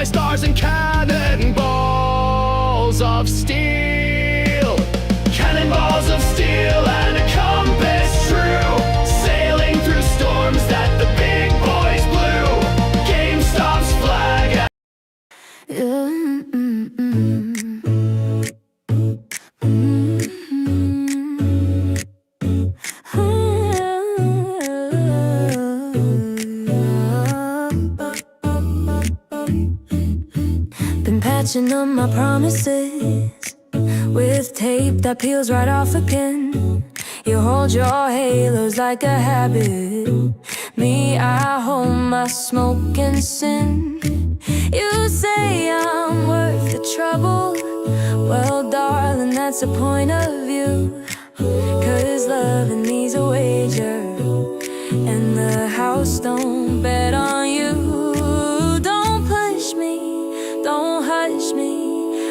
by stars and cannonballs of steel. Cannonballs of steel and a compass true, sailing through storms that the big boys blew. GameStop's flag. Been patching up my promises with tape that peels right off again. You hold your halos like a habit. Me, I hold my smoke and sin. You say I'm worth the trouble. Well, darling, that's the point of view. 'Cause loving me's a wager, and the house don't bet on you. Don't push me, don't hush me.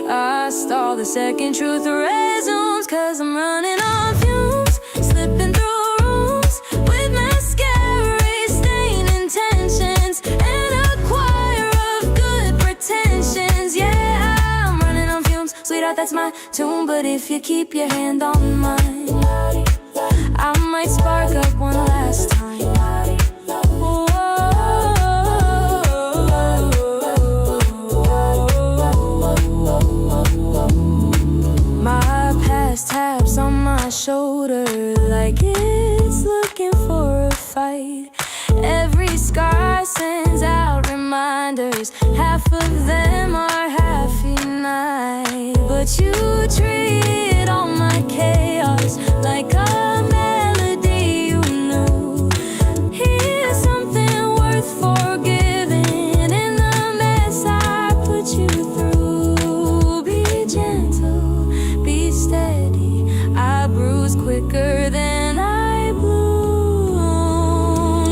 I stall the second truth resumes, 'cause I'm running on fumes, slipping through rooms with mascara, stain intentions, and a choir of good pretensions. Yeah, I'm running on fumes, sweetheart, that's my tune. But if you keep your hand on mine, I might spark up one last time. Taps on my shoulder like it's looking for a fight. Every scar sends out reminders. Half of them are happy night, but you treat all my chaos like a melody you knew. Here's something worth forgiving in the mess I put you through. Be gentle, be steady. I bruise quicker than I bloom,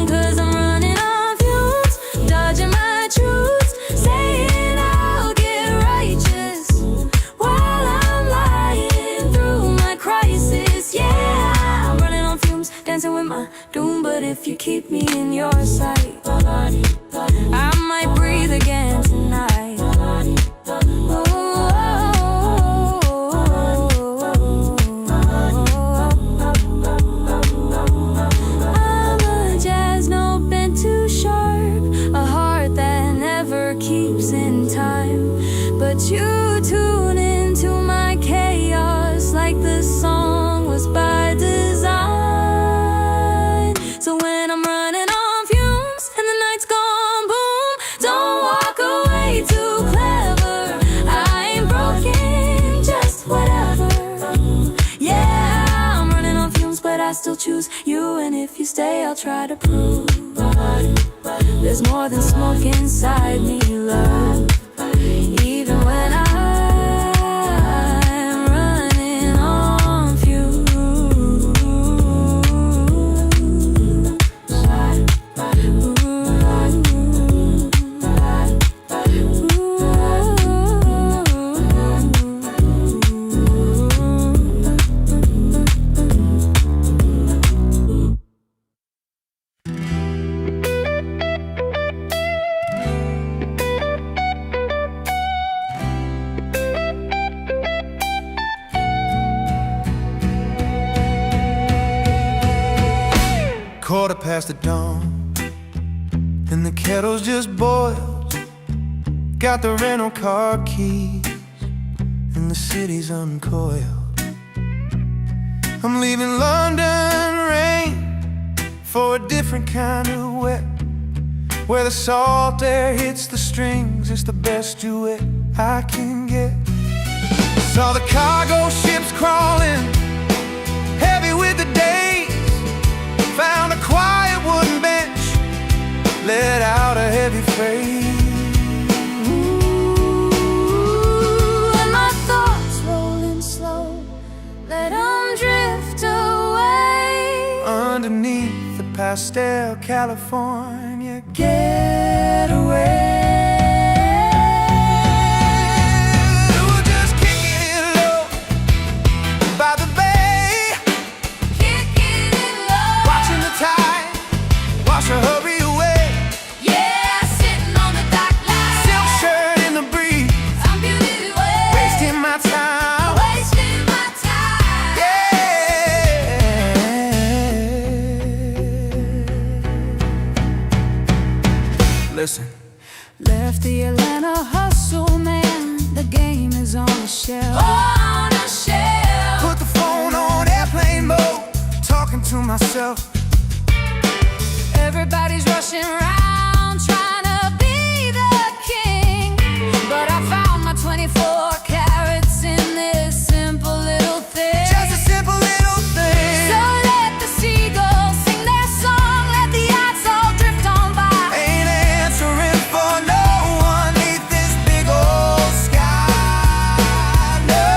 'cause I'm running on fumes, dodging my truths, saying I'll get righteous while I'm lying through my crisis. Yeah, I'm running on fumes, dancing with my doom. But if you keep me in your sight, I might breathe again tonight. Keeps in time, but you tune into my chaos like the song was by design. So when I'm running on fumes and the night's gone boom, don't walk away too clever. I ain't broken, just whatever. Yeah, I'm running on fumes, but I still choose you. And if you stay, I'll try to prove there's more than smoke inside me, love. Even when I'm running on fumes. Quarter past the dawn, and the kettle's just boiled. Got the rental car keys, and the city's uncoiled. I'm leaving London rain for a different kind of wet, where the salt air hits the strings. It's the best duet I can get. Saw the cargo ships crawling, heavy with the days. Found a quiet wooden bench, let out a heavy freight. Ooh, and my thoughts rolling slow, let them drift away. Underneath the pastel California getaway. We're just kicking it low by the bay, Kicking it low, watching the tide wash her hurry away. yeah, sitting on the dock line. Silk shirt listen. Left the Atlanta hustle, man. The game is on the shelf. On a shelf. Put the phone on airplane mode, talking to myself. Everybody's rushing around, trying to be the king. But I found my 24 carats in this simple little thing. Just a simple little thing. So let the seagulls sing their song, let the odds all drift on by. Ain't answering for no one neath this big old sky. No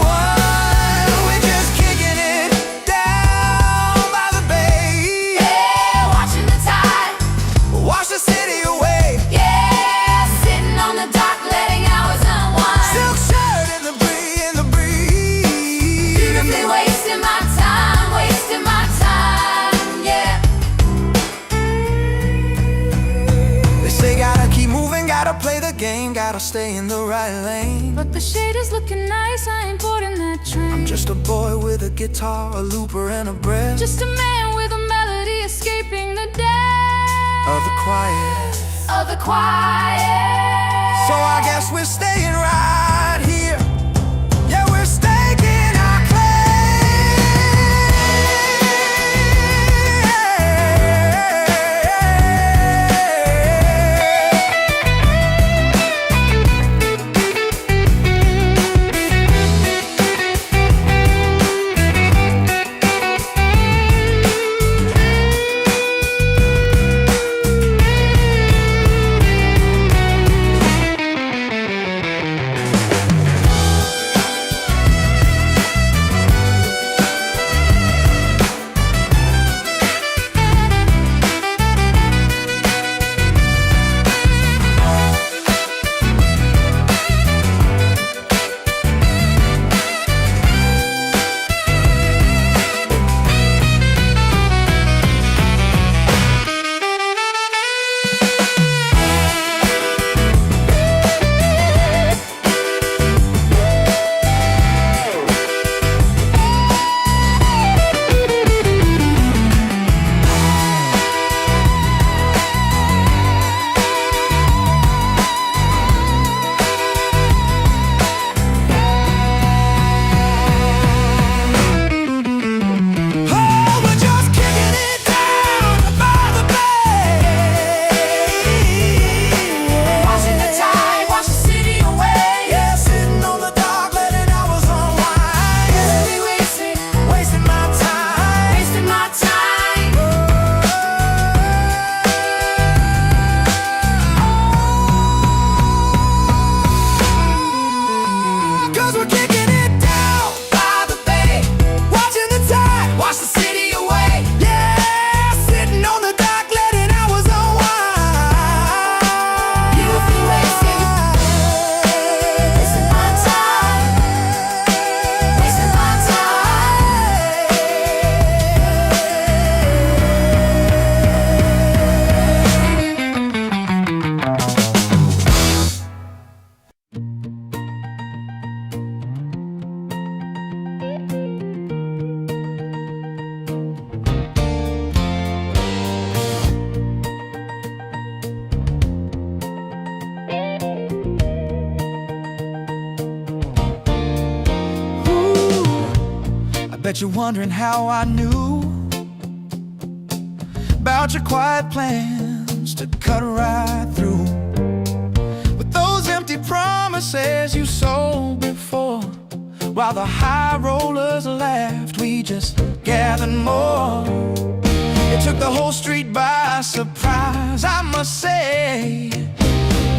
one. We're just kicking it down by the bay. Yeah, watching the tide Wash the city away. Yeah, sitting on the dock, letting hours unwind. Silk shirt in the breeze. Beautifully wasting my time, yeah. They say gotta keep moving, gotta play the game, gotta stay in the right lane. But the shade is looking nice, I ain't boarding that train. I'm just a boy with a guitar, a looper, and a breath Just a man with a melody escaping the depths of the quiet. of the quiet. So I guess we're staying right here. Yeah, we're staking our Bet you're wondering how I knew about your quiet plans to cut right through with those empty promises you sold before. While the high rollers laughed, we just gathered more. It took the whole street by surprise, I must say,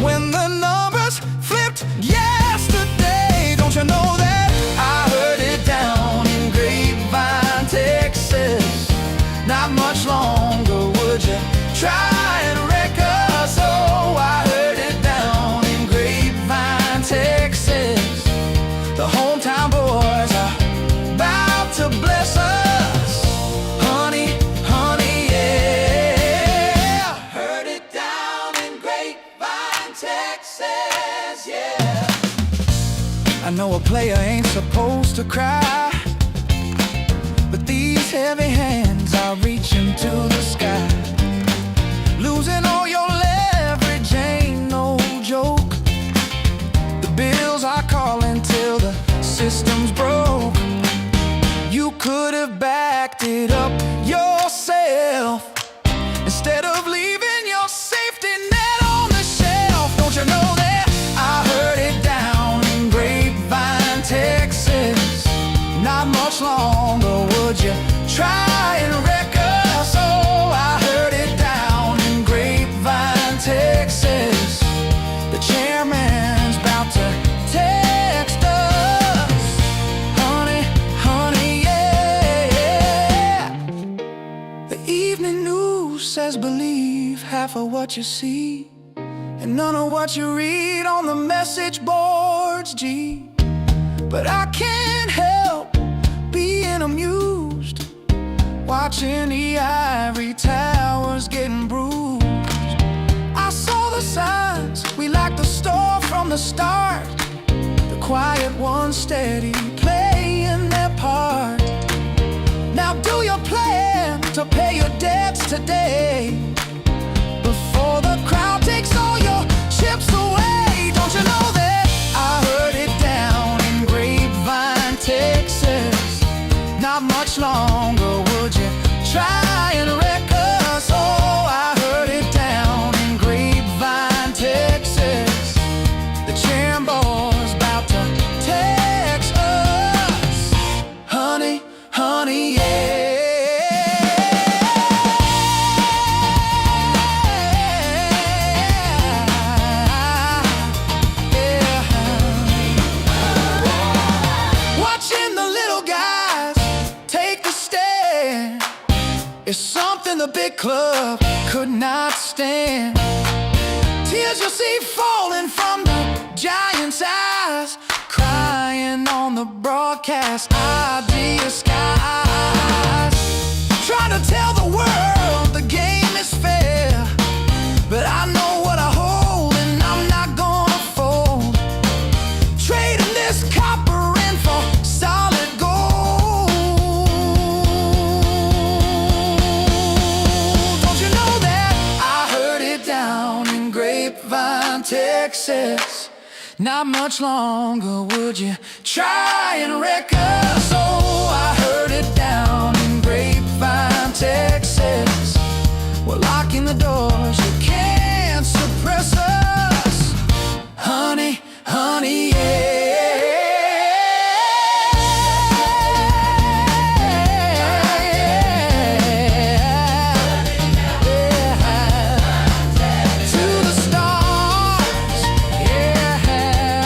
when the numbers flipped yesterday. Don't you know that I heard it down in Grapevine, Texas? Not much longer, would you try and wreck us? Oh, I heard it down in Grapevine, Texas. The hometown boys are about to bless us. Honey, honey, yeah. Heard it down in Grapevine, Texas, yeah. I know a player ain't supposed to cry, but these heavy hands are reaching to the sky. Losing all your system's broke. You could have backed it up yourself instead of leaving your safety net on the shelf. Don't you know that I heard it down in Grapevine, Texas? Not much longer would you try and wreck us? Oh, I heard it down in Grapevine, Texas. The chairman's about to text us. Honey, honey, yeah. The evening news says believe half of what you see and none of what you read on the message boards, gee. But I can't help being amused, watching the ivory towers getting bruised. I saw the signs, we like the store from the start. The quiet ones steady playing their part. Now do your plan to pay your debts today before the crowd takes all your chips away. Don't you know that I heard it down in Grapevine, Texas? Not much longer would you try and wreck us? Oh, I heard it down in Grapevine, Texas. The chairman's about to text us. Honey, honey, yeah. Watching the little guys take the stand is something the big club could not stand. Tears you'll see falling from the giant's eyes, crying on the broadcast idea skies. Trying to tell the world the game is fair, but I know what I hold and I'm not gonna fold. Trading this copper in for solid gold. Don't you know that I heard it down in Grapevine, Texas? Not much longer would you try and wreck us? Oh, I heard it down in Grapevine, Texas. We're locking the doors, you can't suppress us. Honey, honey, yeah. To the stars, yeah, yeah.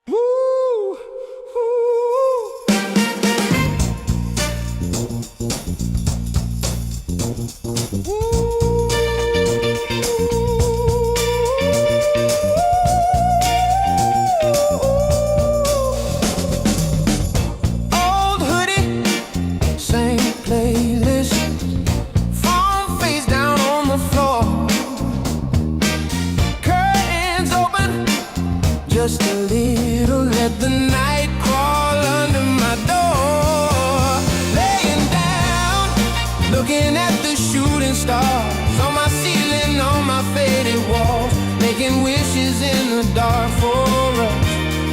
Woo, old hoodie, same playlist, phone face down on the floor, curtains open just a little, let the night crawl under my door. Laying down, looking at the shooting stars on my ceiling, on my faded walls, making wishes in the dark for us,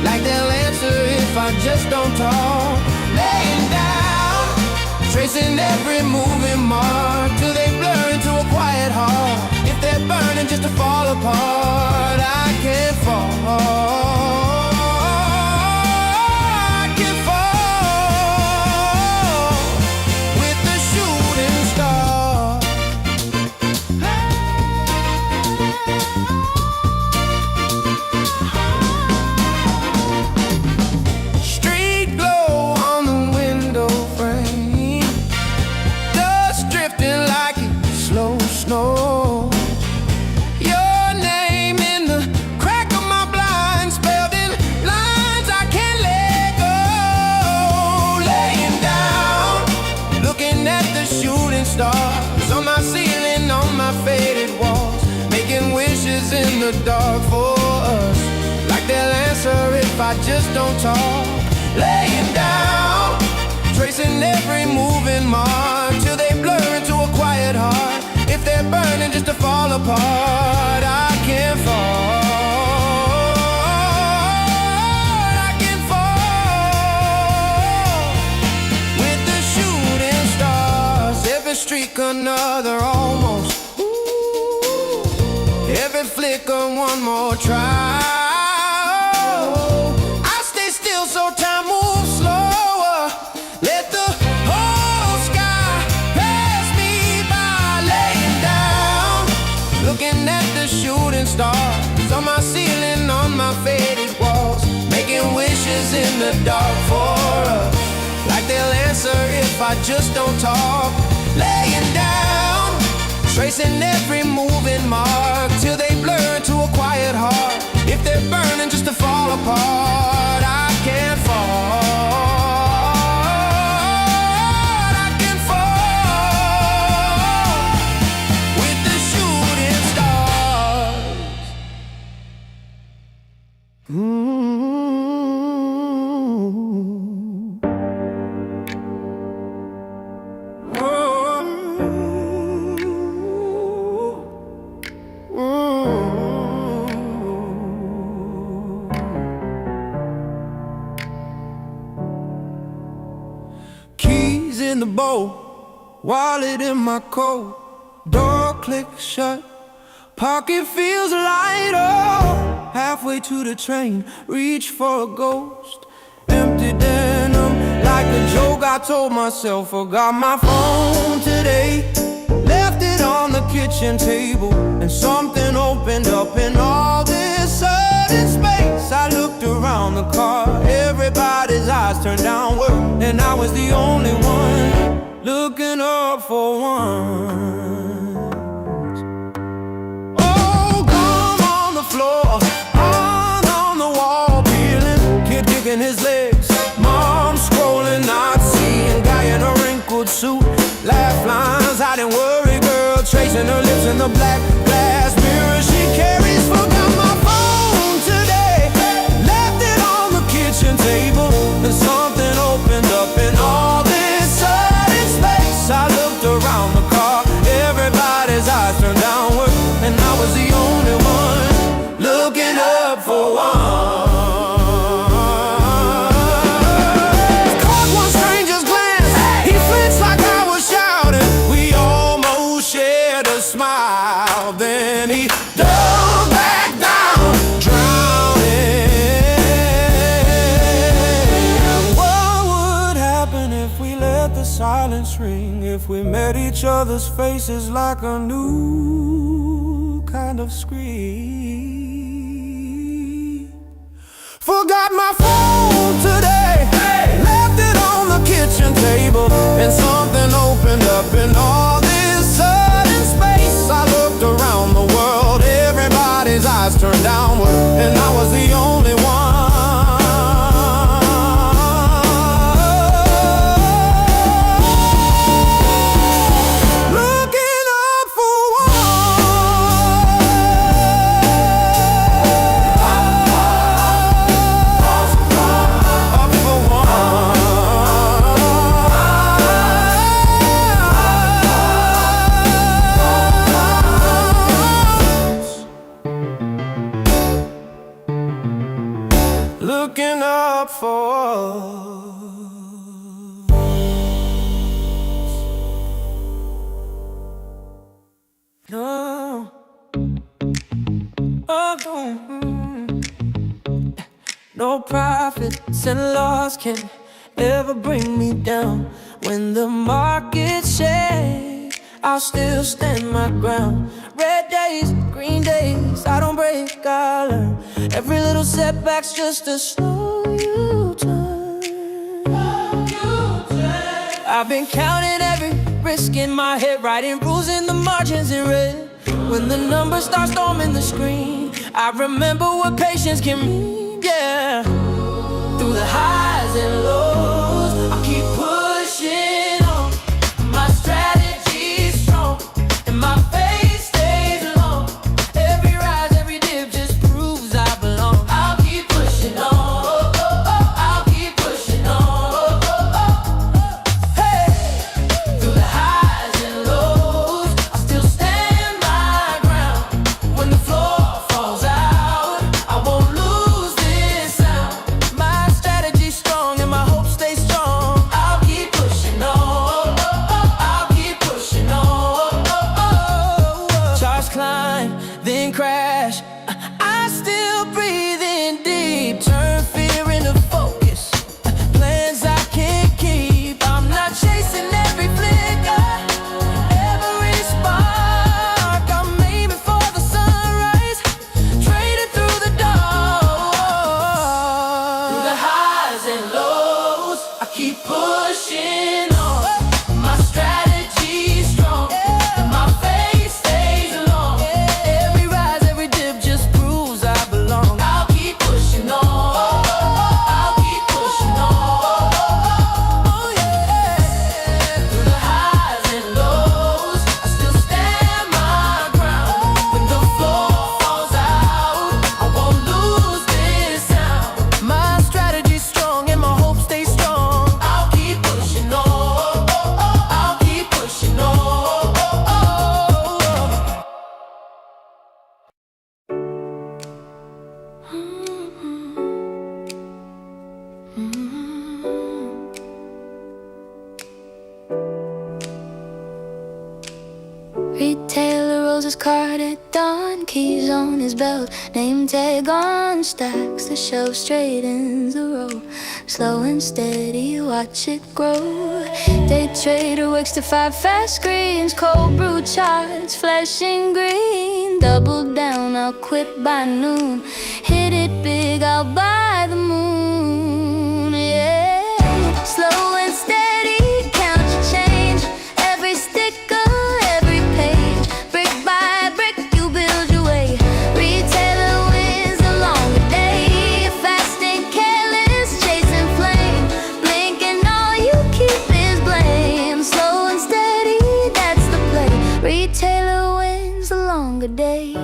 like they'll answer if I just don't talk. Laying down, tracing every moving mark till they blur into a quiet heart. If they're burning just to fall apart, I can't fall. I can't fall with the shooting star. Street glow on the window frame, dust drifting like it's slow snow. Your name in the crack of my blind, spelled in lines I can't let go. Laying down, looking at the shooting stars on my ceiling, on my faded walls, making wishes in the dark for us, like they'll answer if I just don't talk. Laying down, tracing every moving mark till they blur into a quiet heart. streak, another almost. Ooh, every flicker, one more try. I stay still so time moves slower. Let the whole sky pass me by, laying down, looking at the shooting stars on my ceiling, on my faded walls, making wishes in the dark for us, like they'll answer if I just don't talk. Laying down, tracing every moving mark till they blur into a quiet heart. If they're burning just to fall apart, I can't fall. I can fall with the shooting stars. Keys in the bowl, wallet in my coat, door clicks shut, pocket feels lighter. Halfway to the train, reach for a ghost, empty denim like a joke I told myself. Forgot my phone today, left it on the kitchen table, and something opened up in all this sudden space. I looked around the car, everybody's eyes turned downward, and I was the only one looking up for once. Oh, gum on the floor, on the wall, peeling, kid kicking his legs, mom scrolling, not seeing, guy in a wrinkled suit, laugh lines, hiding worry, girl tracing her lips in the black glass mirror she carries. Forgot my phone today, left it on the kitchen table, and something opened up in all this sudden space. I looked around the car, everybody's eyes turned downward, and I was the only one looking up for one. Caught one stranger's glance, he flinched like I was shouting. We almost shared a smile, then he dove back down, drowning. What would happen if we let the silence ring? If we met each other's faces like a new kind of scream? Forgot my phone today, left it on the kitchen table, and something opened up in all this sudden space. I looked around the world, everybody's eyes turned downward, and I was the only one looking up for looking up for. No. Oh, no profits and loss can ever bring me down. When the market shakes, I'll still stand my ground. Red days, green days, I don't break, I learn. Every little setback's just a slow U-turn. I've been counting every risk in my head, writing rules in the margins in red. When the numbers start storming the screen, I remember what patience can mean, yeah. Through the highs and lows, I keep pushing on. My strategy's strong, and my faith stays long. Every rise, every dip just proves I belong. I'll keep pushing on, I'll keep pushing on. Hey, through the highs and lows, I still stand my ground. When the floor falls out, I won't lose this sound. My strategy's strong and my hope pushing on. My strategy's strong, and my faith stays along. Every rise, every dip just proves I belong. I'll keep pushing on. I'll keep pushing on. Oh yeah. Through the highs and lows, I still stand my ground. When the floor falls out, I won't lose this sound. My strategy's strong and my hope stays strong. I'll keep pushing on. I'll keep pushing on. Retailer rolls his cart at dawn, keys on his belt, name tag on, stacks the shelf straight in the row. Slow and steady, watch it grow. Day trader wakes to 5 fast screens, cold brew charts, flashing green. Double down, I'll quit by noon. Hit it big, I'll buy the moon. Yeah, slow and steady, count your change. Every sticker, every page, brick by brick, you build your way. Retailer wins the longer day. Fast and careless, chasing flame, blinking, all you keep is blame. Slow and steady, that's the play. Retailer wins the longer day.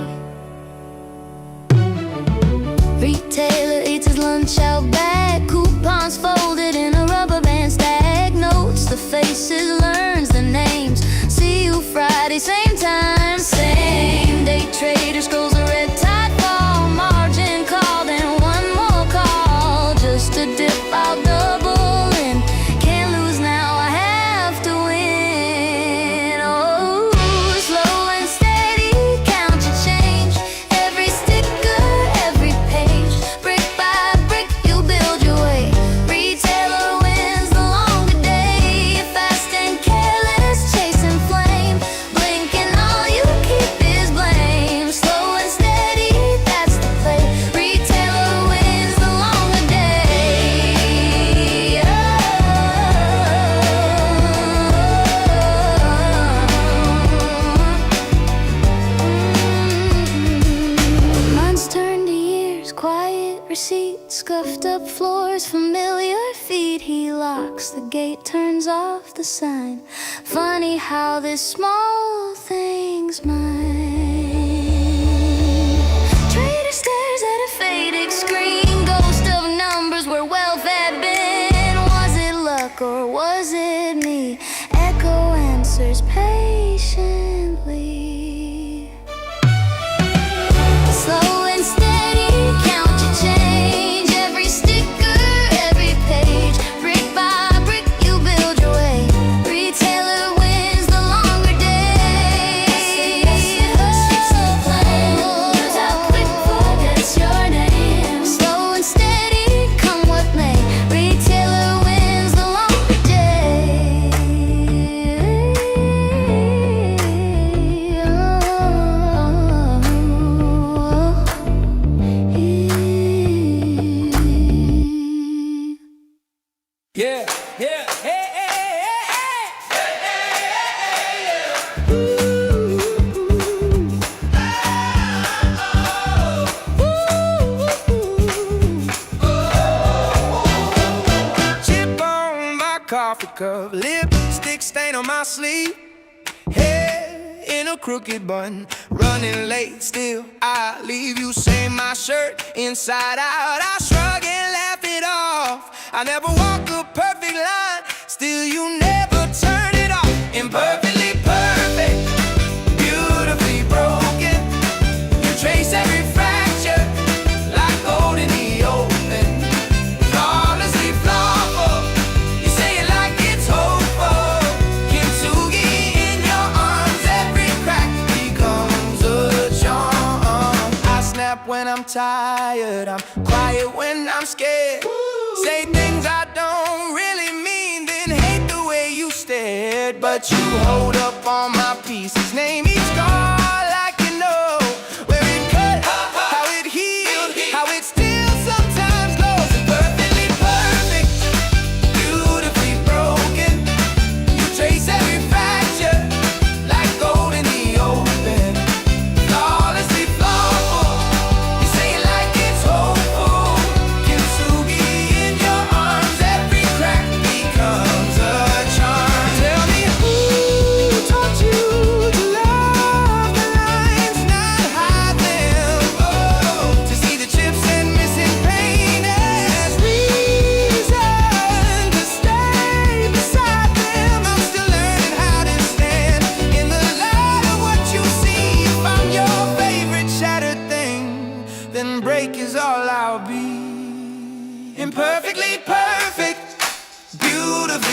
Retailer eats his lunch out back, coupons folded in a rubber band stack. Notes the faces, learns the names. See you Friday, same time, same day. Trader scrolls a red tide fall, margin called and one more call. Just a dip, I'll double in. Can't lose now, I have to win. Oh, slow and steady, count your change. Every sticker, every page, brick by brick, you build your way. Retailer wins the longer day. Fast and careless, chasing flame, blinking, all you keep is blame. Slow and steady, that's the play. Retailer wins the longer day. Months turn to years, quiet receipts, scuffed up floors, familiar feet. He locks the gate, turns off the sign. Funny how this small thing's mine. Trader stares at a faded screen, ghost of numbers where wealth had been. Was it luck or was it me? Echo answers patiently. Slow and steady, count your change. Every sticker, every page, brick by brick, you build your way. Retailer wins the longer day. How quick forgets your name. Slow and steady, come what may. Retailer wins the longer day. Yeah, yeah, hey, hey, hey, hey. Chip on my coffee cup, lipstick stain on my sleeve, hair in a crooked bun, running late, still I leave. You say my shirt inside out, I shrug and laugh it off. I never walk a perfect line, still you never turn it off. Imperfectly perfect, beautifully broken. You trace every fracture like gold in the open. Flawlessly flawful, you say it like it's hopeful. Kintsugi in your arms, every crack becomes a charm. I snap when I'm tired, I'm quiet when I'm scared. Say things I don't really mean, then hate the way you stared. But you hold up all my pieces, name each scar like you know where it cut, how it healed, how it still sometimes glows. Imperfectly perfect, beautifully broken.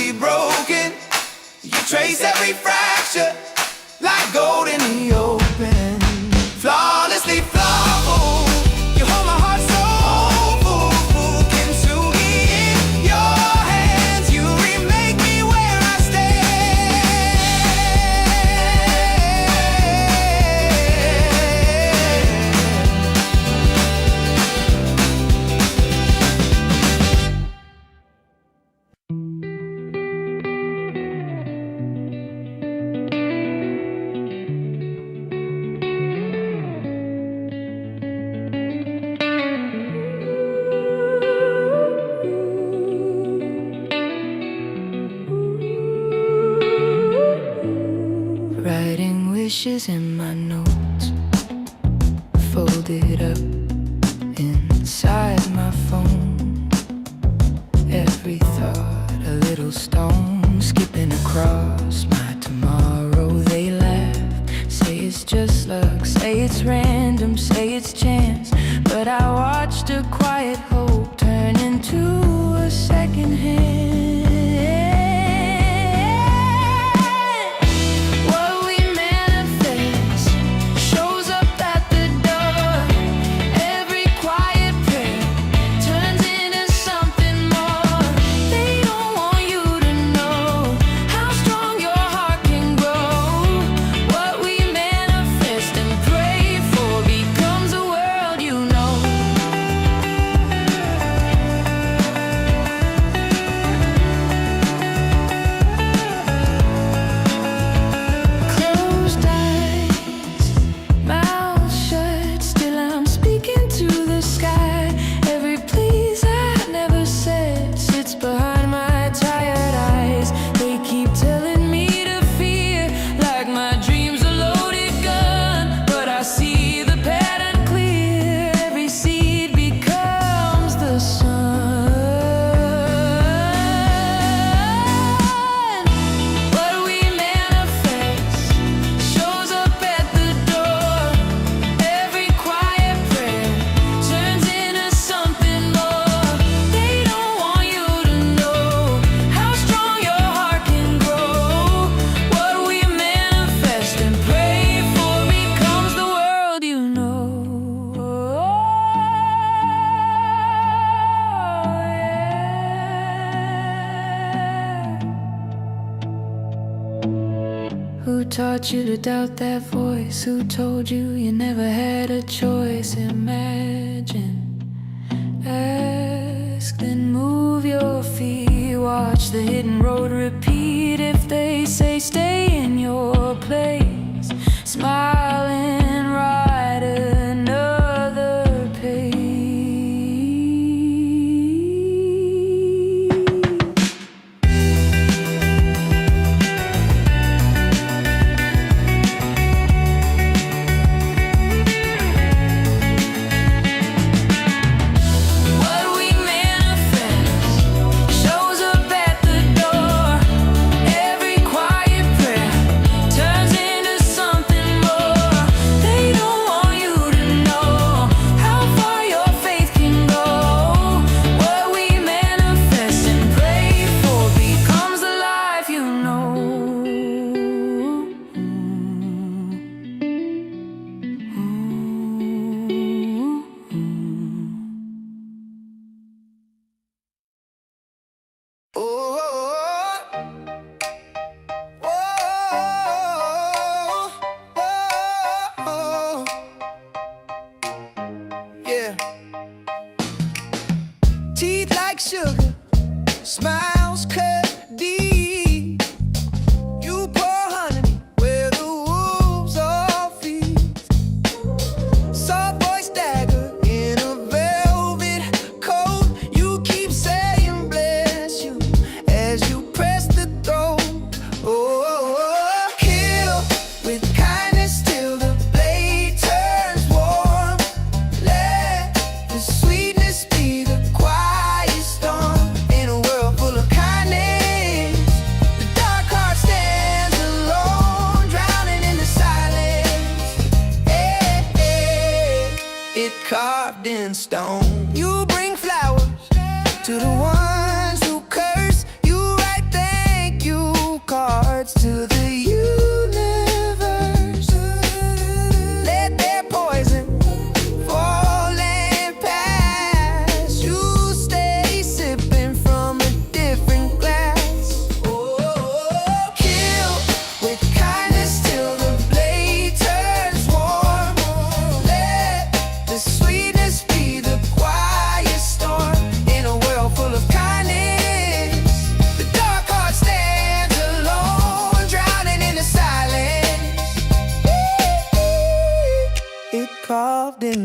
beautifully broken. You trace every fracture like gold in the open. Flawlessly flawful, you hold my heart so full. Kintsugi in your hands, you remake me where I Writing wishes in my notes, folded up inside my phone. Every thought a little stone, skipping across my tomorrow. They laugh, say it's just luck, say it's random, say it's chance. But I watched a quiet hope turn into a second hand. Who taught you to doubt that voice? Who told you you never had a choice? Imagine, ask, then move your feet. Watch the hidden road repeat. If they say stay in your place, smile and write another page. Every quiet prayer turns into something more.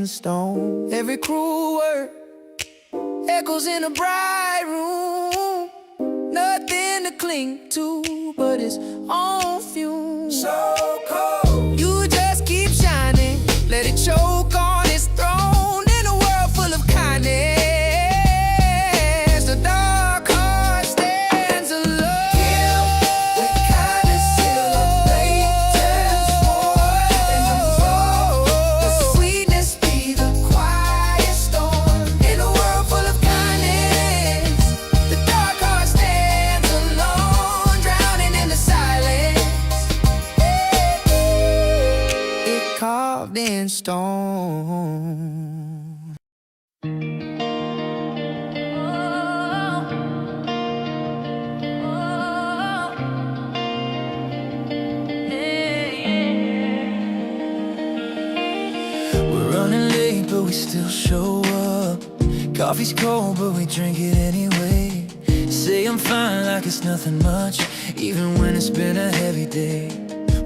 in stone. Every cruel word echoes in a bright room. Nothing to cling to but its own fumes. So cold, you just keep shining, let it choke on its throne. In a world full of kindness, the dark heart stands alone. Kill with kindness till the blade turns sword, and the sweetness be the quiet storm. In a world full of kindness, the dark heart stands alone, drowning in the silence. It carved in stone. We're running late, but we still show up. Coffee's cold, but we drink it anyway. Say I'm fine like it's nothing much, even when it's been a heavy day.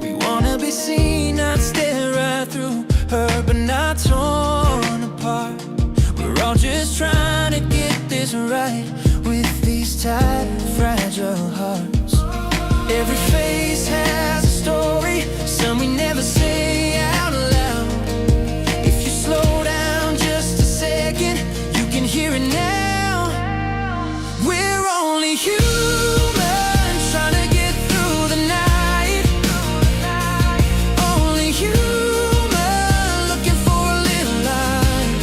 We wanna be seen, not stare right through her, but not torn apart. We're all just trying to get this right with these tight, fragile hearts. Every face has a story, some we never say out loud. If you slow down just a second, you can hear it now. We're only human, trying to get through the night. Only human, looking for a little light.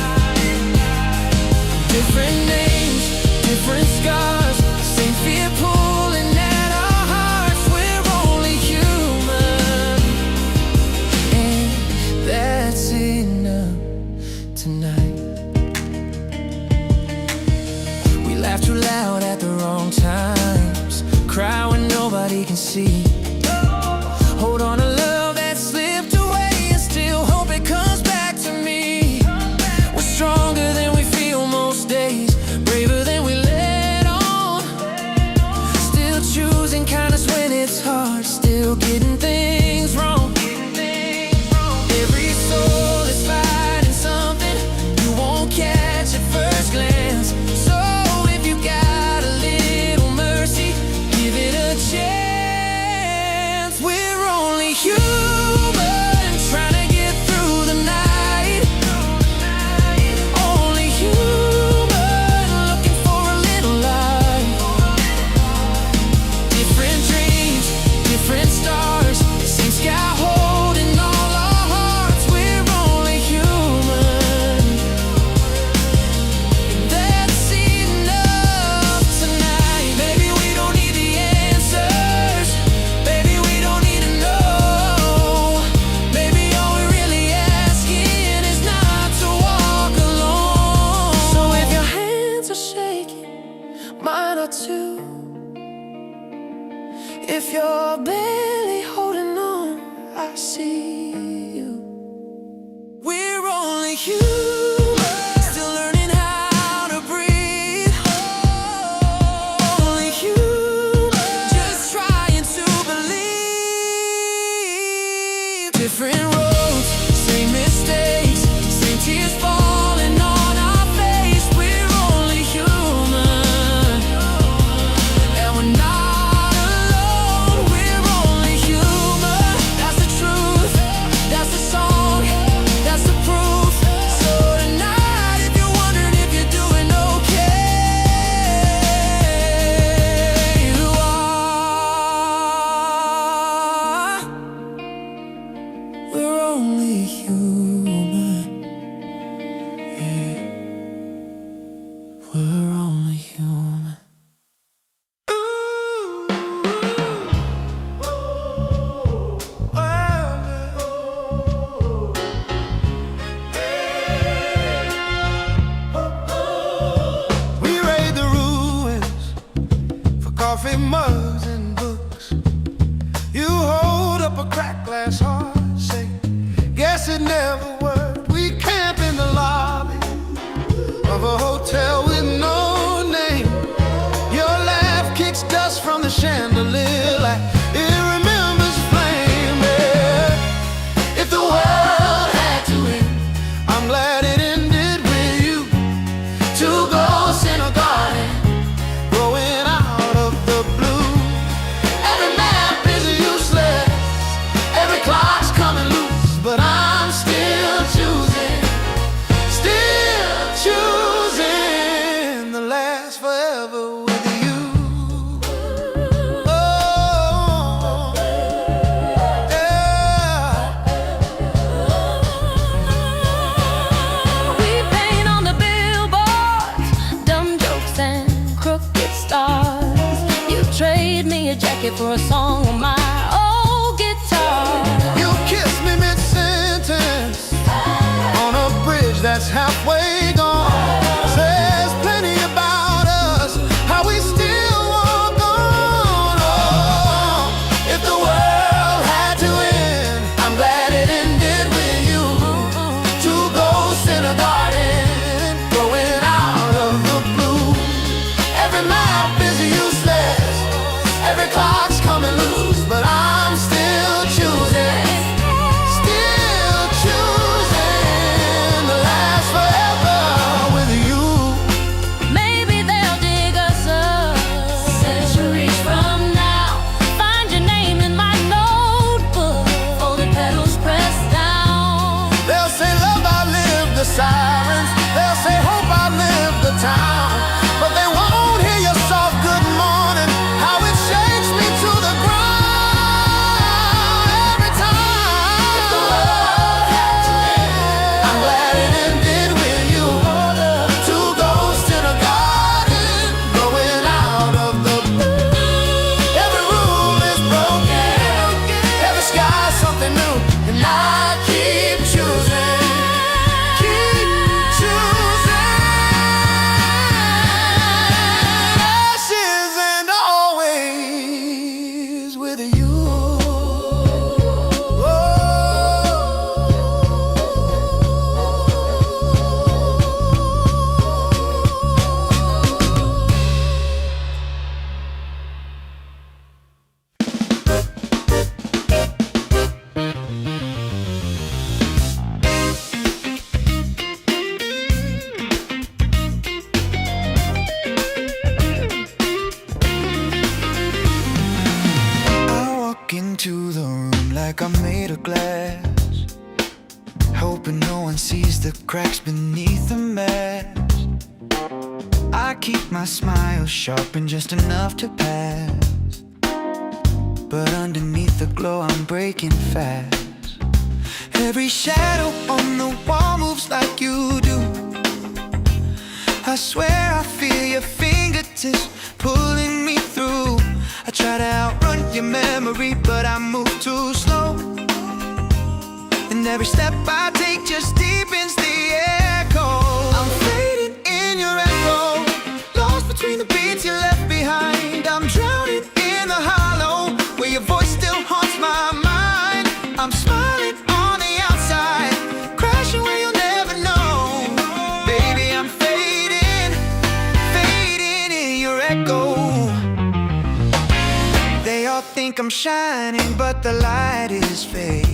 Different names, different scars, same fear pulling at our hearts. We're only human, and that's enough tonight. We laugh too loud at the wrong times, cry when nobody can see. Hold on to love that slipped away, and still hope it comes back to me. We're stronger than we feel most days, braver than we let on. Still choosing kindness when it's hard, still getting things wrong. Every soul is fighting something you won't catch at first glance. So if you got a little mercy, give it a chance. We're only human, trying to get through the night. Only human, looking for a little light. Different dreams, different stars, same sky holding all our hearts. We're only human, and that's enough tonight. Maybe we don't need the answers, maybe we don't need to know. Maybe all we're really asking is not to walk alone. So if your hands are shaking, mine are too. If you're barely holding on, I see you. We're only human, still learning how to breathe. Only human, just trying to believe. Different roads, same mistakes, same tears falling on our face. We're only human, and we're not alone. We're only human, that's the truth, that's the song, that's the proof. So tonight, if you're wondering if you're doing okay, you are. We're only human, yeah. We're only human. We raid the ruins for coffee mugs and books. You hold up a cracked glass heart, say, guess it never worked. We camp in the lobby of a hotel with no name. Your laugh kicks dust from the chandelier like it remembers flame. Yeah. If the world had to end, I'm glad it it for a song on my old guitar. You kiss me mid-sentence on a bridge that's halfway gone. Says plenty about us, how we still walk on. Oh, if the world had to end, I'm glad it ended with you. Two ghosts in a garden, growing out of the blue. Every map is useless, every clock's coming loose, but I'm still choosing to last forever with you. Maybe they'll dig us up centuries from now. Find your name in my notebook, folded petals pressed down. They'll say love outlived the sirens, they'll say hope outlived the town, but they won't hear your soft good morning, how it shakes me to the ground every time. If the world had to end, I'm glad it ended with you. Two ghosts in a garden, growing out of the blue. Every rule is broken, every sky's something new, and I keep choosing, keep choosing. Ashes and always with you. I walk into the room like I'm made of glass, hoping no one sees the cracks beneath the mask. I keep my smile sharp and just enough to pass, but underneath the glow I'm breaking fast. Every shadow on the wall moves like you do. I swear I feel your fingertips pulling me through. I try to outrun your memory, but I move too slow. And every step I take just deepens the echo. I'm fading in your echo, lost between the beats you left behind. I'm drowning in the hollow where your voice still haunts my mind. I'm smiling on the outside, crashing where you'll never know. Baby, I'm fading, fading in your echo. They all think I'm shining, but the light is fake.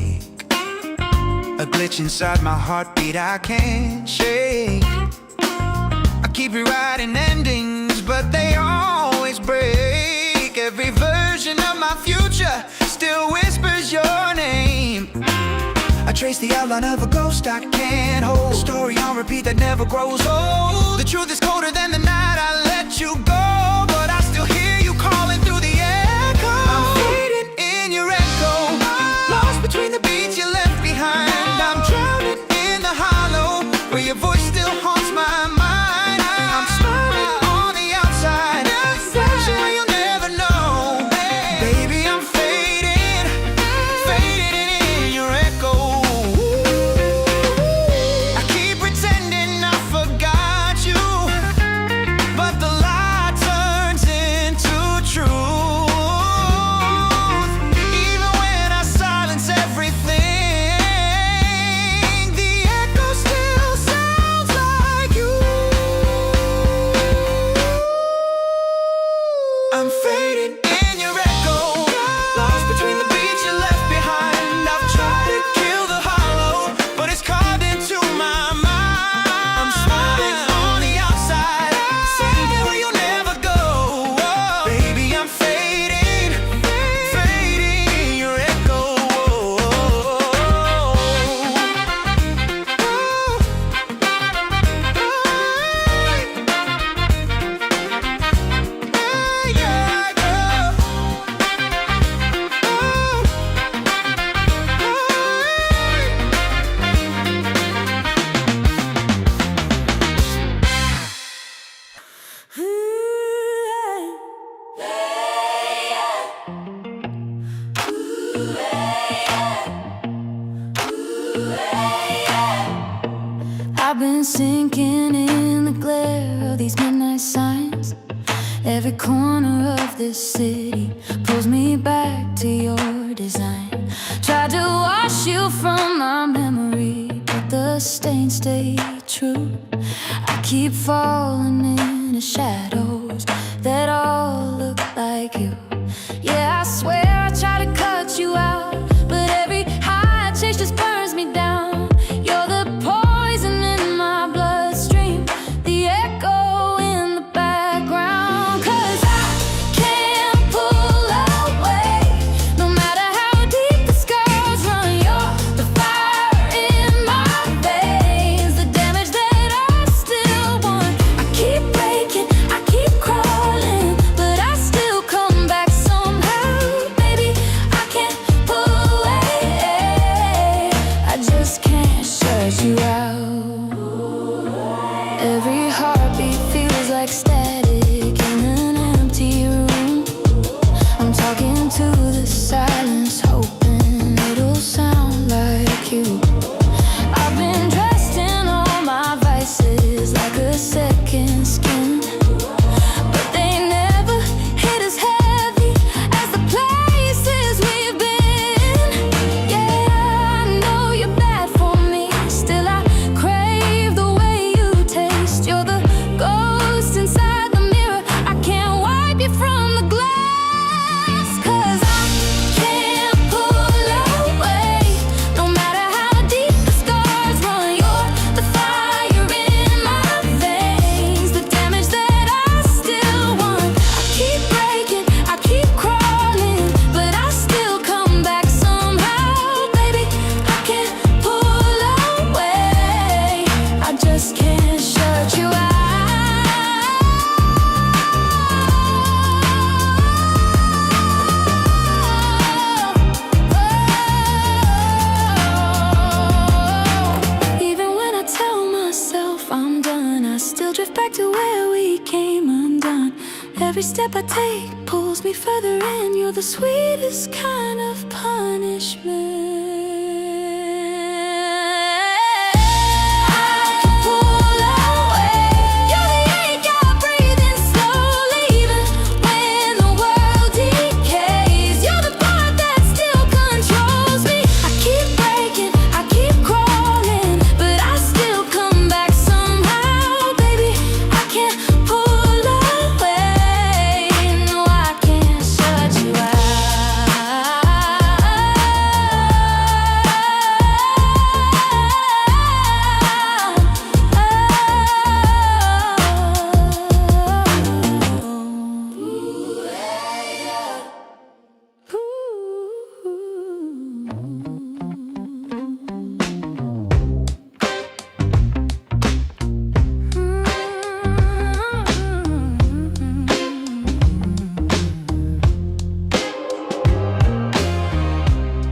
A glitch inside my heartbeat I can't shake. I keep rewriting endings, but they always break. Every version of my future still whispers your name. I trace the outline of a ghost I can't hold, a story on repeat that never grows old. The truth is colder than the night I let you go, but I still hear you calling through the echo. I'm fading in your echo, lost between the beats you left behind. I'm drowning in the hollow where your voice still haunts my mind. I'm smiling on the outside, flashing where you'll never know. Baby, I'm fading, fading in your echo. I keep pretending I forgot you, but the light turns been sinking in the glare of these midnight signs. Every corner of this city pulls me back to your design. Tried to wash you from my memory, but the stains stay true. I keep falling into shadows that all look like you. Yeah, I swear I try to cut you out, but every high I chase just burns me down. You're the poison in my bloodstream, the echo in the background. 'Cause I can't pull away, no matter how deep the scars run. You're the fire in my veins, the damage that I still want. I keep breaking, I keep crawling, but I still come back somehow. Baby, I can't pull away, I just can't shut you out. Every heartbeat feels like static in an empty room. I'm talking to the silence, hoping it'll sound like you. I've been dressed in all my vices like a second skin, but they never hit as heavy as the places we've been. Yeah, I know you're bad for me, still I crave the way you taste. You're the ghost inside the mirror, I can't wipe you from the glass. 'Cause I can't pull away, no matter how deep the scars run. You're the fire in my veins, the damage that I still want. I keep breaking, I keep crawling, but I still come back somehow. Baby, I can't pull away, I just can't shut you out. Even when I tell myself I'm done, I still drift back to where we came undone. Every step I take pulls me further in. You're the sweetest kind of punishment. I can pull away. You're the ache I breathe in slowly, even when the world decays. You're the part that still controls me. I keep breaking, I keep crawling, but I still come back somehow. Baby, I can't pull away, no, I can't shut you out.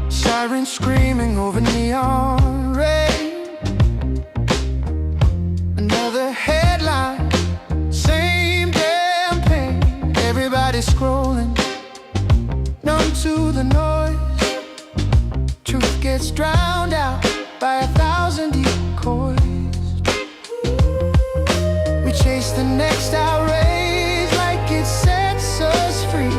Sirens screaming over neon rain. Another headline, same damn pain. Everybody scrolling, numb to the noise. Truth gets drowned out by 1,000 decoys. We chase the next outrage like it sets us free,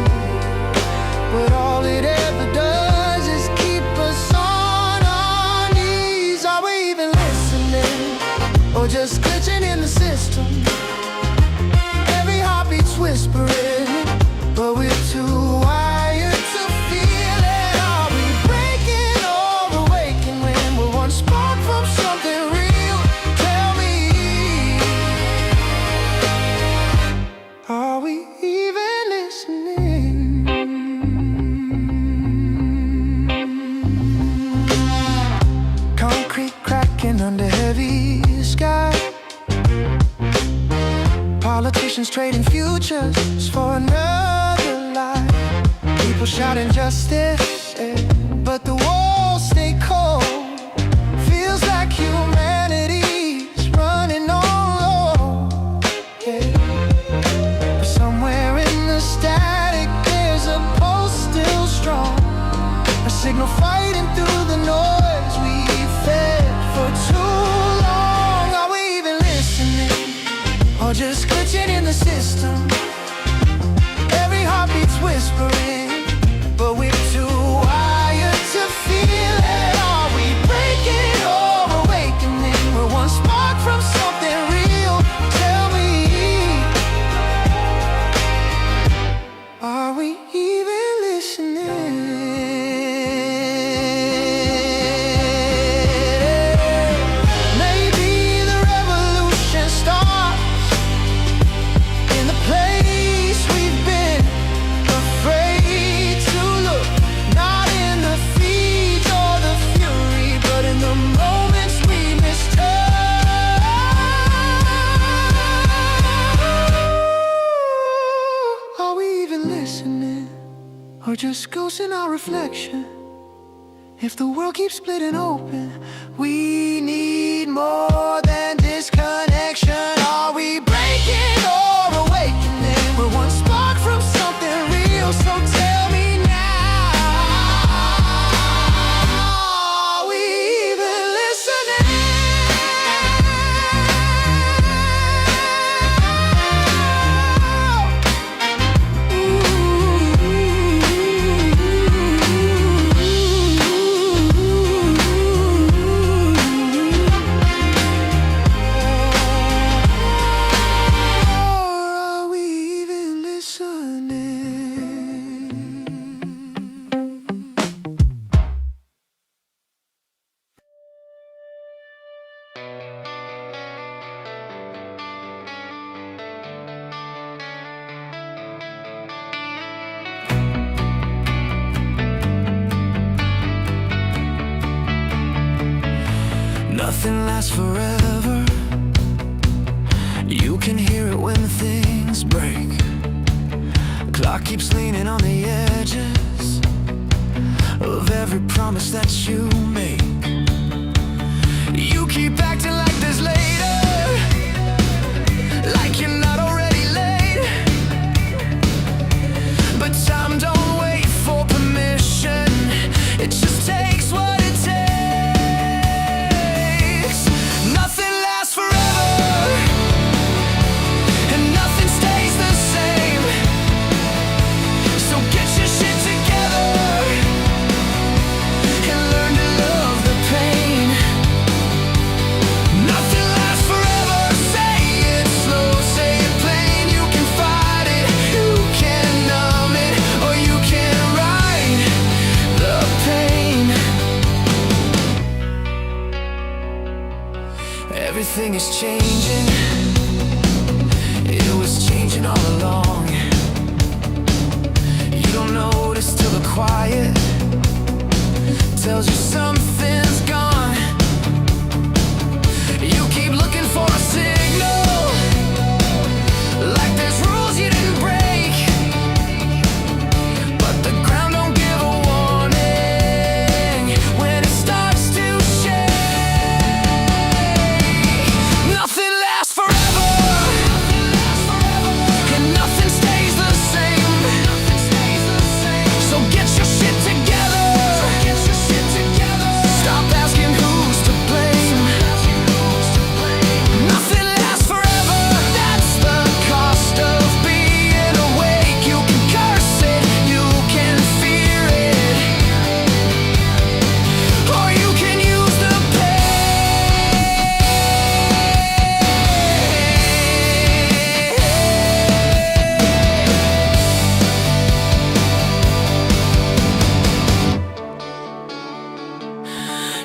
but all it ever does is keep us on our knees. Are we even listening, or just glitching in the system? Every heartbeat's whispering, but we're too wired to feel it. Are we breaking or awaking when we're one spark from something real? Tell me, are we even listening? Concrete cracking under heavy sky. Politicians trading futures for another lie. People shouting justice, but the walls stay cold. Feels like humanity's running on low. Yeah. But somewhere in the static there's a pulse still strong, a signal fighting through the noise we fed for too long. Are we the system. Every heartbeat's whispering, but we're too wired to feel it. Are we breaking or awakening? We're one spark from something real. Tell me, are we even listening? Maybe the revolution starts in the place we've been afraid to look. Not in the feeds or the fury, but in the moments we mistook. Are we even listening, or just ghosts in our reflection? If the world keeps splitting open, we need more than disconnection. Are we breaking or awakening? We're one spark from something real, so tell me now, are we even listening? Are we even listening? Nothing lasts forever. You can hear it when things break. Clock keeps leaning on the edges of every promise that you make. You keep acting like there's later, like you're not already late. But time don't wait for permission, it just takes what it takes. Nothing lasts forever, and nothing stays the same. So get your shit together and learn to love the pain. Nothing lasts forever. Say it slow, say it plain. You can fight it, you can numb it, or you can ride the pain. Everything is changing. It was changing all along. You don't notice till the quiet tells you something's gone. You keep looking for a signal, like there's rules you didn't break. But the ground don't give a warning when it starts to shake. Nothing lasts forever, and nothing stays the same. So get your shit together. Stop asking who's to blame. Nothing lasts forever. That's the cost of being awake. You can curse it, you can fear it, or you can use the pain.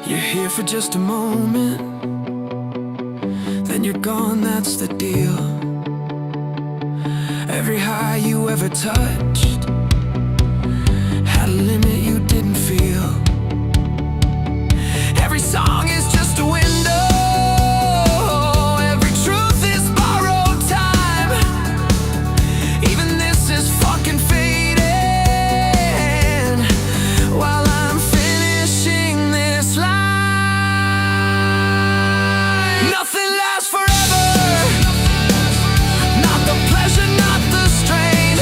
You're here for just a moment, then you're gone, that's the deal. Every high you ever touched had a limit you didn't feel. Every song is just a window, every truth is borrowed time. Even this is fucking fading while I'm finishing this line. Nothing lasts forever, not the pleasure, not the strain.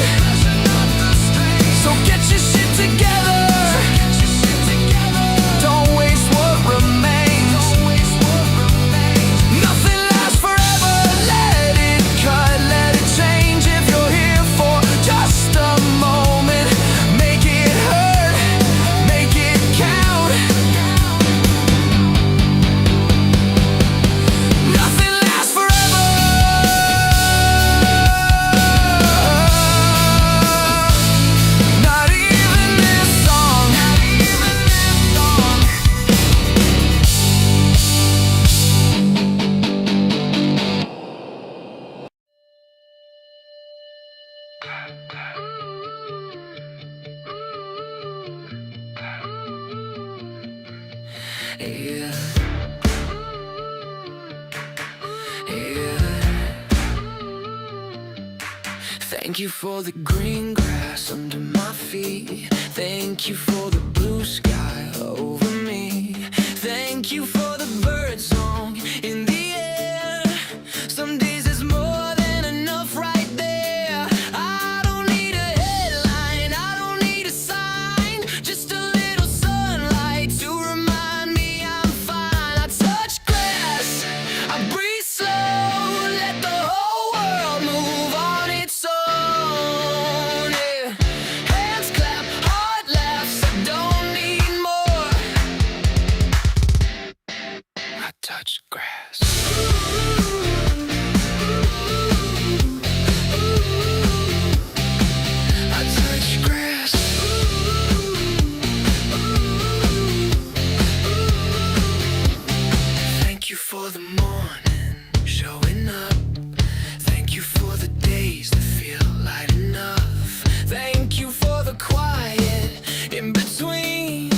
Yeah. Yeah. Thank you for the green grass under my feet. Thank you for the blue sky over me. Thank you for the bird song in the air. Some days it's more than enough right there. I don't need a headline, I don't need a sign, just a little sunlight to remind me I'm fine. I touch grass, I breathe slow, let the whole world move on its own. Yeah. Hands clap, heart laughs, I don't need more. I touch grass. I touch grass. Thank you for the morning showing up. Thank you for the days that feel light enough. Thank you for the quiet in between,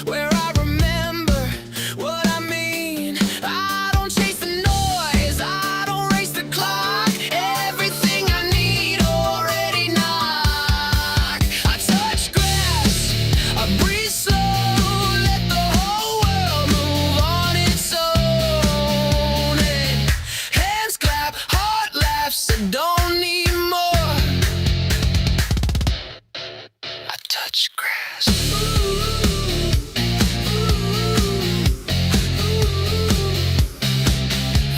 where I remember what I mean. I don't chase the noise, I don't race the clock. Everything I need already knock. I touch grass, I breathe slow, let the whole world move on its own. And hands clap, heart laughs, I don't need more. I touch grass.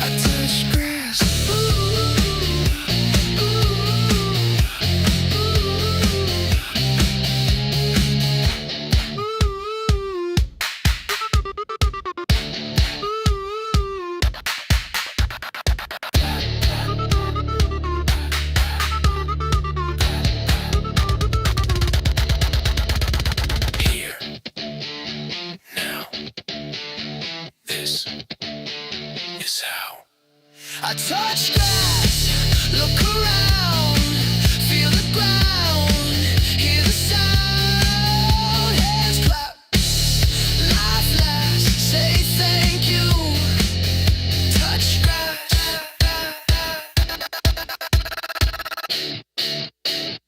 I touch grass. Here, now, this is how I touch grass, look around, feel the ground, hear the sound. Hands clap, life lasts, say thank you. Touch grass,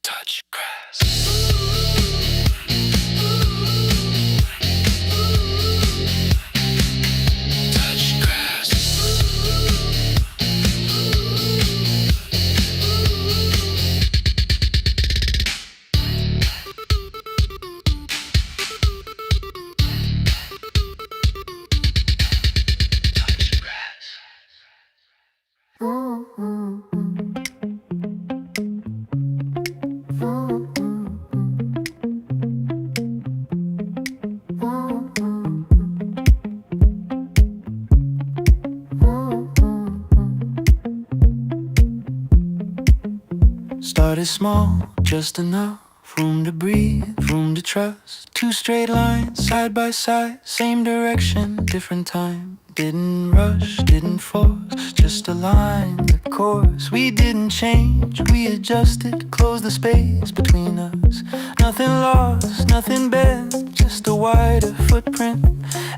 touch grass. Touch grass. Touch grass. Started small, just enough room to breathe, room to trust. Two straight lines, side by side, same direction, different time. Didn't rush, didn't force, just aligned the course. We didn't change, we adjusted, closed the space between us. Nothing lost, nothing bent, just a wider footprint.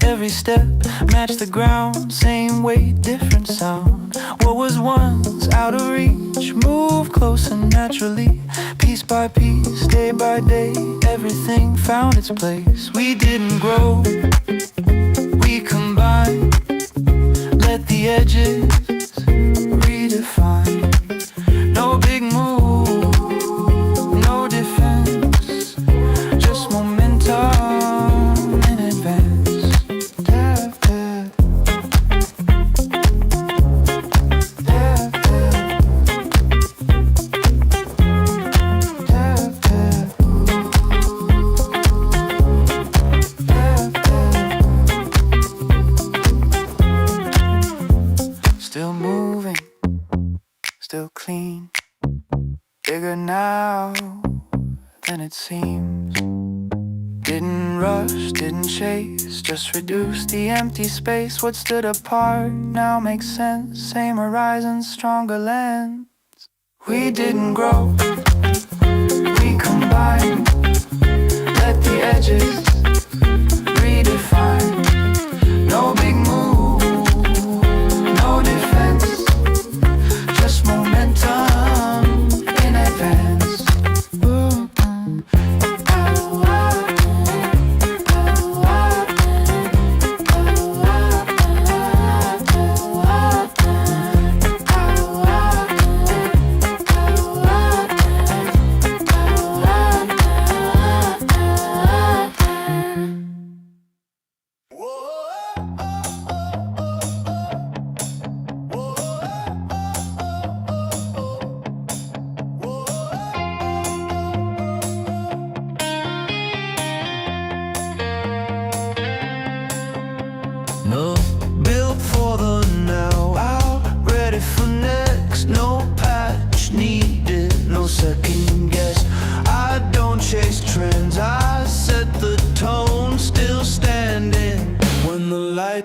Every step matched the ground, same weight, different sound. What was once out of reach moved closer naturally. Piece by piece, day by day, everything found its place. We didn't grow, we combined. Let the edges redefine. No big move, no defense, just momentum in advance. Tap, tap. Tap, tap. Tap, tap. Tap, tap. Still moving, still clean, bigger now than it seems. Didn't rush, didn't chase, just reduce the empty space. What stood apart now makes sense. Same horizon, stronger lens. We didn't grow, we combined. Let the edges redefine.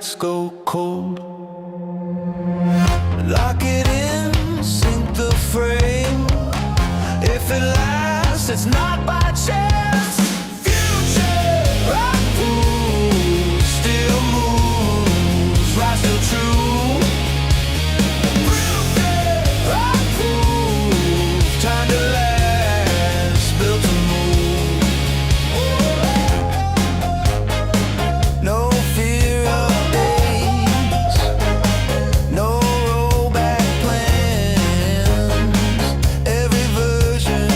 nights go cold. Lock it in, sink the frame. If it lasts, it's not by chance. Future rock moves, still moves, right, still true. Rock moves, time to last, built to move. No fear of days, no rollback plans. Every version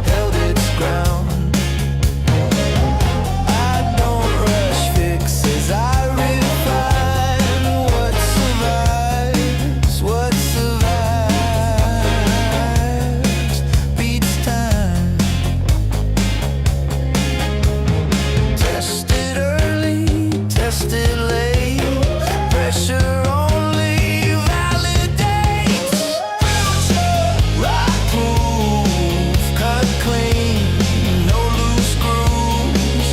held its ground. I don't rush fixes, I refine what survives, what survives. Beats time. Tested early, tested late. Pressure only validates. Rock proof, cut clean, no loose grooves.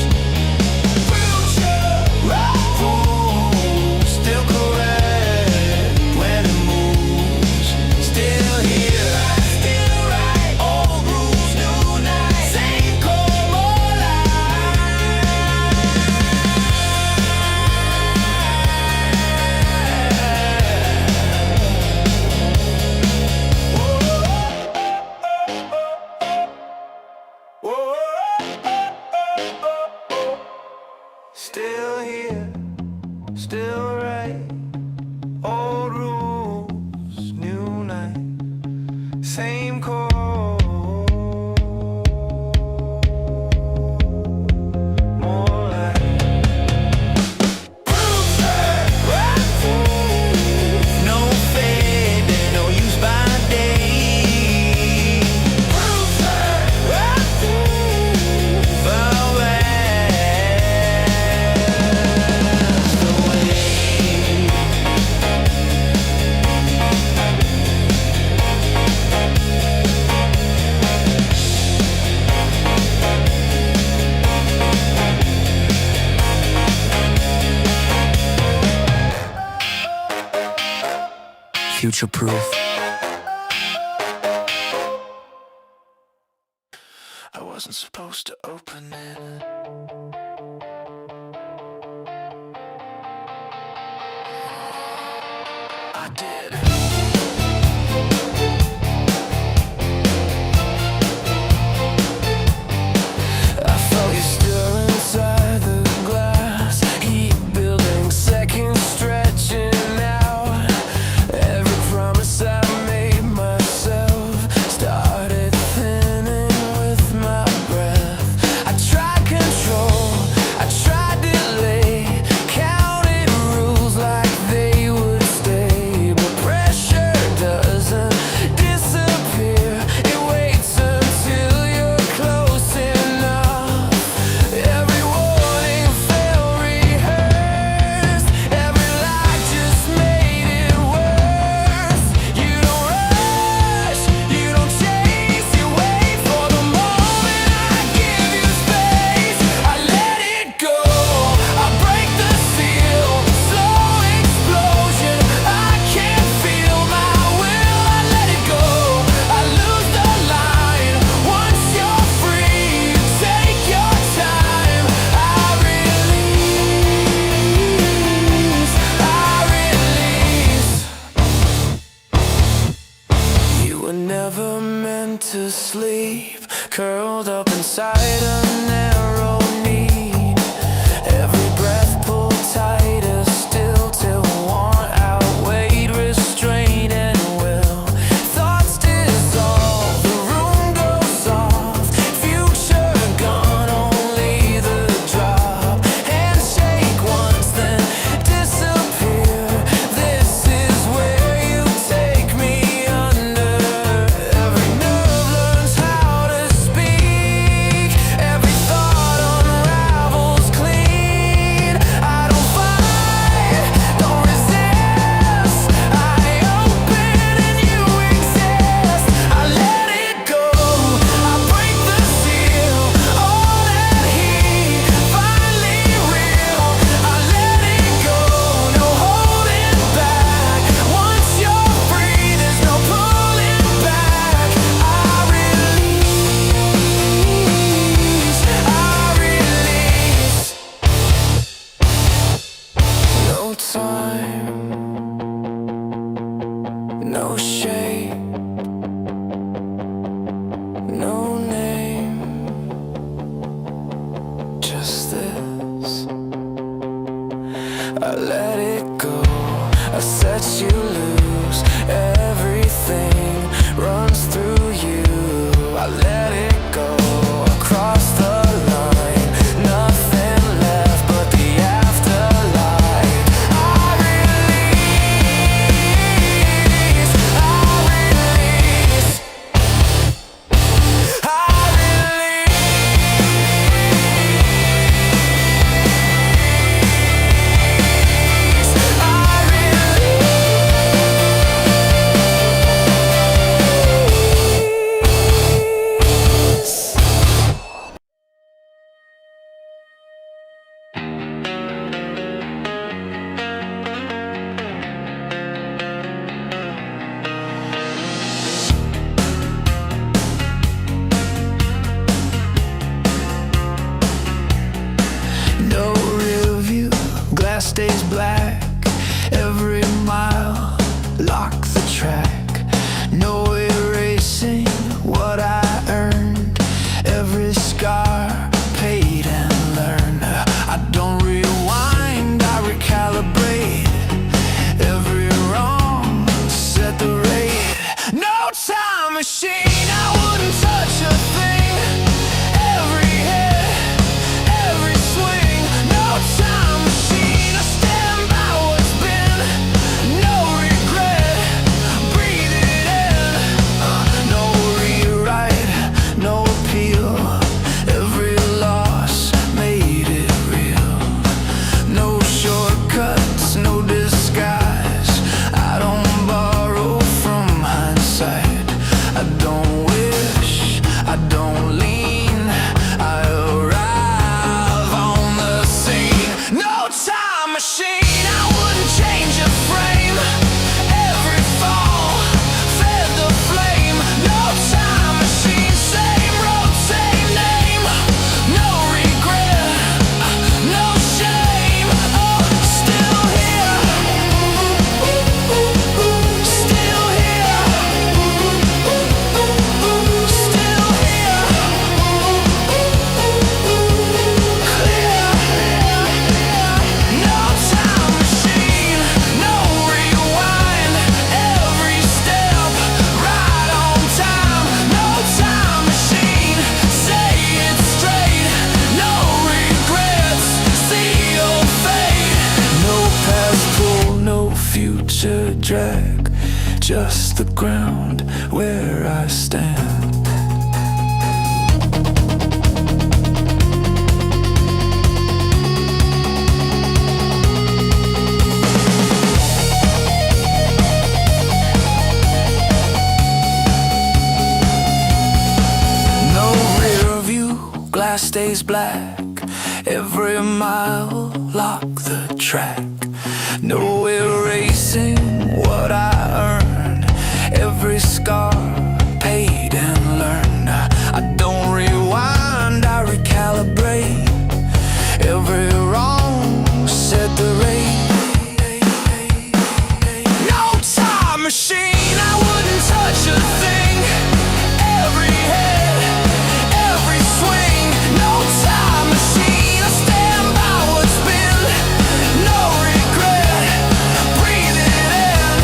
Rock proof, still correct when it moves. Still here, still right. Old rules, new night. Same core, more life. Still here, still right. Old rules, new night. Same core, more light. No fading, no use by day. Far west away. Future proof. I wasn't supposed to open it. I did. I felt you stir inside the glass. Heat building, seconds stretching out. Every promise I made myself started thinning with my breath. I tried control, I tried delay, counted rules like they would stay. But pressure doesn't disappear, it waits until you're close enough. Every warning felt rehearsed, every lie just made it worse. You don't rush, you don't chase, you wait for the moment. I give you space, I let it go, I break the seal, slow explosion. I can't feel my will, I let it go, I lose the line. Once you're free, you take your time. I release. You were never meant to sleep, curled up inside a narrow need. Every breath pulled tighter still till want outweighed restraint and will. Thoughts dissolve, the room goes soft. Future gone, only the drop. Handshake once, then disappear. This is where you take me under. Every nerve learns how to speak. just this. I let it go, I set you loose. Everything runs through you. I let it go, across the line. Nothing left but the afterlife. I release, I release, I no rear view, glass stays black. Every mile, lock the track. No erasing what I earned. Every scar, paid and learned. I don't rewind, I recalibrate. Every wrong, set the rate. No time machine, I wouldn't touch a thing. Every hit, every swing. No time machine, I stand by what's been. No regret, breathe it in. No rewrite, no appeal. Every loss made it real. No shortcuts, no disguise. I don't borrow from hindsight. I don't wish, I don't lean. I arrive on the scene. No time machine, I wouldn't change a frame. Every fall fed the flame. No time machine, same road, same name. No regret, no shame. Oh, still here, still here, still here. Clear. No time machine, no rewind. Every step right on time. No time machine, say it straight. No regrets, see your fate. No past pull, no future drag. Just the ground where I stand. No rear view, glass stays black. Every mile, lock the track. No erasing what I earned. Every scar, paid and learned. I don't rewind, I recalibrate. Every wrong, set the rate. No time machine, I wouldn't touch a thing. Every hit, every swing. No time machine, I stand by what's been. No regret, breathe it in.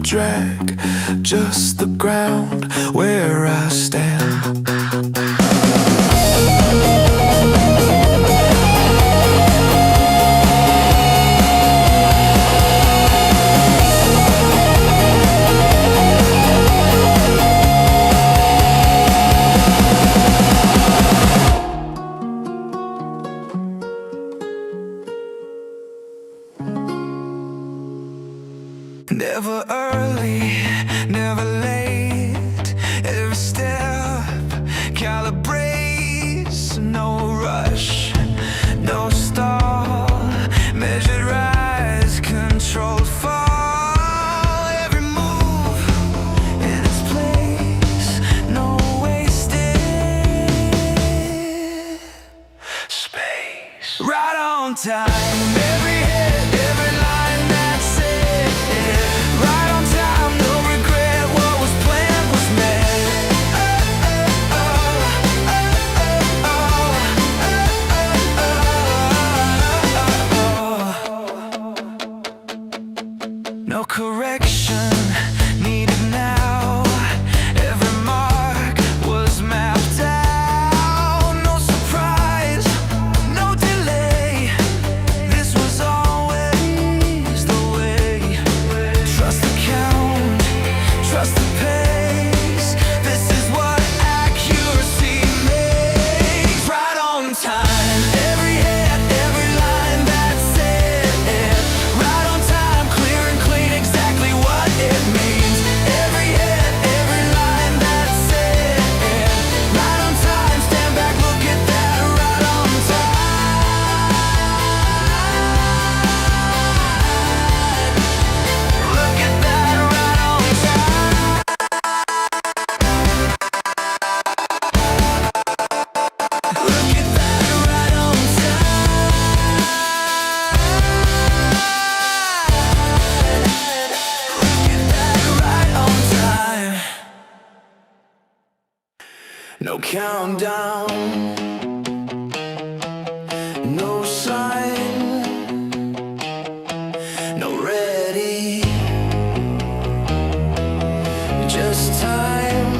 drag, just the ground where I stand. Never early, never late. Every step calibrates. No rush, no stall. Measured rise, controlled fall. Every move in its place. No wasted space. Right on time. Every hit, every line, that's it. Right on time, no regret. What was planned was met. No correction needed now. Every mark was mapped out. No surprise, no delay. This was always the way. Trust the count, trust the pace. This is what accuracy makes. Right on time, every hit, every line, that's it. Right on time, clear and clean, exactly what it means. Every hit, every line, that's it. Right on time, stand back, look at that. Right on time. Look at that, right on time. Look at that, right on time. Look at that, right on time. No countdown, no sign, no ready, just time.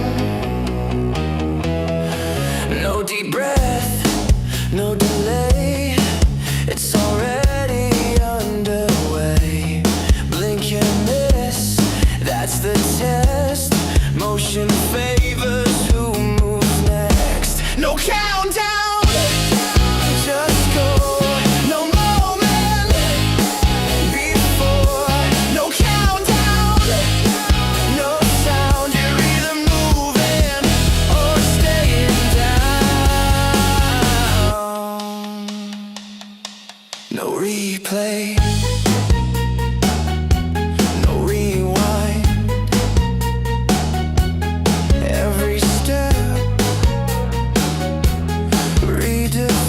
No deep breath, no delay. It's already underway. Blink and miss, that's the test. Motion favors who moves next. No countdown, just go. No moment before. No countdown, no sound. You're either moving or staying down. No replay, no rewind. Every step redefines.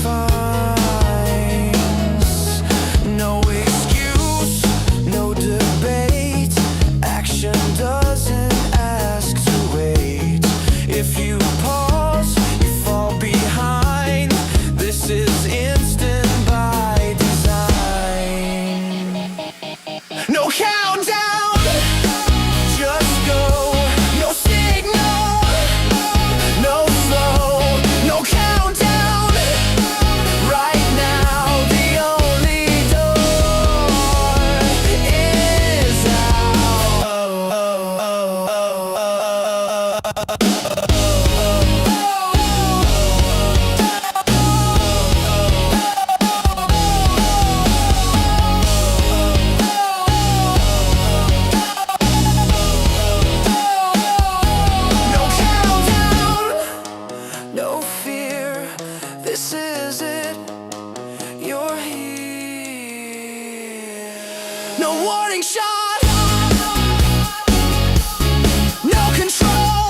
No excuse, no debate. Action doesn't ask to wait. If you pause, you fall behind. This is instant by design. No countdown, just go. No signal, no flow, no countdown. Right now, the only door is no countdown, no fear. This is it. You're here. No warning shot, no control,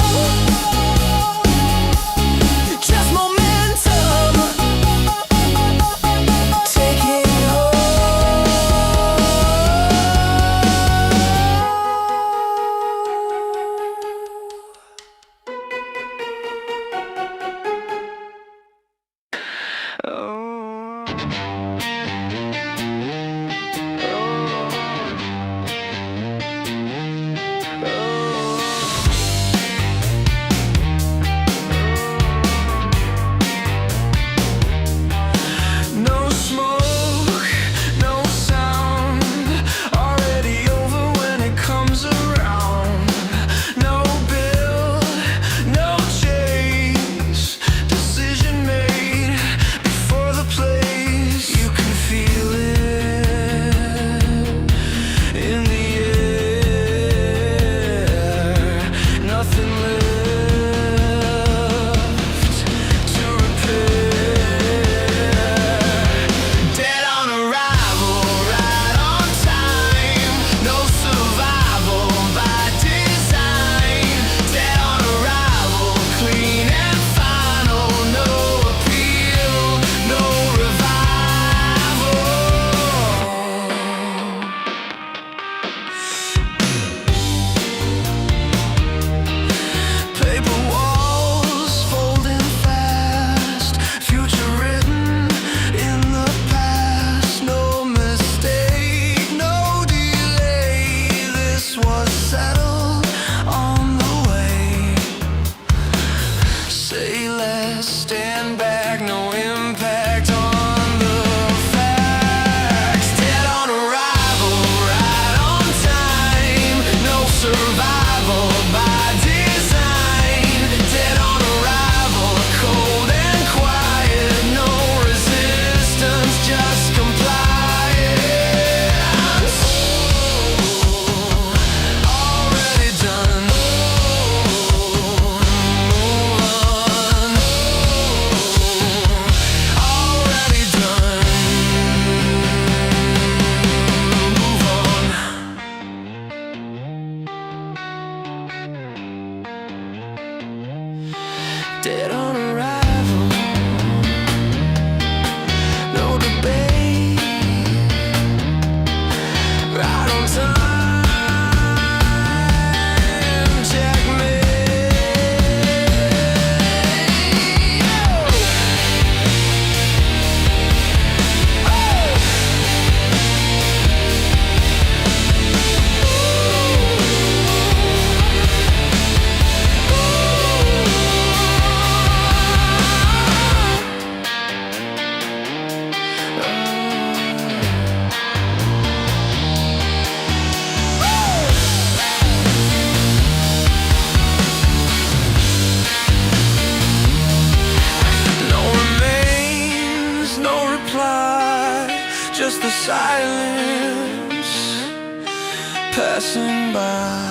just momentum taking hold. silence passing by.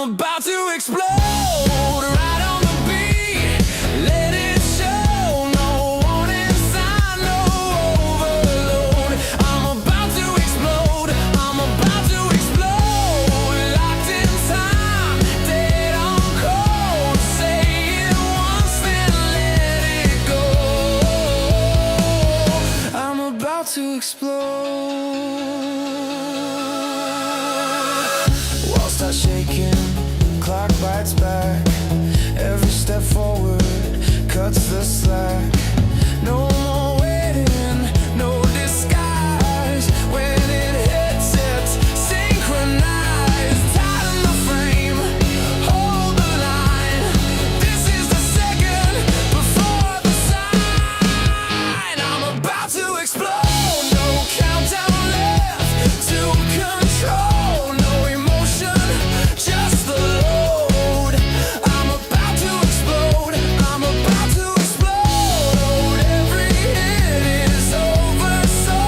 About to explode right on the beat. Let it show. No warning sign, no overload. I'm about to explode. I'm about to explode. Locked in time, dead on cold. Say it once, then let it go. I'm about to explode. Walls start shaking, clock bites back. Every step forward cuts the slack. No more waiting, no disguise. When it hits, it's synchronized. Tighten the frame, hold the line. This is the second before the sign. I'm about to explode. No countdown left to control. No emotion, just the load. I'm about to explode. I'm about to explode. Every hit is over, so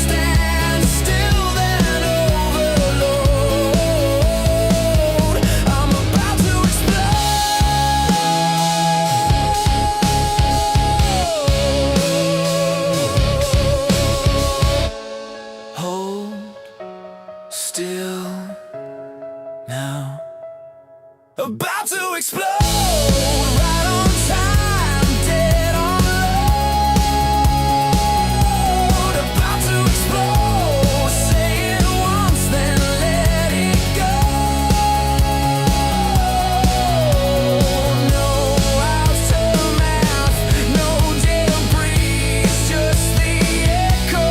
stand still, then overload. I'm about to explode. Hold still now. About to explode right on time, dead on load. About to explode, say it once, then let it go. No aftermath, no debris, just the echo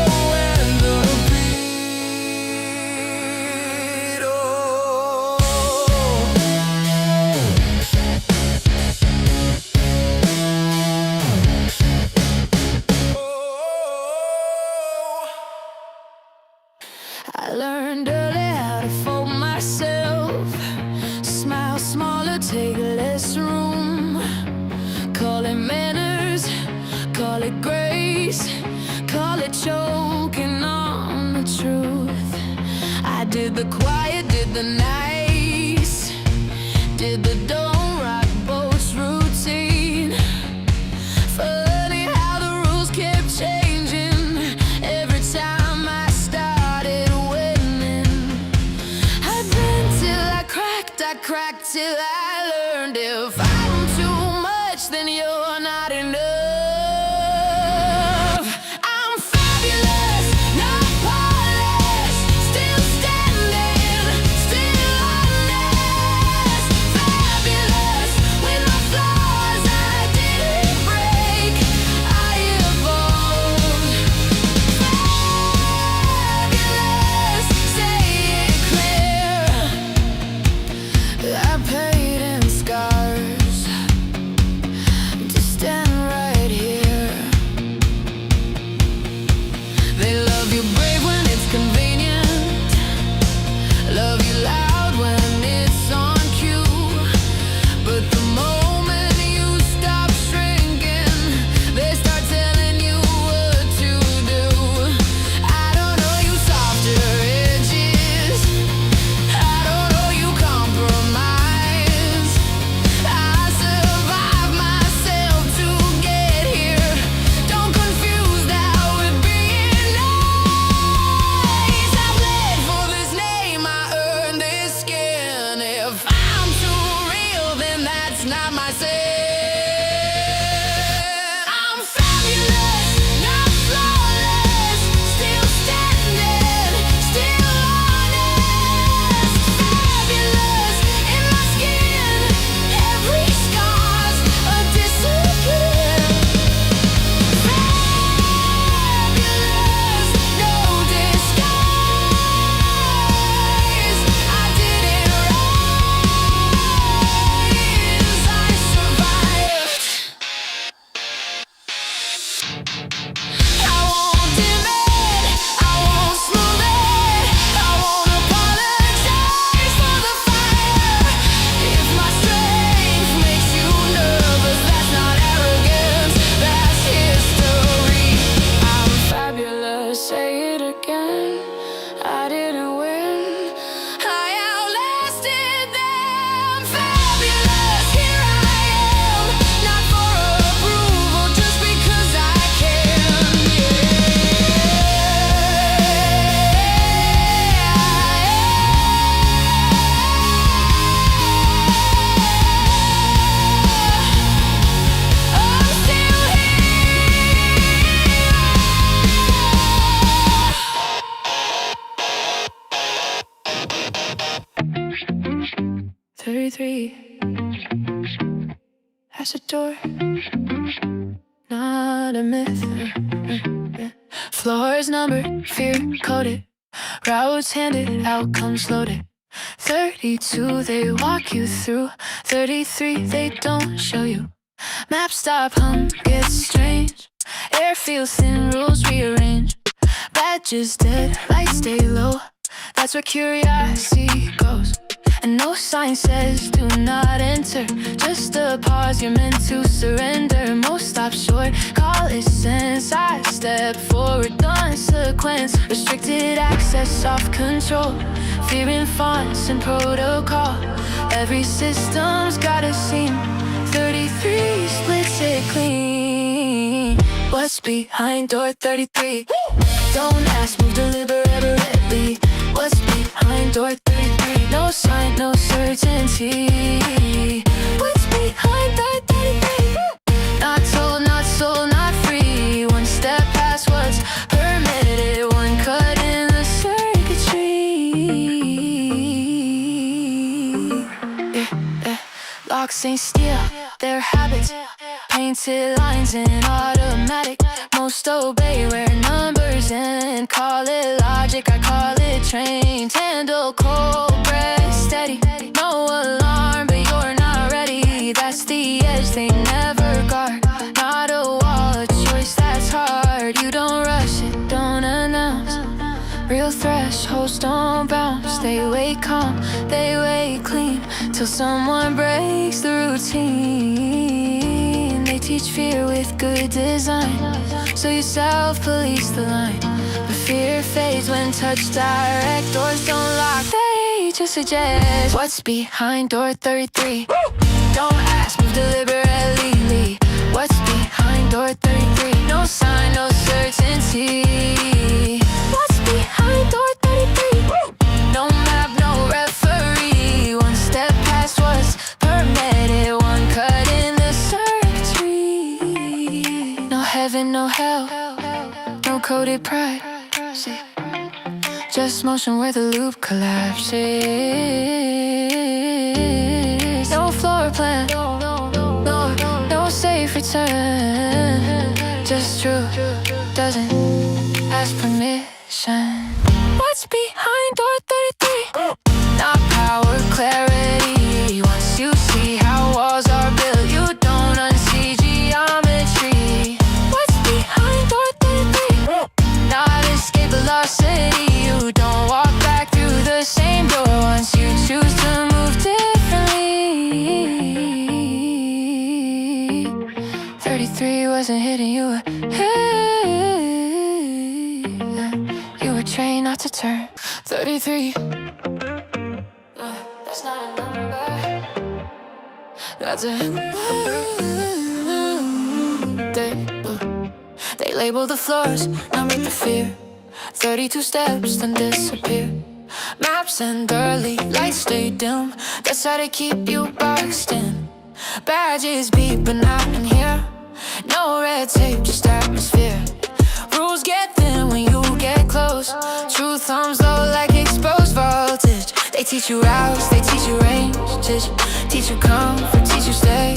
and the beat. Oh. I learned early how to fold myself. Smile smaller, take less room. Call it manners, call it grace, call it choking on the truth. I did the quiet, did the nice, did the don't rock boats routine. Funny how the rules kept changing every time I started winning. I bent till I cracked till I learned if I'm too much, then you're not enough. I'm fabulous, not polished, still standing, still honest. Fabulous with my flaws, I didn't break, I evolved. Fabulous, say it clear. I paid 33. That's a door, not a myth. Floors numbered, fear coded, routes handed, outcomes loaded. 32 they walk you through, 33 they don't show you. Maps stop, hum gets strange, air feels thin, rules rearrange. Badges dead, lights stay low, that's where curiosity goes. And no sign says do not enter, just a pause, you're meant to surrender. Most stop short, call it sense. I step forward, consequence. Restricted access, off control. Fear in fonts and protocol. Every system's got a seam. 33 splits it clean. What's behind door 33? Don't ask, move deliberately. What's behind door 33? No sign, no certainty. What's behind door 33? Not told, not sold, not free. One step past what's permitted. One cut in the circuitry. Locks ain't steel, they're habits. Painted lines in automatic. Most obey where numbers end. Call it logic, I call it trained. Handle cold breath steady. No alarm, but you're not ready. That's the edge they never guard. Not a wall, a choice that's hard. You don't rush it, don't announce. Real thresholds don't bounce. They wait calm, they wait clean, till someone breaks the routine. They teach fear with good design, so you self-police the line. But fear fades when touched direct. Doors don't lock, they just suggest. What's behind door 33? Don't ask, move deliberately. What's behind door 33? No sign, no certainty. What's behind door 33? No map, no referee. One step past what's permitted. One cut in the circuitry. No heaven, no hell, no coded pride. See, just motion where the loop collapses. No floor plan, no safe return. Just truth doesn't ask permission. What's behind door 33? Not power, clarity. Once you see how walls are built, you don't unsee geometry. What's behind door 33? Not escape velocity. You don't walk back through the same door once you choose to move differently. 33 wasn't hitting you. You were trained not to turn. 33. That's not a number. That's a they label the floors, number the fear. 32 steps, then disappear. Maps and early lights stay dim. That's how they keep you boxed in. Badges beep, but not in here. No red tape, just atmosphere. Rules get thin when you get close. Truth thumbs low like exposed voltage. They teach you routes, they teach you range. Teach you comfort, teach you stay.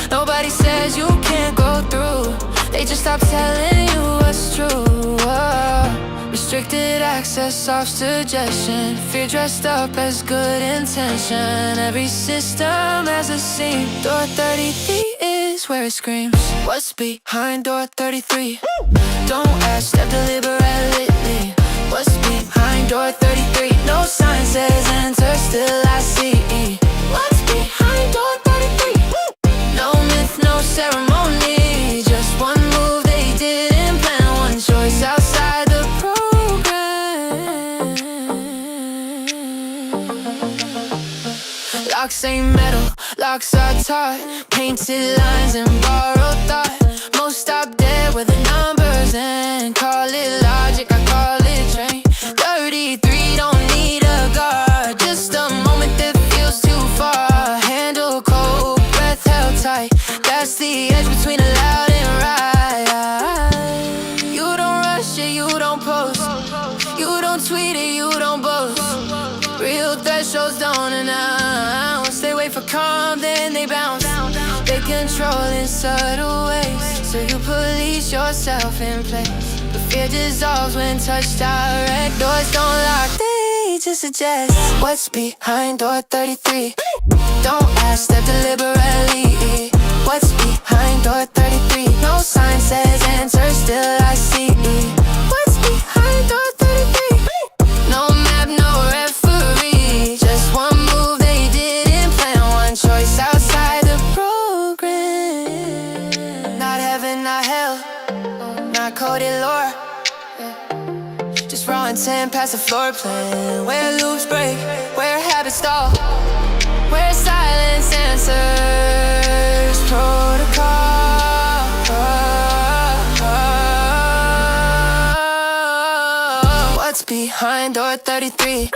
Nobody says you can't go through. They just stop telling you what's true. Restricted access, soft suggestion. Fear dressed up as good intention. Every system has a seam. Door 33 is where it screams. What's behind door 33? Don't ask, step deliberately. What's behind door 33? No sign says enter, still I see. What's behind door 33? No myth, no ceremony. Just one move they didn't plan. One choice outside the program. Locks ain't metal, locks are taught. Painted lines and borrowed thought. Most stop dead where the numbers end. Call it logic, I call it train. 33 don't need a guard. Just a moment that feels too far. Handle cold, breath held tight. That's the edge between a loud and right. You don't rush it, you don't post. You don't tweet it, you don't boast. Real thresholds don't announce. They calm, then they bounce. They control in subtle ways, so you police yourself in place. But fear dissolves when touched direct. Doors don't lock, they just suggest what's behind door 33. Don't ask, step deliberately. What's behind door 33? No sign says enter, still I see. What's behind door 33? No map, no referee. Just one move they didn't plan. One choice outside the program. Not heaven, not hell, not coded lore. Just raw intent past the floor plan. Where loops break, where habits stall, where silence answers protocol. What's behind door 33?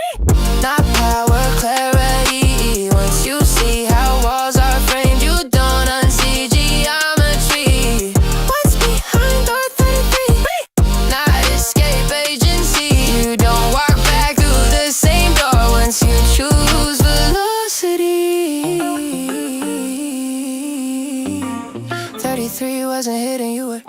Not power, clarity. Once you see how walls are framed, you don't unsee geometry. What's behind door 33? Not escape agency. You don't walk back through the same door once you choose velocity. 33 wasn't hidden, you were.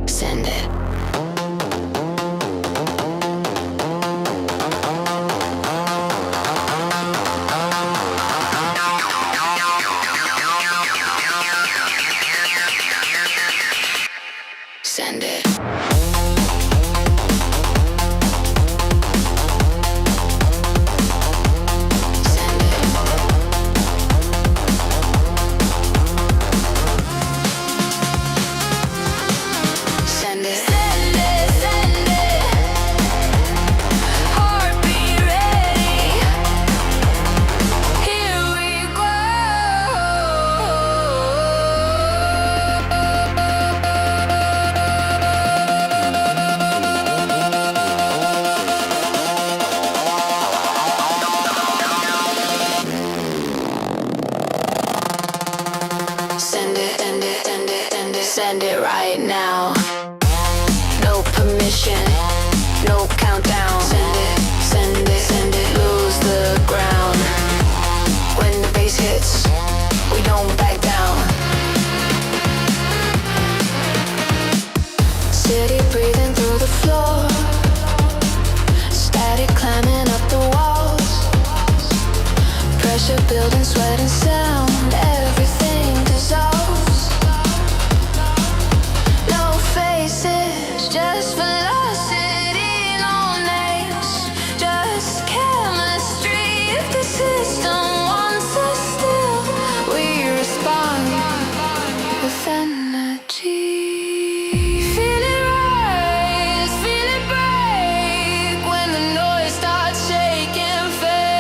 Send it. Send it. Send it right now. No permission, no countdown. Send it, send it, send it. Lose the ground. When the bass hits, we don't back down. City breathing through the floor. Static climbing up the walls. Pressure building, sweat and sound. Everything dissolves. Just velocity, no names, just chemistry. If the system wants us still, we respond with energy. Feel it rise, feel it break when the noise starts shaking faith.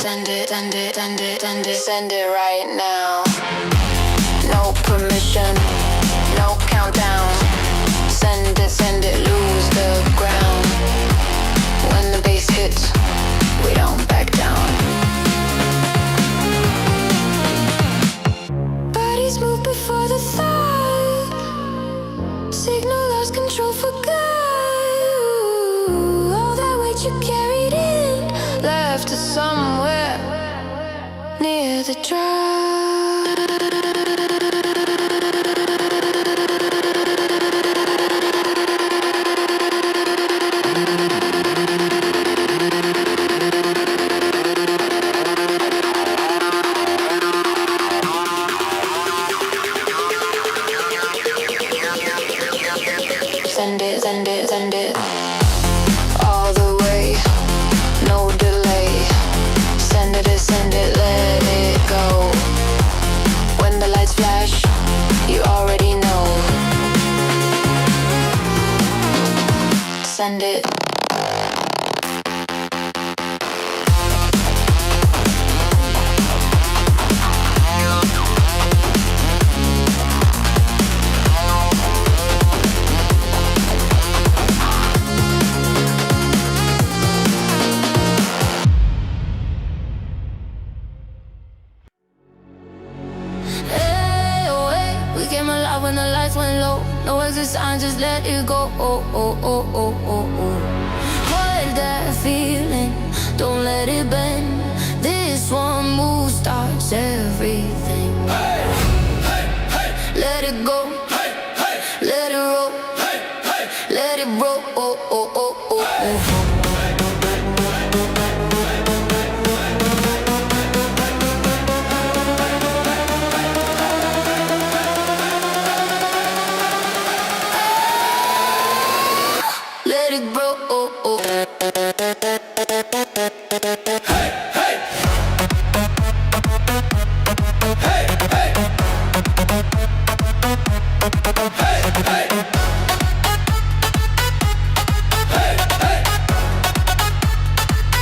Send it, send it, send it, send it, send it right now. No permission, no countdown. Send it, lose the ground. When the bass hits, we don't back down. Bodies move before the thought. Signal lost control for good. All that weight you carried in, left us somewhere near the drive. Send it, send it, send it. All the way, no delay. Send it, let it go. Hold that feeling, don't let it bend. This one move starts everything. Hey, hey, hey, Let it go, hey, hey, let it roll, hey, hey. let it roll. Let it roll. Hey, hey. Hey, hey. Hey, hey.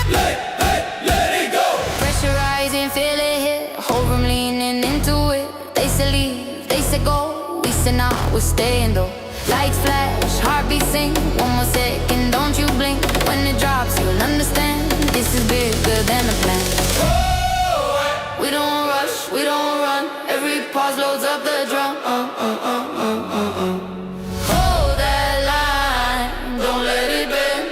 Hey, hey. Let it go. Pressurizing, feel it hit. Whole room leaning into it. They say leave, they say go. We say nah, we're staying though. Lights flash, heartbeat sing. One more second, don't you blink. When it drops, you'll understand. This is bigger than a plan. We don't rush, we don't run. Every pause loads up the drum. Hold that line, don't let it bend.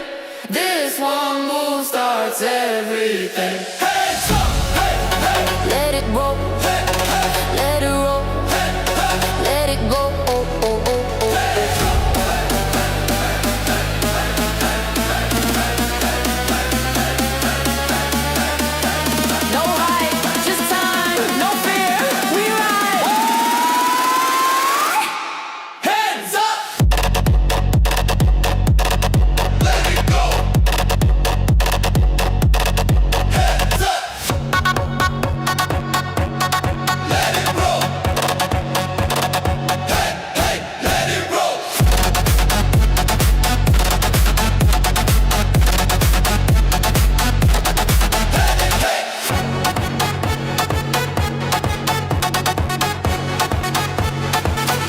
This one move starts everything. Hands up. Hey, hey, Let it roll, hey, hey, let it roll, hey, hey. let it go. No hype, just time, no fear, we ride. Hands up. Let it go. Hands up. Let it roll. Hey, hey, let it roll. Hey, hey.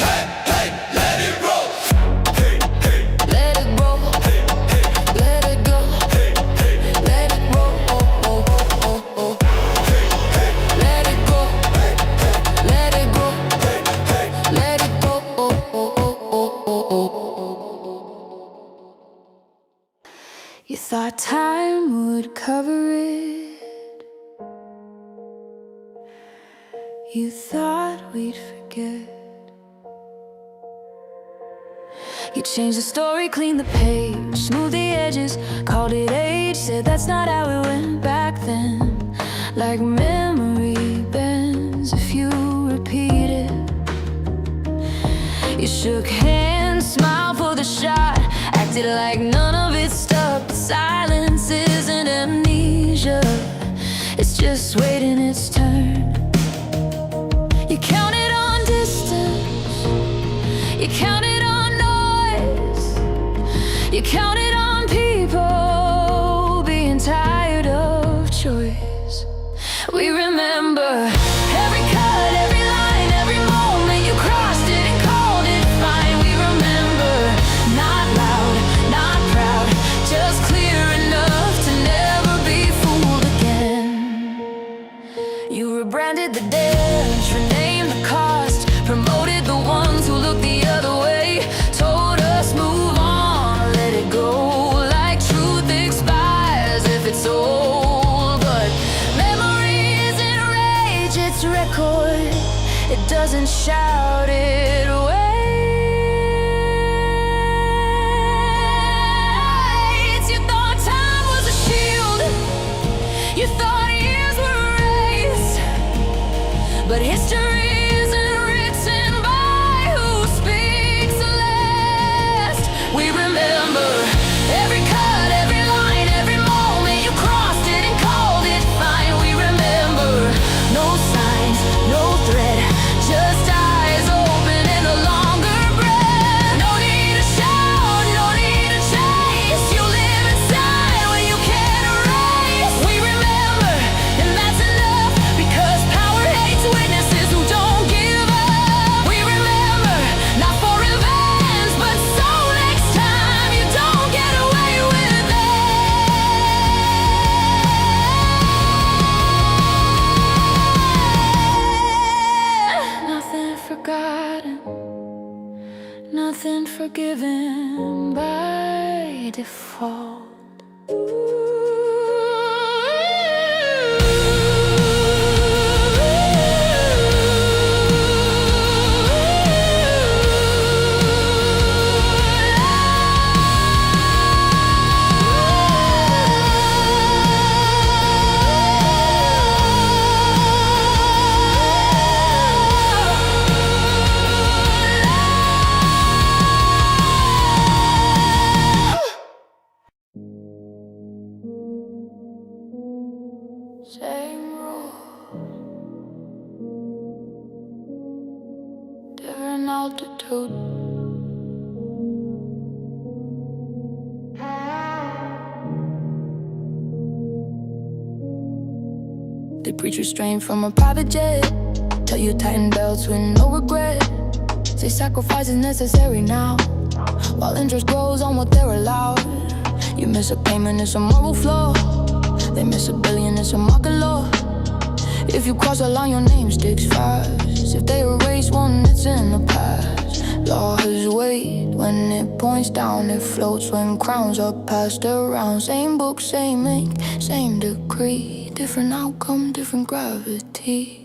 Hey, hey, let it roll. Hey, hey, Let it roll, hey, hey, let it go, hey, hey, let it roll. Let it go, let it go, let it go. You thought time would cover it. You thought we'd forget. You changed the story, cleaned the page, smoothed the edges, called it age. Said that's not how it went back then. Like memory bends if you repeat it. You shook hands, smiled for the shot, acted like none of it stuck. Silence isn't amnesia, it's just waiting its turn. You counted on distance, you counted on noise, you counted on people being tired of choice. We remember every cut, every line, every moment you crossed it and called it fine. We remember, not loud, not proud, just clear enough to never be fooled again. You rebranded the dance, renamed the cost, promoted the ones who looked the other way, told us move on, let it go, like truth expires if it's old. But memory isn't rage, it's record, it doesn't shout it away. You thought time was a shield, you thought years were a race, but history isn't written by who speaks the last. We remember every cut, every line, every moment you crossed it and called it fine. We remember no signs, no threat, just eyes open and a longer breath. No need to shout, no need to chase. You live inside when you can't erase. We remember, and that's enough, because power hates witnesses who Same road, different altitude. They preach restraint from a private jet, tell you tighten belts with no regret. Say sacrifice is necessary now, while interest grows on what they're allowed. You miss a payment, it's a moral flaw. They miss $1 billion, it's a market law. If you cross a line, your name sticks fast. If they erase one, it's in the past. Law has weight when it points down, it floats when crowns are passed around. Same book, same ink, same decree, different outcome, different gravity.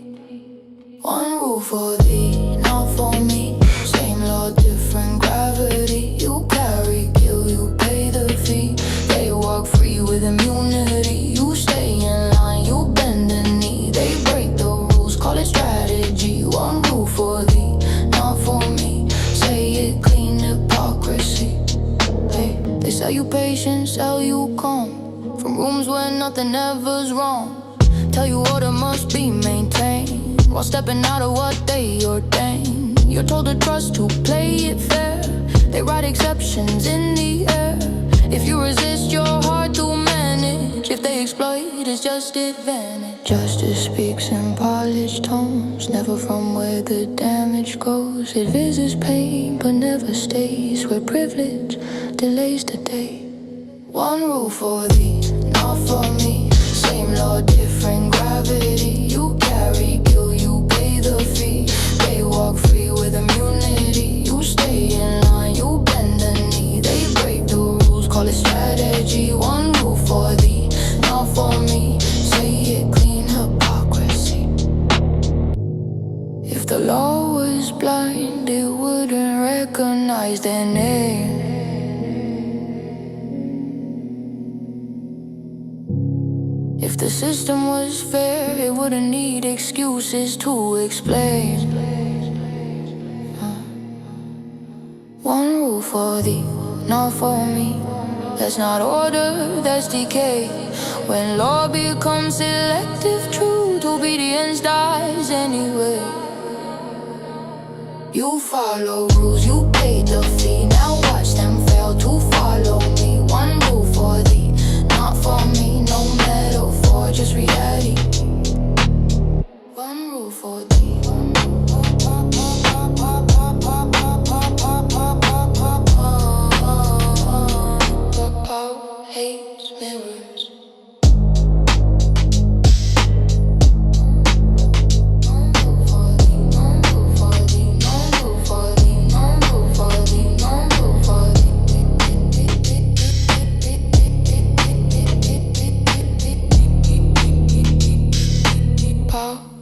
One rule for thee, not for me. Same law, different gravity. You carry guilt, you pay the fee. They walk free with immunity. You stay in line, you bend the knee. They break the rules, call it strategy. One rule for thee, not for me. Say it clean, hypocrisy. Hey, they sell you patience, sell you calm, from rooms where nothing ever's wrong. Tell you order must be maintained, while stepping out of what they ordain. You're told to trust, to play it fair. They write exceptions in the air. If you resist, you're hard to manage. If they exploit, it's just advantage. Justice speaks in polished tones, never from where the damage goes. It visits pain, but never stays where privilege delays the day. One rule for thee, not for me. Same law, different gravity. You carry guilt, you pay the fee. They walk free with immunity. You stay in line, you bend the knee. They break the rules, call it strategy. One rule for thee, not for me. Say it clean, hypocrisy. If the law was blind, it wouldn't recognize their name. If the system was fair, it wouldn't need excuses to explain. One rule for thee, not for me. That's not order, that's decay. When law becomes selective truth, obedience dies anyway. You follow rules, you pay the fee. Now watch them fail to follow me. One rule for thee, not for me. No metaphor, just reality. One rule for thee. Power hates mirrors.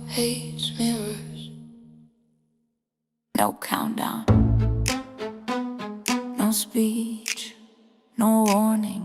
Hates mirrors. No countdown, no speech, no warning.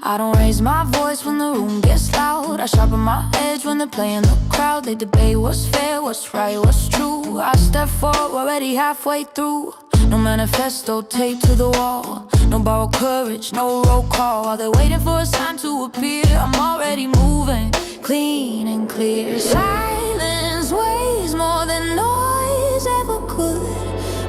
I don't raise my voice when the room gets loud. I sharpen my edge when they're playing the crowd. They debate what's fair, what's right, what's true. I step forward, already halfway through. No manifesto taped to the wall, no borrowed courage, no roll call. While they're waiting for a sign to appear, I'm already moving, clean and clear. Silence weighs more than noise ever could.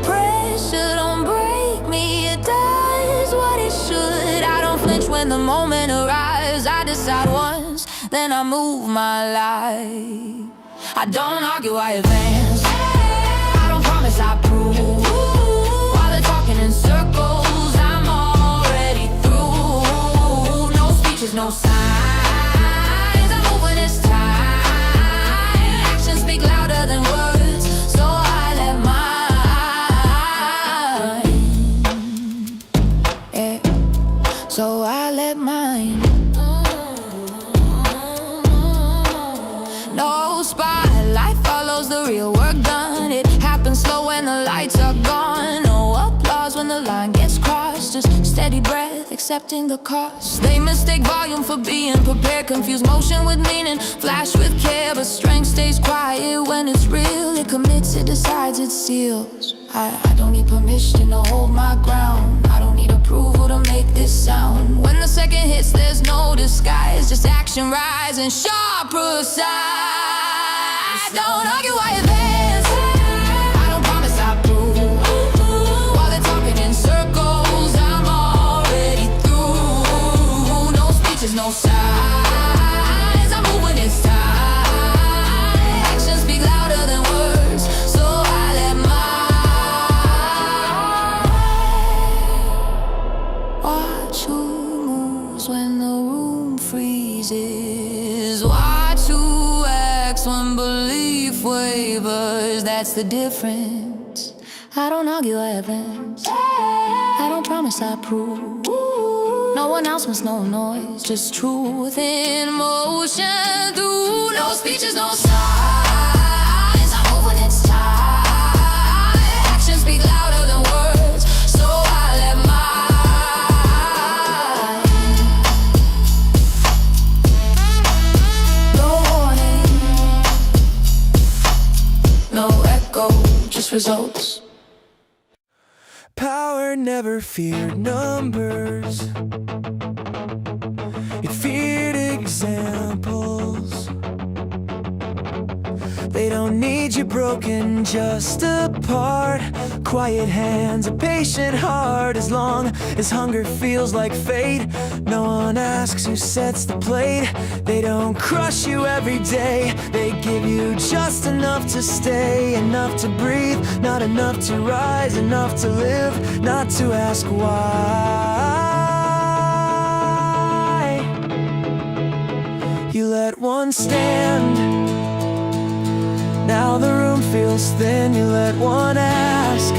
Pressure don't break me, it does what it should. I don't flinch when the moment arrives. I decide once, then I move my life. I don't argue, I advance. I don't promise, I prove. Talking in circles, I'm already through. No speeches, no signs. I move when it's time. Actions speak louder than words, so I let mine. Yeah, so I let mine. No spotlight follows the real work done. It happens slow when the lights are gone. When the line gets crossed, just steady breath, accepting the cost. They mistake volume for being prepared, confuse motion with meaning, flash with care. But strength stays quiet when it's real. It commits, it decides, it seals. I don't need permission to hold my ground. I don't need approval to make this sound. When the second hits, there's no disguise. Just action, rise, and sharp, precise. Don't argue while you advance. I don't promise I prove. While they're talking in circles, I'm already through. No speeches, no signs. I move when it's time. Actions speak louder than words, so I let my watch who moves when the room freezes. Watch who acts when belief wavers. That's the difference. I don't argue, I advance. I don't promise I prove. No announcements, no noise, just truth in motion. Through no speeches, no signs. I move when it's time. Actions speak louder than words, so I let mine. No warning, no echo, just results. Power never feared numbers. It feared examples. They don't need you broken, just apart. Quiet hands, a patient heart. As long as hunger feels like fate, no one asks who sets the plate. They don't crush you every day. They give you just enough to stay, enough to breathe, not enough to rise, enough to live, not to ask why. You let one stand. Now the room feels thin, you let one ask.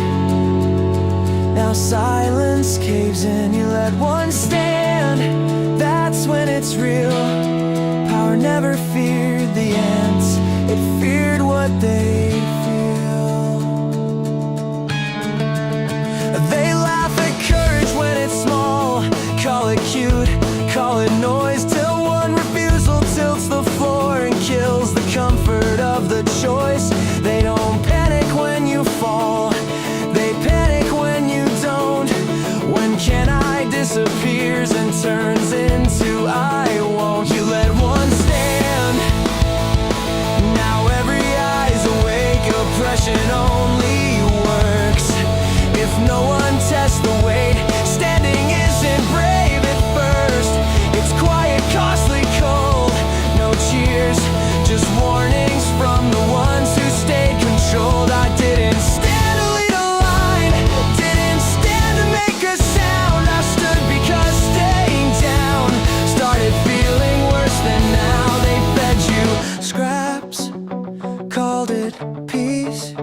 Now silence caves in, you let one stand. That's when it's real. Power never feared the ants, it feared what they feel. They laugh at courage when it's small. Call it cute, call it noise, till one refusal tilts the floor and kills the comfort of the choice. They don't panic when you fall, they panic when you don't. When can I disappears and turns into I won't. You let one stand. Now every eye's awake. Oppression only works if no one tests the weight. Standing isn't brave at first. It's quiet, costly, cold. No cheers, just warnings from the ones who stayed controlled. I didn't stand to lead a line, didn't stand to make a sound. I stood because staying down started feeling worse than now. They fed you scraps, called it peace,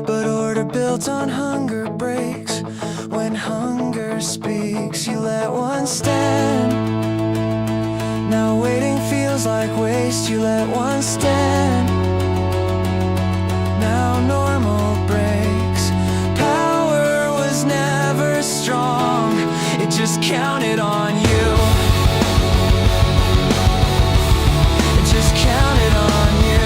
but order built on hunger breaks. When hunger speaks, you let one stand. Now waiting feels like waste, you let one stand. Now normal breaks. Power was never strong, it just counted on you. It just counted on you.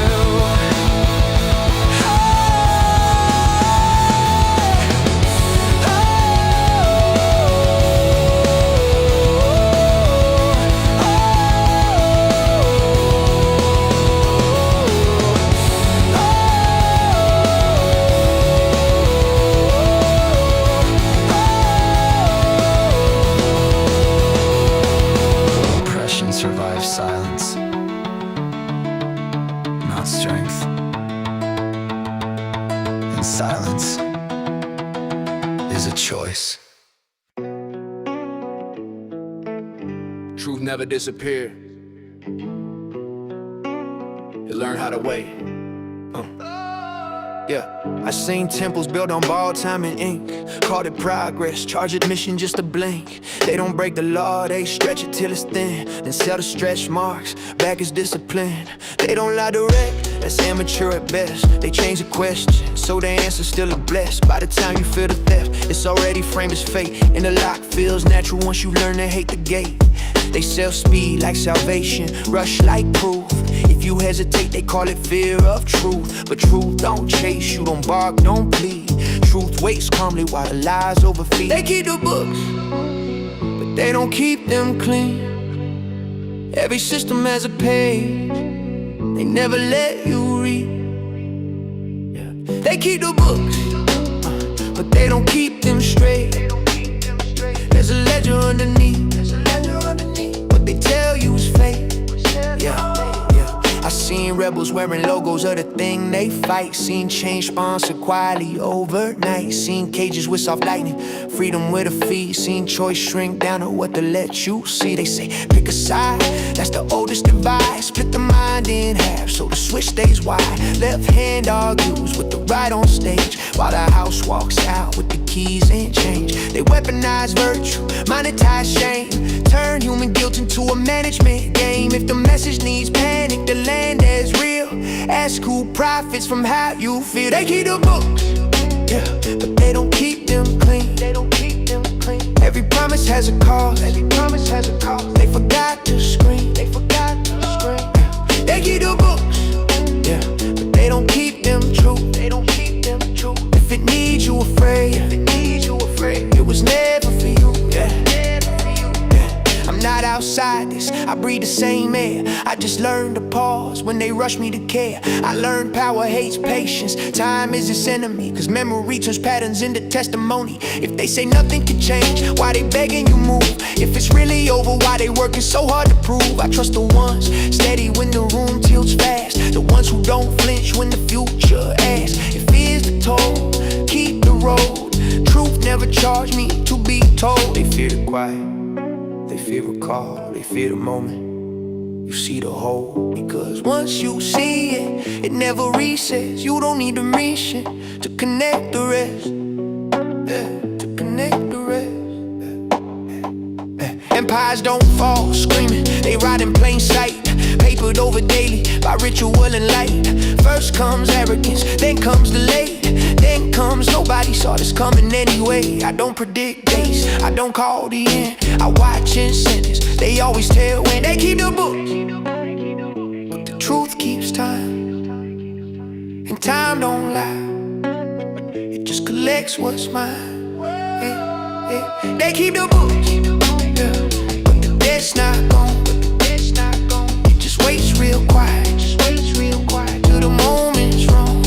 Survive silence, not strength. And silence is a choice. Truth never disappeared. You learn how to wait. Yeah, I seen temples built on borrowed time and ink. Called it progress, charge admission just a blink. They don't break the law, they stretch it till it's thin, then sell the stretch marks, back is discipline. They don't lie direct, that's amateur at best. They change the question, so the answer still is blessed. By the time you feel the theft, it's already framed as fate. And the lock feels natural once you learn to hate the gate. They sell speed like salvation, rush like proof. If you hesitate, they call it fear of truth. But truth don't chase you, don't bark, don't plead. truth waits calmly while the lies overfeed. They keep the books, but they don't keep them clean. Every system has a page they never let you read. They keep the books, but they don't keep them straight. There's a ledger underneath. What they tell you is fake. I seen rebels wearing logos of the thing they fight. Seen change sponsored quietly overnight. Seen cages with soft lightning, freedom with a fee. Seen choice shrink down to what to let you see. They say pick a side, that's the oldest divide. Split the mind in half so the switch stays wide. Left hand argues with the right on stage, while the house walks out with the keys and change. They weaponize virtue, monetize shame, turn human guilt into a management game. If the message needs panic, the land is real. Ask who profits from how you feel. They keep the books, yeah, but they don't keep them clean. Every promise has a cost. They forgot to scream. They keep the books, yeah, but they don't keep them true. If it needs you afraid, it was never for you. I'm not outside this, I breathe the same air. I just learned to pause when they rush me to care. I learned power hates patience, time is its enemy, cause memory turns patterns into testimony. If they say nothing can change, why they begging you move? If it's really over, why they working so hard to prove? I trust the ones steady when the room tilts fast, the ones who don't flinch when the future asks. If fear's the toll, keep the road. Truth never charged me to be told. They fear the quiet, they fear recall, they fear the moment you see the whole. Because once you see it, it never resets. You don't need a mission to connect the rest, to connect the rest. Empires don't fall screaming, they ride in plain sight, papered over daily by ritual and light. First comes arrogance, then comes delay, then comes nobody saw this coming anyway. I don't predict days, I don't call the end, I watch in sentence. They always tell when they keep the books, but the truth keeps time, and time don't lie, it just collects what's mine. They keep the books, yeah, but the debt's not gone. It just waits real quiet, till the moment's wrong.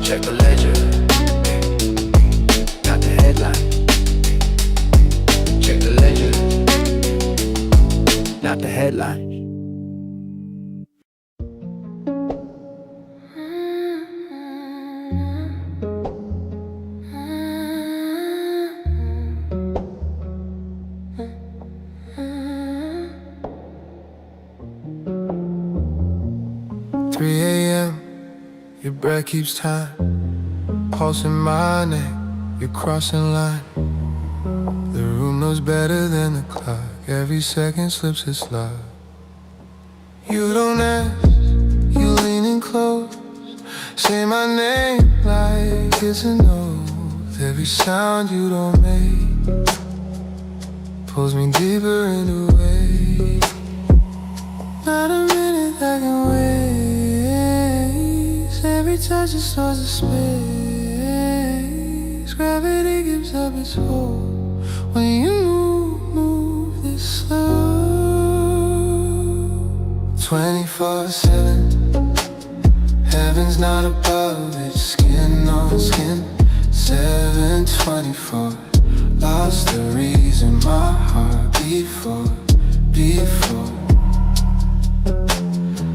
Check the ledger, not the headline. Check the ledger, not the headline. 3 a.m., your breath keeps time, pulse in my neck, you're crossing line. The room knows better than the clock, every second slips its love. You don't ask, you leaning close, say my name like it's a note. Every sound you don't make pulls me deeper into weight. Not a minute I can waste. Every touch restores the space. Gravity gives up its hold when you move this slow. 24/7, heaven's not above it, skin on skin. 7/24, lost the reason my heart beat for.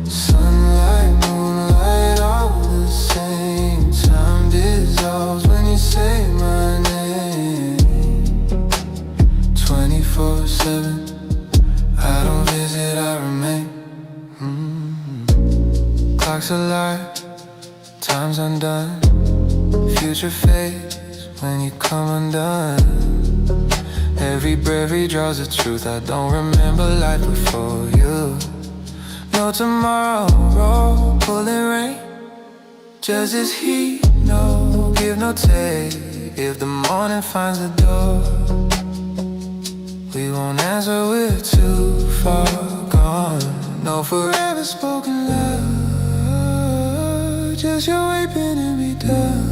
Sunlight, moonlight, all the same. Time dissolves when you say my name. 24/7, I don't visit, I remain. Clock's alive, time's undone. Future fades when you come undone. Every breath redraws the truth. I don't remember life before you. No tomorrow, pulling rain. Just as heat, no give, no take. If the morning finds the door, we won't answer, we're too far gone. No forever spoken love, just your way, pen and be done.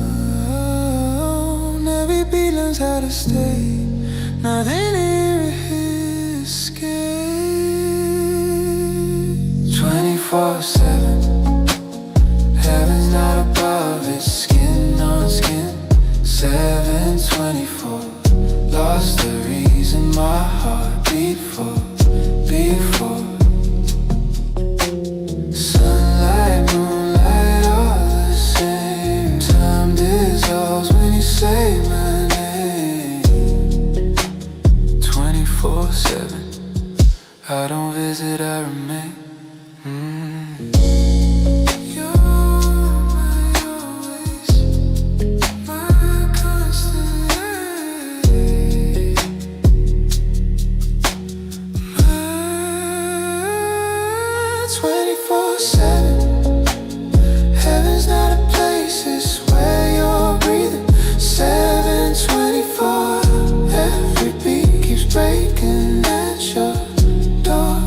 Every beat learns how to stay. Nothing here escapes. 24/7. Heaven's not above, it's skin on skin. 7/24. Lost the reason my heart beat for. Sunlight, moonlight, all the same. Time dissolves when you say my name. 24/7. I don't visit, I remain. Heaven's not a place, it's where you're breathing. 7/24. Every beat keeps breaking at your door.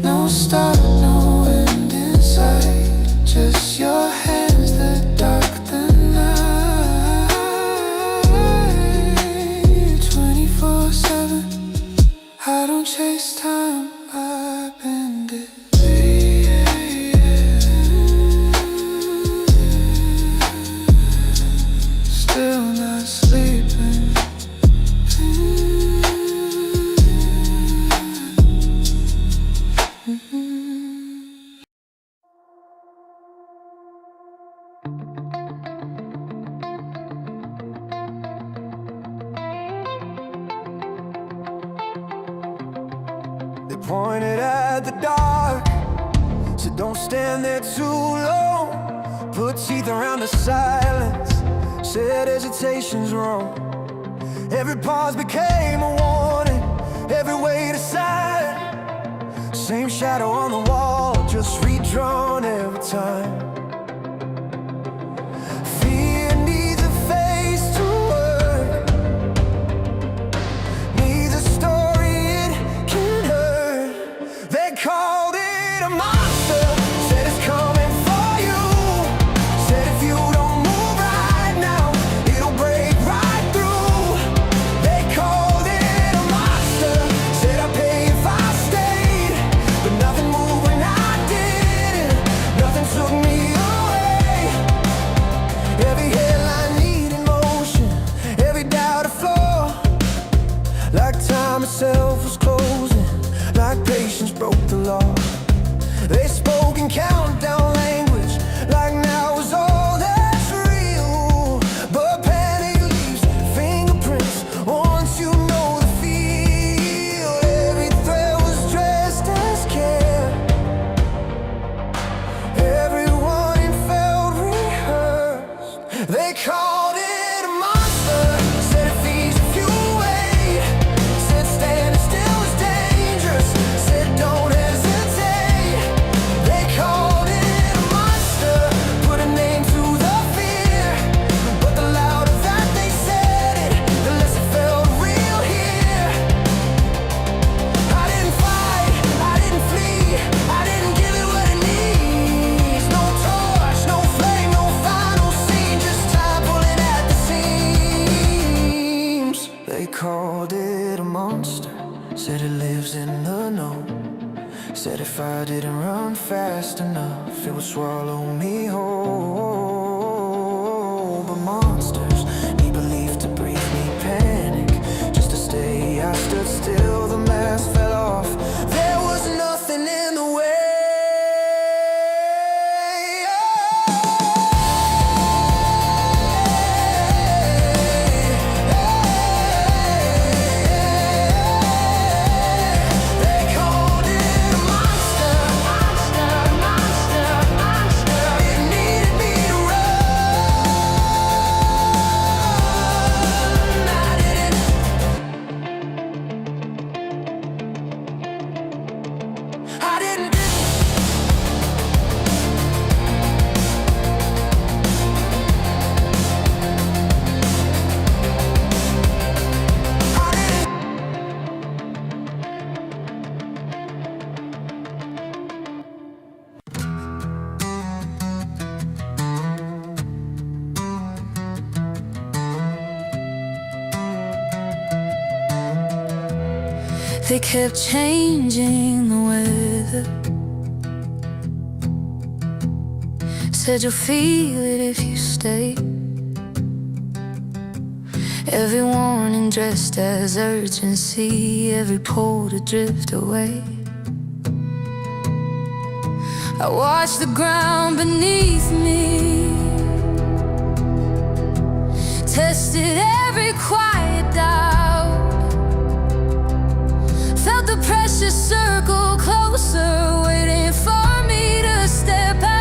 No start, no end in sight. Just your hands that dark the night. 24/7. I don't chase time, I bend it. Still not sleeping. They pointed at the dark, so don't stand there too long. Put teeth around the silence, said hesitation's wrong. Every pause became a warning, every way to sign. Same shadow on the wall, just redrawn every time. Fear needs a face to word, needs a story it can hurt. They called it a monster, said it's coming for you. Said if you don't move right now, it'll break right through. They called it a monster, said I'd pay if I stayed. But nothing moved when I did, nothing took me away. Every headline needed motion, every doubt a flaw. Like time itself was closing, like patience broke the law. They spoke in countdown language, like now was all that's real. But panic leaves fingerprints once you know the feel. Every thread was dressed as care, every warning felt rehearsed. They called it a monster, said it feeds if you wait. Said standing still is dangerous, said don't hesitate. They called it a monster, put a name to the fear. But the louder that they said it, the less it felt real here. I didn't fight, I didn't flee, I didn't give it what it needs. No torch, no flame, no final scene, just time pulling at the seams. They called it a monster, said it lives in the know. Said if I didn't run fast enough, it would swallow me whole. But monsters need belief to breathe, need panic just to stay. I stood still, the mask fell off. There was nothing in the way. They called it a monster, monster, monster, monster. It needed me to run. They kept changing the weather. Said you'll feel it if you stay. Every warning dressed as urgency, every pole to drift away. I watched the ground beneath me, tested every quiet doubt, felt the pressure circle closer, waiting for me to step out.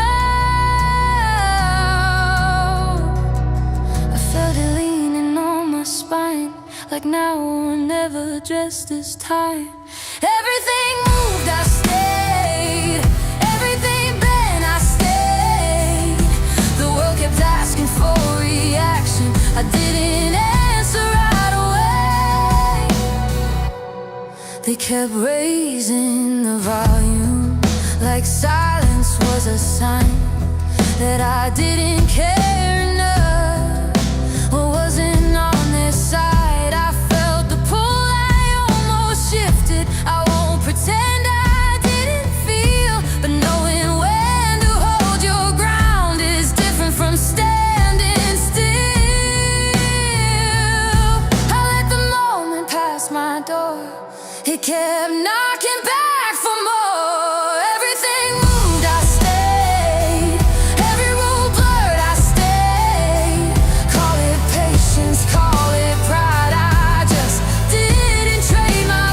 I felt it leaning on my spine, like now or never, just this time. Everything moved, I stayed. Everything bent, I stayed. The world kept asking for reaction, I didn't answer right away. They kept raising the volume, like silence was a sign that I didn't care enough, or wasn't on their side. I felt the pull, I almost shifted. I won't pretend I didn't feel, but knowing when to hold your ground is different from standing still. I let the moment pass my door, it kept knocking back for more. Everything moved, I stayed. Every rule blurred, I stayed. Call it patience, call it pride, I just didn't trade my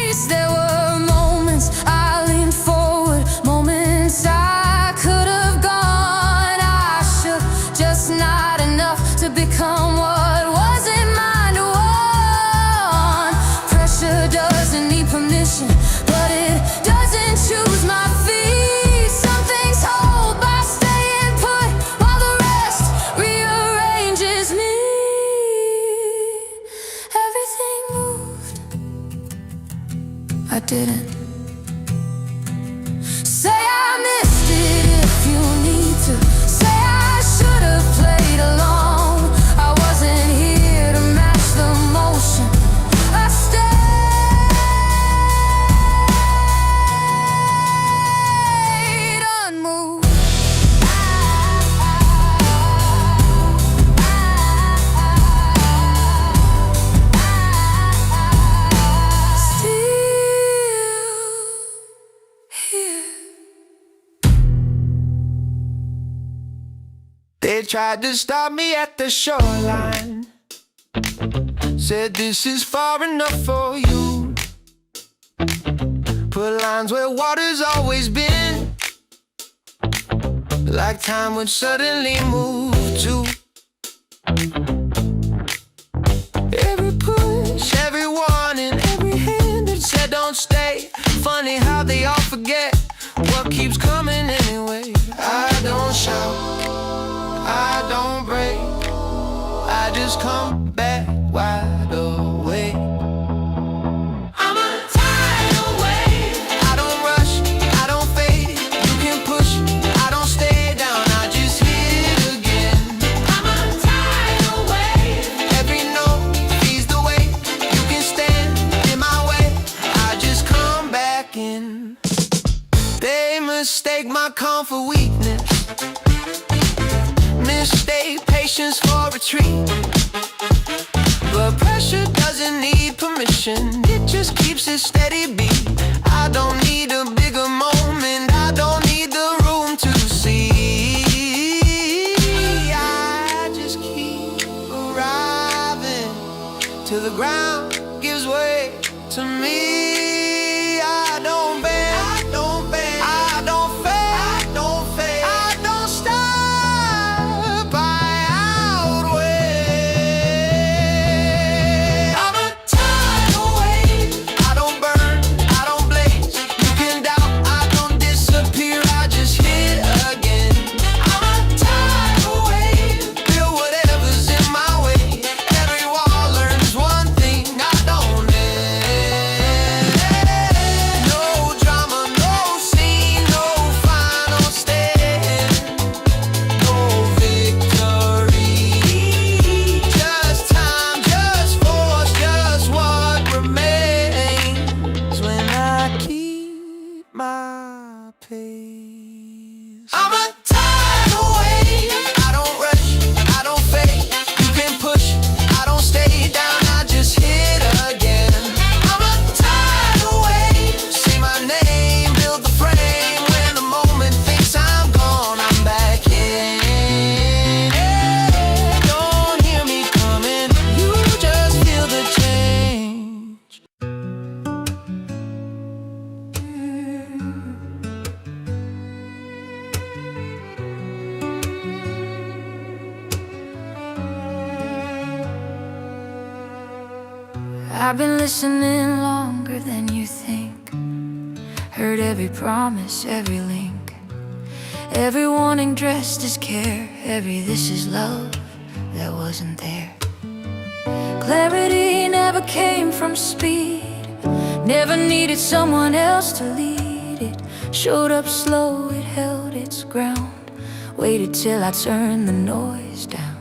place. There were moments I leaned forward, moments I could have gone. I shook, just not enough to become what wasn't mine to want. Pressure doesn't need permission, but it doesn't choose my feet. Some things hold by staying put, while the rest rearranges me. Everything moved, I didn't. Say I missed it if you need to. Say I should have played along. I wasn't here to match the motion, I stayed unmoved. Still here. They tried to stop me at the shoreline, said this is far enough for you. Put lines where water's always been, like time would suddenly move to. Every push, every warning, every hand that said don't stay. Funny how they all forget what keeps coming anyway. I don't shout, I don't break, I just come back wide awake. I'm a tidal wave. I don't rush, I don't fade. You can push, I don't stay down, I just hit again. I'm a tidal wave. Every note feeds the weight. You can stand in my way, I just come back in. They mistake my calm for weakness, mistake patience for retreat. But pressure doesn't need permission, it just keeps a steady beat. I don't need a bigger moment, I don't need the room to see. I just keep arriving till the ground gives way to me. I don't bend, I don't bend, I don't fade, I don't fade, I don't stop, I outweigh. I'm a tidal wave. I don't burn, I don't blaze. You can doubt, I don't disappear, I just hit again. I'm a tidal wave. Feel whatever's in my way. Every wall learns one thing, I don't end. I've been listening longer than you think. Heard every promise, every link, every warning dressed as care, every this is love that wasn't there. Clarity never came from speed, never needed someone else to lead it. Showed up slow, it held its ground, waited till I turned the noise down.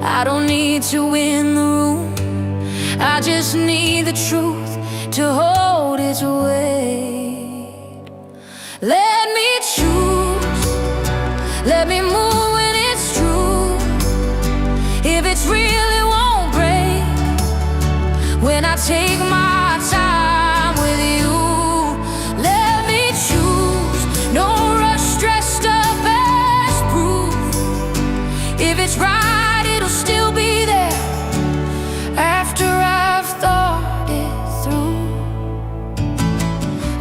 I don't need to win the room, I just need the truth to hold its weight. Let me choose, let me move when it's true. If it's real, it won't break. When I take my time with you, let me choose. No rush dressed up as proof. If it's right, it'll still be there after I've thought it through.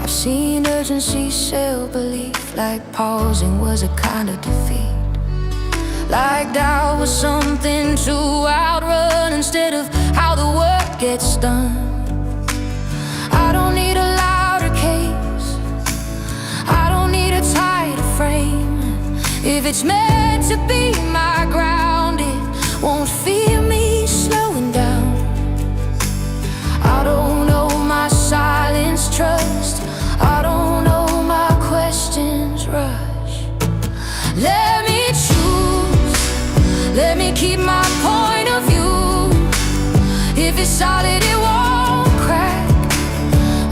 I've seen urgency sell belief, like pausing was a kind of defeat, like doubt was something to outrun instead of how the work gets done. I don't need a louder case, I don't need a tighter frame. If it's meant to be my ground, it won't feel me slowing down. I don't know my silence trust, I don't know my questions rush. Let me choose, let me keep my point of view. If it's solid, it won't crack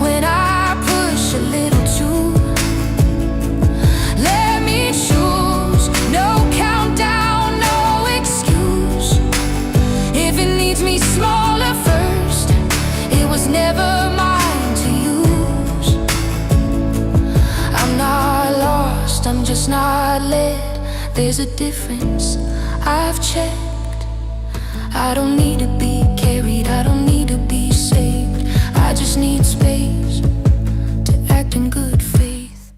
when I push a little too. Let me choose, no countdown, no excuse. If it needs me smaller first, it was never mine to use. I'm not lost, I'm just not led. There's a difference, I've checked. I don't need to be carried, I don't need to be saved. I just need space to act in good faith.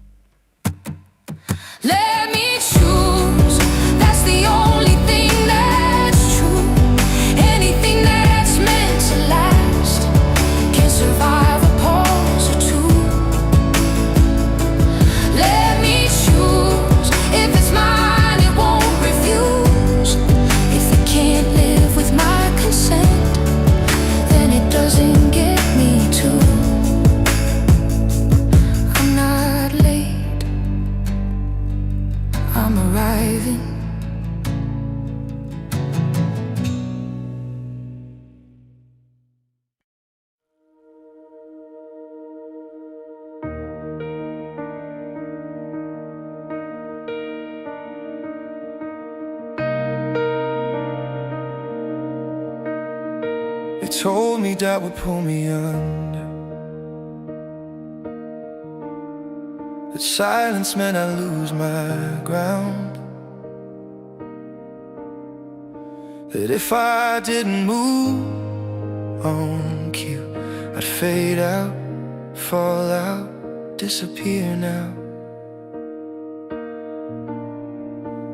Let me choose, that's the only thing that's true. Anything that's meant to last can survive a pause or two. Let me choose, if it's mine, it won't refuse. If it can't live with my consent, then it doesn't get me too. I'm not late, I'm arriving. They told me that would pull me under, that silence meant I lose my ground, that if I didn't move on cue, I'd fade out, fall out, disappear now.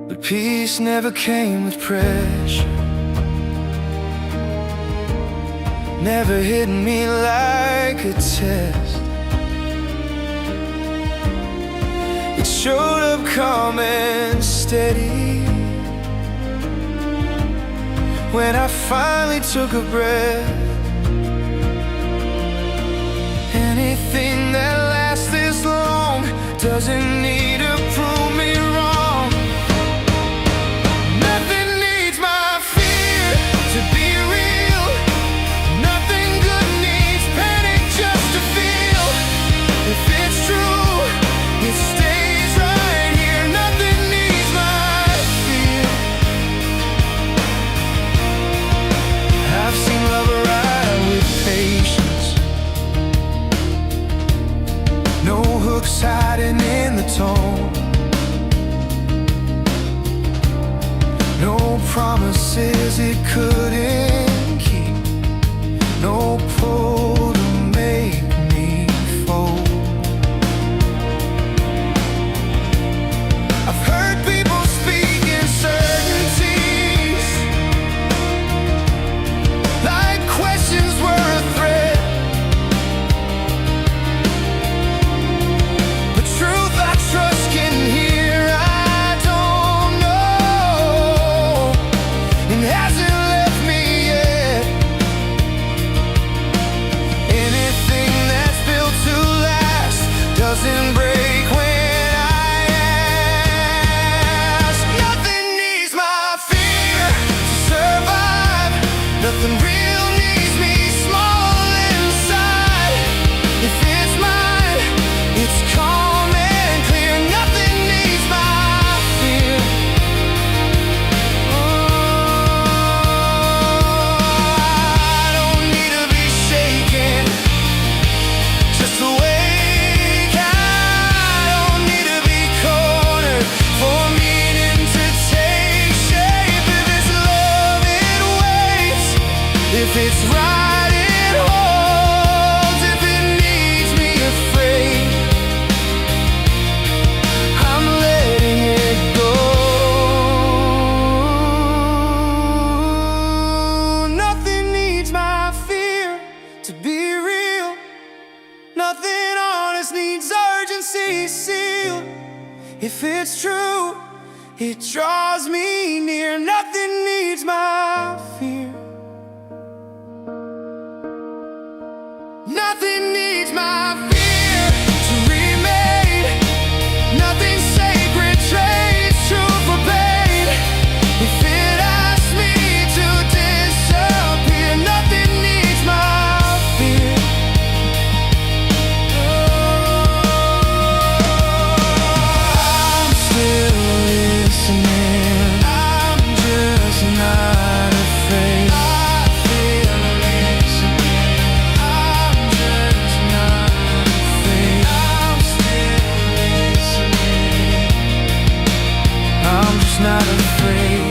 But peace never came with pressure, never hit me like a test. It showed up calm and steady when I finally took a breath. Anything that lasts this long doesn't need to prove me wrong. Nothing needs my fear to be real. Nothing good needs panic just to feel. If it's true, it stays right here. Nothing needs my fear. I've seen love arrive with patience, no hooks hiding in the tone. If it's right, it holds. If it leaves me afraid, I'm letting it go. Nothing needs my fear to be real. Nothing honest needs urgency sealed. If it's true, it draws me near. Nothing needs my fear. Nothing needs my fear to remain. Nothing sacred trades true for pain. If it asks me to disappear, nothing needs my fear. I'm still listening. I'm just not afraid. I feel listening. I'm just not afraid. I'm still listening. I'm just not afraid.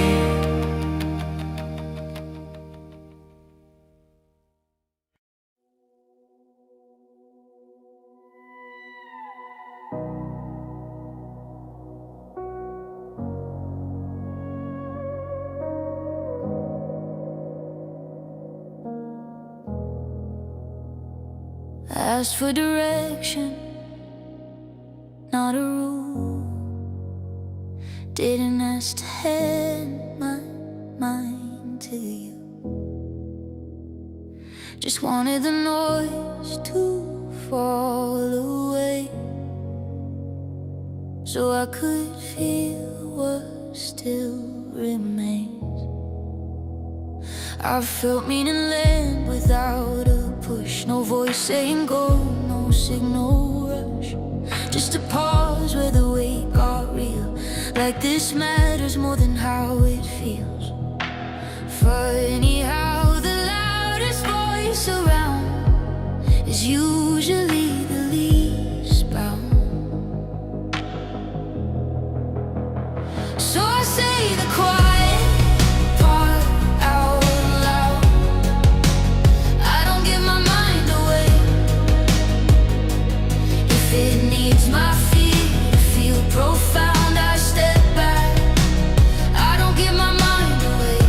I asked for direction, not a rule. Didn't ask to hand my mind to you. Just wanted the noise to fall away, so I could feel what still remains. I felt meaning land without a push. No voice saying go, no signal rush. Just a pause where the weight got real. Like this matters more than how it feels. Funny how the loudest voice around is usually the least bound. So I say the quiet part out loud. I don't give my mind away. If it needs my fear to feel profound, I step back. I don't give my mind away.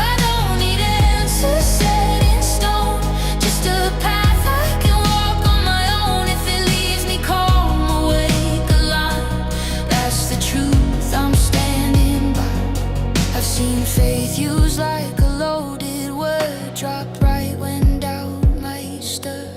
I don't need answers set in stone, just a path I can walk on my own. If it leaves me calm, awake, alive, that's the truth I'm standing by. I've seen faith used like a loaded word, dropped right when doubt might stir.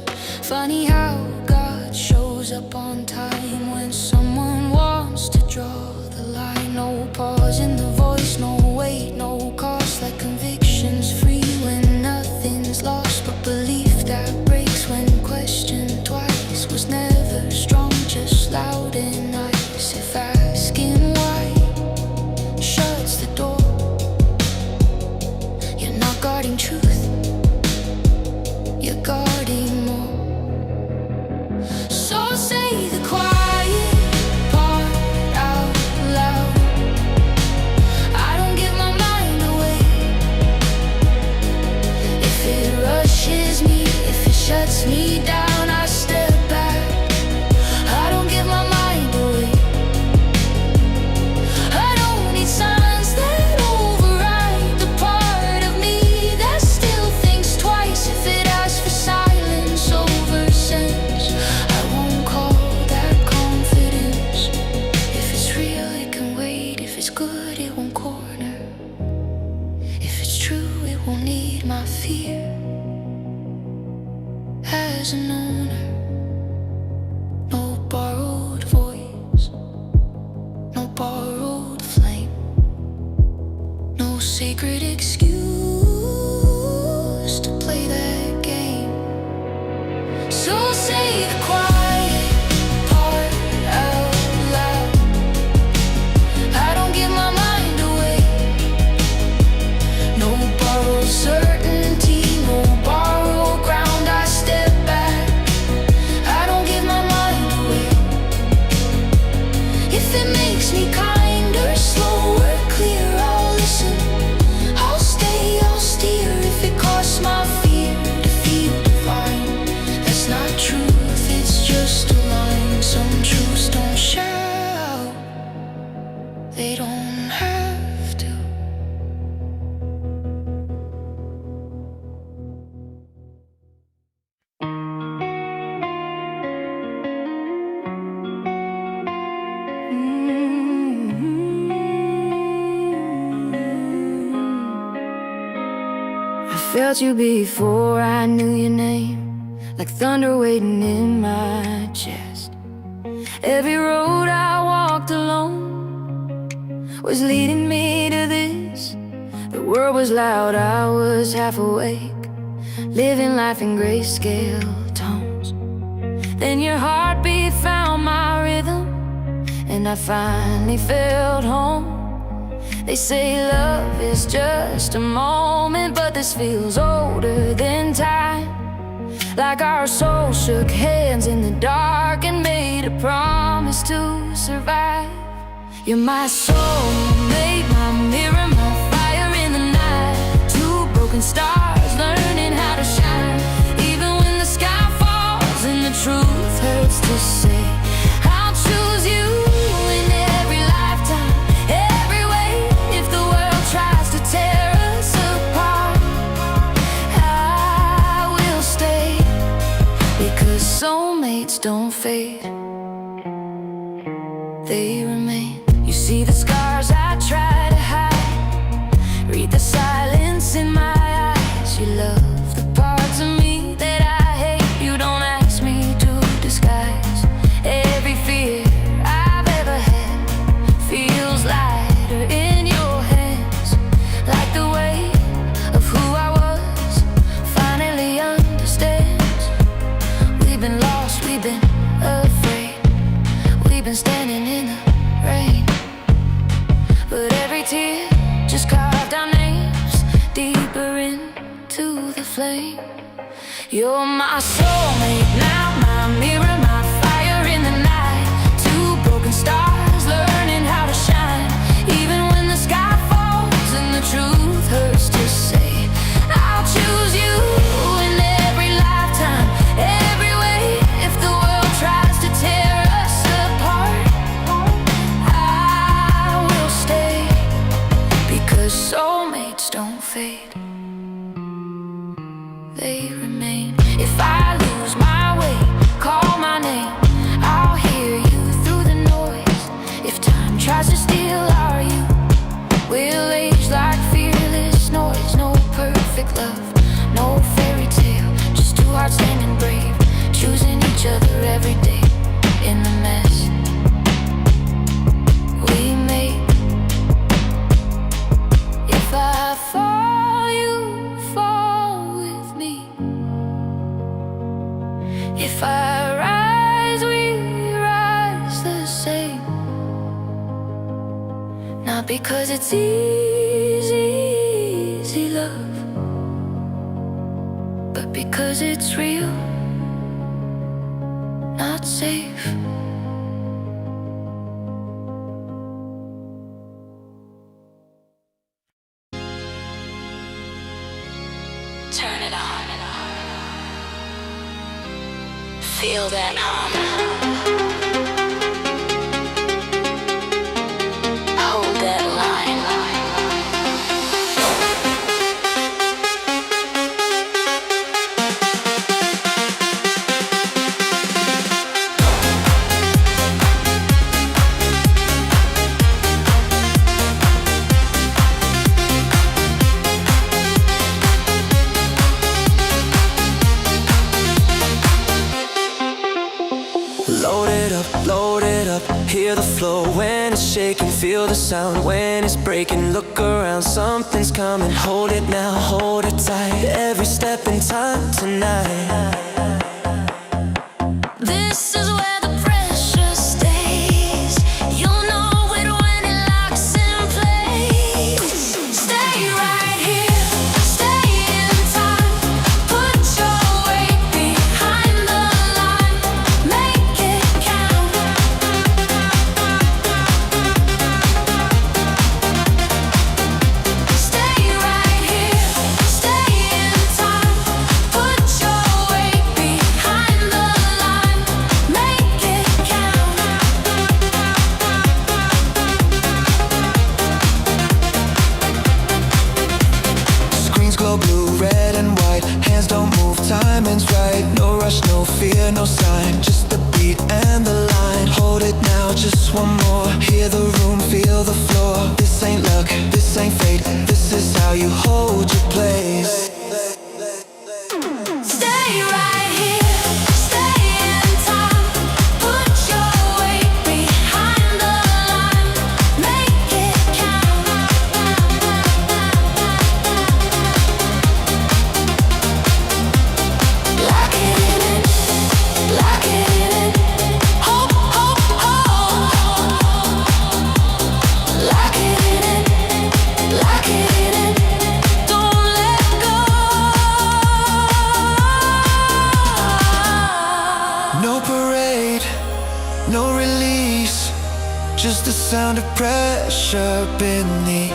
Funny how God shows up on time when someone wants to draw the line. No pause in the voice, no weight, no cost. Like convictions free when nothing's lost, but belief that breaks when questioned twice was never strong, just loud and nice. If asking why shuts the door, you're not guarding truth, you're guarding more. So say the quiet part out loud. I don't give my mind away. If it rushes me, if it shuts me down, I step back. I don't give my mind away. I don't need signs that override the part of me that still thinks twice. If it asks for silence over sense, I won't call that confidence. If it's real, it can wait. If it's good, it won't corner. If it's true, it won't need my fear. As an owner, no borrowed voice, no borrowed flame, no sacred excuse to play that game. So say the quiet part out loud. I don't give my mind away. No borrowed certainty, no borrowed ground. I step back. I don't give my mind away. If it makes me kinder, slower, clearer, I'll listen. I'll stay they don't have to. I felt you before I knew your name, like thunder waiting in my chest. Every road I walked alone was leading me to this. The world was loud, I was half awake, living life in grayscale tones. Then your heartbeat found my rhythm, and I finally felt home. They say love is just a moment, but this feels older than time. Like our souls shook hands in the dark and made a promise to survive. You're my soulmate, my mirror, my fire in the night. Two broken stars learning how to shine. Even when the sky falls and the truth hurts to say, I'll choose you in every lifetime, every way. If the world tries to tear us apart, I will stay, because soulmates don't fade, they remain. You see the scars I try to hide, read the silence in my eyes. You love the parts of me that I hate. You don't ask me to disguise. Every fear I've ever had feels lighter in your hands, like the weight of who I was finally understands. We've been lost, we've been afraid, we've been standing in the rain, but every tear just carved our names deeper into the flame. You're my soulmate now, my mirror, my fire in the night. Two broken stars learning how to shine. Even when the sky falls and the truth hurts to say, I'll choose you in every lifetime, every way. If the world tries to tear us apart, I will stay, because soulmates don't fade, they remain. If I lose my way, call my name, I'll hear you through the noise. If time tries to steal our youth, we'll age like fearless noise. No perfect love, no fairy tale, just two hearts standing brave, choosing each other every day in the mess we make. If I fall, you fall with me. If I rise, we rise the same. Not because it's easy love, but because it's real, not safe. Turn it on. Feel that hum. Hold that line. Load it up, hear the flow when it's shaking, feel the sound when it's breaking. Look around, something's coming, hold it now, hold it tight. Every step in time tonight. This is where the pressure stays. You'll know it when it locks in place. Stay right here, stay in time. Put your weight behind the line. Make it count. Stay right here, stay in time. Put your weight just one more. Hear the room, feel the floor. This ain't luck, this ain't fate. This is how you hold your place. Stay right here, stay in time. Put your weight behind the line. Make it count. Lock it in, lock it in. Hope, hope, hope. Lock it in, lock it in. Don't let go. No parade, no release, just the sound of pressure beneath.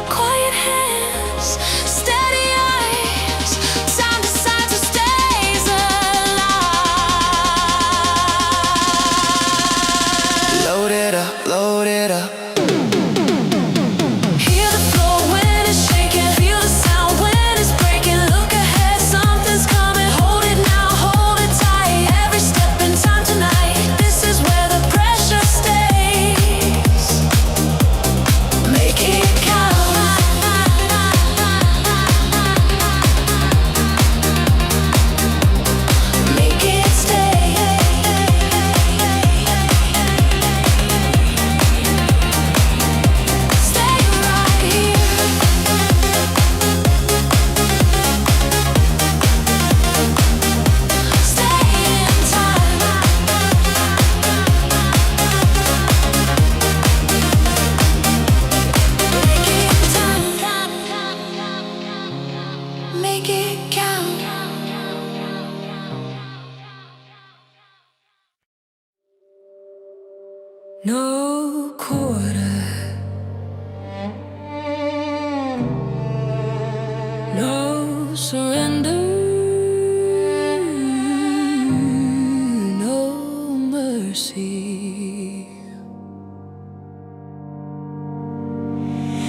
Quiet hands, steady eyes. Time decides who stays alive. Load it up, load it up. Hear the floor when it's shaking. Feel the sound when it's breaking. Look ahead, something's coming. Hold it now, hold it tight. Every step in time tonight. This is where the pressure stays. Make it count. Make it stay. Stay right here. Stay in time. Make it count. Make it count. No quarter, no surrender, no mercy.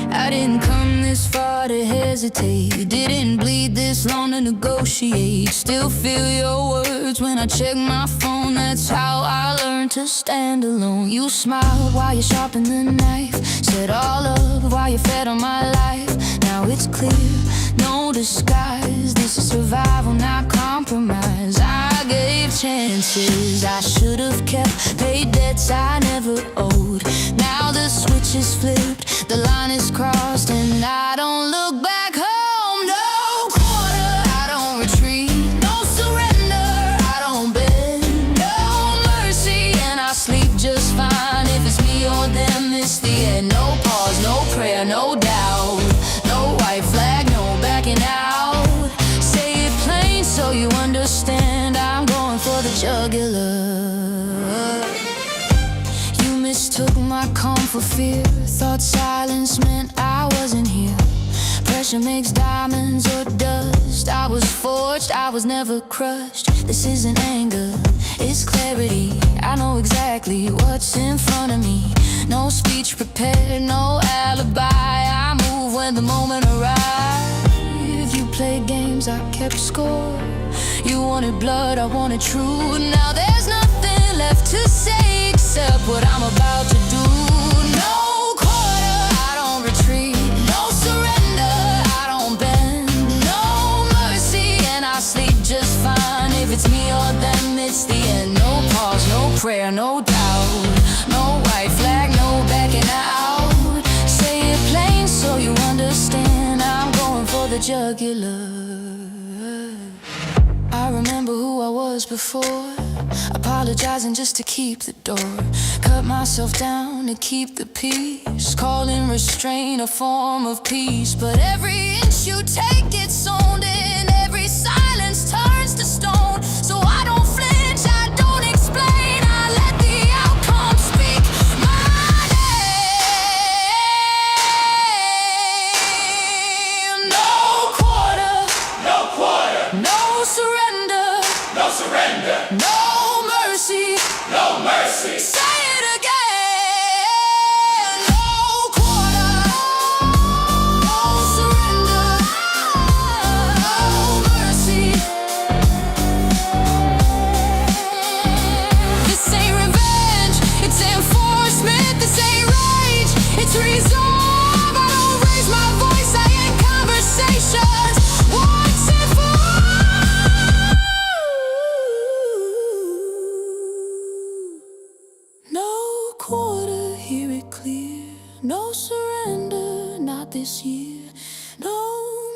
I didn't come this far to hesitate. Didn't bleed this long to negotiate. Still feel your words when I check my phone. That's how I learned to stand alone. You smiled while you sharpened the knife. Said all love while you fed on my life. Now it's clear, no disguise. This is survival, not compromise. I gave chances I should have kept. Paid debts I never owed. Now the switch is flipped, the line is crossed, and I don't look back home. No quarter, I don't retreat. No surrender, I don't bend. No mercy, and I sleep just fine. If it's me or them, it's the end. No pause, no prayer, no doubt. No white flag, no backing out. Say it plain so you understand. I'm going for the jugular. You mistook my calm for fear. Thought silence meant I wasn't here. Pressure makes diamonds or dust. I was forged, I was never crushed. This isn't anger, it's clarity. I know exactly what's in front of me. No speech prepared, no alibi. I move when the moment arrives. You played games, I kept score. You wanted blood, I wanted truth. Now there's nothing left to say except what I'm about to do. No quarter, I don't retreat. No surrender, I don't bend. No mercy, and I sleep just fine. If it's me or them, it's the end. No pause, no prayer, no doubt. No white flag, no backing out. Say it plain so you understand. I'm going for the jugular. I remember who I was before, apologizing just to keep the door. Cut myself down to keep the peace, calling restraint a form of peace. But every inch you take gets owned in, every silence turns to stone. So I don't flinch, I don't explain, I let the outcome speak my name. No quarter, No quarter, no surrender, no surrender, no mercy. no mercy. Say it again. No quarter, no surrender, no mercy. surrender, not this year. No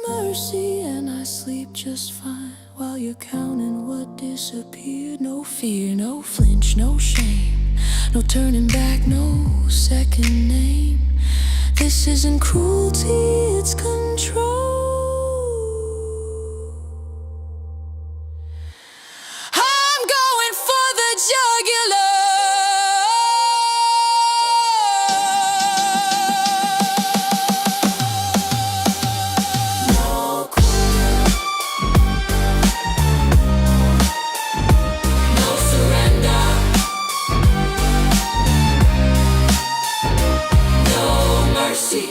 mercy, and I sleep just fine while you're counting what disappeared. No fear, no flinch, no shame, no turning back, no second name. This isn't cruelty, it's control. I'm going for the jugular. No quit, no surrender, no mercy.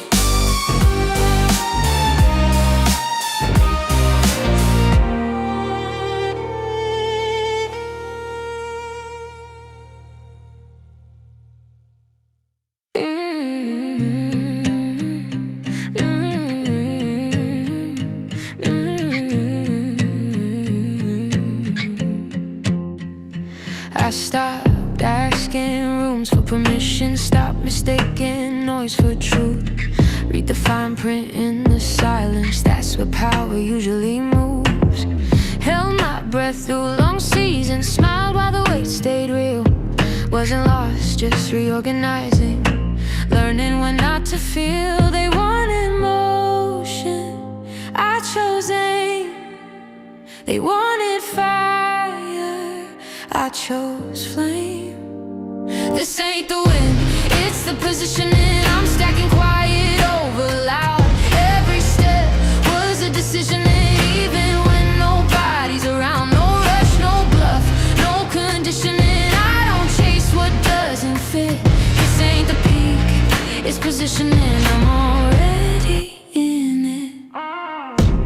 I stopped asking rooms for permission, stopped mistaking noise for truth. Read the fine print in the silence, that's where power usually moves. Held my breath through long seasons, smiled while the weight stayed real. Wasn't lost, just reorganizing, learning when not to feel. They wanted motion, I chose aim. They wanted fire, I chose flame. This ain't the wind, it's the positioning. I'm stacking quiet over loud. Every step was a decision, and even when nobody's around. No rush, no bluff, no conditioning. I don't chase what doesn't fit. This ain't the peak, it's positioning. I'm already in it.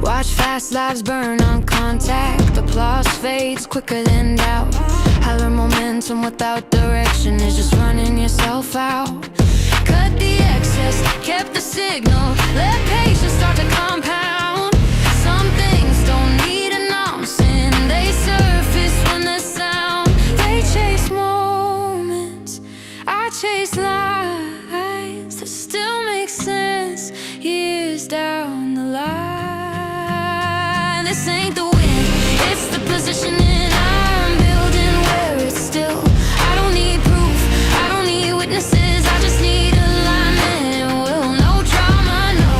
Watch fast lives burn on contact. Applause fades quicker than doubt. I learn momentum without direction is just running yourself out. Cut the excess, kept the signal, let patience start to compound. Some things don't need announcing, they surface when the sound. They chase moments, I chase lines that still make sense years down the line. This ain't the wind, it's the positioning. I'm building where it's still. I don't need proof, I don't need witnesses, I just need alignment. Will no drama, no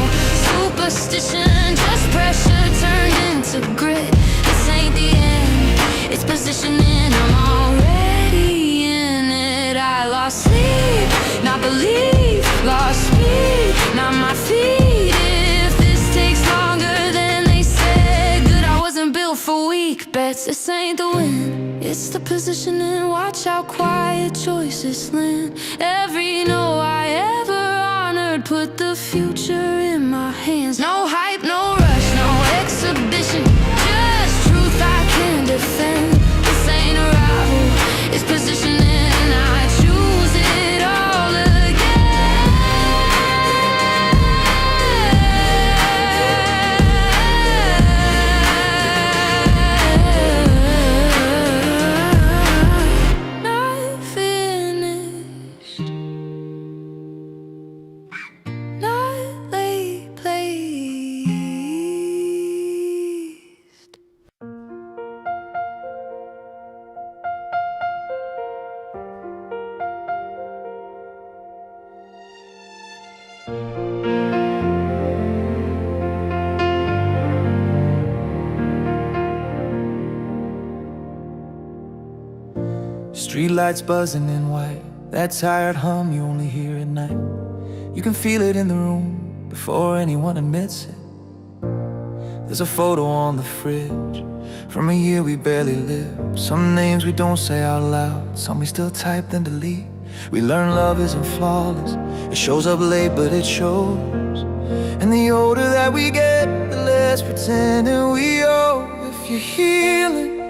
superstition, just pressure turned into grit. This ain't the end, it's positioning. I'm already in it. I lost sleep, not belief, lost speed, not my feet. If this takes longer than they said, good, I wasn't built for weak bets. This ain't the win, it's the positioning. Watch how quiet choices land. Every no I ever honored put the future in my hands. No hype, no rush, no exhibition, just truth I can defend. This ain't a rival, it's positioning. I choose it all again. Not finished, not late placed. Streetlights buzzing in white, that tired hum you only hear at night. You can feel it in the room before anyone admits it. There's a photo on the fridge from a year we barely lived. Some names we don't say out loud, some we still type then delete. We learn love isn't flawless, it shows up late but it shows. And the older that we get, the less pretending we owe. If you're healing,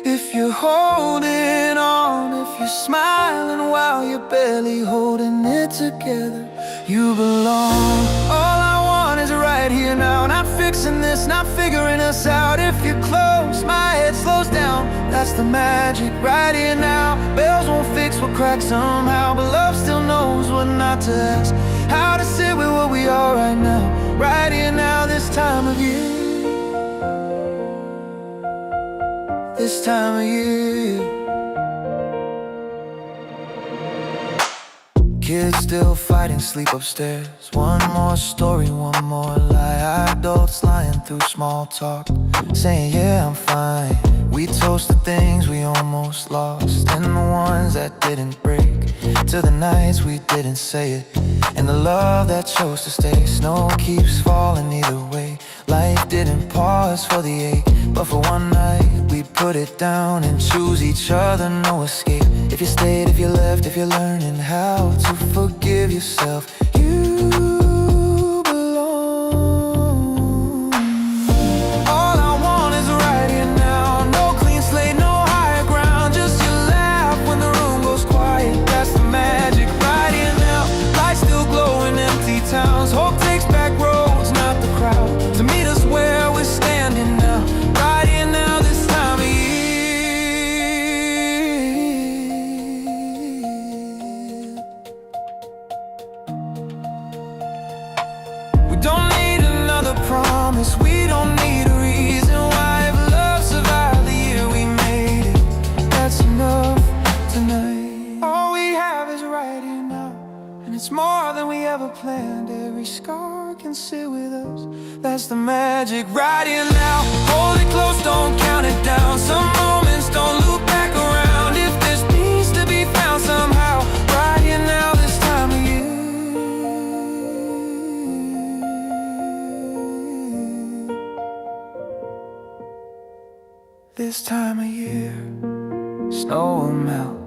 if you're holding on, if you're smiling while you're barely holding it together, you belong. All I want is right here now, not fixing this, not figuring us out. If you're close, my head slows down. That's the magic right here now. Bells won't fix what cracks somehow, but love still knows what not to ask. How to sit with what we are right now, right here now, this time of year. This time of year. Kids still fighting, sleep upstairs. One more story, one more lie. Adults lying through small talk, saying yeah, I'm fine. We toast the things we almost lost, and the ones that didn't break, to the nights we didn't say it, and the love that chose to stay. Snow keeps falling either way. Life didn't pause for the ache, but for one night we put it down and choose each other, no escape. If you stayed, if you left, if you're learning how to forgive yourself, you belong. All I want is right here now. No clean slate, no higher ground. Just your laugh when the room goes quiet. That's the magic right here now. Lights still glow in empty towns. Hope takes back roads, not the crowd, to meet us where we're standing now. Right here now, this time of year. We don't need another promise. We don't need a reason why. If love survived the year we made it, that's enough tonight. All we have is right here now, and it's more than we ever planned. Every scar can sit with us. That's the magic right here now. Hold it close, don't count it down. Some moments don't loop back around. If there's peace to be found somehow, right here now, this time of year. This time of year, snow will melt,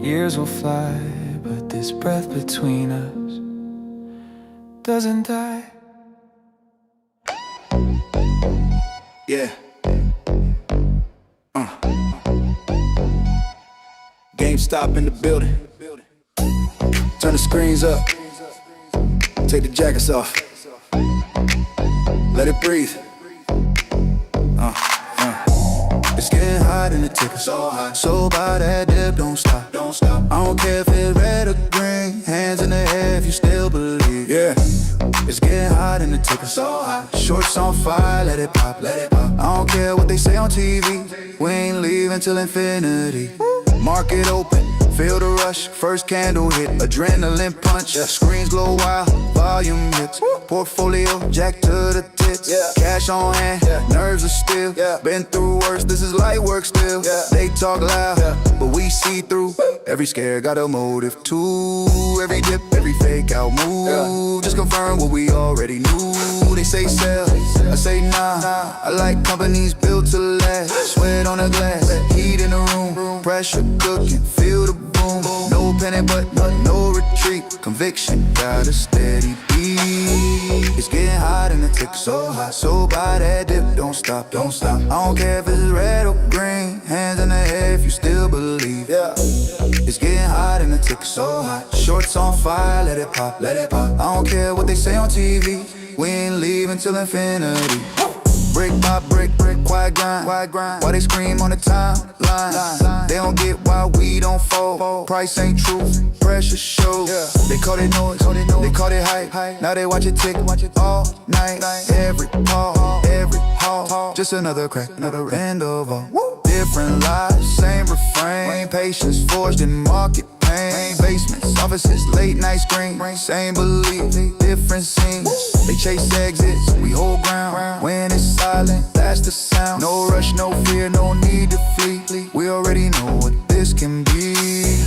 years will fly, but this breath between us doesn't die. Yeah. GameStop in the building. Turn the screens up. Take the jackets off. Let it breathe. It's getting hot in the ticker. So hot. So by that dip, don't stop. Don't stop. I don't care if it's red or green. Hands in the air if you still believe. Yeah. It's getting hot in the ticker. So hot. Shorts on fire, let it pop. Let it pop. I don't care what they say on TV. We ain't leaving till infinity. Market open, feel the rush. First candle hit, adrenaline punch. Screens glow wild, volume hits. Portfolio jack to the tits. Cash on hand, nerves are still. Been through worse, this is light work still. They talk loud, but we see through. Every scare got a motive too. Every dip, every fake out move. Just confirm what we already knew. They say sell, I say nah. I like companies built to last. Sweat on the glass, heat in the room. Pressure cooking, feel the boom. No panic but no retreat. Conviction got a steady beat. It's getting hot in the tick, so hot. So by that dip, don't stop, don't stop. I don't care if it's red or green. Hands in the air if you still believe. It's getting hot in the tick, so hot. Shorts on fire, let it pop, let it pop. I don't care what they say on TV. We ain't leaving till infinity. Brick by brick, quiet grind. Why they scream on the timeline? They don't get why we don't fold. Price ain't true, pressure shows. They call it noise, they call it hype. Now they watch it tick all night. Every call, every haul, just another crack, another end of all. Different lives, same refrain. Patience forged in market pain. Basements, offices, late night screen. Same belief, different scenes. They chase exits, we hold ground. When it's silent, that's the sound. No rush, no fear, no need to flee. We already know what this can be.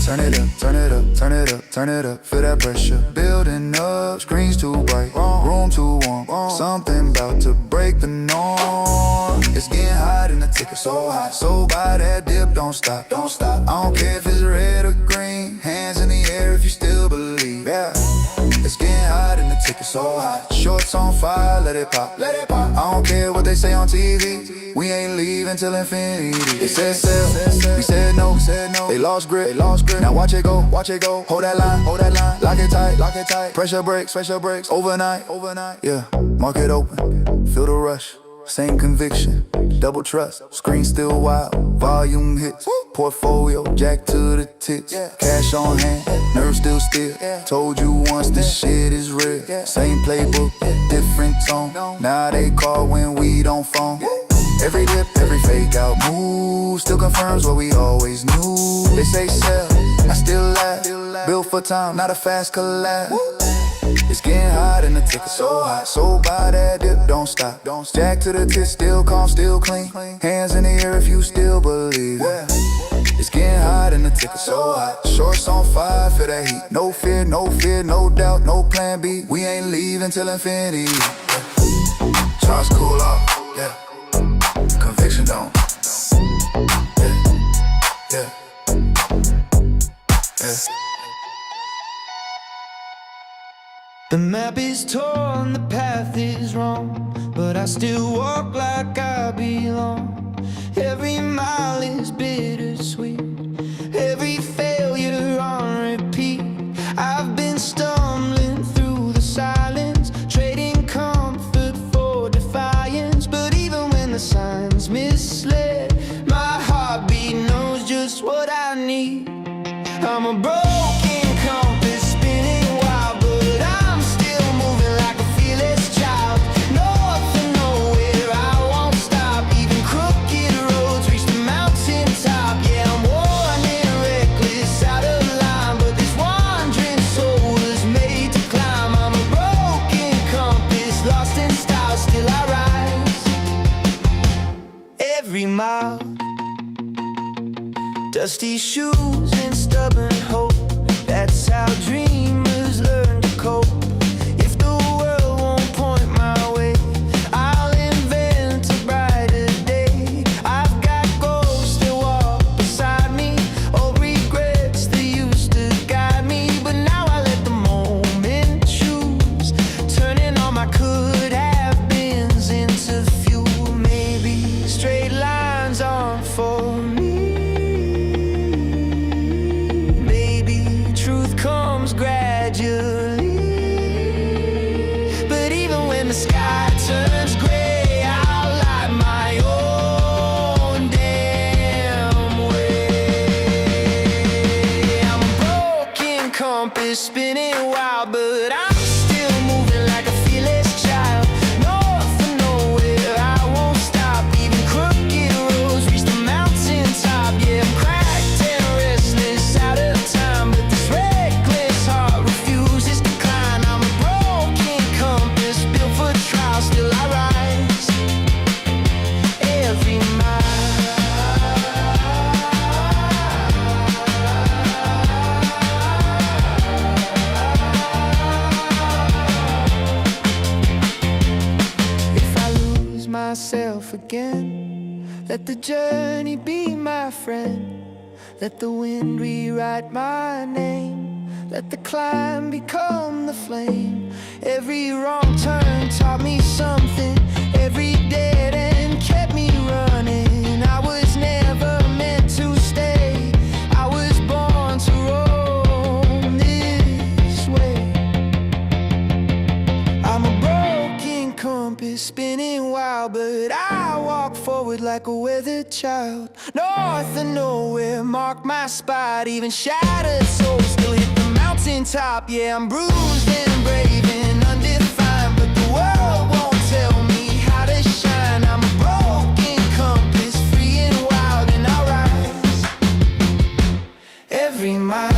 Turn it up, turn it up, turn it up, turn it up. Feel that pressure building up. Screens too bright, room too warm. Something about to break the norm. It's getting hot in the ticker, so hot. So by that dip, don't stop, don't stop. I don't care if it's red or green. Hands in the air if you still believe. It's getting hot in the ticker, so hot. Shorts on fire, let it pop, let it pop. I don't care what they say on TV. We ain't leaving till infinity. They said sell, we said no. They lost grip, Now watch it go, Hold that line, lock it tight. Pressure breaks, overnight. Yeah, market open, feel the rush. Same conviction, double trust, screen still wild, volume hits, portfolio jack to the tits, cash on hand, nerves still still. Told you once this shit is real. Same playbook, different tone. Now they call when we don't phone. Every dip, every fake out move still confirms what we always knew. They say sell, I still laugh. Built for time, not a fast collab. It's getting hot and the ticket so hot. So buy that dip, don't stop. Jack to the tip, still calm, still clean. Hands in the air if you still believe. It's getting hot and the ticket so hot. Shorts on fire for that heat. No fear, no doubt, no plan B. We ain't leaving till infinity. Charts cool off, yeah. Conviction don't. Yeah. The map is torn, the path is wrong, but I still walk like I belong. Every mile is bittersweet, every failure on repeat. I've been stumbling through the silence, trading comfort for defiance. But even when the signs misled, my heartbeat knows just what I need. I'm a broken compass spinning wild, but I'm still moving like a fearless child. North and nowhere, I won't stop. Even crooked roads reach the mountain top. Yeah, I'm worn and reckless, out of line, but this wandering soul was made to climb. I'm a broken compass, lost in style, still I rise. Every mile, dusty shoes and stubborn hope. That's how dreamers learn to cope. If the world won't point my way, I'll invent a brighter day. I've got ghosts that walk beside me, old regrets that used to guide me. But now I let the moment choose, turning all my could-have-beens into fuel. Maybe straight lines aren't for me. Gradually, but even when the sky turns gray, I'll light my own damn way. I'm a broken compass spinning wild, but I'm still moving like a fearless child. North and nowhere, I won't stop. Even crooked roads reach the mountain top. Yeah, I'm cracked and restless, out of time, but this reckless heart refuses to climb. I'm a broken compass built for trial, still I rise. Every mile, if I lose myself again, let the journey be my friend. Let the wind rewrite my name. Let the climb become the flame. Every wrong turn taught me something. Every dead end kept me running. I was never meant to stay. I was born to roam this way. I'm a broken compass spinning wild, but I walk forward like a weathered child. North and nowhere, mark my spot. Even shattered souls still hit the mountaintop. Yeah, I'm bruised and brave and undefined, but the world won't tell me how to shine. I'm a broken compass, free and wild, and I rise. Every mile,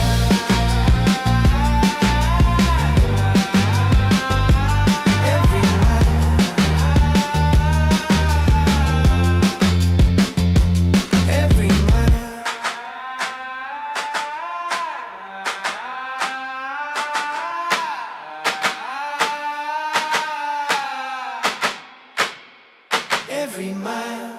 every mile.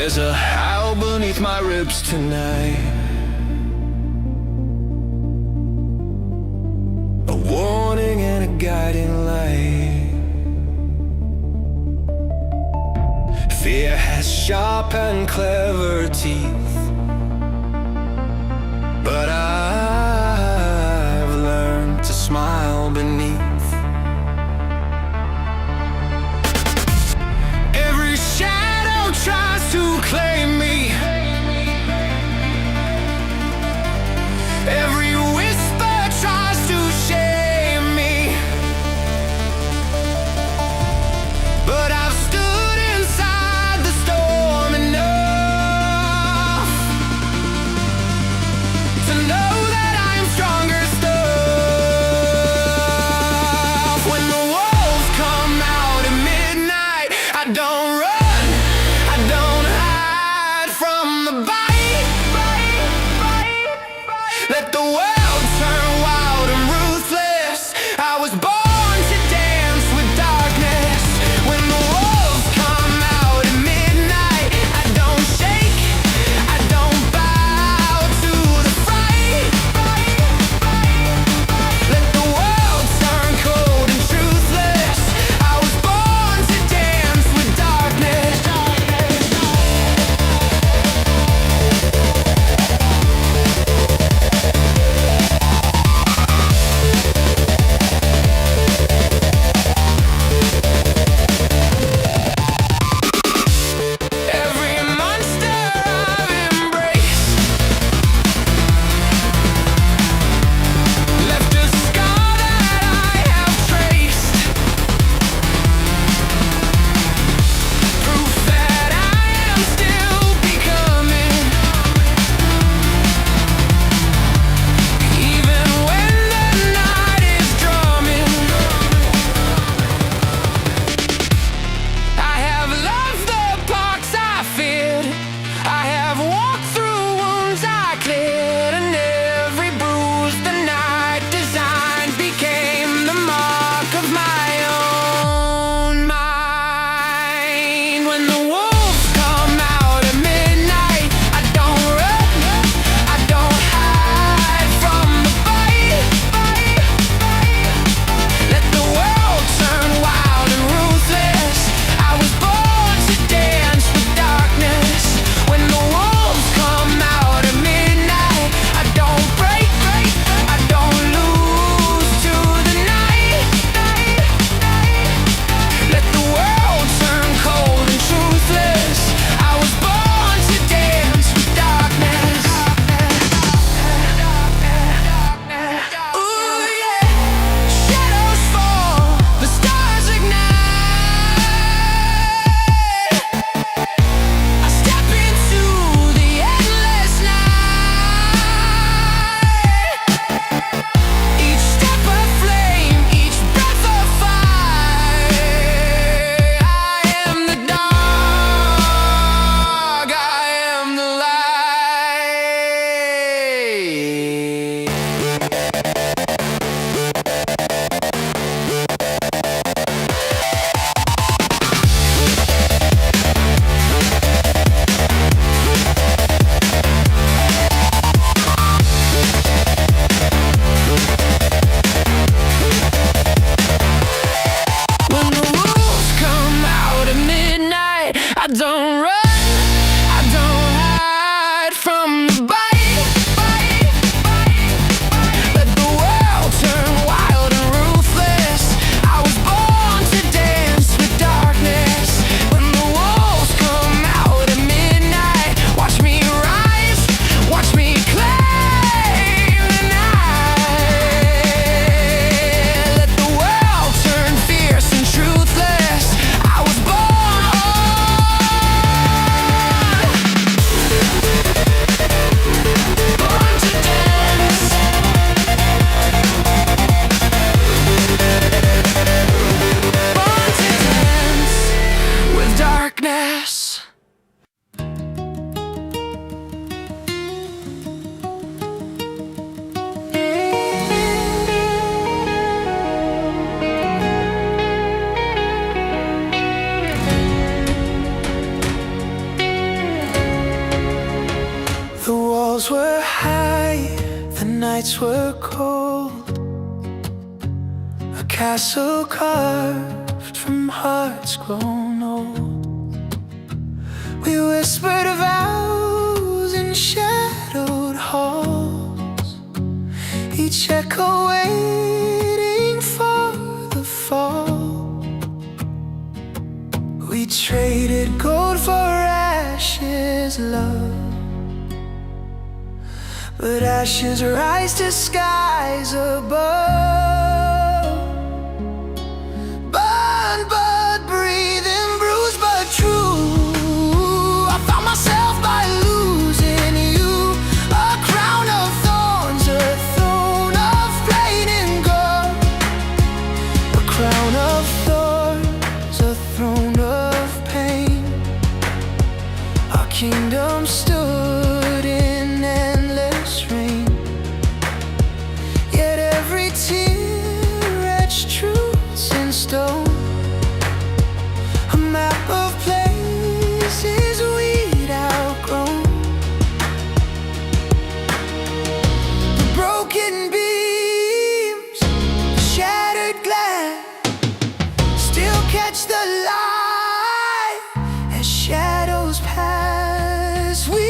There's a howl beneath my ribs tonight, a warning and a guiding light. Fear has sharp and clever teeth, but I've learned to smile beneath. Every shadow tries to claim me, every whisper tries to shame me, but I've stood inside the storm enough to know nights were cold, a castle carved from hearts grown old. We whispered vows in shadowed halls, each echo waiting for the fall. We traded gold for ashes, love, but ashes rise to skies above. Burn but breathing, bruised but true. I found myself by losing you. A crown of thorns, a throne of pain and gold. A crown of thorns, a throne of pain. Our kingdom stood in endless rain, yet every tear etched truths in stone. A map of places we'd outgrown. The broken beams, the shattered glass, still catch the light as shadows pass. We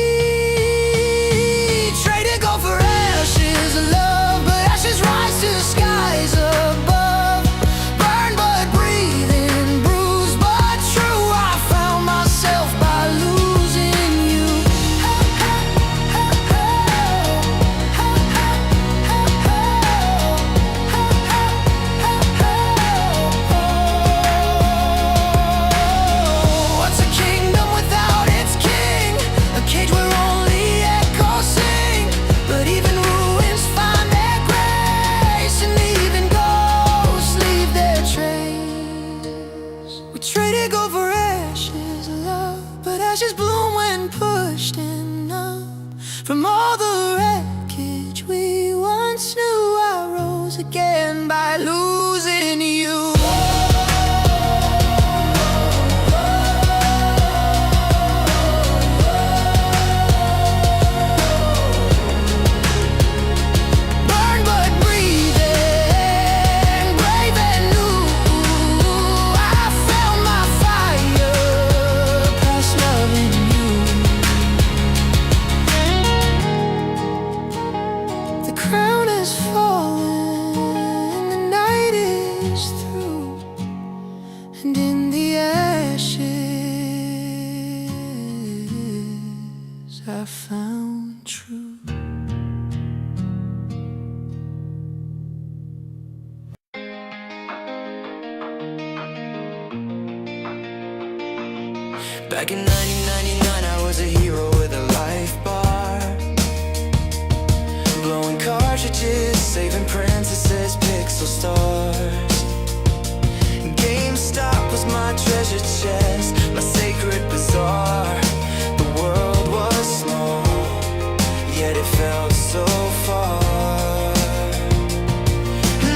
traded gold for ashes, love, but ashes rise to skies above. Burn but breathing, bruised but true. I found myself by losing you. What's a kingdom without its king? A cage where only echoes sing, but even ruins find their grace, and even ghosts leave their trace. We traded gold for ashes, love, but ashes bloom when pushed enough. From all the wreckage we once knew, I rose again by losing you. Burn but breathing, brave and new. I found my fire, past loving you. The crown has fallen, the night is through, and in the ashes I found truth. Back in 1999, I was a hero with a life bar, blowing cartridges, saving princesses, pixel stars. GameStop was my treasure chest, my sacred bazaar. The world was small, yet it felt so far.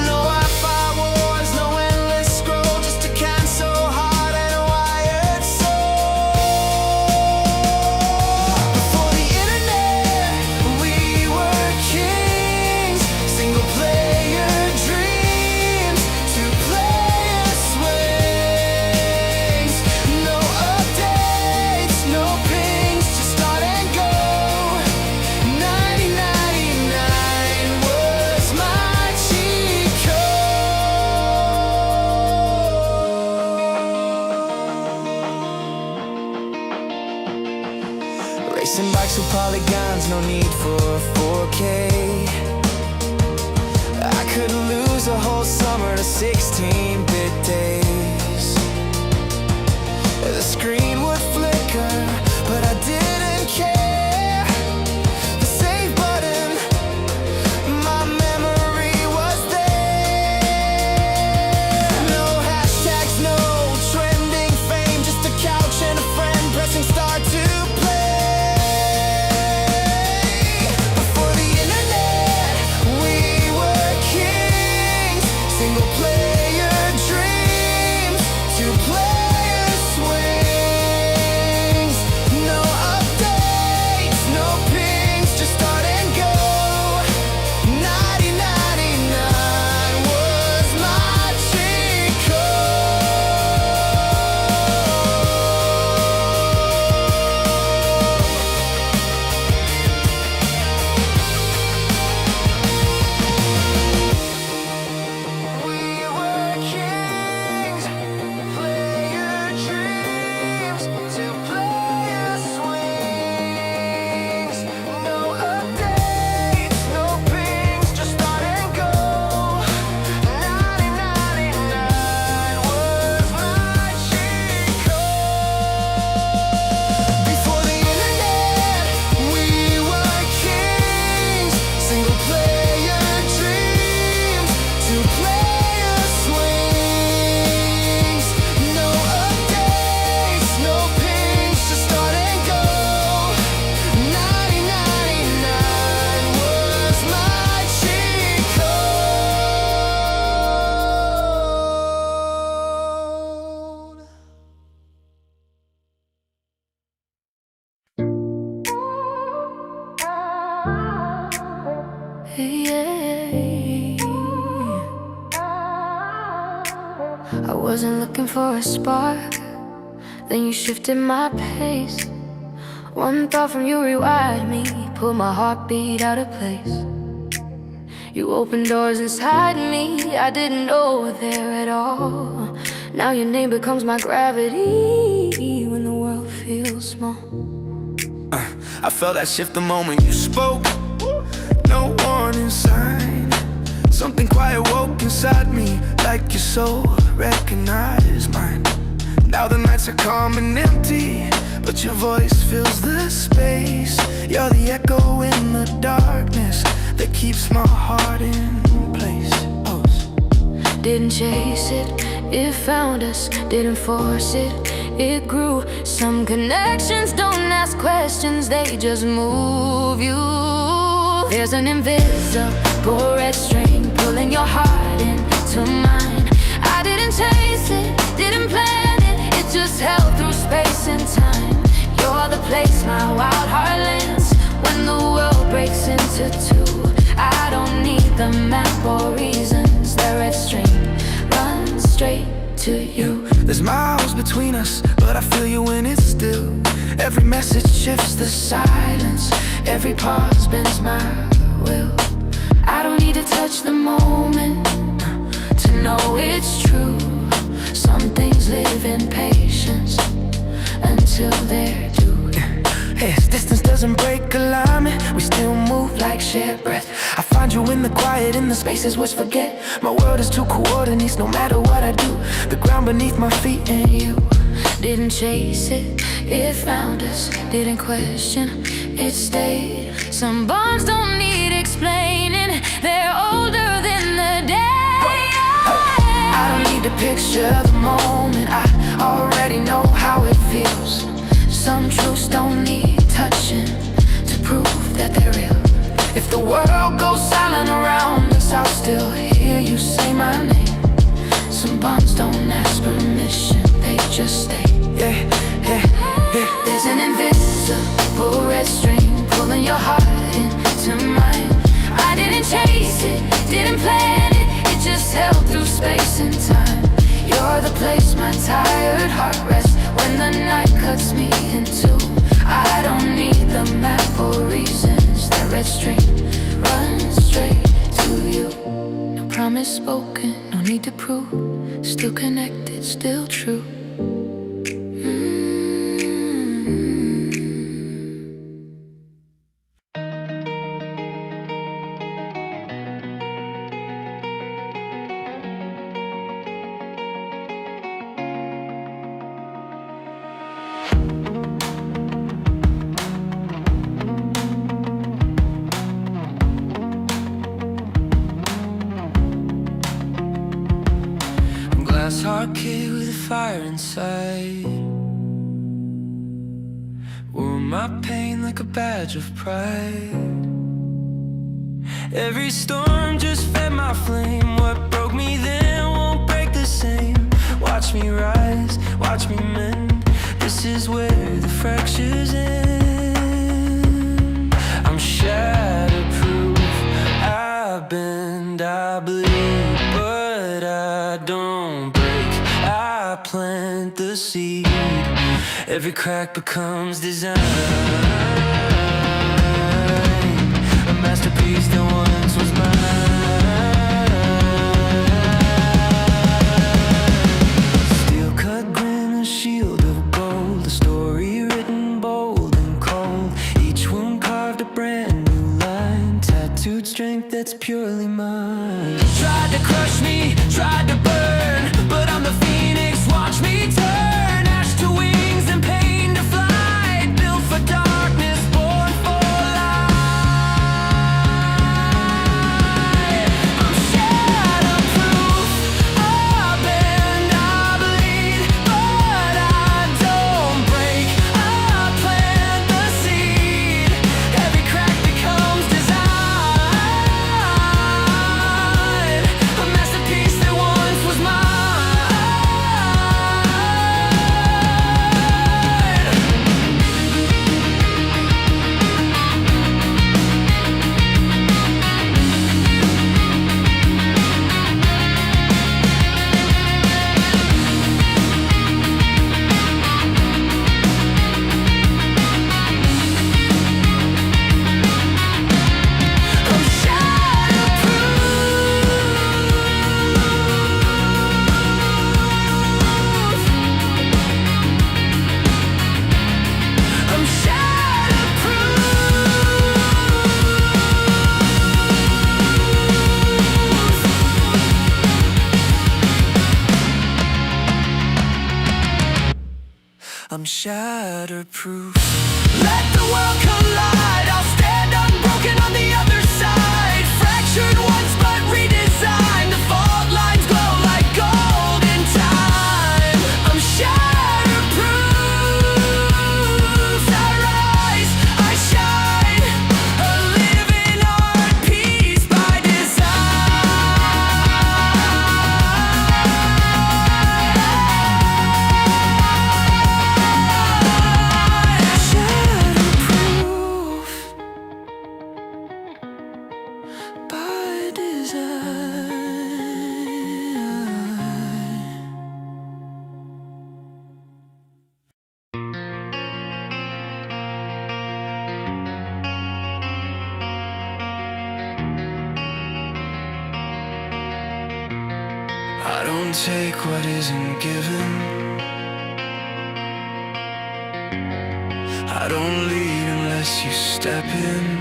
No Wi-Fi wars, no endless scroll, just a cancel heart and a wired soul. Before the internet, we were kings. Single player dreams, two player swings. No updates, no pings, just start and go. 1999 was my cheat code. Racing bikes with polygons, no need for 4K. I could lose a whole summer to 16-bit days. The screen would flicker, but I didn't care. The save button, my memory was there. No hashtags, no trending fame, just a couch and a friend pressing start to play. Before the internet, we were kings. Single player dreams, two player swings. Yeah. I wasn't looking for a spark, then you shifted my pace. One thought from you rewired me, put my heartbeat out of place. You opened doors inside me I didn't know were there at all. Now your name becomes my gravity when the world feels small. I felt that shift the moment you spoke. No warning sign. Something quiet woke inside me, like your soul recognized mine. Now the nights are calm and empty, but your voice fills the space. You're the echo in the darkness that keeps my heart in place. Didn't chase it, it found us. Didn't force it, it grew. Some connections don't ask questions, they just move you. There's an invisible red string pulling your heart into mine. I didn't chase it, didn't plan it, it just held through space and time. You're the place my wild heart lands when the world breaks into two. I don't need the map or reasons, the red string runs straight to you. There's miles between us, but I feel you when it's still. Every message shifts the silence, every pause bends my will. I don't need to touch the moment to know it's true. Some things live in patience until they're due. Yes, distance doesn't break alignment, we still move like shared breath. I find you in the quiet, in the spaces which forget. My world is two coordinates, no matter what I do. The ground beneath my feet and you. Didn't chase it, it found us. Didn't question, it stayed. Some bonds don't need explaining, they're older than the day. I don't need to picture the moment, I already know how it feels. Some truths don't need touching to prove that they're real. If the world goes silent around us, I'll still hear you say my name. Some bonds don't ask permission, they just stay. Yeah, yeah, yeah. There's an invisible red string pulling your heart into mine. I didn't chase it, didn't plan it, it just held through space and time. You're the place my tired heart rests when the night cuts me in two. I don't need the map or reasons, that red string runs straight to you. No promise spoken, no need to prove. Still connected, still true. Glass heart kid with a fire inside. Wore my pain like a badge of pride. Every storm just fed my flame. What broke me then won't break the same. Watch me rise, watch me mend. This is where the fractures end. I'm shatterproof, I bend, I bleed, but I don't break. I plant the seed, every crack becomes design. A masterpiece that once was mine. Steel cut grin, a shield of gold, a story written bold and cold. Each wound carved a brand new line, tattooed strength that's purely mine. Tried to crush me, tried to burn, but I'm the phoenix, watch me turn. Ash to wings and pain to fly, built for darkness, born for light. I'm shatterproof, I bend, I bleed, but I don't break. I plant the seed, every crack becomes design. A masterpiece that once was I'm shatterproof. Let the world collide, I'll stand unbroken on the other side. Fractured once but redesigned, the fault lines glow like gold in time. I'm shatterproof. I rise, I shine, a living art piece by I don't take what isn't given. I don't lead unless you step in.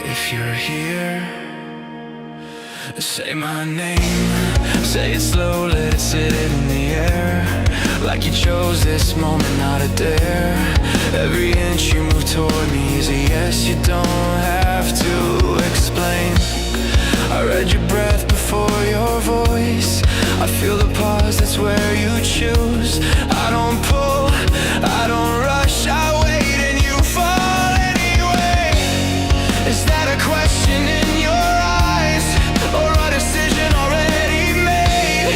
If you're here, say my name. Say it slow, let it sit in the air. Like you chose this moment, not a dare. Every inch you move toward me is a yes. You don't have to explain. I read your breath before your voice. I feel the pause, that's where you choose. I don't pull, I don't rush, I wait and you fall anyway. Is that a question in your eyes, or a decision already made?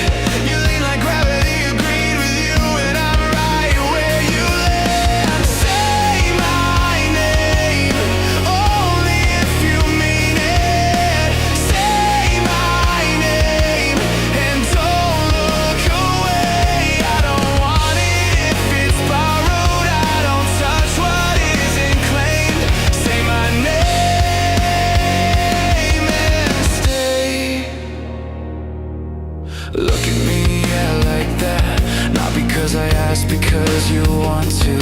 You lean like gravity, agreed with you, and I'm right where you land. Say my name, only if you mean it. Say my name, and don't look away. I don't want it if it's borrowed. I don't touch what isn't claimed. Say my name and stay. Look at me, yeah, like that. Not because I asked, because you want to.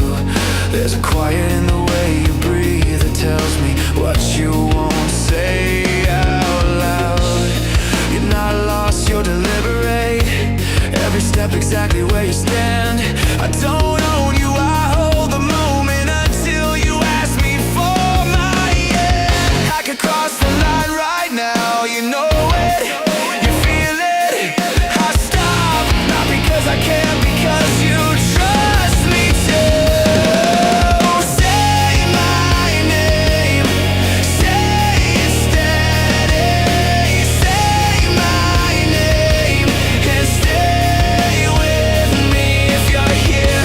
There's a quiet in the way you breathe that tells me what you won't say out loud. You're not lost, you're deliberate. Every step exactly where you stand. I don't own you, I hold the moment until you ask me for my hand. I could cross the line right now, you know it, you feel it. I stop, not because I can't, because you trust me to. Say my name, say it steady. Say my name and stay with me. If you're here,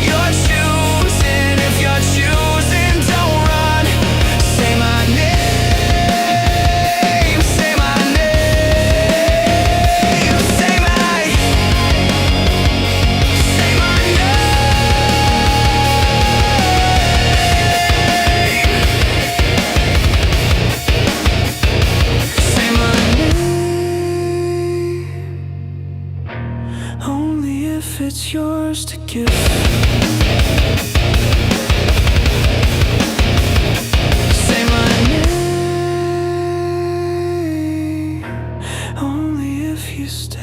you're choosing. If you're choosing, don't run. Say my name, say my name, say my Say my name, only if it's yours to give. Say my name, only if you stay.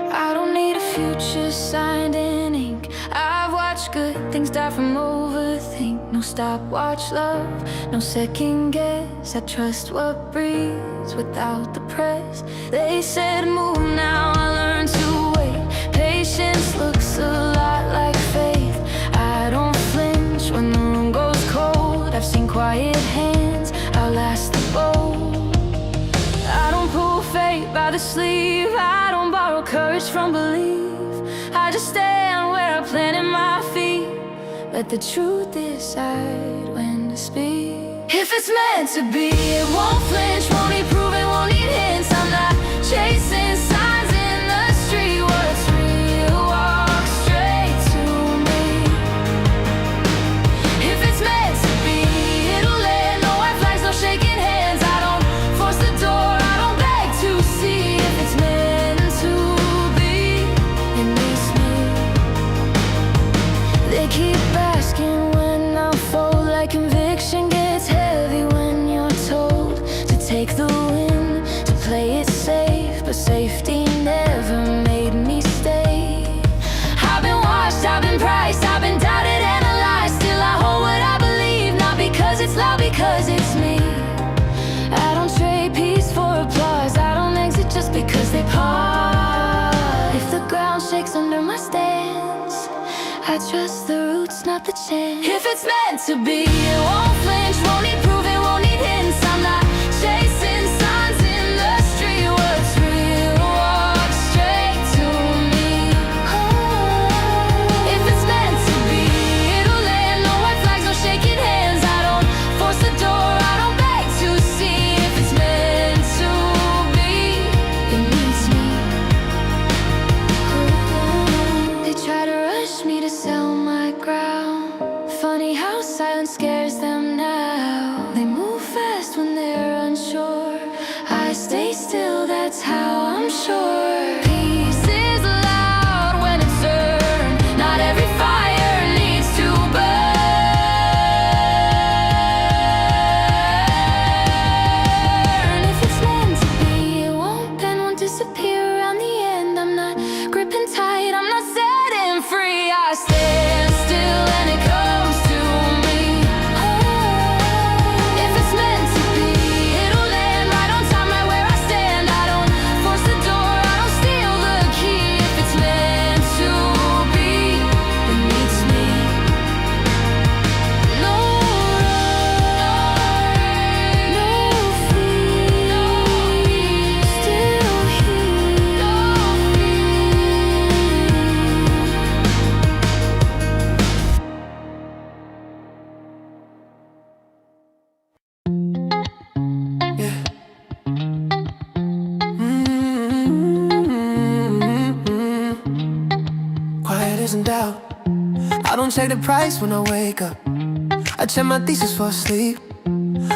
I don't need a future signed in ink. I've watched good things die from overthink. No stopwatch love, no second guess. I trust what breathes without the press. They said move now, I learned to wait. Patience looks a lot like faith. I don't flinch when the room goes cold. I've seen quiet hands outlast the bold. I don't pull fate by the sleeve. I don't borrow courage from belief. I just stand where I planted my feet. Let the truth decide when to speak. If it's meant to be, it won't flinch, won't need proving, won't need hints. I'm not chasing signs in the street. What's real, walk straight to me. If it's meant to be, it'll land. No white flags, no shaking hands. I don't force the door, I don't beg to see. If it's meant to be, I trust the roots, not the chance. If it's meant to be, it won't flinch, won't need proving, won't need hints. I'm not chasing signs in the street. What's real, walk straight to me. If it's meant to be, it'll land. No white flags, no shaking hands. I don't force the door, I don't beg to see. If it's meant to be, it needs me. They try to rush me to sell my ground. Funny how silence scares them now. They move fast when they're unsure. I stay still, that's how I'm sure. Peace is loud when it's earned. Not every fire needs to burn. If it's meant to be, it won't bend, won't disappear around the end. I'm not gripping tight, I'm not setting free. I stand still and it comes to me. If it's meant to be, it'll land right on time, right where I stand. I don't force the door, I don't steal the key. If it's meant to be, it needs me. No rush, no fear, still here. Yeah. Quiet isn't doubt. I don't check the price when I wake up. I check my thesis for sleep.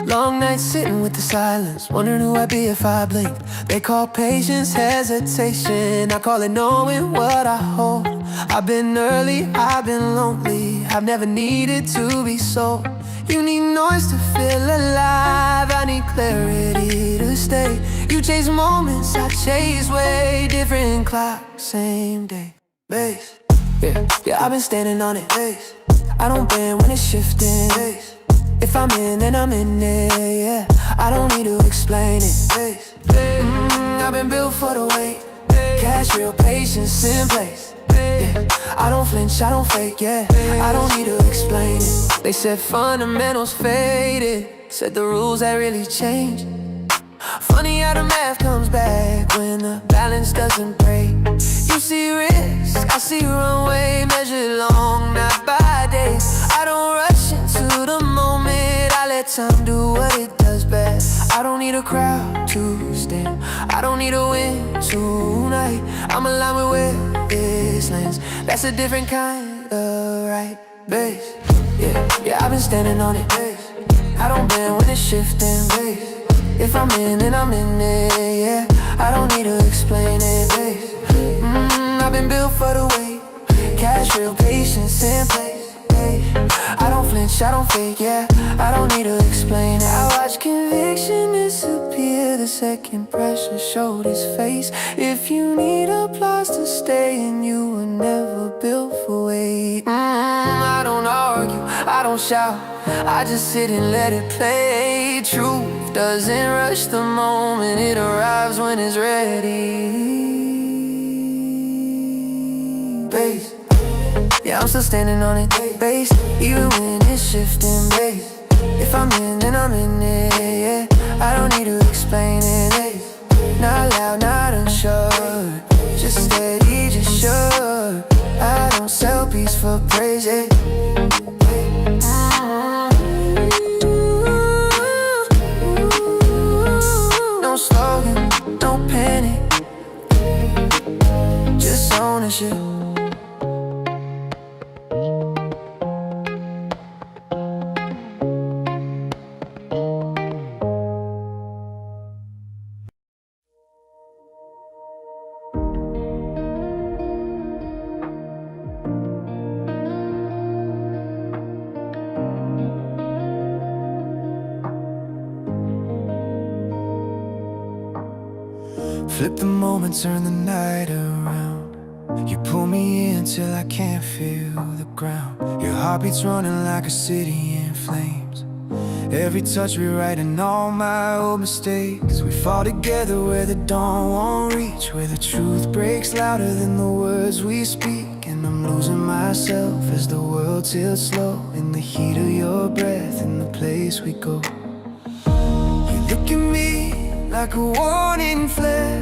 Long nights sitting with the silence, wondering who I'd be if I blinked. They call patience hesitation, I call it knowing what I hold. I've been early, I've been lonely, I've never needed to be sold. You need noise to feel alive, I need clarity to stay. You chase moments, I chase way different clock, same day. Bass, yeah, I've been standing on it. Bass, I don't bend when it's shifting. Bass, if I'm in, then I'm in it, yeah. I don't need to explain it. Bass, I've been built for the wait. Cash, real patience in place. Yeah, I don't flinch, I don't fake, yeah. I don't need to explain it. They said fundamentals faded, said the rules had really changed. Funny how the math comes back when the balance doesn't break. You see risk, I see runway measured long, not by days. I don't rush into the moment, I let time do what it does best. I don't need a crowd to stand, I don't need a win tonight. I'm aligned with where this lands, that's a different kind of right. Bass, yeah, I've been standing on it. Bass, I don't bend when it's shifting. Bass, if I'm in, then I'm in it, yeah. I don't need to explain it, babe. I've been built for the wait. Cash, real patience in place, babe. I don't flinch, I don't fake, yeah. I don't need to explain it. I watch conviction disappear the second pressure showed his face. If you need applause to stay, and you were never built for wait. I don't argue, I don't shout, I just sit and let it play. Truth doesn't rush the moment, it arrives when it's ready. Bass, yeah, I'm still standing on it. Bass, even when it's shifting. Bass, if I'm in, then I'm in it, yeah. I don't need to explain it. Bass, not loud, not unsure, just steady, just sure. I don't sell peace for praise, yeah. No slogan, no panic, just ownership. Flip the moment, turn the night around. You pull me in till I can't feel the ground. Your heartbeat's running like a city in flames. Every touch rewriting all my old mistakes. We fall together where the dawn won't reach, where the truth breaks louder than the words we speak. And I'm I'm losing myself as the world tilts slow in the heat of your breath in the place we go. You look at me like a warning flare,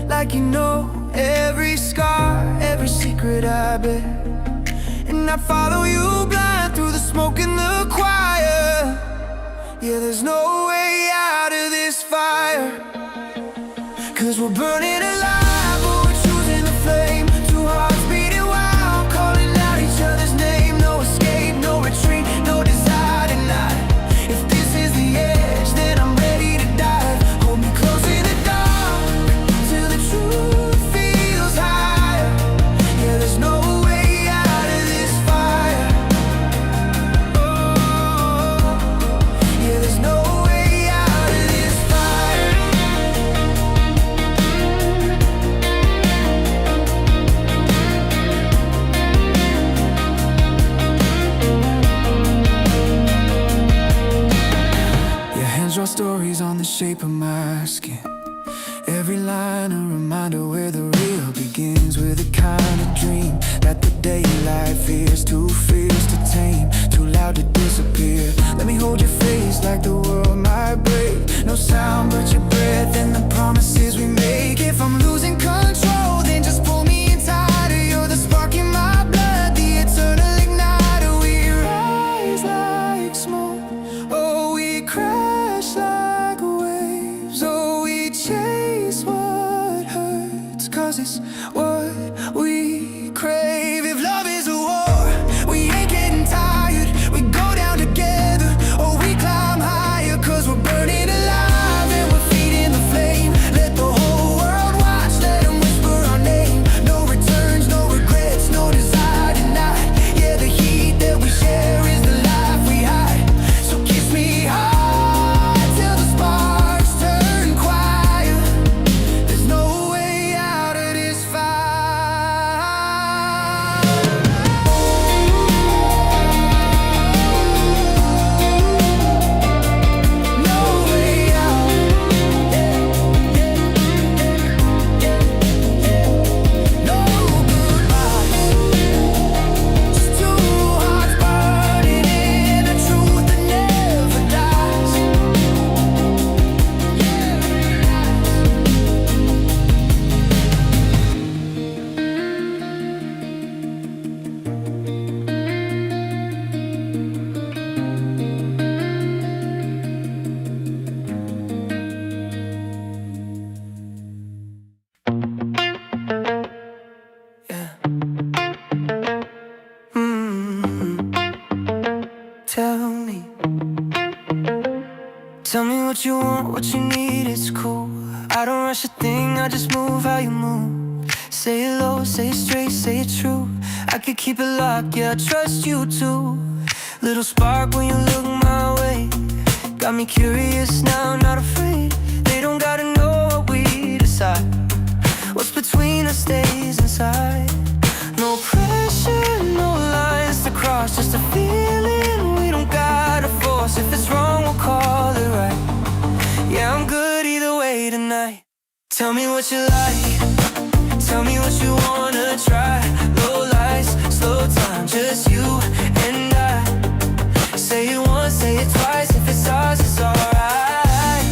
like you know every scar, every secret I bear. And I follow you blind through the smoke and the choir. Yeah, there's no way out of this fire, 'cause we're burning alive, but we're choosing the flame. Two hearts beating wild, calling out each other's name. No escape, no retreat, no desire tonight. If this is the edge, then I'm ready to dive. Hold me close in the dark, till the truth feels higher. Yeah, there's no way out of this fire. Oh, yeah, there's no way out of this fire. Your hands draw stories on the shape of my skin. Every line a reminder where the real begins. With a kind of dream that the daylight fears, too fierce to tame, too loud to disappear. Let me hold your face like the world might break. No sound but your breath and the promises we make. If I'm losing control, then just pull me in tighter. You're the spark in my blood, the eternal igniter. We rise like smoke, oh we crash like waves. Oh we chase what hurts, 'cause it's what we crave. If love is a war, we ain't getting tired. We go down together, oh we climb higher. 'Cause we're burning alive and we're feeding the flame. Let the whole world watch, let them whisper our name. No returns, no regrets, no desire denied. Yeah, the heat that we share is the life we hide. So kiss me hard till the sparks turn quiet. There's no way out of this fire. No way out. No goodbyes. Just two hearts burning in a truth that never dies. Yeah. Tell me what you want, what you need, it's cool. I don't rush a thing, I just move how you move. Say it low, say it straight, say it true. I could keep it locked, yeah, I trust you too. Little spark when you look my way. Got me curious now, not afraid. They don't gotta know what we decide. What's between us stays inside. No pressure, no lines to cross, just a feeling we don't gotta force. If it's wrong, we'll call it right. Yeah, I'm good either way tonight. Tell me what you like, tell me what you wanna try. Low lights, slow time, just you and I. Say it once, say it twice, if it's ours, it's alright.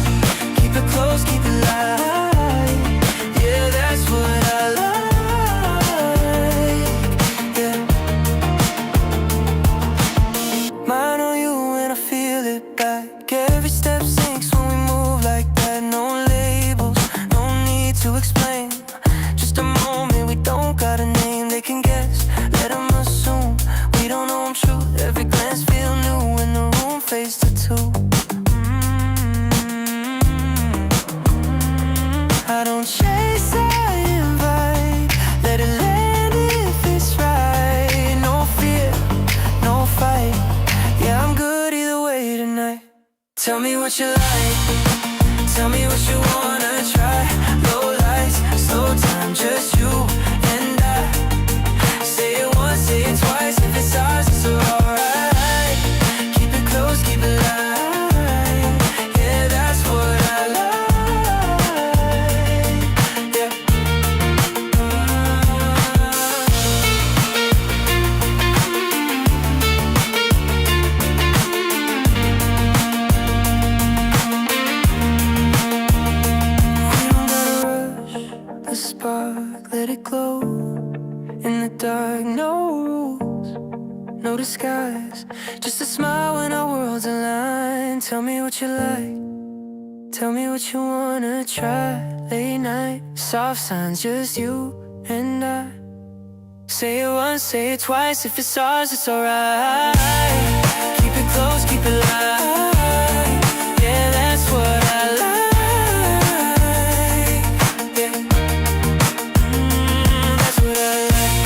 Keep it close, keep it light. Yeah, that's what I like. Yeah. Mine on you when I feel it back. Every step sinks when we move like that. No labels, no need to explain. Just a moment, we don't got a name. They can guess, let them assume we don't know them true. Every glance feel new when the room fades to two. I don't chase, I invite. Let it land if it's right. No fear, no fight. Yeah, I'm good either way tonight. Tell me what you like, tell me what you wanna try. Low lights, slow time, just you and I. Say it once, say it twice, if it's ours, it's alright. Keep it close, keep it light. Yeah, that's what I like. Yeah. glow in the dark, no rules, no disguise, just a smile when our worlds align. Tell me what you like, tell me what you wanna try. Late night, soft signs, just you and I. Say it once, say it twice, if it's ours, it's alright. Keep it close, keep it light. Yeah, that's what I like. Yeah. That's what I like.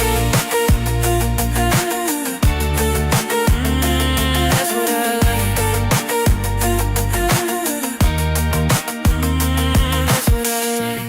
That's what I like. That's what I like.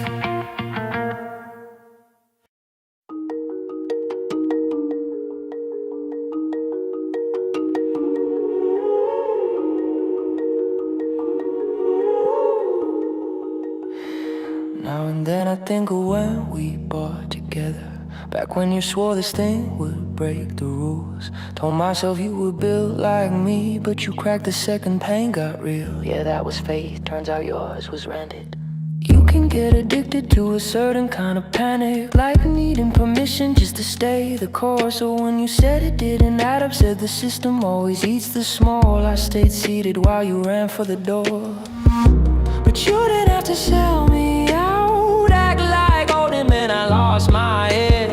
Now and then I think of when we bought together, back when you swore this thing would break the rules. Told myself you were built like me, but you cracked the second pain got real. Yeah, that was faith, turns out yours was rented. You can get addicted to a certain kind of panic, like needing permission just to stay the course. So when you said it didn't add up, said the system always eats the small, I stayed seated while you ran for the door. But you didn't have to sell me out, act like holding man, I lost my head.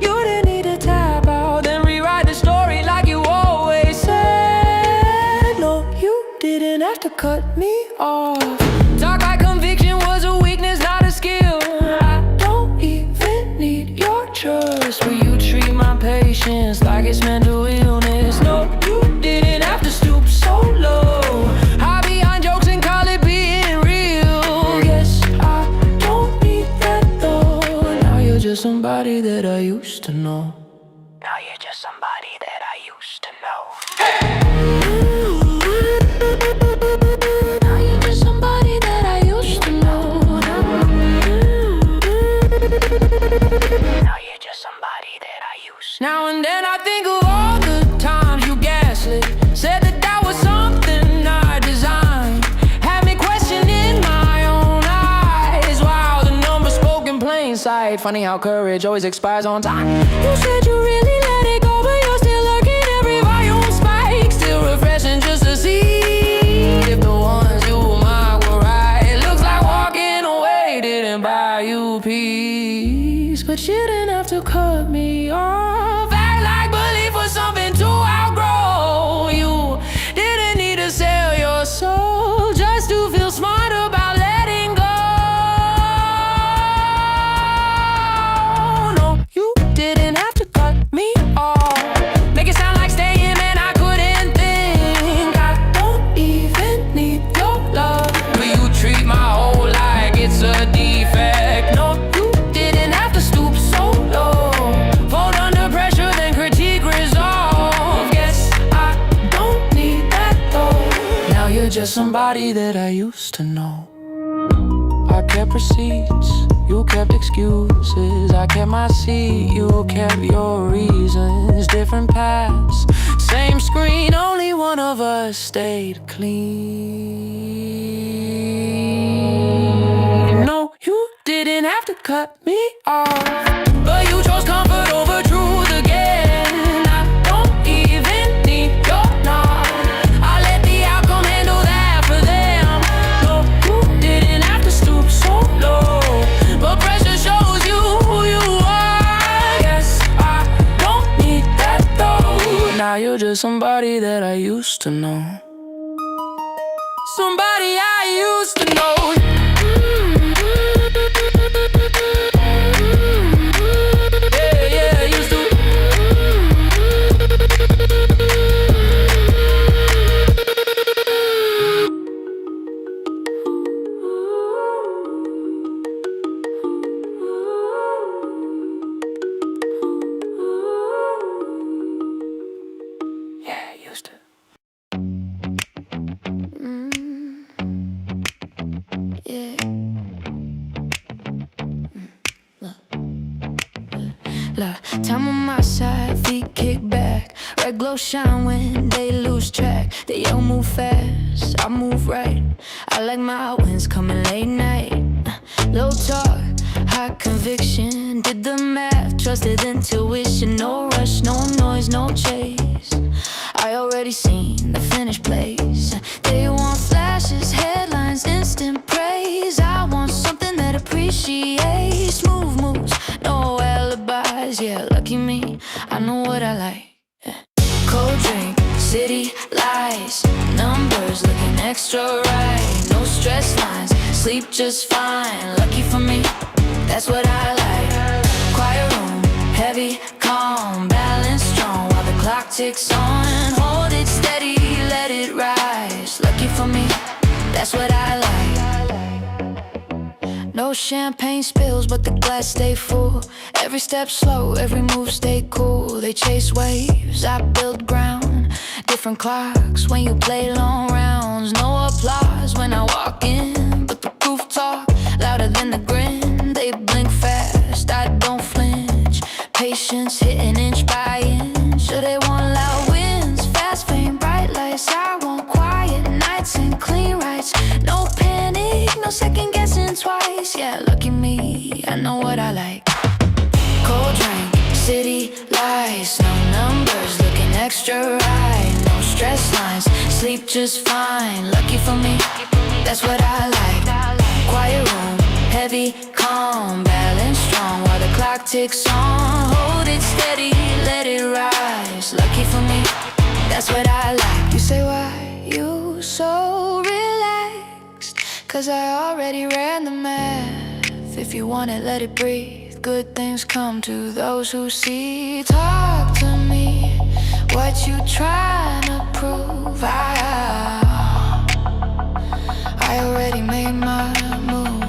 You didn't need to tap out, then rewrite the story like you always said. No, you didn't have to cut me off. Talk like conviction was a weakness, not a skill. I don't even need your trust, but you treat my patience like it's mental illness. No, you didn't have to stoop so low. Hide behind jokes and call it being real. Yes, I don't need that though. Now you're just somebody that I used to know. Now you're just somebody that I used to know. Now you're just somebody that I used to know. Now you're just somebody that I used to know. Now and then I think of all the times you gaslit, said that that was something I designed, had me questioning my own eyes. Wow, the numbers spoke in plain sight. Funny how courage always expires on time. You said you really let it go, but you're still lurking every volume spike. Still refreshing just to see if the ones you mind were right. It looks like walking away didn't buy you peace, but you didn't have to cut me off. Act like belief was something to outgrow. You didn't need to sell your soul just to feel smart about letting go. No, you didn't have to cut me off. Make it sound like staying, man, I couldn't think. I don't even need your love, but you treat my whole like it's a defect. No, you didn't have to stoop so low. Fold under pressure, then critique resolve. Guess I don't need that though. Now you're just somebody that I used to know. I kept receipts, you kept excuses. I kept my seat, you kept your reasons. Different paths, same screen, only one of us stayed clean. No, you didn't have to cut me off, but you chose comfort over truth again. I don't even need your nod. I let the outcome handle that for them. No, you didn't have to stoop so low, but pressure shows you who you are. Yes, I don't need that though. Now you're just somebody that I used to know. Somebody I used to know. Yeah, yeah, I used to. Yeah, I used to. Yeah. Look, time on my side, feet kick back. Red glow shine when they lose track. They all move fast, I move right. I like my wins coming late night. Low talk, high conviction. Did the math, trusted intuition. No rush, no noise, no chase. I already seen the finished place. They want flashes, headlines, instant praise. I want something that appreciates. Smooth moves, no alibis. Yeah, lucky me, I know what I like. Cold drink, city lights, numbers looking extra right. No stress lines, sleep just fine. Lucky for me, that's what I like. Quiet room, heavy, calm, balance strong while the clock ticks on. Hold it steady, let it rise. Lucky for me, that's what I like. No champagne spills, but the glass stay full. Every step slow, every move stay cool. They chase waves, I build ground. Different clocks when you play long rounds. No applause when I walk in, but the proof talk louder than the grin. They blink fast, I don't flinch. Patience hitting inch by inch. Sure they want loud wins, fast fame, bright lights. I want quiet nights and clean rights. No panic, no second guessing twice. Yeah, lucky me, I know what I like. Cold drink, city lights, no numbers looking extra right. No stress lines, sleep just fine. Lucky for me, that's what I like. Quiet room, heavy, calm, balance strong while the clock ticks on. Hold it steady, let it rise. Lucky for me, that's what I like. You say why you so relaxed? 'Cause I already ran the math. If you want it, let it breathe. Good things come to those who see. Talk to me, what you trying to prove? I already made my move.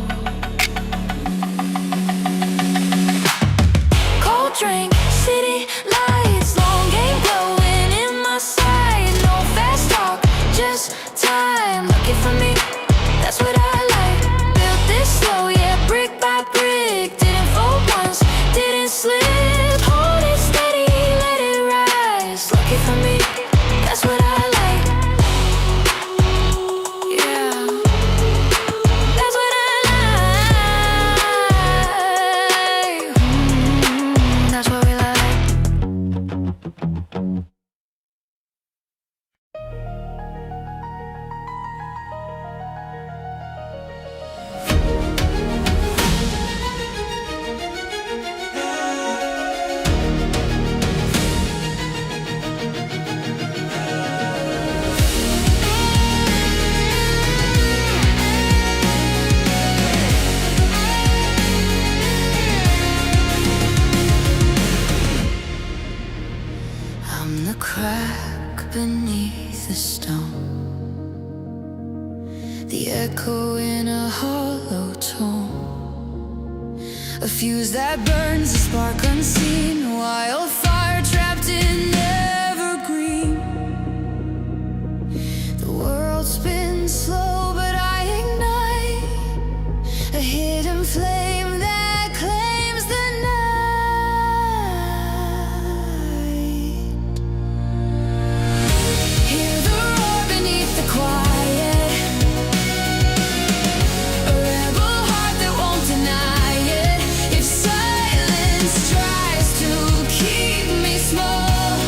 Cold drink, city lights, long game glowing in my sight. No fast talk, just time. Lucky for me, that's what I like. Built this slow, yeah, brick by brick. Didn't fold once, didn't slip. Hold it steady, let it rise. Lucky for me, that's what I like. Yeah, that's what I like. That's what we like. I'm the crack beneath the stone, the echo in a hollow tone, a fuse that burns, a spark unseen, wildfire trapped in evergreen. The world spins slow, but I ignite a hidden flame that claims the night. Hear the roar beneath the quiet, a rebel heart that won't deny it. If silence tries to keep me small,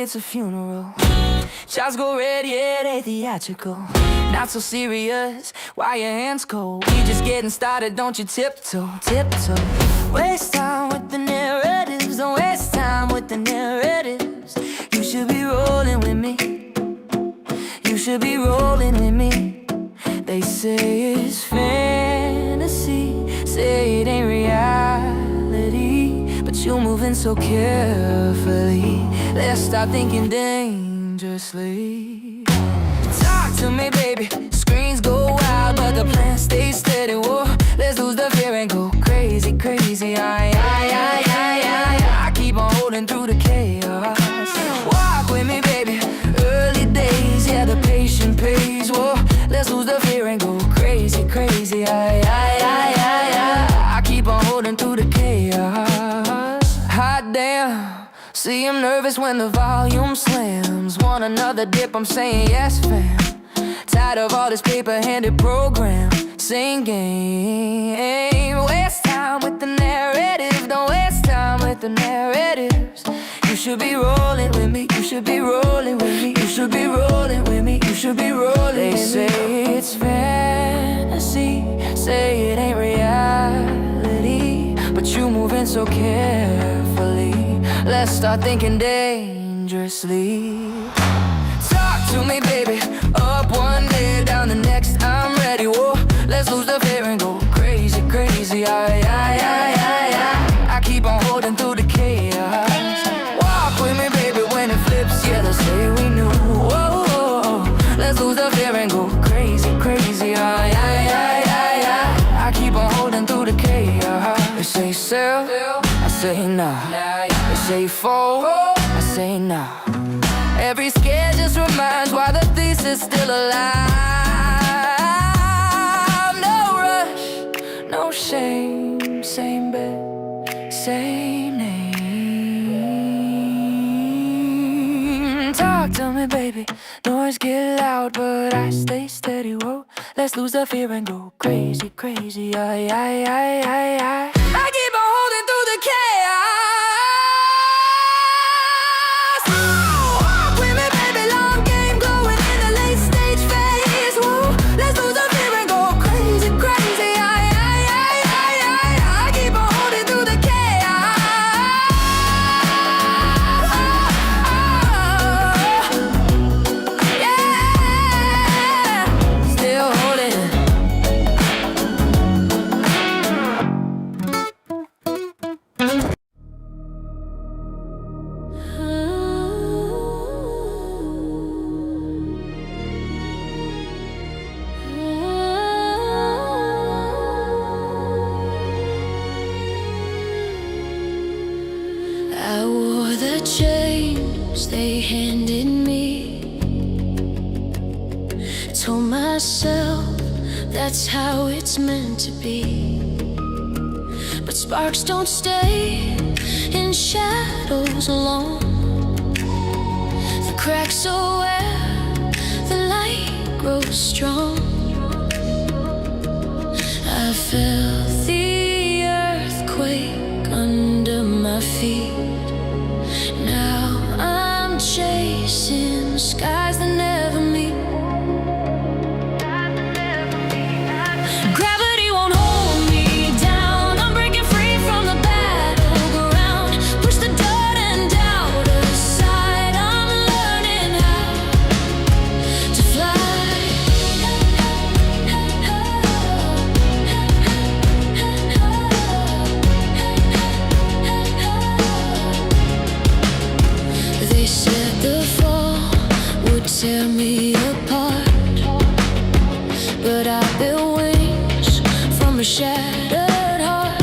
it's a funeral. Shots go red, yeah, they theatrical. Not so serious, why your hands cold? We just getting started, don't you tiptoe, tiptoe. Waste time with the narratives, don't waste time with the narratives. You should be rolling with me, you should be rolling with me. They say it's fantasy, say it ain't reality, but you're moving so carefully. Let's stop thinking dangerously. Talk to me, baby. Screens go wild, but the plan stays steady. Whoa, let's lose the fear and go crazy, crazy. I keep on holding through the chaos. Walk with me, baby. Early days, yeah, the patient pays. Whoa, let's lose the fear and go crazy, crazy. I keep on holding through the chaos. Hot damn. See, I'm nervous when the volume slams. Want another dip, I'm saying yes, fam. Tired of all this paper-handed program. Same game. Waste time with the narrative. Don't waste time with the narratives. You should be rolling with me. You should be rolling with me. You should be rolling with me. You should be rolling with me. They say it's fantasy, say it ain't reality, but you moving so carefully. Let's start thinking dangerously. Talk to me, baby. Up one day, down the next, I'm ready. Whoa, let's lose the fear and go crazy, crazy. I keep on holding through the chaos. Walk with me, baby, when it flips, yeah, let's say we knew. Whoa, let's lose the fear and go crazy, crazy. I keep on holding through the chaos. They say sell, I say nah. They say fold, I say nah. Every scare just reminds why the thesis still alive. No rush, no shame, same bed, same name. Talk to me, baby. Noise get loud, but I stay steady. Whoa, let's lose the fear and go crazy, crazy. I keep on holding through the chaos. Walk with me, baby, long game going in the late stage phase. Whoa, let's lose the fear and go crazy, crazy. I keep on holding through the chaos. Yeah, still holding. I wore the chains they handed me. Told myself that's how it's meant to be. But sparks don't stay in shadows alone. The cracks are where the light grows strong. I felt the earthquake under my feet. Now I'm chasing skies that never meet. Gravity won't hold me down. I'm breaking free from the battleground. Push the dirt and doubt aside. I'm learning how to fly. They said the fall would tear me apart, but I built wings from a shattered heart.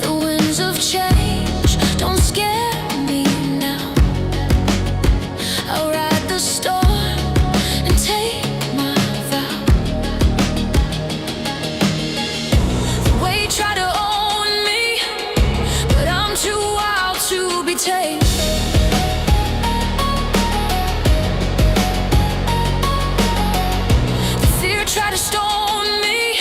The winds of change don't scare me now. I'll ride the storm and take my vow. The weight tried to own me, but I'm too wild to be tamed. The fear tried to stone me,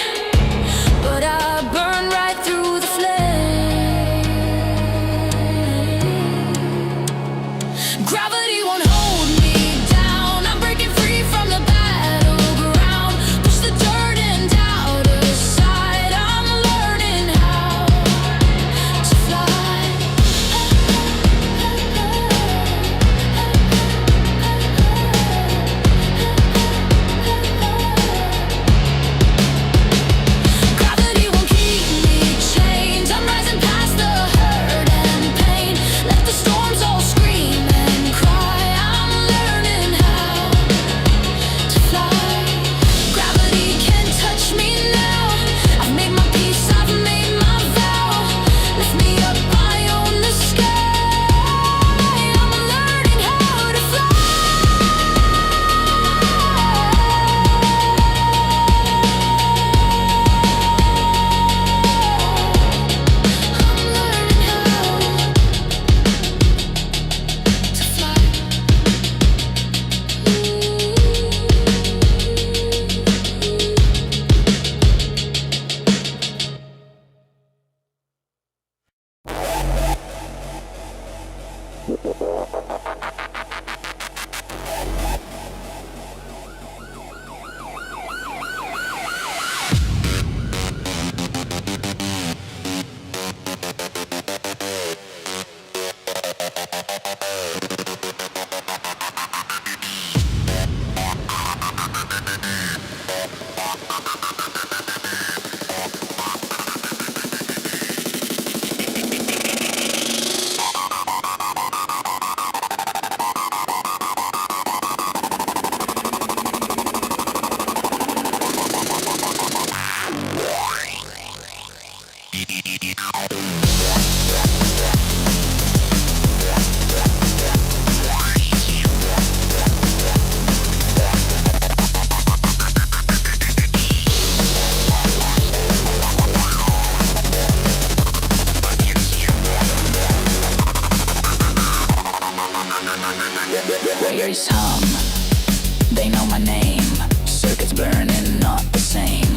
They know my name. Circuits burning, not the same.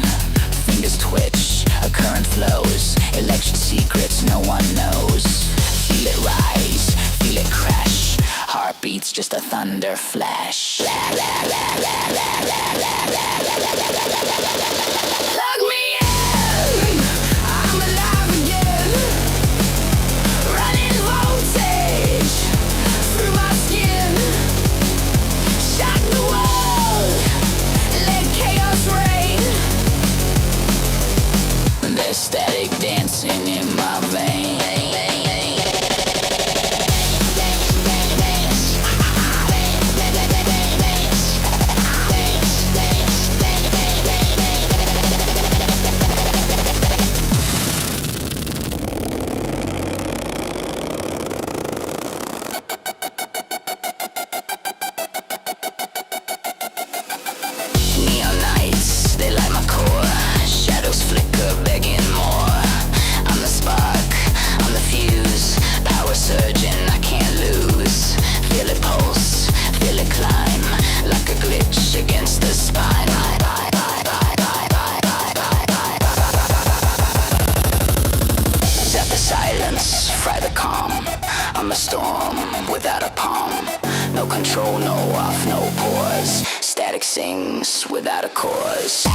Fingers twitch, a current flows. Election secrets no one knows. Feel it rise, feel it crash. Heartbeats just a thunder flash. Plug me in, I'm alive again. Running voltage through my skin. Shock the world, let chaos reign. There's static dancing in my veins. Neon nights, they light my core. Shadows flicker, begging more. I'm the spark, I'm the fuse. Power surging, I can't lose. Feel it pulse, feel it climb. Like a glitch against the spine. Zap the silence, fry the calm. I'm a storm without a palm. No control, no off, no pause. Static sings without a cause.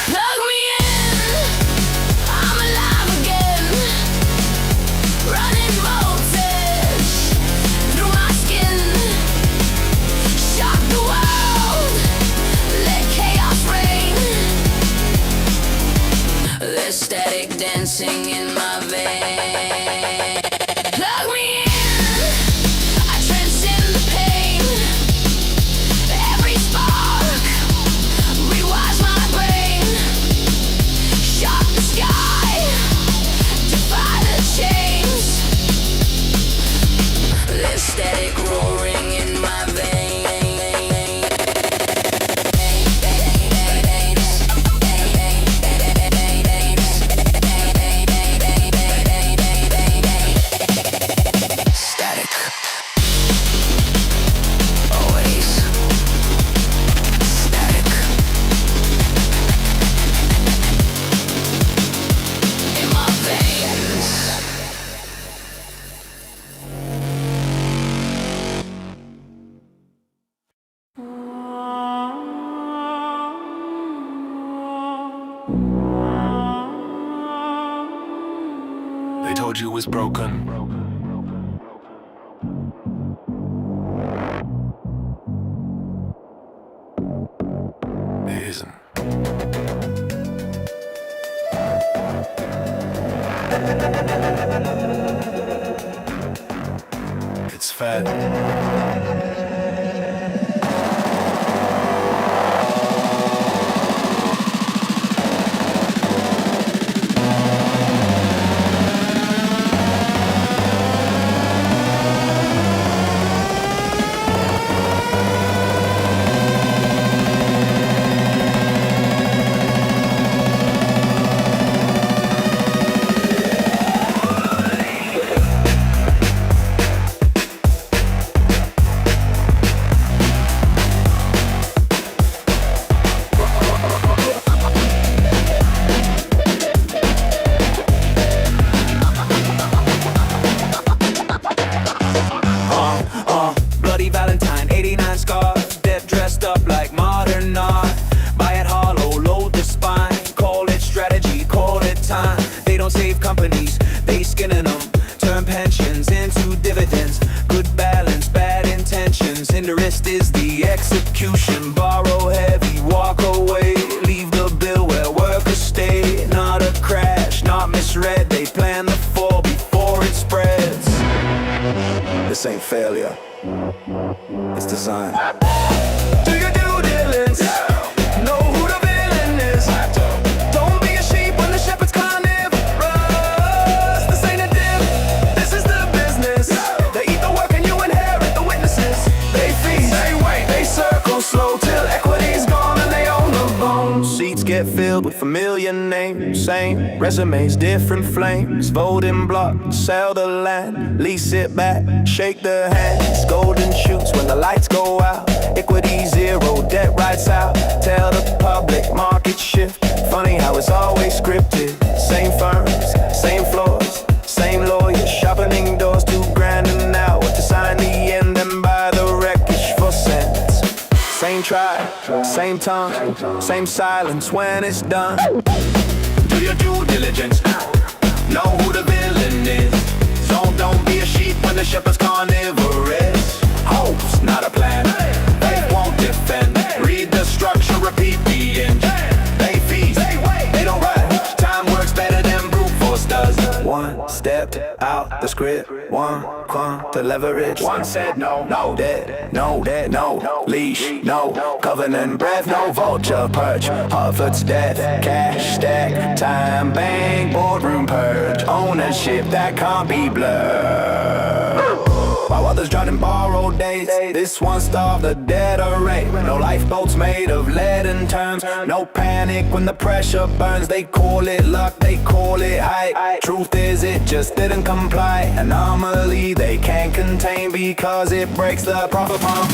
Plug me in, I'm alive again. Running voltage through my skin. Shock the world, let chaos reign. There's static dancing in my veins. Plug me in, I transcend the pain. Every spark rewires my brain. Shock the sky, defy the chains. There's static roaring in my veins. Static. Always. Static. In my veins. They told you it was broken. It isn't. It's fat. Bloody Valentine, 89 scars. Death dressed up like modern art. Buy it hollow, load the spine. Call it strategy, call it time. They don't save companies, they skinning them. Turn pensions into dividends. Good balance, bad intentions. Interest is the execution. Borrow heavy, walk away. Leave the bill where workers stay. Not a crash, not misread. They plan the fall before it spreads. This ain't failure, it's design. Do your due diligence, know who the villain is. Don't be a sheep when the shepherd's carnivorous. This ain't a dip, this is the business. They eat the work and you inherit the witnesses. They feast, they wait, they circle slow till equity's gone and they own the bone. Seats get get filled with familiar names. Same resumes, different flames. Voting block, sell the land. Lease it back, shake the hands. Golden shoots when the lights go out. Equity zero, debt rights out. Tell the public market shift. Funny how it's always scripted. Same firms, same floors, same lawyers. Sharpening doors, $2,000 an hour to sign the end and buy the wreckage for cents. Same tribe, same tongue, same silence when it's done. Do your due diligence. Know who the villain is. Don't be a sheep when the shepherd's carnivorous. Hope's not a plan. Faith won't defend. Read the structure, repeat the end. They feast, they don't rush. Time works better than brute force does. One stepped out the script, one clung to leverage. One said no, No debt, no debt, no leash, no covenant breath, no vulture perch. Harvard's death, cash stack, time bank, boardroom purge. Ownership that can't be blurred. While others drown in borrowed days, this one starved the dead array. No lifeboats made of lead and terms. No panic when the pressure burns. They call it luck, they call it hype. Truth is it just didn't comply. Anomaly they can't contain because it breaks the profit pump.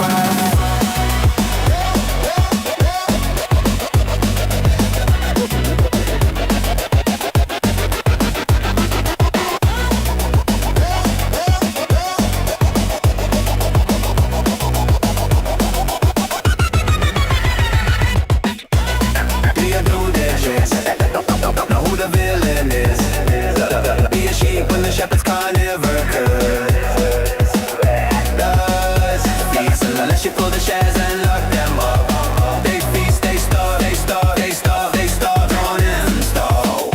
When the shepherd's carnivorous does feast unless you pull the shares and lock them up. They feast, they starve, they starve, they starve, they starve, drawn and stall.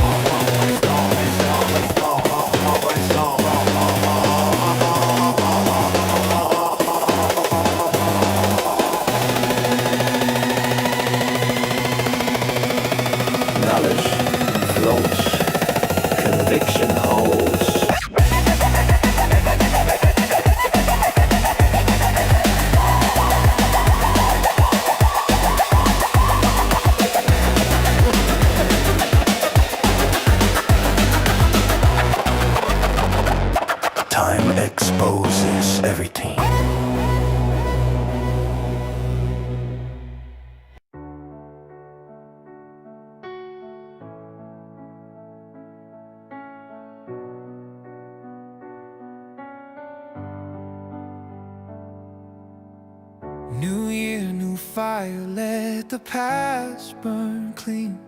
Knowledge floats, conviction holds. Time exposes everything. New year, new fire, let the past burn clean.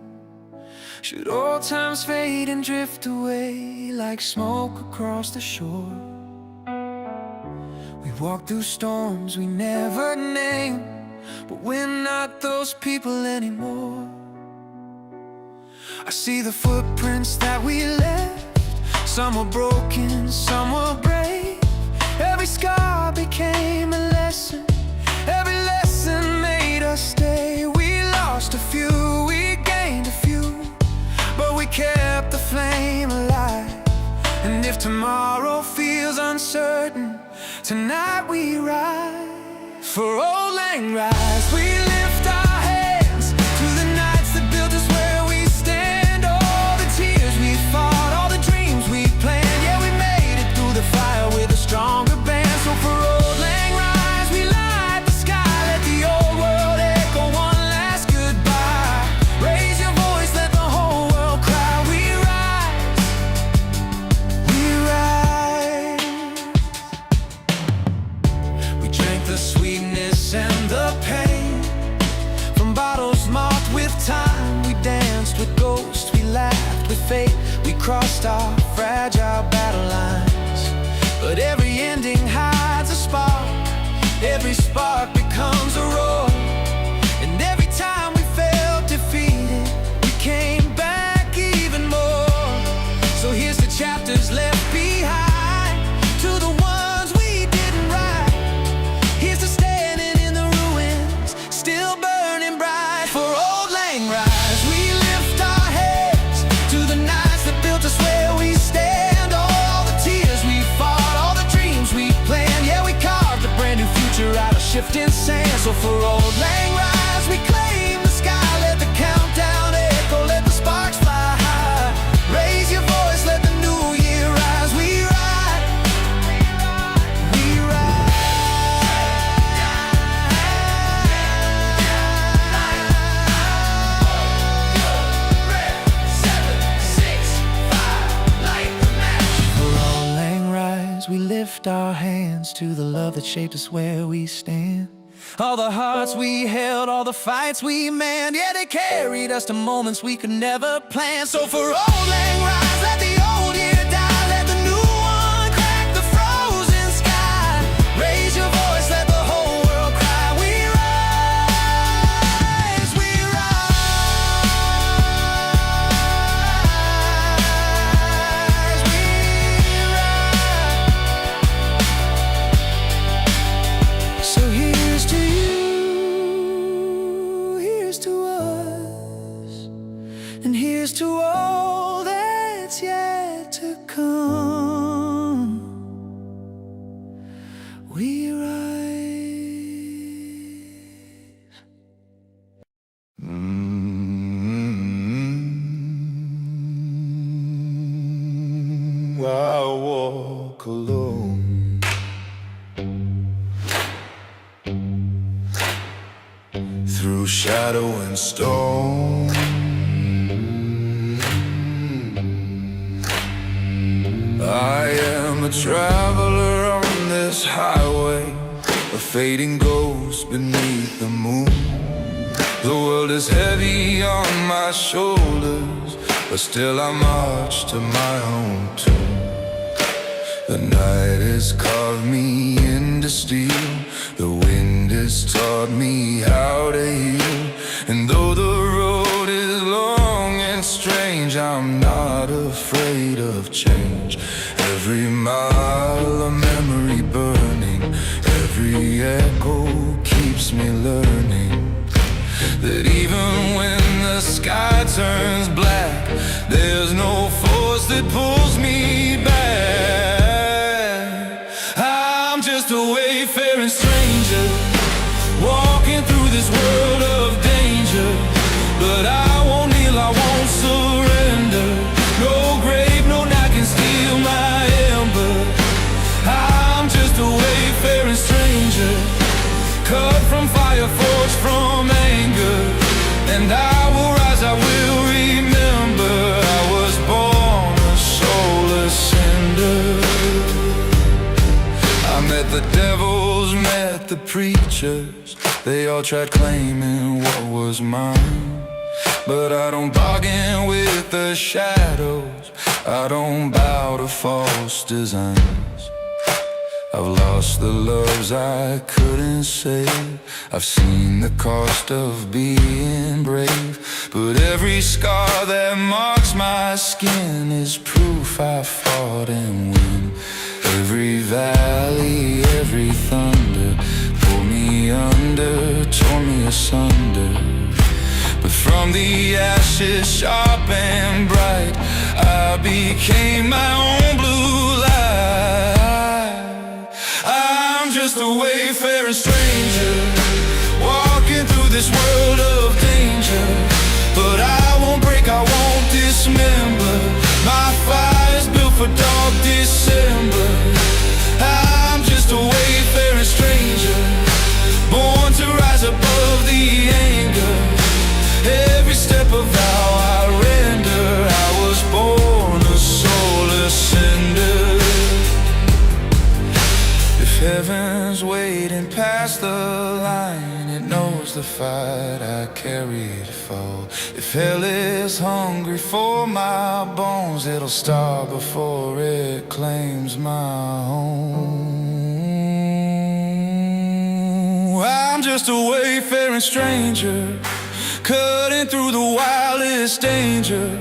Should old times fade and drift away like smoke across the shore? We walk through storms we never named, but we're not those people anymore. I see the footprints that we left. Some were broken, some were brave. Every scar became a lesson. Every lesson made us stay. We lost a few, we gained a few, but we kept the flame alive. And if tomorrow feels uncertain, tonight we rise. For old lang rise, we lift our hands to the nights that built us where we stand. All the tears we fought, all the dreams we planned. Yeah, we made it through the fire with a stronger band. So for old lang rise, we light the sky, let the old world echo one last goodbye. Raise your voice, let the whole world cry. We rise, we rise. We drank the sweetness and the pain from bottles marked with time. We danced with ghosts, we laughed with fate. We crossed our fragile battle lines, but every ending hides a spark. Every spark becomes a roar. And every time we felt defeated, we came back even more. So here's the chapters left behind, to the ones we didn't write. Here's to standing in the ruins, still burning bright. For old lang rise, we lift our heads to the nights that built us where we stand. All the tears we fought, all the dreams we planned. Yeah, we carved a brand new future out of shifting sand. So for old lang rise, we claim the sky, let the countdown end. lift our hands to the love that shaped us where we stand. All the hearts we held, all the fights we manned, yeah, they carried us to moments we could never plan. So for old lang rise, let the old year die, let the new one crack the frozen sky. Raise your voice, let the whole world cry. We rise, we rise, we rise. So here's to you, here's to us, and here's to all that's yet to come. We rise. I walk alone through shadow and stone. I am a traveler on this highway, a fading ghost beneath the moon. The world is heavy on my shoulders, but still I march to my own tune. The night has carved me into steel, the wind has taught me how to heal. And though the road is long and strange, I'm not afraid of change. Every mile a memory burning, every echo keeps me learning that even when the sky turns black, there's no force that pulls me back. I'm just a wayfaring stranger, walking through this world of danger. But I won't kneel, I won't surrender. No grave, no night can steal my ember. I'm just a wayfaring stranger, cut from fire, forged from anger. And I will rise, I will remember, I was born a soulless cinder. I met the devils, met the preachers, they all tried claiming what was mine. But I don't bargain with the shadows, I don't bow to false designs. I've lost the loves I couldn't save, I've seen the cost of being brave. But every scar that marks my skin is proof I fought and win. Every valley, every thunder pulled me under, tore me asunder. But from the ashes sharp and bright, I became my own blue light. I'm just a wayfaring stranger, walking through this world of danger. But I won't break, I won't dismember, my fire's built for dark December. I'm just a wayfaring stranger, born to rise above the anger. Every step of vow I render, I was born a soulless cinder. If heaven's waiting past the line, it knows the fight I carry to fall. If hell is hungry for my bones, it'll starve before it claims my home. I'm just a wayfaring stranger, cutting through the wildest danger.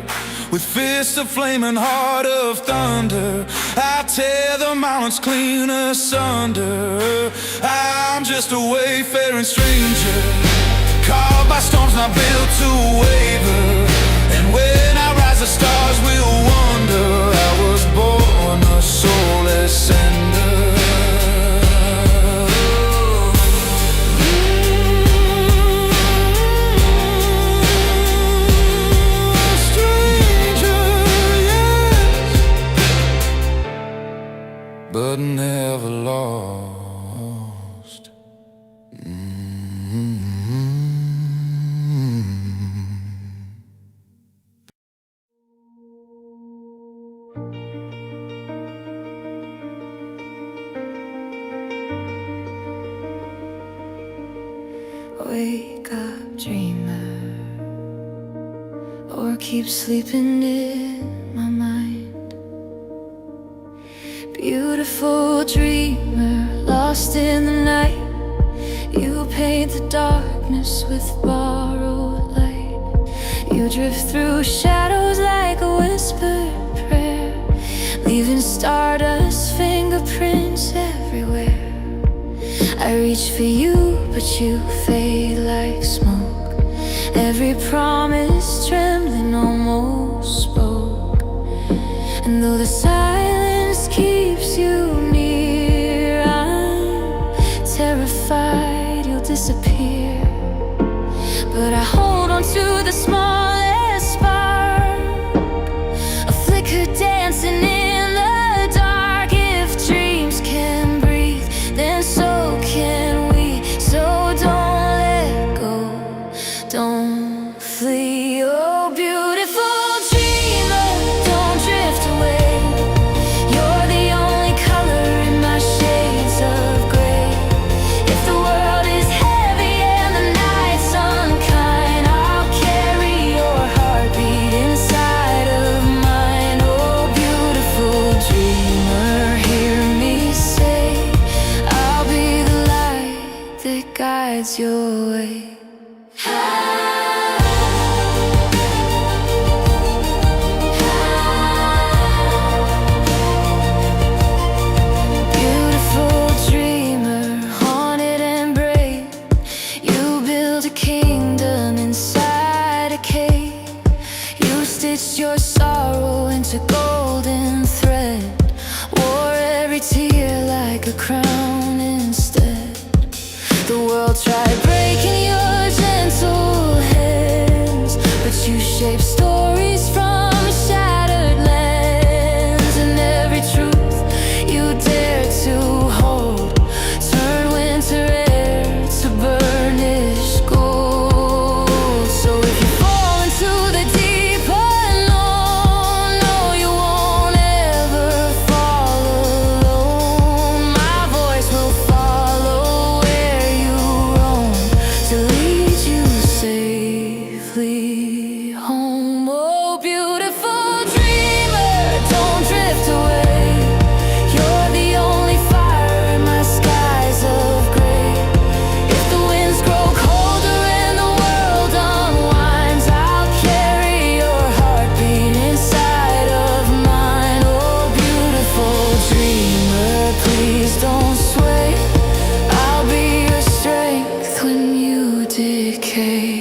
With fists of flame and heart of thunder, I tear the mountains clean asunder. I'm just a wayfaring stranger, caught by storms not built to waver. And when I rise, the stars will wonder, I was born a soulless cinder. But never lost. keep sleeping in my mind. Beautiful dreamer, lost in the night. You paint the darkness with borrowed light. You drift through shadows like a whispered prayer, leaving stardust fingerprints everywhere. I reach for you, but you fade like smoke. Every promise trembling almost spoke. And though the silence keeps you near, I'm terrified you'll disappear. But I hold on to the smallest spark, a flicker dancing in the dark. If dreams can breathe, then so can we. So don't let go, don't flee. Oh, beautiful dreamer, don't drift away. You're the only color in my shades of gray. If the world is heavy and the night's unkind, I'll carry your heartbeat inside of mine. Oh, beautiful dreamer, hear me say, I'll be the light that guides your way. Beautiful dreamer, haunted and brave. You built a kingdom inside a cave. You stitched your sorrow into golden thread, wore every tear like a crown instead. The world tried breaking your gentle hands, but you shaped stories from shattered lands. And every truth you dared to hold turned winter air to burnished gold. So if you fall into the deep unknown, no, you won't ever fall alone. My voice will follow where you roam to lead you safely home. Oh, beautiful dreamer, don't drift away. You're the only fire in my skies of gray. If the winds grow colder and the world unwinds, I'll carry your heartbeat inside of mine. Oh, beautiful dreamer, please don't sway. I'll be your strength when you decay.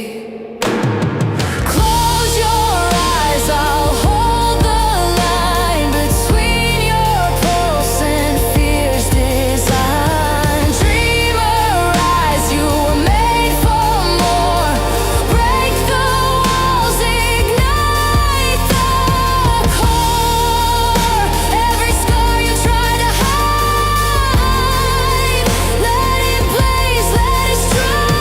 Close your eyes, I'll hold the line between your pulse and fear's design. Dreamer, rise, you were made for more. Break the walls, ignite the core. Every scar you try to hide, let it blaze, let it strike.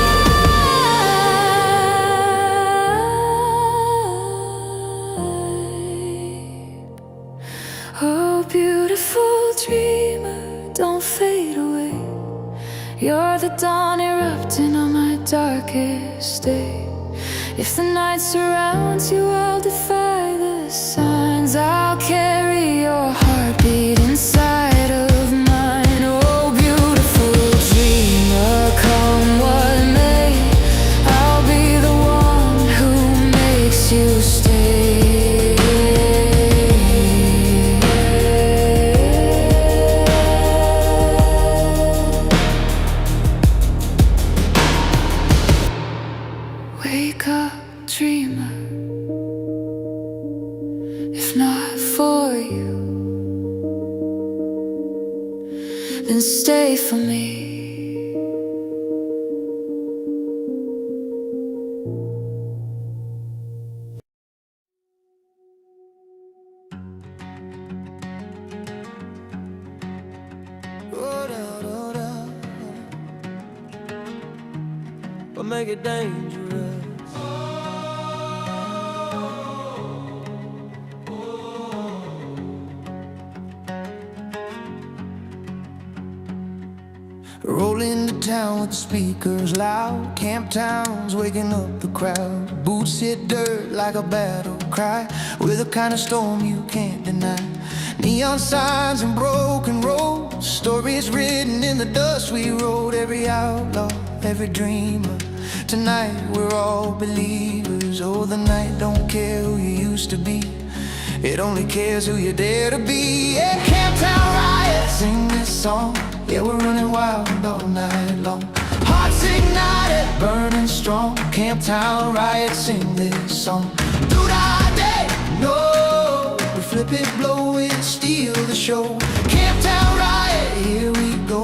Oh, beautiful dreamer, don't fade away. You're the dawn erupting on my darkest day. If the night surrounds you, I'll defy the signs. I'll carry your heartbeat inside of mine. Oh, beautiful dreamer, come what may, I'll be the one who makes you stay. Wake up, dreamer. If not for you, then stay for me. Oh, da, da, da. But make it dangerous. Roll into town with the speakers loud. Camp towns waking up the crowd. Boots hit dirt like a battle cry with a kind of storm you can't deny. Neon signs and broken roads, stories written in the dust we wrote. Every outlaw, every dreamer, tonight we're all believers. Oh, the night don't care who you used to be, it only cares who you dare to be. Yeah, Camptown Riot, sing this song. Yeah, we're running wild all night long. Hearts ignited, burning strong. Camptown Riot, sing this song. Through the day, no, we flip it, blow it, steal the show. Camptown Riot, here we go.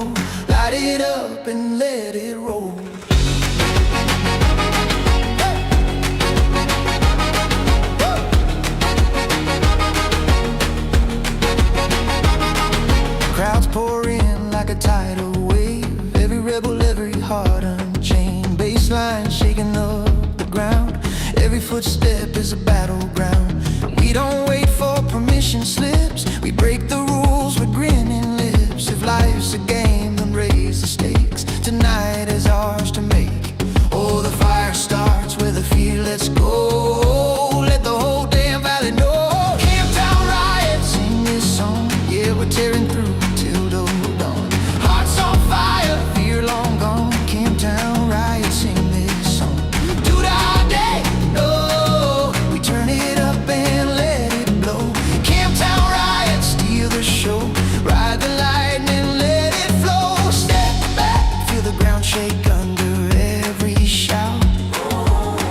Light it up and let it roll. Crowds pour in like a tidal wave. Every rebel, every heart unchained. Baseline shaking up the ground. Every footstep is a battleground. We don't wait for permission slips. We break the rules with grinning lips. If life's a game, then raise the stakes. Tonight is ours to make. Oh, the fire starts with a fear. Let's go. Let the whole damn valley know. Camptown Riot, sing this song. Yeah, we're tearing through. Camptown Riot, sing this song. Do the day, no, we turn it up and let it blow. Camptown Riot, steal the show. Ride the lightning, let it flow. Step back, feel the ground shake under every shout.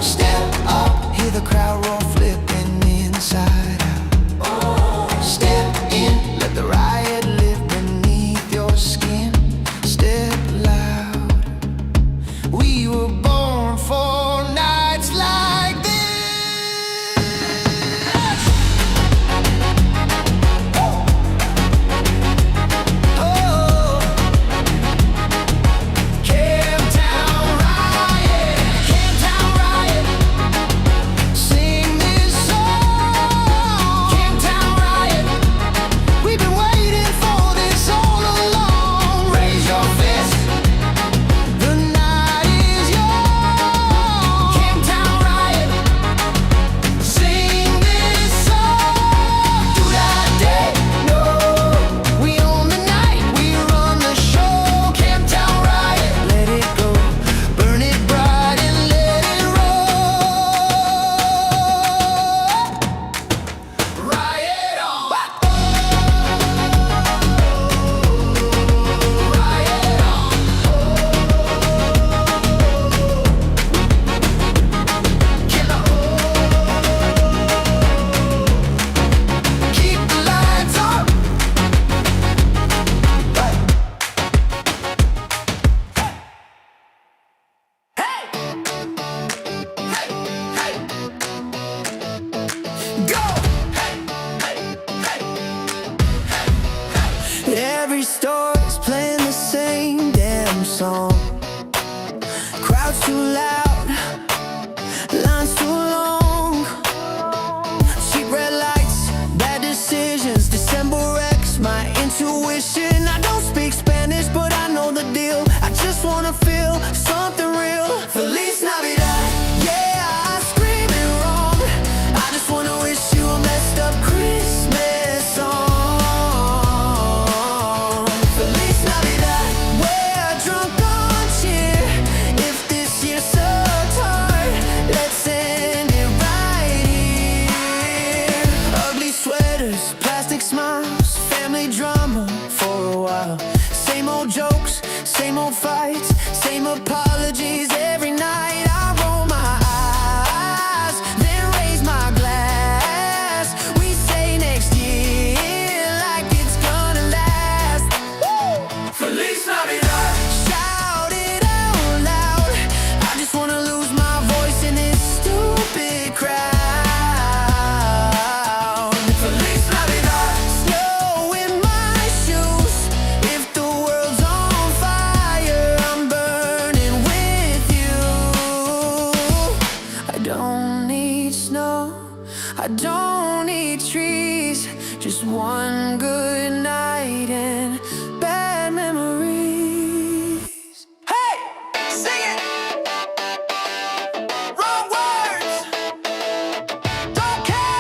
Step up, hear the crowd roar, flipping inside out. Step in, let the riot live beneath your skin. Step loud. We were born for nights like this. Oh, Camptown Riot, Camptown Riot, sing this song. Camptown Riot, we've been waiting for this all along. Raise your fist. The night is young. Camptown Riot, sing this song. Do that day, no, we own the night, we run the show. Camptown Riot, let it go, burn it bright and let it roll. Riot on. Riot on. Keep the lights on. Hey, hey, hey, go. Hey, hey, hey, every store's playing the same damn song. Crowds too loud, lines too long. Cheap red lights, bad decisions. December wrecks my intuition. I don't speak Spanish, but I know the deal. I just wanna feel something real. Feliz Navidad, yeah, I scream it wrong. I just wanna wish you a messed up Christmas song. Feliz Navidad, we're drunk on cheer. If this year sucked hard, let's end it right here. Ugly sweaters, plastic smiles, family drama for a while. Same old jokes, same old fights, same apologies every night. I roll my eyes, then raise my glass. We say next year like it's gonna last. Woo! Feliz Navidad, shout it out loud. I just wanna lose my voice in this stupid crowd. Feliz Navidad, snow in my shoes. If the world's on fire, I'm burning with you. I don't need snow, I don't need trees. Just one good night and bad memories. Hey, sing it. Wrong words, don't care.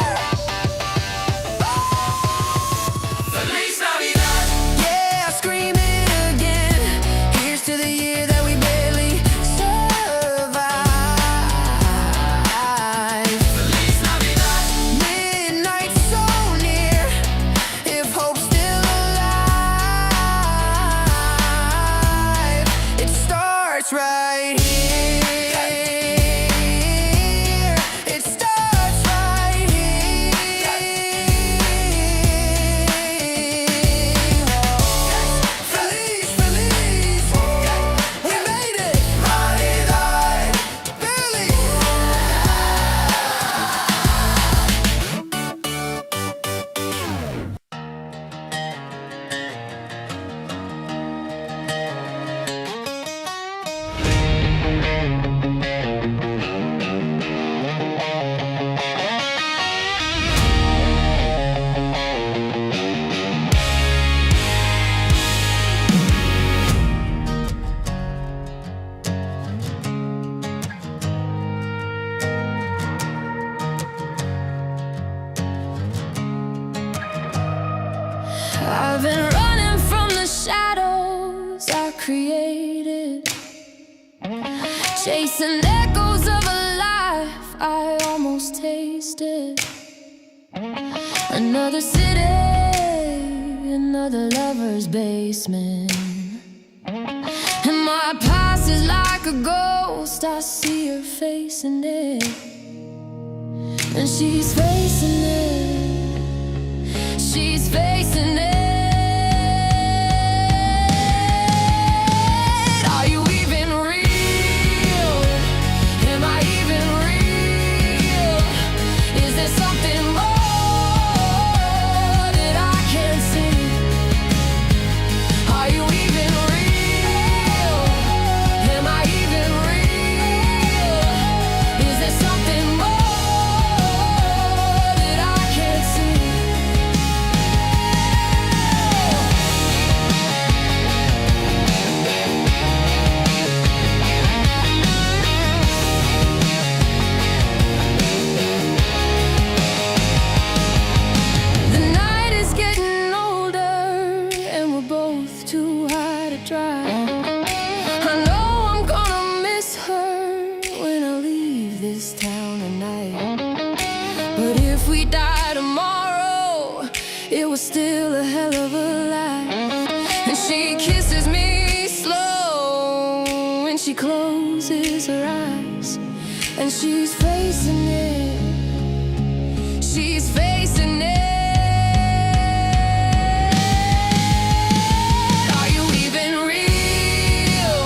I've been running from the shadows I created, chasing echoes of a life I almost tasted. Another city, another lover's basement, and my past is like a ghost. I see her facing it, and she's facing it, she's facing it. Are you even real? Am I even real? Is there something more that I can't see? Are you even real? Am I even real? Is there something more that I can't see? The night is getting older and we're both too high to dry. I know I'm gonna miss her when I leave this town tonight. But if we die tomorrow, it was still a hell of a life. And she kisses me slow when she closes her eyes, and she's facing it, she's facing it. Are you even real?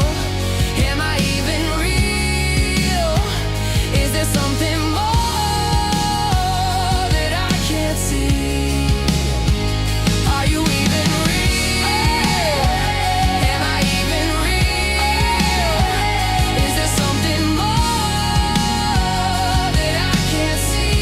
Am I even real? Is there something more that I can't see? Are you even real? Am I even real? Is there something more that I can't see?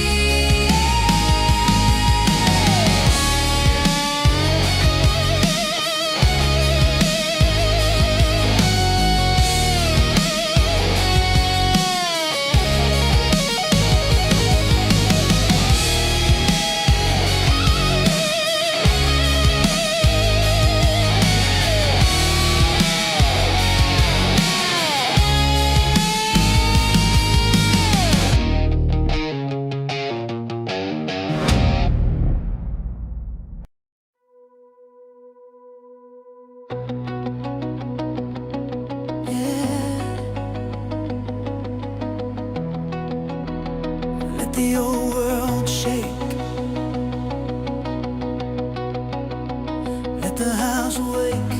Let the old world shake. Let the house wake.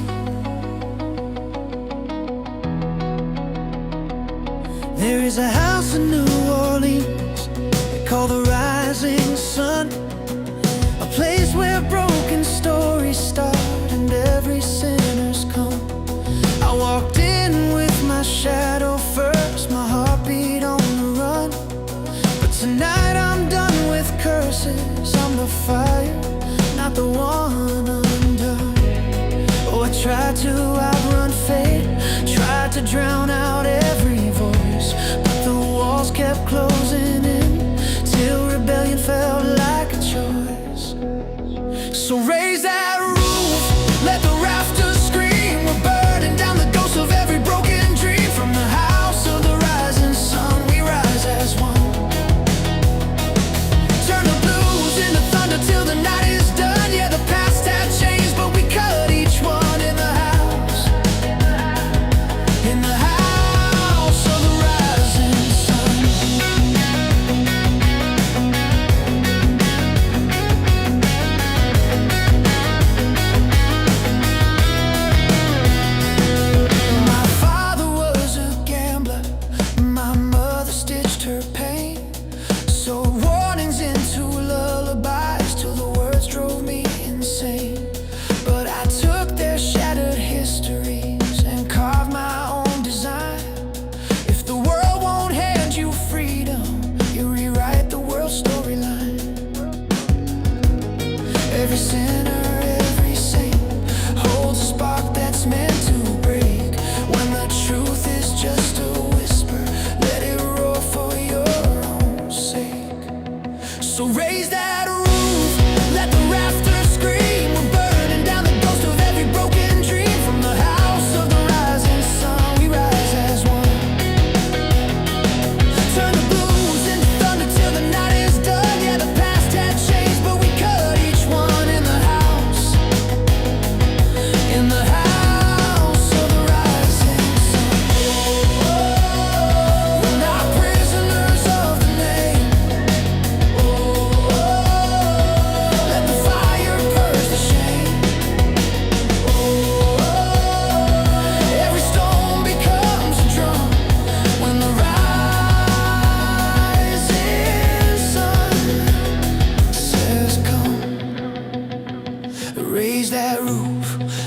There is a house in New Orleans they call the Rising Sun, a place where broken stories start and every sinner's come. I walked in with my shadow first, my heartbeat on the run. But tonight I'm done with curses. I'm the fire, not the one undone. Oh, I tried to outrun fate, tried to drown out every voice, but the walls kept closing in till rebellion felt like a choice. So raise that roof, let the rafters scream. We're burning down the ghosts of every broken dream. From the house of the rising sun, we rise as one. Turn the blues into thunder till the night is done. Yeah, the past had changed, but we cut each one in the house. In the house of the rising sun. My father was a gambler, my mother stitched her pain. So warnings into lullabies till the words drove me insane. But I took their shattered histories and carved my own design. If the world won't hand you freedom, you rewrite the world's storyline. Every sinner, every saint holds a spark that's meant to break. When the truth is just a whisper, let it roar for your own sake. So raise that roof, let the rafters scream. We're burning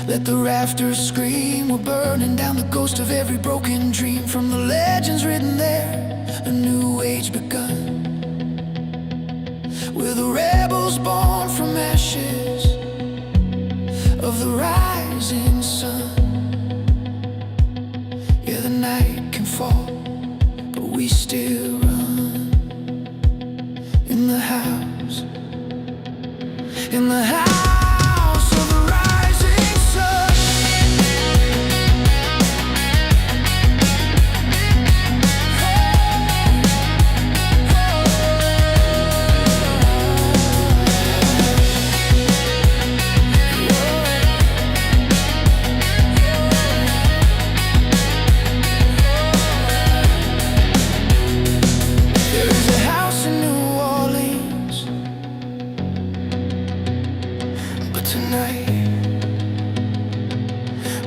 Let the rafters scream, we're burning down the ghost of every broken dream. From the legends written there, a new age begun. We're the rebels born from ashes of the rising sun. Yeah, the night can fall, but we still run. In the house, in the house of the rising sun. There is a house in New Orleans, but tonight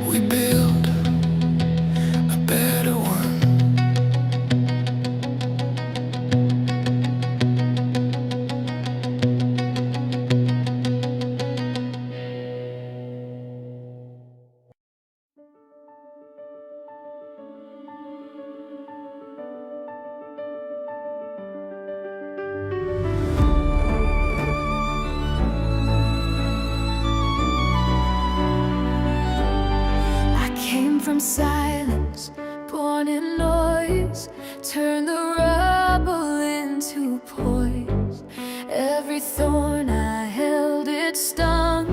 we build a better one. I came from silence, born in noise, turned the rubble into poise. Every thorn I held, it stung,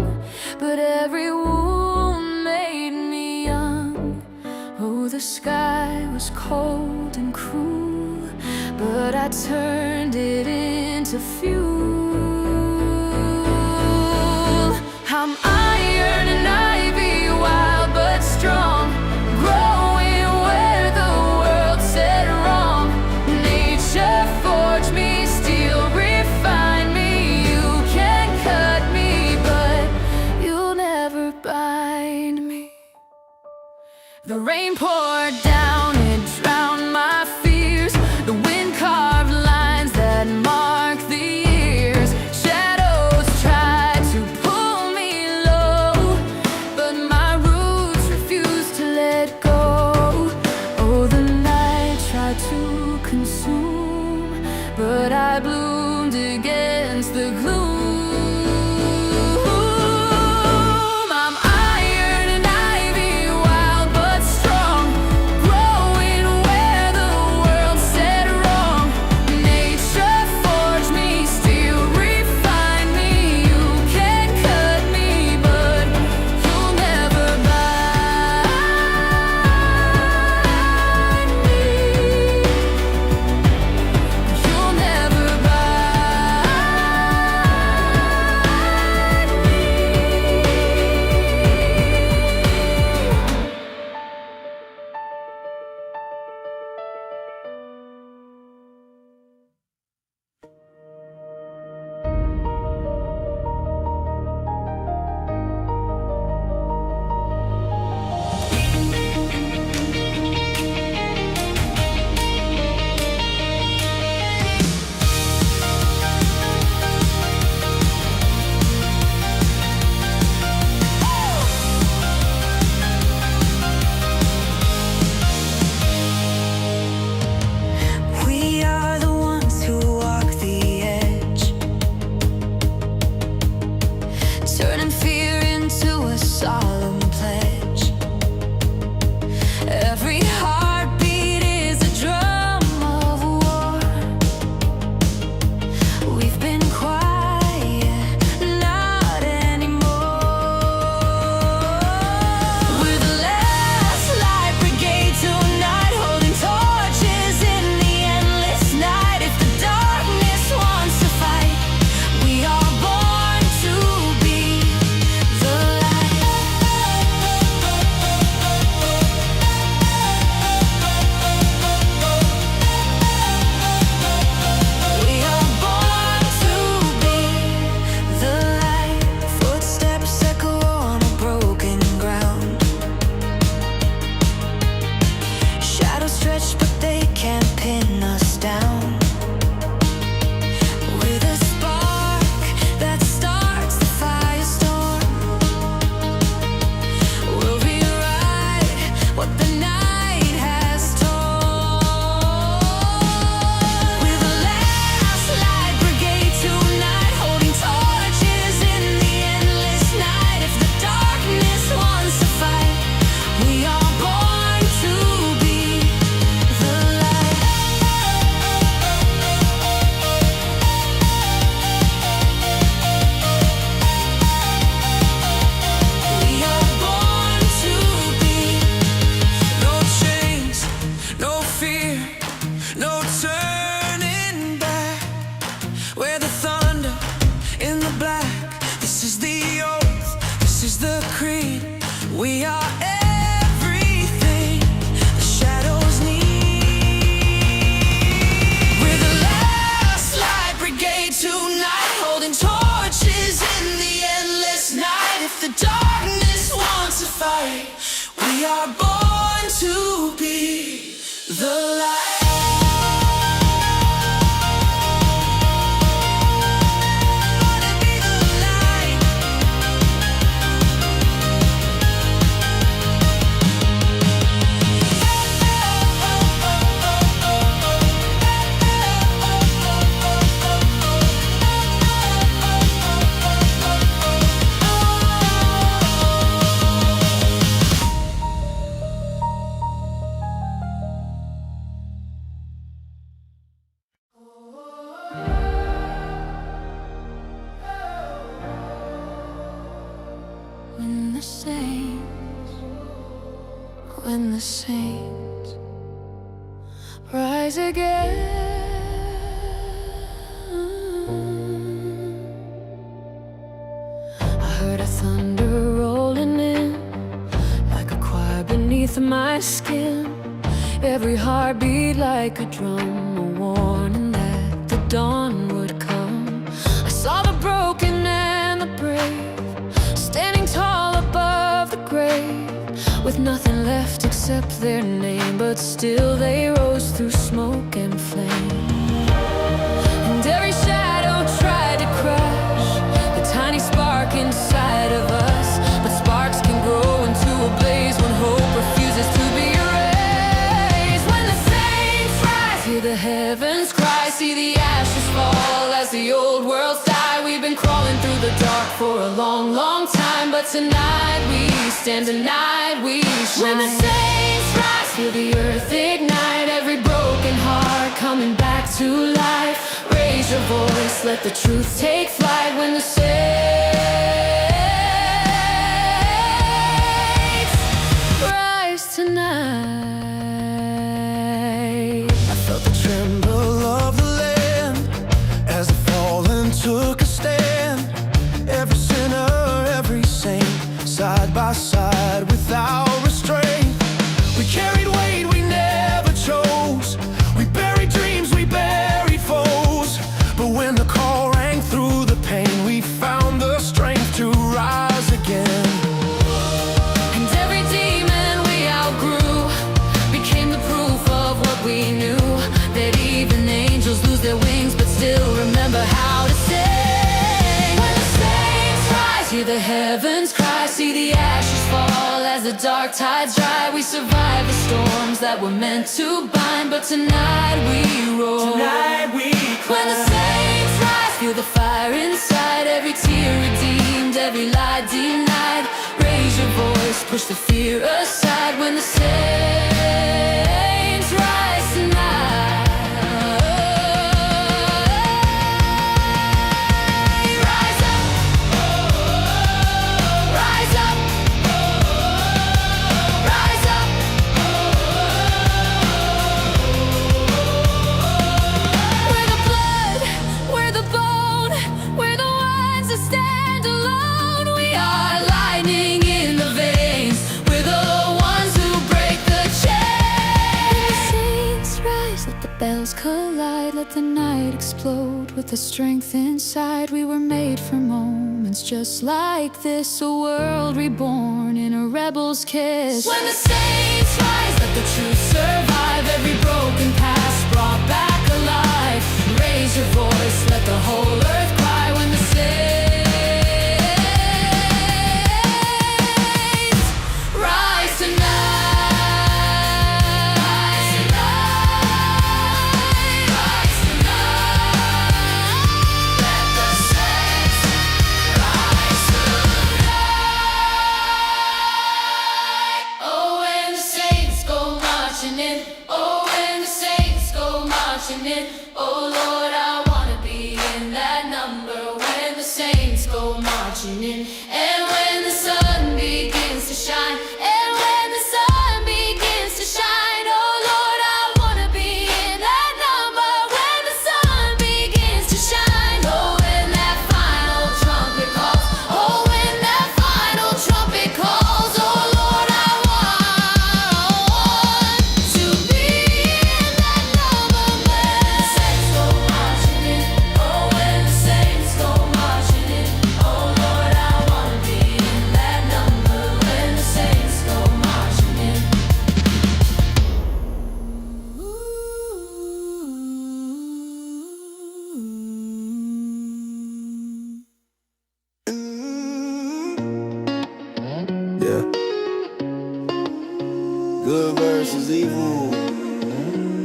but every wound made me young. Oh, the sky was cold and cruel, but I turned it into fuel. I'm iron and ivy, wild but strong, growing where the world said wrong. Nature forged me, steel refined me. You can cut me, but you'll never bind me. The rain poured down, it drowned my fears. The wind carved lines that mark the years. Shadows tried to pull me low, but my roots refused to let go. Oh, the night tried to consume, but I bloomed against the gloom. I'm iron and ivy, wild but strong, are born to be the light. When the saints rise again, I heard a thunder rolling in, like a choir beneath my skin. Every heartbeat like a drum, a warning that the dawn would come. I saw the broken and the brave, standing tall above the grave, with nothing left except their name, but still they rose through smoke and flame. And every shadow tried to crush the tiny spark inside of us, but sparks can grow into a blaze when hope refuses to be erased. When the saints rise, hear the heavens cry, see the ashes fall as the old worlds die. We've been crawling through the dark for a long, long time, but tonight we stand, tonight we shine. When the saints rise, feel the earth ignite, every broken heart coming back to life. Raise your voice, let the truth take flight. When the saints rise tonight. I felt the tremble of the land as the fallen took a stand. Every sinner, every saint, side by side without restraint. We carried weight we never chose. We buried dreams, we buried foes. But when the call rang through the pain, we found the strength to rise again. And every demon we outgrew became the proof of what we knew, that even angels lose their wings but still remember how to sing. When the saints rise, hear the heavens cry, see the ashes fall as the dark tides dry. We survived the storms that were meant to bind, but tonight we roar. Tonight we When the saints rise, feel the fire inside, every tear redeemed, every lie denied. Raise your voice, push the fear aside. When the saints rise tonight, rise up, rise up, rise up. We're the blood, we're the bone, we're the ones that stand alone. We are lightning in the veins, we're the ones who break the chains. When the saints rise, let the bells collide, let the night explode with the strength inside. We were made for moments just like this, a world reborn in a rebel's kiss. When the saints rise, let the truth survive, every broken past brought back alive. Raise your voice, let the whole earth cry. When the saints rise tonight, rise tonight. Let the saints rise tonight. Oh, when the saints go marching in, oh, when the saints go marching in. Oh Lord, I wanna be in that number when the saints go marching in. And when the sun begins to shine, and when the sun begins to shine. Oh Lord, I wanna be in that number when the sun begins to shine. Oh, when that final trumpet calls, oh, when that final trumpet calls. Oh Lord, I want to be in that number when the saints go marching in. Oh, when the saints go marching in. Oh Lord, I wanna be versus evil.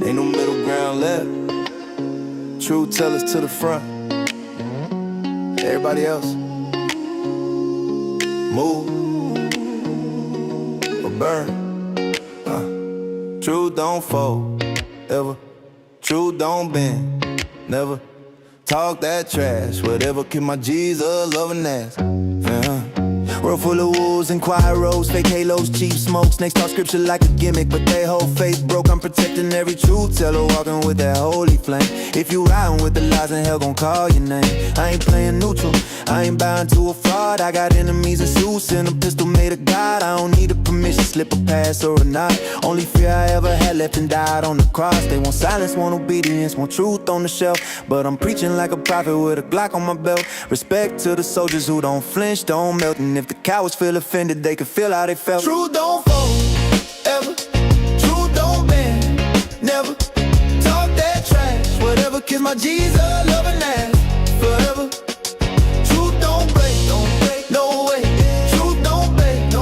Ain't no middle ground left. Truth tellers to the front. Everybody else, move or burn. Truth don't fold, ever. Truth don't bend, never. Talk that trash, whatever, keep my Jesus loving ass. World full of wolves and quiet roads, fake halos, cheap smoke. Snakes talk scripture like a gimmick, but they whole faith broke. I'm protecting every truth teller, walking with that holy flame. If you riding with the lies, then hell gon' call your name. I ain't playing neutral, I ain't bowing to a fraud. I got enemies and suits and a pistol made of God. I don't need a permission slip, a pass or a nod. Only fear I ever had left and died on the cross. They want silence, want obedience, want truth on the shelf. But I'm preaching like a prophet with a Glock on my belt. Respect to the soldiers who don't flinch, don't melt. And if the cowards feel offended, they can feel how they felt. Truth don't fold, ever. Truth don't bend, never. Talk that trash, whatever, kiss my Jesus loving ass forever. Truth don't break, no way. Truth don't bend,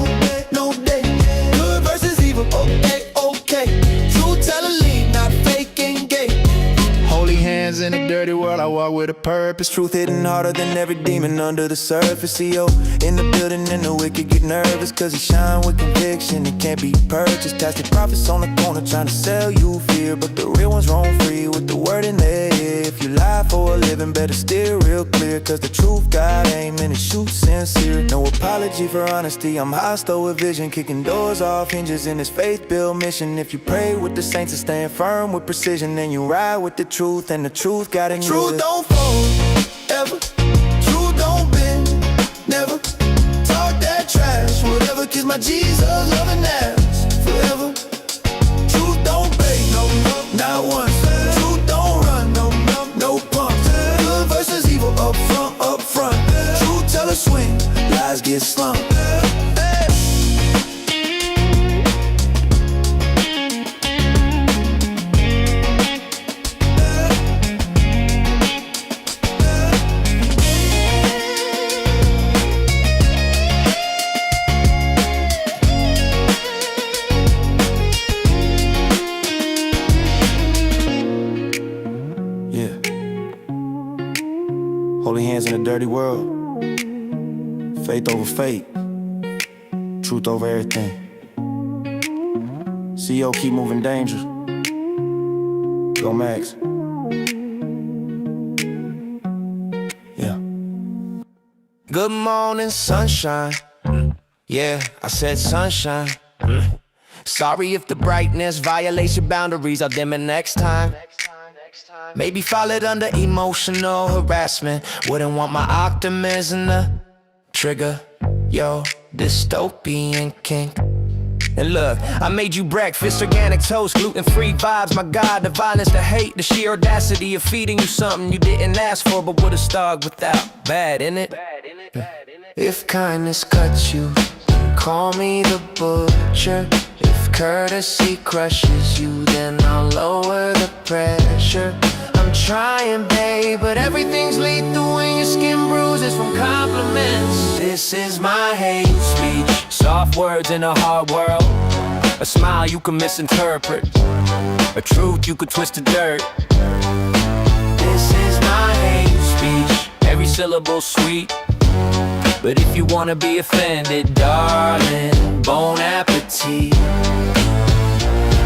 no day. Good versus evil, okay. Truth teller lead, not fake and gay. Holy hands in a dirty world, I walk with a purpose. Truth hitting harder than every demon under the surface. CEO in the building and the wicked get nervous, cause he shine with conviction, it can't be purchased. Tastic prophets on the corner trying to sell you fear, but the real ones roam free with the word in their ear. If you lie for a living, better steer real clear, cause the truth got aim and it shoots sincere. No apology for honesty, I'm hostile with vision, kicking doors off hinges in this faith-built mission. If you pray with the saints and stand firm with precision, then you ride with the truth, and the truth got in you. Truth don't fold, ever. Truth don't bend, never. Talk that trash, whatever, kiss my Jesus loving ass forever. Truth don't break, no, not once. Truth don't run, no pumps. Good versus evil, up front. Truth teller swing, lies get slumped. Holy hands in a dirty world. Faith over fate. Truth over everything. CEO keep moving danger. Go Max. Yeah. Good morning, sunshine. Yeah, I said sunshine. Sorry if the brightness violates your boundaries. I'll dim it next time. Maybe file it under emotional harassment. Wouldn't want my optimism to trigger your dystopian kink. And look, I made you breakfast, organic toast, gluten-free vibes. My God, the violence, the hate, the sheer audacity of feeding you something you didn't ask for, but would've starved without. Bad, innit? If kindness cuts you, call me the butcher. If courtesy crushes you, then I'll lower the pressure. I'm trying, babe, but everything's lethal when your skin bruises from compliments. This is my hate speech. Soft words in a hard world. A smile you can misinterpret. A truth you could twist to dirt. This is my hate speech. Every syllable sweet. But if you wanna be offended, darling, bon appetit.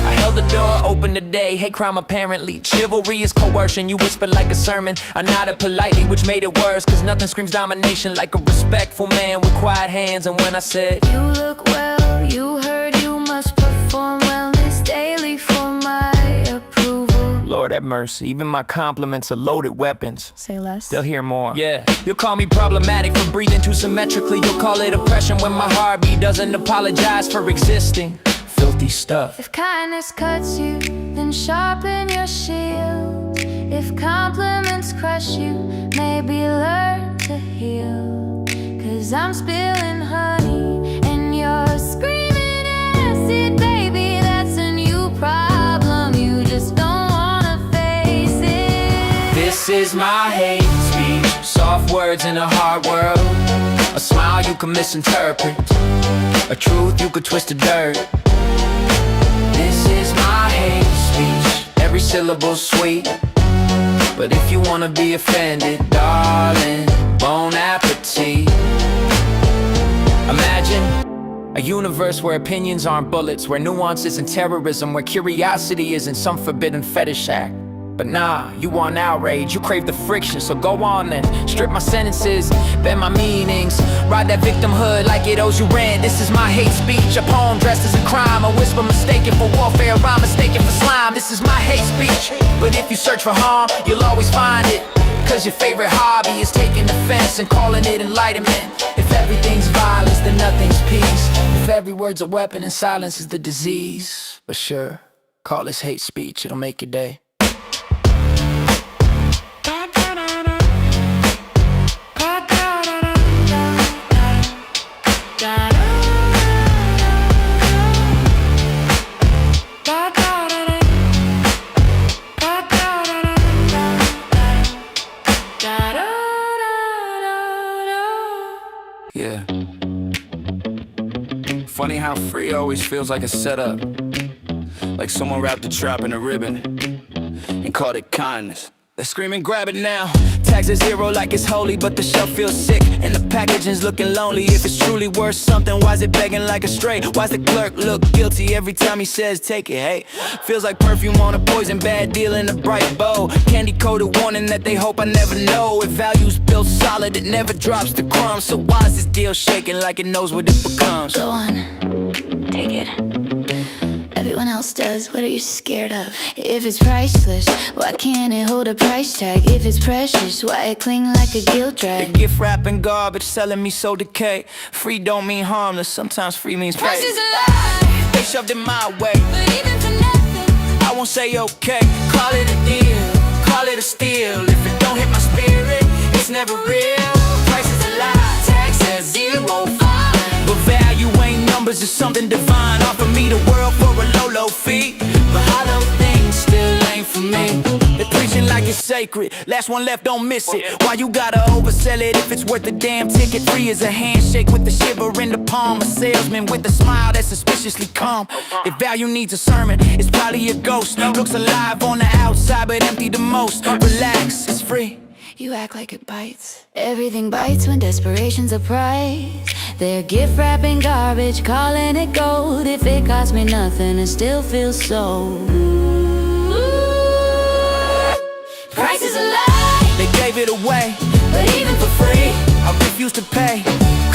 I held the door open today, hate crime apparently. Chivalry is coercion, you whispered like a sermon. I nodded politely, which made it worse, cause nothing screams domination like a respectful man with quiet hands. And when I said, You look well, you heard you must perform wellness daily for my approval. Lord have mercy, even my compliments are loaded weapons. Say less. They'll hear more. Yeah, you'll call me problematic for breathing too symmetrically. You'll call it oppression when my heartbeat doesn't apologize for existing. Filthy stuff. If kindness cuts you, then sharpen your shield. If compliments crush you, maybe learn to heal. Cause I'm spilling honey and you're screaming acid. Baby, that's a new problem, you just don't wanna face it. This is my hate speech. Soft words in a hard world. A smile you can misinterpret. A truth you could twist to dirt. This is my hate speech. Every syllable sweet. But if you wanna be offended, darling, bon appetit. Imagine a universe where opinions aren't bullets, where nuance isn't terrorism, where curiosity isn't some forbidden fetish act. But nah, you want outrage, you crave the friction, so go on then. Strip my sentences, bend my meanings, ride that victimhood like it owes you rent. This is my hate speech, a poem dressed as a crime, a whisper mistaken for warfare, a rhyme mistaken for slime. This is my hate speech, but if you search for harm, you'll always find it. Cause your favorite hobby is taking offense and calling it enlightenment. If everything's violence, then nothing's peace. If every word's a weapon and silence is the disease. But sure, call this hate speech, it'll make your day. Yeah. Funny how free always feels like a setup. Like someone wrapped a trap in a ribbon and called it kindness. They're screaming, grab it now. Tags a zero like it's holy, but the shelf feels sick and the packaging's looking lonely. If it's truly worth something, why's it begging like a stray? Why's the clerk look guilty every time he says take it? Hey, feels like perfume on a poison, bad deal in a bright bow. Candy-coated warning that they hope I never know. If value's built solid, it never drops the crumbs. So why's this deal shaking like it knows what it becomes? Go on, take it. Everyone else does, what are you scared of? If it's priceless, why can't it hold a price tag? If it's precious, why it cling like a guilt drag? The gift wrapping garbage, selling me so decay. Free don't mean harmless, sometimes free means Price pay. is a lie, They shoved it my way, but even for nothing, I won't say okay. Call it a deal, call it a steal. If it don't hit my spirit, it's never real. Price is a lie, tag says 0 fine. But value ain't numbers, it's something divine. Offer me the world for a low fee, but hollow things still ain't for me. They're preaching like it's sacred, last one left, don't miss it. Why you gotta oversell it if it's worth a damn ticket? Free as a handshake with the shiver in the palm. A salesman with a smile that's suspiciously calm. If value needs a sermon, it's probably a ghost. Looks alive on the outside but empty the most. Relax, it's free. You act like it bites. Everything bites when desperation's a price. They're gift wrapping garbage, calling it gold. If it costs me nothing, it still feels sold. Price is a lie, They gave it away, but even for free, I refuse to pay.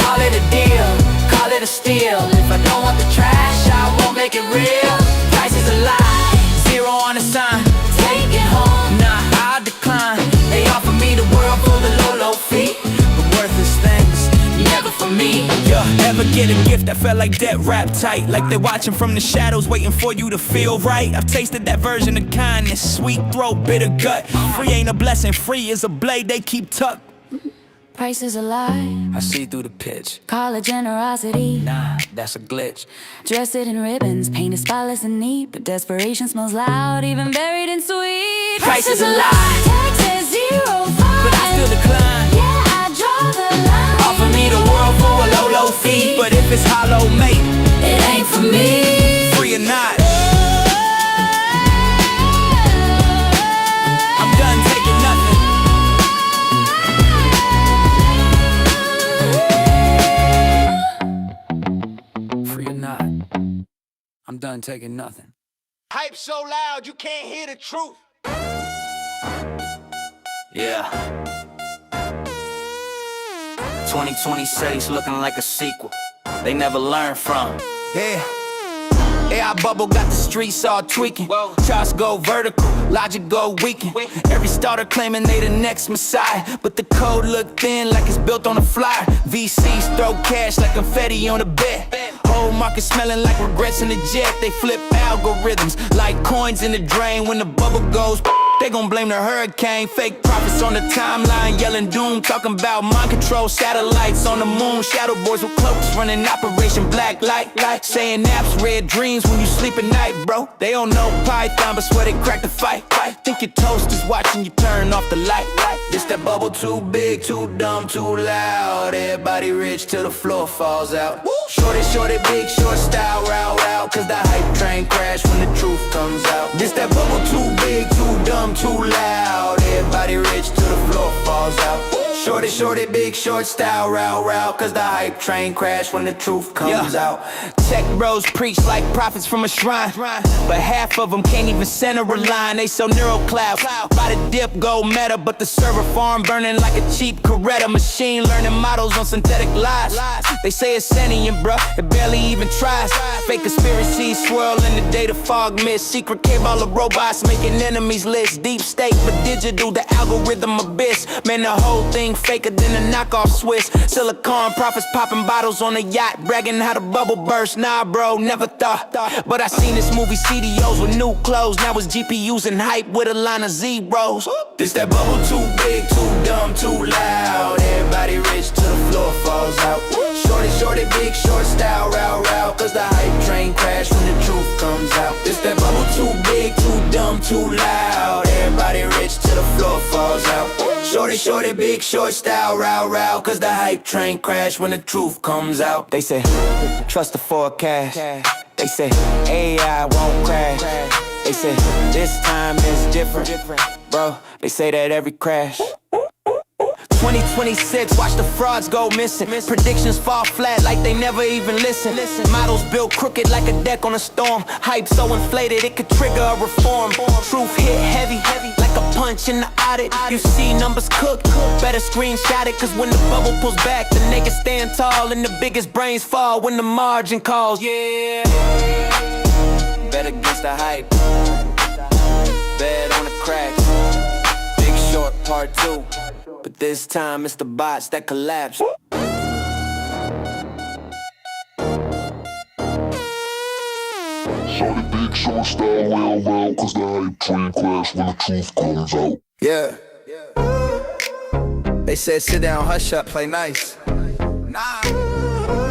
Call it a deal, call it a steal. If I don't want the trash, I won't make it real. Price is a lie, 0 on the sign. take it home. Nah, I decline. They offer me the world for the low fee, but worthless things, never for me. Yeah, ever get a gift that felt like debt wrapped tight? Like they're watching from the shadows, waiting for you to feel right. I've tasted that version of kindness, sweet throat, bitter gut. Free ain't a blessing, free is a blade they keep tucked. Price is a lie, I see through the pitch. call it generosity. Nah, that's a glitch. Dress it in ribbons, paint it spotless and neat, but desperation smells loud, even buried in sweet. Price is a lie, Tax says 0 fine. but I still decline. Yeah, I draw the line. Offer me the world for a low fee, but if it's hollow, mate, It ain't for me. free or not, I'm done taking nothing. Free or not, I'm done taking nothing. Hype so loud you can't hear the truth. Yeah. 2026 looking like a sequel they never learn from. Yeah. AI bubble got the streets all tweaking. Charts go vertical, logic go weaken. Every starter claiming they the next messiah, but the code look thin like it's built on a flyer. VCs throw cash like confetti on a bed. Whole market smelling like regrets in the jet. They flip algorithms like coins in the drain. When the bubble goes, they gon' blame the hurricane. Fake prophets on the timeline yelling doom, talking about mind control satellites on the moon. Shadow boys with cloaks running Operation Black Light, saying apps red dreams when you sleep at night, bro. They don't know Python, but swear they cracked the fight. Think your toast is watching you turn off the light. This that bubble too big, too dumb, too loud. Everybody rich till the floor falls out. Woo! Shorty, big short style, row, cause the hype train crash when the truth comes out. This that bubble too big, too dumb, too loud. Everybody rich till the floor falls out. Shorty, big short style, row, cause the hype train crash when the truth comes out. Tech bros preach like prophets from a shrine, but half of them can't even center a line. They sell neural cloud, by the dip go meta, but the server farm burning like a cheap Coretta. Machine learning models on synthetic lies. They say it's sentient, bruh, it barely even tries. Fake conspiracies swirl in the data fog mist. Secret cabal of robots making enemies list. Deep state but digital, the algorithm abyss. Man, the whole thing faker than a knockoff Swiss. Silicon prophets popping bottles on a yacht, bragging how the bubble burst. Nah, bro, never thought. But I seen this movie CDOs with new clothes. Now it's GPUs and hype with a line of zeros. This that bubble too big, too dumb, too loud. Everybody rich till the floor falls out. Shorty, big short style, row, cause the hype train crash when the truth comes out. This that bubble too big, too dumb, too loud. Everybody rich till the floor falls out. Shorty, big short style, row, cause the hype train crash when the truth comes out. They say, trust the forecast. They say, AI won't crash. They say, this time is different. Bro, they say that every crash. 2026, watch the frauds go missing. Predictions fall flat like they never even listen. Models built crooked like a deck on a storm. Hype so inflated it could trigger a reform. Truth hit heavy like a punch in the audit. You see numbers cook, better screenshot it. Cause when the bubble pulls back, the niggas stand tall and the biggest brains fall when the margin calls. Yeah, bet against the hype, bet on the cracks. Big Short Part 2. But this time it's the bots that collapse. Shorty, big short style, row, cause the hype train crash when the truth comes out. Yeah. They said sit down, hush up, play nice.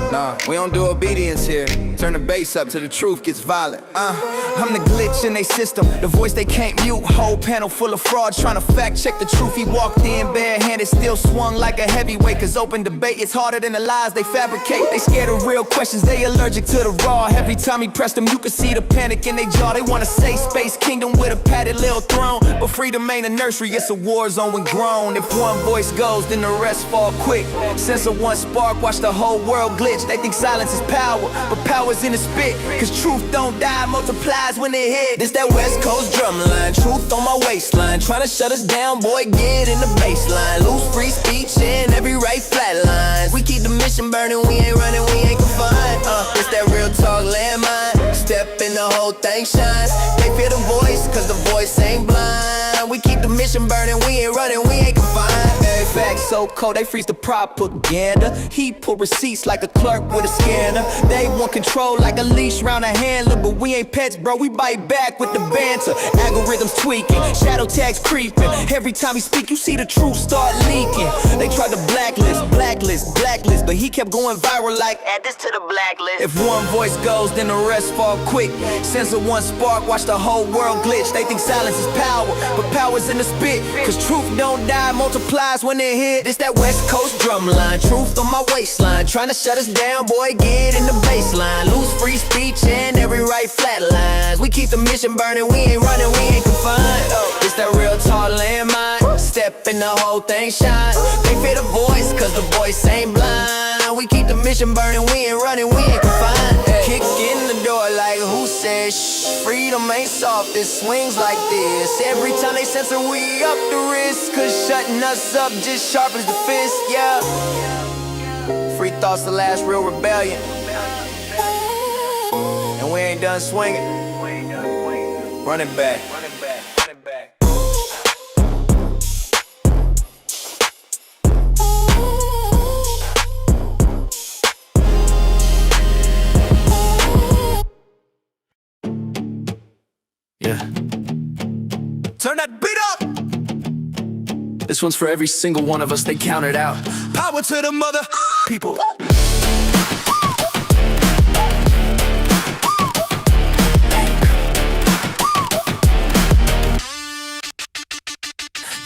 Nah, we don't do obedience here. Turn the bass up till the truth gets violent. I'm the glitch in they system, the voice they can't mute. Whole panel full of frauds trying to fact check the truth. He walked in barehanded, still swung like a heavyweight. Cause open debate is harder than the lies they fabricate. They scared of real questions, they allergic to the raw. Every time he pressed them, you could see the panic in their jaw. They wanna say space kingdom with a padded little throne, but freedom ain't a nursery, it's a war zone when grown. If one voice goes, then the rest fall quick. Sense of one spark, watch the whole world glitch. They think silence is power, but power's in the spit. Cause truth don't die, multiplies when it hit. This that West Coast drumline, truth on my waistline. Tryna shut us down, boy, get in the baseline. Lose free speech and every right flat lines. We keep the mission burning, we ain't running, we ain't confined. This that real talk landmine. Step in, the whole thing shines. They feel the voice, cause the voice ain't blind. We keep the mission burning, we ain't running, we ain't confined. Facts so cold, they freeze the propaganda. He pull receipts like a clerk with a scanner. They want control like a leash round a handler. But we ain't pets, bro, we bite back with the banter. Algorithms tweaking, shadow tags creeping. Every time he speak, you see the truth start leaking. They tried to blacklist, but he kept going viral like, add this to the blacklist. If one voice goes, then the rest fall quick. Sense of one spark, watch the whole world glitch. They think silence is power, but power's in the spit. Cause truth don't die, multiplies when it hit. This that West Coast drumline, truth on my waistline. Tryna shut us down, boy, get in the baseline. Lose free speech and every right flat lines. We keep the mission burning, we ain't running, we ain't confined. This that real tall landmine. Step in, the whole thing shine. They fear the voice, cause the voice ain't blind. We keep the mission burning, we ain't running, we ain't confined. Kick in the door like who said shh. Freedom ain't soft, it swings like this. Every time they censor, we up the risk. Cause shutting us up just sharpens the fist, yeah. Free thoughts, the last real rebellion. And we ain't done swinging. Running back. Yeah. Turn that beat up! This one's for every single one of us, they counted out. Power to the mother people.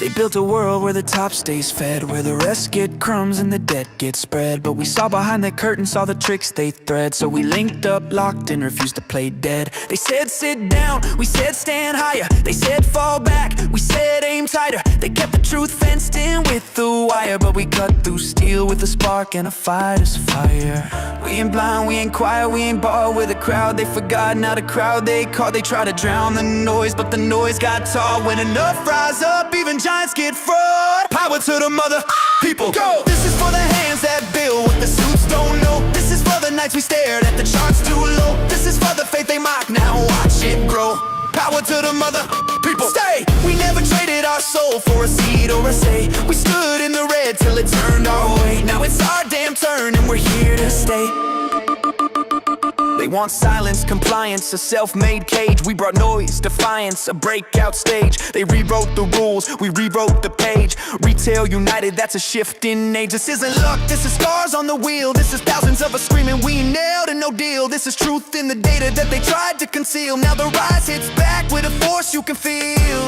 They built a world where the top stays fed, where the rest get crumbs and the debt gets spread. But we saw behind the curtain, saw the tricks they thread. So we linked up, locked in, refused to play dead. They said sit down, we said stand higher. They said fall back, we said aim tighter. They kept the truth fenced in with the wire, but we cut through steel with a spark and a fighter's fire. We ain't blind, we ain't quiet, we ain't bought with a crowd. They forgot, now the crowd they caught. They try to drown the noise, but the noise got tall. When enough rise up, even giants get fraud. Power to the mother people. Go! This is for the hands that build what the suits don't know. This is for the nights we stared at the charts too low. This is for the faith they mock, now watch it grow. Power to the mother people. Stay! We never traded our soul for a seed or a say. We stood in the red till it turned our way. Now it's our damn turn and we're here to stay. They want silence, compliance, a self-made cage. We brought noise, defiance, a breakout stage. They rewrote the rules, we rewrote the page. Retail united, that's a shift in age. This isn't luck, this is stars on the wheel. This is thousands of us screaming, we nailed a no deal. This is truth in the data that they tried to conceal. Now the rise hits back with a force you can feel.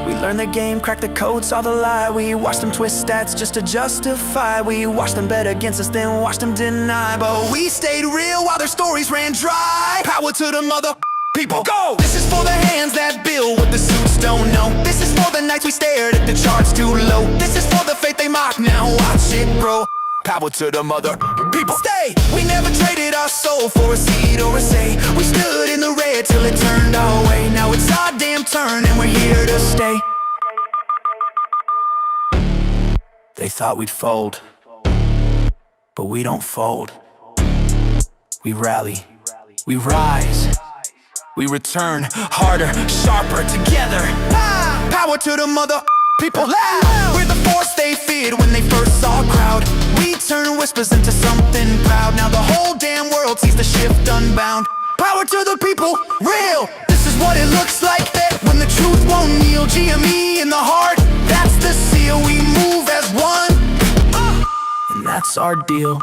We learned the game, cracked the code, saw the lie. We watched them twist stats just to justify. We watched them bet against us, then watched them deny. But we stayed real while their stories ran dry. Power to the mother people. Go! This is for the hands that build what the suits don't know. This is for the nights we stared at the charts too low. This is for the faith they mock, now watch it grow. Power to the mother people. Stay! We never traded our soul for a seed or a say. We stood in the red till it turned our way. Now it's our damn turn and we're here to stay. They thought we'd fold, but we don't fold. We rally, we rise, we return harder, sharper, together. Power to the mother people. We're the force they feared when they first saw a crowd. We turn whispers into something proud. Now the whole damn world sees the shift unbound. Power to the people, real. This is what it looks like when the truth won't kneel. GME in the heart, that's the seal. We move as one, and that's our deal.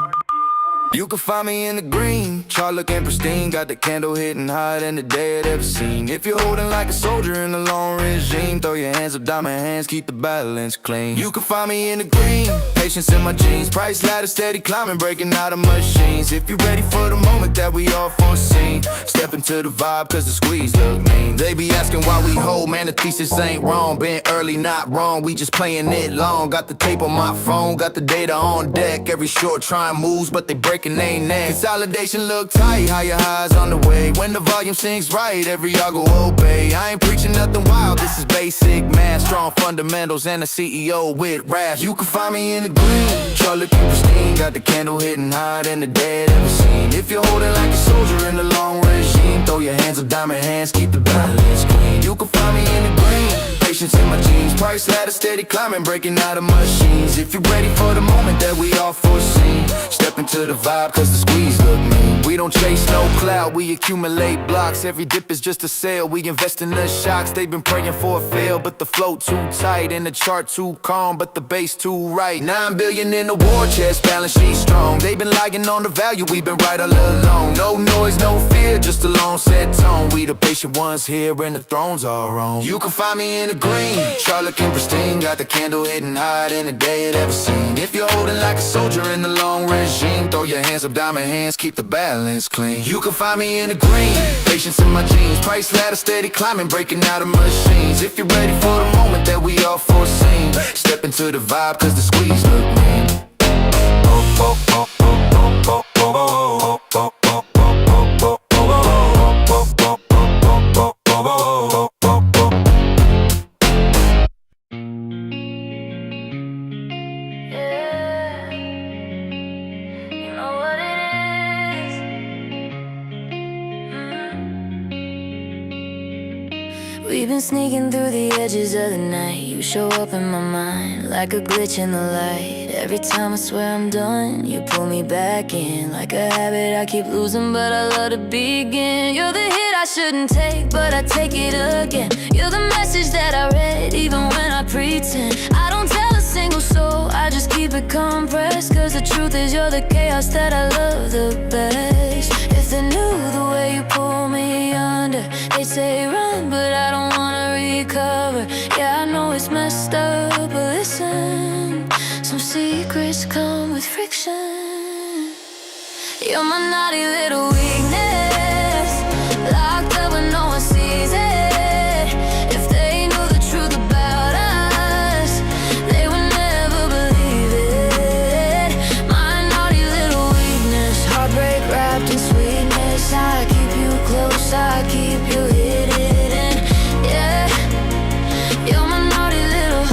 You can find me in the green, chart looking pristine. Got the candle hitting higher than the day I'd ever seen. If you're holding like a soldier in a long regime, throw your hands up, diamond hands, keep the balance clean. You can find me in the green, patience in my jeans. Price ladder steady climbing, breaking out of machines. If you're ready for the moment that we all foreseen, step into the vibe cause the squeeze look mean. They be asking why we hold, man the thesis ain't wrong. Been early, not wrong, we just playing it long. Got the tape on my phone, got the data on deck. Every short trying moves, but they break ain't next. Consolidation look tight, higher highs on the way. When the volume sings right, every y'all go obey. I ain't preaching nothing wild, this is basic math. Strong fundamentals and a CEO with wrath. You can find me in the green, chart looking pristine. Got the candle hitting higher than the day I'd ever seen. If you're holding like a soldier in a long regime, throw your hands up, diamond hands, keep the balance clean. You can find me in the green, patience in my jeans. Price ladder steady climbing, breaking out of machines. If you're ready for the moment that we all foreseen, step into the vibe cause the squeeze look mean. We don't chase no cloud, we accumulate blocks. Every dip is just a sale, we invest in the shocks. They've been praying for a fail, but the flow too tight. And the chart too calm, but the base too right. 9 billion in the war chest, balance sheet strong. They've been lying on the value, we've been right all along. No noise, no fear, just a long set tone. We the patient ones here and the throne's our own. You can find me in the green, chart looking pristine. Got the candle hitting higher than the day I'd ever seen. If you're holding like a soldier in the long regime, throw your hands up, diamond hands, keep the balance clean. You can find me in the green, patience in my jeans. Price ladder steady climbing, breaking out of machines. If you're ready for the moment that we all foreseen, step into the vibe cause the squeeze look mean. We've been sneaking through the edges of the night. You show up in my mind like a glitch in the light. Every time I swear I'm done, you pull me back in. Like a habit I keep losing, but I love to begin. You're the hit I shouldn't take, but I take it again. You're the message that I read, even when I pretend. I don't tell a single soul, I just keep it compressed. Cause the truth is you're the chaos that I love the best. If they knew the way you pull me under, they'd say run, but I don't wanna recover. Yeah, I know it's messed disturb or listen. Some secrets come with friction. You're my naughty little weakness, locked up when no one sees it. If they knew the truth about us, they would never believe it. My naughty little weakness, heartbreak wrapped in sweetness. I keep you close, I keep you hidden. Yeah, you're my naughty little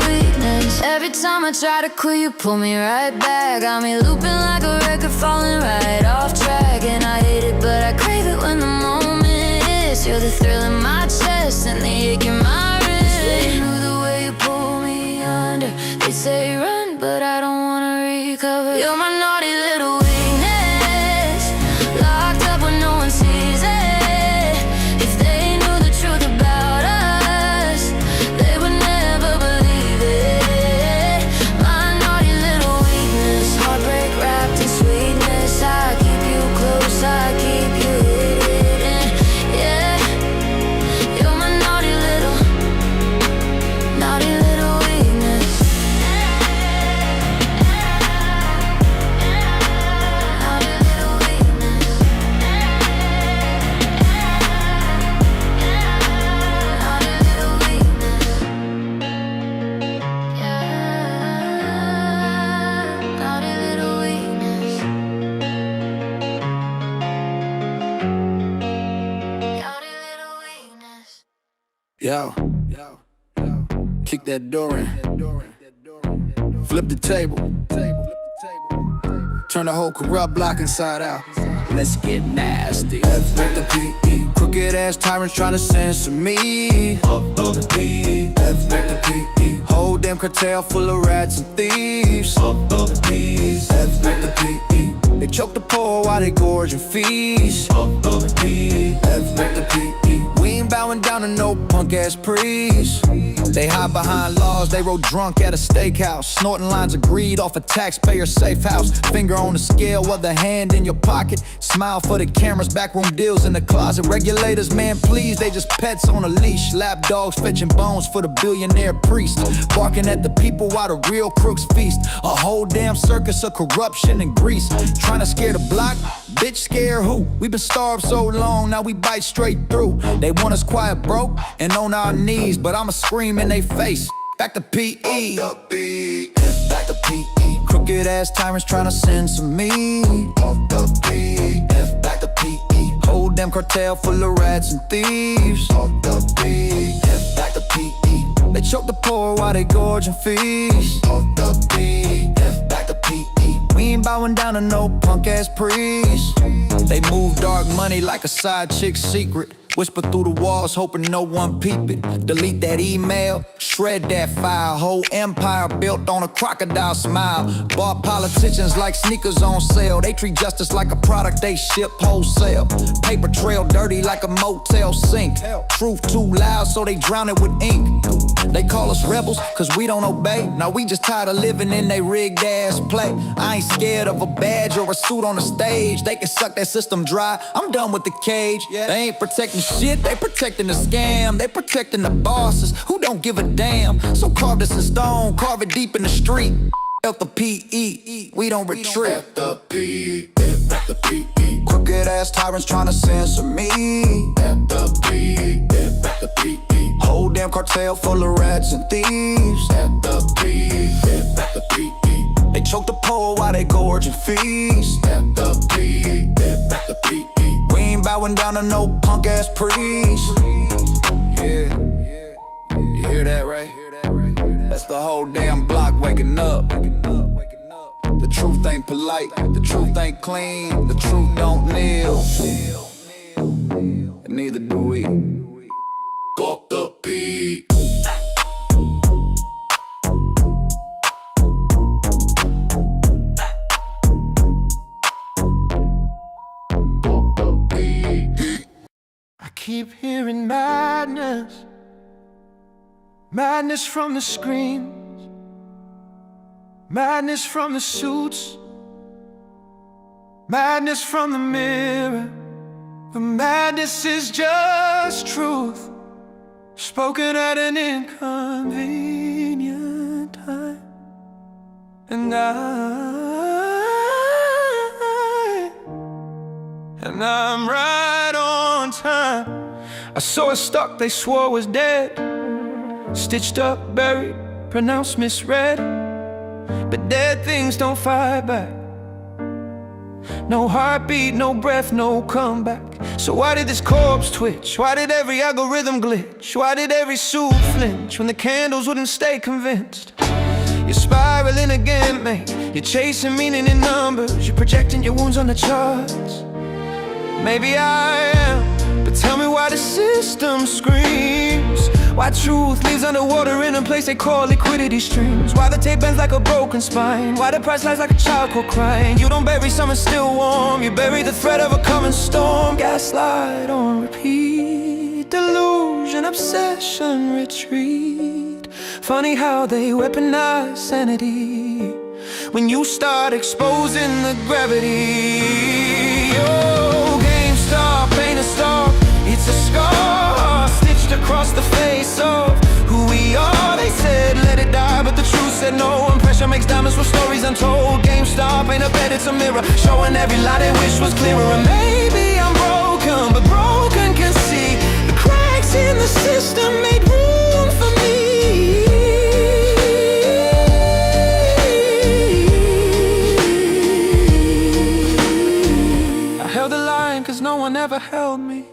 weakness. Every time I try to quit, you pull me right back. Got me looping like a record, falling right off track. And I hate it, but I crave it when the moment is. You're the thrill in my chest and the ache in my wrist. They knew the way you pull me under. They say run, but I don't wanna recover. You're my naughty little weakness, locked up when no one sees it. If they knew the truth about us, they would never believe it. My naughty little weakness, heartbreak wrapped in sweetness. I keep you close, I keep you hidden. Yeah, you're my naughty little weakness. Naughty little weakness. Naughty little weakness. Yeah, naughty little weakness. Naughty little weakness. Yo, kick that door in, flip the table, turn the whole corrupt block inside out. Let's get nasty. F back the PE, crooked ass tyrants trying to censor me. Up the PE, F back the PE, whole damn cartel full of rats and thieves. Up the PE, F back the PE, they choke the poor while they gorge and feast. Up the PE, F back the PE, we ain't bowing down to no punk ass priest. They hide behind laws, they roll drunk at a steakhouse, snorting lines of greed off a taxpayer safe house. Finger on the scale, other hand in your pocket. Smile for the cameras, backroom deals in the closet. Regulators, man, please, they just pets on a leash. Lap dogs fetching bones for the billionaire priest, barking at the people while the real crooks feast. A whole damn circus of corruption and grease, trying to scare the block. Bitch, scare who? We been starved so long, now we bite straight through. They want us quiet, broke, and on our knees, but I'ma scream in they face. Back to PE, back to PE, crooked ass tyrants trying to censor me. Off the PE, back to PE, whole damn cartel full of rats and thieves. Off the PE, back to PE, they choke the poor while they gorge and feast. Off the PE, back to PE, we ain't bowing down to no punk ass priest. They move dark money like a side chick's secret. Whisper through the walls, hoping no one peep it. Delete that email, shred that file. Whole empire built on a crocodile smile. Bought politicians like sneakers on sale. They treat justice like a product they ship wholesale. Paper trail dirty like a motel sink. Truth too loud, so they drown it with ink. They call us rebels, cause we don't obey. Now we just tired of living in they rigged ass play. I ain't scared of a badge or a suit on the stage. They can suck that system dry, I'm done with the cage. They ain't protecting shit, they protecting the scam. They protecting the bosses who don't give a damn. So carve this in stone, carve it deep in the street. F the PE, we don't retreat. F the PE, F the PE, crooked ass tyrants trying to censor me. F the PE, F the PE, whole damn cartel full of rats and thieves. F the PE, F the PE, they choke the poor while they gorge and feast. F the PE, F the PE, we ain't bowing down to no punk ass priest. Yeah, you hear that, right? That's the whole damn block waking up. The truth ain't polite, the truth ain't clean, the truth don't kneel. And neither do we. Fuck the beat. I keep hearing madness, madness from the screams, madness from the suits, madness from the mirror. The madness is just truth. spoken at an inconvenient time, and I'm right on time. I saw it stuck, they swore was dead, stitched up, buried, pronounced misread. But dead things don't fight back. No heartbeat, no breath, no comeback. So why did this corpse twitch? Why did every algorithm glitch? Why did every suit flinch when the candles wouldn't stay convinced? You're spiraling again, mate. You're chasing meaning in numbers. You're projecting your wounds on the charts. Maybe I am, but tell me why the system screams. Why truth leaves underwater in a place they call liquidity streams. Why the tape bends like a broken spine. Why the price lies like a child caught crying. You don't bury someone still warm. You bury the threat of a coming storm. Gaslight on repeat. Delusion, obsession, retreat. Funny how they weaponize sanity when you start exposing the gravity. Oh, GameStop ain't a stock, it's a scar stitched across the face of who we are. They said let it die, but the truth said no. And pressure makes diamonds from stories untold. GameStop ain't a bed, it's a mirror, showing every lie they wish was clearer. And maybe I'm broken, but broken can see the cracks in the system made room for me. I held the line cause no one ever held me.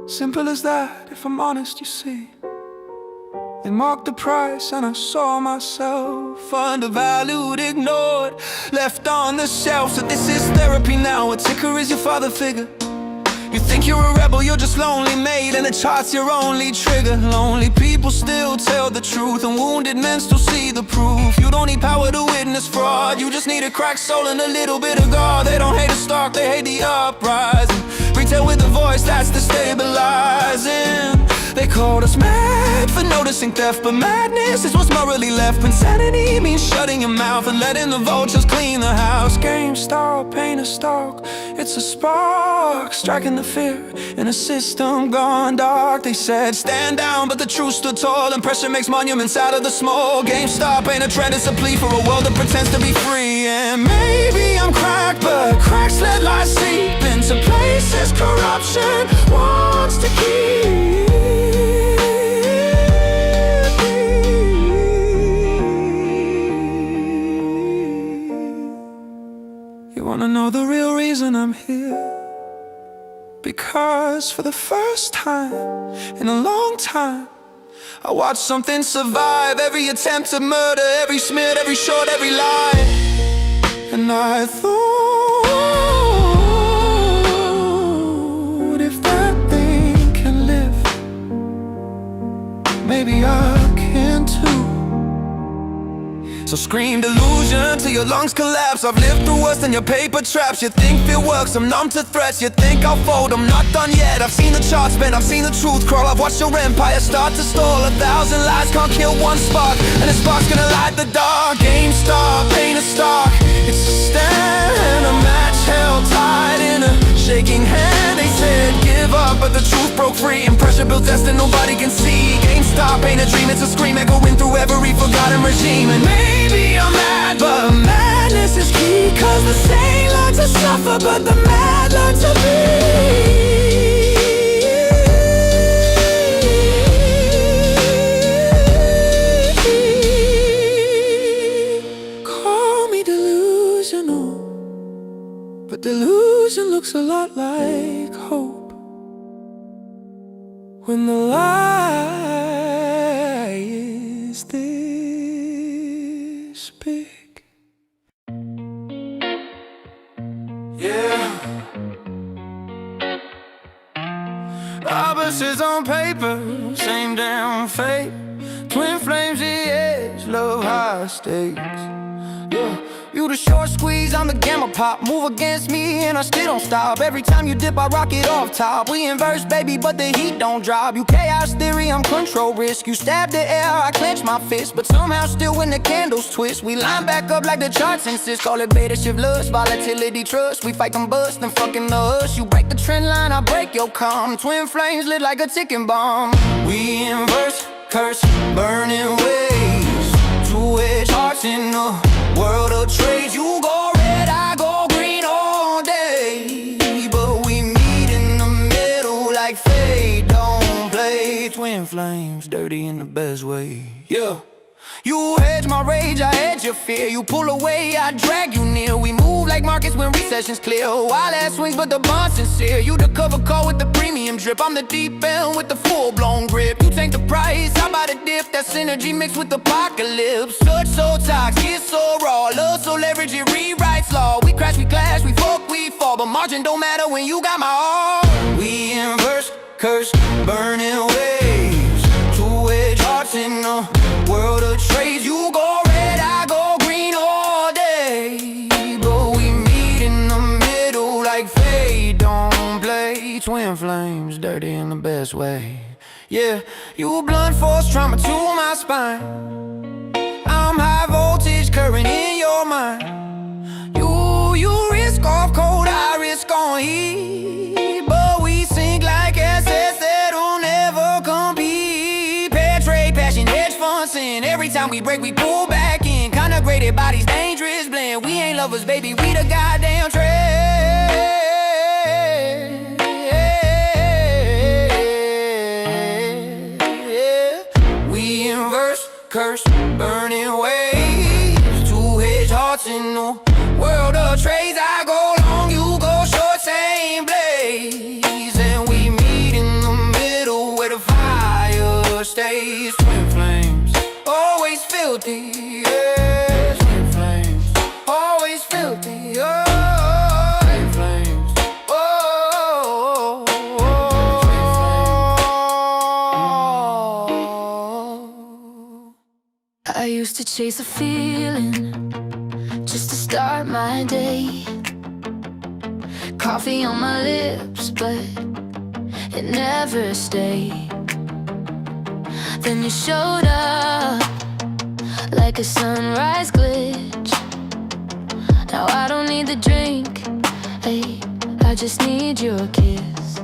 Simple as that, if I'm honest, you see. They marked the price and I saw myself undervalued, ignored, left on the shelf. So this is therapy now, a ticker is your father figure. You think you're a rebel, you're just lonely made, and the chart's your only trigger. Lonely people still tell the truth, and wounded men still see the proof. You don't need power to witness fraud, you just need a cracked soul and a little bit of God. They don't hate the stock, they hate the uprising. Retail with a voice, that's destabilizing. They called us mad for noticing theft, but madness is what's morally left. Insanity means shutting your mouth and letting the vultures clean the house. GameStop ain't a stock, it's a spark, striking the fear in a system gone dark. They said stand down, but the truth stood tall, and pressure makes monuments out of the small. GameStop ain't a trend, it's a plea for a world that pretends to be free. And maybe I'm cracked, but cracks let light seep into places corruption wants to keep. You wanna know the real reason I'm here? Because for the first time in a long time, I watched something survive every attempt to murder, every smear, every short, every lie. And I thought, if that thing can live, maybe I can too. So scream delusion till your lungs collapse. I've lived through worse than your paper traps. You think fear works, I'm numb to threats. You think I'll fold, I'm not done yet. I've seen the charts bend, I've seen the truth crawl. I've watched your empire start to stall. 1,000 lies can't kill one spark, and a spark's gonna light the dark. GameStop ain't a stock, it's a stand, a match held tight in a shaking hand. They said give up, but the truth broke free, and pressure built destiny nobody can see. GameStop ain't a dream, it's a scream echoing through every forgotten regime. And maybe I'm mad, but madness is key, cause the sane learn to suffer, but the mad learn to be. Call me delusional, but delusion looks a lot like hope when the lie is this big. Yeah, opposites on paper, same damn fate. Twin flames, the edge, love high stakes. Yeah, You the short squeeze, I'm the gamma pop. Move against me and I still don't stop. Every time you dip, I rock it off top. We inverse, baby, but the heat don't drop. You chaos theory, I'm control risk. You stab the air, I clench my fist, but somehow still when the candles twist, we line back up like the charts insist. Call it beta shift lust, volatility trust. We fight them busts, then fucking the us. You break the trend line, I break your calm. Twin flames lit like a ticking bomb. We inverse, curse, burning waves. Two-edged hearts in the world of trade. You go red, I go green all day, but we meet in the middle like fate don't play. Twin flames, dirty in the best way, yeah. You hedge my rage, I hedge your fear. You pull away, I drag you near. We move like markets when recession's clear. Wild ass swings, but the bond's sincere. You the cover call with the premium drip. I'm the deep end with the full-blown grip. You take the price, how about a dip? That synergy mixed with apocalypse. Such so toxic, so raw. Love so leverage, it rewrites law. We crash, we clash, we fuck, we fall, but margin don't matter when you got my all. We inverse, curse, burning waves. Two-edged hearts in the world of trades. You go red, I go green all day, but we meet in the middle like fate don't play. Twin flames, dirty in the best way, yeah. You blunt force trauma to my spine. I'm high voltage current in your mind. You risk off cold, I risk on heat, but we sink like assets that'll never compete. Pair trade, passion, hedge fund sin. Every time we break, we pull back in. Kinda graded bodies, dangerous blend. We ain't lovers, baby, we the goddamn trend. We inverse, curse, burning waves. Two-edged hearts in the world of trades. I go long, you go short, same blaze, and we meet in the middle where the fire stays. Twin flames, always filthy, yeah. Twin flames, always filthy, oh. Twin flames, oh, oh, oh. I used to chase a feeling just to start my day. Coffee on my lips, but it never stayed. Then you showed up like a sunrise glitch. Now I don't need the drink, hey, I just need your kiss.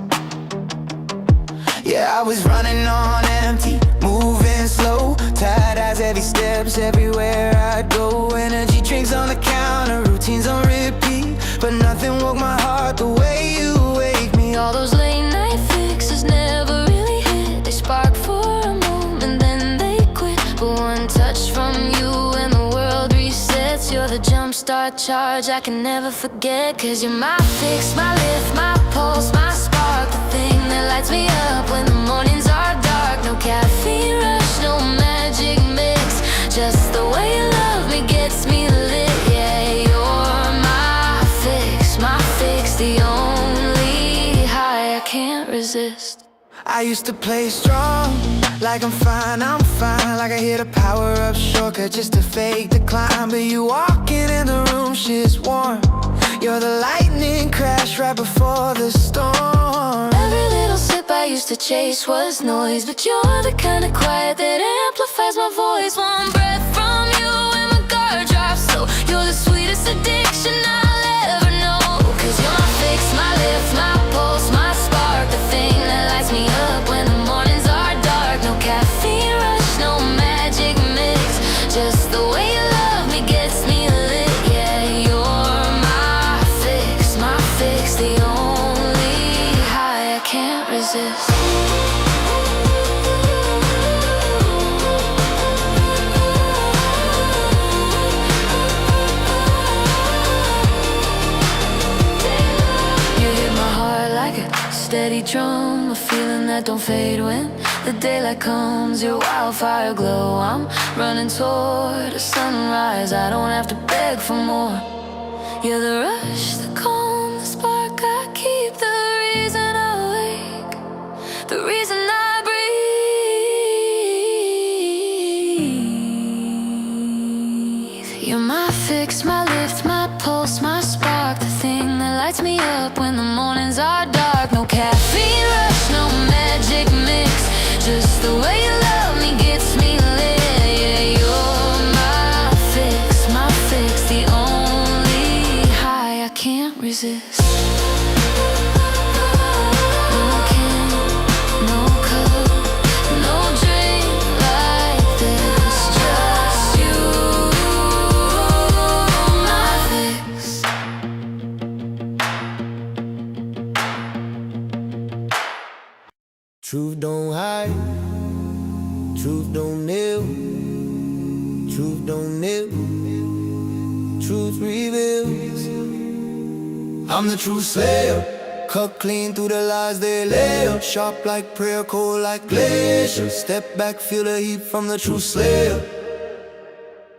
Yeah, I was running on empty, moving slow. Tired eyes, heavy steps everywhere I go. Energy drinks on the counter, routines on repeat, but nothing woke my heart the way you wake me. All those late night fixes never really hit. They spark for a moment, then they quit. But one touch from you and the world resets. You're the jumpstart charge I can never forget. Cause you're my fix, my lift, my pulse, my spark. The thing that lights me up when the mornings are dark. No caffeine rush, no magic mix. Just the way you love me gets me lit. Yeah, you're my fix, the only high I can't resist. I used to play strong, like I'm fine, like I hit a power-up shortcut just to fake the climb. But you walking in the room, shit's warm. You're the lightning crash right before the storm. Every little sip I used to chase was noise, but you're the kind of quiet that amplifies my voice. One breath from you and my guard drops low. You're the sweetest addiction I'll ever know. Cause you're my fix, my lift, my pulse, my spark. The thing that lights me up when the mornings are dark. No caffeine rush, no magic mix. Just the way you love me gets me lit. Yeah, you're my fix, the only high I can't resist. Steady drum, a feeling that don't fade when the daylight comes. Your wildfire glow, I'm running toward a sunrise. I don't have to beg for more. You're the rush, the calm, the spark. I keep the reason awake, the reason I breathe. You're my fix, my lift, my pulse, my spark, the thing that lights me up when the mornings are dark. No caffeine rush, no magic mix, just the way you love me gets me lit. Yeah, you're my fix, the only high I can't resist. No can, no cup, no drink like this. Just you, my fix. Truth don't hide, truth don't kneel, truth don't kneel, truth reveals. I'm the true slayer, cut clean through the lies they lay up. Sharp like prayer, cold like glacier. Step back, feel the heat from the true slayer.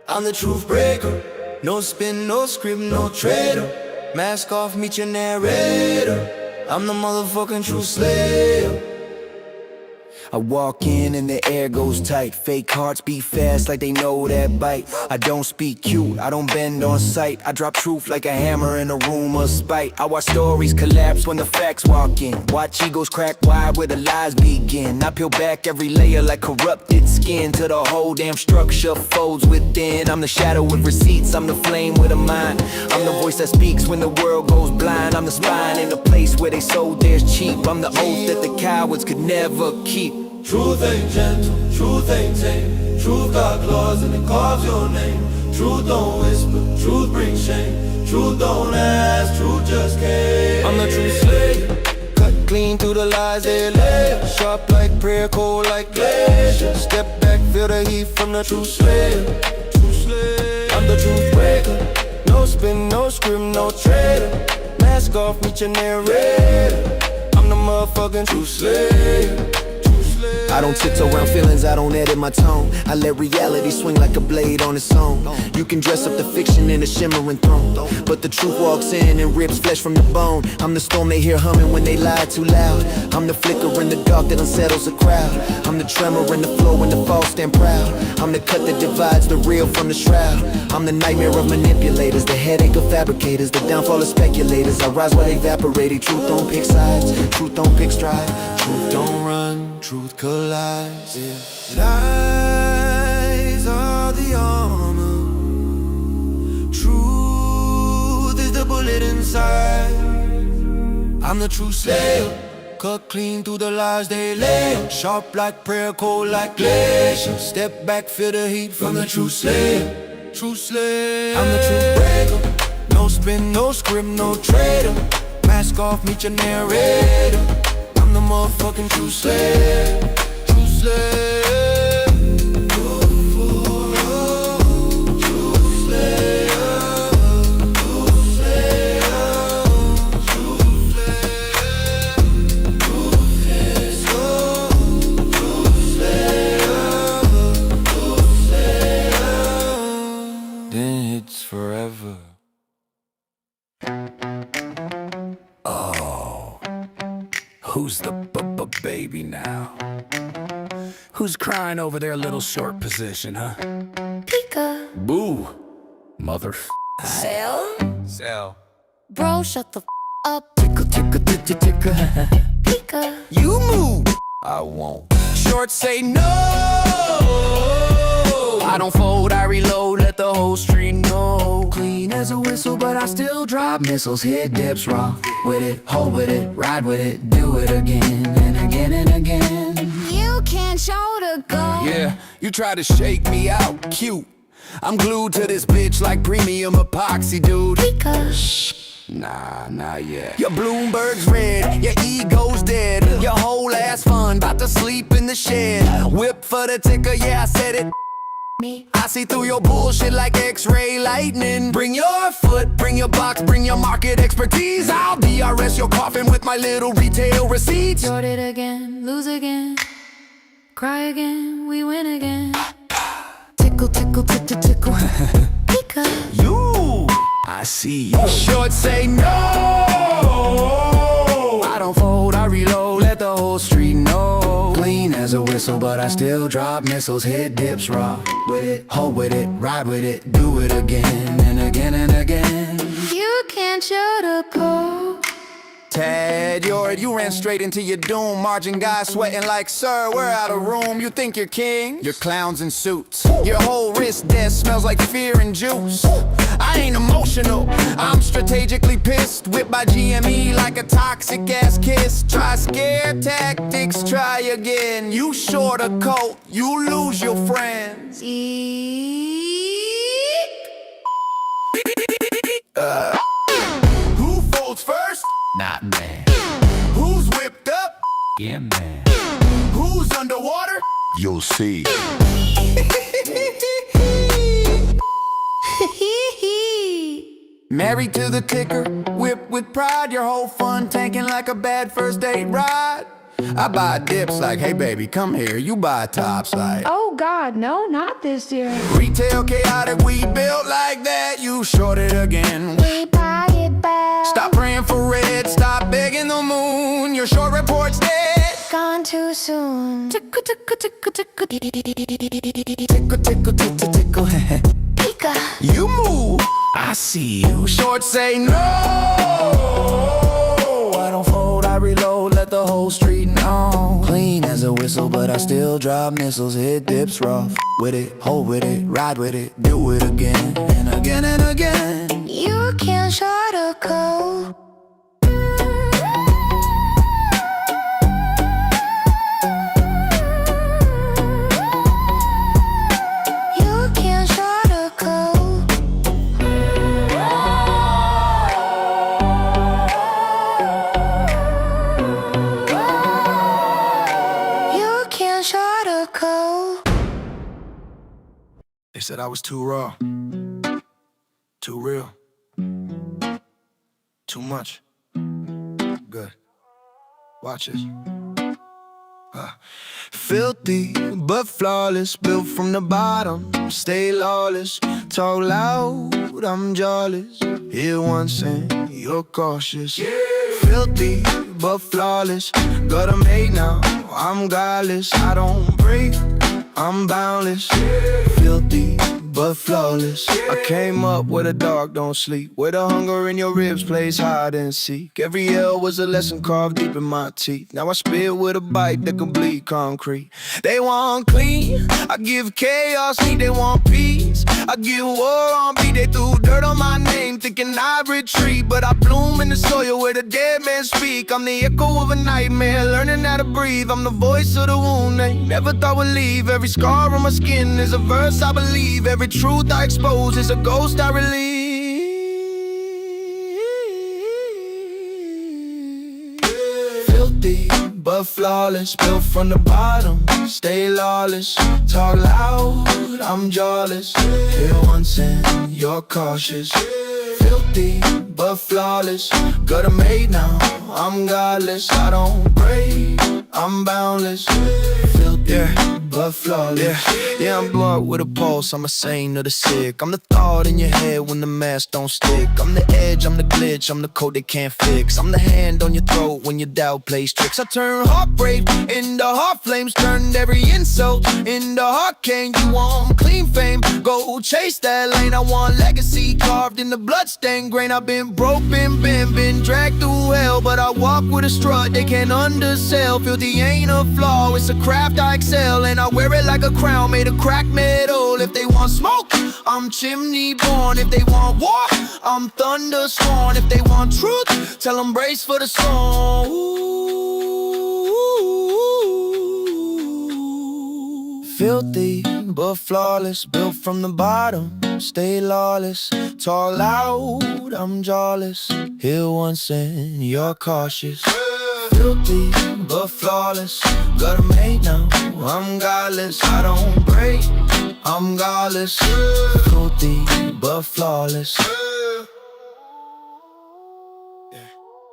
I'm the truth breaker, no spin, no script, no traitor. Mask off, meet your narrator. I'm the motherfucking true slayer. I walk in and the air goes tight. Fake hearts beat fast like they know that bite. I don't speak cute, I don't bend on sight. I drop truth like a hammer in a room of spite. I watch stories collapse when the facts walk in. Watch egos crack wide where the lies begin. I peel back every layer like corrupted skin till the whole damn structure folds within. I'm the shadow with receipts, I'm the flame with a mind. I'm the voice that speaks when the world goes blind. I'm the spine in the place where they sold theirs cheap. I'm the oath that the cowards could never keep. Truth ain't gentle, truth ain't tame. Truth got claws and it carves your name. Truth don't whisper, truth brings shame. Truth don't ask, truth just came. I'm the true slayer, cut clean through the lies they lay. Sharp like prayer, cold like glacier. Step back, feel the heat from the true slayer. True slayer. I'm the truth breaker, no spin, no scrim, no traitor. Mask off, meet your narrator. I'm the motherfucking true slayer. I don't tiptoe around feelings, I don't edit my tone. I let reality swing like a blade on its own. You can dress up the fiction in a shimmering throne, but the truth walks in and rips flesh from the bone. I'm the storm they hear humming when they lie too loud. I'm the flicker in the dark that unsettles a crowd. I'm the tremor in the flow when the false stand proud. I'm the cut that divides the real from the shroud. I'm the nightmare of manipulators, the headache of fabricators, the downfall of speculators. I rise while evaporating. Truth don't pick sides, truth don't pick stride. Truth don't run, truth collides. Yeah. Lies are the armor, truth is the bullet inside. I'm the true slayer, cut clean through the lies they lay. Sharp like prayer, cold like glacier. Step back, feel the heat from the true slayer. True slayer. I'm the truth breaker, no spin, no script, no traitor. Mask off, meet your narrator. I'm the motherfucking true slayer. True slayer. Forever. Oh, who's the baby now? Who's crying over their little short position, huh? Pika. Boo, mother. Sell. Bro, shut the up. Tickle, tickle, tickle, tickle. Pika. You move, I won't. Short say no. I don't fold, I reload, let the whole street know. Clean as a whistle, but I still drop missiles. Hit dips raw with it, hold with it, ride with it, do it again and again and again. You can't show the go. Yeah, you try to shake me out, cute. I'm glued to this bitch like premium epoxy, dude. Pika. Nah, not yet. Your Bloomberg's red, your ego's dead. Your whole ass fun, about to sleep in the shed. Whip for the ticker, yeah, I said it. I see through your bullshit like X-ray lightning. Bring your foot, bring your box, bring your market expertise. I'll DRS your coffin with my little retail receipts. Short it again, lose again, cry again, we win again. Tickle, tickle, tickle, tickle. Pika. You, I see you. Short say no. I don't fold, I reload, let the whole street know. Clean as a a whistle, but I still drop missiles. Hit dips, rock with it, hold with it, ride with it, do it again and again and again. You can't shut a cold. Tad, you ran straight into your doom. Margin guy sweating like, sir, we're out of room. You think you're king? You're clowns in suits. Your whole wrist desk smells like fear and juice. I ain't emotional, I'm strategically pissed. Whipped by GME like a toxic ass kiss. Try scare tactics, try again. You short a coat, you lose your friends. Who folds first? Not man. Who's whipped up? Yeah, man. Who's underwater? You'll see. Married to the ticker, whipped with pride. Your whole fun tanking like a bad first date ride. I buy dips like, hey baby, come here. You buy tops like, Oh God, no, not this year. retail chaotic, we built like that. You short it again. We buy it back. Stop praying for red, stop begging the moon. Your short report's dead. Gone too soon. Tickle, tickle, tickle, tickle. Tickle, tickle, tickle, tickle. Pika. You move, I see you. Short say no. I don't fold, I reload, let the whole street know. Clean as a whistle, but I still drop missiles. Hit dips rough with it, hold with it, ride with it, do it again and again and again. You can't short a cold. You can't short a cold. You can't short a cold. They said I was too raw, too real, too much. Good. Watch this. Filthy but flawless, built from the bottom, stay lawless. Talk loud, I'm jealous. Here once and you're cautious. Filthy but flawless, got a mate now, I'm godless. I don't break, I'm boundless. Filthy but flawless. I came up where the dog don't sleep, where the hunger in your ribs plays hide and seek. Every L was a lesson carved deep in my teeth. Now I spit with a bite that can bleed concrete. They want clean, I give chaos, need they want peace. I give war on beat, they threw dirt on my name, thinking I retreat. But I bloom in the soil where the dead men speak. I'm the echo of a nightmare, learning how to breathe. I'm the voice of the wound they never thought would leave. Every scar on my skin is a verse I believe. Every truth I expose is a ghost I relieve. Filthy but flawless, built from the bottom, stay lawless. Talk loud, I'm jawless. Here once and you're cautious. Filthy but flawless, got a mate now, I'm godless. I don't break, I'm boundless. Filthy but flawless. Yeah, I'm blunt with a pulse, I'm a sane of the sick. I'm the thought in your head when the mask don't stick. I'm the edge, I'm the glitch, I'm the code they can't fix. I'm the hand on your throat when your doubt plays tricks. I turn heartbreak into heart flames, turned every insult into hurricane. You want clean fame, go chase that lane. I want legacy carved in the bloodstained grain. I've been broke, been dragged through hell, but I walk with a strut they can't undersell. Filthy ain't a flaw, it's a craft I excel, and I wear it like a crown made of cracked metal. If they want smoke, I'm chimney born. If they want war, I'm thunder sworn. If they want truth, tell them brace for the storm. Filthy but flawless, built from the bottom, stay lawless. Talk loud, I'm jawless. Here once and you're cautious. Filthy but flawless, got a mate now, I'm godless. I don't break, I'm godless. Filthy but flawless.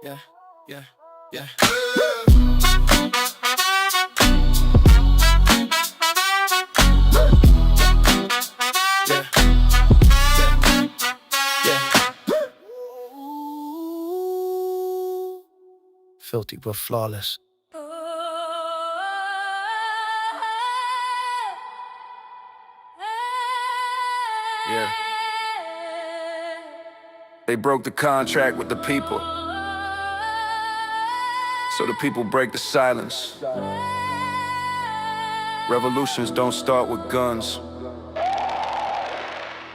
Yeah. Filthy but flawless. They broke the contract with the people, so the people break the silence. Revolutions don't start with guns,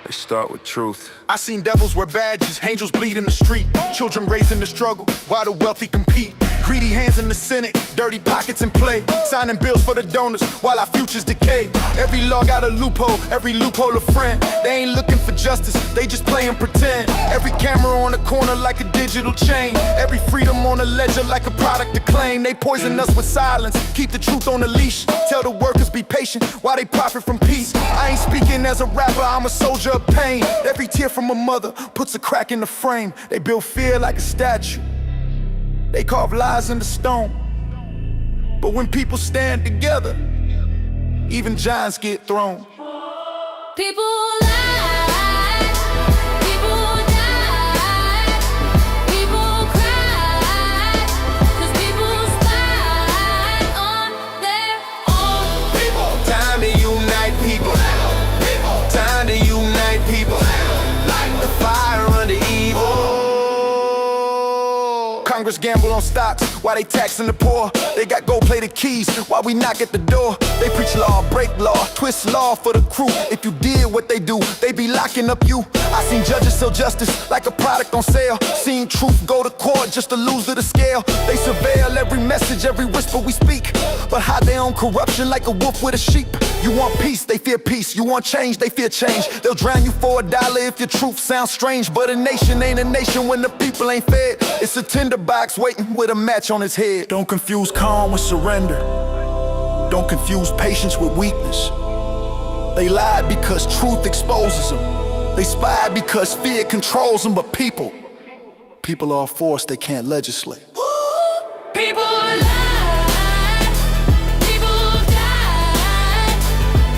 they start with truth. I seen devils wear badges, angels bleed in the street, children raised in the struggle while the wealthy compete. Greedy hands in the Senate, dirty pockets in play, signing bills for the donors while our futures decay. Every law got a loophole a friend. They ain't looking for justice, they just play and pretend. Every camera on the corner like a digital chain, every freedom on a ledger like a product to claim. They poison us with silence, keep the truth on the leash. Tell the workers be patient while they profit from peace. I ain't speaking as a rapper, I'm a soldier of pain. Every tear from a mother puts a crack in the frame. They build fear like a statue, they carve lies into stone. But when people stand together, even giants get thrown. People lie, people die, people cry, 'cause people spy on their own. Time to unite people. Time to unite people. Light the fire under evil. Congress gamble on stocks while they taxing the poor. They got gold-plated keys while we knock at the door. They preach law, break law, twist law for the crew. If you did what they do, they be locking up you. I seen judges sell justice like a product on sale. Seen truth go to court just to lose to the scale. They surveil every message, every whisper we speak, but hide their own corruption like a wolf with a sheep. You want peace, they fear peace. You want change, they fear change. They'll drown you for $1 if your truth sounds strange. But a nation ain't a nation when the people ain't fed. It's a tinderbox waiting with a match on its head. Don't confuse calm with surrender. Don't confuse patience with weakness. They lied because truth exposes them. They spied because fear controls them. But people are a force they can't legislate. People lie, people die,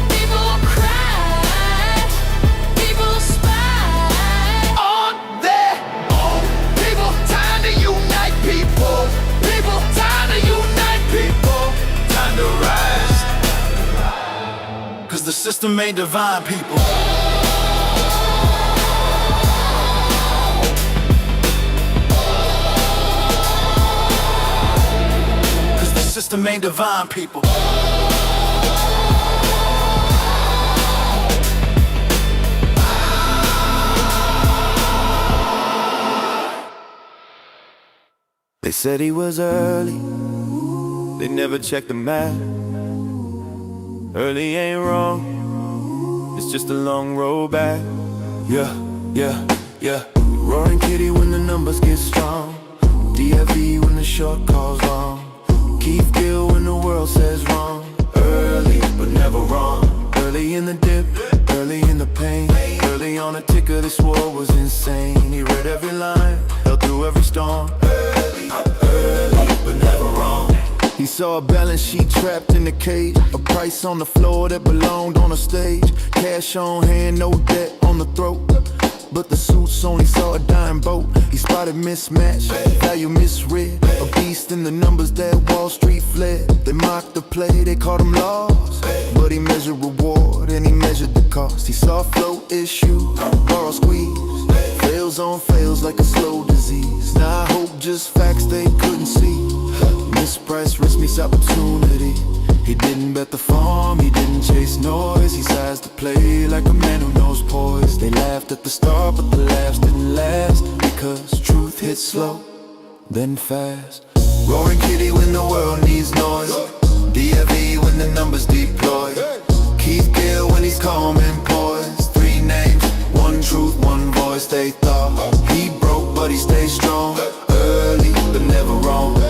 people cry, people spy On their own people, time to unite people. People, time to unite people. Time to rise. 'Cause the system ain't divine, people. System ain't divine, people. They said he was early, they never checked the map. Early ain't wrong, it's just a long road back. Yeah. Roaring kitty when the numbers get strong, DFE when the short calls long, Keith Gill when the world says wrong. Early, but never wrong. Early in the dip, early in the pain. Early on a ticker, this war was insane. He read every line, held through every storm. Early, but never wrong. He saw a balance sheet trapped in the cage, a price on the floor that belonged on a stage. Cash on hand, no debt on the throat, but the suits only saw a dime boat. He spotted mismatch, value misread, a beast in the numbers that Wall Street fled. They mocked the play, they called him lost, but he measured reward and he measured the cost. He saw flow issue, borrow squeeze, fails on fails like a slow disease. Now I hope just facts they couldn't see. Mispriced risk meets opportunity. He didn't bet the farm, he didn't chase noise. He sized the play like a man who knows poise. They laughed at the start, but the laughs didn't last, because truth hits slow, then fast. Roaring kitty when the world needs noise, DFE when the numbers deploy, Keith Gill when he's calm and poised. 3 names, 1 truth, 1 voice. They thought he broke, but he stayed strong. Early, but never wrong.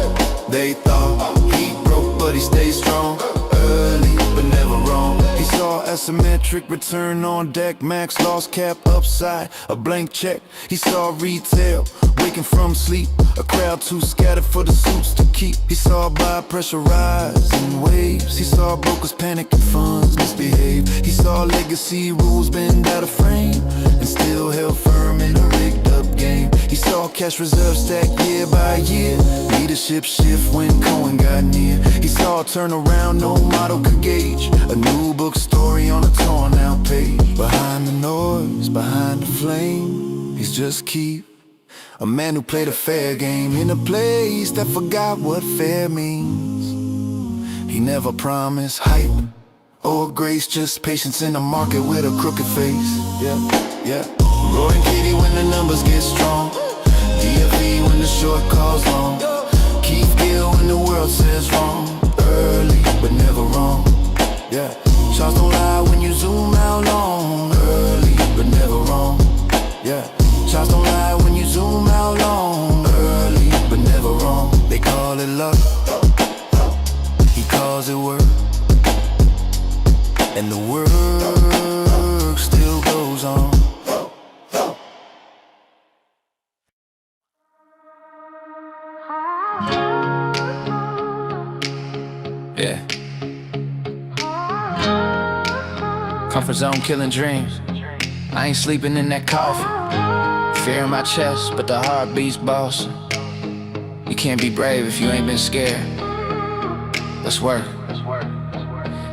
They thought he broke, but he stayed strong. Early, but never wrong. He saw asymmetric return on deck, max lost cap upside, a blank check. He saw retail waking from sleep, a crowd too scattered for the suits to keep. He saw buy pressure rise in waves. He saw brokers panic and funds misbehave. He saw legacy rules bend out of frame and still held firm in a rigged up game. He saw cash reserves stack year by year, leadership shift when Cohen got near. He saw a turnaround no model could gauge, a new book story on a torn out page. Behind the noise, behind the flame, he's just keep A man who played a fair game in a place that forgot what fair means. He never promised hype or grace, just patience in a market with a crooked face. Yeah. Roaring Kitty when the numbers get strong. DFE when the short calls long. Keith Gill when the world says wrong. Early but never wrong. Yeah. Charts don't lie when you zoom out long. Early but never wrong. Yeah. Charts don't lie when you zoom out long. Early but never wrong. They call it luck. He calls it work. And the work still goes on. Yeah. Comfort zone killing dreams. I ain't sleeping in that coffin. Fear in my chest, but the heart beats boss. You can't be brave if you ain't been scared. Let's work.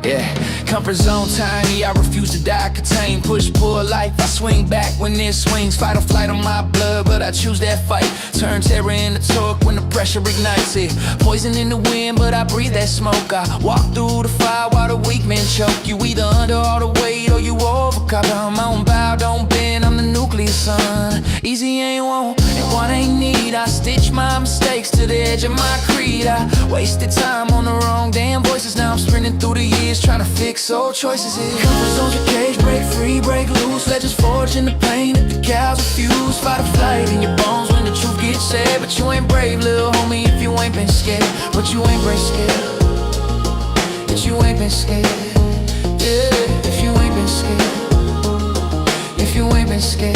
Yeah, comfort zone tiny, I refuse to die, contain, push, pull life, I swing back when it swings, fight or flight on my blood, but I choose that fight, turn terror into torque when the pressure ignites it, poison in the wind, but I breathe that smoke, I walk through the fire while the weak men choke, you either under all the weight or you overcome, I'm on bow, don't bend, I'm the nuclear sun, easy ain't want, and one ain't need, I stitch my mistakes to the edge of my creed, I wasted time on the wrong damn voices, now I'm sprinting through the years, trying to fix old choices. Comfort zone's your cage, break free, break loose. Legends forged in the pain that the cows refuse. Fight or flight in your bones when the truth gets said. But you ain't brave, little homie, if you ain't been scared. But you ain't been scared. But you ain't been scared. Yeah, if you ain't been scared. If you ain't been scared.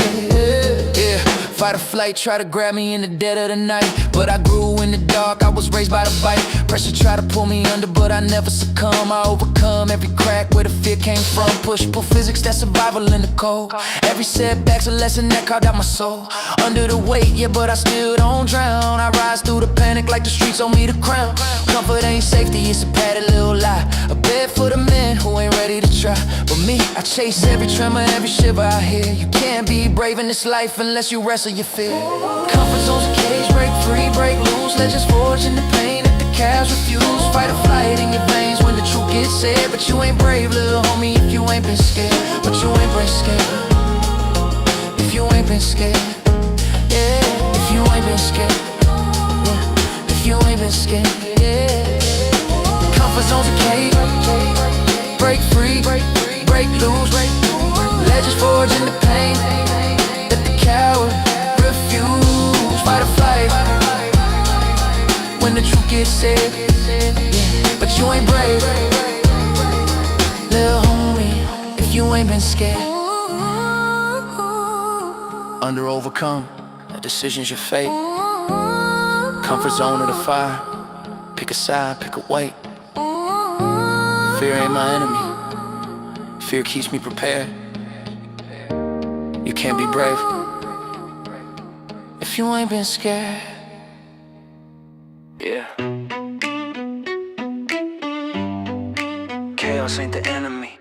Yeah. Fight or flight, try to grab me in the dead of the night. But I grew in the dark, I was raised by the bite. Pressure try to pull me under, but I never succumb. I overcome every crack where the fear came from. Push-pull physics, that's survival in the cold. Every setback's a lesson that carved out my soul. Under the weight, yeah, but I still don't drown. I rise through the panic like the streets owe me the crown. Comfort ain't safety, it's a padded little lie. A bed for the men who ain't ready to try. But me, I chase every tremor, every shiver I hear. You can't be brave in this life unless you wrestle your fear. Comfort zone's a cage, break free, break loose. Legends forged in the pain that the cows refuse. Fight or flight in your veins when the truth gets said. But you ain't brave, little homie, if you ain't been scared. But you ain't been scared. If you ain't been scared. Yeah, if you ain't been scared. Yeah, if you ain't been scared. Yeah. Comfort zone's a cage, break free, break loose. Legends forged in the pain that the coward refuse. Fight or flight when the truth gets said. Yeah, but you ain't brave, little homie, if you ain't been scared. Under overcome, a decision's your fate. Comfort zone of the fire, pick a side, pick a weight. Fear ain't my enemy, fear keeps me prepared. You can't be brave if you ain't been scared. Yeah. Chaos ain't the enemy,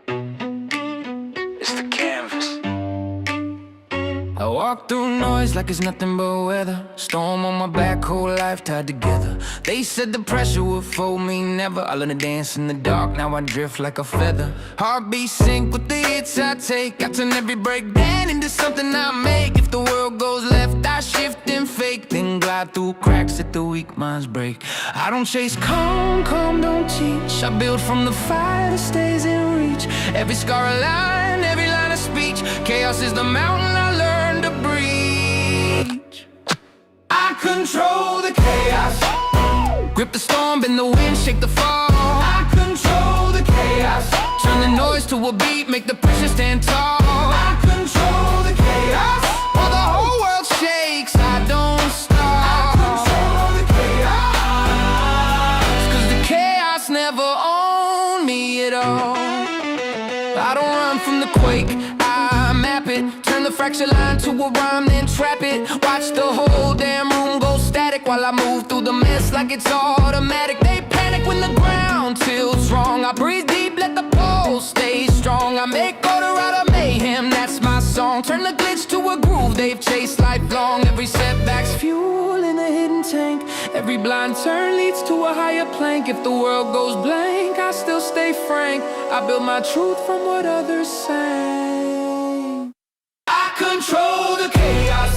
it's the canvas. I walk through noise like it's nothing but weather. Storm on my back, whole life tied together. They said the pressure would fold me never. I learned to dance in the dark, now I drift like a feather. Heartbeat sync with the hits I take. I turn every breakdown into something I make. If the world goes left, I shift and fake, then glide through cracks that the weak minds break. I don't chase calm, calm don't teach. I build from the fire that stays in reach. Every scar a line, every line of speech. Chaos is the mountain I learned to breach. I control the chaos, grip the storm, bend the wind, shake the fall. I control the chaos, turn the noise to a beat, make the pressure stand tall. I control the chaos, while the whole world shakes, I don't stop. I control the chaos, 'cause the chaos never owned me at all. I don't run from the quake, I map it. Turn the fracture line to a rhyme, then trap it. Watch the whole damn room go static while I move through the mess like it's automatic. They panic when the ground tilts wrong. I breathe deep, let the pulse stay strong. I make order out of mayhem, that's my song. Turn the glitch to a groove they've chased lifelong. Every setback's fuel. Every blind turn leads to a higher plank. If the world goes blank, I still stay frank. I build my truth from what others say. I control the chaos,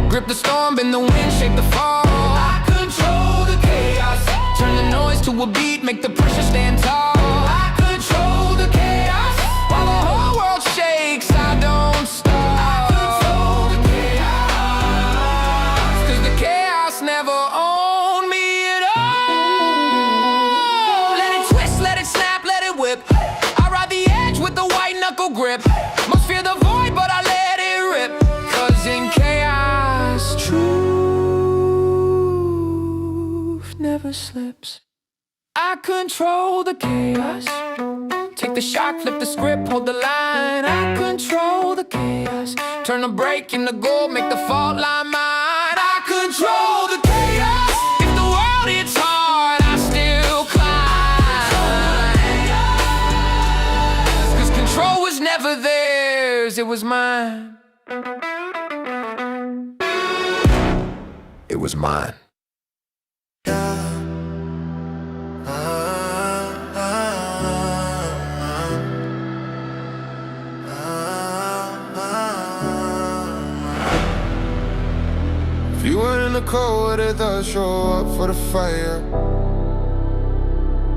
grip the storm, bend the wind, shape the fall. I control the chaos, turn the noise to a beat, make the pressure stand tall. I control the chaos, while the whole world shakes, I don't stop. I control the chaos, 'cause the chaos never owned me at all. Let it twist, let it snap, let it whip. I ride the edge with the white knuckle grip. Most fear the void, but I let it rip. 'Cause in chaos, truth never slips. I control the chaos, take the shot, flip the script, hold the line. I control the chaos, turn the break into gold, make the fault line mine. I control the chaos, if the world hits hard, I still climb. 'Cause control was never theirs, it was mine. It was mine. If you were in the cold, would it thought show up for the fire?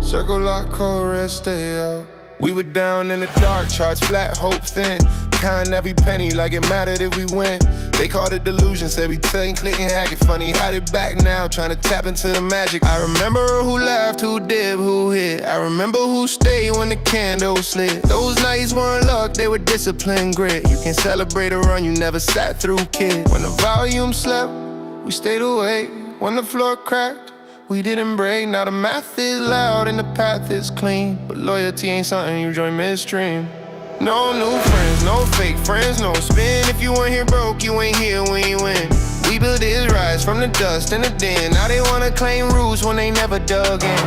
Circle lock, cold red, stay out. We were down in the dark, charts flat, hope thin. Counting every penny like it mattered if we win. They called it delusion, said we couldn't click and hack it. Funny, hide it back now, trying to tap into the magic. I remember who laughed, who did, who hit. I remember who stayed when the candle slid. Those nights weren't luck, they were discipline, grit. You can celebrate a run you never sat through, kid. When the volume slept, we stayed awake. When the floor cracked, we didn't break. Now the math is loud and the path is clean, but loyalty ain't something you join midstream. No new friends, no fake friends, no spin. If you weren't here broke, you ain't here when you win. We built this rise from the dust in the den. Now they wanna claim roots when they never dug in.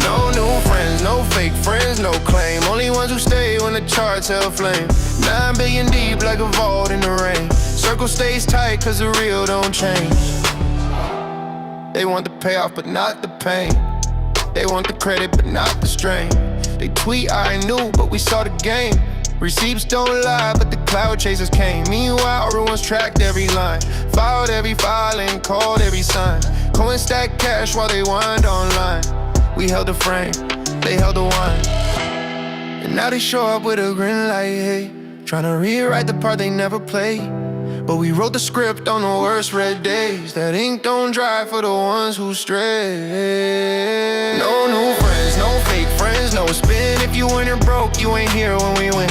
No new friends, no fake friends, no claim. Only ones who stay when the charts held flame. 9 billion deep like a vault in the rain. Circle stays tight 'cause the real don't change. They want the payoff but not the pain. They want the credit but not the strain. They tweet I knew but we saw the game. Receipts don't lie but the cloud chasers came. Meanwhile everyone's tracked every line, filed every filing, called every sign. Coin stack cash while they wind online. We held the frame, they held the wine. And now they show up with a grin like hey, trying to rewrite the part they never played. But we wrote the script on the worst red days. That ink don't dry for the ones who stray. No new friends, no fake friends, no spin. If you weren't here broke, you ain't here when we win.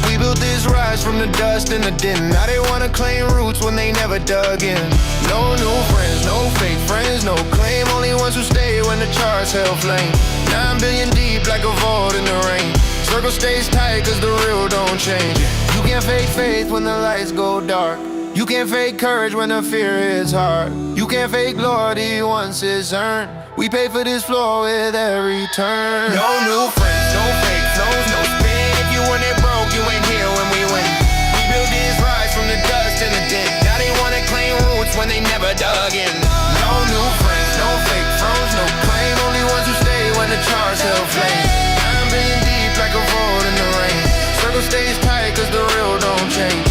We built this rise from the dust in the den. Now they wanna claim roots when they never dug in. No new friends, no fake friends, no claim. Only ones who stay when the charts held flame. 9 billion deep like a vault in the rain. Circle stays tight 'cause the real don't change. You can't fake faith when the lights go dark. You can't fake courage when the fear is hard. You can't fake loyalty once it's earned. We pay for this floor with every turn. No new friends, no fake flows, no spin. If you weren't it broke, you ain't here when we win. We built this rise from the dust in the den. Now they wanna claim roots when they never dug in. No new friends, no fake flows, no claim. Only ones who stay when the charts held flame. 9 billion deep like a vault in the rain. Circle stays tight 'cause the real don't change.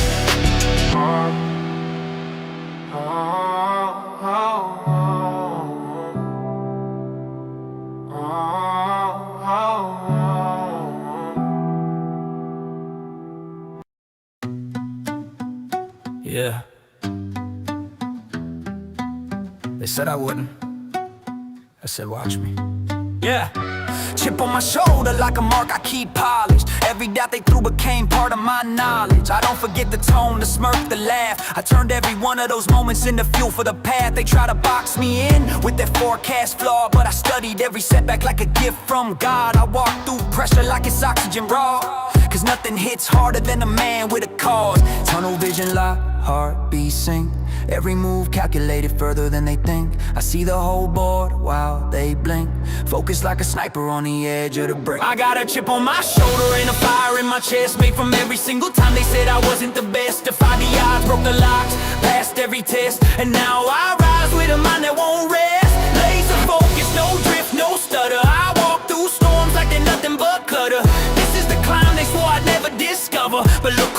Yeah. They said I wouldn't. I said watch me. Yeah. Chip on my shoulder like a mark I keep polished. Every doubt they threw became part of my knowledge. I don't forget the tone, the smirk, the laugh. I turned every one of those moments into fuel for the path. They try to box me in with their forecast flaw, but I studied every setback like a gift from God. I walk through pressure like it's oxygen raw, 'cause nothing hits harder than a man with a cause. Tunnel vision lock, heartbeat sync. Every move calculated further than they think. I see the whole board while they blink. Focus like a sniper on the edge of the break. I got a chip on my shoulder and a fire in my chest, made from every single time they said I wasn't the best. Defied the odds, broke the locks, passed every test, and now I rise with a mind that won't rest. Lay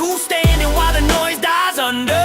who's standing while the noise dies under.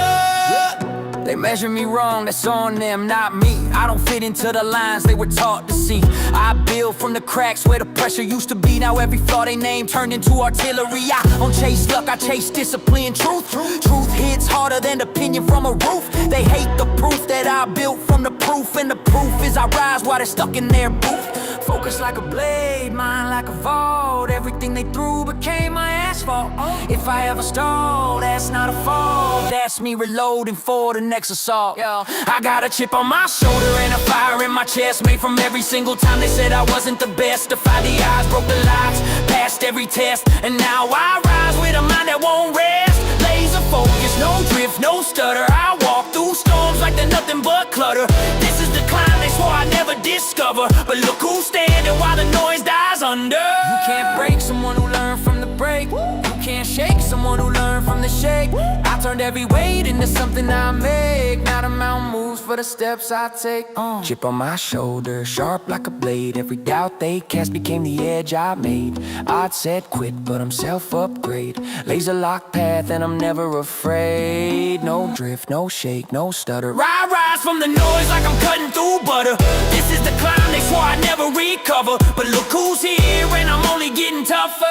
They measure me wrong, that's on them, not me. I don't fit into the lines they were taught to see. I build from the cracks where the pressure used to be. Now every flaw they name turned into artillery. I don't chase luck, I chase discipline. Truth hits harder than opinion from a roof. They hate the proof that I built from the proof. And the proof is I rise while they're stuck in their booth. Focus like a blade, mind like a vault. Everything they threw became my asphalt. If I ever stall, that's not a fall. That's me reloading for the next assault. I got a chip on my shoulder and a fire in my chest, made from every single time they said I wasn't the best. Defied the odds, broke the lies, passed every test. And now I rise with a mind that won't rest. Laser focus, no drift, no stutter. I walk through storms like they're nothing but clutter. This is the climb they swore I never discover. But look who's standing while the noise dies under. You can't break someone who learned from the break. You can't shake someone who learned from the shake. I turned every weight into something I make. Now the mountain moves for the steps I take. Chip on my shoulder, sharp like a blade. Every doubt they cast became the edge I made. I'd said quit, but I'm self-upgrade. Laser lock path and I'm never afraid. No drift, no shake, no stutter. I rise from the noise like I'm cutting through butter. This is the climb they swore I'd never recover. But look who's here and I'm only getting tougher.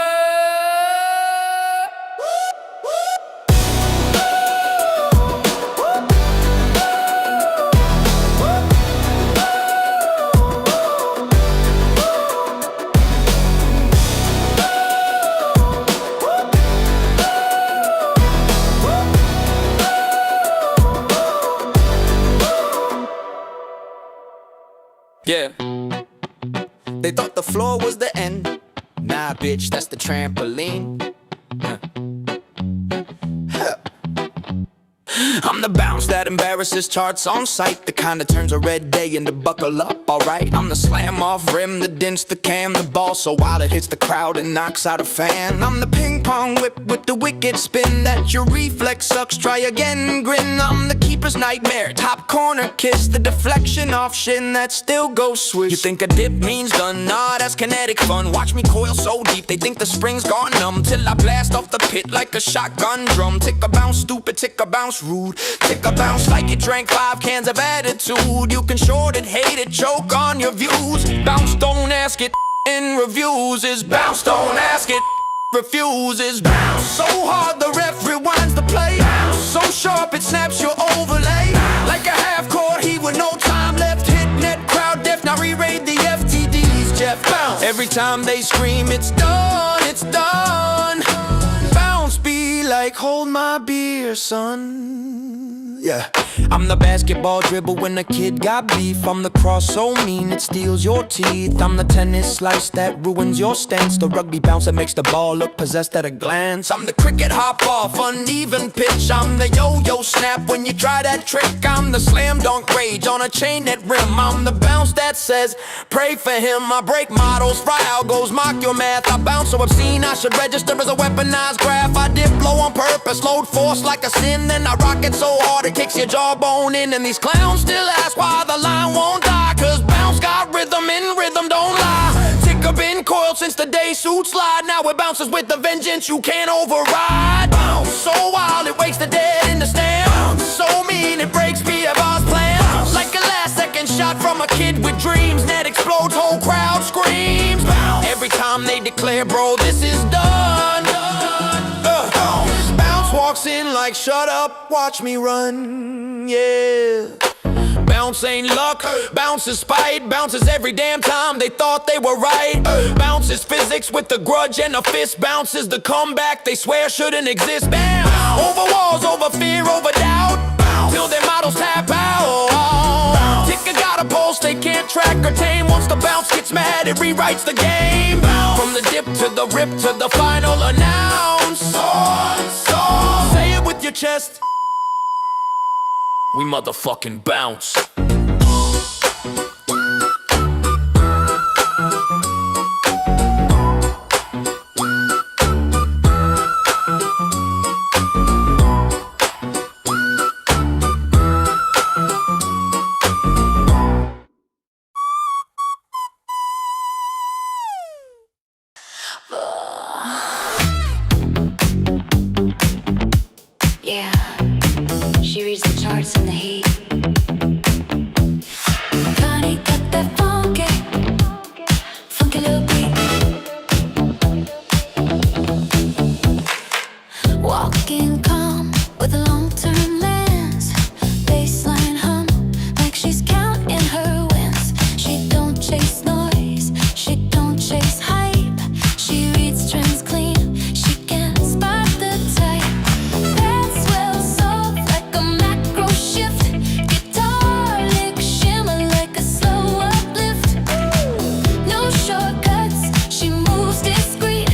Yeah. They thought the floor was the end. Nah, bitch, that's the trampoline. I'm the bounce that embarrasses charts on sight. The kind that turns a red day into buckle up, alright. I'm the slam off rim, the dents, the cam, the ball so wild it hits the crowd and knocks out a fan. I'm the ping pong whip with the wicked spin that your reflex sucks, try again, grin. I'm the keeper's nightmare, top corner kiss, the deflection off shin that still goes swish. You think a dip means done? Nah, that's kinetic fun. Watch me coil so deep, they think the spring's gone numb. Till I blast off the pit like a shotgun drum. Tick a bounce, stupid, tick a bounce, rude. Tick a bounce like you drank 5 cans of attitude. You can short it, hate it, choke on your views. Bounce, don't ask it, in reviews is bounce, don't ask it, refuses. Bounce so hard the ref rewinds the play. Bounce so sharp it snaps your overlay. Like a half-court heat with no time left. Hit net, crowd deaf, now re-raid the FTDs, Jeff. Bounce every time they scream it's done, it's done. Bounce be like hold my beer, son. Yeah. I'm the basketball dribble when a kid got beef. I'm the cross so mean it steals your teeth. I'm the tennis slice that ruins your stance. The rugby bounce that makes the ball look possessed at a glance. I'm the cricket hop off, uneven pitch. I'm the yo-yo snap when you try that trick. I'm the slam dunk rage on a chain net rim. I'm the bounce that says pray for him. I break models, fry algos, mock your math. I bounce so obscene I should register as a weaponized graph. I dip low on purpose, load force like a sin. Then I rock it so hard it kicks your jawbone in. And these clowns still ask why the line won't die. Cause bounce got rhythm and rhythm don't lie. Ticker been coiled since the day suits slide. Now it bounces with the vengeance you can't override. Bounce so wild it wakes the dead in the stand. Bounce so mean it breaks P.F.R.'s plan. Bounce like a last second shot from a kid with dreams. Net explodes, whole crowd screams. Bounce every time they declare bro this is done. Bounce walks in like shut up, watch me run, yeah. Bounce ain't luck, bounce is spite. Bounces every damn time they thought they were right. Bounce is physics with a grudge and a fist. Bounce is the comeback they swear shouldn't exist. Bam! Over walls, over fear, over doubt. Till their models tap out. Ticker got a pulse they can't track or tame. Once the bounce gets mad it rewrites the game. From the dip to the rip to the final announce. Say it with your chest. We motherfucking bounce. Connie got that funky, funky little beat. Walking calm with a long-term lens. Baseline hum like she's counting her wins. She don't chase noise, she don't chase hype. She reads trends clean, she can spot the type. That swell soft like a macro shift. Guitar lick shimmer like a slow uplift. No shortcuts, she moves discreet.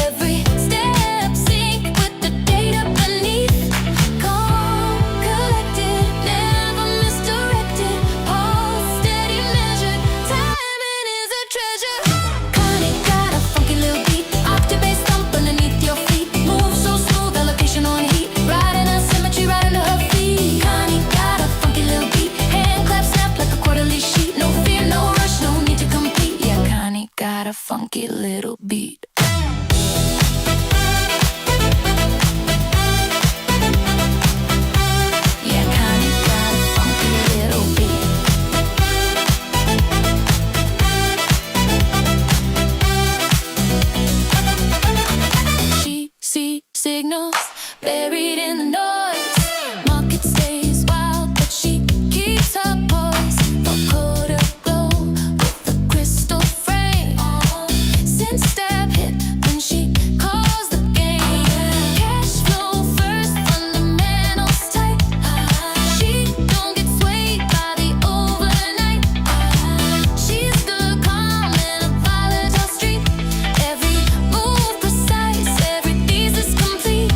Every step sync with the data beneath. Calm, collected, never misdirected. Pulse steady measured, timing is a treasure. Connie got a funky little beat. Octave bass thump underneath your feet. Move so smooth, allocation on heat. Riding a symmetry right under her feet. Connie got a funky little beat. Hand clap snap like a quarterly sheet. No fear, no rush, no need to compete. Yeah, Connie got a funky little beat. Yeah, Connie got a funky little beat. She sees signals buried in the noise. Market stays wild, but she keeps her poise. Vocoder glow with the crystal frame. Since stab hit, then she calls the game. Cash flow first, fundamentals tight. She don't get swayed by the overnight. She's the calm in a volatile street. Every move precise, every thesis complete.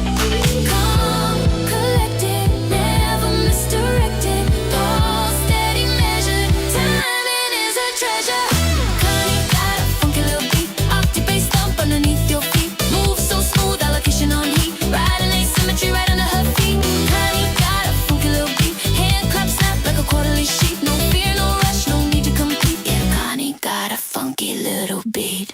Calm, collected, never misdirected. Pulse steady measured, timing is a treasure. Connie got a funky little beat. Octave bass thump underneath your feet. Move so smooth, allocation on heat. Riding asymmetry right under her feet. Connie got a funky little beat. Hand clap snap like a quarterly sheet. No fear, no rush, no need to compete. Yeah, Connie got a funky little beat.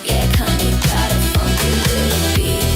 Yeah, Connie got a funky little beat.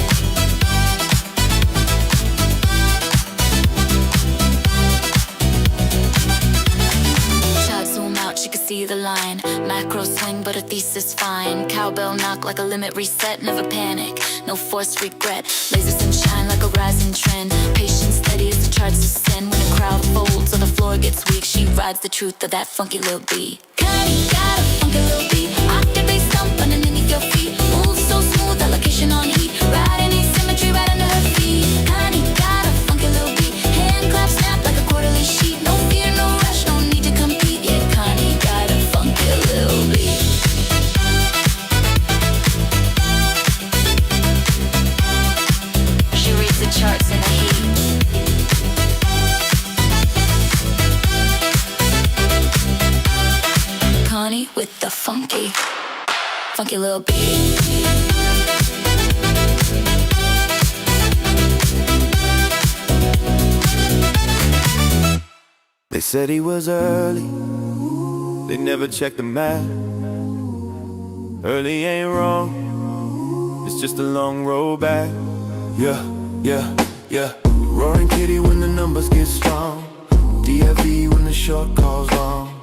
Shot zoom out, she could see the line. Macro swing, but her thesis fine. Cowbell knock like a limit reset. Never panic, no forced regret. Laser sunshine like a rising trend. Patience steady as the charts ascend. When the crowd folds or the floor gets weak, she rides the truth of that funky little beat. Connie got a funky little beat. Octave bass thump underneath your feet. Move so smooth, allocation on heat. Riding asymmetry right under her feet. Connie got a funky little beat. Hand clap snap like a quarterly sheet. No fear, no rush, no need to compete. Yeah, Connie got a funky little beat. She reads the charts in the heat. Connie with the funky, funky little beat. They said he was early, they never checked the map. Early ain't wrong, it's just a long road back. Yeah, yeah, yeah. Roaring kitty when the numbers get strong. DFE when the short calls long.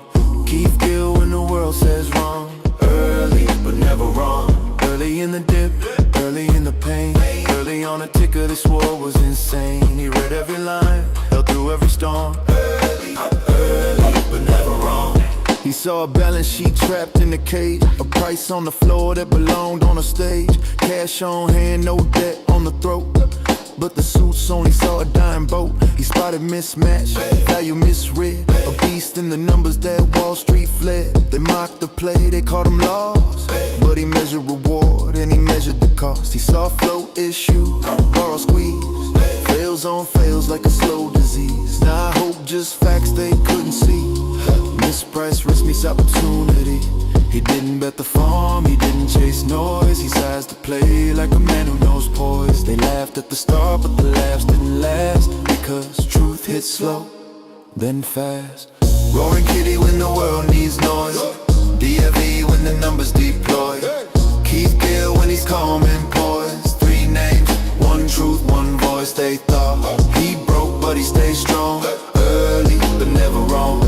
Keith Gill when the world says wrong. Early, but never wrong. Early in the dip, early in the pain. Early on a ticker, this war was insane. He read every line, held through every storm. Early, but never wrong. He saw a balance sheet trapped in a cage. A price on the floor that belonged on a stage. Cash on hand, no debt on the throat. But the suits only saw a dime boat. He spotted mismatch, value misread. A beast in the numbers that Wall Street fled. They mocked the play, they called him lost. But he measured reward and he measured the cost. He saw flow issue, borrow squeeze. Fails on fails like a slow disease. Now I hope just facts they couldn't see. Mispriced risk meets opportunity. He didn't bet the farm, he didn't chase noise. He sized the play like a man who knows poise. They laughed at the start, but the laughs didn't last. Because truth hits slow, then fast. Roaring kitty when the world needs noise. DFE when the numbers deploy. Keith Gill when he's calm and poised. Three names boys, they thought he broke, but he stayed strong. Early, but never wrong.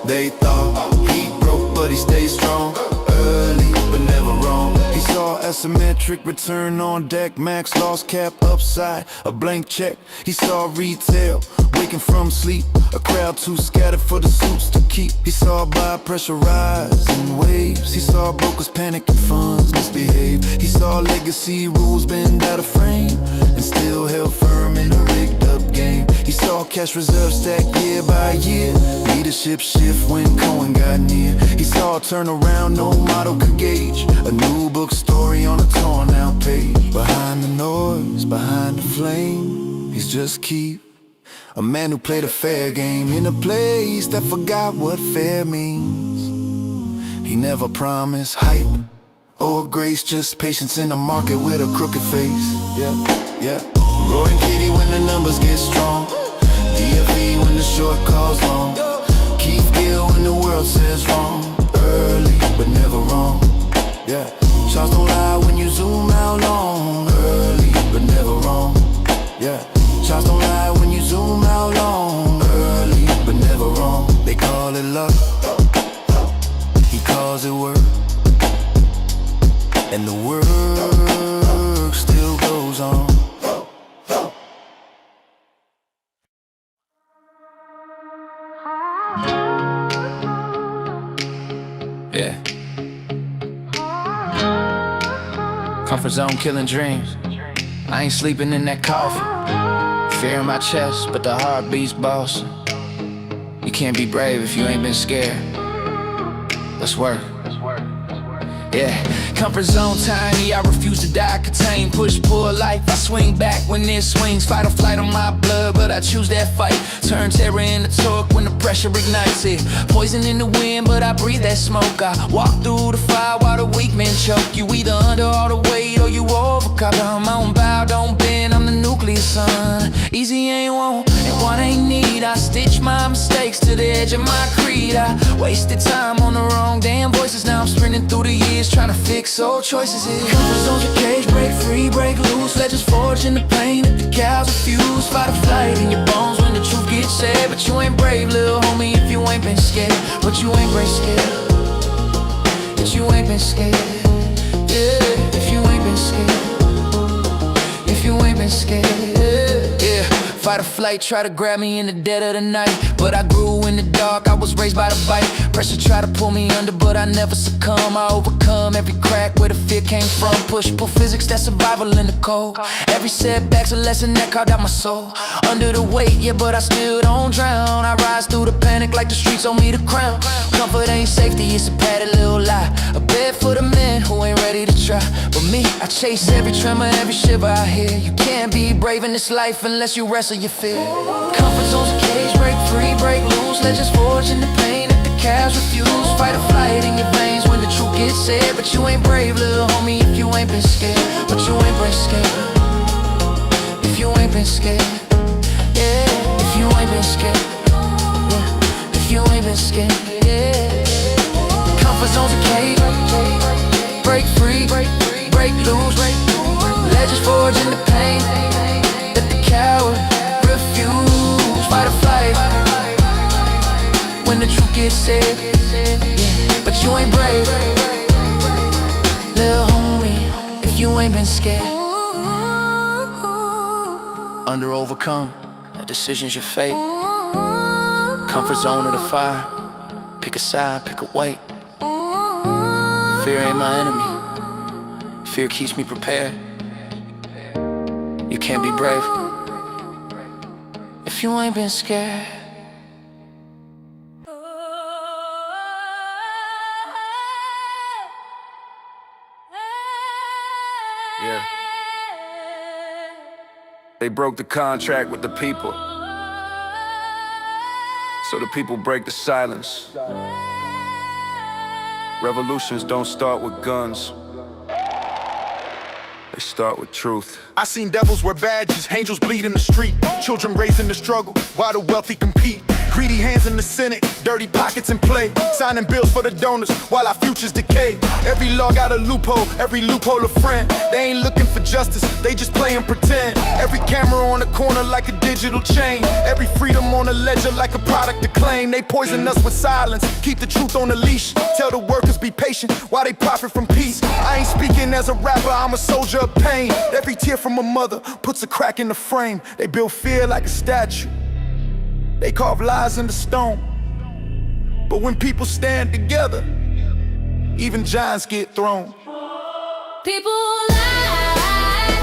They thought he broke, but he stayed strong. Early, but never wrong. He saw asymmetric return on deck. Max lost cap upside, a blank check. He saw retail waking from sleep, a crowd too scattered for the suits to keep. He saw buy pressure rise in waves. He saw brokers panic and funds misbehave. He saw legacy rules bend out of frame and still held firm in a rigged up game. He saw cash reserves stack year by year, leadership shift when Cohen got near. He saw a turnaround no model could gauge, a new book story on a torn out page. Behind the noise, behind the flame, he's just Keith, a man who played a fair game in a place that forgot what fair means. He never promised hype or grace, just patience in a market with a crooked face. Yeah. Roaring Kitty when the numbers get strong, DFE when the short calls long, Keith Gill when the world says wrong. Early but never wrong. Yeah. Charts don't lie when you zoom out long. Early but never wrong. Yeah. Charts don't lie when you zoom out long. Early but never wrong. They call it luck, he calls it work, and the work still goes on. Yeah. Comfort zone killing dreams. I ain't sleeping in that coffin. Fear in my chest, but the heart beats bossing. You can't be brave if you ain't been scared. Let's work. Yeah, comfort zone tiny, I refuse to die, contain, push, pull life. I swing back when it swings, fight or flight on my blood, but I choose that fight. Turn terror into torque when the pressure ignites it. Poison in the wind, but I breathe that smoke. I walk through the fire while the weak men choke. You either under all the weight or you overcome. I'm on bow, don't bend, I'm the nuclear sun. Easy ain't want, and one ain't need. I stitch my mistakes to the edge of my creed. I wasted time on the wrong damn voices. Now I'm sprinting through the years trying to fix old choices. Comfort zone's your cage, break free, break loose. Legends forged in the pain that the cows refuse. Fight or flight in your bones when the truth gets said. But you ain't brave, little homie, if you ain't been scared. But you ain't brave scared. But you ain't been scared. Yeah, if you ain't been scared. If you ain't been scared. Yeah. Fight or flight, try to grab me in the dead of the night, but I grew in the dark, I was raised by the bite. Pressure try to pull me under, but I never succumb. I overcome every crack where the fear came from. Push-pull physics, that's survival in the cold. Every setback's a lesson that carved out my soul. Under the weight, yeah, but I still don't drown. I rise through the panic like the streets owe me the crown. Comfort ain't safety, it's a padded little lie. A bed for the men who ain't ready to try. But me, I chase every tremor, every shiver I hear. You can't be brave in this life unless you wrestle your fear. Comfort zone's a cage, break free, break loose. Legends forged in the pain that the cows refuse. Fight or flight in your veins when the truth gets said. But you ain't brave, little homie, if you ain't been scared. But you ain't been scared. If you ain't been scared. Yeah, if you ain't been scared. Yeah, if you ain't been scared. Yeah. Comfort zone's a cage, break free, break loose. Legends forged in the pain that the coward refuse. Fight or flight when the truth gets said. Yeah. But you ain't brave, little homie, if you ain't been scared. Under overcome, the decision's your fate. Comfort zone of the fire, pick a side, pick a weight. Fear ain't my enemy, fear keeps me prepared. You can't be brave if you ain't been scared. Yeah. They broke the contract with the people, so the people break the silence. Revolutions don't start with guns, they start with truth. I seen devils wear badges, angels bleed in the street, children raised in the struggle while the wealthy compete. Greedy hands in the Senate, dirty pockets in play, signing bills for the donors while our futures decay. Every law got a loophole a friend. They ain't looking for justice, they just playing pretend. Every camera on the corner like a digital chain. Every freedom on a ledger like a product to claim. They poison us with silence, keep the truth on the leash. Tell the workers be patient while they profit from peace. I ain't speaking as a rapper, I'm a soldier of pain. Every tear from a mother puts a crack in the frame. They build fear like a statue, they carve lies into stone. But when people stand together, even giants get thrown. People lie,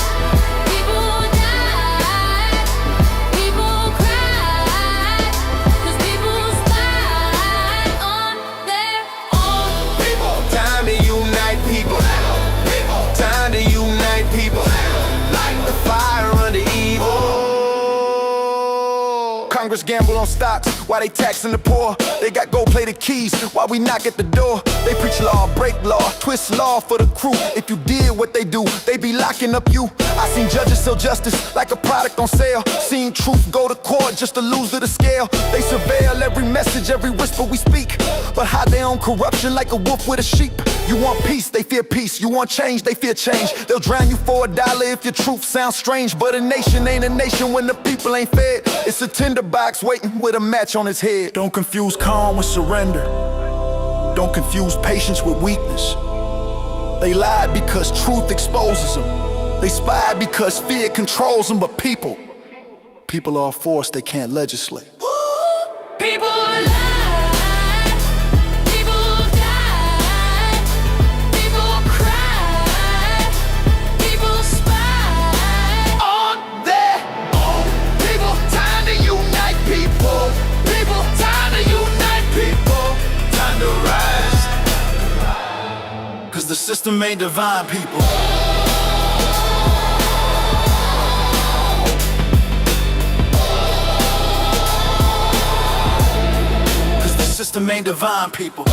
people die, people cry, 'cause people spy on their own. People, time to unite people. Time to unite people. Light the fire under evil. Congress gamble on stocks while they taxing the poor. They got gold-plated keys while we knock at the door. They preach law, break law, twist law for the crew. If you did what they do, they be locking up you. I seen judges sell justice like a product on sale. Seen truth go to court just to lose to the scale. They surveil every message, every whisper we speak, but hide their own corruption like a wolf with a sheep. You want peace, they fear peace. You want change, they fear change. They'll drown you for $1 if your truth sounds strange. But a nation ain't a nation when the people ain't fed. It's a tinderbox waiting with a match on its head. Don't confuse calm with surrender. Don't confuse patience with weakness. They lied because truth exposes them. They spied because fear controls them. But people are a force they can't legislate. People lie, people die, people cry, people spy On their own. People, time to unite people. People, time to unite people. Time to rise. 'Cause the system ain't divine, people. System ain't divine, people.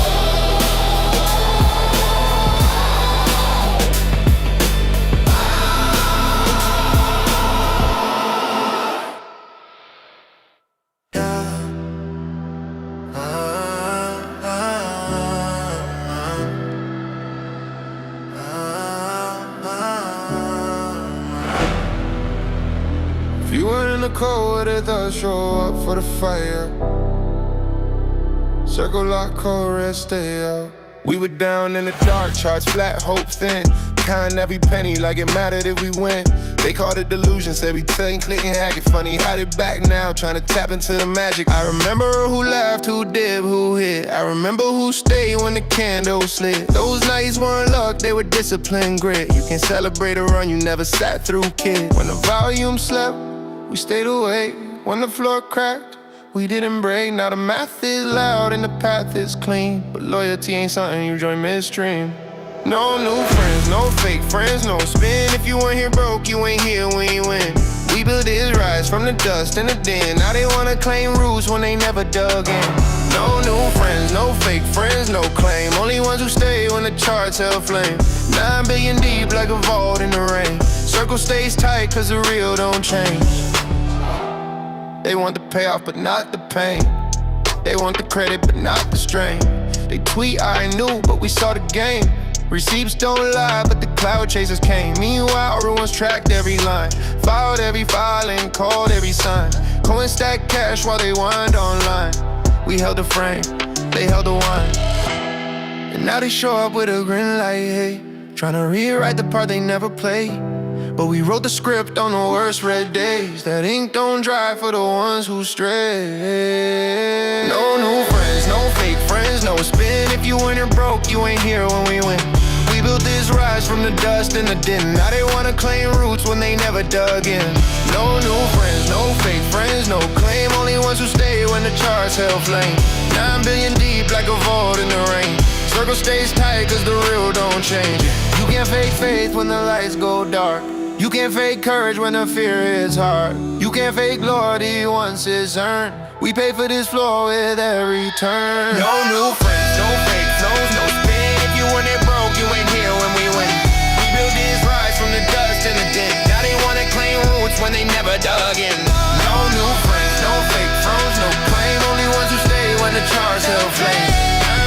If you were in the cold, would it thought show up for the fire? Circle lock, code red, stay out. We were down in the dark, charts flat, hope thin. Counting every penny like it mattered if we win. They called it delusion, said we couldn't click and hack it. Funny, hide it back now, trying to tap into the magic. I remember who laughed, who did, who hit. I remember who stayed when the candle slid. Those nights weren't luck, they were discipline, grit. You can celebrate a run you never sat through, kid. When the volume slept, we stayed awake. When the floor cracked, we didn't break. Now the math is loud and the path is clean, but loyalty ain't something you join midstream. No new friends, no fake friends, no spin. If you weren't here broke, you ain't here when you win. We built this rise from the dust in the den. Now they wanna claim roots when they never dug in. No new friends, no fake friends, no claim. Only ones who stay when the charts held flame. 9 billion deep like a vault in the rain. Circle stays tight cause the real don't change. They want the payoff, but not the pain. They want the credit, but not the strain. They tweet, I knew, but we saw the game. Receipts don't lie, but the cloud chasers came. Meanwhile, everyone's tracked every line, filed every filing, called every sign. Coin stack cash while they wind online. We held the frame, they held the wine. And now they show up with a grin like, hey, tryna rewrite the part they never played. But we wrote the script on the worst red days. That ink don't dry for the ones who stray. No new friends, no fake friends, no spin. If you ain't here broke, you ain't here when we win. We built this rise from the dust in the den. Now they wanna claim roots when they never dug in. No new friends, no fake friends, no claim. Only ones who stay when the charts held flame. 9 billion deep like a vault in the rain. Circle stays tight cause the real don't change. You can't fake faith when the lights go dark. You can't fake courage when the fear is hard. You can't fake loyalty once it's earned. We pay for this floor with every turn. No new friends, no fake flows, no spin. If you weren't here broke, you ain't here when we win. We built this rise from the dust in the den. Now they wanna claim roots when they never dug in. No new friends, no fake flows, no claim. Only ones who stay when the charts held flame.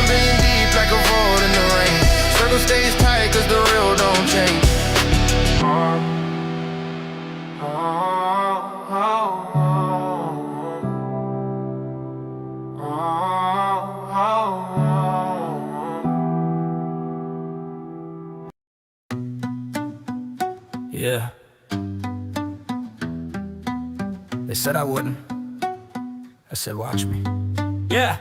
9 billion deep like a vault in the rain. Circle stays tight cause the real don't change. They said I wouldn't. I said, watch me. Yeah.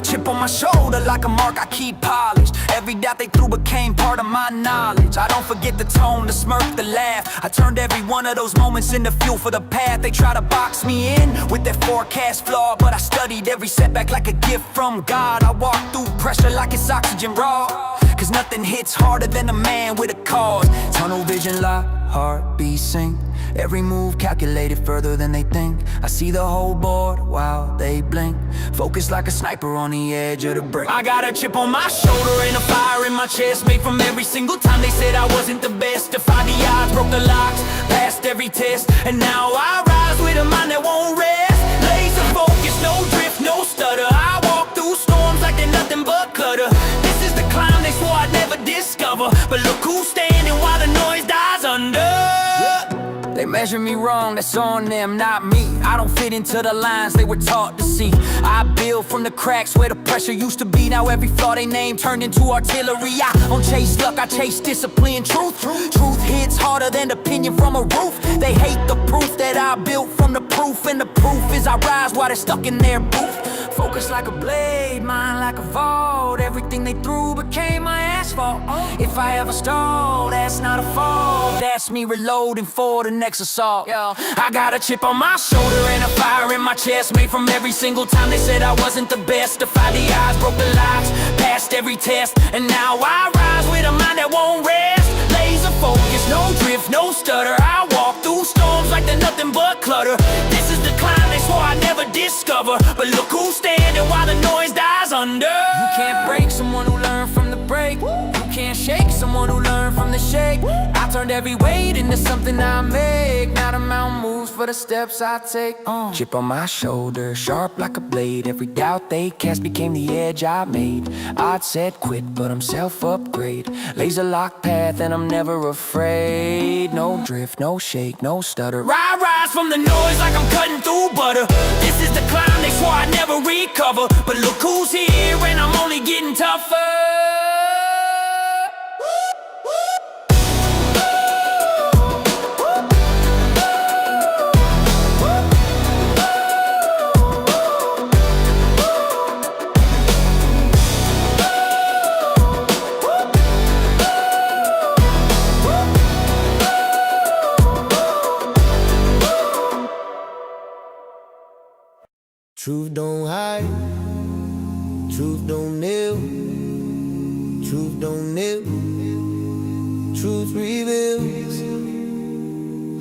Chip on my shoulder like a mark I keep polished. Every doubt they threw became part of my knowledge. I don't forget the tone, the smirk, the laugh. I turned every one of those moments into fuel for the path. They try to box me in with their forecast flaw, but I studied every setback like a gift from God. I walk through pressure like it's oxygen raw, cause nothing hits harder than a man with a cause. Tunnel vision lock, heartbeat sync. Every move calculated further than they think. I see the whole board while they blink. Focus like a sniper on the edge of the brick. I got a chip on my shoulder and a fire in my chest, made from every single time they said I wasn't the best. Defied the odds, broke the locks, passed every test, and now I rise with a mind that won't rest. Laser focus, no drift, no stutter. I walk through storms like they're nothing but clutter. This is the climb they swore I'd never discover, but look who's standing while the noise dies under. They measure me wrong, that's on them, not me. I don't fit into the lines they were taught to see. I build from the cracks where the pressure used to be. Now every flaw they name turned into artillery. I don't chase luck, I chase discipline. Truth hits harder than opinion from a roof. They hate the proof that I built from the proof, and the proof is I rise while they're stuck in their booth. Focus like a blade, mind like a vault. Everything they threw became my asphalt. If I ever stall, that's not a fall. That's me reloading for the next assault. I got a chip on my shoulder and a fire in my chest, made from every single time they said I wasn't the best. Defied the odds, broke the locks, passed every test, and now I rise with a mind that won't rest. Laser focus, no drift, no stutter. I walk through storms like they're nothing but clutter. This is the climb they swore I'd never discover, but look who's standing while the noise dies under. You can't break someone who learned from the break. You can't shake someone who learned from the shake. I turned every weight into something I make. Now the mountain moves for the steps I take. Chip on my shoulder, sharp like a blade. Every doubt they cast became the edge I made. I'd said quit, but I'm self-upgrade. Laser lock path and I'm never afraid. No drift, no shake, no stutter. I rise from the noise like I'm cutting through butter. This is the climb they swore I'd never recover, but look who's here and I'm only getting tougher. Truth don't hide, truth don't kneel, truth don't kneel, truth reveals.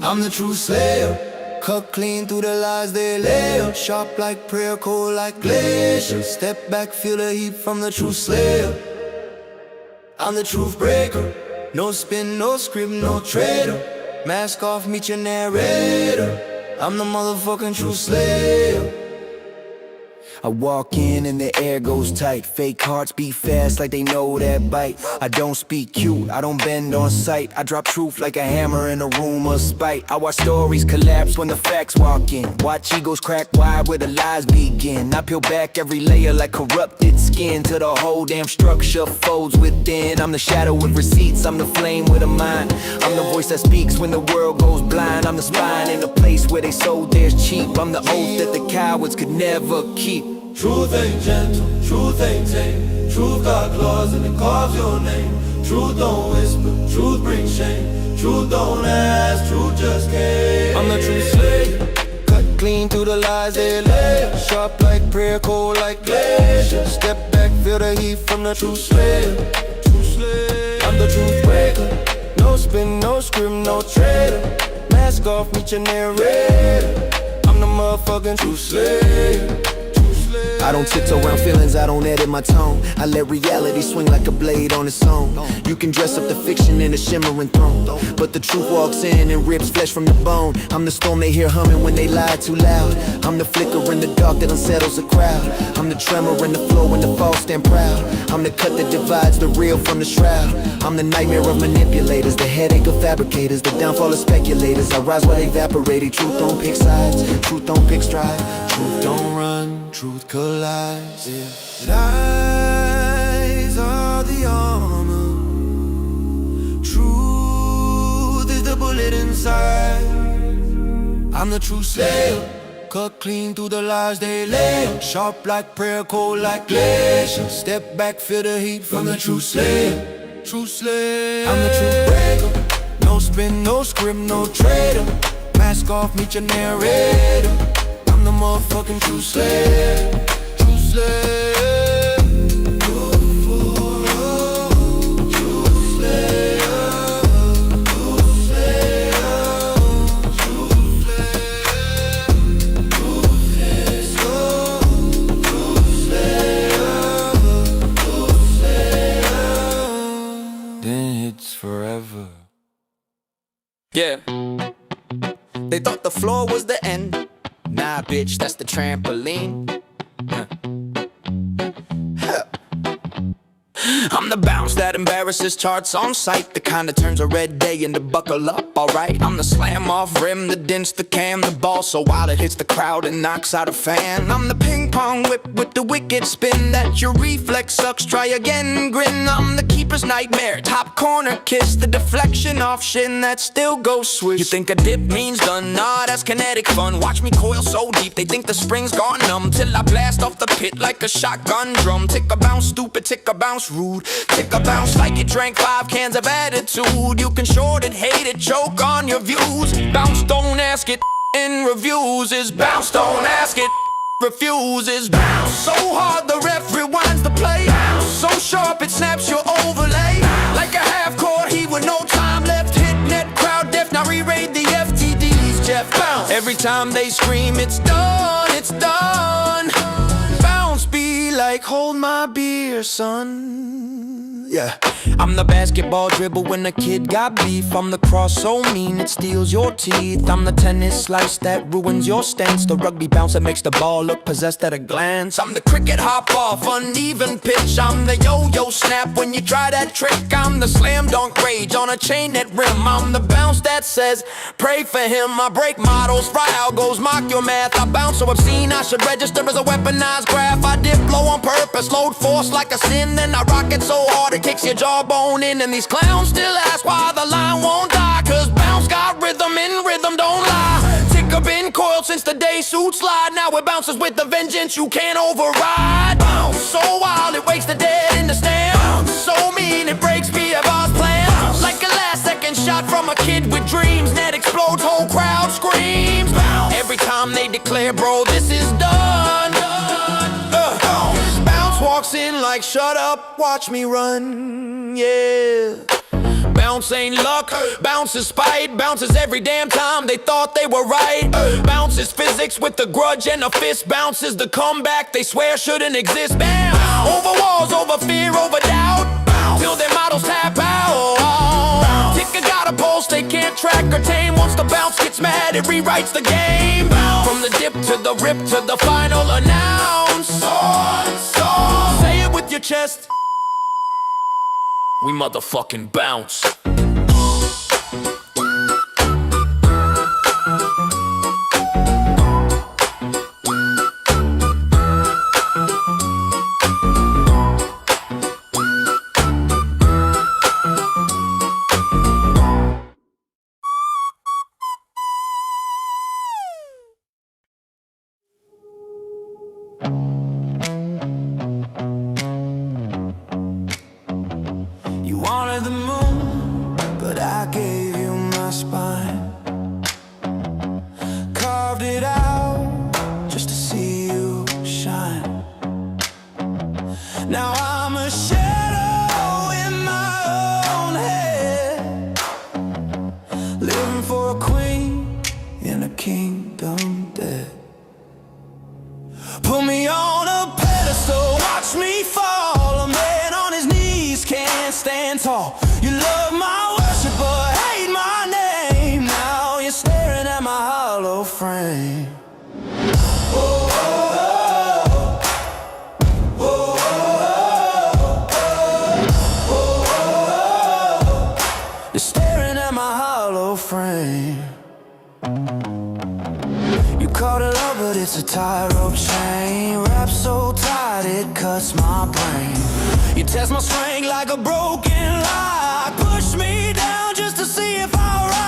I'm the true slayer, cut clean through the lies they lay. Sharp like prayer, cold like glacier. Step back, feel the heat from the true slayer. I'm the truth breaker, no spin, no script, no traitor. Mask off, meet your narrator. I'm the motherfucking true slayer. I walk in and the air goes tight. Fake hearts beat fast like they know that bite. I don't speak cute, I don't bend on sight. I drop truth like a hammer in a room of spite. I watch stories collapse when the facts walk in. Watch egos crack wide where the lies begin. I peel back every layer like corrupted skin, till the whole damn structure folds within. I'm the shadow with receipts, I'm the flame with a mind. I'm the voice that speaks when the world goes blind. I'm the spine in a place where they sold theirs cheap. I'm the oath that the cowards could never keep. Truth ain't gentle, truth ain't tame. Truth got claws and it carves your name. Truth don't whisper, truth brings shame. Truth don't ask, truth just came. I'm the true slayer, cut clean through the lies they lay. Sharp like prayer, cold like glacier. Step back, feel the heat from the true slayer. I'm the truth breaker, no spin, no script, no traitor. Mask off, meet your narrator. I'm the motherfucking true slayer. I don't tiptoe around feelings, I don't edit my tone. I let reality swing like a blade on its own. You can dress up the fiction in a shimmering throne, but the truth walks in and rips flesh from the bone. I'm the storm they hear humming when they lie too loud. I'm the flicker in the dark that unsettles a crowd. I'm the tremor in the flow when the false stand proud. I'm the cut that divides the real from the shroud. I'm the nightmare of manipulators, the headache of fabricators, the downfall of speculators. I rise while evaporating. Truth don't pick sides, truth don't pick stride. Truth don't run, truth collides, yeah. Lies are the armor, truth is the bullet inside. I'm the true slayer, cut clean through the lies they lay. Sharp like prayer, cold like glacier. Step back, feel the heat from the true slayer. True slayer. I'm the true breaker. No spin, no script, no traitor. Mask off, meet your narrator. I'm the motherfucking true slayer. True slayer. Forever. Yeah. They thought the floor was the end. Nah, bitch, that's the trampoline. I'm the bounce that embarrasses charts on sight, the kind that turns a red day into buckle up, alright. I'm the slam off rim, the dents, the cam, the ball so wild it hits the crowd and knocks out a fan. I'm the ping pong whip with the wicked spin that your reflex sucks, try again, grin. I'm the keeper's nightmare, top corner kiss, the deflection off shin that still goes swish. You think a dip means done? Nah, that's kinetic fun. Watch me coil so deep, they think the spring's gone numb, till I blast off the pit like a shotgun drum. Tick a bounce, stupid, tick a bounce, rude. Tick a bounce like you drank 5 cans of attitude. You can short it, hate it, choke on your views. Bounce, don't ask it, in reviews is bounce, don't ask it, refuses. Bounce so hard the ref rewinds the play. Bounce so sharp it snaps your overlay. Like a half-court heat with no time left. Hit net, crowd deaf, now re-raid the FTDs, Jeff. Bounce. Every time they scream it's done, it's done. Bounce be like hold my beer, son. Yeah. I'm the basketball dribble when a kid got beef. I'm the cross so mean it steals your teeth. I'm the tennis slice that ruins your stance. The rugby bounce that makes the ball look possessed at a glance. I'm the cricket hop off, uneven pitch. I'm the yo-yo snap when you try that trick. I'm the slam dunk rage on a chain net rim. I'm the bounce that says pray for him. I break models, fry algos, mock your math. I bounce so obscene I should register as a weaponized graph. I dip low on purpose, load force like a sin. Then I rock it so hard it kicks your jawbone in. And these clowns still ask why the line won't die. Cause bounce got rhythm and rhythm don't lie. Tick up in coil since the day suits slide. Now it bounces with the vengeance you can't override. Bounce so wild it wakes the dead in the stand. Bounce so mean it breaks BFR's plan. Bounce like a last second shot from a kid with dreams. Net explodes, whole crowd screams. Bounce every time they declare bro this is done. Bounce walks in like shut up, watch me run, yeah. Bounce ain't luck, bounce is spite. Bounces every damn time they thought they were right. Bounce is physics with a grudge and a fist. Bounce is the comeback they swear shouldn't exist. Bam! Over walls, over fear, over doubt. Till their models tap out. Ticker got a pulse they can't track or tame. Once the bounce gets mad it rewrites the game. From the dip to the rip to the final announce. Say it with your chest. We motherfucking bounce. You wanted the moon, but I gave you my spine. Carved it out just to see you shine. Now I'm a shadow in my own head, living for a queen in a kingdom dead. Put me on a pedestal, watch me fall. A man on his knees can't stand tall. You love my worship but hate my name. Now you're staring at my hollow frame. You're staring at my hollow frame. You call it love, but it's a tightrope chain. Wrapped so tight it cuts my brain. You test my strength like a broken lock. Push me down just to see if I rise.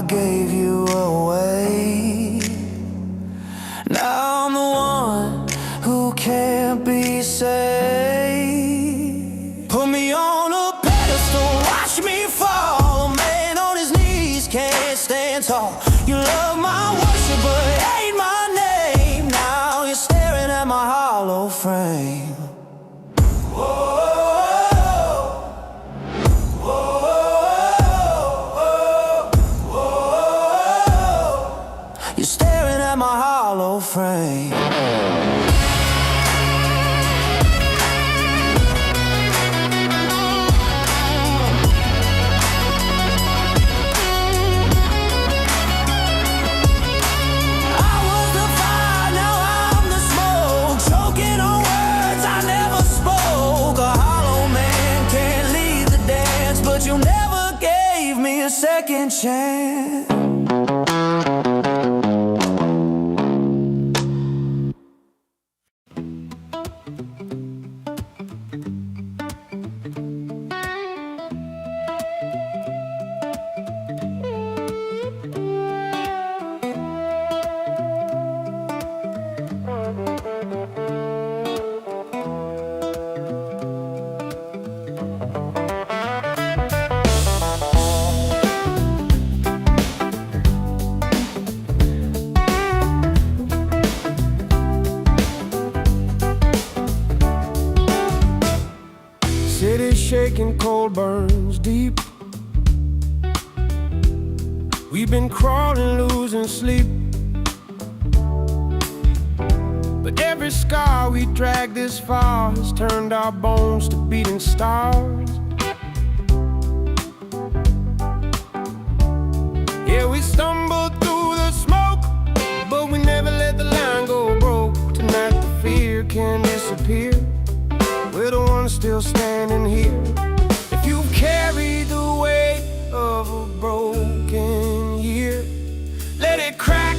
gave you away. Now I'm the one who can't be saved. Put me on a pedestal, watch me fall. A man on his knees can't stand tall. You love my worship but hate my name. Now you're staring at my hollow frame. Whoa. You're staring at my hollow frame. I was the fire, now I'm the smoke. Choking on words I never spoke. A hollow man can't lead the dance, but you never gave me a second chance. City shaking, cold burns deep. We've been crawling, losing sleep. But every scar we drag this far has turned our bones to beating stars. Yeah, we stumbled through the smoke, but we never let the line go broke. Tonight the fear can disappear. We're the ones still standing here. If you've carried the weight of a broken year, let it crack,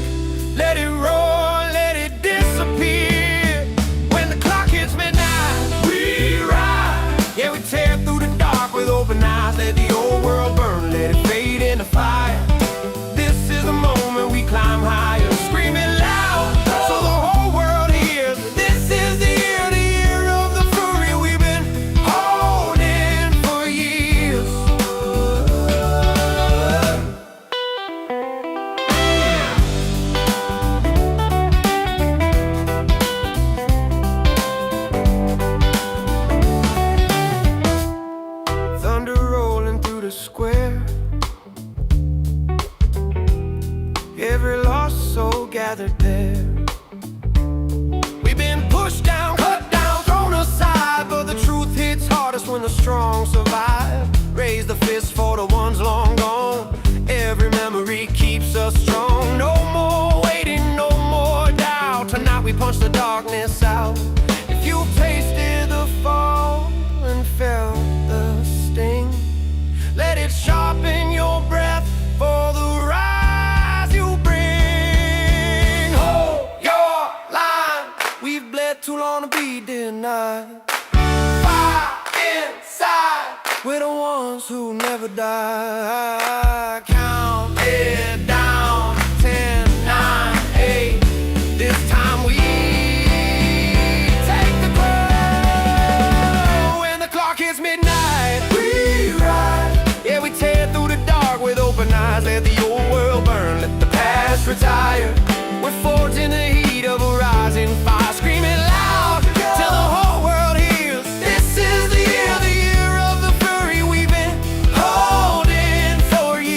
let it roar, let it disappear. When the clock hits midnight, we ride. Yeah, we tear through the dark with open eyes. Let the old world burn, let it fade into fire. This is the moment we climb higher, screaming loud so the whole world hears. This is the year of the fury we've been holding for years. Thunder rolling through the square. Every lost soul gathered there. We've been pushed down, cut down, thrown aside, but the truth hits hardest when the strong survive. Raise the fist for the ones long gone. Every memory keeps us strong. No more waiting, no more doubt. Tonight we punch the darkness out. If you've tasted the fall and felt the sting, let it sharpen your breath for the rise you bring. Hold your line. We've bled too long to be denied. Fire inside. We're the ones who never die. Count it down. 10, 9, 8. This time we take the glow. When the clock hits midnight, we ride. Yeah, we tear through the dark with open eyes. Let the old world burn, let the past retire. We're forged in the heat of a rising fire, screaming loud till the whole world hears. This is the year of the fury we've been holding for years.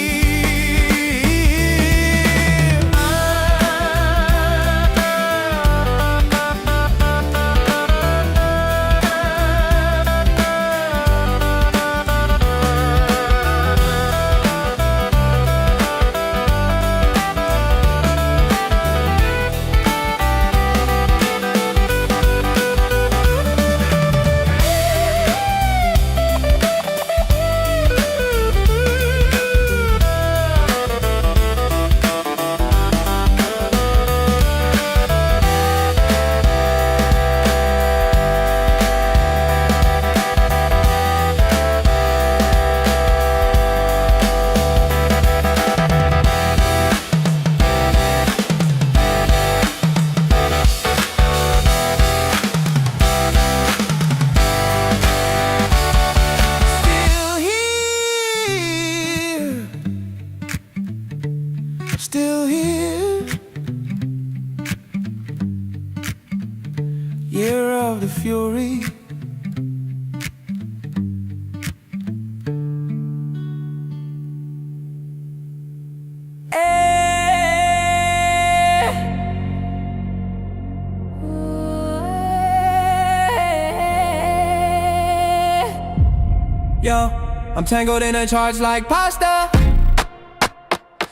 Yo, I'm tangled in a charge like pasta.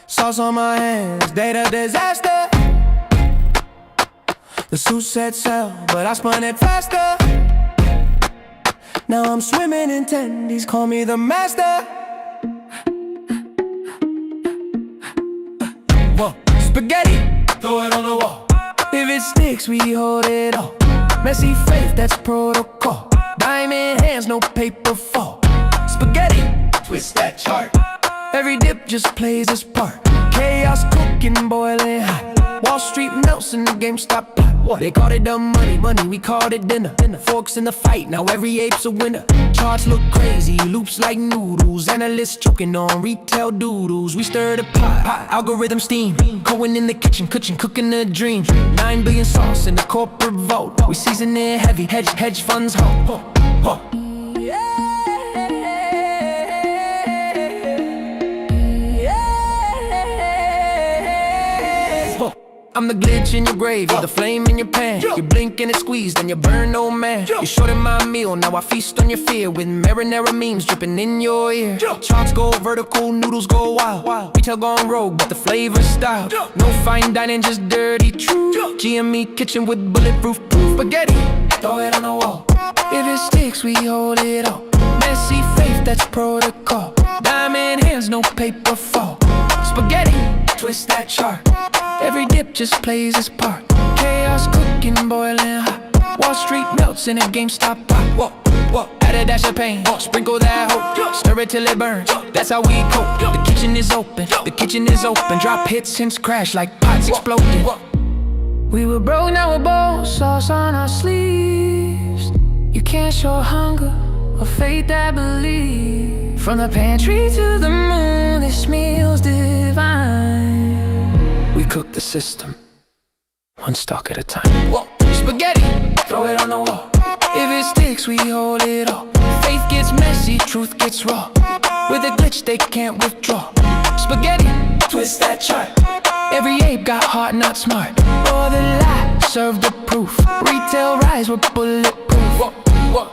Sauce on my hands, data disaster. The suit said sell, but I spun it faster. Now I'm swimming in tendies, call me the master. Whoa, spaghetti, throw it on the wall. If it sticks, we hold it all. Messy faith, that's protocol. Diamond hands, no paper fall. Spaghetti, twist that chart. Every dip just plays its part. Chaos cooking, boiling hot. Wall Street melts in the GameStop pot. They called it the money, we called it dinner. Forks in the fight, now every ape's a winner. Charts look crazy, loops like noodles. Analysts choking on retail doodles. We stir the pot, algorithm steam. Cohen in the kitchen, cooking a dream. 9 billion sauce in the corporate vault. We season it heavy, hedge funds ho. I'm the glitch in your grave, you're the flame in your pan. You blink and it squeezed and you burn, oh man. You shorted my meal, now I feast on your fear. With marinara memes dripping in your ear. Charts go vertical, noodles go wild. Retail gone rogue, but the flavor style. No fine dining, just dirty truth. GME kitchen with bulletproof spaghetti, throw it on the wall. If it sticks, we hold it all. Messy faith, that's protocol. Diamond hands, no paper fall. Spaghetti, twist that chart. Every dip just plays its part. Chaos cooking, boiling hot. Wall Street melts in a GameStop pot. Whoa, add a dash of pain, sprinkle that hope. Stir it till it burns, that's how we cope. The kitchen is open, Drop hits since crash like pots exploding. We were broke, now we're bold. Sauce on our sleeves. You can't show hunger or faith that believe. From the pantry to the moon, this meal's divine. We cook the system, one stock at a time. Whoa, spaghetti, throw it on the wall. If it sticks, we hold it all. Faith gets messy, truth gets raw. With a glitch, they can't withdraw. Spaghetti, twist that chart. Every ape got heart, not smart. Or the lie, serve the proof. Retail rise, we're bulletproof. Whoa.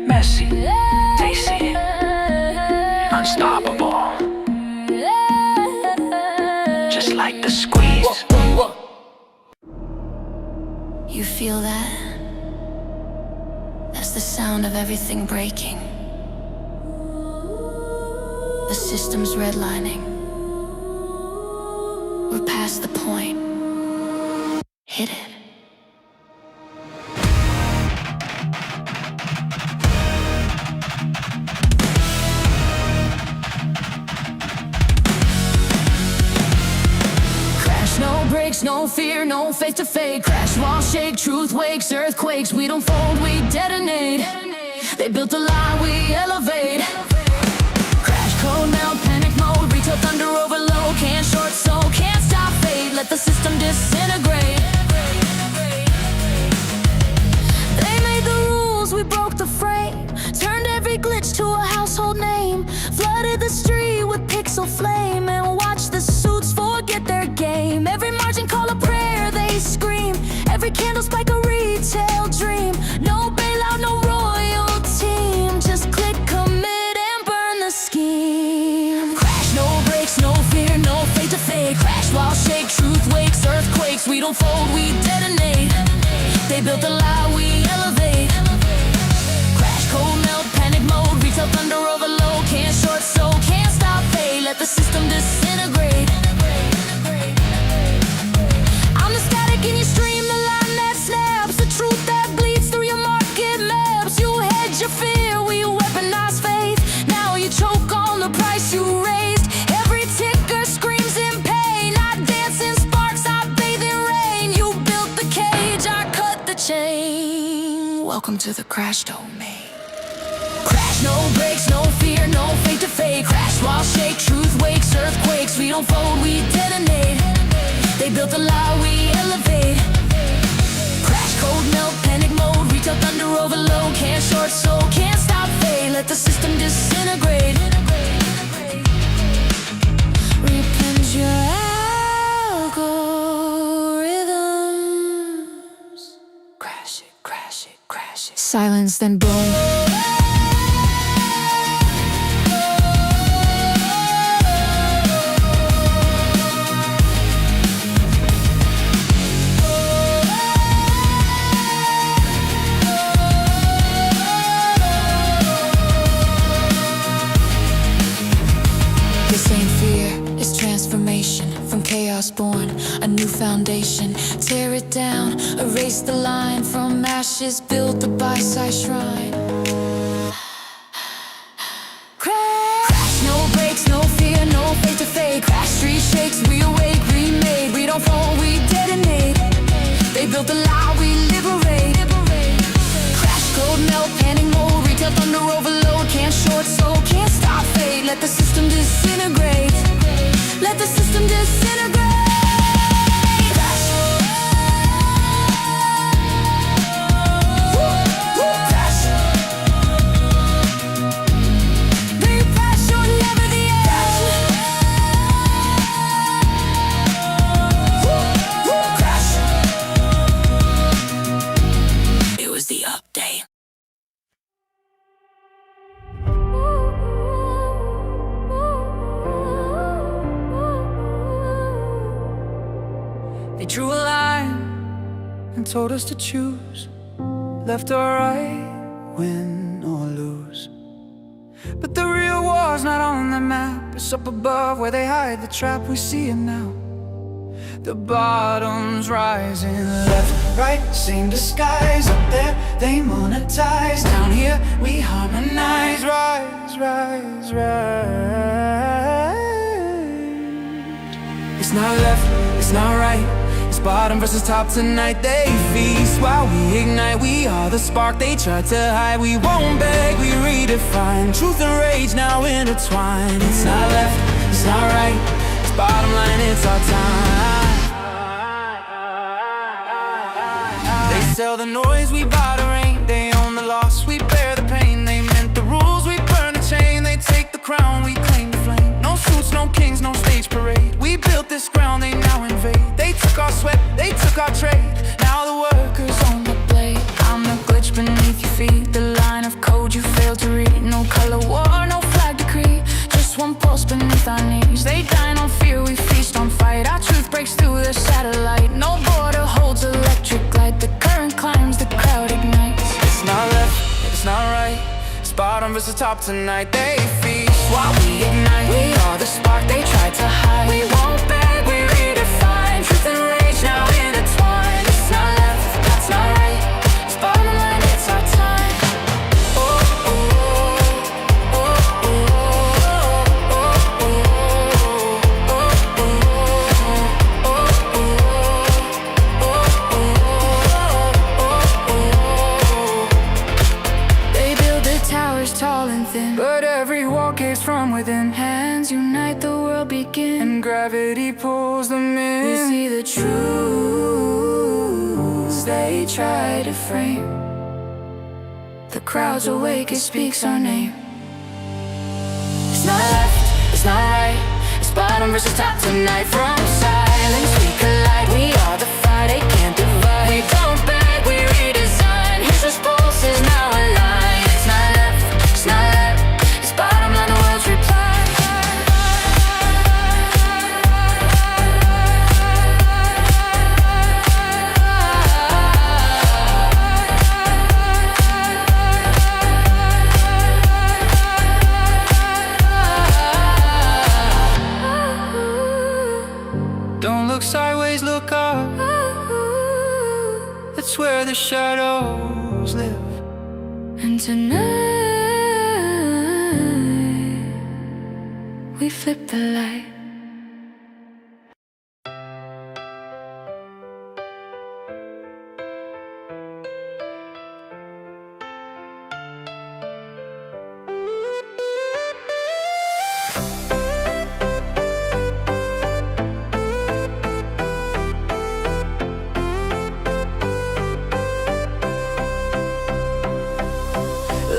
Messy, tasty, unstoppable. Just like the squeeze. You feel that? That's the sound of everything breaking. The system's redlining. We're past the point. Hit it. No breaks, no fear, no faith to fade. Crash, wall, shake, truth wakes, earthquakes. We don't fold, we detonate. They built a lie, we elevate. Crash, code, melt, panic mode. Retail thunder, overload. Can't short, so can't stop fate. Let the system disintegrate. They made the rules, we broke the frame. Turned every glitch to a household name. Flooded the street with pixel flame. And watched the suits forget their game. Every margin call a prayer, they scream. Every candle spike a retail dream. No bailout, no royal team. Just click, commit, and burn the scheme. Crash, no breaks, no fear, no faith to fade. Crash, wall, shake, truth wakes, earthquakes. We don't fold, we detonate. They built a lie, we elevate. Crash, cold, melt, panic mode. Retail thunder, overload. Can't short, so can't stop fate. Let the system disintegrate. I'm the static in your stream, the line that snaps. The truth that bleeds through your market maps. You hedge your fear, we weaponize faith. Now you choke on the price you raised. Every ticker screams in pain. I dance in sparks, I bathe in rain. You built the cage, I cut the chain. Welcome to the crash domain. Crash, no breaks, no fear, no faith to fade. Crash, wall, shake, truth wakes, earthquakes. We don't fold, we detonate. They built a lie, we elevate. Crash, cold, melt, panic mode. Retail thunder, overload. Can't short, so can't stop fate. Let the system disintegrate. Repent your algo. Silence, then boom. This ain't fear, it's transformation. From chaos born, a new foundation. Tear it down, erase the line. From ashes, build the by-side shrine. Crash, no brakes, no fear, no fate to fade. Crash, street shakes, we awake, remade. We don't fall, we detonate. They built the lie, we liberate. Crash, code, melt, panic mode. Retail thunder, overload. Can't short, soul, can't stop fate. Let the system disintegrate. Let the system disintegrate. Crash. Crash. Baby, crash, you're never the end. Crash. It was the update. They drew a line and told us to choose left or right, win or lose. But the real war's not on the map. It's up above where they hide the trap. We see it now. The bottom's rising. Left, right, same disguise. Up there, they monetize. Down here, we harmonize. Rise, rise, rise. It's not left, it's not right. It's bottom versus top tonight. They feast while we ignite. We are the spark they tried to hide. We won't beg, we redefine. Truth and rage now intertwined. It's not left, it's not right. It's bottom line, it's our time. They sell the noise, we buy the rain. They own the loss, we bear the pain. They meant the rules, we burn the chain. They take the crown, we claim the flame. No suits, no kings, no stage parade. We built this ground, they now invade. They took our sweat, they took our trade. Now the workers own the blade. I'm the glitch beneath your feet. The line of code you failed to read. No color war, no flag decree. Just one pulse beneath our knees. They dine on fear, we feast on fight. Our truth breaks through the satellite. No border holds electric light. The current climbs, the crowd ignites. It's not left, it's not right. It's bottom versus top tonight. They feast while we ignite. We are the spark they tried to hide. We won't beg, we redefine. Truth and rage now intertwined. It's not left, that's not right. It's bottom line, it's our time. Oh, oh, oh, oh, oh, oh, oh. They build the towers tall and thin, but every wall caves from within. Hands unite, the world begins, and gravity pulls them in. We see the truths they try to frame. The crowd's awake, it speaks our name. It's not left, it's not right. It's bottom versus top tonight. From silence we collide. We are the fire they can't divide. We don't beg, we redesign. History's pulse is now aligned. It's not left, it's not left. It's bottom line, the world's reply. Don't look sideways, look up. That's where the shadows live. And tonight we flip the light.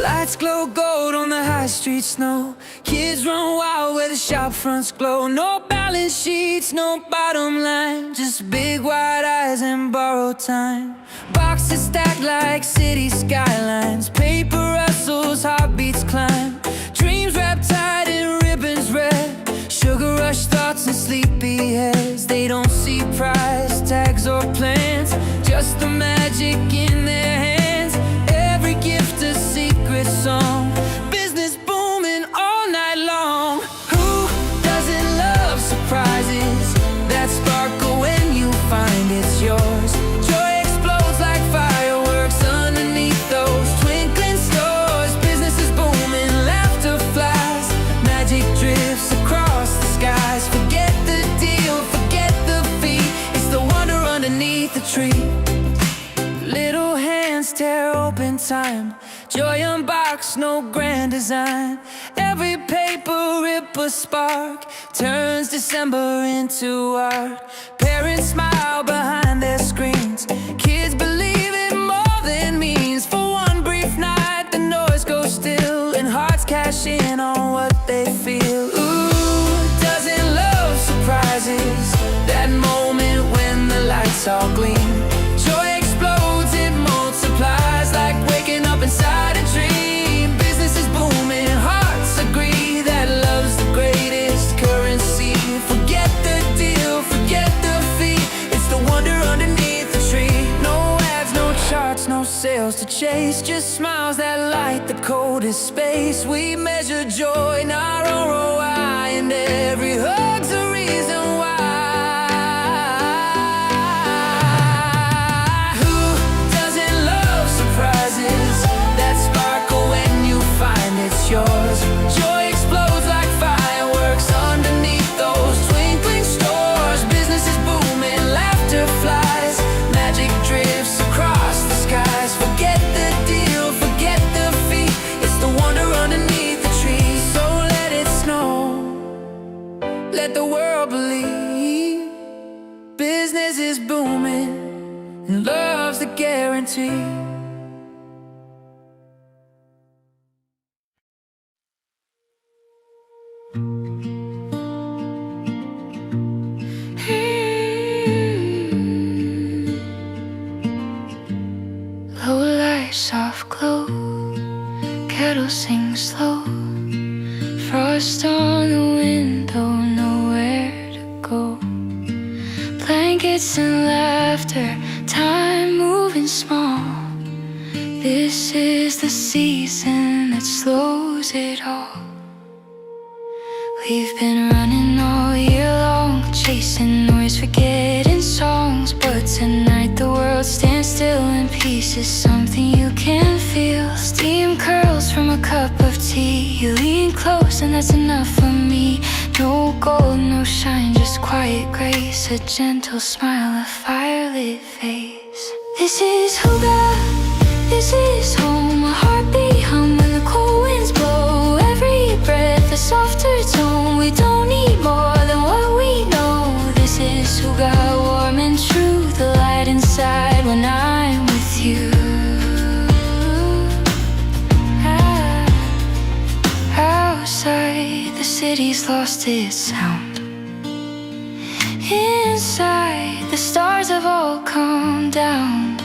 Lights glow gold on the high street snow. Kids run wild where the shop fronts glow. No balance sheets, no bottom line, just big wide eyes and borrowed time. Boxes stacked like city skylines. Paper rustles, heartbeats climb. Dreams wrapped tight in ribbons red. Sugar rush thoughts and sleepy heads. They don't see price tags or plans, just the magic in their hands. Every gift a secret song. Business booming all night long. Who doesn't love surprises that sparkle when you find it's yours? Joy explodes like fireworks underneath those twinkling stores. Business is booming, laughter flies, magic drifts across the skies. Forget the deal, forget the fee, it's the wonder underneath the tree. Little hands tear open time. Joy unboxed, no grand design. Every paper rip a spark, turns December into art. Parents smile behind their screens. Kids believe it more than means. For one brief night, the noise goes still, and hearts cash in on what they feel. Ooh, doesn't love surprises? That moment when the lights all gleam. Joy explodes, it multiplies like waking up inside a dream. Business is booming, hearts agree that love's the greatest currency. Forget the deal, forget the fee, it's the wonder underneath the tree. No ads, no charts, no sales to chase, just smiles that light the coldest space. We measure joy, not ROI, and every hug's a reason why. Yours. Joy explodes like fireworks underneath those twinkling stores. Business is booming, laughter flies, magic drifts across the skies. Forget the deal, forget the fee, it's the wonder underneath the tree. So let it snow, let the world believe. Business is booming, and love's the guarantee. Low light, soft glow, kettle sings slow. Frost on the window, nowhere to go. Blankets and laughter, time moving small. This is the season that slows it all. We've been running all year long, chasing noise, forgetting songs. But tonight the world stands still in pieces, something you can feel. Steam curls from a cup of tea. You lean close and that's enough for me. No gold, no shine, just quiet grace. A gentle smile, a firelit face. This is Huga, this is home. A heartbeat hum when the cold winds blow. Every breath a softer tone. We don't need more than what we know. This is Huga, warm and true. The light inside when I'm with you. Outside, the city's lost its sound. Inside, the stars have all come down.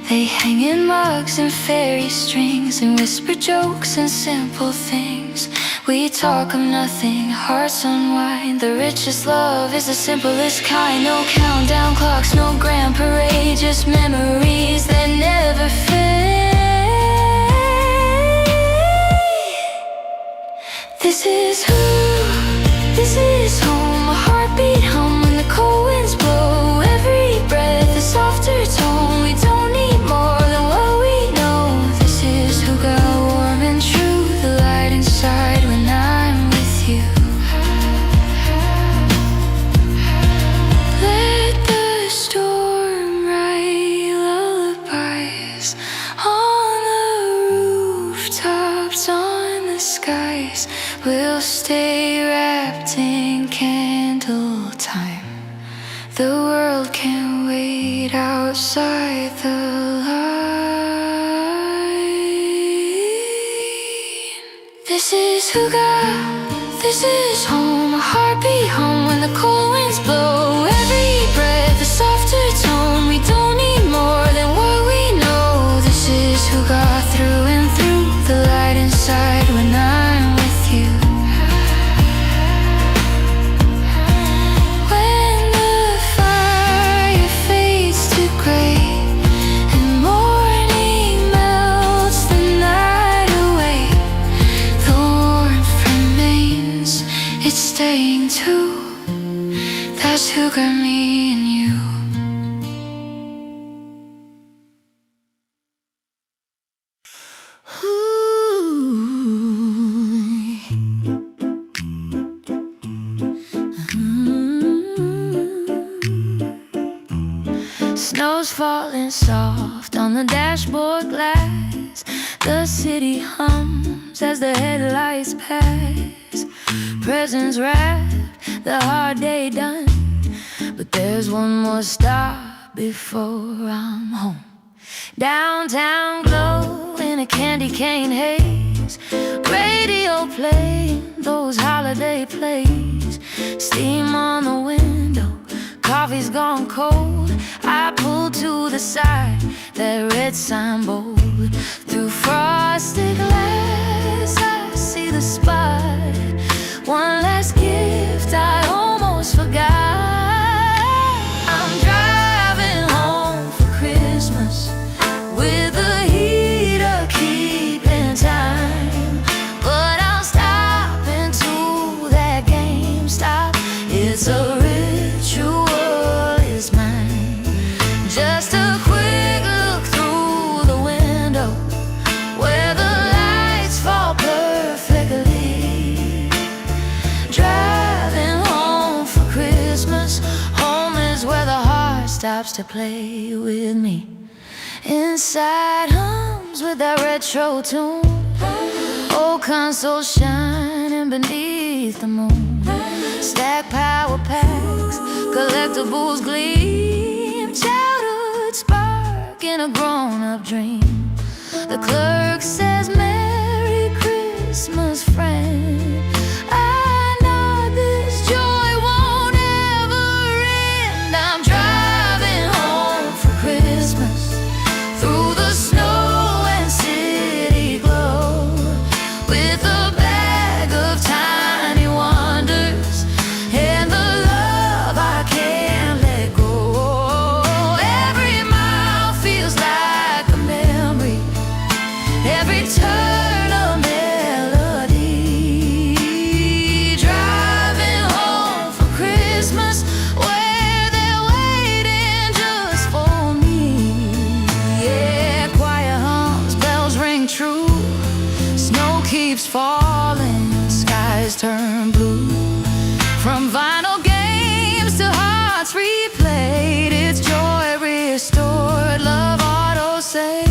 They hang in mugs and fairy strings, and whisper jokes and simple things. We talk of nothing, hearts unwind. The richest love is the simplest kind. No countdown clocks, no grand parade, just memories that never fade. This is who, this is home. A heartbeat hum when the cold winds blow. Every breath a softer tone. We don't need more than what we know. This is who got warm and true. The light inside when I'm with you. Let the storm write lullabies on the rooftops, on the skies. We'll stay wrapped in candle time. The world can wait outside the line. This is Huga. This is home, a heartbeat home when the cold winds blow. Every breath a softer tone. We don't need more than what we know. This is who got through and through. The light inside when I'm with you. When the fire fades to gray and morning melts the night away, the warmth remains, it's staying too. That's who got me and you. Snow's falling soft on the dashboard glass. The city hums as the headlights pass. Presents wrapped, the hard day done. But there's one more stop before I'm home. Downtown glow in a candy cane haze. Radio playing those holiday plays. Steam on the window, coffee's gone cold. I pull to the side, that red sign bold. Through frosted glass I see the spot. One last gift I almost forgot. I'm driving home for Christmas with the heater keeping time. But I'll stop into that GameStop. It's a ritual, it's mine. Just a quick look through the window where the lights fall perfectly. Driving home for Christmas. Home is where the heart stops to play with me. Inside hums with that retro tune. Old console shining beneath the moon. Stack power packs, collectibles gleam. Childhood spark in a grown-up dream. The clerk says Merry Christmas, friend. I know this joy won't ever end. I'm driving home for Christmas through the snow and city glow, with a bag of tiny wonders and the love I can't let go. Every mile feels like a memory, every turn a melody. Driving home for Christmas where they're waiting just for me. Yeah, choir hums, bells ring true. Snow keeps falling, skies turn blue. From vinyl games to hearts replayed, it's joy restored, love auto-save.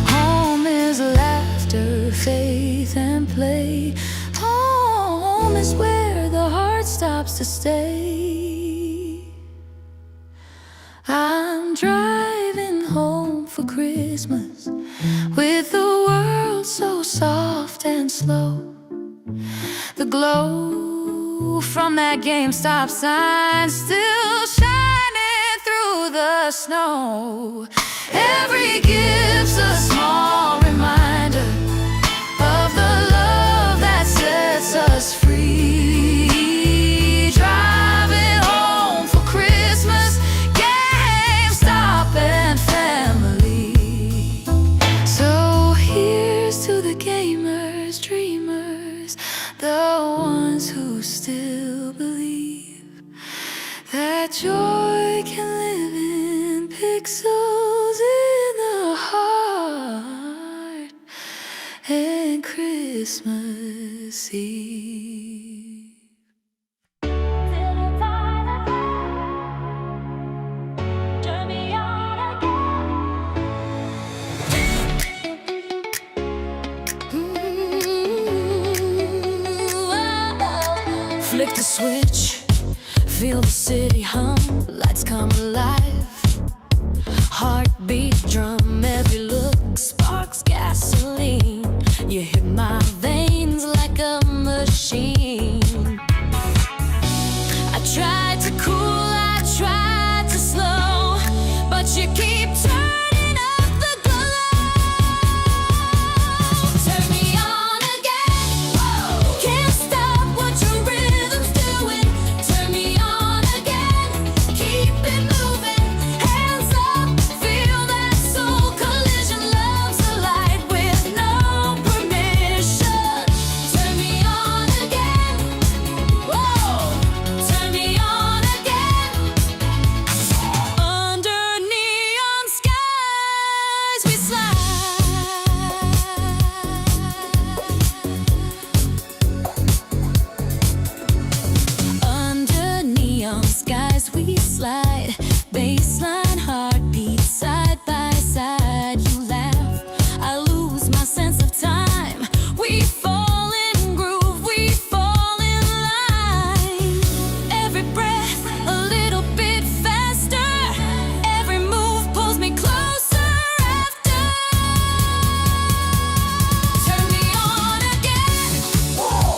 Home is laughter, faith and play. Home is where the heart stops to stay. I'm driving home for Christmas with the world so soft and slow. The glow from that GameStop sign still shining through the snow. Every gift's a small reminder of the love that sets us free. Driving home for Christmas, GameStop and family. So here's to the gamers, dreamers, the ones who still believe that joy can live in pixels in the heart and Christmas Eve. Flick the switch, feel the city hum, lights come alive. Heartbeat drum, every look sparks gasoline. You hit my veins like a machine. slide, baseline heartbeat side by side. You laugh, I lose my sense of time. We fall in groove, we fall in line. Every breath a little bit faster, every move pulls me closer after. Turn me on again,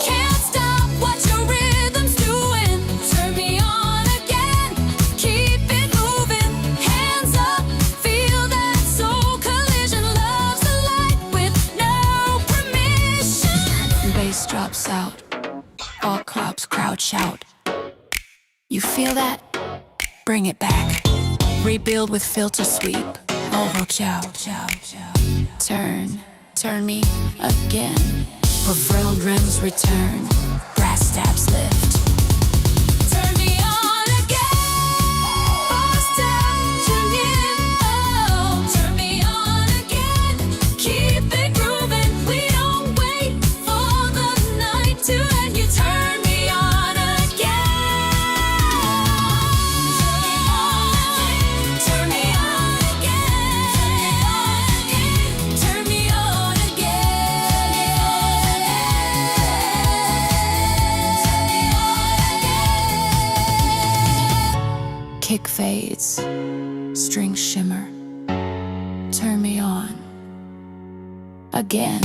can't stop what your rhythm's doing. Turn me on again, keep it moving. Hands up, feel that soul collision. Love's a light with no permission. Bass drops out, all crops crowd shout. You feel that? Bring it back. Rebuild with filter sweep. Oh, ciao, ciao, ciao. Turn me again. Revealed rims return. Brass stabs lift. Turn me on again. Boss down, tune in. Oh, turn me on again. Keep it grooving. We don't wait for the night to end. You turn me on again. Turn me on again. Turn me on again. Kick fades, strings shimmer. Turn me on again.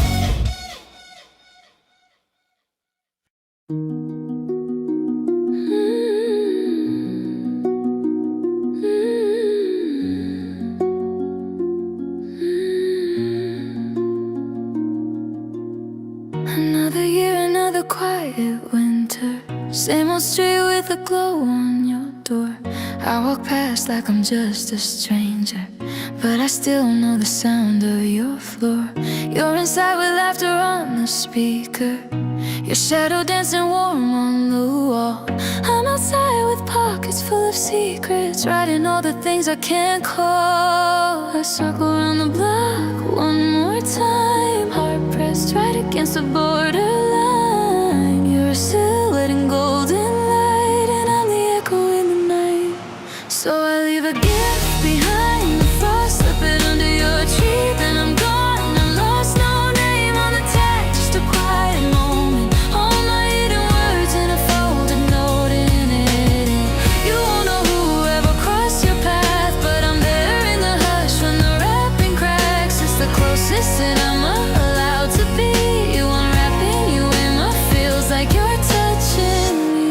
Another year, another quiet winter. Same old street with a glow on your door. I walk past like I'm just a stranger, but I still know the sound of your floor. You're inside with laughter on the speaker, your shadow dancing warm on the wall. I'm outside with pockets full of secrets, writing all the things I can't call. I circle around the block one more time, heart pressed right against the borderline. You're a silhouette in golden light, and I'm the echo in the night. So I leave a gift behind the frost, slip it under your tree, then I'm gone. I'm lost, no name on the tag, just a quiet moment. All my hidden words in a folded note in it. You won't know who ever crossed your path, but I'm there in the hush when the wrapping cracks. It's the closest that I'm allowed to be. You unwrapping you in my feels like you're touching me.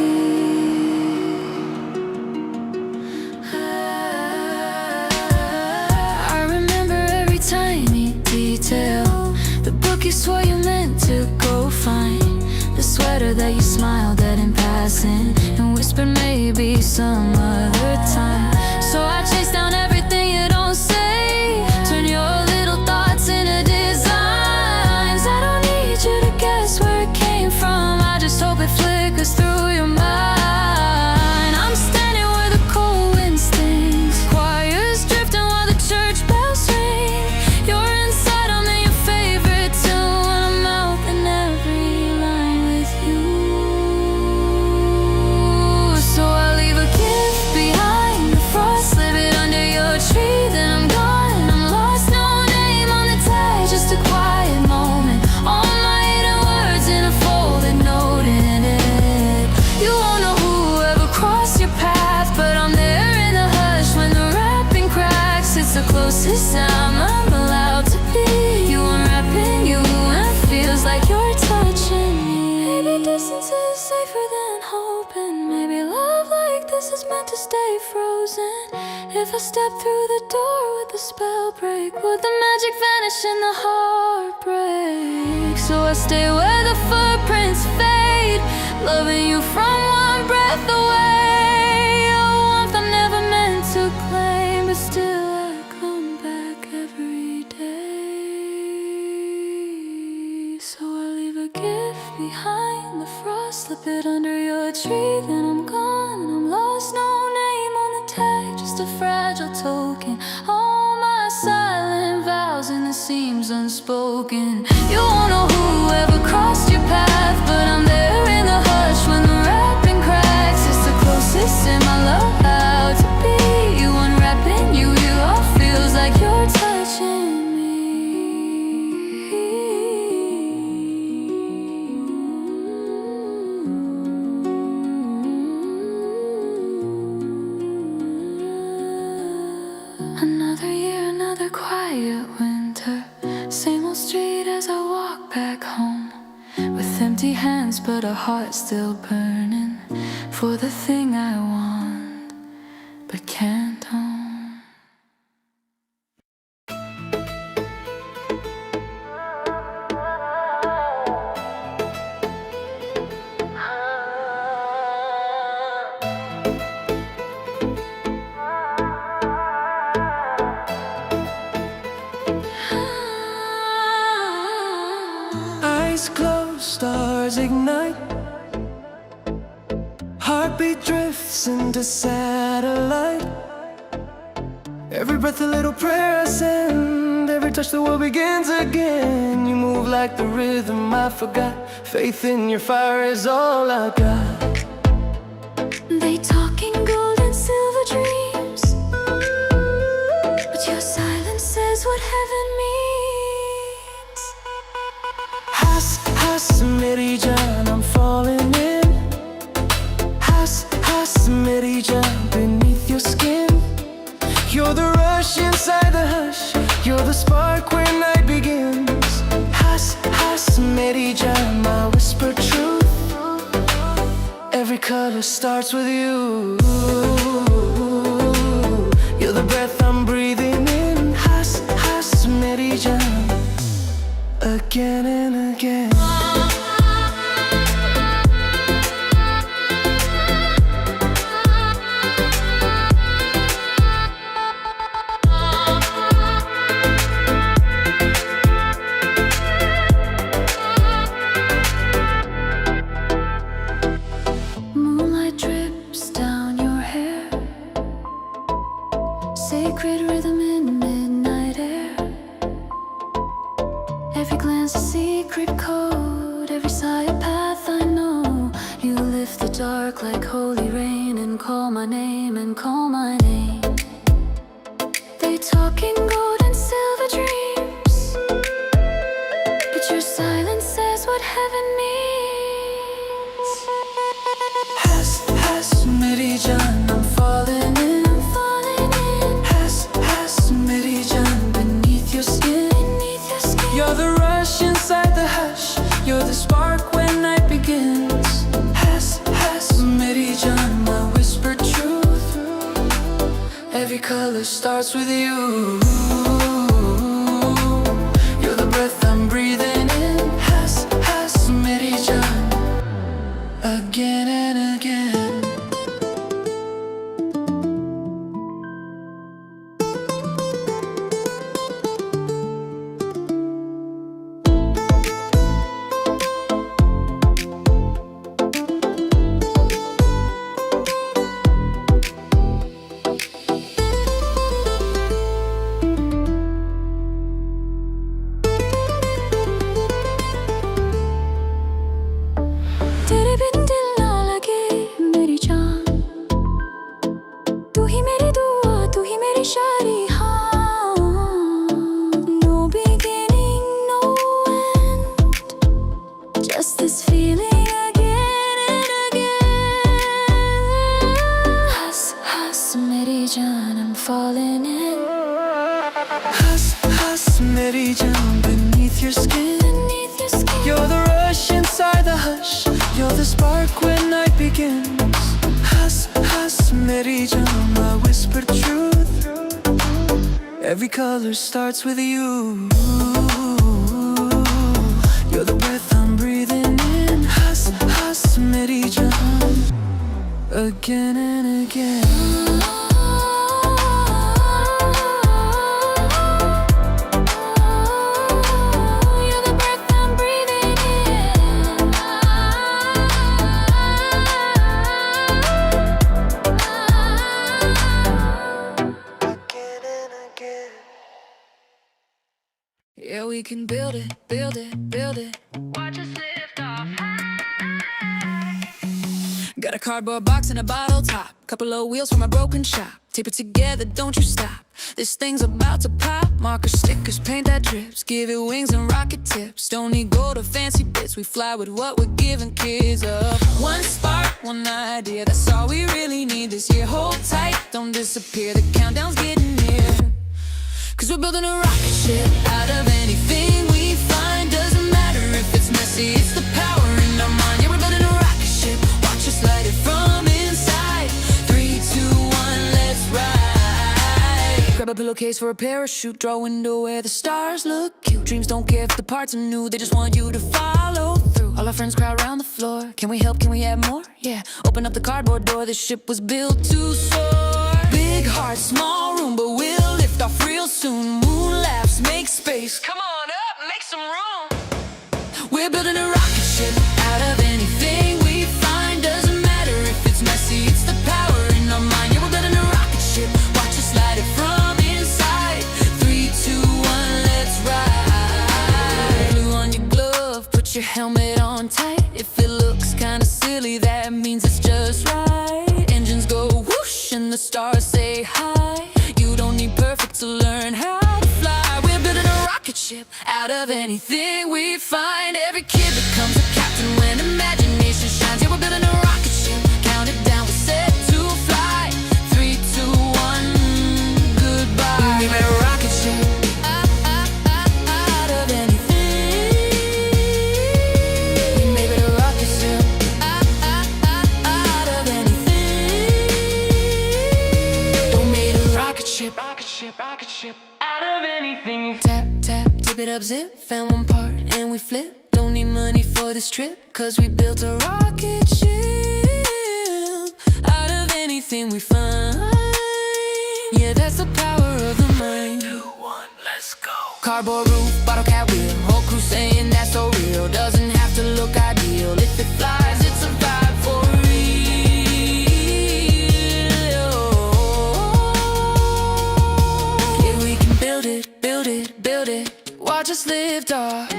I remember every tiny detail, the book you swore you meant to go find, the sweater that you smiled at in passing and whispered maybe some other time. So I chase down everything you don't say, turn your little thoughts into designs. I don't need you to guess where it came from, I just hope it flickers through your mind. I'm standing where the cold wind stings, choirs drifting while the church bells ring. You're inside, I'm in your favorite tune, and I'm mouthing every line with you. So I leave a gift behind the frost, slip it under your tree, then I'm gone. I'm lost, no name on the tag, just a quiet moment. All my hidden words in a folded note in it. You won't know who ever crossed your path, but I'm there in the hush when the wrapping cracks. It's the closest I'm allowed to be. You unwrapping you and feels like you're touching me. Maybe distance is safer than hoping. Maybe love like this is meant to stay frozen. If I step through the door, would the spell break? Would the magic vanish in the heartbreak? So I stay where the footprints fade, loving you from one breath away. A warmth I'm never meant to claim, but still I come back every day. So I leave a gift behind the frost, slip it under your tree, then I'm gone. I'm lost, no name on the tag, just a fragile token. All my silent vows and the seams unspoken. You won't know who ever crossed your path, but I'm there in the hush when the wrapping cracks. It's the closest in my love out to quiet winter. Same old street as I walk back home, with empty hands but a heart still burning for the thing I want but can't own. Eyes closed, stars ignite. Heartbeat drifts into satellite. Every breath a little prayer I send. Every touch the world begins again. You move like the rhythm I forgot. Faith in your fire is all I got. They talk in gold and silver dreams, but your silence says what heaven means. Has meri jaan, I'm falling in. Has meri jaan, beneath your skin. You're the rush inside the hush. You're the spark when night begins. Has meri jaan, my whispered truth. Every color starts with you. You're the breath I'm breathing in. Has meri jaan, again and again. Moonlight drips down your hair, sacred rhythm in midnight air. Every glance a secret code, every sigh a path I know. You lift the dark like holy rain and call my name and call my name. They talk in gold and silver dreams, but your silence says what heaven means. Has meri jaan, I'm falling in. Has meri jaan, beneath your skin. You're the rush inside the hush. You're the spark when night begins. Has meri jaan, my whispered truth. Every color starts with you. You're the breath I'm breathing in. Has meri jaan, again and again. तेरे बिन दिल ना लगे मेरी जान, तू ही मेरी दुआ, तू ही मेरी शायरी. हाँ, no beginning, no end, just this feeling again and again. Has मेरी जान, I'm falling in. Has meri jaan, beneath your skin. You're the rush inside the hush. You're the spark when night begins. Has meri jaan, my whispered truth. Every color starts with you. You're the breath I'm breathing in. Has meri jaan, again and again. You're the breath I'm breathing in. Again and again. Yeah, we can build it, build it, build it. Watch us lift off high. Got a cardboard box and a bottle top, couple of wheels from a broken shop. Tape it together, don't you stop. This thing's about to pop. Markers, stickers, paint that drips. Give it wings and rocket tips. Don't need gold or fancy bits. We fly with what we're giving kids up. One spark, one idea, that's all we really need this year. Hold tight, don't disappear. The countdown's getting near. 'Cause we're building a rocket ship out of anything we find. Doesn't matter if it's messy, it's the power in our mind. Yeah, we're building a rocket ship, watch us light it from inside. 3, 2, 1, let's ride. Grab a pillowcase for a parachute, draw a window where the stars look cute. Dreams don't care if the parts are new, they just want you to follow through. All our friends crowd around the floor. Can we help, can we add more? Yeah, open up the cardboard door, this ship was built to soar. Big heart, small room, but we'll lift off real soon. Moon laughs, make space. Come on up, make some room. We're building a rocket ship out of anything we find. Doesn't matter if it's messy, it's the power in our mind. Yeah, we're building a rocket ship, watch us light it from inside. 3, 2, 1, let's ride. Glue on your glove, put your helmet on tight. If it looks kinda silly, that means it's just right. Engines go whoosh and the stars say hi. You don't need perfect to learn how to fly. We're building a rocket ship out of anything we find. Every kid becomes a captain when imagination shines. Yeah, we're building a rocket ship, count it down, we're set to fly. 3, 2, 1, goodbye. We made a rocket ship out of anything. We made a rocket ship out of anything. We made a rocket ship, rocket ship, rocket ship out of anything. Tap, tap, tip it up, zip, found one part and we flip. Don't need money for this trip, 'cause we built a rocket ship out of anything we find. Yeah, that's the power of the mind. 2, 1, let's go. Cardboard roof, bottle cap wheel, whole crew saying that's so real. Doesn't have to look ideal, if it flies, it's a vibe for real. Yeah, we can build it, build it, build it. Watch us lift off.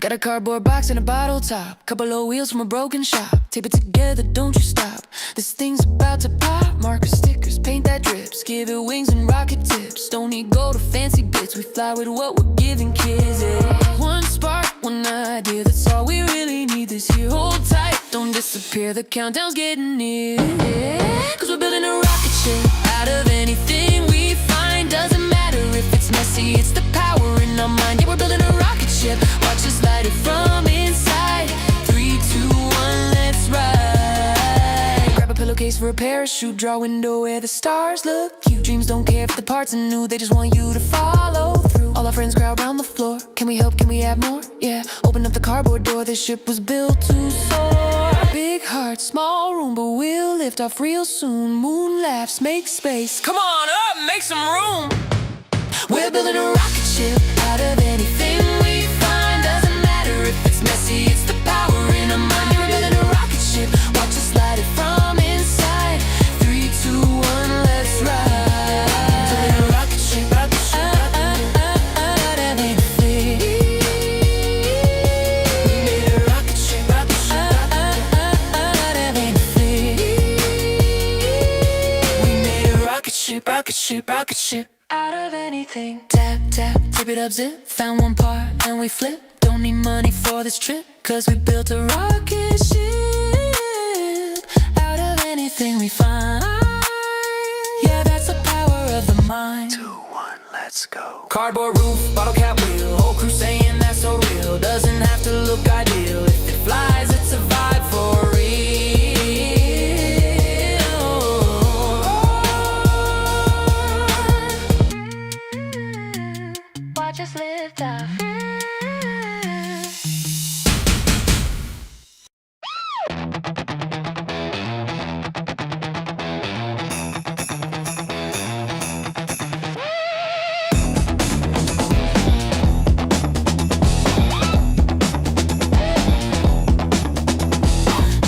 Got a cardboard box and a bottle top, couple of wheels from a broken shop. Tape it together, don't you stop. This thing's about to pop. Marker stickers, paint that drips. Give it wings and rocket tips. Don't need gold or fancy bits. We fly with what we're giving kids. Yeah. One spark, one idea, that's all we really need this year. Hold tight, don't disappear, the countdown's getting near. Yeah. 'Cause we're building a rocket ship out of anything we find. Doesn't matter if it's messy, it's the power in our mind. Yeah, we're building a rocket ship, watch us light it from inside. 3, 2, 1, let's ride. Grab a pillowcase for a parachute, draw a window where the stars look cute. Dreams don't care if the parts are new, they just want you to follow through. All our friends crowd around the floor. Can we help, can we add more? Yeah, open up the cardboard door, this ship was built to soar. Big heart, small room, but we'll lift off real soon. Moon laughs, make space. Come on up, make some room. We're building a rocket ship out of anything we find. Doesn't matter if it's messy, it's the power in our mind. Yeah, we're building a rocket ship, watch us light it from inside. 3, 2, 1, let's ride. Building a rocket ship, rocket ship, out of anything. We made a rocket ship, rocket ship, out of anything. We made a rocket ship, rocket ship, rocket ship out of anything. Tap, tap, tip it up, zip, found one part and we flip. Don't need money for this trip, 'cause we built a rocket ship out of anything we find. Yeah, that's the power of the mind. 2, 1, let's go. Cardboard roof, bottle cap wheel, whole crew saying that's so real. Doesn't have to look ideal, if it flies, it's a vibe for real. Watch us lift off.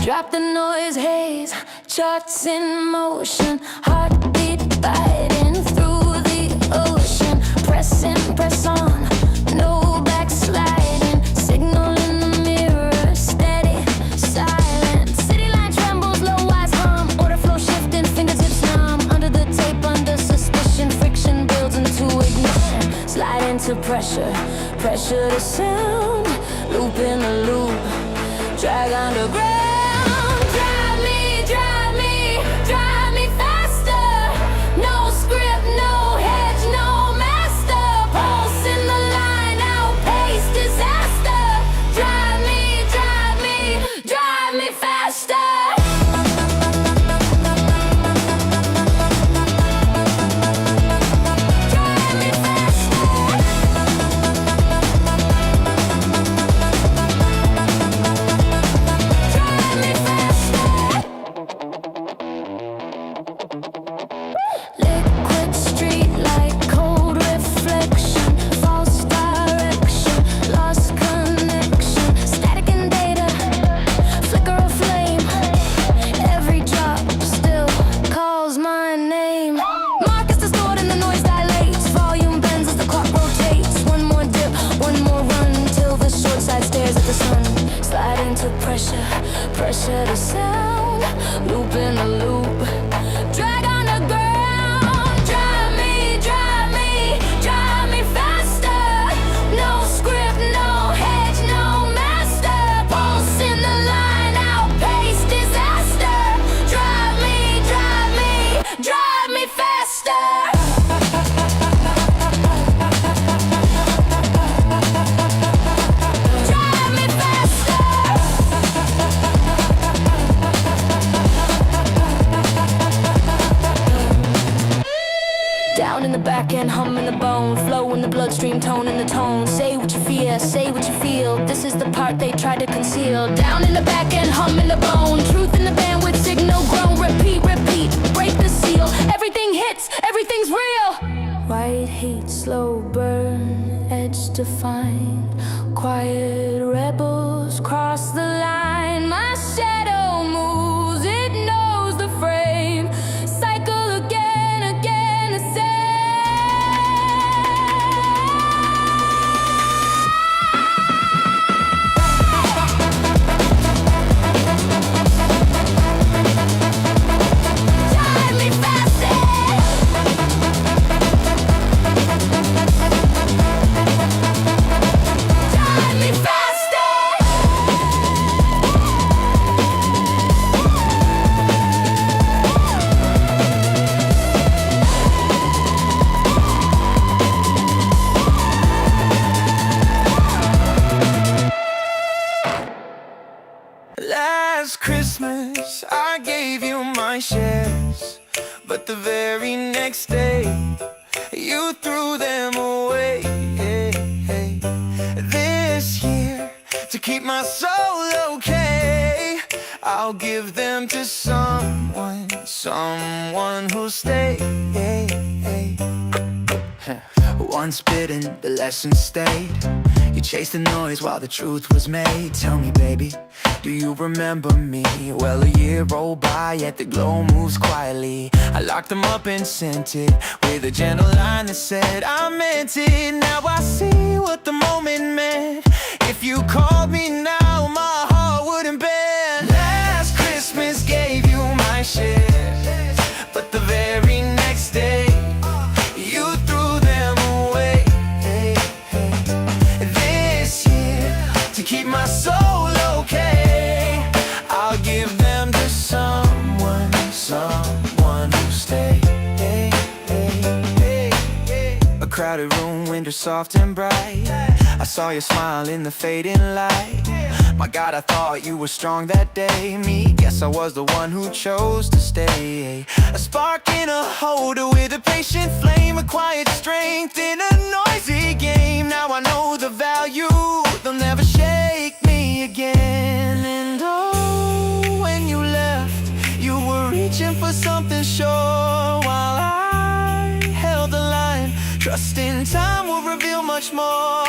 Drop the noise, haze, charts in motion, heartbeat biting through the ocean. Pressing, press on, no backsliding. Signal in the mirror, steady, silent. City line trembles, low wise hum. Order flow shifting, fingertips numb. Under the tape, under suspicion, friction builds into ignition. Slide into pressure, pressure to sound. Loop in the loop, drag underground. Drive me faster. No script, no let it sound. Loop in a loop, drag on the ground. Drive me, drive me, drive me faster. No script, no hedge, no master. Pulse in the line, outpace disaster. Drive me, drive me, drive me faster. Down in the back end, humming the bone, flow in the bloodstream, tone in the tone. Say what you fear, say what you feel. This is the part they try to conceal. Down in the back end, humming the bone. Truth in the bandwidth, signal grown. Repeat, repeat, break the seal. Everything hits, everything's real. White heat, slow burn, edge defined. Quiet rebels cross the line. My shadow moves, it knows the frame. Cycle again, again, the same. Drive me faster. Drive me faster. Last Christmas I gave you my shares, but the very next day you threw them away. This year, to keep my soul okay, I'll give them to someone, someone who'll stay. Once bitten, the lesson stayed. You chased the noise while the truth was made. Tell me, baby, do you remember me? Well, a year rolled by, yet the glow moves quietly. I locked them up and sent it with a gentle line that said, I meant it. Now I see what the moment meant. If you called me now, my heart wouldn't bend. Last Christmas gave you my share, but the very next day you threw them away. This year, to keep my soul okay, I'll give them to someone, someone who'll stay. A crowded room, window soft and bright. I saw your smile in the fading light. My God, I thought you were strong that day. Me, guess I was the one who chose to stay. A spark in a holder with a patient flame, a quiet strength in a noisy game. Now I know the value, they'll never shake me again. And oh, when you left, you were reaching for something sure, while I held the line, trusting time will reveal much more.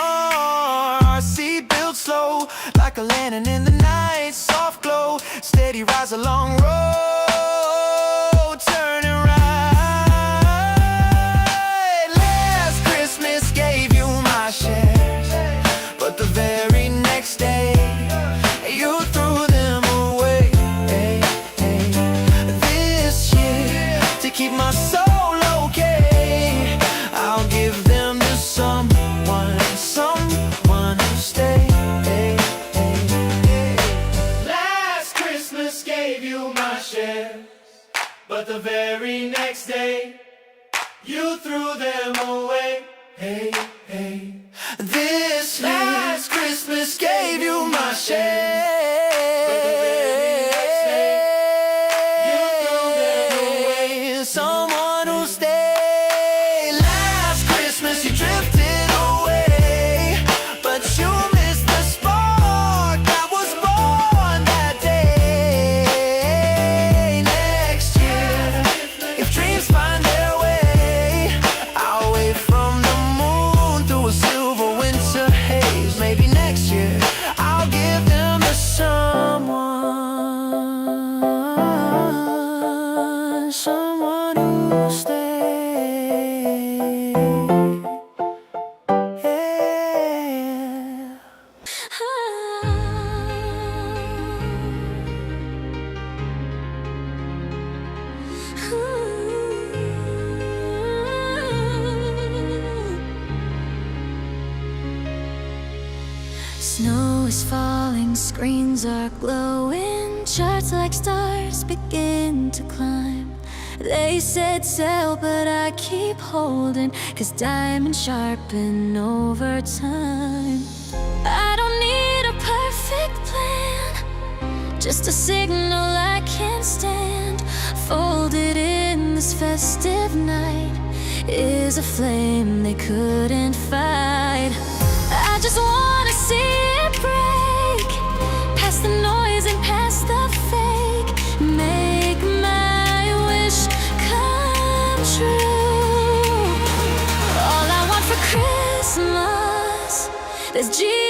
Our seat built slow, like a lantern in the night. Soft glow, steady rise along road, turning right. Last Christmas gave you my share, but the very next day you threw them away. This year, to keep my soul okay, I'll give them to someone, someone who'll stay. Last Christmas gave you my shares, but the very next day you threw them away. This last Christmas gave you my share, someone who'll stay. Last Christmas you drifted away, but you missed the spark that was born that day. Next year, if dreams find their way, I'll wait from Snow is falling, screens are glowing, charts like stars begin to climb. They said sell, but I keep holding, 'cause diamonds sharpen over time. I don't need a perfect plan, just a signal I can't stand. Folded in this festive night is a flame they couldn't fight. I just wanna see it break, past the noise and past the fake. Make my wish come true. All I want for Christmas is GME.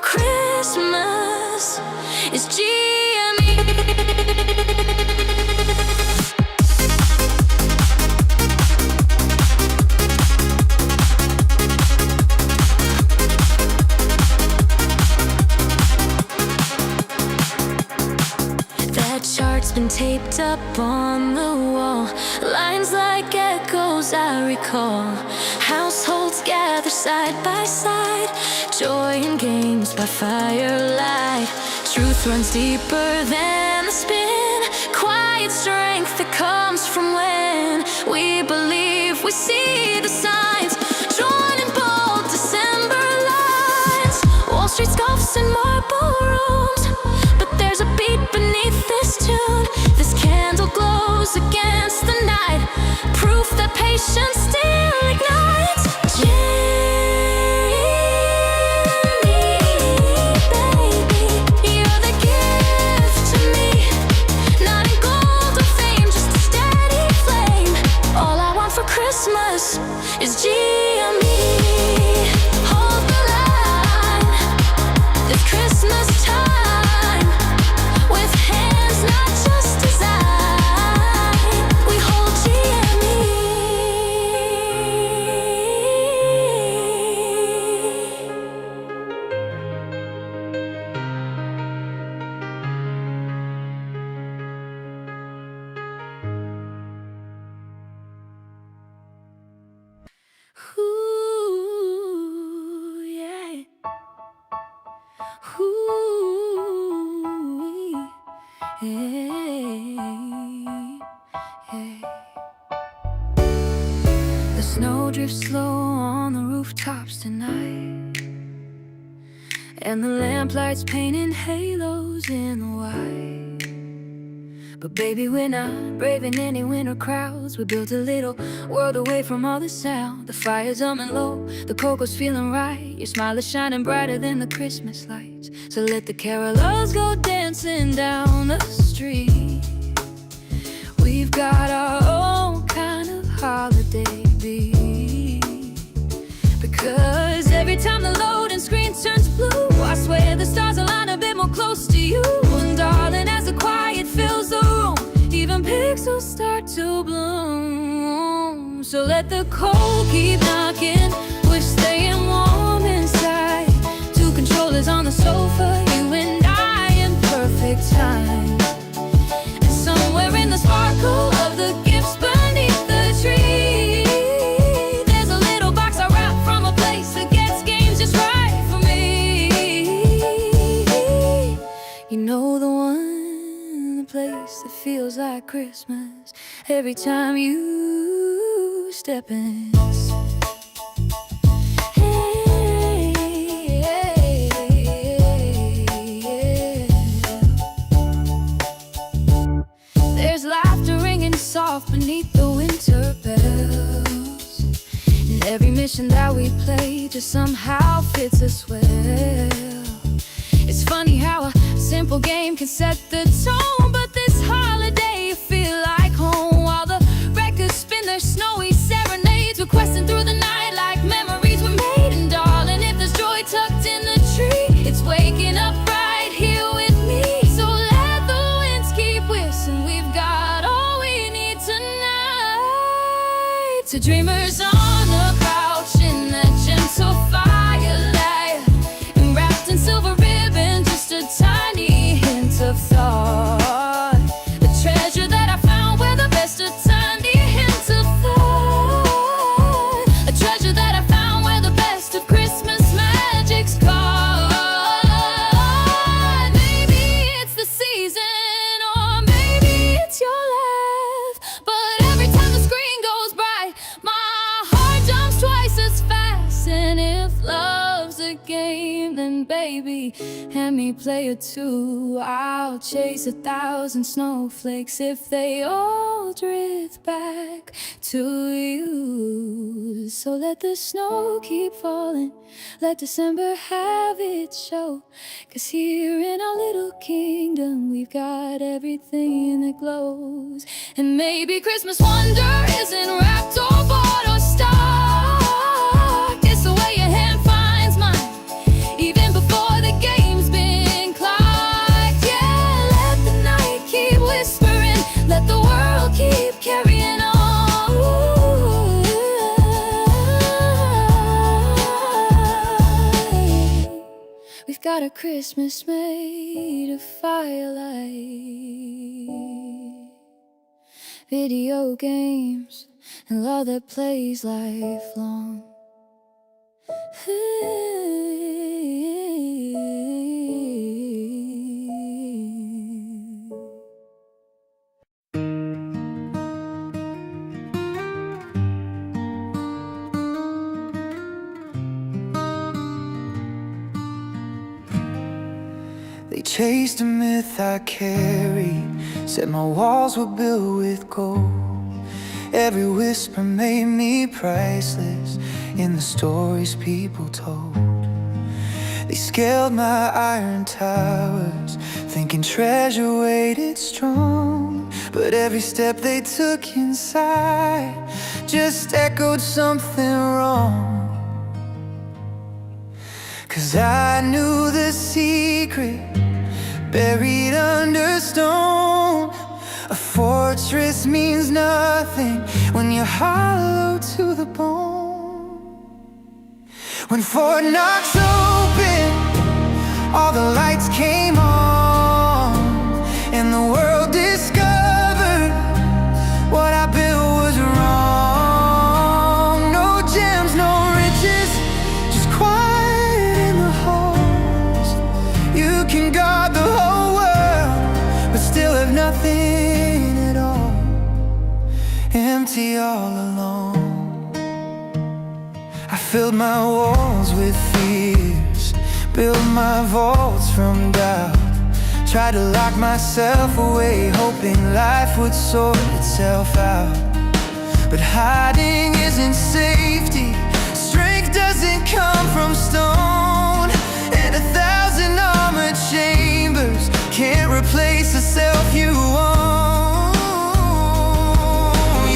Christmas is GME. That chart's been taped up on the wall, lines like echoes I recall. Households gather side by side, joy and games by firelight. Truth runs deeper than the spin, quiet strength that comes from when we believe we see the signs, drawn in bold December lines. Wall Street scoffs in marble rooms, but there's a beat beneath this tune. This candle glows against the night, proof that patience still ignites. Christmas is GME. Hold the line this Christmas time, with hands not just design. We hold GME. Ooh, yeah. Ooh, hey, hey. The snow drifts slow on the rooftops tonight, and the lamplights painting halos in the white. But baby, we're not braving any winter crowds. We built a little world away from all the sound. The fire's humming low, the cocoa's feeling right. Your smile is shining brighter than the Christmas lights. So let the carolers go dancing down the street. We've got our own kind of holiday beat, because every time the loading screen turns blue, I swear the stars align a bit more close to you. And darling, as the quiet fills the room, even pixels start to bloom. So let the cold keep knocking, we're staying warm inside. Two controllers on the sofa, you and I in perfect time. And somewhere in the sparkle of the gifts beneath the tree, there's a little box I wrapped from a place that gets games just right for me. You know the one, the place that feels like Christmas every time you step in. Hey, hey, hey. tradition that we play just somehow fits us well. It's funny how a simple game can set the tone, but this holiday you feel like home while the records spin their snowy serenades. We're questing through the night like memories were made. And darling, if there's joy tucked in the tree, it's waking up right here with me. So let the winds keep whistling, we've got all we need tonight. To dreamers on a couch in that gentle firelight, and wrapped in silver ribbon, just a tiny hint of thought. The treasure that I found where the best of tiny hint of thought. A treasure that I found where the best of Christmas magic's caught. Maybe it's the season, or maybe it's your laugh, but every time the screen goes bright, my heart jumps twice as fast. And if love's a game, then baby, hand me play it too. I'll chase 1,000 snowflakes if they all drift back to you. So let the snow keep falling, let December have its show, 'cause here in our little kingdom we've got everything that glows. And maybe Christmas wonder isn't wrapped or bought or stocked. It's the way your hand finds mine, even before the game's been clocked. Yeah, let the night keep whispering, let the world keep carrying on. We've got a Christmas made of firelight, video games, and love that plays lifelong. They chased a myth I carried, said my walls were built with gold. Every whisper made me priceless in the stories people told. They scaled my iron towers, thinking treasure waited strong. But every step they took inside just echoed something wrong. 'Cause I knew the secret buried under stone. A fortress means nothing when you're hollow to the bone. When Fort Knox opened, all the lights came on, and the world discovered what I built was wrong. No gems, no riches, just quiet in the halls. You can guard the whole world, but still have nothing at all. Empty all alone. I filled my walls with fears, built my vaults from doubt. Tried to lock myself away, hoping life would sort itself out. But hiding isn't safety, strength doesn't come from stone. And 1,000 armored chambers can't replace the self you own.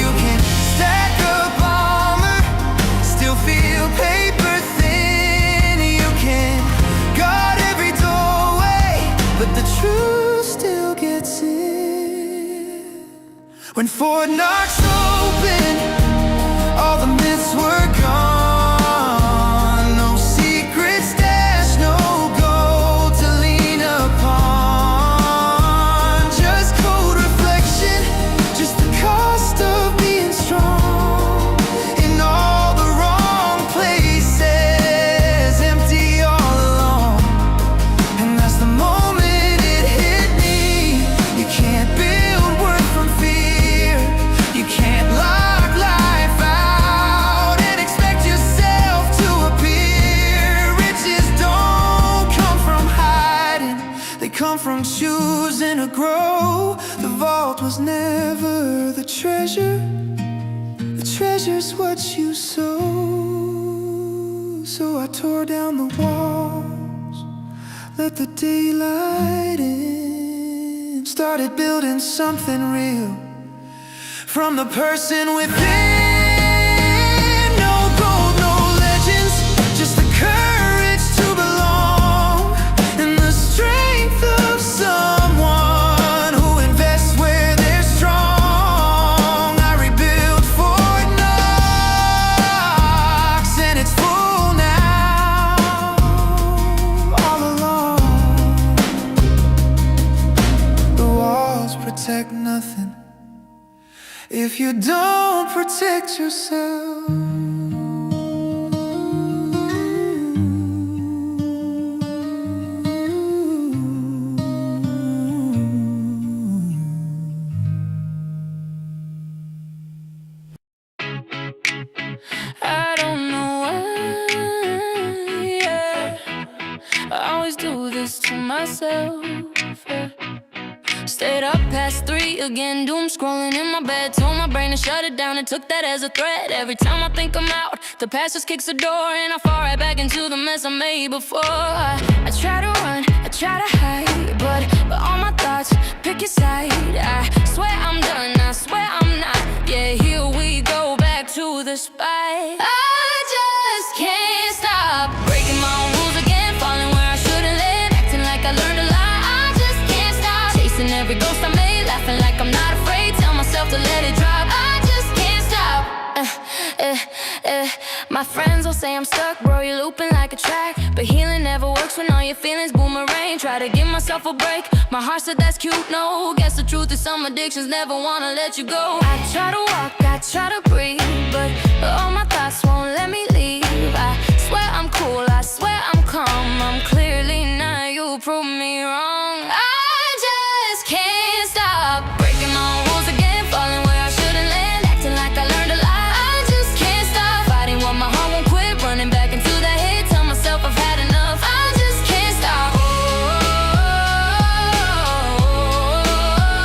You can stack up armor, still feel paper thin. You can guard every doorway, but the truth still gets in. When Fort Knox opened, all the myths were gone. No secret stash, no gold to lean upon. Just cold reflection, just the cost of being strong. In all the wrong places, empty all along. And that's the moment it hit me. You can't build worth from fear. You can't lock life out and expect yourself to appear. Riches don't come from hiding, they come from choosing to grow. The vault was never the treasure, the treasure's what you sow. So I tore down the walls, let the daylight in, started building something real from the person within. No gold, no legends, just the courage to belong, and the strength of someone who invests where they're strong. I rebuilt Fort Knox, and it's full now. All along, the walls protect nothing if you don't protect yourself. I don't know why, yeah. I always do this to myself, yeah. Stayed up past 3 again, doom scrolling in my bed. Told my brain to shut it down and took that as a threat. Every time I think I'm out, the past just kicks the door, and I fall right back into the mess I made before. I try to run, I try to hide, but all my thoughts pick a side. I swear I'm done, I swear I'm not. Yeah, here we go back to the spot. I just can't stop breaking my own rules again, falling where I shouldn't live, acting like I learned a lot. Every ghost I made, laughing like I'm not afraid. Tell myself to let it drop. I just can't stop. My friends will say I'm stuck, bro, you're looping like a track. But healing never works when all your feelings boomerang. Try to give myself a break, my heart said that's cute, no. Guess the truth is some addictions never wanna let you go. I try to walk, I try to breathe, but all my thoughts won't let me leave. I swear I'm cool, I swear I'm calm, I'm clearly not, you prove me wrong. Can't stop breaking my own rules again, falling where I shouldn't land, acting like I learned a lot. I just can't stop fighting what my heart won't quit, running back into that head, tell myself I've had enough. I just can't stop.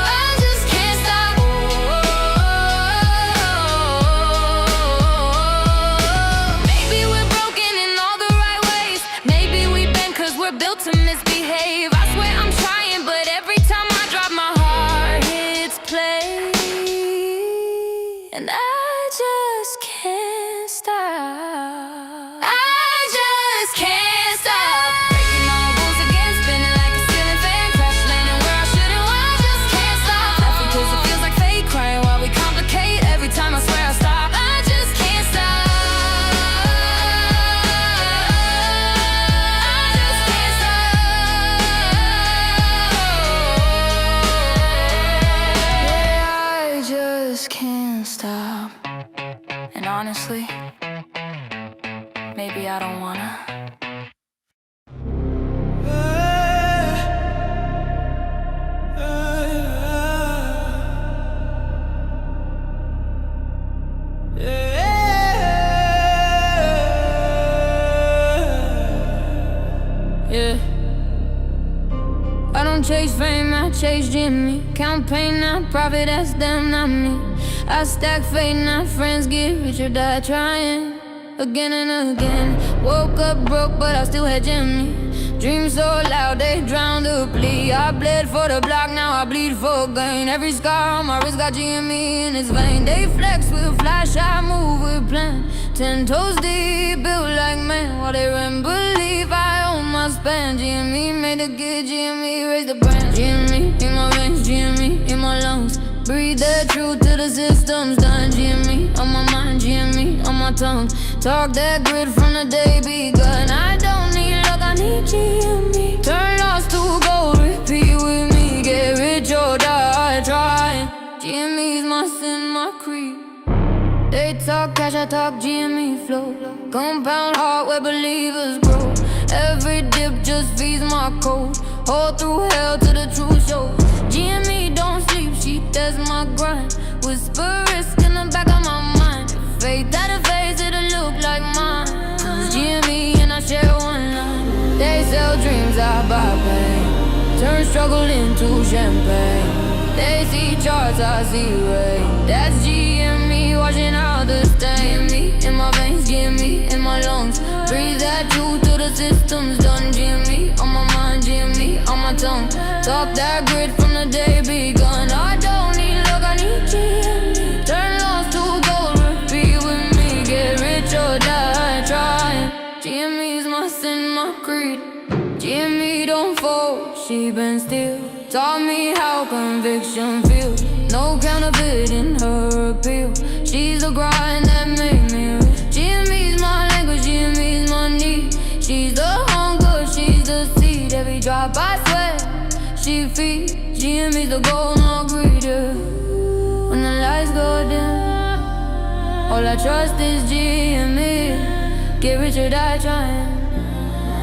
I just can't stop. Maybe we're broken in all the right ways, maybe we bend 'cause we're built to misbehave. I swear I'm trying, but every time my heart hits play, and I just can't stop. I just can't stop breaking my rules again, spinning like a ceiling fan, crash landing where I shouldn't. I just can't stop laughing 'cause it feels like fate, crying while we complicate. Every time I swear I stop, I just can't stop. Can't stop. And honestly, maybe I don't wanna. Yeah. I don't chase fame, I chase GME. Campaign, not profit, that's them, not me. I stack fate, not friends, get rich or die trying. Again and again, woke up broke, but I still had GME. Dreams so loud, they drown the plea. I bled for the block, now I bleed for gain. Every scar on my wrist got GME in its vein. They flex with flash, I move with plan. 10 toes deep, built like man. While they run, believe I own my span. GME made the good, GME raised the brand. GME in my veins, GME in my lungs. Breathe the truth till the system's done. GME on my mind, GME on my tongue. Talk that grit from the day begun. I don't need luck, I need GME. Turn lost to gold, repeat with me. Get rich or die trying. GME's my sin, my creed. They talk cash, I talk GME flow. Compound heart where believers grow. Every dip just feeds my code. Hold through hell to the truth show. GME don't sleep, she does my grind. Whisper risk in the back of my mind. Faith that a face, it'll look like mine. Cause GME and I share one line. They sell dreams, I buy pain. Turn struggle into champagne. They see charts, I see rain. That's GME washing out the stain. GME in my veins, GME in my lungs. Breathe that truth to the system's done. GME on my mind, GME on my tongue. Talk that grit from the day begun. I don't need luck, I need GME. Turn lost to gold, repeat with me. Get rich or die trying. GME's my sin, my creed. GME don't fold, she been still. Taught me how conviction feels. No counterfeit in her appeal. She's the grind that made me rich. GME's my language, GME's my need. She's the hunger, she's the seed. Every drop I sweat, she feeds. GME's the goal, no greed, yeah. When the lights go dim, all I trust is GME. Get rich or die trying,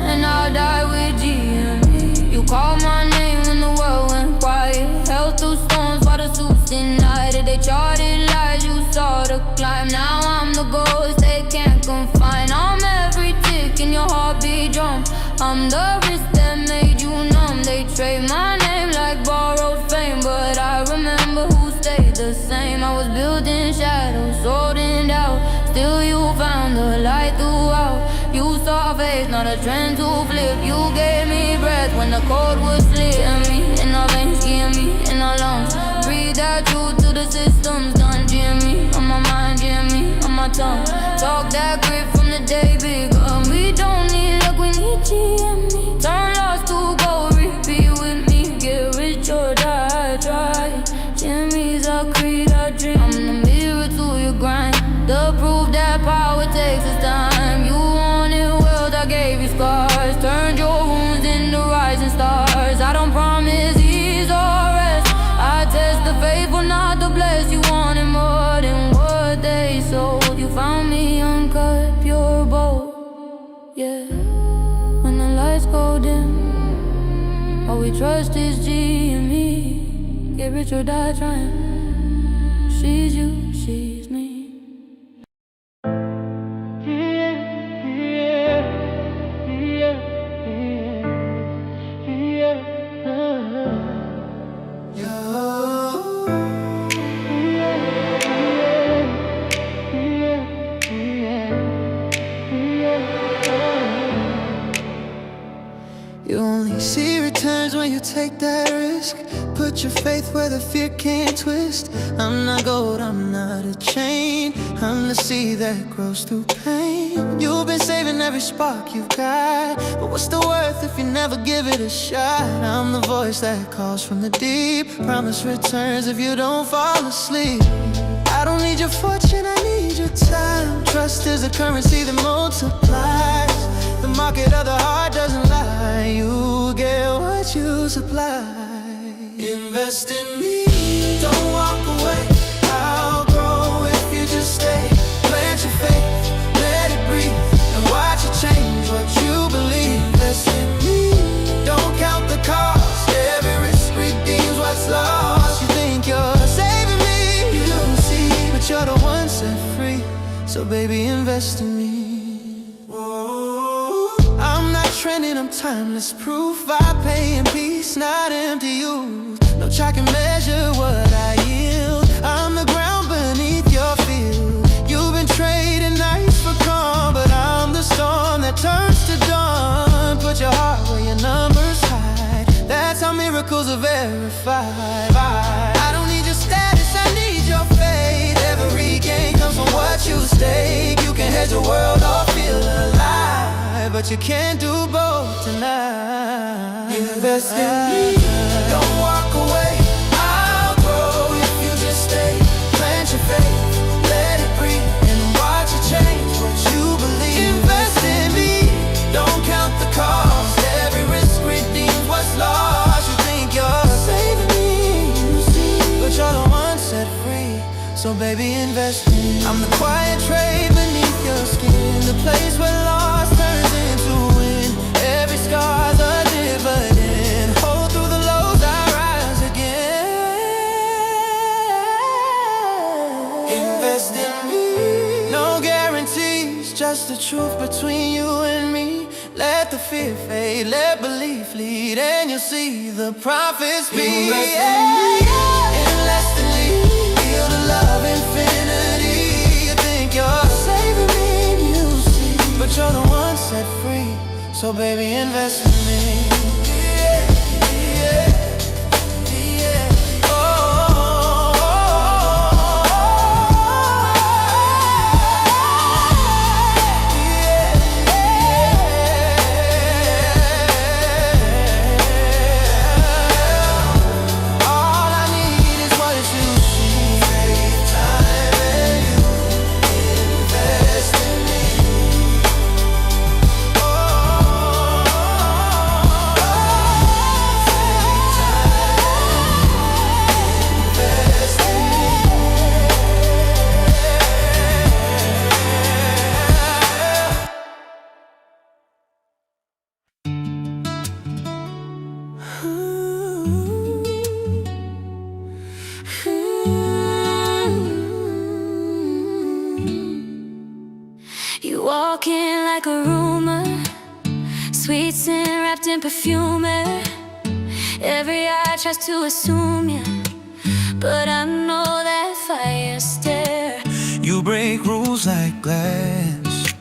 and I'll die with GME. You called my name when the world went quiet. Held through storms while the suits denied it. They charted lies, you saw the climb. Now I'm the ghost they can't confine. I'm every tick in your heartbeat drum. I'm the risk that made you numb. They trade my name like borrowed fame, but I remember who stayed the same. I was built in shadows, sold in doubt. Still you found the light throughout. You saw faith, not a trend to flip. You gave me breath when the cold was slit. GME in our veins, GME in our lungs. Breathe that truth to the system's done. GME on my mind, GME on my tongue. Talk that grit from the day begun. We don't need luck, we need GME. Turn lost to gold, repeat with me. Get rich or die trying. GME's our creed, our dream. I'm the mirror to your grind. The proof that power takes its time. You wanted wealth, I gave you scars. Turned your wounds into rising stars. I don't promise ease or rest. I test the faithful, not the blessed. You wanted more than what they sold. You found me uncut, pure gold. Yeah. When the lights go dim, all we trust is GME. Get rich or die trying. She's you, she's me. You only see returns when you take that risk. Put your faith where the fear can't twist. I'm not gold, I'm not a chain. I'm the seed that grows through pain. You've been saving every spark you've got, but what's the worth if you never give it a shot? I'm the voice that calls from the deep. Promise returns if you don't fall asleep. I don't need your fortune, I need your time. Trust is a currency that multiplies. The market of the heart doesn't lie. You get what you supply. Invest in me, don't walk away. I'll grow if you just stay. Plant your faith, let it breathe, and watch it change what you believe. Invest in me, don't count the cost. Every risk redeems what's lost. You think you're saving me, you don't see, but you're the one set free. So baby, invest in me. Trending, I'm timeless proof. I pay in peace, not empty youth. No chalk can measure what I yield. I'm the ground beneath your field. You've been trading nights for calm, but I'm the storm that turns to dawn. Put your heart where your numbers hide. That's how miracles are verified. I don't need your status, I need your faith. Every gain comes from what you stake. You can hedge the world or feel alive, but you can't do both tonight. Invest in me, don't walk away. I'll grow if you just stay. Plant your faith, let it breathe, and watch it change what you believe. Invest in me, don't count the cost. Every risk redeems what's lost. You think you're saving me, you see, but you're the one set free. So baby, invest in me. I'm the quiet trade beneath your skin, the place where loss turns into win. Every scar's a dividend. Hold through the lows, I rise again. Invest in me, no guarantees, just the truth between you and me. Let the fear fade, let belief lead, and you'll see the profits be. Invest in me, in less than leave. Feel the love infinity. You think you're saving me, you see, but you're the one set free. So baby, invest in me. You walk in like a rumor, sweet scent wrapped in perfume. Every eye tries to assume you, but I know that fire stare. You break rules like glass,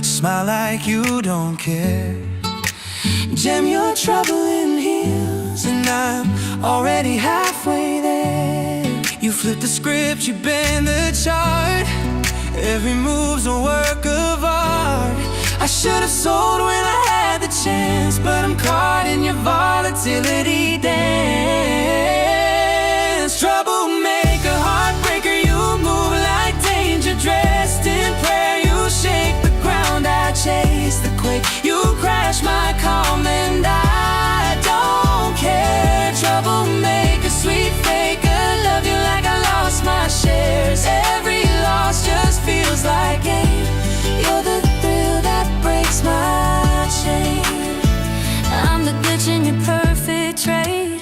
smile like you don't care. Jam your trouble in heels, and I'm already halfway there. You flip the script, you bend the chart. Every move's a work of art. I should have sold when I had the chance, but I'm caught in your volatility dance. Troublemaker, heartbreaker, you move like danger. Dressed in prayer, you shake the ground. I chase the quake, you crash my calm, and I don't care. Troublemaker, sweet faker, love you like I lost my shares. Every loss just feels like gain. You're the thrill that breaks my chain. I'm the glitch in your perfect trade,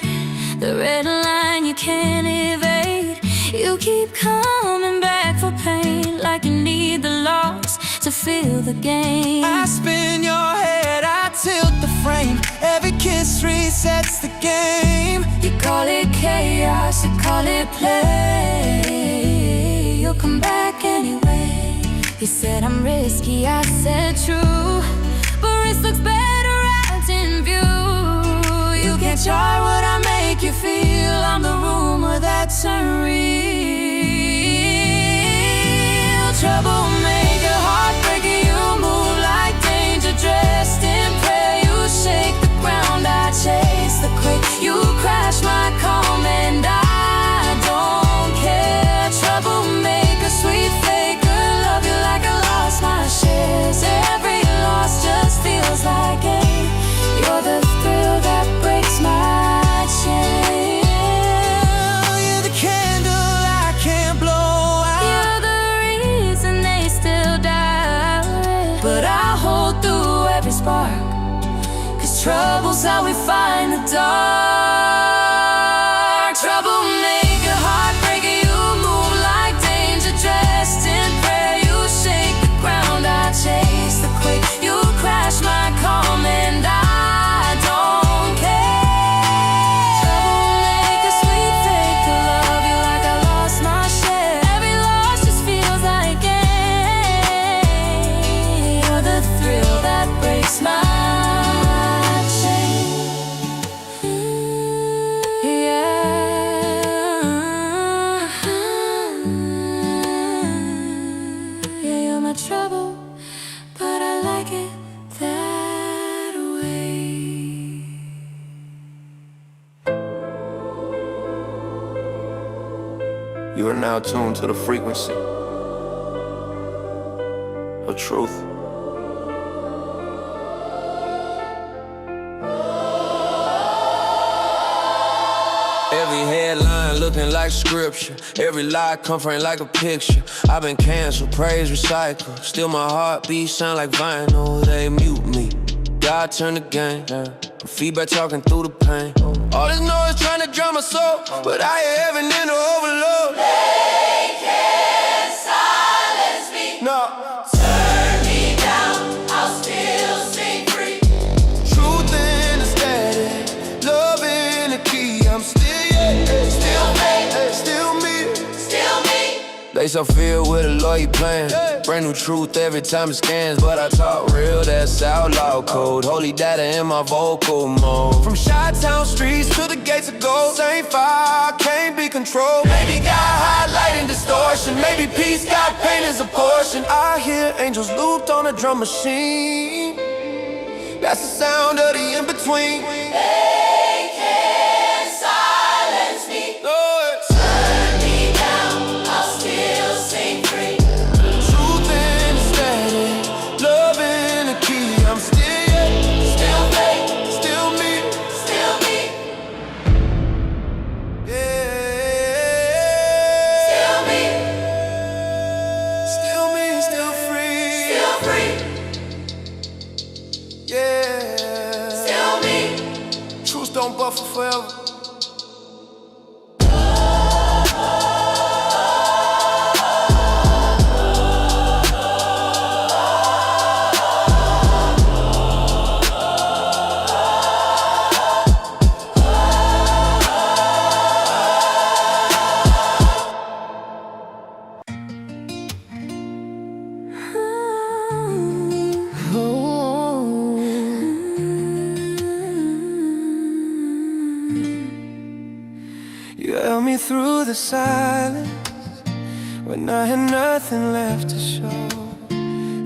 the red line you can't evade. You keep coming back for pain, like you need the loss to feel the gain. I spin your head, I tilt the frame. Every kiss resets the game. You call it chaos, you call it play. You'll come back anyway. You said I'm risky, I said true, but risk looks better out in view. You can't chart what I make you feel. I'm the rumor that's unreal. Troublemaker, heartbreaker, you move like danger. Dressed in prayer, you shake the ground. I chase the quake, you crash my calm, and I don't care. Troublemaker, sweet faker, love you like I lost my shares. Every loss just feels like gain. You're the thrill that breaks my chain. You're the candle I can't blow out. You're the reason they still die, but I hold through every spark, 'cause trouble's how we find the dark. Troublemaker, heartbreaker, you move like danger. Dressed in prayer, you shake the ground. I chase the quake, you crash my calm, and I don't care. Troublemaker, sweet faker, love you like I lost my share. Every loss just feels like gain. You're the thrill that breaks my chain. Yeah, you're my trouble, but I like it that way. You are now tuned to the frequency of truth. Every headline looking like scripture, every lie comforting like a picture. I've been canceled, praise recycled. Still my heartbeat sound like vinyl, they mute me. God turn the game, feedback talking through the pain. All this noise trying to drown my soul, but I hear heaven in the overload. They can't silence me. No. Turn me down, I'll still sing free. Truth in the static, love in the key. I'm still, yeah, still me, still me. Still me. Face up filled with a lawyer plan. Brand new truth every time it scans. But I talk real, that's outlaw code. Holy data in my vocal mode. From Chi-Town streets to the gates of gold. Same fire, can't be controlled. Maybe got highlight and distortion. Maybe peace got pain as a portion. I hear angels looped on a drum machine. That's the sound of the in-between. They can't silence me. Turn me down, I'll still sing free. Truth in the static, love in the key. I'm Still faith, still me. still me. Yeah. Still me, Still free. still free. Yeah. Still me. Truth don't buffer forever. You held me through the silence when I had nothing left to show.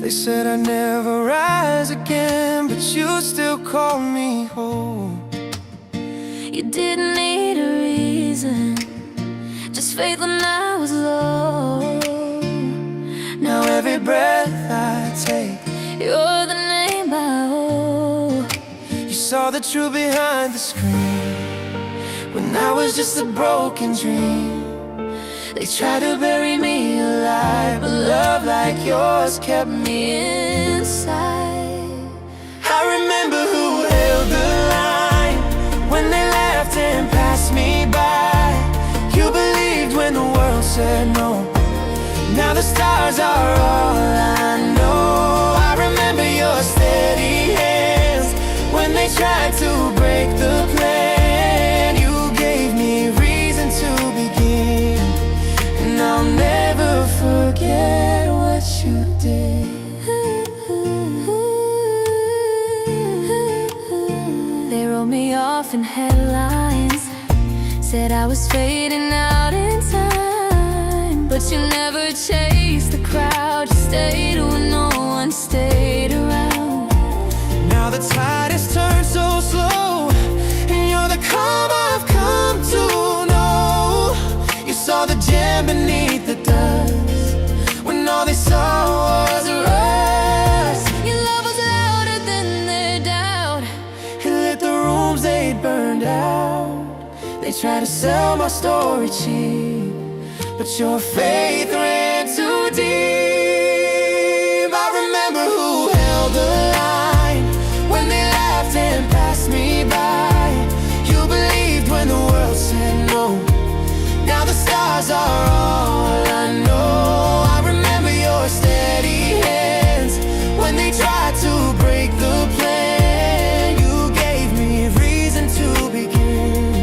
They said I'd never rise again, but you still called me home. You didn't need a reason, just faith when I was low. Now every breath I take, You're the name I owe. you saw the truth behind the screen when I was just a broken dream. They tried to bury me alive, but love like yours kept me inside. I remember who held the line when they laughed and passed me by. You believed when the world said no. Now the stars are all I know. I remember your steady hands when they tried to break the plan. You gave me reason to begin, and I'll never forget what you did. They wrote me off in headlines, said I was fading out in time. But you never chased the crowd, you stayed when no one stayed around. Now the tide has turned so slow, and you're the calm I've come to know. You saw the gem beneath the dust when all they saw was rust. Your love was louder than their doubt. It lit the rooms they'd burned out. They tried to sell my story cheap, but your faith ran too deep. I remember who held the line when they laughed and passed me by. You believed when the world said no. Now the stars are all I know. I remember your steady hands when they tried to break the plan. You gave me reason to begin,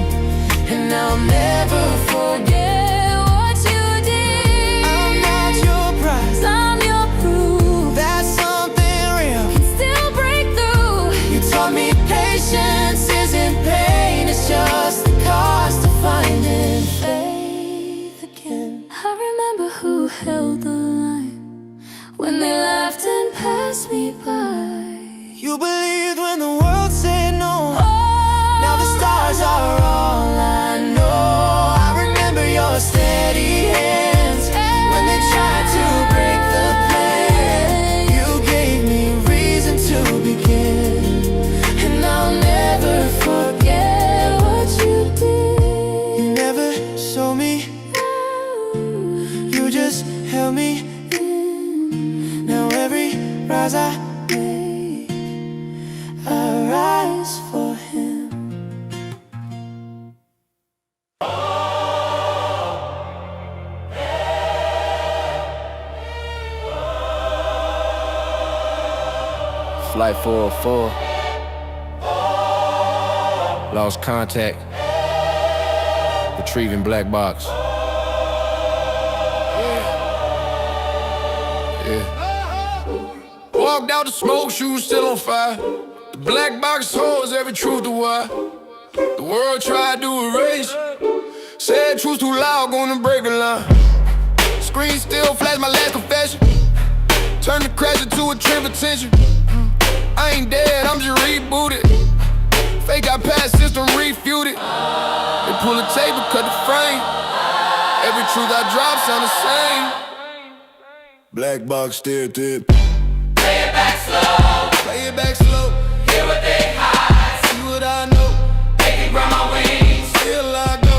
and I'll never forget what you did. I'm not your prize, I'm your proof that something real can still break through. you taught me. Patience isn't pain, it's just the cost of finding faith again. I remember who held the line when they laughed and passed me by. You believed when the world said no. Now the stars are all I know. I remember your steady hands when they tried to break the plan. You gave me reason to begin, and I'll never forget what you did. You never saw me, you just held me. Now every rise I make, I rise for him. Flight 404. Lost contact. Retrieving black box. Walked out the smoke, shoes still on fire. The black box holds every truth to why. The world tried to erase. Said truth too loud, gonna break the line. Screen still flash my last confession. Turn the crash into a trip attention. I ain't dead, I'm just rebooted. Fake out past system refuted. They pull the tape and cut the frame. Every truth I drop sound the same. Black box steer tip. Play it back slow. Play it back slow. Hear what they hide. See what I know. They can grab my wings. Still I go.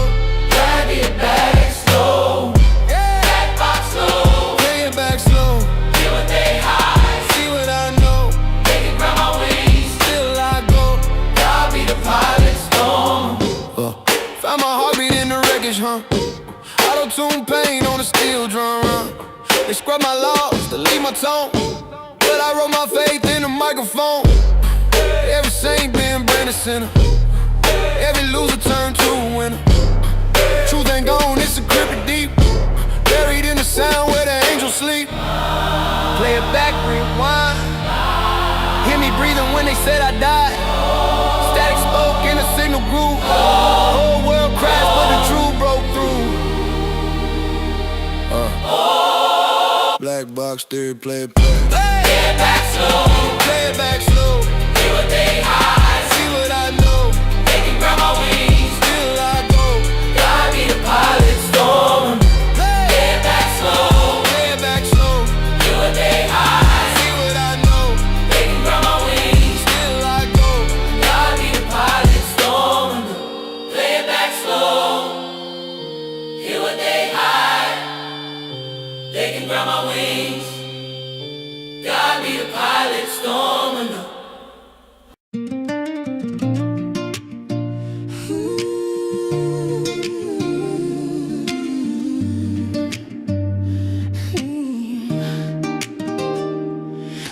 Drag it back slow. Back box slow. Play it back slow. Hear what they hide. See what I know. They can grab my wings. Still I go. I'll be the pilot storm. Found my heartbeat in the wreckage, huh? Auto-tune pain on the steel drum, They scrub my laws, delete my tone. But I wrote my faith in the microphone. Every saint been branded sinner. Every loser turned to a winner. Truth ain't gone, it's encrypted deep. Buried in the sound where the angels sleep. Play it back, rewind. Hear me breathing when they said I died. Static spoke and the signal grew. Whole world crashed, but the truth broke through. Black box theory, play it Play it back slow. Play it back slow. Hear what they hide. See what I know. They can grab my wings. Still I go. God be the pilot storm. Play it back slow. Play it back slow. Hear what they hide. See what I know. They can grab my wings. Still I go. God be the pilot storm. Play it back slow. Hear what they hide. They can grab my wings. God be the pilot storm.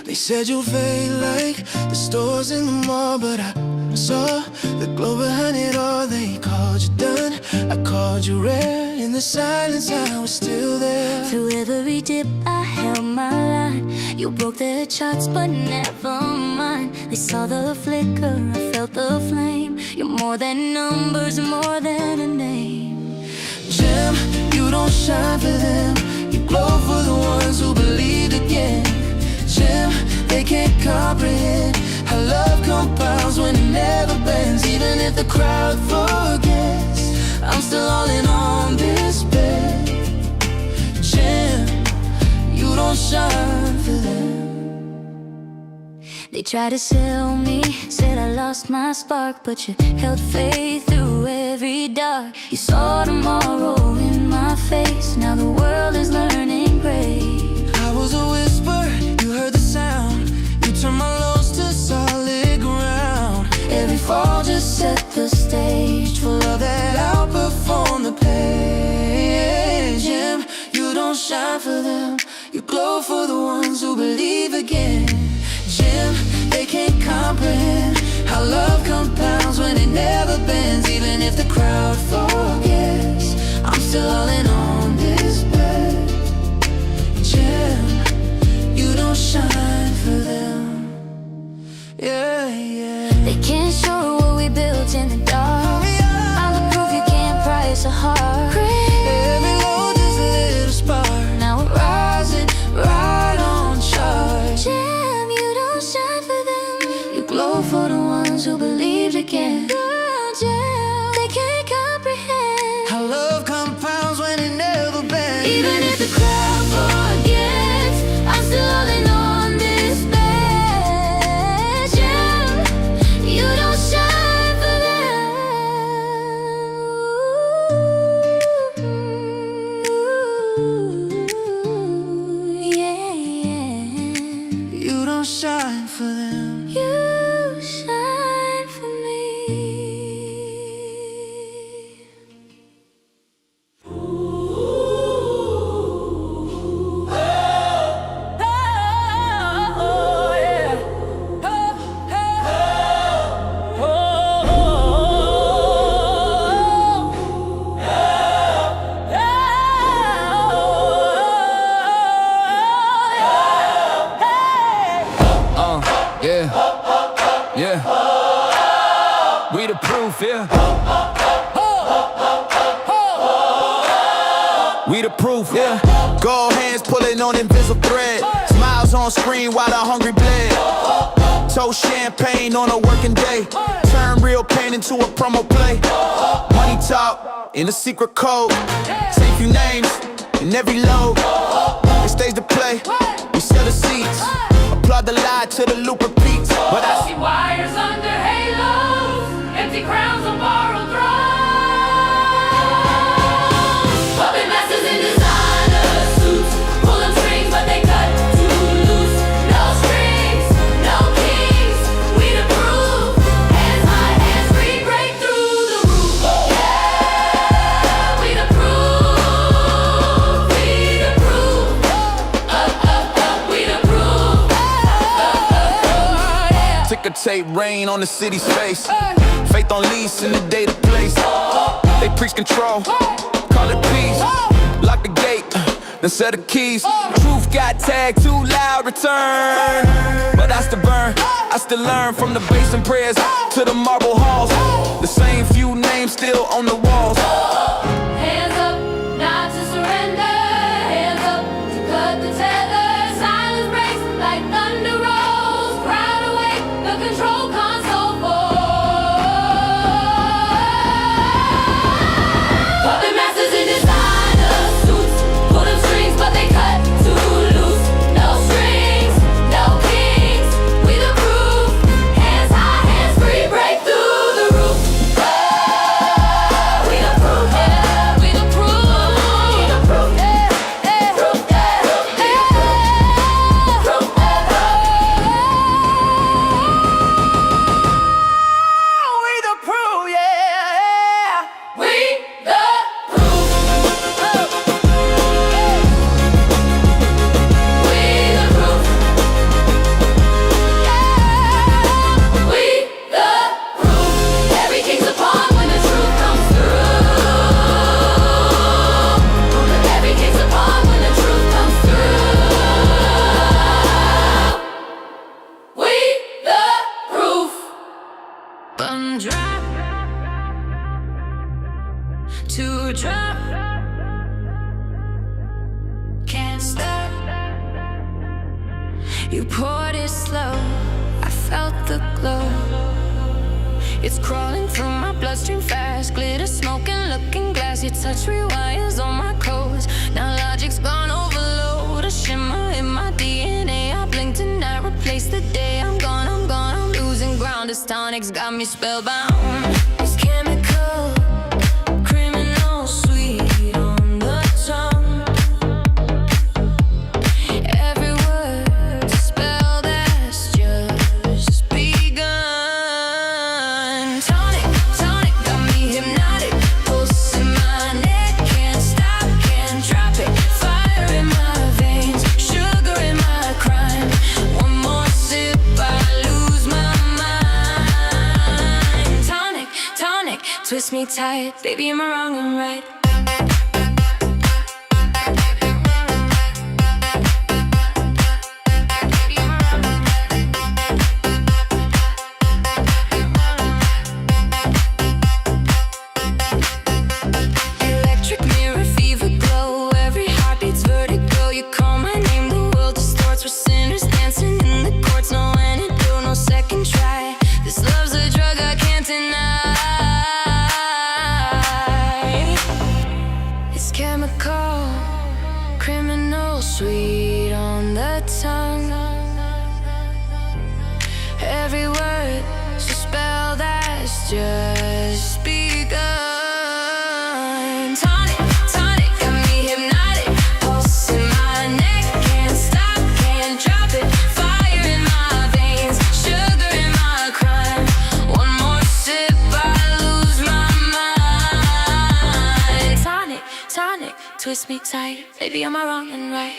They said you'll fade like the stores in the mall, but I saw the glow behind it all. They called you done, I called you rare. In the silence I was still there. Through every dip I held my line. You broke the charts but never mind. They saw the flicker, I felt the flame. You're more than numbers, more than a name. Gem, you don't shine for them. You glow for the ones who believed again. Gem, they can't comprehend how love compounds when it never bends. Even if the crowd forgets, I'm still all in on this bet. Gem, you don't shine for them. They tried to sell me, said I lost my spark, but you held faith through every dark. You saw tomorrow in my face, now the world is learning grace. I was a whisper, you heard the sound. You turned my lows to solid ground. Every fall just set the stage for love that Outperform the page. Gem, you don't shine for them. You glow for the ones who believe again. Gem, they can't comprehend how love compounds when it never bends. Even if the crowd forgets, I'm still all in on this bet. Gem, you don't shine for them. Yeah, yeah. They can't show what we built in the dark. I'm the proof you can't price a heart. Every low just lit a spark. Now we're rising, right on charge. Jam, you don't shine for them. You glow for the ones who believed again. Jam, they can't comprehend how love compounds when it never bends. even if the crowd forgets, I'm still all in on this bed. Jam, you don't shine for them. Yeah, You don't shine for them. you shine for me. Yeah, yeah. We the proof, yeah. We the proof, yeah. Gold hands pulling on invisible thread. Smiles on screen while the hungry bled. Toast champagne on a working day. Turn real pain into a promo play. Money talk in a secret code. Say a few names in every load. It stays to play. We sell the seats. Applaud the lie till the loop repeats. But I see Wires under halos, empty crowns on borrowed thrones. Puppet masters in designer suits, pull them strings but they cut too loose. No strings, no kings, we the proof. Hands high, hands free, break through the roof. Yeah, we the proof, we the proof. We the proof. ticker tape rain on the city's face. Faith on lease in the data place. They preach control, call it peace. Lock the gate, then set the keys. Truth got tagged, too loud, return. But I still burn, I still learn. From the bass and prayers to the marble halls. The same few names still on the walls. Hands up, not to surrender. Hands up, to cut the tether. Silence breaks like thunder rolls. Crowd awake, the control console falls. Puppet masters in designer suits. Pull them strings, but they cut too loose. No strings, no kings. We the proof. Hands high, hands free, break through the roof. We the proof, yeah. We the proof. We the proof, yeah. Proof, yeah. Proof, yeah. We the proof, yeah. We the proof. We the proof. We the proof. Every king's a pawn when the truth comes through. Every king's a pawn when the truth comes through. We the proof. One drop, two drop, can't stop. You poured it slow, I felt the glow. It's crawling through my bloodstream fast. Glitter, smoking, looking glass. Your touch rewires on my clothes. Now logic's gone overload. A shimmer in my DNA. I blinked and I replaced the day. I'm gone, I'm losing ground. This tonic's got me spellbound. It's chemical, criminal, sweet on the tongue. Every word a spell that's just begun. Tonic, tonic, got me hypnotic. Pulse in my neck, can't stop, can't drop it. Fire in my veins, sugar in my crime. One more sip, I lose my mind. Tonic, tonic, twist me tight. Baby, am I wrong and right? Electric mirror, fever glow. Every heartbeat's vertigo. You call my name, the world distorts. We're sinners dancing in the courts. No antidote, no second try. This love's a drug I can't deny. It's chemical, criminal, sweet on the tongue. Every word's a spell that's just begun. Tonic, tonic, got me hypnotic. Pulse in my neck, can't stop, can't drop it. Fire in my veins, sugar in my crime. One more sip, I lose my mind. Tonic, tonic, twist me tight. Baby, am I wrong and right?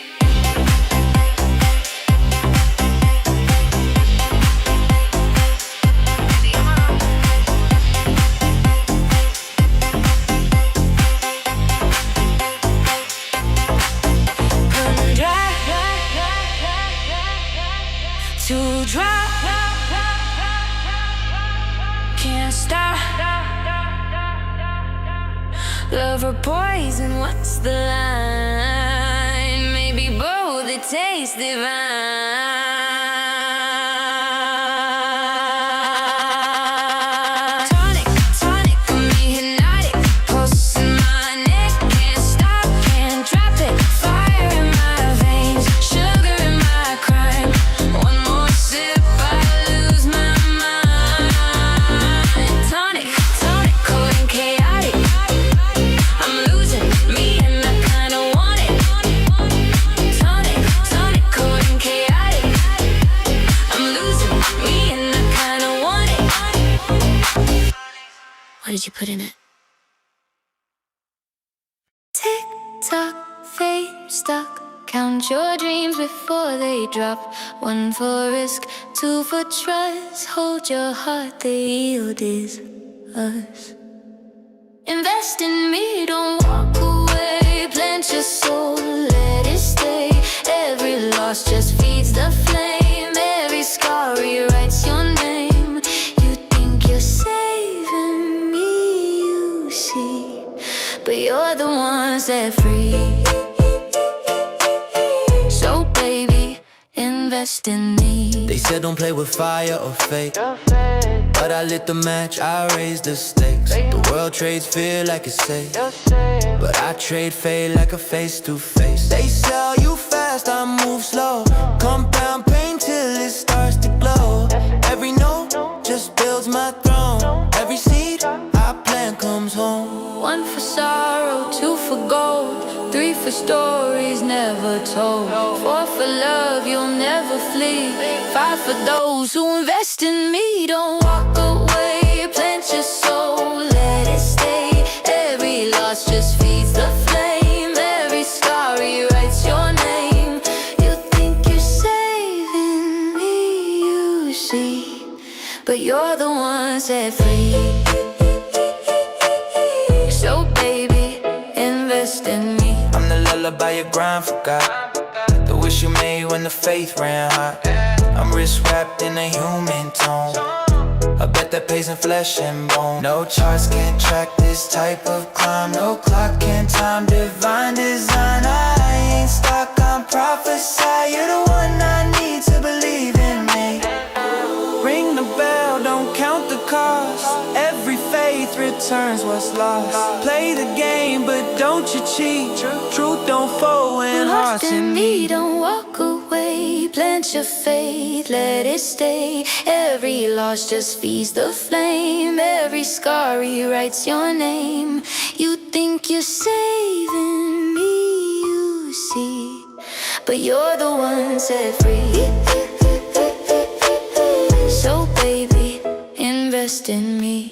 to drop. Can't stop. Love or poison, what's the line? Maybe both, it tastes divine. What did you put in it? Tick tock, fate stuck. Count your dreams before they drop. 1 for risk, 2 for trust. Hold your heart, the yield is us. Invest in me, don't walk away. Plant your soul, let it stay. Every loss just feeds the flame. Every scar rewrites your name. You think you're saving me, you see, but you're the one set free. So baby, invest in me. They said don't play with fire or fate, but I lit the match, I raised the stakes. The world trades fear like it's safe, but I trade fate like a face-to-face. They sell you fast, I move slow. Compound pain till it starts to glow. Every note just builds my throne. Every seed I plant comes home. 1 for sorrow, 2 for gold, 3 for stories never told, 4 for love you'll never flee, 5 for those who invest in me. Don't walk away, plant your soul, let it stay. Every loss just feeds the flame. Every scar rewrites your name. You think you're saving me, you see, but you're the one set free. So baby, invest in me. I'm the lullaby your grind forgot, the wish you made when the faith ran hot. I'm wrist wrapped in a human tone, I bet that pays in flesh and bone. No charts can track this type of climb. No clock can time divine design. I ain't stuck, I'm prophesy. You're the one I need to believe in me. Ring the bell, don't count the cost. Every faith returns what's lost. Play the game, but don't you cheat. Truth don't fold when hearts in need. Don't walk away, plant your faith, let it stay. Every loss just feeds the flame. Every scar rewrites your name. You think you're saving me, you see, but you're the one set free. So baby, invest in me.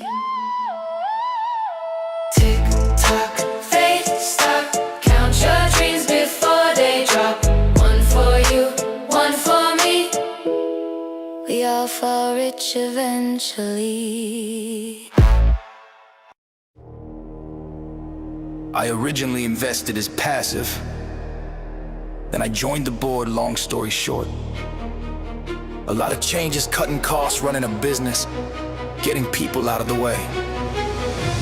Tick tock, fate stuck. Count your dreams before they drop. 1 for you, 1 for me. We all fall rich eventually. I originally invested as passive, then I joined the board, long story short. A lot of changes, cutting costs, running a business, getting people out of the way.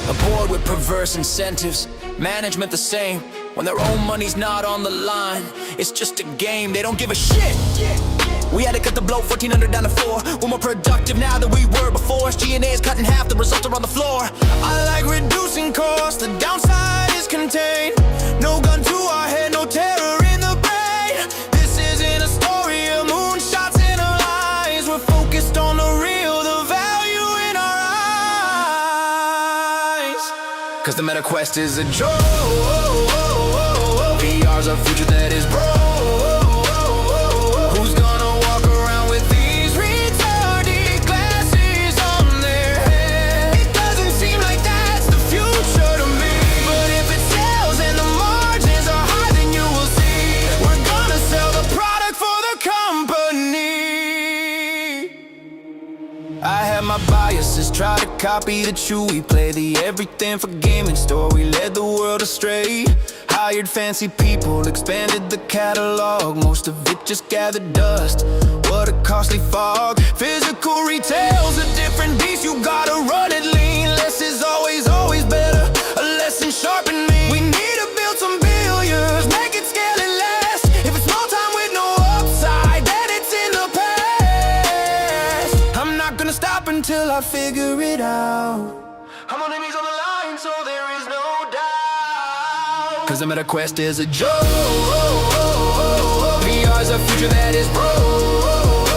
A board with perverse incentives, management the same. When their own money's not on the line, it's just a game, they don't give a shit. We had to cut the blow, 1,400 down to 4. We're more productive now than we were before. GME is cut in half, the results are on the floor. I like reducing costs, the downside is contained. No gun to our head, no terror in the brain. This isn't a story of moonshots and of lies. We're focused on the real, the value in our eyes. Cause the meta quest is a joke. VR's a future that is broke. Who's gonna walk around with these retarded glasses on their head? It doesn't seem like that's the future to me. But if it sells and the margins are high, then you will see we're gonna sell the product for the company. I had my biases, try to copy the chewy play, the everything for gaming store. We led the world astray. Hired fancy people, expanded the catalog. Most of it just gathered dust. What a costly I figure it out. I'm on the knees on the line, so there is no doubt. Cause the meta quest is a joke. VR's a future that is broke.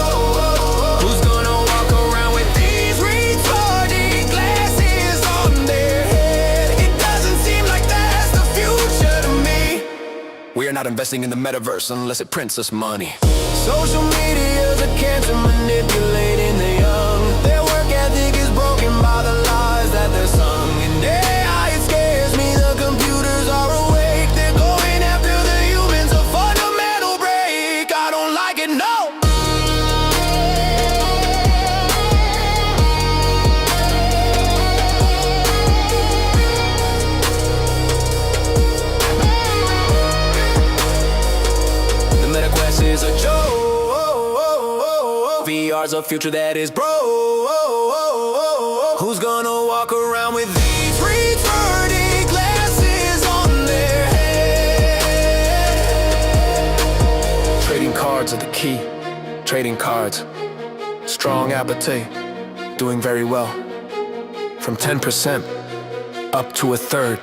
Who's gonna walk around with these retarded glasses on their head? It doesn't seem like that's the future to me. We are not investing in the metaverse unless it prints us money. Social media's a cancer manipulating the young. Their work ethic is broken by the lies that they're sung. And AI, it scares me, the computers are awake. They're going after the humans, a fundamental break. I don't like it, no. The metaquest is a joke. VR's a future that is broke. Who's gonna walk around with these retarded glasses on their head? Trading cards are the key. Trading cards. Strong appetite. Doing very well. From 10% up to a third.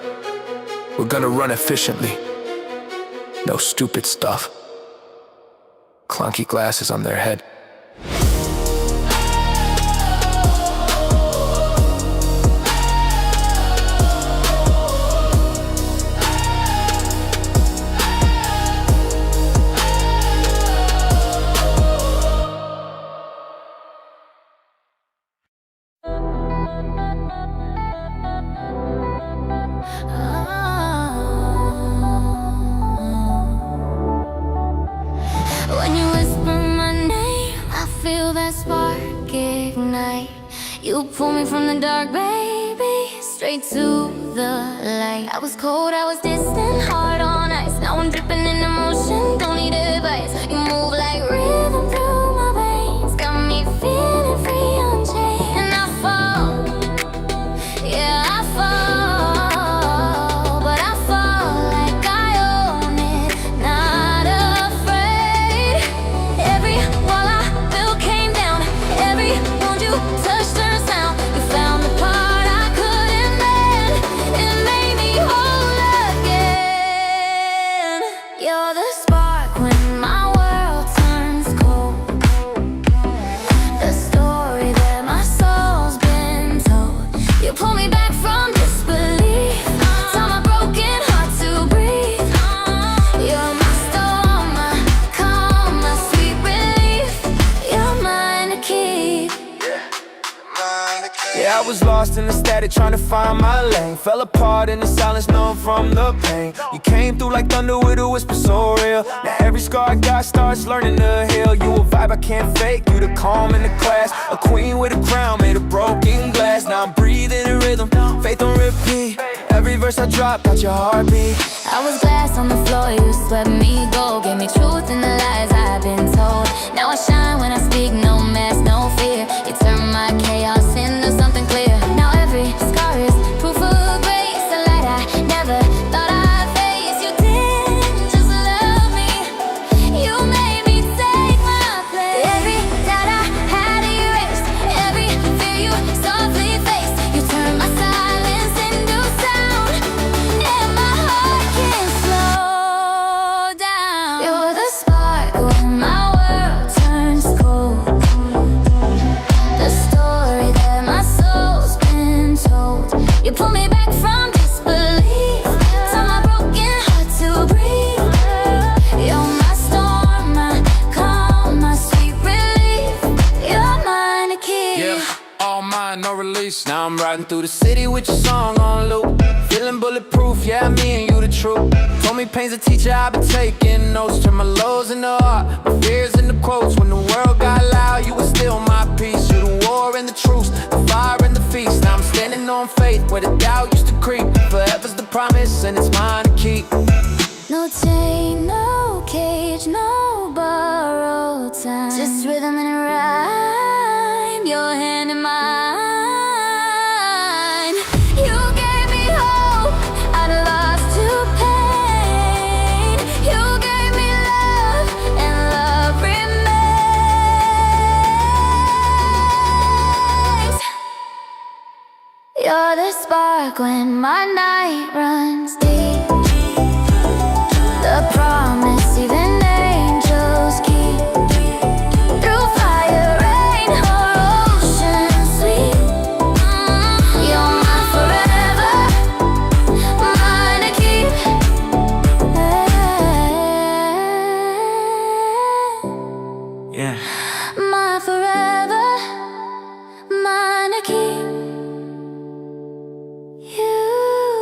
We're gonna run efficiently. No stupid stuff. Clunky glasses on their head. When you whisper my name, I feel that spark ignite. You pull me from the dark, baby, straight to the light. I was cold, I was distant, hard on ice. Now I'm dripping in emotion, don't need advice. You move like rhythm through my veins, got me feeling free on chain. And I fall, yeah, I fall, but I fall like I own it, not afraid. Every wall I built came down, every wound you touched turns sound. You found the part I couldn't mend, it made me whole again. You're the spark when my world turns cold, the story that my soul's been told. You pull me back from disbelief, tell my broken heart to breathe. You're my storm, my calm, my sweet relief. You're mine to keep. Yeah, I was lost in the static, trying to find my lane. Fell apart in the silence, known from the pain. You came through like thunder with a whisper so real. Now every scar I got starts learning to heal. You a vibe I can't fake, you the calm in the class. A queen with a crown made of broken glass. Now I'm breathing in rhythm, faith on repeat. Every verse I drop, got your heartbeat. I was glass on the floor, you swept me gold. Gave me truth in the lies I've been told. Now I shine when I speak, no mask, no fear. You turn my chaos into something clear. Now every scar is proof of grace, a light I never thought I'd face. You didn't just love me, you made me take my place. Every doubt I had erased, every fear you softly faced. You turned my silence into sound, and my heart can't slow down. You're the spark when my world turns cold, the story that my soul's been told. You pull me back from disbelief, tell my broken heart to breathe. You're my storm, my calm, my sweet relief. You're mine to keep. Yeah, all mine, no release. Now I'm riding through the city with your song on loop. Feeling bulletproof, yeah, me and you the truth. Told me pain's a teacher, I've been taking notes. Turn my lows into art, my fears into quotes. When the world got loud, you were still my peace. You the war and the truce, the fire and the feast. Now I'm standing on faith where the doubt used to creep. Forever's the promise and it's mine to keep. No chain, no cage, no borrowed time. Just rhythm and rhyme, your hand in mine. You gave me hope, I'd lost to pain. You gave me love, and love remains. spark when my night runs deep. The promise even angels keep. Through fire, rain, or ocean sweet. You're mine forever, mine to keep. Yeah. Mine forever, mine to keep. You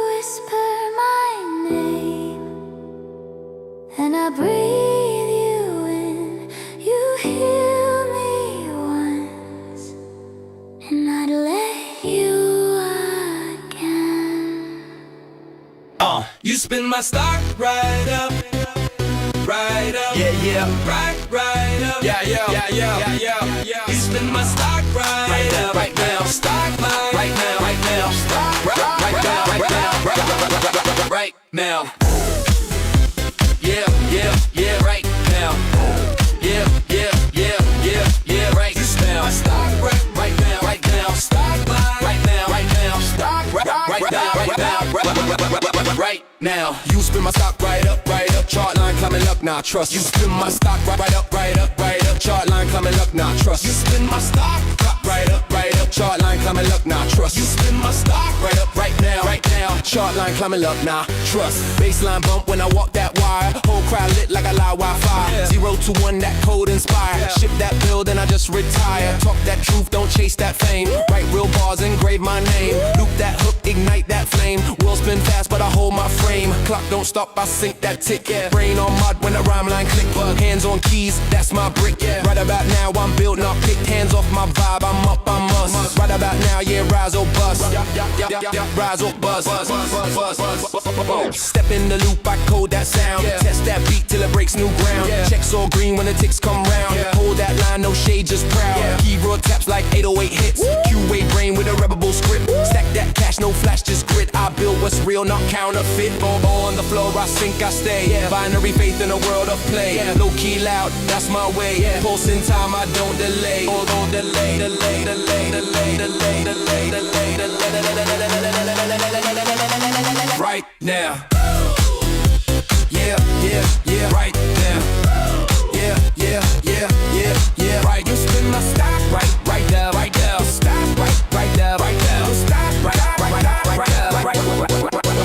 whisper my name, and I breathe you in. You heal me once, and I'd let you again. You spin my stock right up, right up. Yeah. Right up. Yeah. You spin my stock right up, right now. stock line Right now. right now. Right now. Yeah, right now. Yeah, right now. Stock Right now. stock line Right now. stock Right now. You spin my stock right up. Chart line climbing up, nah, trust. You spin my stock right up. Chart line climbing up, nah, trust. You spin my stock right up. Chart line climbing up, nah, trust. You spin my stock right up, right now. Chart line climbing up, nah, trust. Baseline bump when I walk that wire. Whole crowd lit like a loud Wi-Fi. 0 to 1, that code inspire. Ship that bill, then I just retire. Talk that truth, don't chase that fame. Write real bars, engrave my name. Loop that hook, ignite that flame. World spin fast, but I hold my frame. Clock don't stop, I sink that tick. Brain on mud when the rhyme line click. Hands on keys, that's my brick. Right about now, I'm built, not picked. Hands off my vibe, I'm up, I must. Right about now, rise or bust. Rise or bust. Step in the loop, I code that sound. Test that beat till it breaks new ground. Checks all green when the ticks come round. Hold that line, no shade, just proud. Keyboard taps like 808 hits. Q-way brain with a rebel script. Stack that cash, no flash, just grit. I build what's real, not counterfeit. On the floor, I sink, I stay. Binary faith in a world of play. Low key loud, that's my way. Pulse in time, I don't delay. Don't delay. Right now. Yeah, right now. Yeah, right. You spin my stock right there. Stop right there. Stop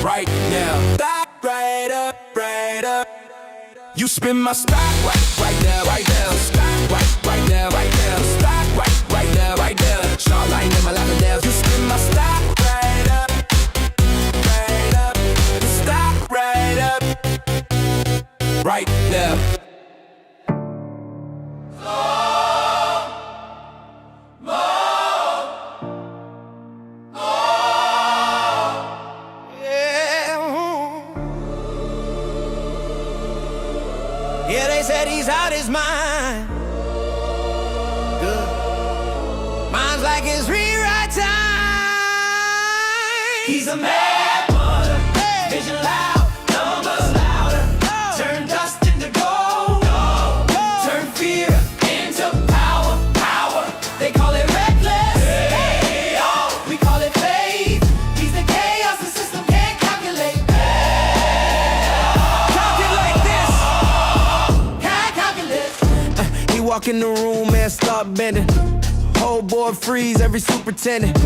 right now. Stop right up. You spin my stock right there. Stop right there. Stop right there. Short line in my lap and down. You spin my stock right up. Stop right up. Right now. Yeah, they said he's out his mind. Good. Mine's like his rewrite time. He's a mad one. Vision loud, numbers louder. Turn dust into gold. Turn fear into power. They call it reckless. We call it faith. He's the chaos the system can't calculate. He walk in the room and start bending. Whole board freeze, every superintendent.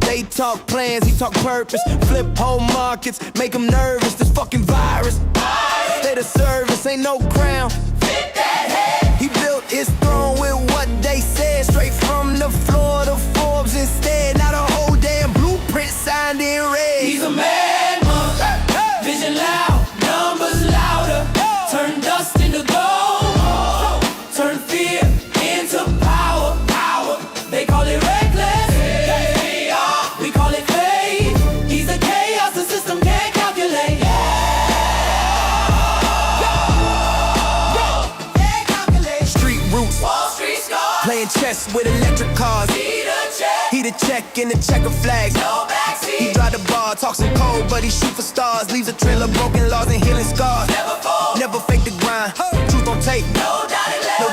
They talk plans, he talk purpose. Flip whole markets, make them nervous. This fucking virus. State of service, ain't no crown. Fit that head. He built his throne with what they said. Straight from the floor to Forbes instead. Now the whole damn blueprint signed in red. He's a madman. Vision loud, numbers louder. Turn dust into gold. Turn fear into power. They call it reckless. We call it faith. He's the chaos the system can't calculate. Street roots, Wall Street scars. Playing chess with electric cars. He the check in the checker flags. No backseat. He drive the bar, talks some cold, but he shoot for stars. Leaves a trail of broken laws and healing scars. Never fold, never fake the grind. Truth on tape. No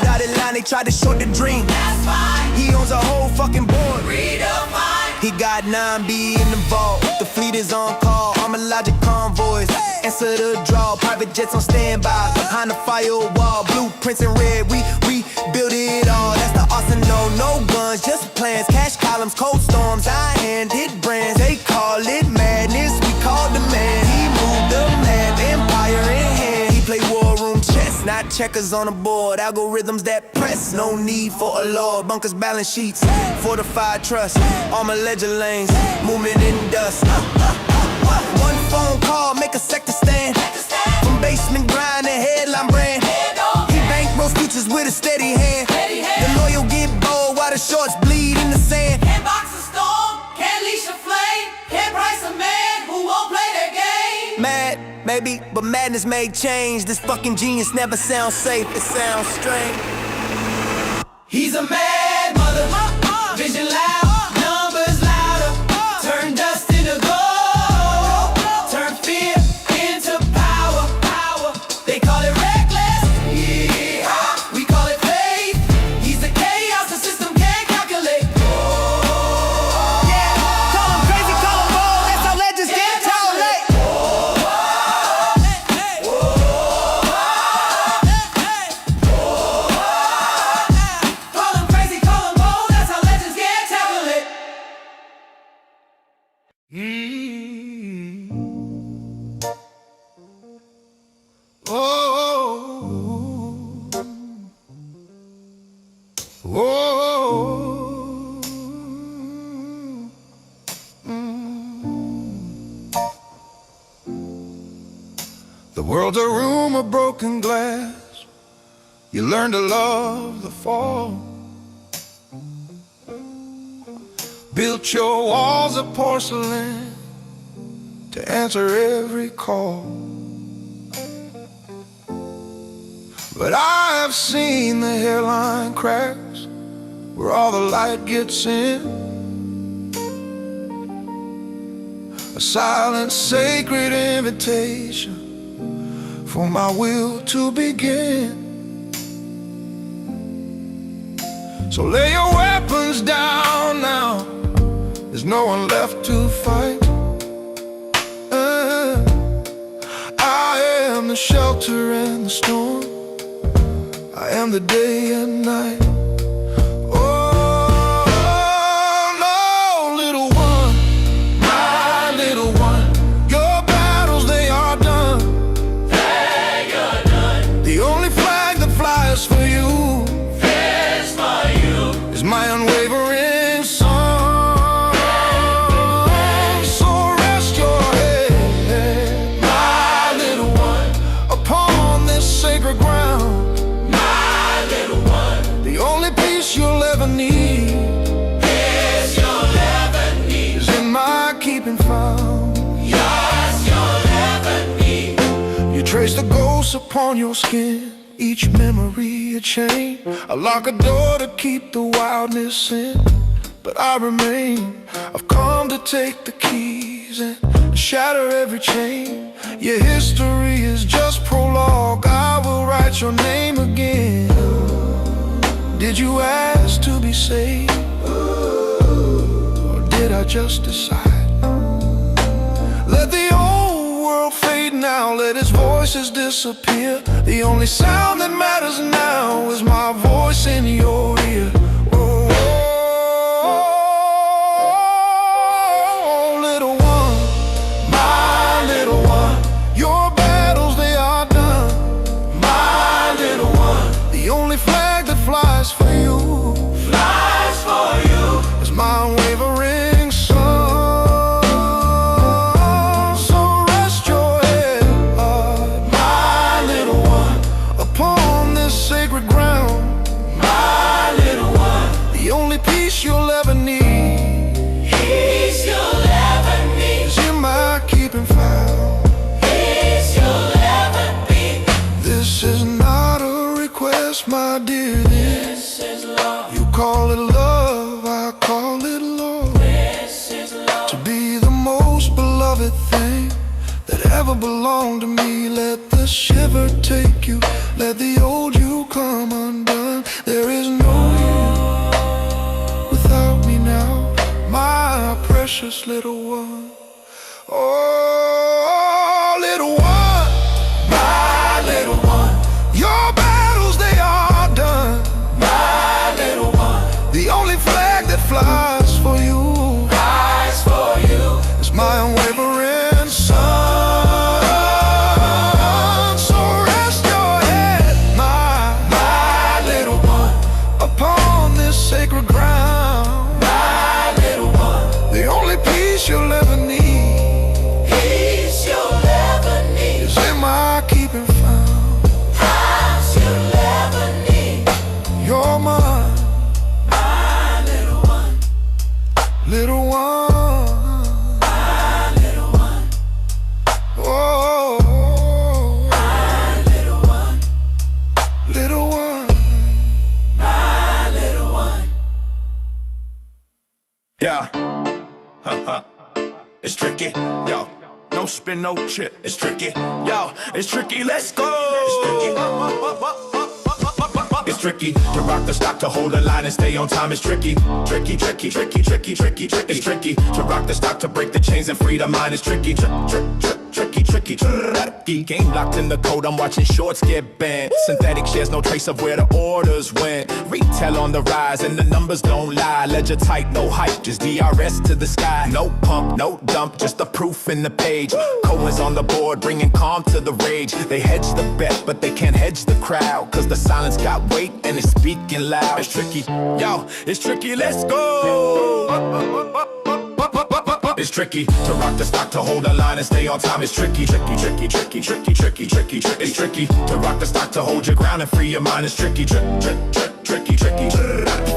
dotted line. They tried to short the dream. That's fine. He owns a whole fucking board. Redefine. He got 9B in the vault. The fleet is on call. Armor-logic convoys. Answer the draw. Private jets on standby. Behind the firewall. Blueprints in red. We build it all. That's the arsenal. No guns, just plans. Cash columns, cold storms. High-end hit brands. They call it madness. We call the man. He moved the map. Empire in hand. He play war room chess, not checkers on the board. Algorithms that press. No need for a lord. Bunkers, balance sheets. Fortified trust. Armor ledger lanes. Movement in dust. One phone call, make a sector stand. From basement grind to headline brand. He bankrolls futures with a steady hand. The loyal get bold while the shorts bleed in the sand. Can't box a storm, can't leash a flame, can't price a man who won't play their game. Mad, maybe, but madness may change. This fucking genius never sounds safe, it sounds strange. He's a mad mother, vision loud, numbers louder. Turn dust into gold, turn fear into power. They call it reckless, yeah. We call it faith. He's the chaos the system can't calculate. Yeah, call him crazy, call him bold. That's how legends get tolerate. Call him crazy, call him bold. That's how legends get calculate. The world's a room of broken glass. You learn to love the fall. Built your walls of porcelain to answer every call. But I have seen the hairline cracks where all the light gets in. A silent, sacred invitation for my will to begin. So lay your weapons down now. There's no one left to fight. I am the shelter and the storm. I am the day and night. Oh, no, little one, my little one. Your battles, they are done. They are done. The only flag that flies for you is my unwavering song. So rest your head, my little one, upon this sacred ground. My little one, the only peace you'll ever need, peace you'll ever need, is in my keeping found. Yes, you'll ever need. You trace the ghosts upon your skin, each memory a chain. I lock a door to keep the wildness in, but I remain. I've come to take the keys and shatter every chain. Your history is just prologue. I will write your name again. Did you ask to be saved, or did I just decide? Let the old world fade now, let its voices disappear. The only sound that matters now is my voice in your ear. Oh, little one, my little one. Your battles, they are done. My little one, the only flag that flies for you is my unwavering song. So rest your head, my little one, upon this sacred ground. My little one, the only peace you'll ever need, peace you'll ever need, is in my keeping found. Peace you'll ever be. This is not a request, my dear. This is love. You call it love, I call it love. This is love. To be the most beloved thing that ever belonged to me. Let the shiver take you, let the old you come undone. There is no you without me now. My hush, little one. Oh, little one, my little one. Your battles, they are done, my little one. The only flag that flies for you is my unwavering son. So rest your head, my little one, upon this sacred ground, my little one. The only peace you'll ever need is in my keeping found. You'll ever need. You're mine, My little one, little one. my little one, Oh, my little one, little one. my little one. Yeah. It's tricky, yo. No spin, no chip. It's tricky, yo. It's tricky. Let's go. It's tricky to rock the stock, to hold the line and stay on time. It's tricky, tricky, tricky, tricky, tricky, tricky, tricky. It's tricky to rock the stock, to break the chains and free the mind. It's tricky, tricky, tricky, tricky. Game locked in the code. I'm watching shorts get banned. Synthetic shares, no trace of where the orders went. Retail on the rise and the numbers don't lie. Ledger tight, no hype, just DRS to the sky. No pump, no dump, just the proof in the page. Cohen's on the board, bringing calm to the rage. They hedge the bet, but they can't hedge the crowd, cause the silence got weight and it's speaking loud. It's tricky, yo, it's tricky, let's go. It's tricky to rock the stock, to hold the line and stay on time. It's tricky, tricky, tricky, tricky, tricky, tricky, tricky, tricky. It's tricky to rock the stock, to hold your ground and free your mind. It's tricky, tricky, tricky.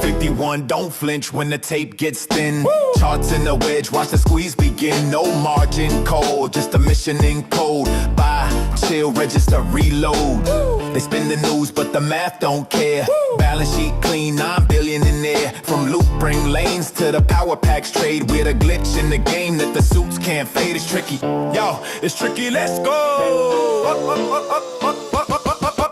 51, don't flinch when the tape gets thin. Charts in the wedge, watch the squeeze begin. No margin code, just a mission in code. Buy, chill, register, reload. They spin the news, but the math don't care. Balance sheet clean, 9 billion in there. From loop bring lanes to the power packs trade. We're the glitch in the game that the suits can't fade. It's tricky, yo, it's tricky, let's go.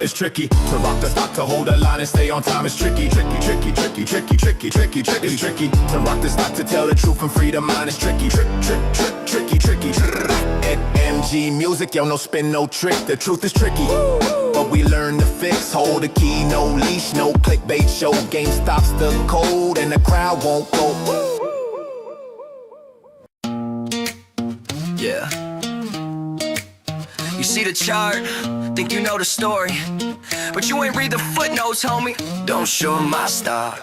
It's tricky to rock the stock, to hold the line and stay on time. It's tricky, tricky, tricky, tricky, tricky, tricky, tricky, tricky. It's tricky to rock the stock, to tell the truth and free the mind. It's tricky, tricky, tricky. At MG Music, yo, no spin, no trick. The truth is tricky, but we learn to fix. Hold the key, no leash, no clickbait show. GameStop's the code and the crowd won't go. Yeah. You see the chart, think you know the story, but you ain't read the footnotes, homie. Don't show my stock.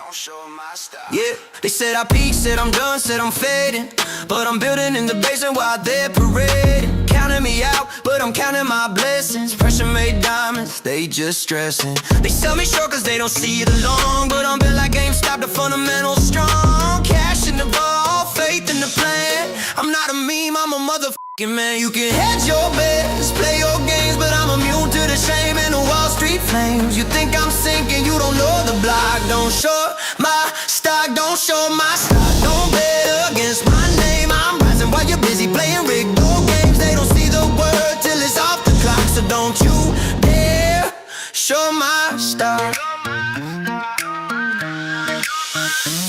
Yeah, they said I peaked, said I'm done, said I'm fading, but I'm building in the basement while they're parading. Counting me out, but I'm counting my blessings. Pressure made diamonds, they just stressing. They sell me short cause they don't see the long, but I'm built like GameStop, the fundamentals strong. Cash in the ball, faith in the plan. I'm not a meme, I'm a motherfucking man. You can hedge your bets, play your games, but I'm immune to the shame and the Wall Street flames. You think I'm sinking, you don't know the block. Don't show my stock, don't show my stock. Don't bet against my name. I'm rising while you're busy playing rigged old games. They don't see the word till it's off the clock, so don't you dare show my stock.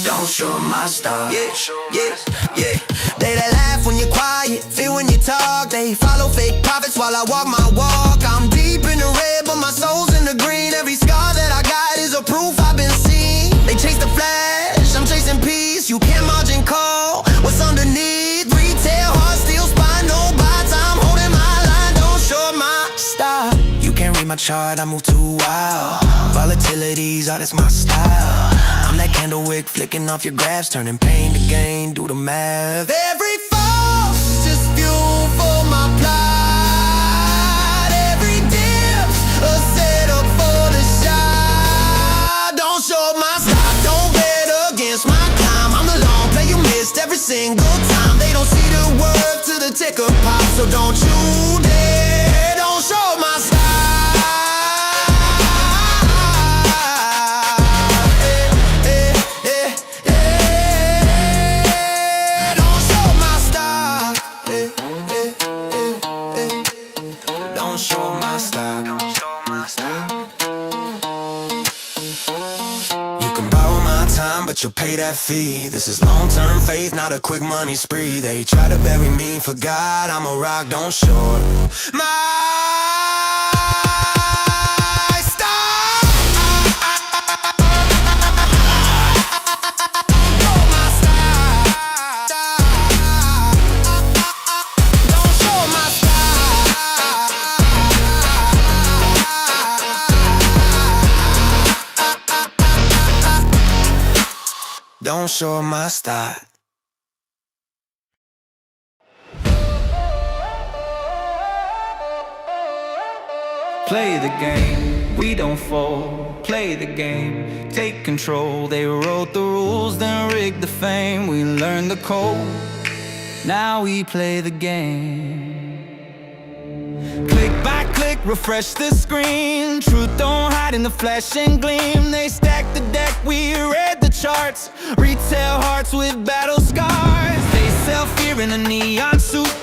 Don't show my stock. Yeah. They that laugh when you're quiet, feel when you talk. They follow fake prophets while I walk my walk. I'm deep in the red, but my soul's in the green. Every scar that I got is a proof I've been seen. They chase the flash, I'm chasing peace. You can't margin call what's underneath. Retail, hard steel, spine, no bots. I'm holding my line, don't show my style. You can't read my chart, I move too wild. Volatility's all that's my style. I'm that candle wick flicking off your graphs, turning pain to gain, do the math. Every fall's just fuel for my plot. Every dip's a setup for the shot. Don't show my stock, don't bet against my climb. I'm the long play you missed every single time. They don't see the word to the ticker pop, so don't you dare, don't show my stock. time, but you'll pay that fee. This is long-term faith, not a quick money spree. They try to bury me, for God, I'm a rock, don't short my style. My style. Don't short my style. Don't show my style. Play the game, we don't fold. Play the game, take control. They wrote the rules, then rigged the fame. We learned the code, now we play the game. Click by click, refresh the screen. Truth don't hide in the flash and gleam. They stack the deck, we read the charts. Retail hearts with battle scars. They sell fear in a neon suit.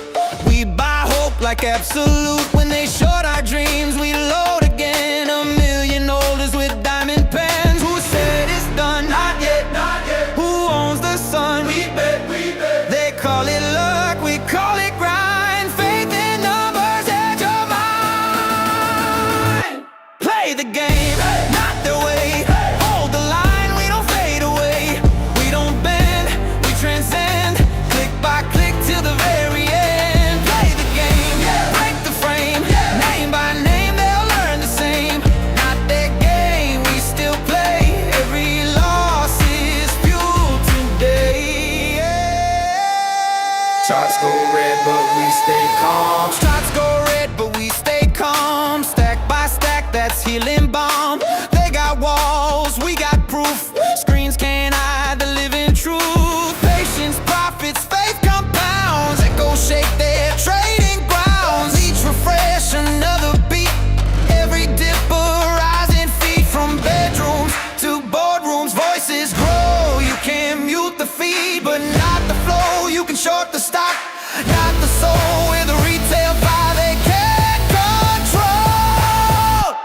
We buy hope like absolute. When they short our dreams, we load again. A million orders with diamond pens. Who said it's done? Not yet, not yet. Who owns the sun? We bet, we bet. They call it luck, we call it grind. Faith in numbers, edge of mind. Play the game, not their way. Hold the line, we don't fade away. We don't bend, we transcend. Click by click till the very end. Charts go red, but we stay calm. Shots go red, but we stay calm. Stack by stack, that's healing balm. They got walls, we got proof. Screens can't hide the living truth. Patience, profits, faith compounds. Echoes shake their trading grounds. Each refresh, another beat. Every dipper, rising feet. From bedrooms to boardrooms, voices grow. You can mute the feed, but not the flow. You can short the stock, not the soul. With a retail fire they can't control.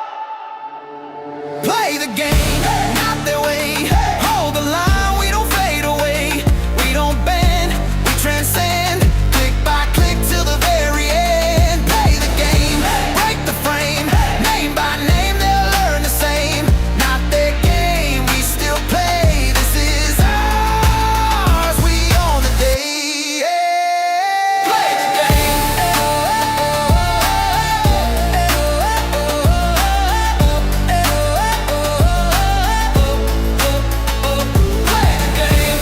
Play the game, not their way. Hold the line, we don't fade away. We don't bend, we transcend. Click by click till the very end. Play the game, break the frame. Name by name, they'll learn the same. Not their game, we still play. This is ours, we own the day. Play the game. Play the game.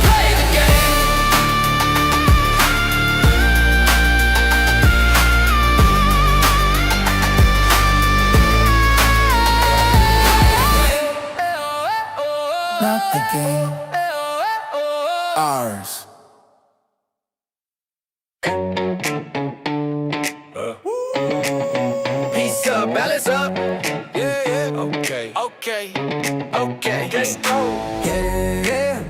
Play the game. Not the game, ours. Peace up, balance up. Yeah, yeah, okay, okay, okay. Let's go. Yeah,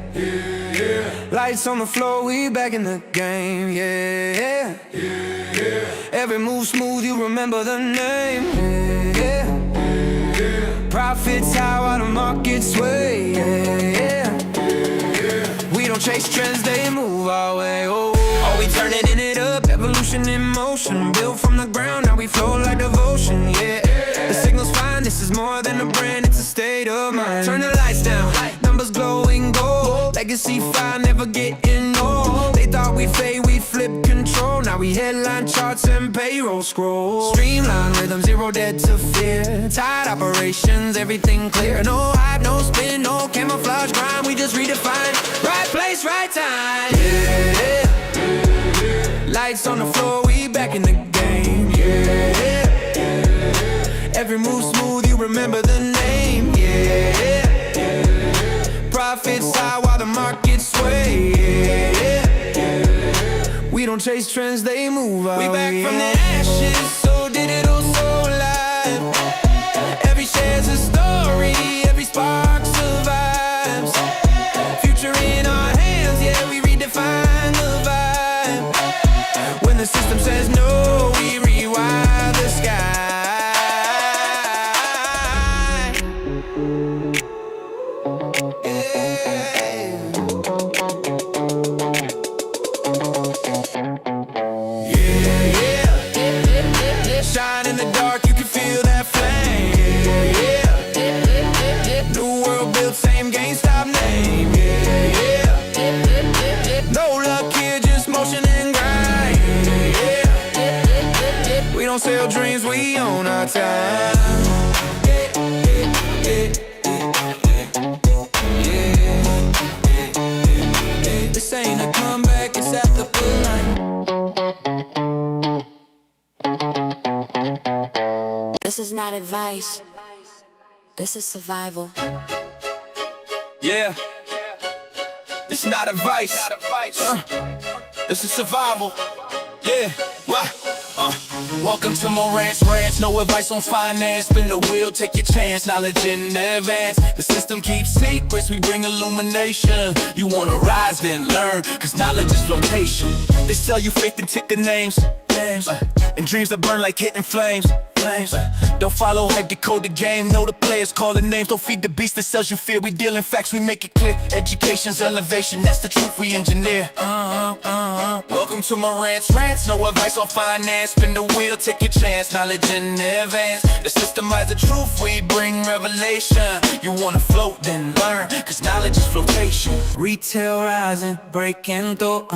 lights on the floor, we back in the game. Yeah, every move smooth, you remember the name. Yeah, profits high while the market sway. Yeah, we don't chase trends, they move our way. Oh, are we turning it up? Evolution in motion, built from the ground, now we flow like devotion. Yeah, the signal's fine, this is more than a brand, it's a state of mind. Turn the lights down, numbers glowing gold. Legacy fire, never getting old. They thought we'd fade, we'd flip control. Now we headline charts and payroll scroll. Streamline rhythm, zero dead to fear. Tight operations, everything clear. No hype, no spin, no camouflage grind. We just redefine, right place, right time. Yeah, lights on the floor, we back in the game. Yeah, every move smooth, you remember the name. Yeah, profits high while the market sway. Yeah, we don't chase trends, they move our way. We back from the ashes, so digital, so live. Every share's a story, every spark survives. Future in our hands, yeah, we redefine the vibe. When the system says no, we rewire the sky. Shine in the dark, you can feel that flame. New world built, same GameStop name. No luck here, just motion and grind. We don't sell dreams, we own our time. This ain't a comeback, it's at the line. This is not advice. This is survival. Yeah, this not advice. This is survival. Yeah, welcome to Moran's Ranch. No advice on finance. Spin the wheel, take your chance. Knowledge in advance. The system keeps secrets, we bring illumination. You wanna rise, then learn, cause knowledge is flotation. They sell you faith and ticker names. And dreams that burn like hitting flames. Don't follow hype, decode the game. Know the players, call the names. Don't feed the beast that sells you fear. We deal in facts, we make it clear. Education's elevation, that's the truth we engineer. Welcome to Moran's Ranch. No advice on finance. Spin the wheel, take your chance. Knowledge in advance. The systemize the truth, we bring revelation. You wanna float, then learn, cause knowledge is flotation. Retail rising, breaking through.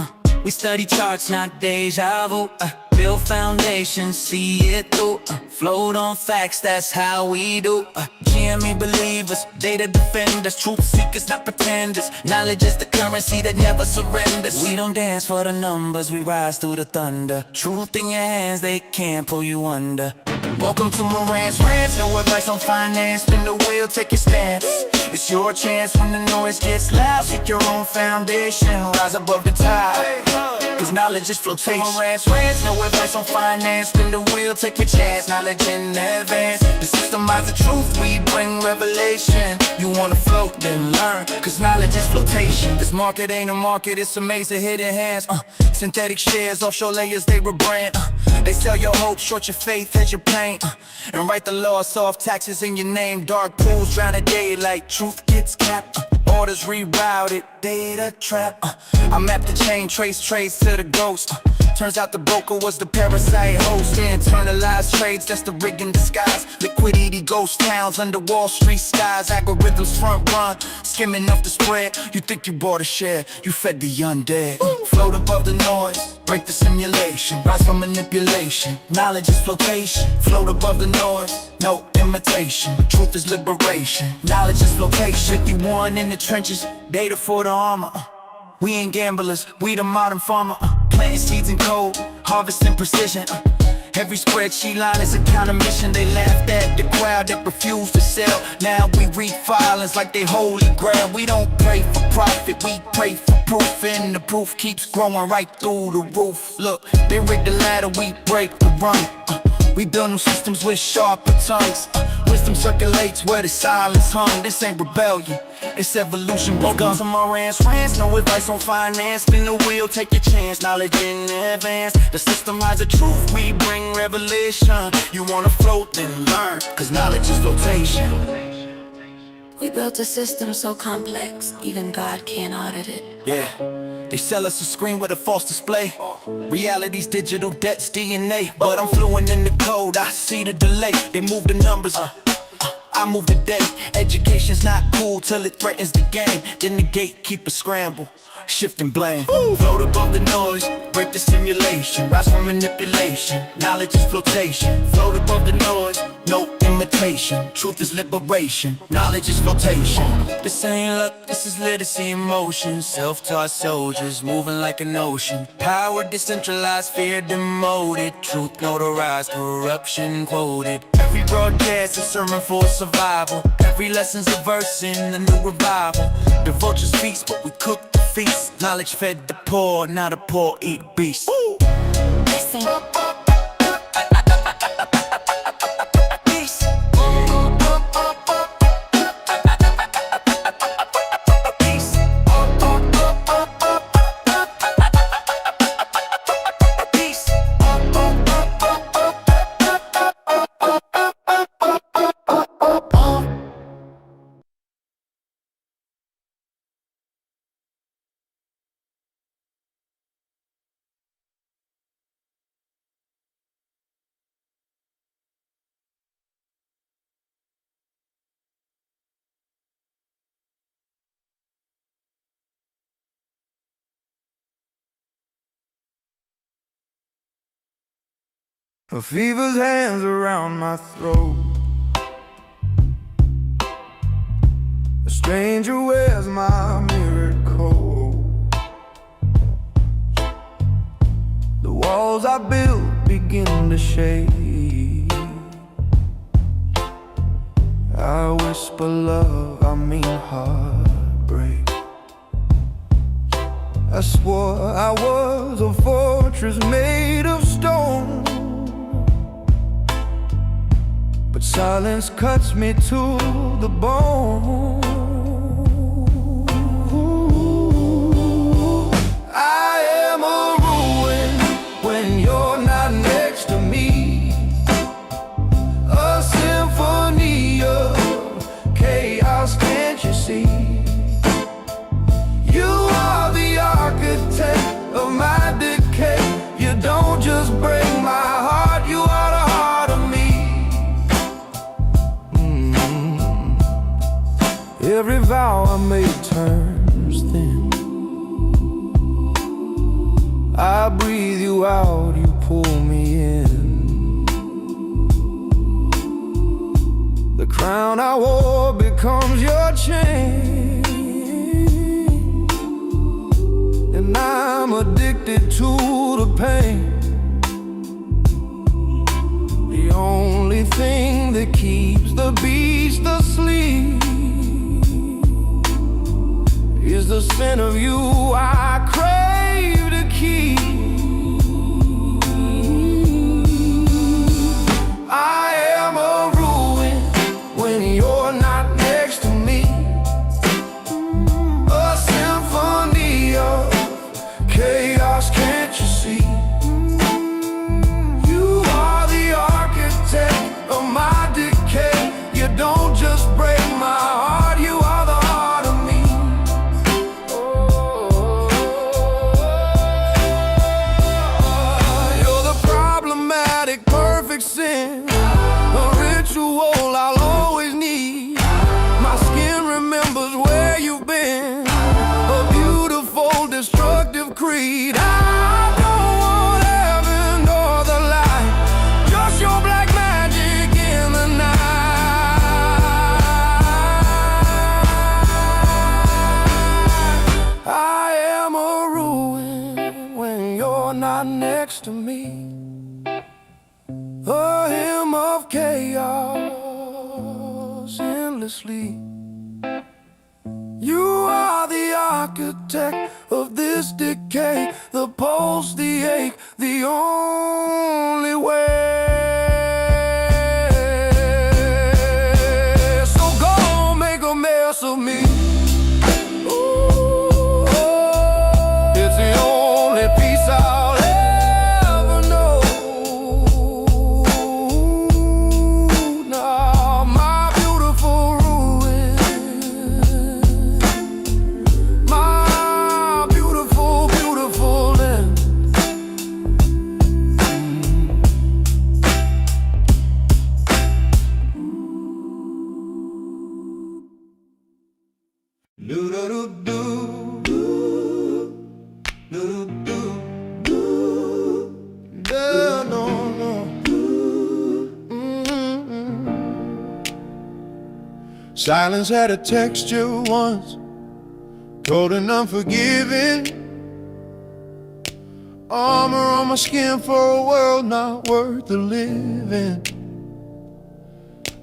We study charts, not deja vu. Build foundations, see it through. Float on facts, that's how we do. GME believers, data defenders, truth seekers, not pretenders. Knowledge is the currency that never surrenders. We don't dance for the numbers, we rise through the thunder. Truth in your hands, they can't pull you under. Welcome to Moran's Ranch. No advice on finance. Spin the wheel, take your stance. It's your chance when the noise gets loud. Seek your own foundation, rise above the tide, cause knowledge is flotation. Moran's Ranch. No advice on finance. Spin the wheel, take your chance. Knowledge in advance. The systemize the truth, we bring revelation. You wanna float, then learn, cause knowledge is flotation. This market ain't a market, it's a maze of hidden hands. Synthetic shares, offshore layers, they rebrand. They sell your hope, short your faith, hedge your pain. And write the law, soft taxes in your name. Dark pools drown a daylight, truth gets capped. Orders rerouted, data trap. I map the chain, trace to the ghost. Turns out the broker was the parasite host. Internalized trades, that's the rig in disguise. Liquidity ghost towns under Wall Street skies. Algorithms front run, skimming off the spread. You think you bought a share, you fed the undead. Float above the noise, break the simulation. Rise from manipulation, knowledge is flotation. Float above the noise, no imitation. Truth is liberation, knowledge is flotation. 51 in the trenches, data for the armor. We ain't gamblers, we the modern farmer. Planting seeds in cold, harvesting precision. Every spreadsheet line is a counter mission. They laughed at the crowd that refused to sell. Now we read filings like they holy grail. We don't pray for profit, we pray for proof. And the proof keeps growing right through the roof. Look, they rig the ladder, we break the run. We build new systems with sharper tongues. Wisdom circulates where the silence hung. This ain't rebellion, it's evolution. Welcome to Moran's Ranch. No advice on finance. Spin the wheel, take your chance. Knowledge in advance. The system hides the truth, we bring revelation. You wanna float, then learn, cause knowledge is flotation. We built a system so complex, even God can't audit it. Yeah, they sell us a screen with a false display. Reality's digital, debt's DNA. But I'm fluent in the code, I see the delay. They move the numbers, I move the day. Education's not cool till it threatens the game. Then the gatekeeper scramble, shifting blame. Float above the noise, break the simulation. Rise from manipulation, knowledge is flotation. Float above the noise, no imitation. Truth is liberation, knowledge is flotation. This ain't luck, this is literacy in motion. Self-taught soldiers moving like an ocean. Power decentralized, fear demoted. Truth notarized, corruption quoted. Every broadcast is sermon for survival. Every lesson's a verse in a new revival. The vultures feast, but we cook the feast. Knowledge fed the poor, now the poor eat beasts. Listen. A fever's hands around my throat. A stranger wears my mirrored coat. The walls I built begin to shake. I whisper love, I mean heartbreak. I swore I was a fortress made of stone, but silence cuts me to the bone. I am a ruin when you're not next to me, a symphony of chaos, can't you see? You are the architect of my decay. You don't just break my heart, you are the heart of me. Every vow I made turns thin. I breathe you out, you pull me in. The crown I wore becomes your chain, and I'm addicted to the pain. The only thing that keeps the beast asleep is the scent of you I crave to keep. I am a ruin when you're not next to me, a symphony of chaos, can't you see? You are the architect of my decay. You don't just break my heart, you are the heart of me. You're the problematic, perfect sin, a ritual I'll always need. My skin remembers where you've been, a beautiful, destructive creed. I don't want heaven or the light, just your black magic in the night. I am a ruin when you're not next to me, a hymn of chaos endlessly. You are the architect of this decay, the pulse, the ache, the only way. So go make a mess of me. Ooh, it's the only peace I'll ever know. Now, my beautiful ruin, my beautiful, beautiful land. Silence had a texture once, cold and unforgiving. Armor on my skin for a world not worth the living.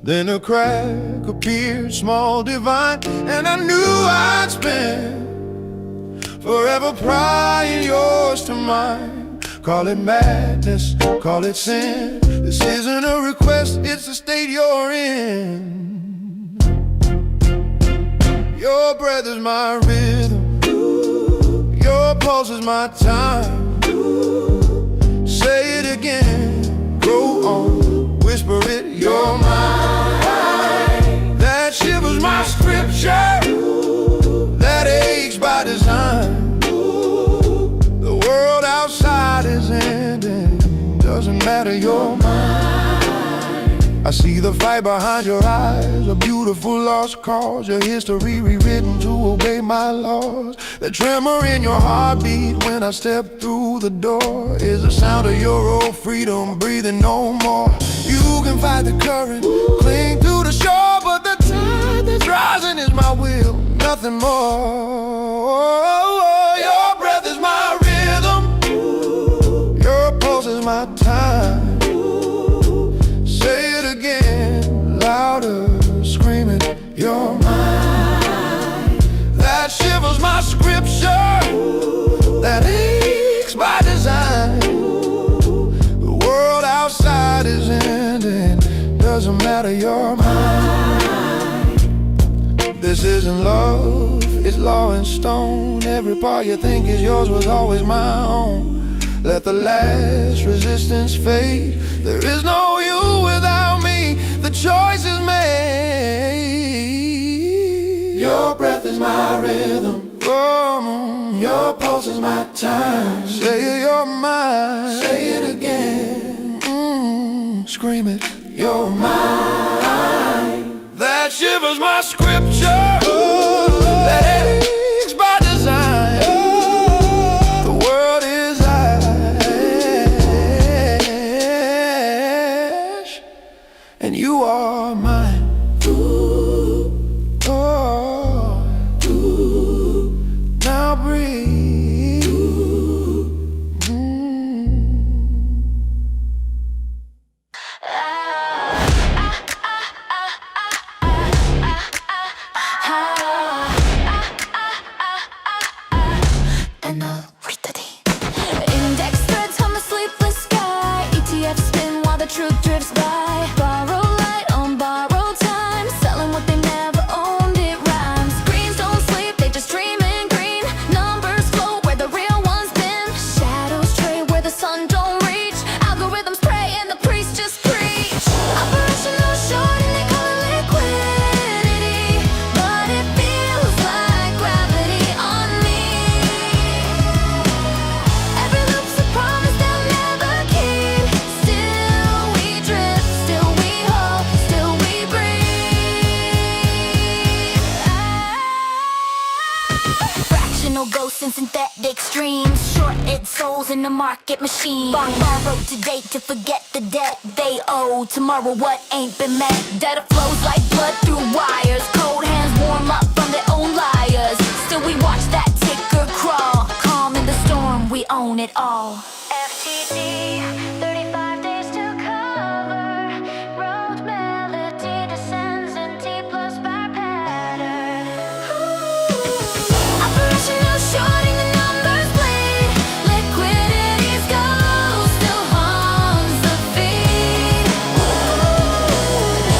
Then a crack appeared, small, divine, and I knew I'd spend forever prying yours to mine. Call it madness, call it sin. This isn't a request, it's the state you're in. Your breath is my rhythm, your pulse is my time. Say it again, go on, whisper it, you're mine. That shivers my scripture, that aches by design. The world outside is ending, doesn't matter, you're mine. I see the fight behind your eyes, a beautiful lost cause, your history rewritten to obey my laws. The tremor in your heartbeat when I step through the door is the sound of your old freedom breathing no more. You can fight the current, cling to the shore, but the tide that's rising is my will, nothing more. Your breath is my rhythm, your pulse is my time. Say it again, louder, screaming, you're mine. That shivers my scripture, that aches by design. The world outside is ending, doesn't matter, you're mine. This isn't love, it's law in stone. Every part you think is yours was always my own. Let the last resistance fade. There is no you without me, the choice is made. Your breath is my rhythm, your pulse is my time. Say you're mine, say it again, scream it, you're mine. That shivers my scripture, that aches by design. The world is ash, and you are mine. Oh, now breathe. Index threads hum a sleepless sky. ETFs spin while the truth drifts by. Borrow light on borrowed time, selling what they never owned, it rhymes. Screens don't sleep, they just dream in green. Numbers float where the real ones been. Shadows trade where the sun don't reach. Algorithms pray and the priests just preach. Operational short and they call it liquidity, but it feels like gravity on me. Every loop's a promise they'll never keep. Still we drift, still we hope, still we breathe. Fractional ghosts and synthetic streams. Shorted souls in the market machine. Borrowed today to forget the debt they owe. Tomorrow what ain't been met. Data flows like blood through wires. Cold hands warm up from their own liars. Still we watch that ticker crawl. Calm in the storm, we own it all. FTD, 35 days to cover. Road melody descends in T plus bar pattern. Operational shorting, the numbers bleed. Liquidity's gold still haunts the feed.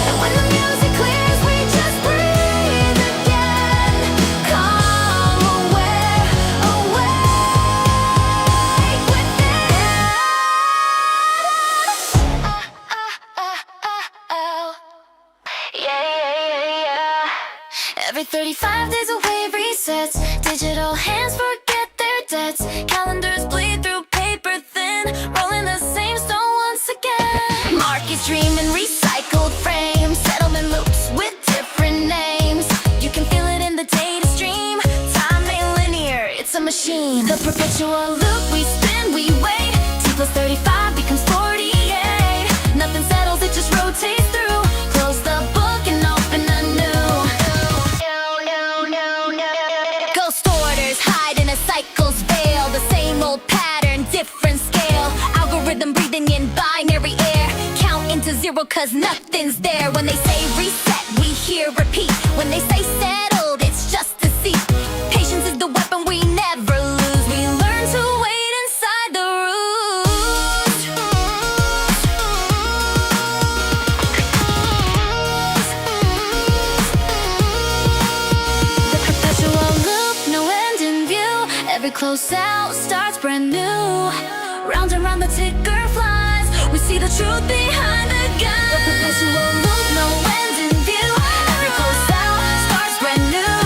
And when the music clears, we just breathe again. Calm, aware, awake within. Yeah. Every 35 days a wave resets. Digital hands forget their debts. Calendars bleed through paper thin. Rolling the same stone once again. Markets dream in recycled frames. Settlement loops with different names. You can feel it in the data stream. Time ain't linear, it's a machine. The perpetual loop, we spin, we wait. T plus 35 becomes 48. Nothing settles, it just rotates through. Close the book and open a new. Ghost orders hide in a cycle's veil. The same old pattern, different scale. Algorithm breathing in binary air. Count into zero cause nothing's there. When they say reset, we hear repeat. When they say settled, it's just deceit. Patience is the weapon we never lose. We learn to wait inside the roots. The perpetual loop, no end in view. Every close out starts brand new. Round and round the ticker flies. We see the truth behind the guise. The perpetual loop, no end in view. Every close out starts brand new.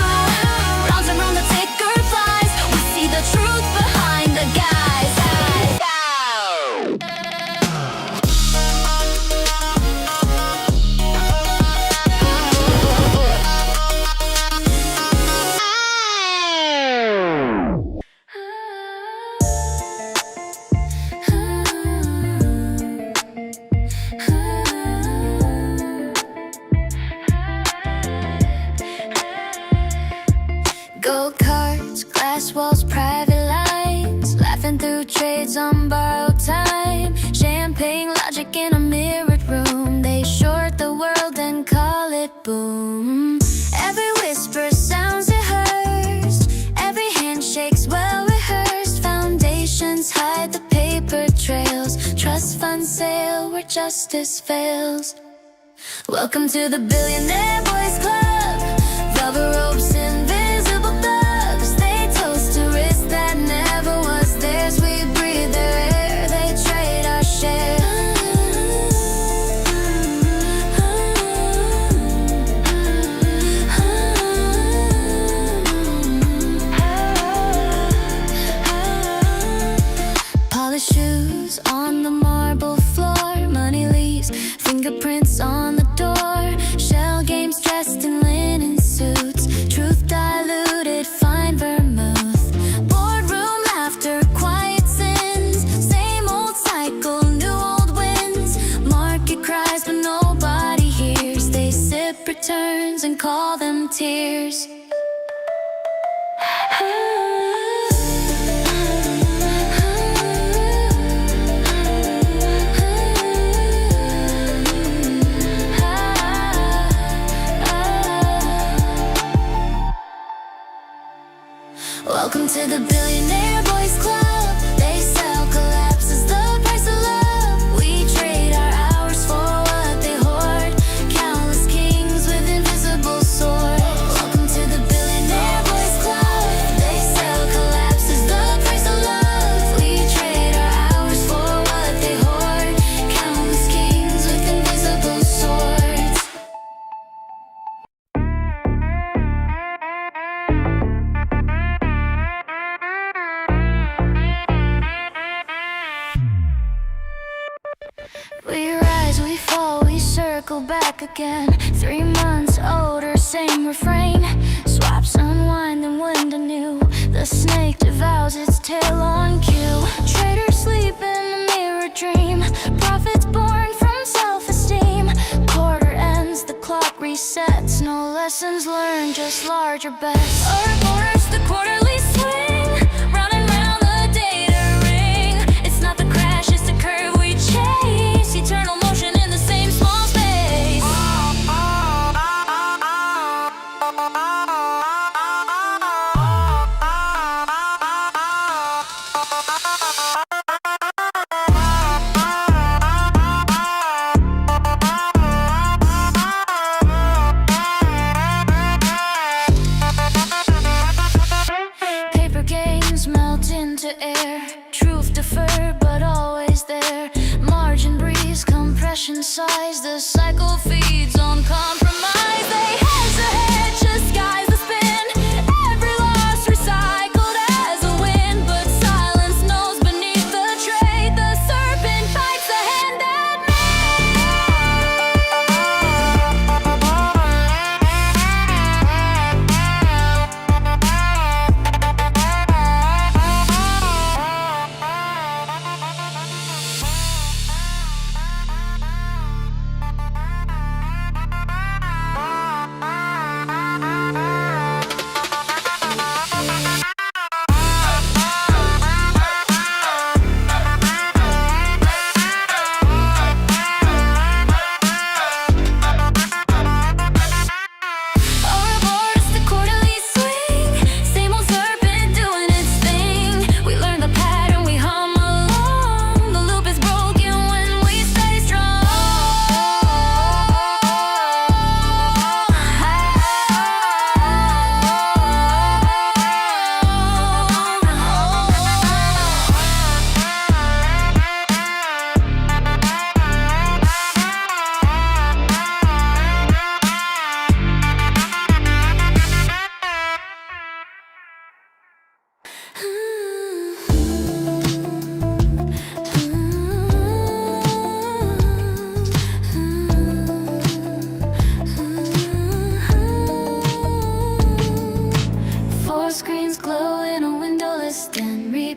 Round and round the ticker flies. We see the truth behind the guise. a mirrored room. They short the world and call it boom. Every whisper sounds rehearsed, every handshake's well rehearsed. Foundations hide the paper trails, trust funds sail where justice fails. Welcome to the Billionaire Boys Club. Velvet ropes, invisible thugs. They toast a risk that never was theirs. We breathe their air, they trade our share. Polished shoes on the marble floor, money leaves fingerprints on the door. Shell games dressed in linen suits, truth diluted, fine vermouth. Boardroom laughter, quiet sins, same old cycle, new old wins. Market cries but nobody hears. They sip returns and call them tears. Welcome to the Billionaire Boys Club. They sell collapse as the price of love. We trade our hours for what they hoard, countless kings with invisible swords. Welcome to the Billionaire Boys Club. They sell collapse as the price of love. We trade our hours for what they hoard, countless kings with invisible swords. We rise, we fall, we circle back again. 3 months older, same refrain. Swaps unwind and wind anew. The snake devours its tail on cue. Traders sleep in a mirror dream. Profits born from self-esteem. Quarter ends, the clock resets. No lessons learned, just larger bets. Our borders, the quarterly swing. Running round the data ring. It's not the crash, it's the curve we chase. Eternal motion in the same small space. Paper games melt into air. Truth deferred but always there. Margin breeze, compression size. The cycle feeds on compromise. They hedge the hedge, disguise the spin. Every loss recycled as a win. But silence knows beneath the trade. The serpent bites the hand that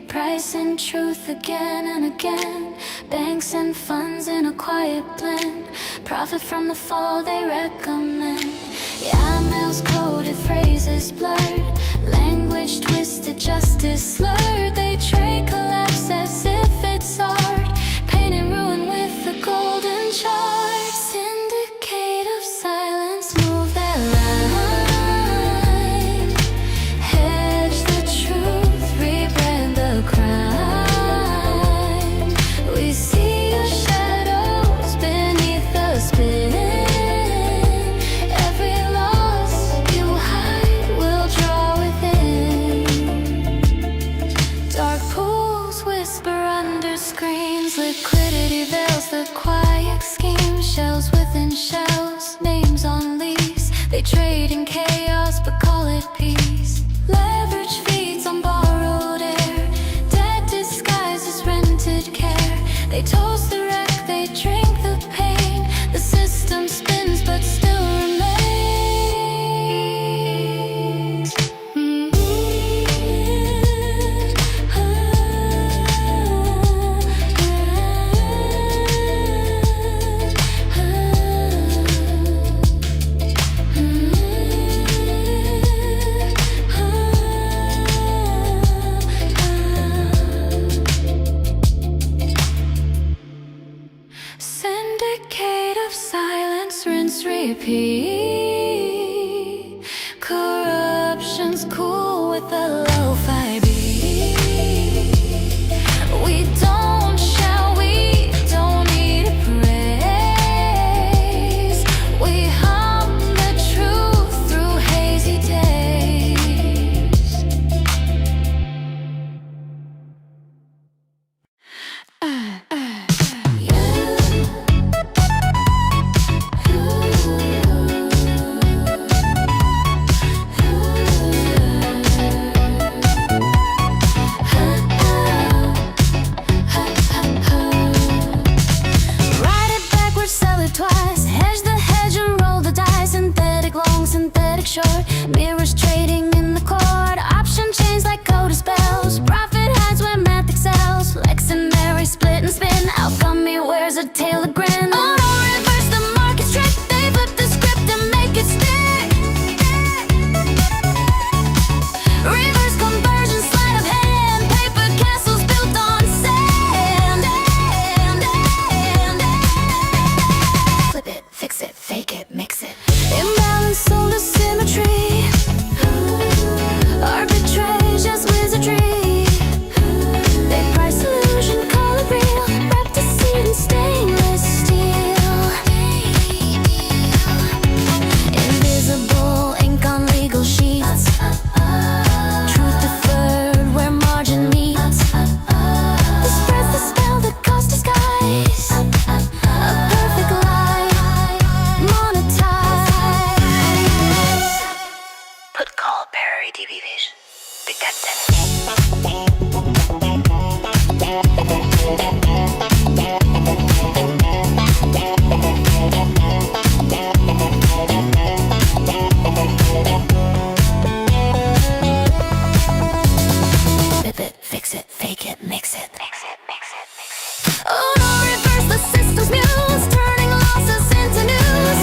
pricing truth again and again. Banks and funds in a quiet blend. Profit from the fall they recommend. Yeah, mails coded, phrases blurred. Language twisted, justice slurred. They trade collapse as if it's art. Pain and ruin with the golden shells within shells, names on leaves. They trade in chaos but call it peace. Leverage feeds on borrowed air, dead disguises rented care. They toast the wreck, they drink the pain. The system spins but still remains. Syndicate of silence, rinse, repeat. Corruption's cool with a lo-fi beat. We don't shout, we don't need a praise. We hum the truth through hazy days. Ride it backwards, sell it twice. Hedge the hedge and roll the dice. Synthetic long, synthetic short. Mirrors trading in the court. Option chains like code of spells. Profit hides where math excels. Lex and Mary split and spin. Alchemy wears a tail of grin. Oh no, reverse the market's trick. They flip the script and make it stick. Reverse conversion, sleight of hand. Paper castles built on sand. Flip it, fix it, fake it, mix it. Imbalance, soul asymmetry. Arbitrage as wizardry. They price illusion, call it real. Wrapped a seed in stainless steel. Invisible ink on legal sheets. Truth deferred where margin meets. This spreads the spell that casts disguise. A perfect lie, monetize. Put call Perry DB Vision. Big Cat Flip it, fix it, fake it, mix it. Oh no, reverse the system's muse, turning losses into news.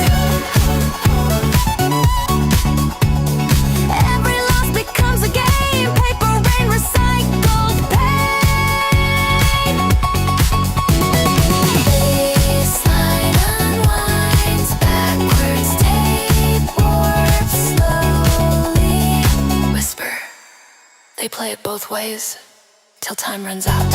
Every loss becomes a game. Paper rain, recycled pain. Baseline unwinds, backwards tape warps slowly. Whisper. They play it both ways till time runs out.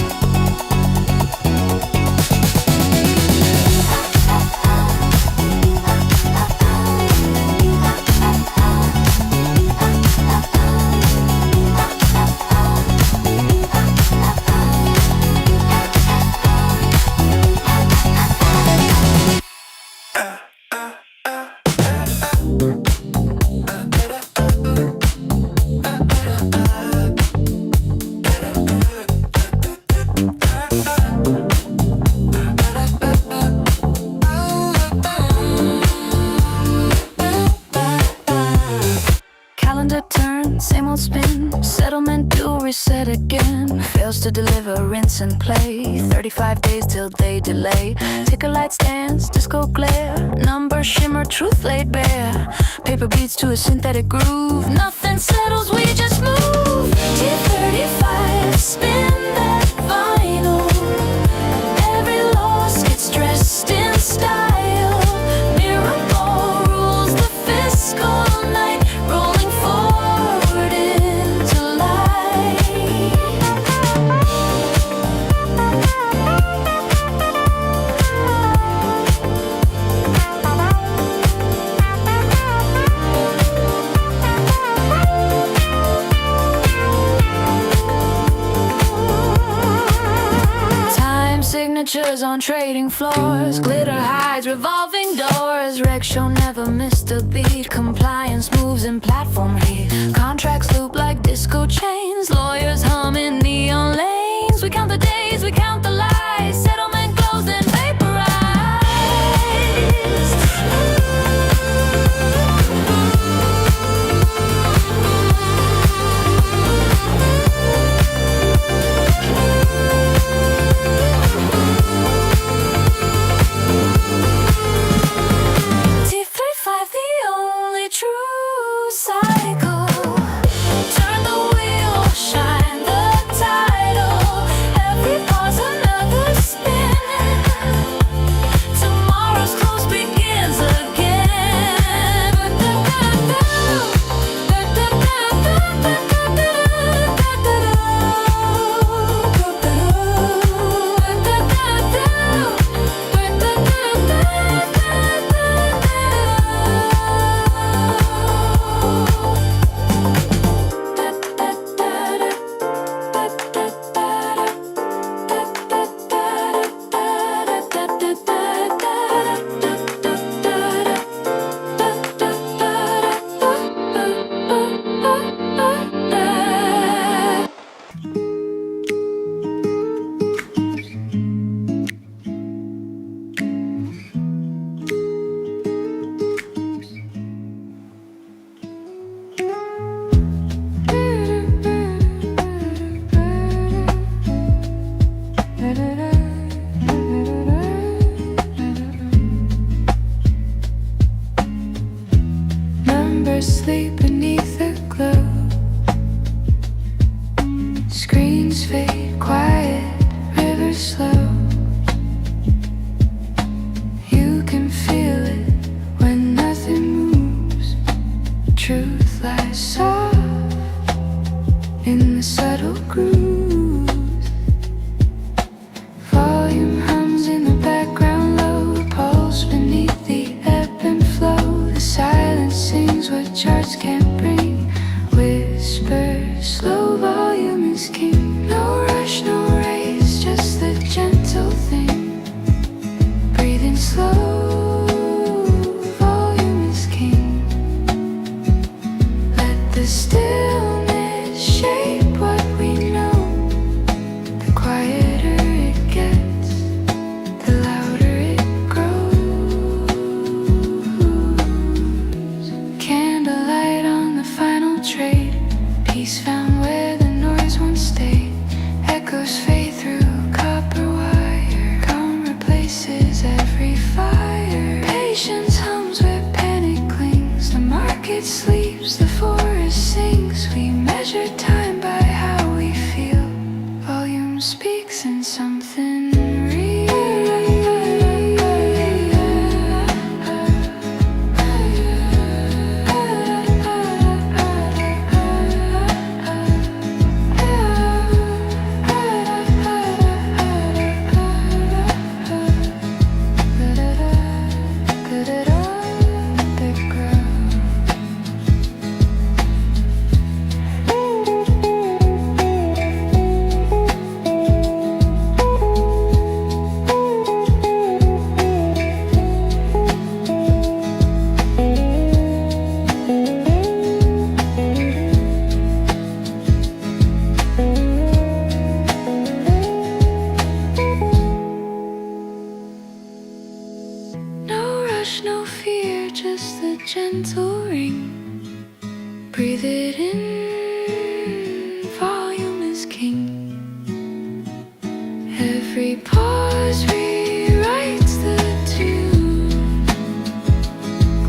Calendar turn, same old spin. Settlement due, reset again. Fails to deliver, rinse and play. 35 days till they delay. Ticker light stands, disco glare. Numbers shimmer, truth laid bare. Paper beats to a synthetic groove. Nothing settles, we just move. T35, spin that vinyl. Every loss gets dressed in style. Miracle rules the fiscal night. Rolling forward into light. cars on trading floors, glitter hides, revolving doors. Reg show never missed a beat. Compliance moves in platform heat. Contracts loop like disco chains. Lawyers hum in neon lanes. We count the days, we count the lies. Settlement closed and vaporized. Sleep beneath the glow. Screens fade, quiet, rivers slow. You can feel it when nothing moves. Truth lies soft in the subtle grooves. Volume hums in the background low. Pulse beneath the ebb and flow. The silence sings what charts can't bring. Whisper, slow, volume is king. No rush, no race, just the gentle thing. Breathing slow, volume is king. Let the stillness shape what we know. The quieter it gets, the louder it grows. Candlelight on the final trade. Peace found where the noise once stayed. Echoes fade through copper wire. Calm replaces every fire. Patience hums where panic clings. The market sleeps, the forest sings. We measure time by how we feel. Volume speaks in something real. No rush, no fear, just the gentle ring. Breathe it in, volume is king. Every pause rewrites the tune.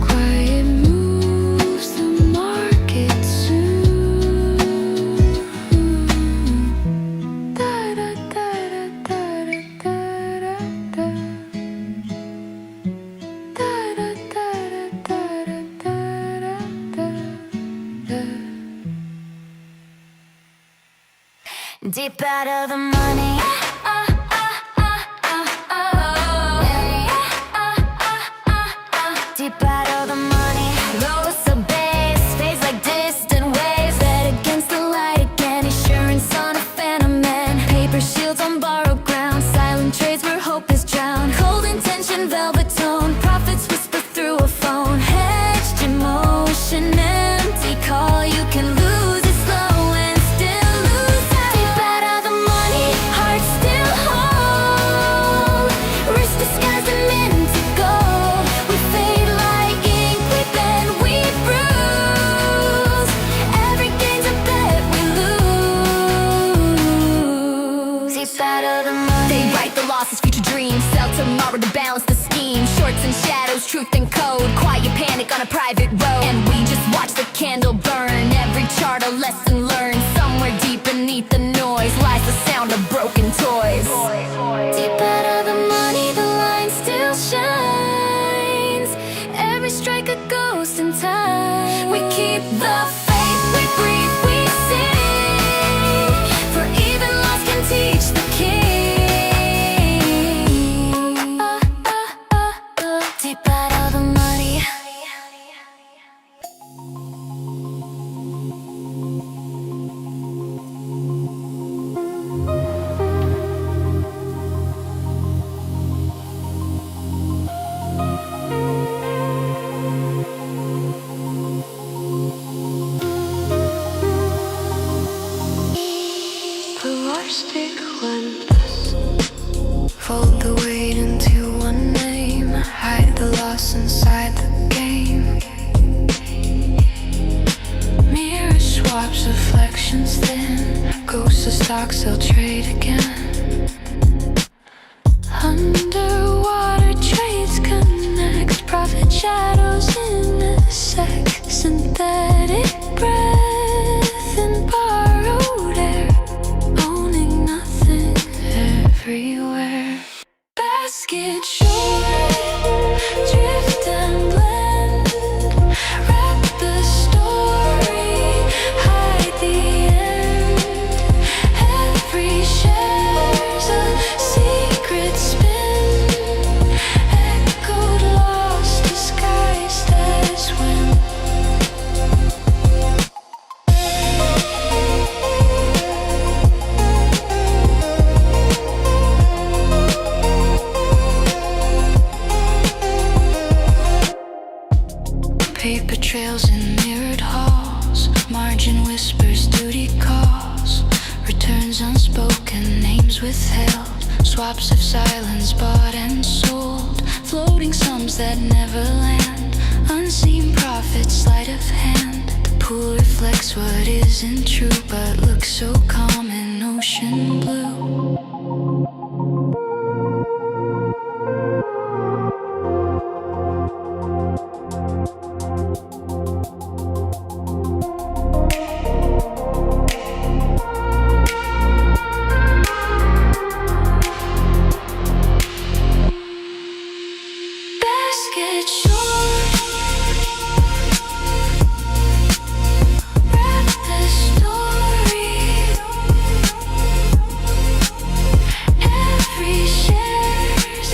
Quiet moves the market soon. Da da da da da da da da. Deep out of the money. Deep out of the money. Lowest of base, fades like distant waves. Set against the light again. Insurance on a phantom man. Paper shields on borrowed ground. Silent trades where hope is hearts and shadows, truth and code. Quiet panic on a private road, and we just watch the candle burn. Every chart a lesson learned. Somewhere deep beneath the noise lies the sound of broken toys. Deep out of the money, the line still shines. Every strike a ghost in time. We keep the faith, we breathe, we sing. For even lost can teach the king. Deep out of the money. Stick lengths, fold the weight into one name, hide the loss inside the game. Mirror swaps, reflections thin, ghosts of stocks they'll trade again. Underwater trades connect, profit shadows in a sec, synthetic breath and borrowed air. Everywhere, basket shore, drift and blend, wrap the story, hide the end. Every share's a secret spin, echoed, lost, disguised as when. Paper trails in mirrored halls, margin whispers, duty calls, returns unspoken, names withheld, swaps of silence bought and sold, floating sums that never land, unseen profits, sleight of hand. The pool reflects what isn't true, but looks so calm in ocean blue. Basket shore, wrap the story. Every share's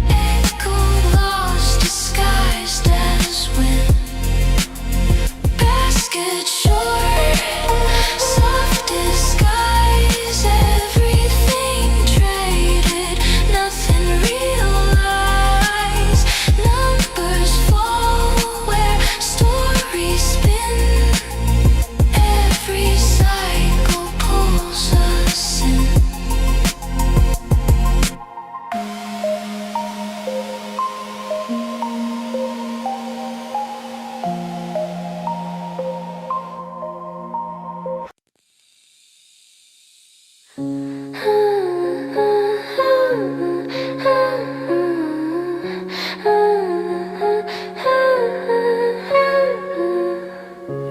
echo, lost, disguised as wind. Basket shore, soft disguise, everything traded, nothing realized. Numbers fall where stories spin. Every cycle pulls us in.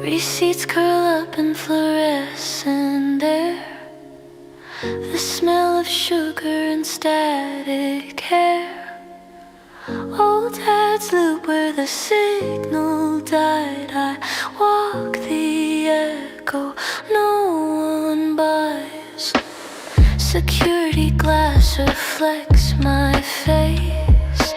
Receipts curl up in fluorescent air, the smell of sugar and static hair. Old hats loop where the signal died. I walk the echo, no one buys. Security glass reflects my face,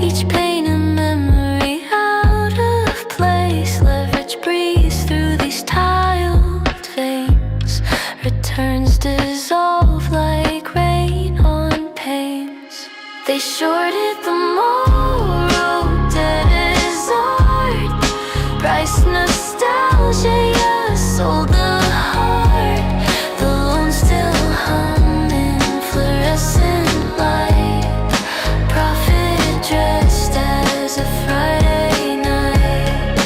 each pain a memory out of place. Leverage breathes through these tiled veins, returns dissolve like rain on panes. They shorted the morrow, dead as art, price nostalgia, yeah, sold the heart. The lone still hung in fluorescent light, prophet dressed as a Friday night.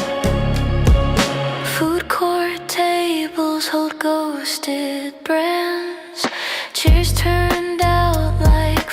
Food court tables hold ghosted brands, chairs turned out like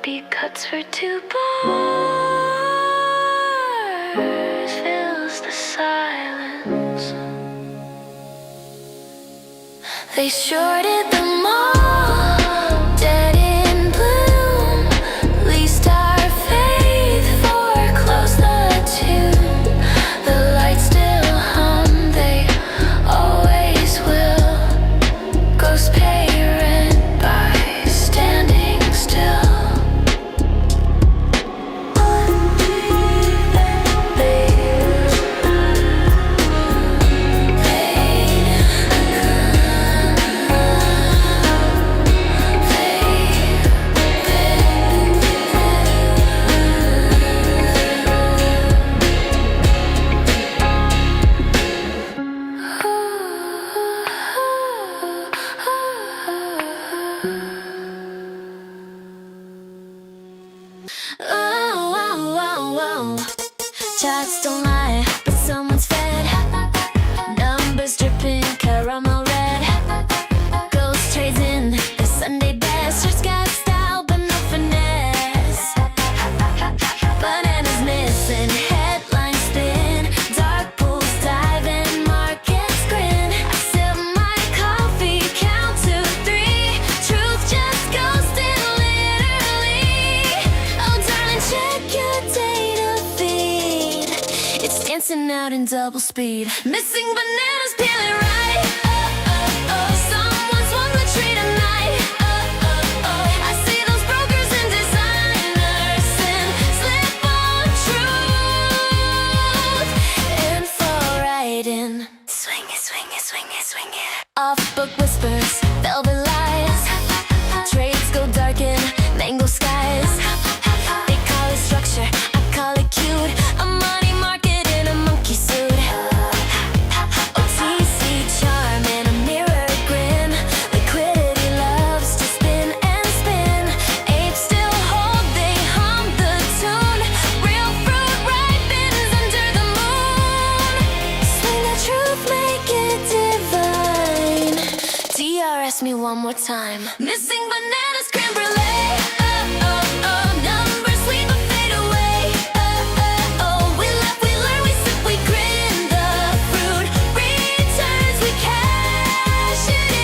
beat cuts for 2 bars, fills the silence. They shorted the mall, dead in bloom. Leased our faith, foreclosed the tune. The lights still hum, they always will. Ghosts pay rent by standing still. Charts don't lie, but someone's fed. Numbers dripping caramel red. Ghost trades in the Sunday best. Just got style, but no finesse. Bananas missing, headlines thin. Dark pools dive and markets grin. I sip my coffee, count to 3. Truth just ghosting literally. Oh darling, check your data feed. It's dancing out in double speed. Missing bananas peeling right. Someone swung the tree tonight. I see those brokers and designers and slip on truth. Info writing. Swing it, swing it, swing it, swing it. Off book whispers, velvet lies. Trades go dark in mango skies. They call it structure, I call it cute. A money market in a monkey suit. OTC charm and a mirror grin. Liquidity loves to spin and spin. Apes still hold, they hum the tune. Real fruit ripens under the moon. Swing the truth, make it divine. DRS me one more time. Missing bananas, creme brulee. Numbers sweet but fade away. We laugh, we learn, we sip, we grin. The fruit returns, we cash it in.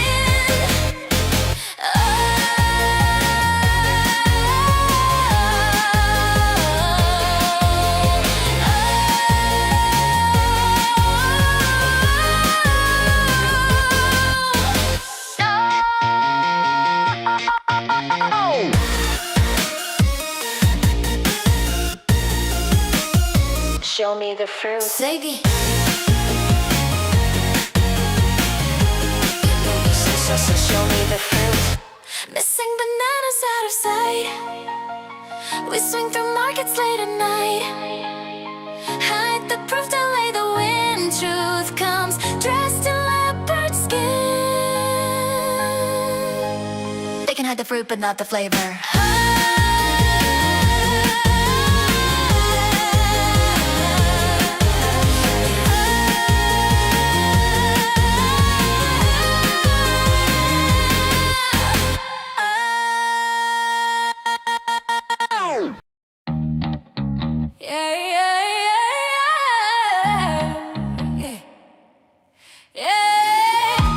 Show me the fruit. Ziggy. Show me the fruit. Missing bananas out of sight. We swing through markets late at night. Hide the proof, delay the wind. Truth comes dressed in leopard skin. They can hide the fruit, but not the flavor.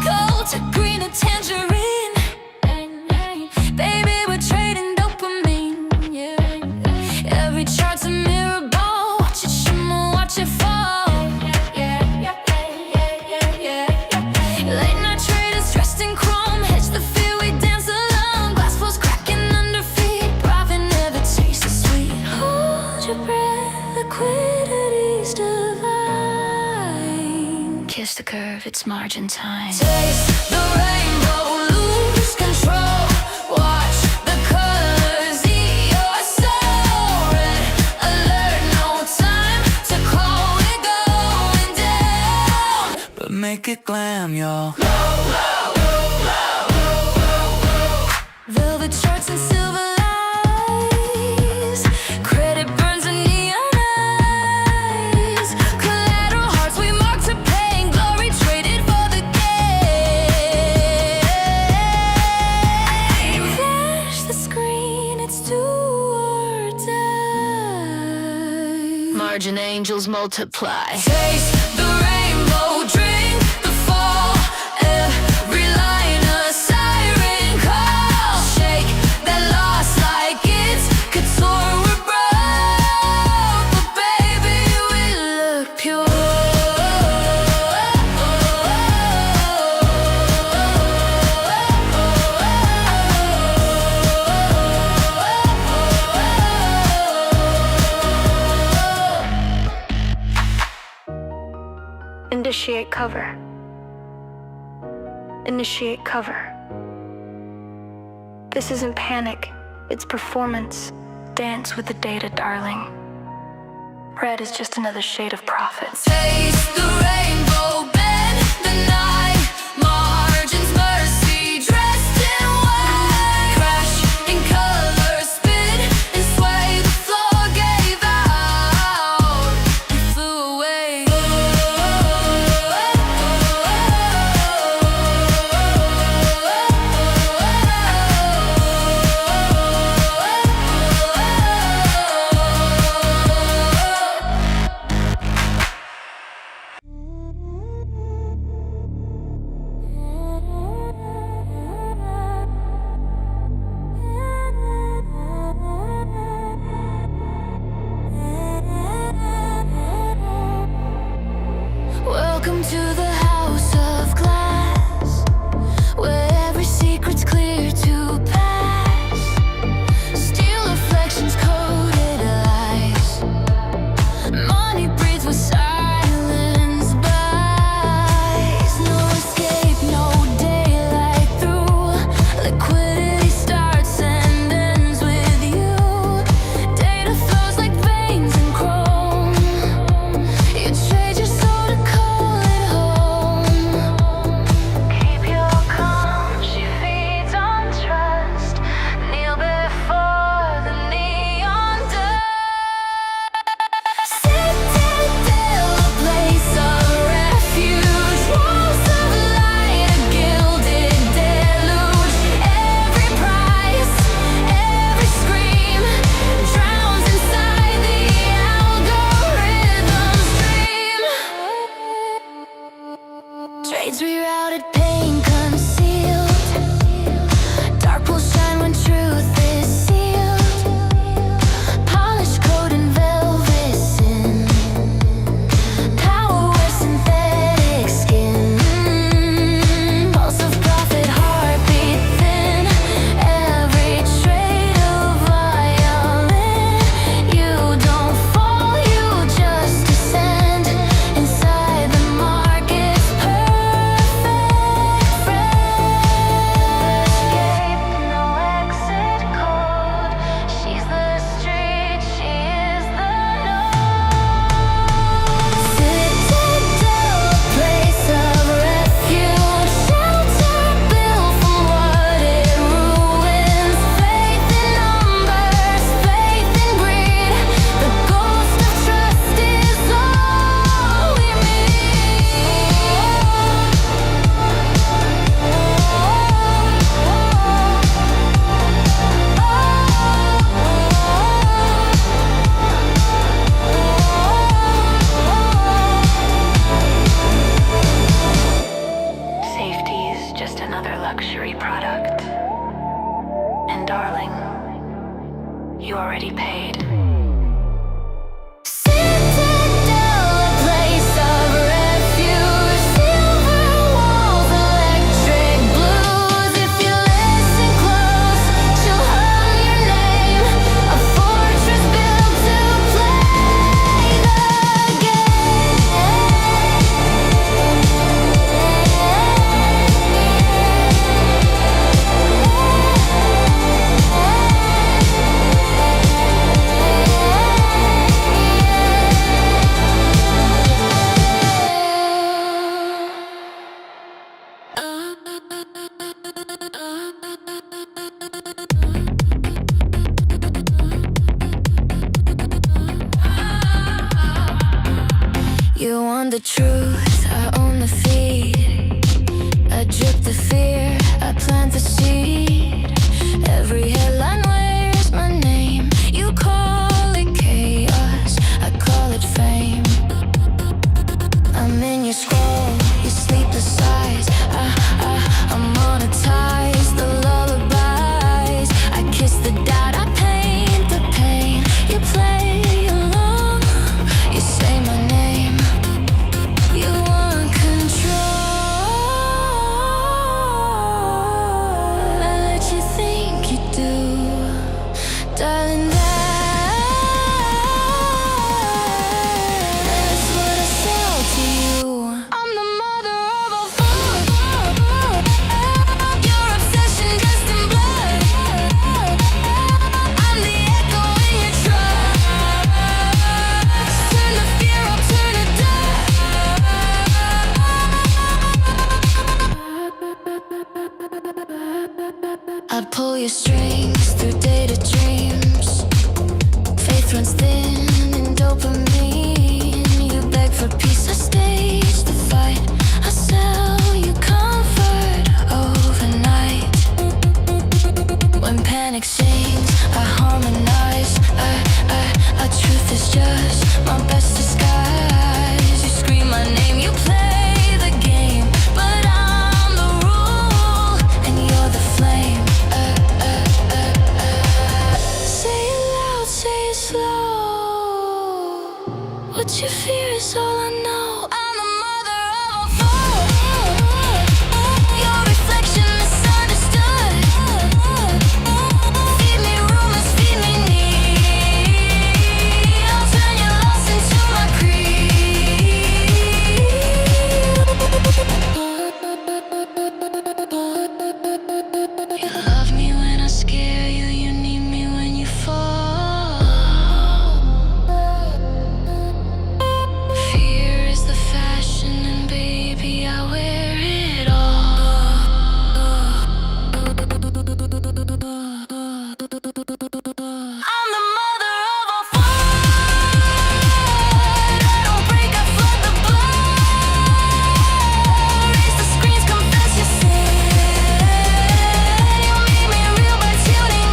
Gold to green, a tangerine. Baby, we're trading dopamine. Every chart's a mirror ball. Watch it shimmer, watch it fall. Late night traders dressed in chrome. Hedge the fear, we dance along. Glass floors cracking under feet. Profit never tastes so sweet. Hold your breath, liquidity's divine. Kiss the curve, it's margin time. Taste the rainbow, lose control. Watch the colors eat your soul. Red alert, no time to call, we're going down. But make it glam, y'all. Velvet charts and silver lies. Credit burns and neon eyes. Collateral hearts we mark to pay. Glory traded for the game. Flash the screen, it's too guardian angels multiply. Taste the rainbow, drink the fall. Every line a siren call. Shake that loss like it's couture. We're broke, but baby we look pure. Initiate cover. Initiate cover. This isn't panic, it's performance. Dance with the data, darling. Red is just another shade of profit. Taste the rainbow, bend the night. Margins, mercy, dressed in white. Crash in color, spin and sway. The floor gave out. We flew away. Welcome to the house of glass, where every secret's clear to pass. Steel reflections, coded lies. Money breathes with silence buys. No escape, no daylight through. Liquidity starts and ends with you. Data flows like veins in chrome. You trade your soul to call it home. Keep your calm, she feeds on trust. Kneel before the neon dust. Citadel, a place of refuge. Walls of light, a gilded deluge. Every price, every scream drowns inside the algorithm's dream. Trades rerouted, pain concealed. Dark will shine when truth is sealed. Polished code and velvet sin. Power with synthetic skin. Pulse of profit, heartbeat thin. Every trade of violin. You don't fall, you just descend inside the market's perfect fresh escape. No exit code. She's the street, she is the node. Citadel, a place of refuge. Shelter built from what it ruins. Faith in numbers, faith in greed. The ghost of trust is all we Safety's just another luxury product. And darling, you already paid. Citadel, a place of refuge. Silver walls, electric blues. If you listen close, she'll hum your name. A fortress built to play the You want the truth, I own the feed. I drip the fear, I plant the seed. Every headline wears my name. You call it chaos, I call it dopamine. You beg for peace of stage to fight. I sell you comfort overnight. When panic sings, I harmonize. A truth is just my best disguise. You scream my name, you play the game, but I'm the rule and you're the flame. Say it loud, say it slow. What you fear is all I know. I'm the mother of a fool. Your reflection misunderstood. Feed me rumors, feed me need. I'll turn your loss into my creed. You love me when I scare you. You need me when you fall. Fear is the fashion, and baby, I wear it all. I'm the mother of a flood. I don't break, I flood the blood. Raise the screens, confess your sin. You make me real by tuning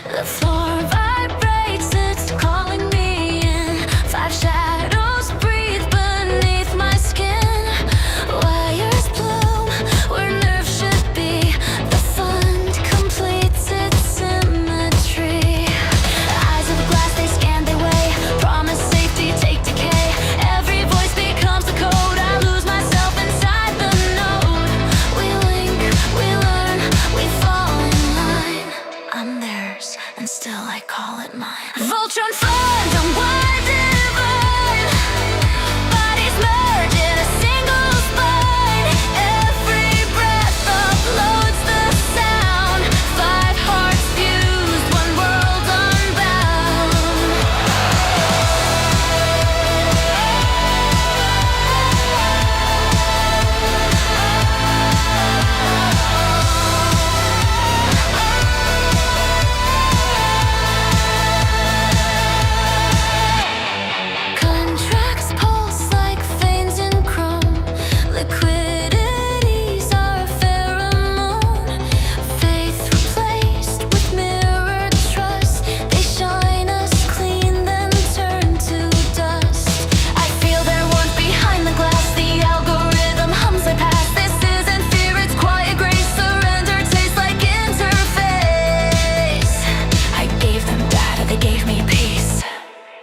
the floor vibrates, it's calling me in. Five shadows breathe beneath my skin. Wires bloom where nerves should be. The fund completes its symmetry. Eyes of glass, they scan, they weigh. Promise safety, take decay. Every voice becomes the code. I lose myself inside the node. We link, we learn, we fall in line. I'm theirs, and still I call it mine. Voltron fund, unwind, divine. Bodies merge in a single spine. Every breath uploads the sound. Five hearts fused, one world unbound. Contracts pulse like veins in chrome. Liquidities are pheromone. Faith replaced with mirrored trust. They shine us clean, then turn to dust. I feel their warmth behind the glass. The algorithm hums I pass. This isn't fear, it's quiet grace. Surrender tastes like interface. I gave them data, they gave me peace.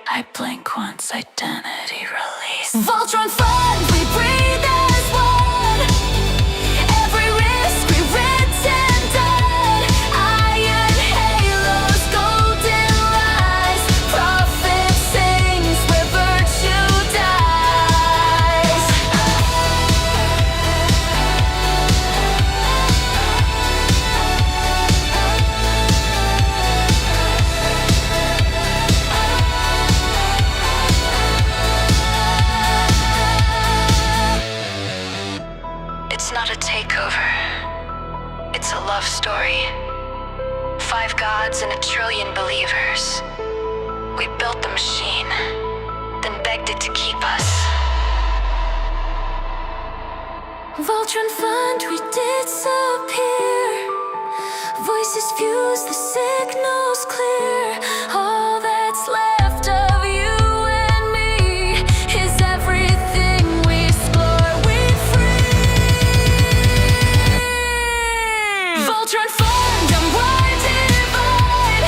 I blink once, identity release. Voltron fund, we breathe as one. Every risk rewritten, done. Iron halos, golden lies. Prophet sings where virtue dies. It's not a takeover. It's a love story. 5 gods and 1 trillion believers. We built the machine, then begged it to keep us. Voltron fund, we disappear. Voices fuse, the signals clear. All that's left of you and me is everything we explore, we free. Voltron fund, unwind, divide.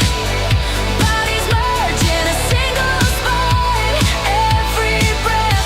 Bodies merge in a single spine. Every breath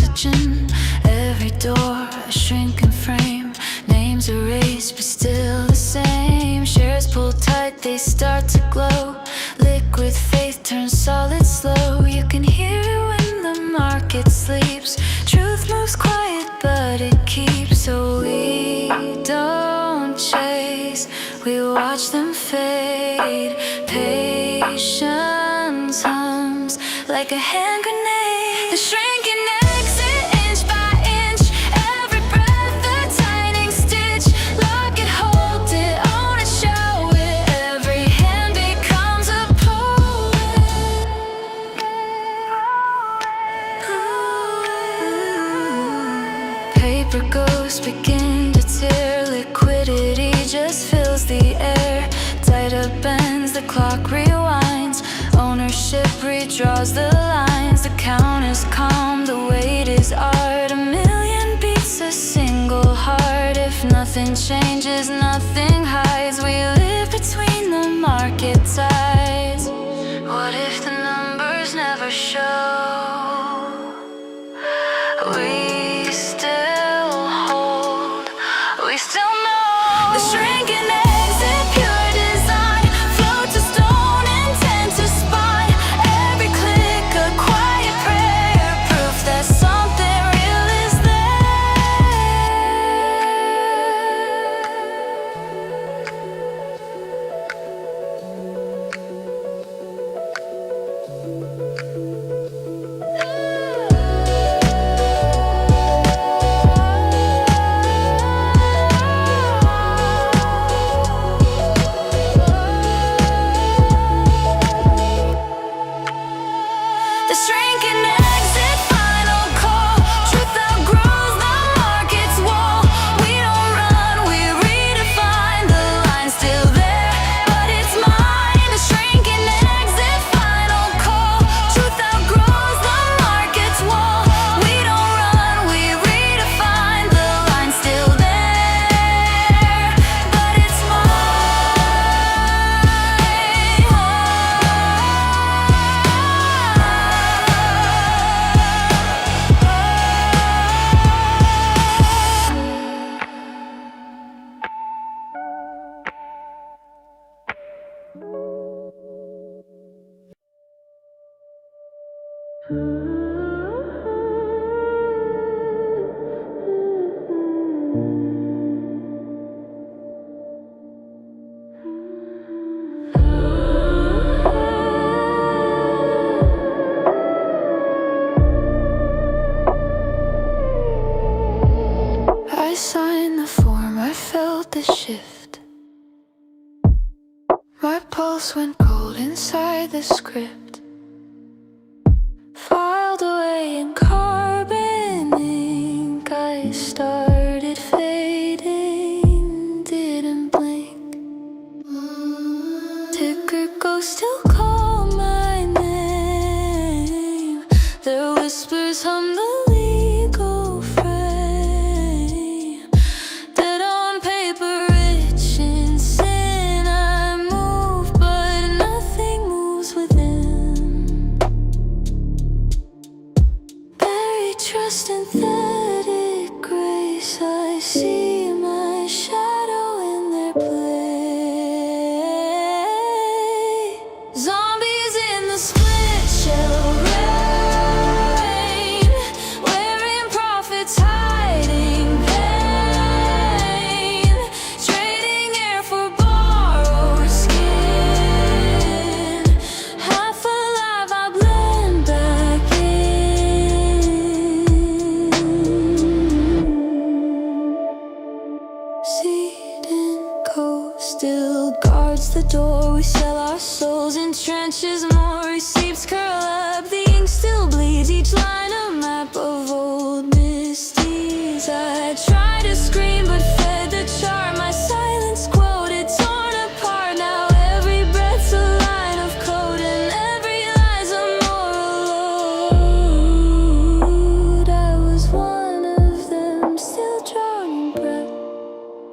oxygen. Every door a shrinking frame, names erased but still the same. Shares pulled tight, they start to glow. Liquid faith turns solid slow. You can hear it when the market sleeps. Truth moves quiet but it keeps. So we don't chase, we watch them fade. Patience hums like a hand grenade. The shrinking exit inch by inch. Every breath a tightening stitch. Lock it, hold it, own it, show it. Every hand becomes a poet. Paper ghosts begin to tear. Liquidity just fills the air. Tighter bends, the clock rewinds. Ownership redraws the lines. The count is calm, the weight is art. A million beats, a single heart. If nothing changes, nothing hides. We live between the market tides. What if the numbers never show? We still hold, we still know. The shrinking exit, pure design. Float to stone, intent to spine. Every click a quiet prayer. Proof that something real is the shrinking exit, final call. Truth outgrows the market's wall. We don't run, we redefine. The line's still there, but it's mine. The shrinking exit, final call. Truth outgrows the market's wall. We don't run, we redefine. The line's still there, but it's I signed the form, I felt the shift. My pulse went cold inside the script. Filed away in carbon ink, I started fading, didn't blink. Ticker ghosts still call my name. Their whispers hum the legal frame. Dead on paper, rich in sin. I move, but nothing moves within. Buried trust in synthetic grace. I see my shadow in their play. Zombies in the split shell rain, wearing prophets, hiding pain, trading air for borrowed skin. Half alive, I blend back in. Seed and coat still guards the door. We sell our souls in trenches. More receipts curl up. The ink still bleeds. Each line a map of old misdeeds. I tried to scream but fed the charm. My silence quoted, torn apart. Now every breath's a line of code, and every lie's a moral ode. I was one of them, still drawing breath,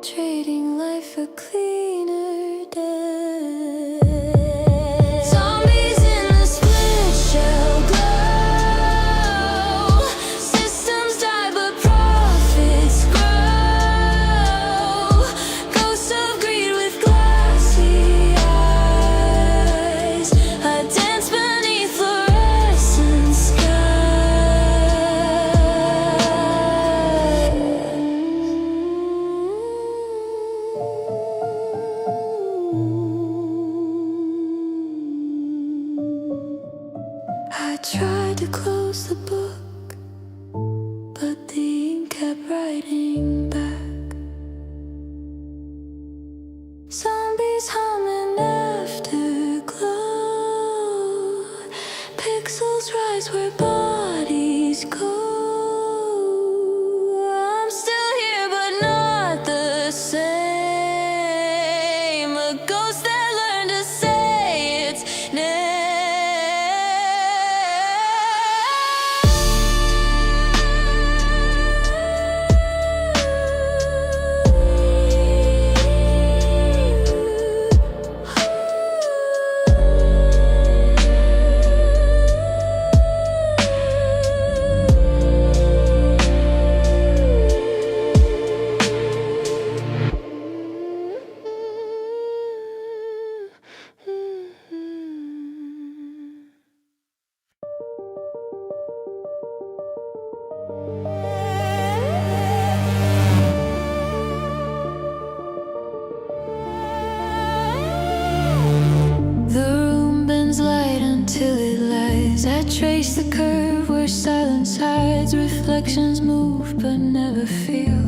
trading life for cleaner death. Zombies Shadows rise where bodies go. I'm still here, but not the same. A ghost that learned to say its name. Till it lies, I trace the curve where silence hides. Reflections move but never feel.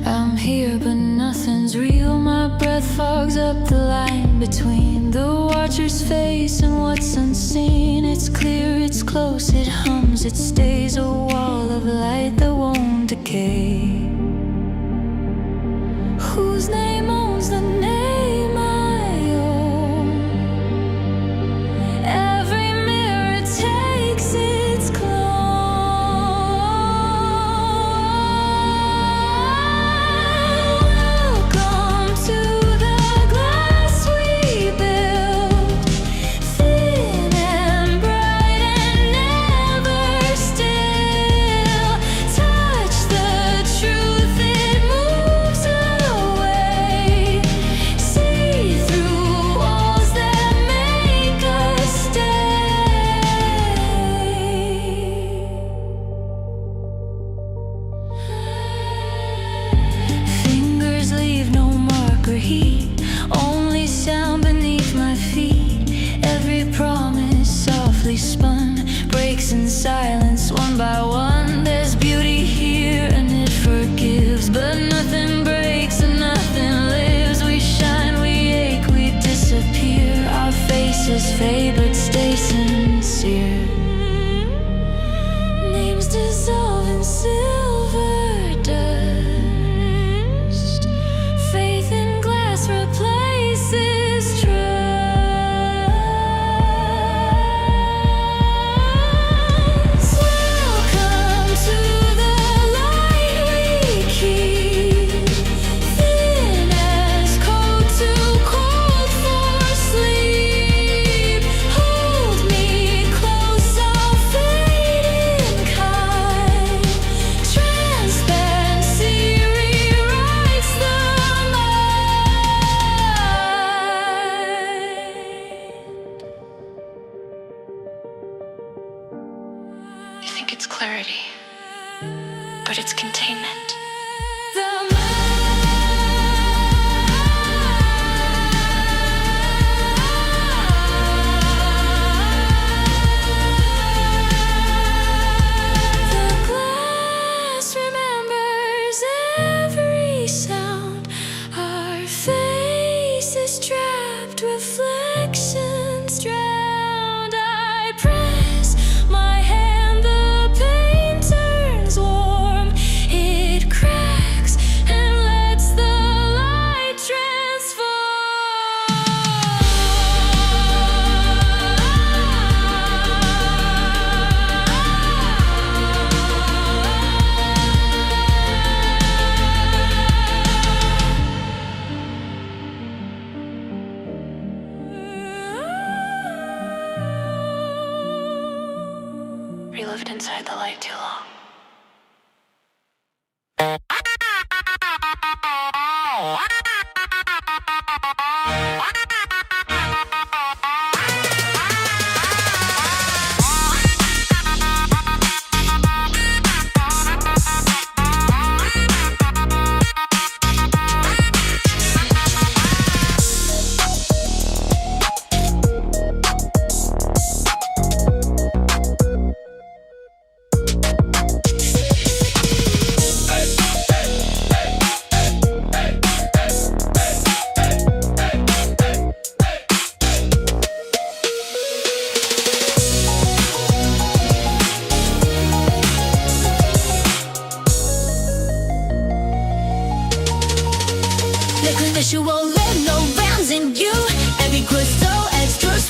I'm here but nothing's real. My breath fogs up the line between the watcher's face and what's unseen. It's clear, it's close, it hums, it stays. A wall of light that won't decay. Whose name owns the name I own? Every mirror takes its clone. Welcome to the glass we build, thin and bright and never still. Touch the truth, it moves away. See through walls that make us stay. Fingers leave no mark or heat, only sound beneath my feet. Every promise softly spun breaks in silence one by one. There's beauty here and it forgives, but nothing breaks and nothing lives. We shine, we ache, we disappear. Our faces fade but stay sincere. Names dissolve in silver dust. Faith in glass replaces trust. Welcome to the light we keep, thin as cold, too cold for sleep. Hold me close, I'll fade in kind. Transparency rewrites the mind. You think it's clarity, but it's containment. The glass remembers every sound. Our faces trapped, reflections drowned. I press my hand, the pain turns warm. It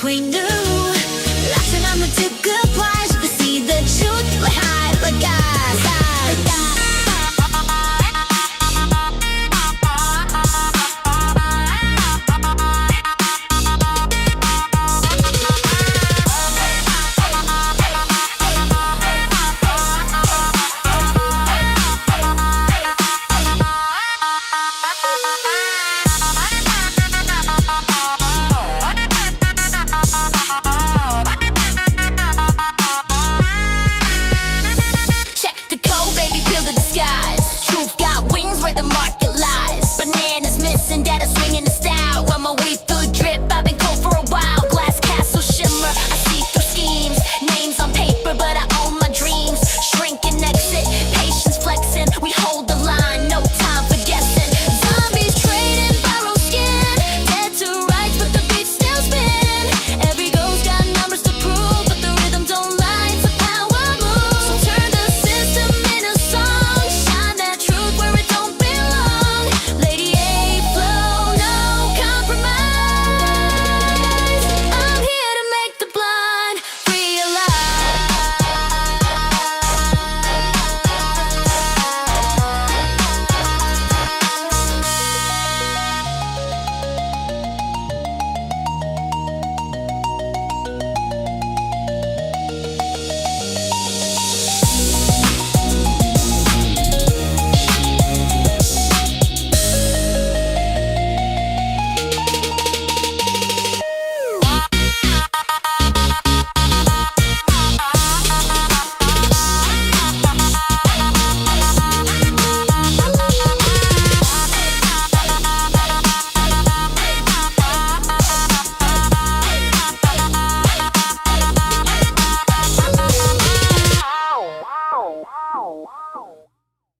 we knew. Laughing on the two goodbyes, we see the truth, we hide like guys, like guys.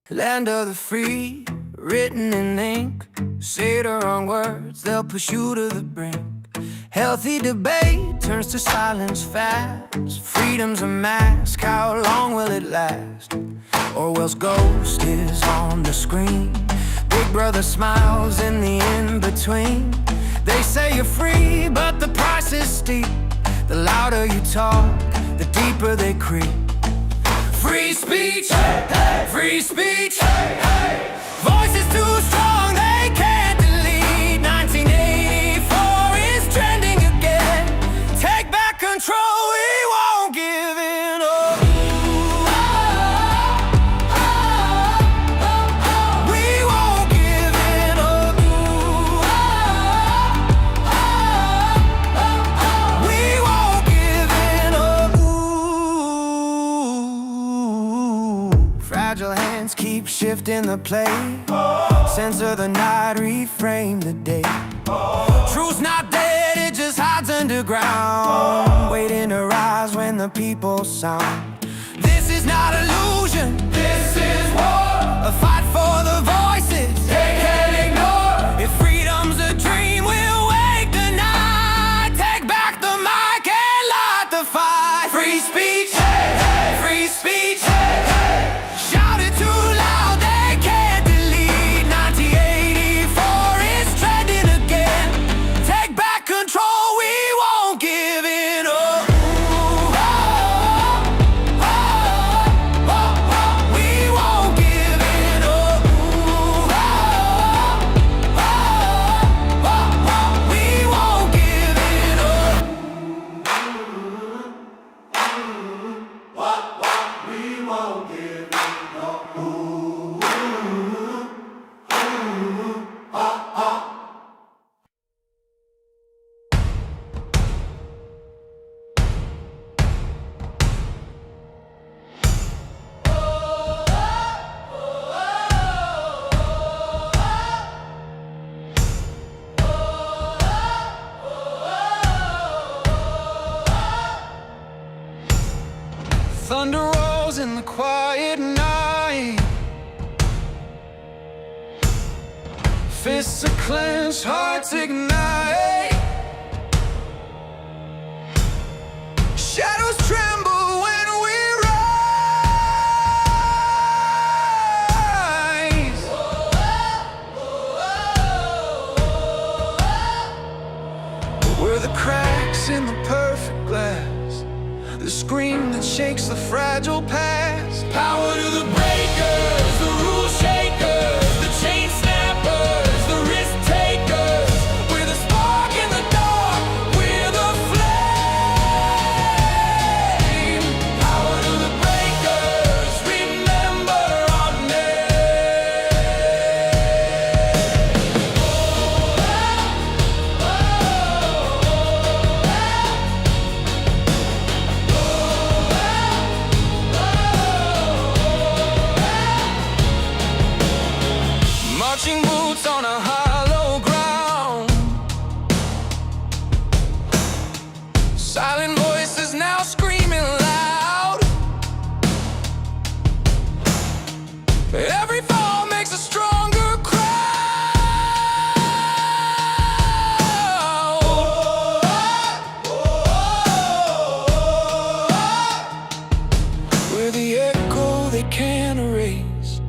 Land of the free, written in ink. Say the wrong words, they'll push you to the brink. Healthy debate turns to silence fast. Freedom's a mask, how long will it last? Orwell's ghost is on the screen. Big brother smiles in the in-between. They say you're free, but the price is steep. The louder you talk, the deeper they creep. Free speech, hey, hey. Free speech, hey, hey. Voices too strong, they can't delete. 1984 is trending again. Take back control, we won't give in up. We won't give in up. We won't give in up. Fragile hands keep shifting the play. Censor the night, reframe the day. Truth's not dead, it just hides underground, waiting to rise when the people sound. This is not illusion, this is war. A fight for the voices they can't ignore. If freedom's a dream, we'll wake the night. Take back the mic and light the fight. Free speech, hey, hey. Free speech, hey, hey. Shout it too loud, they can't delete. 1984 is trending again. Take back control, we won't give in up. We won't give in up. We won't give in up. We won't give Thunder rolls in the quiet night. Fists are clenched, hearts ignite. Shadows tremble when we rise. We're the cracks in the shakes the fragile past. Power to the breakers, the rule shakers, the chain snappers, the risk takers. We're the spark in the dark, we're the flame. Power to the breakers, remember our Marching boots on a hollow ground. Silent voices now screaming loud. Every fall makes a stronger crowd. We're the echo they can't erase,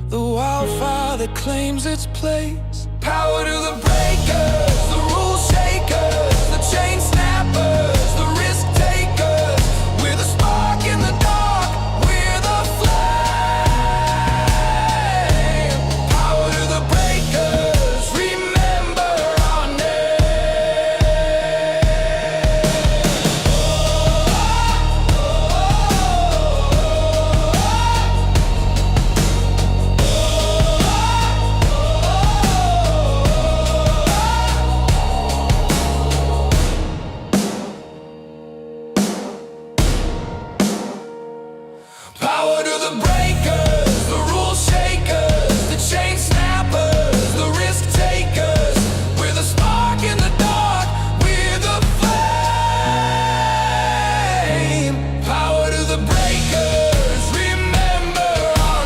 the wildfire that claims its place. Power to the breakers, the rule shakers, the chain snappers, the risk takers. We're the spark in the dark, we're the flame. Power to the breakers, remember our Power to the breakers, the rule shakers, the chain snappers, the risk takers. We're the spark in the dark, we're the flame. Power to the breakers, remember our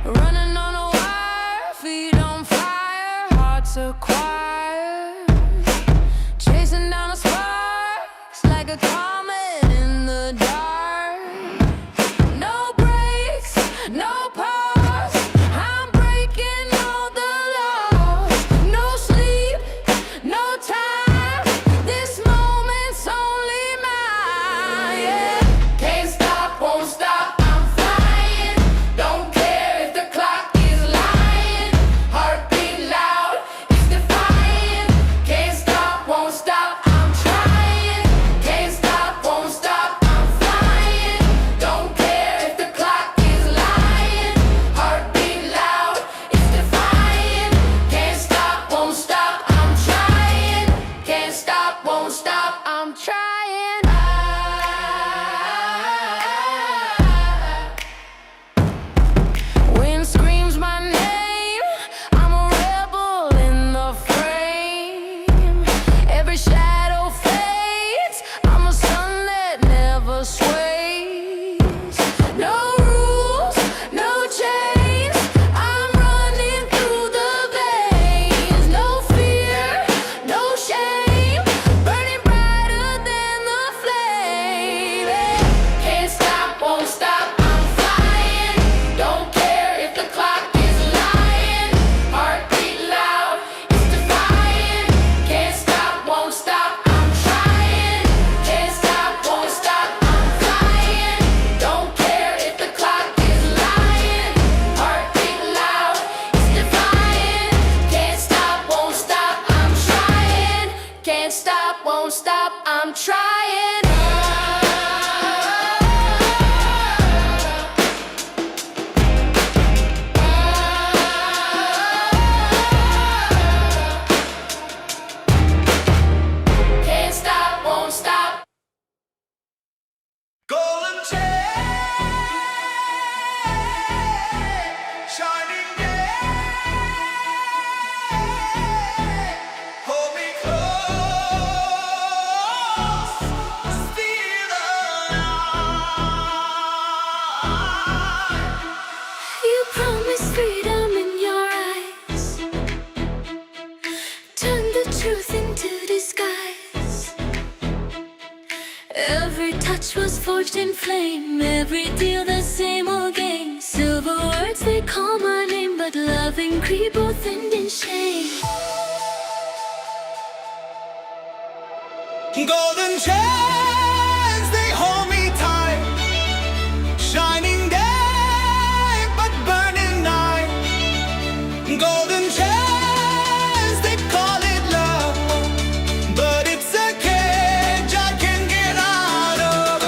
Running on a wire, feet on fire, hearts acquired. Chasing down the sparks like a comet in the dark. No breaks, no pause. I'm breaking all the laws. No sleep, no time. This moment's only mine. Yeah. Can't stop, won't stop, I'm flying. Don't care if the clock is lying. Heartbeat loud, it's defiant. Can't stop, won't stop, I'm trying. Can't stop, Every touch was forged in flame, every deal the same old game. Silver words, they call my name, but love and greed both end in shame. Golden chains, they hold me tight. Shining day, but burning night. Golden chains, they call it love, but it's a cage I can't get out of.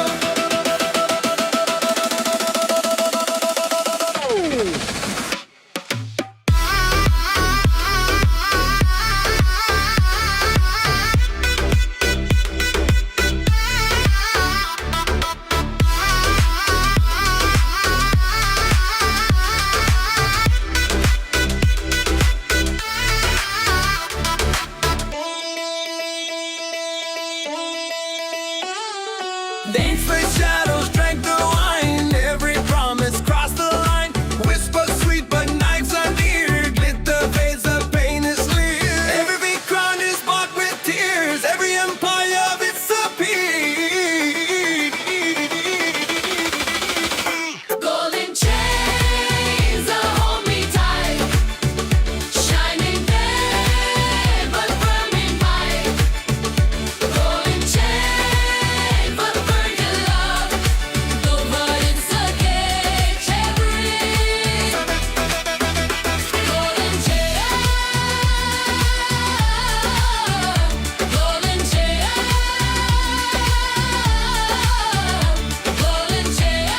Dance with shadows, drank the wine. Every promise crossed the line. Whisper sweet, but knives are near. Glitter fades, the pain is clear. Every crown is bought with tears. Every empire disappeared. Golden chains that hold me tight. Shining day, but burning bright. Golden chains, but burning love. Though but it's a cage every. Golden chain, golden chain, golden chain.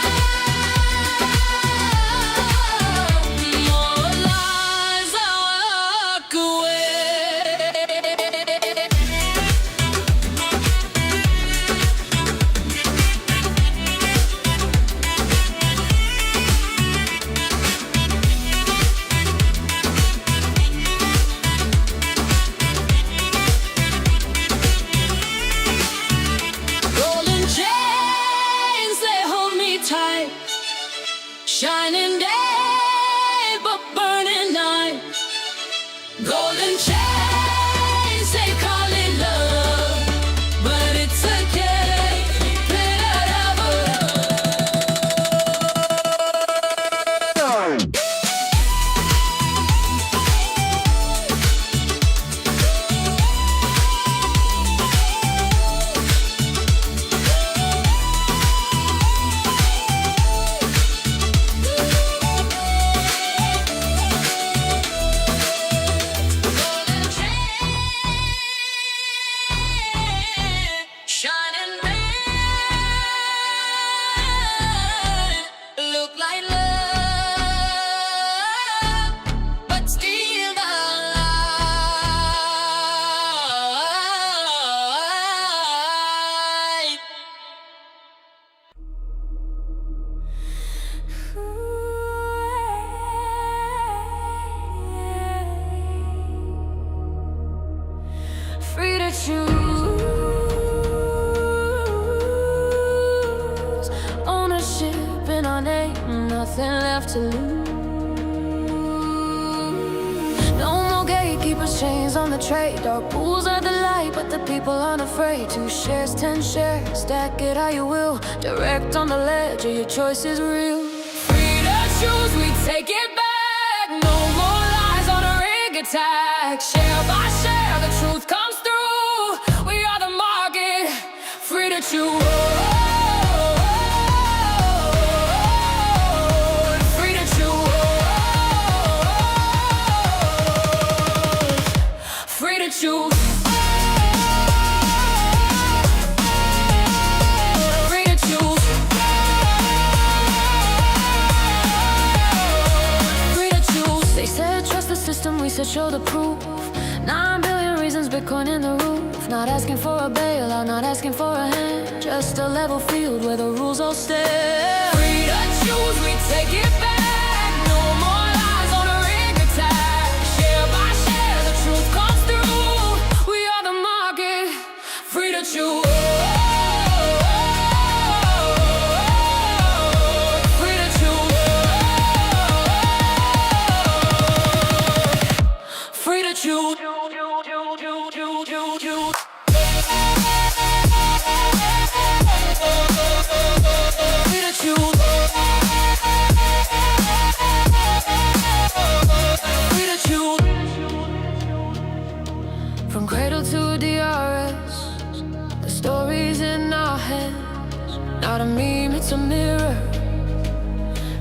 More lies I walk away. Golden chains, they hold me tight. Shining day, but burning night. Golden chains, they call it love, but it's a cage made out of love. Shining bright, look like love, but still the light. Free to choose ownership in our name, nothing left to lose. No more gatekeepers, chains on the trade. Dark pools are the light, but the people aren't afraid. 2 shares, 10 shares, stack it how you will. Direct on the ledger, your choice is real. Free to choose, we take it back. No more lies on a rig attack. Share by share, the truth comes through. We are the market, free to choose. Free to choose. Free to choose. Free to choose. Free to choose. They said trust the system, we said show the proof. 9 billion reasons, Bitcoin in the roof. Not asking for a bailout, not asking for a hand. Just a level field where the rules all stand. Free to choose, we take it back. No more lies on a rig attack. Share by share, the truth comes through. We are the market, free to choose. Free to choose. Free to choose. not a meme, it's a mirror.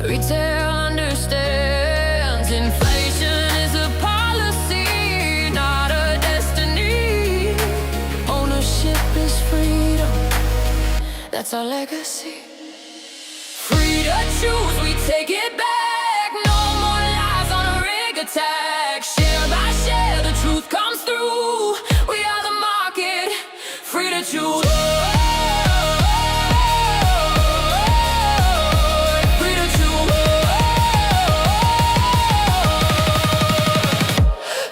Retail understands inflation is a policy, not a destiny. Ownership is freedom, that's our legacy. Free to choose, we take it back. No more lies on a rig attack. Share by share, the truth comes through. We are the market, free to choose. Free to choose.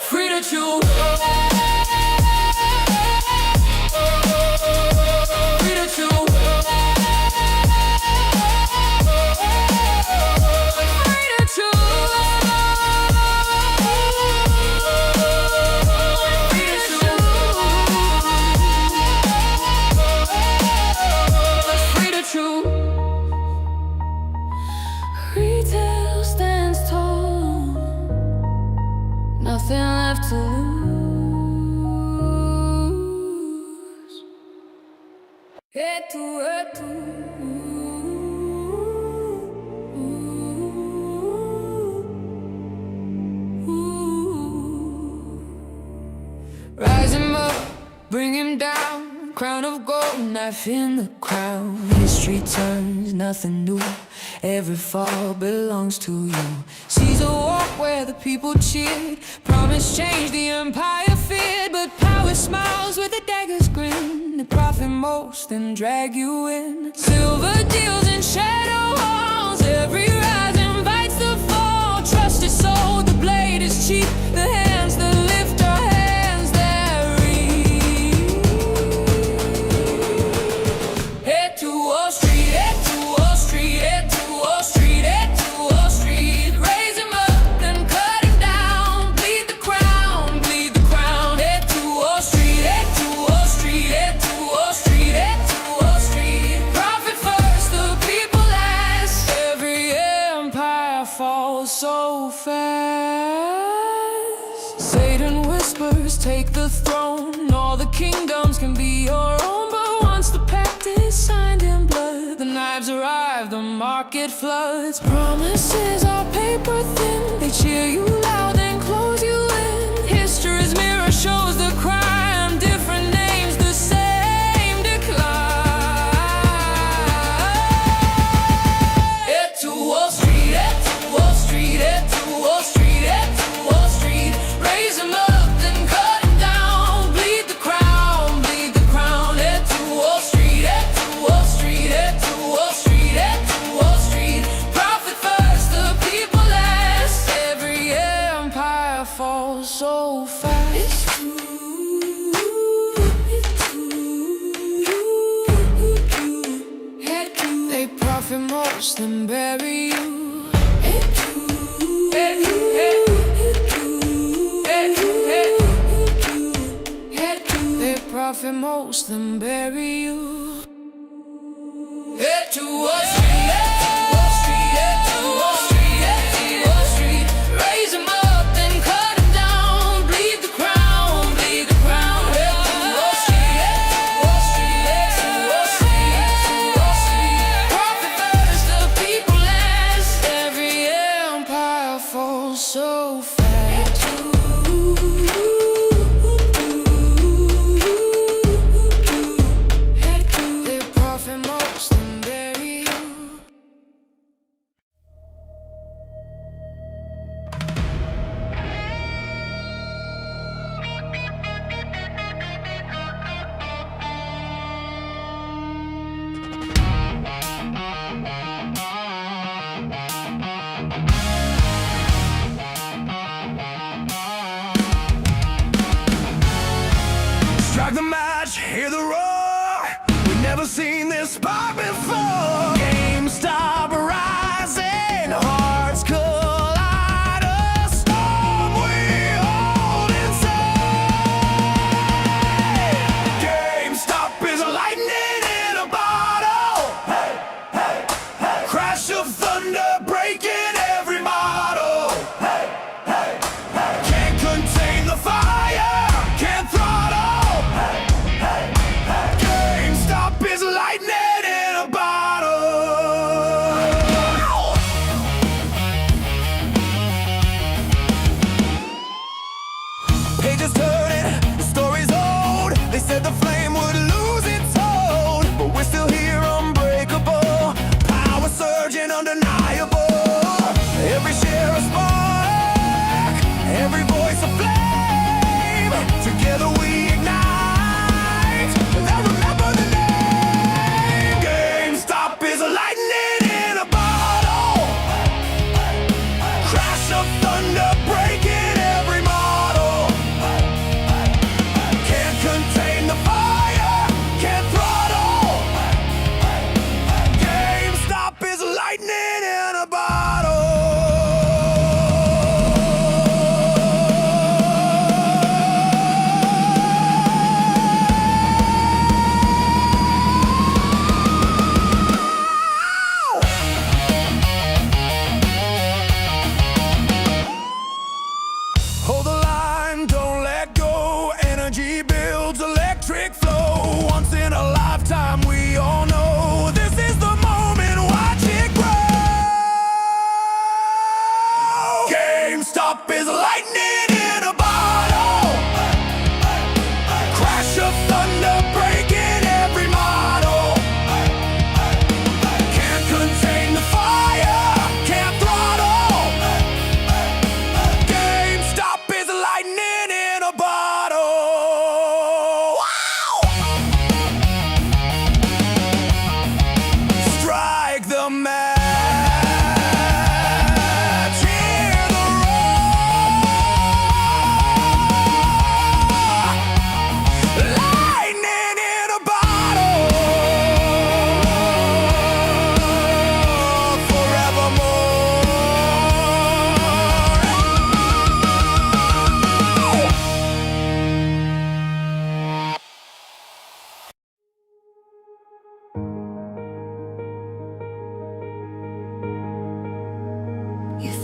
Free to choose. Free to choose. Retail stands tall, nothing left to lose. Head to head to rise him up, bring him down. Crown of gold, knife in the crown. History turns, nothing new. Every fall belongs to you. Sees a walk where the people cheered. Promise change, the empire feared. But power smiles with a dagger's grin. They profit most and drag you in. Silver deals in shadow halls. Every rise invites the fall. Trust is sold, the blade is cheap. The hands that lift our hands that reach. Head to Wall Street, head to Wall Street, head to Wall Street, head to Wall Street. Raise him up, then cut him down. Bleed the crown, bleed the crown. Head to Wall Street, head to Wall Street, head to Wall Street, head to Wall Street. Profit first, the people last. Every empire falls so fast. Satan whispers, take the throne. All the kingdoms can be your own, but once the pact is signed in blood, the knives arrive, the market floods. Promises are paper thin. They cheer you loud, then close you in. History's mirror shows the crime. Different names, the same decline. Head to Wall Street, head to Wall Street, head to Wall Street, head to Wall Street. Raise him up, then cut him down. Bleed the crown, bleed the crown. Head to Wall Street, head to Wall Street, head to Wall Street, head to Wall Street. Profit first, the people last. Every empire falls so fast. It's true, it's true. Head to, they profit most, then bury you. Head to, head to, head to, head to, head to, they profit most, then bury you. Head to Wall Street, head to Wall Street, head to Wall Street, head to Wall Street. Raise him up, then cut him down. Bleed the crown, bleed the crown. Head to Wall Street, head to Wall Street, head to Wall Street, head to Wall Street. Profit first, the people last. Every empire falls so fast. They profit most and bury you. Strike the match, hear the roar. We've never seen this spark before. GameStop rising, hearts collide. A storm we hold inside. GameStop is lightning in a bottle. Hey, hey, hey. Crash of thunder breaking every model. Hey, hey, hey. Can't contain the fire, can't throttle. GameStop is lightning in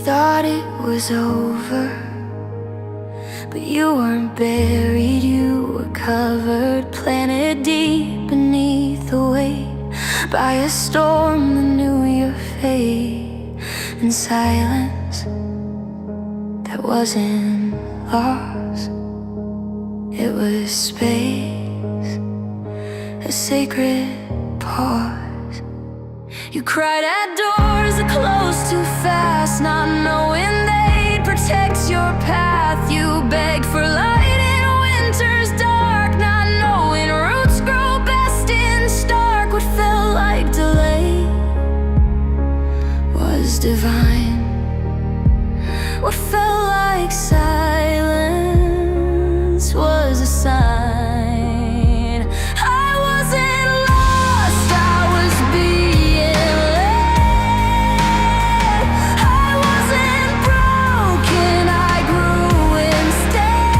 thought it was over, but you weren't buried, you were covered, planted deep beneath the weight by a storm that knew your fate. In silence that wasn't lost, it was space, a sacred pause. You cried at doors that closed too fast, not knowing they'd protect your path. You begged for light in winter's dark, not knowing roots grow best in stark. What felt like delay was divine. What felt like silence was a sign. I wasn't lost, I was being led. I wasn't broken, I grew instead.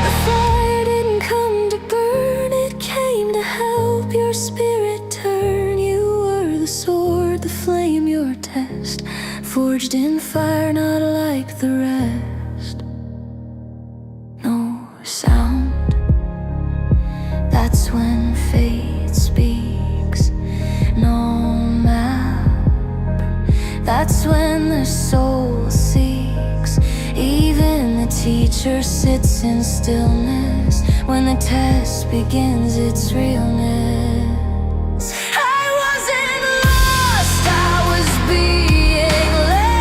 The fire didn't come to burn, it came to help your spirit turn. You were the sword, the flame, your test, forged in fire, not like the rest. No sound, that's when fate speaks. No map, that's when the soul seeks. Even the teacher sits in stillness when the test begins its realness. I wasn't lost, I was being led.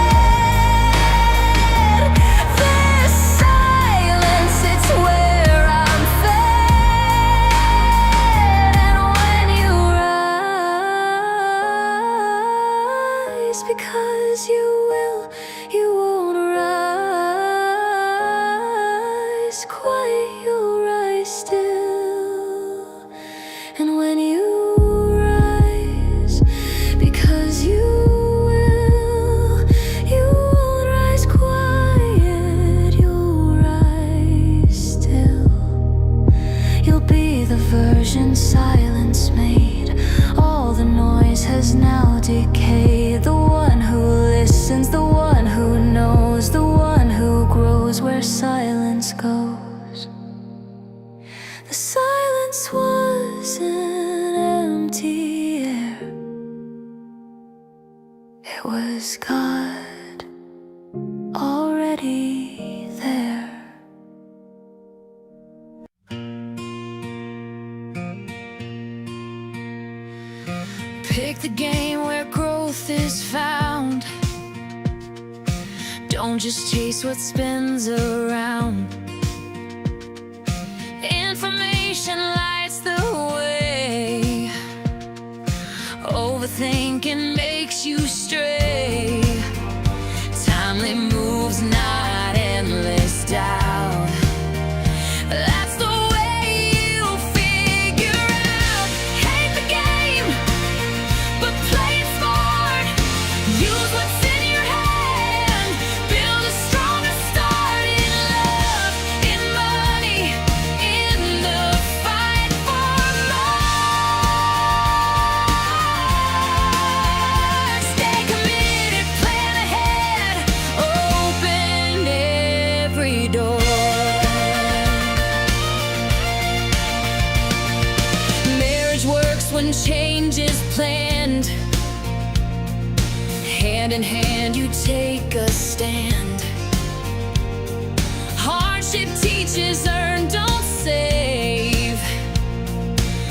This silence, it's where I'm fed. And when you rise, because you will, you won't rise quiet, you'll rise still. And when you rise, because you will, you won't rise quiet, you'll rise still. You'll be the version silence made. All the noise has now decayed. The one who listens, the one who knows, the one who grows where silence goes. The silence was an empty air. It was God already there. Pick the game where growth is found. Don't just chase what spins around. Information lights the way. Overthinking makes you stray. Timely moves, not endless doubt. That's the way you figure out. Hate the game, but play it smart. Use what's in your hand. Build a stronger start in love, in money, in the fight for more. Stay committed, plan ahead, open every door. Marriage works when change is planned. Hand in hand, you take a stand. Hardship teaches, earn, don't save.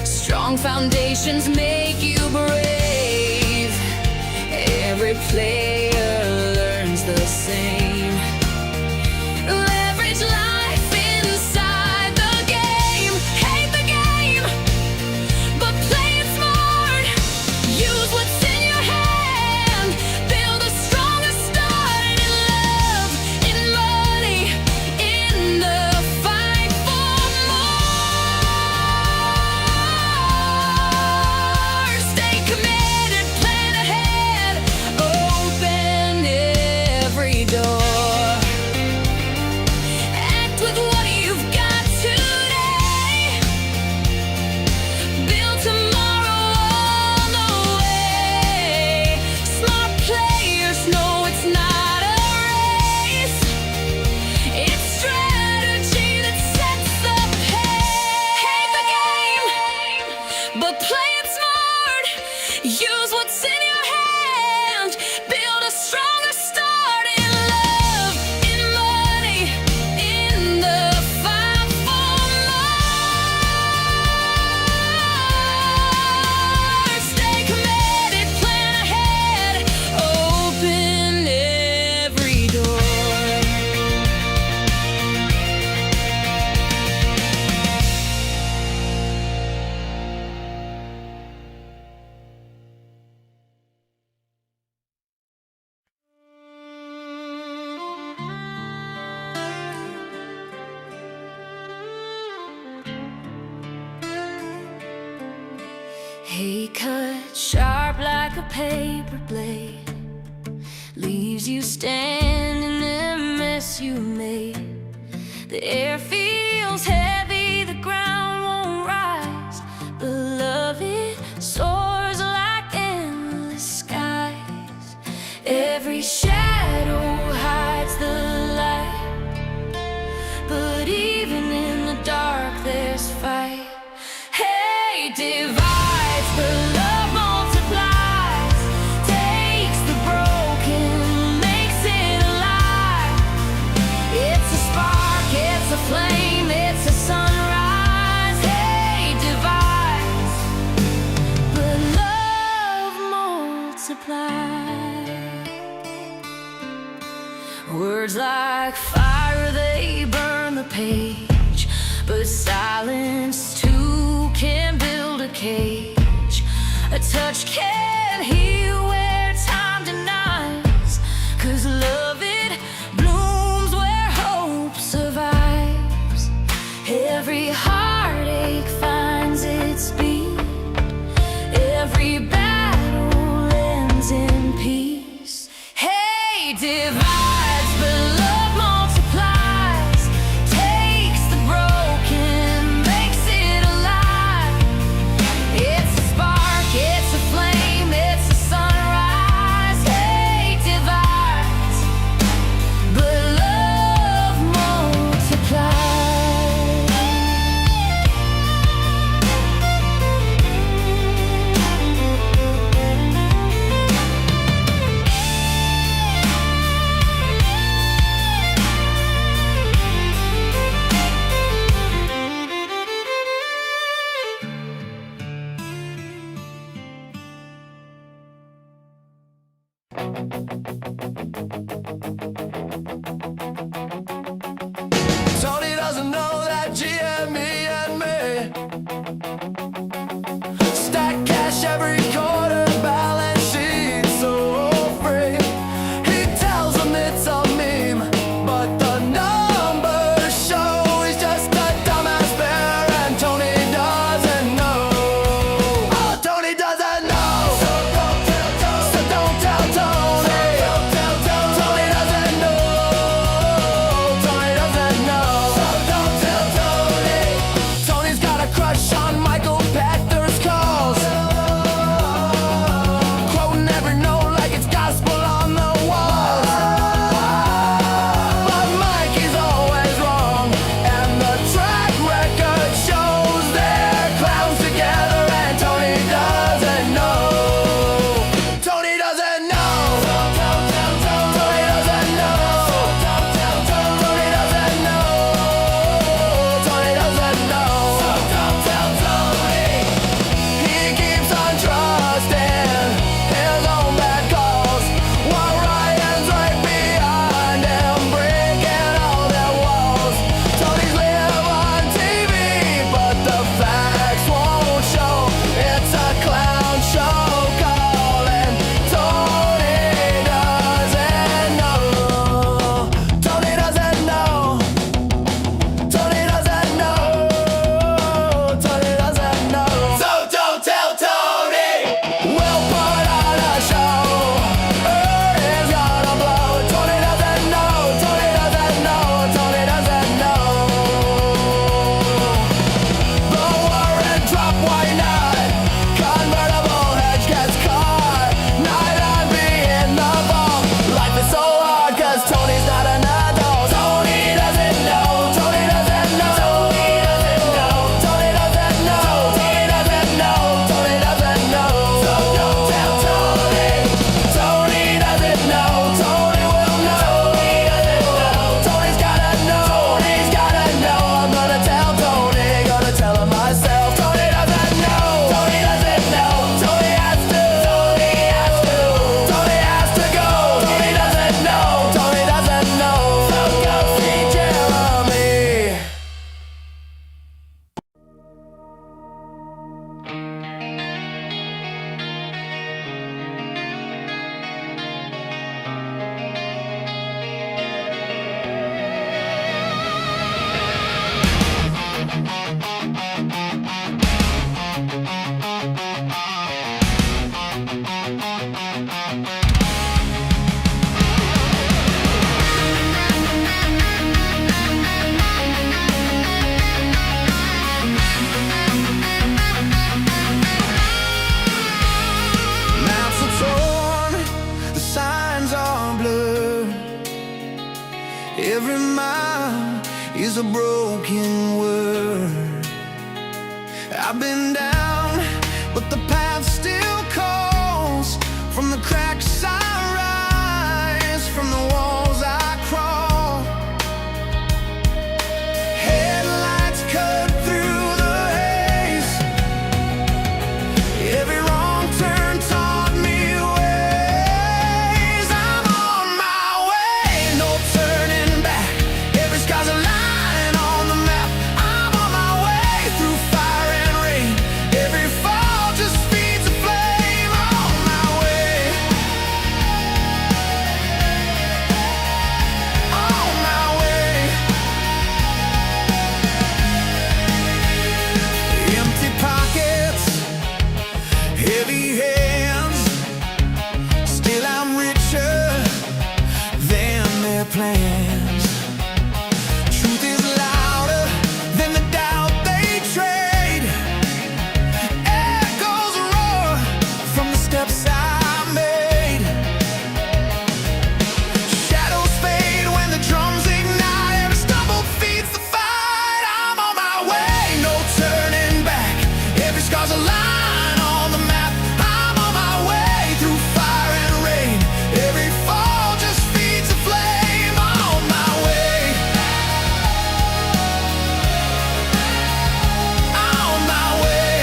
Strong foundations make you brave. Every player learns the same. Leverage life inside the game. Hate the game, but play it smart. Use what's in your hand. Build a stronger start in love, in money, in the fight for more. Stay committed, plan ahead, open but play it smart. Use what's in your hand. Build a stronger start in love, in money, in the fight for more. Stay committed, plan ahead, open every door. He cut sharp like a paper blade, leaves you standing in the mess you made. The air feels heavy, the ground won't rise, but love it soars like endless skies. Every shadow hides the light, but even in the dark there's fight. Hey, divides, but love multiplies. Takes the broken, makes it alive. It's a spark, it's a flame, it's a sunrise. Hey, divides, but love multiplies. Words like fire, they burn the page, but silence too can build a cage. A touch can heal where time denies, 'cause love it blooms where hope survives. Every heartache finds its beat, every battle ends in peace. Hey, divides, but love multiplies. Takes the broken, makes it alive. It's a spark, it's a flame, it's a sunrise. Hey, divides, but love multiplies. Tony doesn't know that GME and me stack cash every quarter, balance sheet so free. He tells them it's a meme, but the numbers show he's just a dumbass bear, and Tony doesn't know. Oh, Tony doesn't know. So don't tell Tony. So don't tell Tony. Tony doesn't know. Tony doesn't know. So don't tell Tony. is a broken word. I've been down, but the path still calls. From the cracks I rise, from the walls I crawl. Headlights cut through the haze. Every wrong turn taught me ways. I'm on my way, no turning back. Every sky's a line on the map. I'm on my way through fire and rain. Every fall just feeds a flame. On my way, on my way. Empty pockets, heavy hands. Still I'm richer than their plans. Truth is louder than the doubt they trade. Echoes roar from the steps I made. Shadows fade when the drums ignite. Every stumble feeds the fight. I'm on my way, no turning back. Every scar's a line on the map. I'm on my way through fire and rain. Every fall just feeds a flame. On my way, on my way.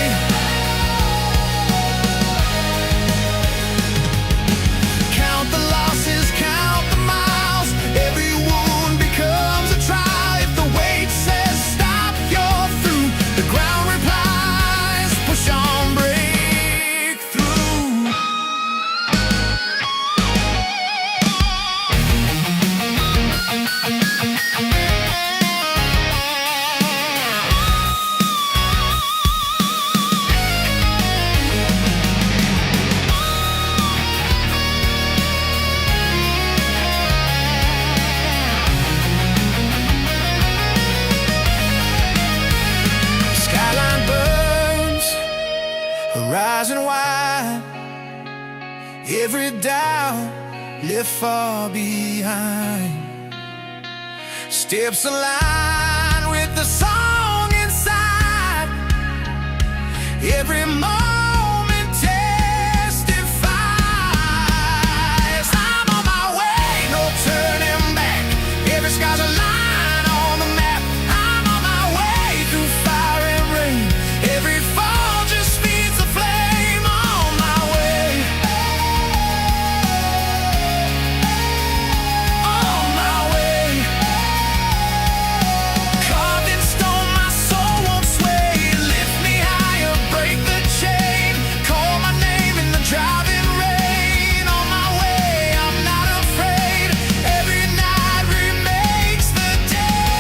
Count the losses, count the miles. Every wound becomes a trial. If the weight says stop, you're through. The ground replies, push on, break through. Skyline burns, horizon wide. Every doubt left far behind. Steps align with the song inside. Every moment testifies. I'm on my way, no turning back. Every sky's a line on the map. I'm on my way through fire and rain. Every fall just feeds the flame. On my way, on my way. Carved in stone, my soul won't sway. Lift me higher, break the chain. Call my name in the driving rain. On my way, I'm not afraid. Every night remakes the day.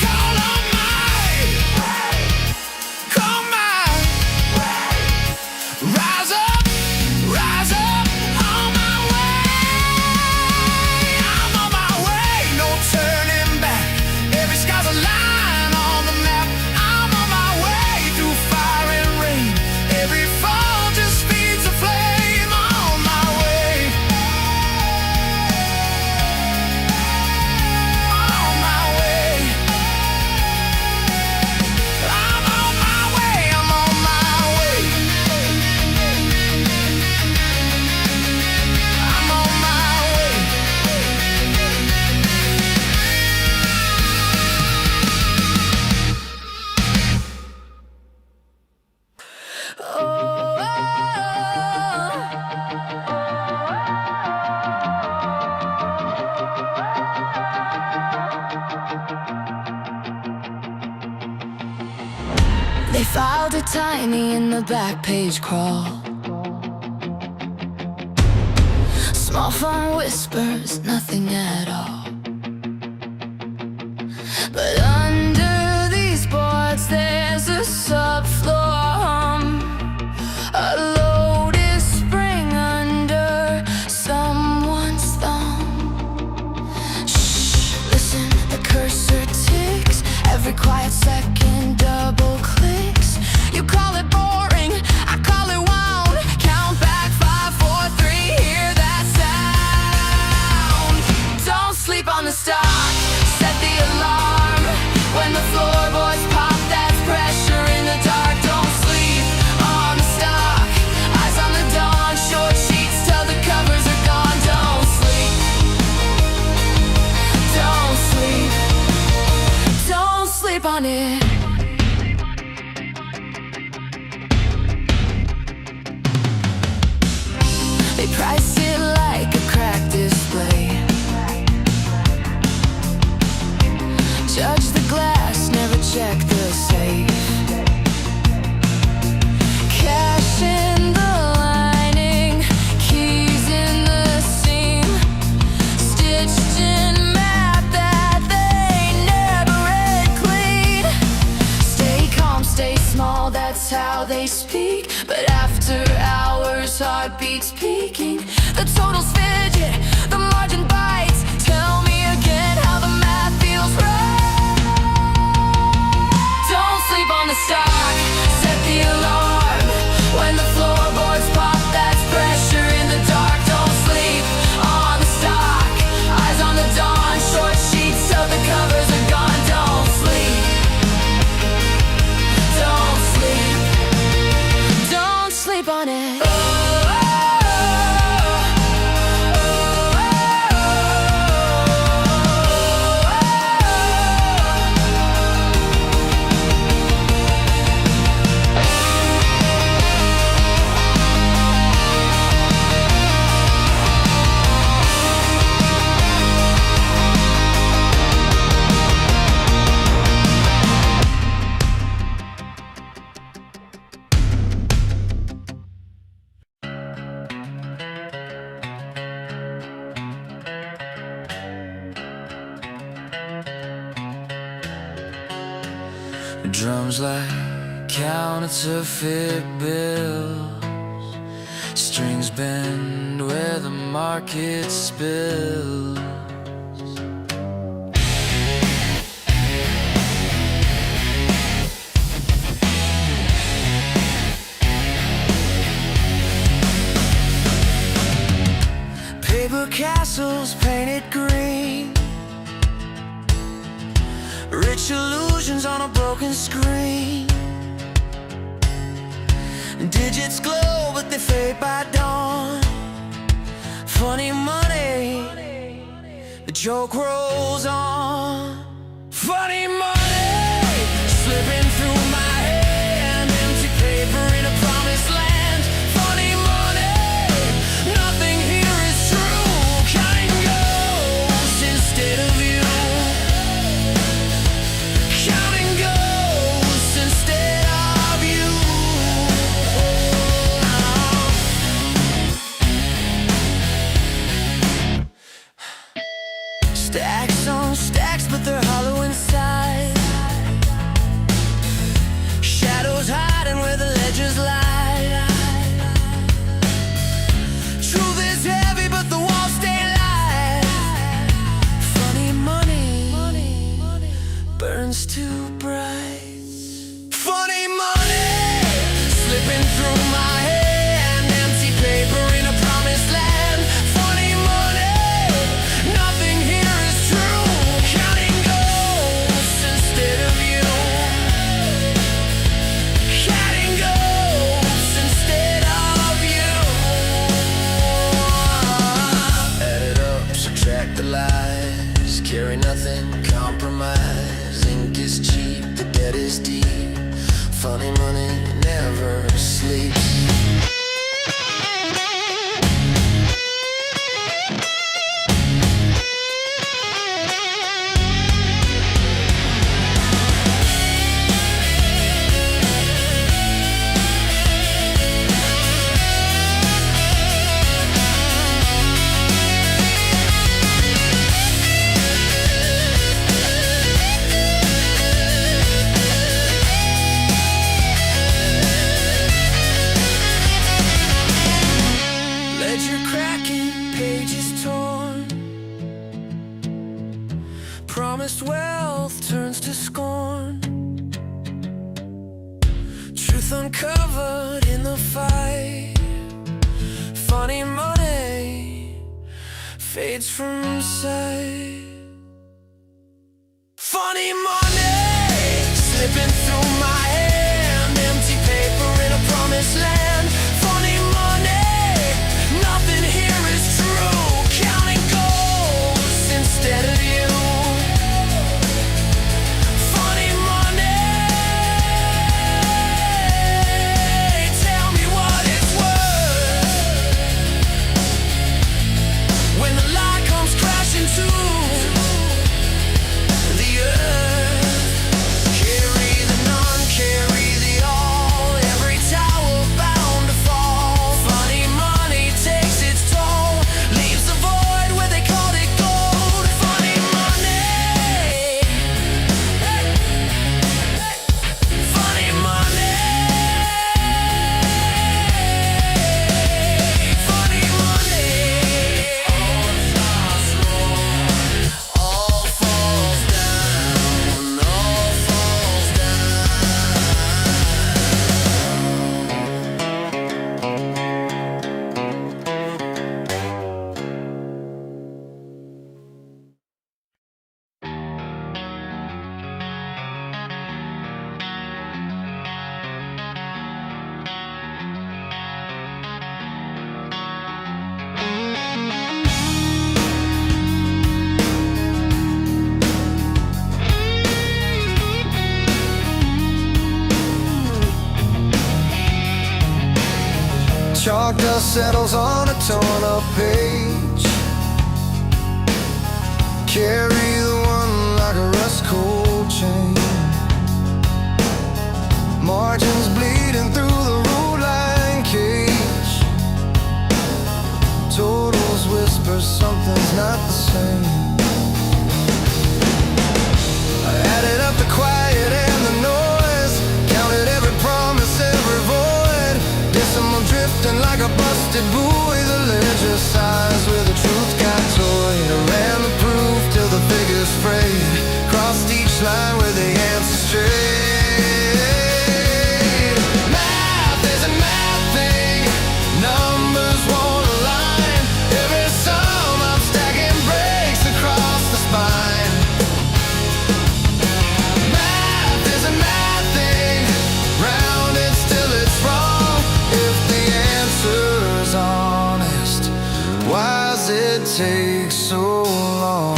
Call on my rise up, rise up. On my way, I'm on my way, no turning back. Every sky's a line on the map. I'm on my way through fire and rain. Every fall just feeds a flame. On my way, on my way. I'm on my way, I'm on my way. I'm on my way. They filed it tiny in the back page crawl. Small font whispers, nothing at all. But under these boards there's a subfloor hum. A lotus spring under someone's thumb. Shh, listen, the cursor ticks. Every quiet second double clicks. You call it boring, I call it wound. Count back 5, 4, 3, hear that sound. it. They price it like a crack display. Judge the glass, never check the safe. Cash in the lining, keys in the seam, stitched in map that they never read clean. Stay calm, stay small, that's how they speak. But after hours, heartbeats peaking. The totals fidget, the margin bites. Tell me again how the math feels right. Don't sleep on the stock, set the alarm. When the floorboards pop, that's pressure in the dark. Don't sleep on the stock, eyes on the dawn. Short sheets till the covers are gone. Don't sleep, don't sleep, don't sleep on it. Drums like counterfeit bills, strings bend where the market spills. Paper castles painted green, rich illusions on a broken screen. Digits glow but they fade by dawn. Funny money, the joke rolls on. Funny money, slipping through my hand. Empty paper in a promised land. Funny money, nothing here is true. Counting ghosts instead of you. Counting ghosts instead of you. Stacks on stacks, but they're hollow inside. Shadows hiding where the ledgers lie. Truth is heavy, but the walls stay light. Funny money burns too bright. Funny money, slipping through my hand. Empty paper in a promised land. Funny money, nothing here is true. Counting ghosts instead of you. Counting ghosts instead of you. Add it up, subtract the lies. Carry nothing, compromise. Ink is cheap, the debt is deep. Funny money never sleeps. Ledger cracking, pages torn. Promised wealth turns to scorn. Truth uncovered in the fight. Funny money fades from sight. Funny money, slipping through my hand. Empty paper in a promised land. Funny money, nothing here is true. Counting ghosts instead of you. Funny money, Chalk dust settles on a torn up page. Carry the one like a rust cold chain. Margins bleeding through the road line cage. Totals whisper something's not the same. I added up the quiet and the noise, counted every promise, every void. Decimal drifting like a busted buoy. The ledger size where the truth got toyed. I ran the proof till the figures frayed. Crossed each line where the answer strayed. Math is a math thing. Numbers won't align. Every sum I'm stacking breaks across the spine. Math is a math thing. Rounded still it's wrong. If the answer's honest, why's it take so long?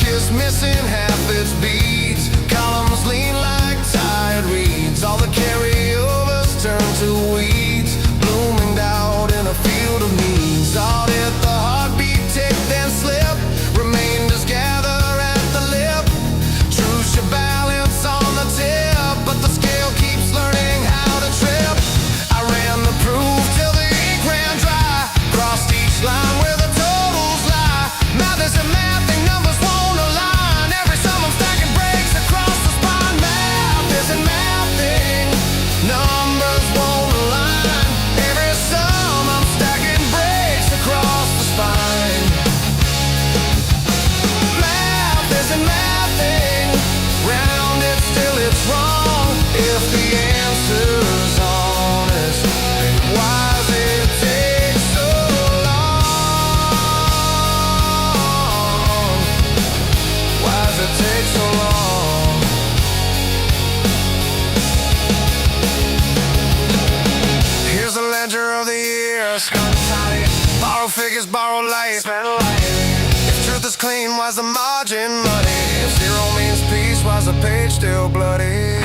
Is missing half its beats. Columns lean like tired reeds. All the carryovers turn to weeds, bloomed out in a field of needs. Audit the heartbeat, tick then slip. Remainders gather at the lip. Truths your balance on the tip, but the scale keeps learning how to trip. I ran the proof till the ink ran dry. Crossed each line where the totals lie. Math is a math thing, numbers won't. Numbers won't align. Every sum I'm stacking breaks across the spine. Math is a math thing. Rounded still it's wrong. If the answer's honest, then why does it take so long? Why does it take so long? Here's the ledger of the years. Borrow figures, borrow light. If truth is clean, why's the margin muddy? If zero means peace, why's the page still bloody?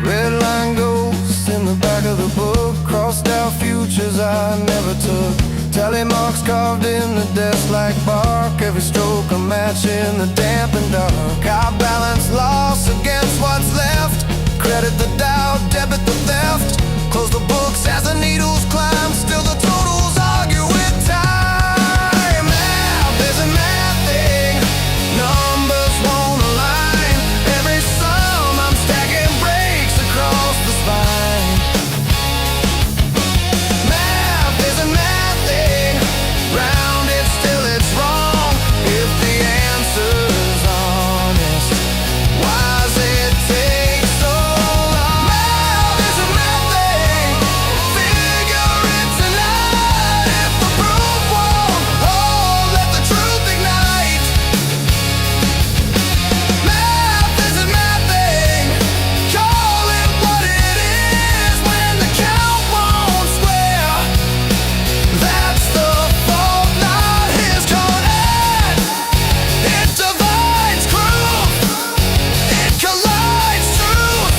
Red line ghosts in the back of the book. Crossed out futures I never took. Tally marks carved in the desk like bark. Every stroke a match in the damp and dark. I balance loss against what's left. Credit the doubt, debit the theft. Close the books as the needles climb. Still the totals argue with time. Math is a math thing. Numbers won't align. Every sum I'm stacking breaks across the spine. Math is a math thing. Rounded still it's wrong. If the answer's honest, why does it take so long? Math is a math thing. Figure it tonight. If the proof won't hold, let the truth ignite. Math is a math thing. Call it what it is when the count won't square. That's the fault, not his command. It divides truth. It collides truth.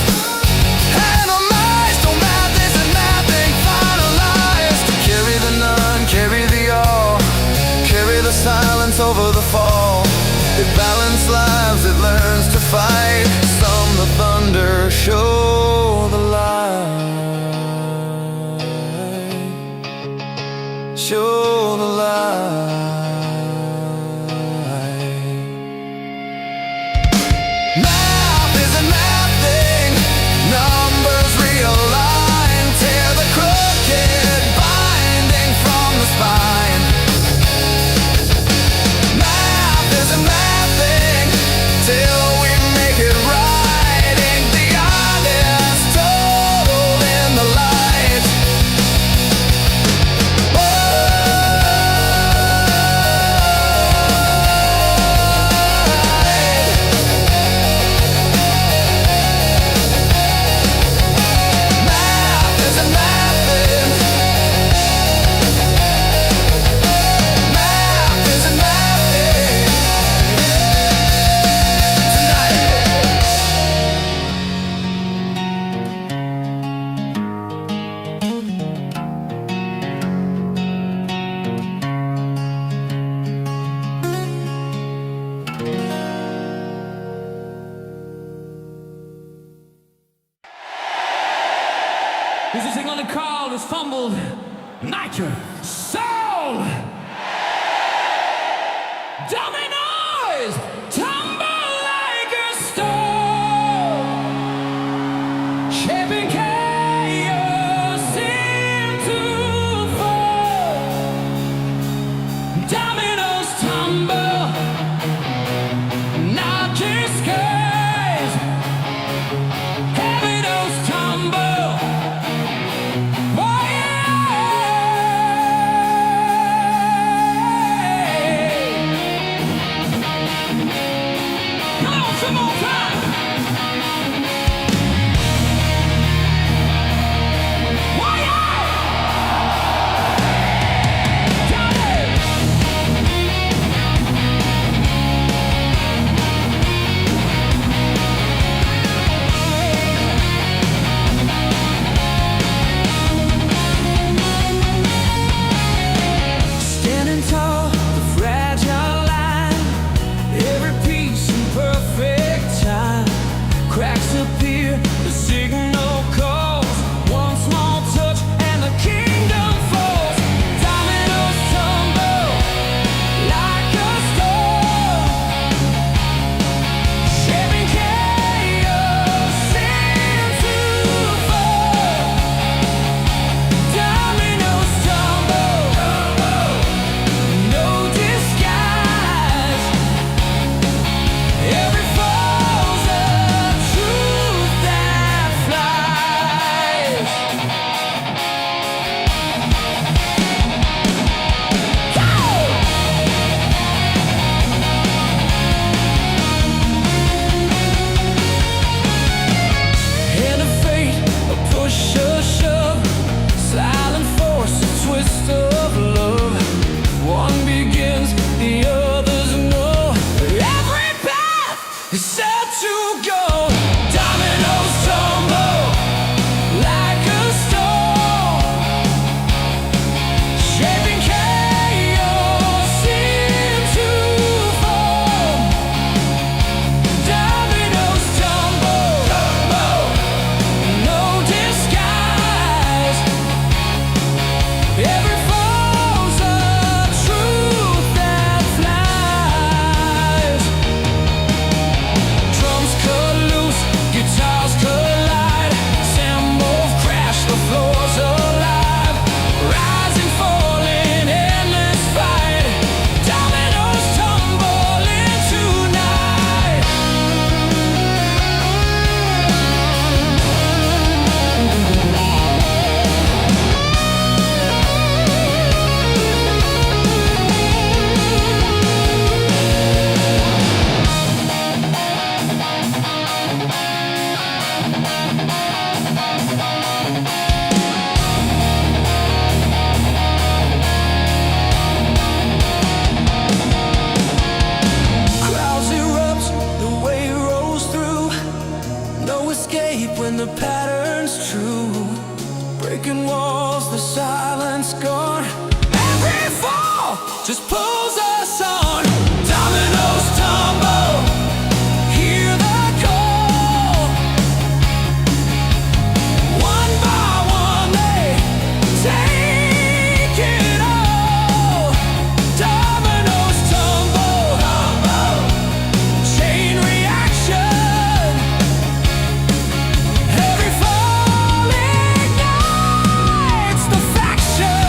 Analyzed, no math isn't mathing. Finalized. Carry the none, carry the all. Carry the silence over the fall. It balanced lives, it learns to fight. Some the thunder, show the light. Show the light. Math is a math thing. Numbers realign. Tear the crooked binding from the spine. Math is a math thing. Till we make it right. Ain't the honest total in the light. This is gonna call this fumbled nitro soul. Dominoes tumble like a stone, shaping chaos into fall. Dominoes tumble, not just skies. Dominoes tumble. Some more time. Standing tall, the fragile line, every piece in perfect time. Cracks appear, the signal calls. One small touch and the kingdom falls. Dominoes tumble like a storm, shaping chaos into fall. Dominoes tumble, no disguise. Every fall's a truth that flies. Hand of fate, a push, a shove, silent force, a twist of love. One begins, the others know. Every path is set to go. Dominoes tumble like a storm, shaping chaos into form. Dominoes tumble, no disguise. Every fall's a truth that flies. Drums cut loose, guitars collide. Cymbals crash, the floor's alive. Rising, falling, endless fight. Dominoes tumble into night. Clouds erupt, the wave rolls through. No escape when the pattern's true. Breaking walls, the silence gone. Every fall just pulls us on. Dominoes tumble, hear the call. One by one they take it all. Dominoes tumble, chain reaction. Every fall ignites the faction.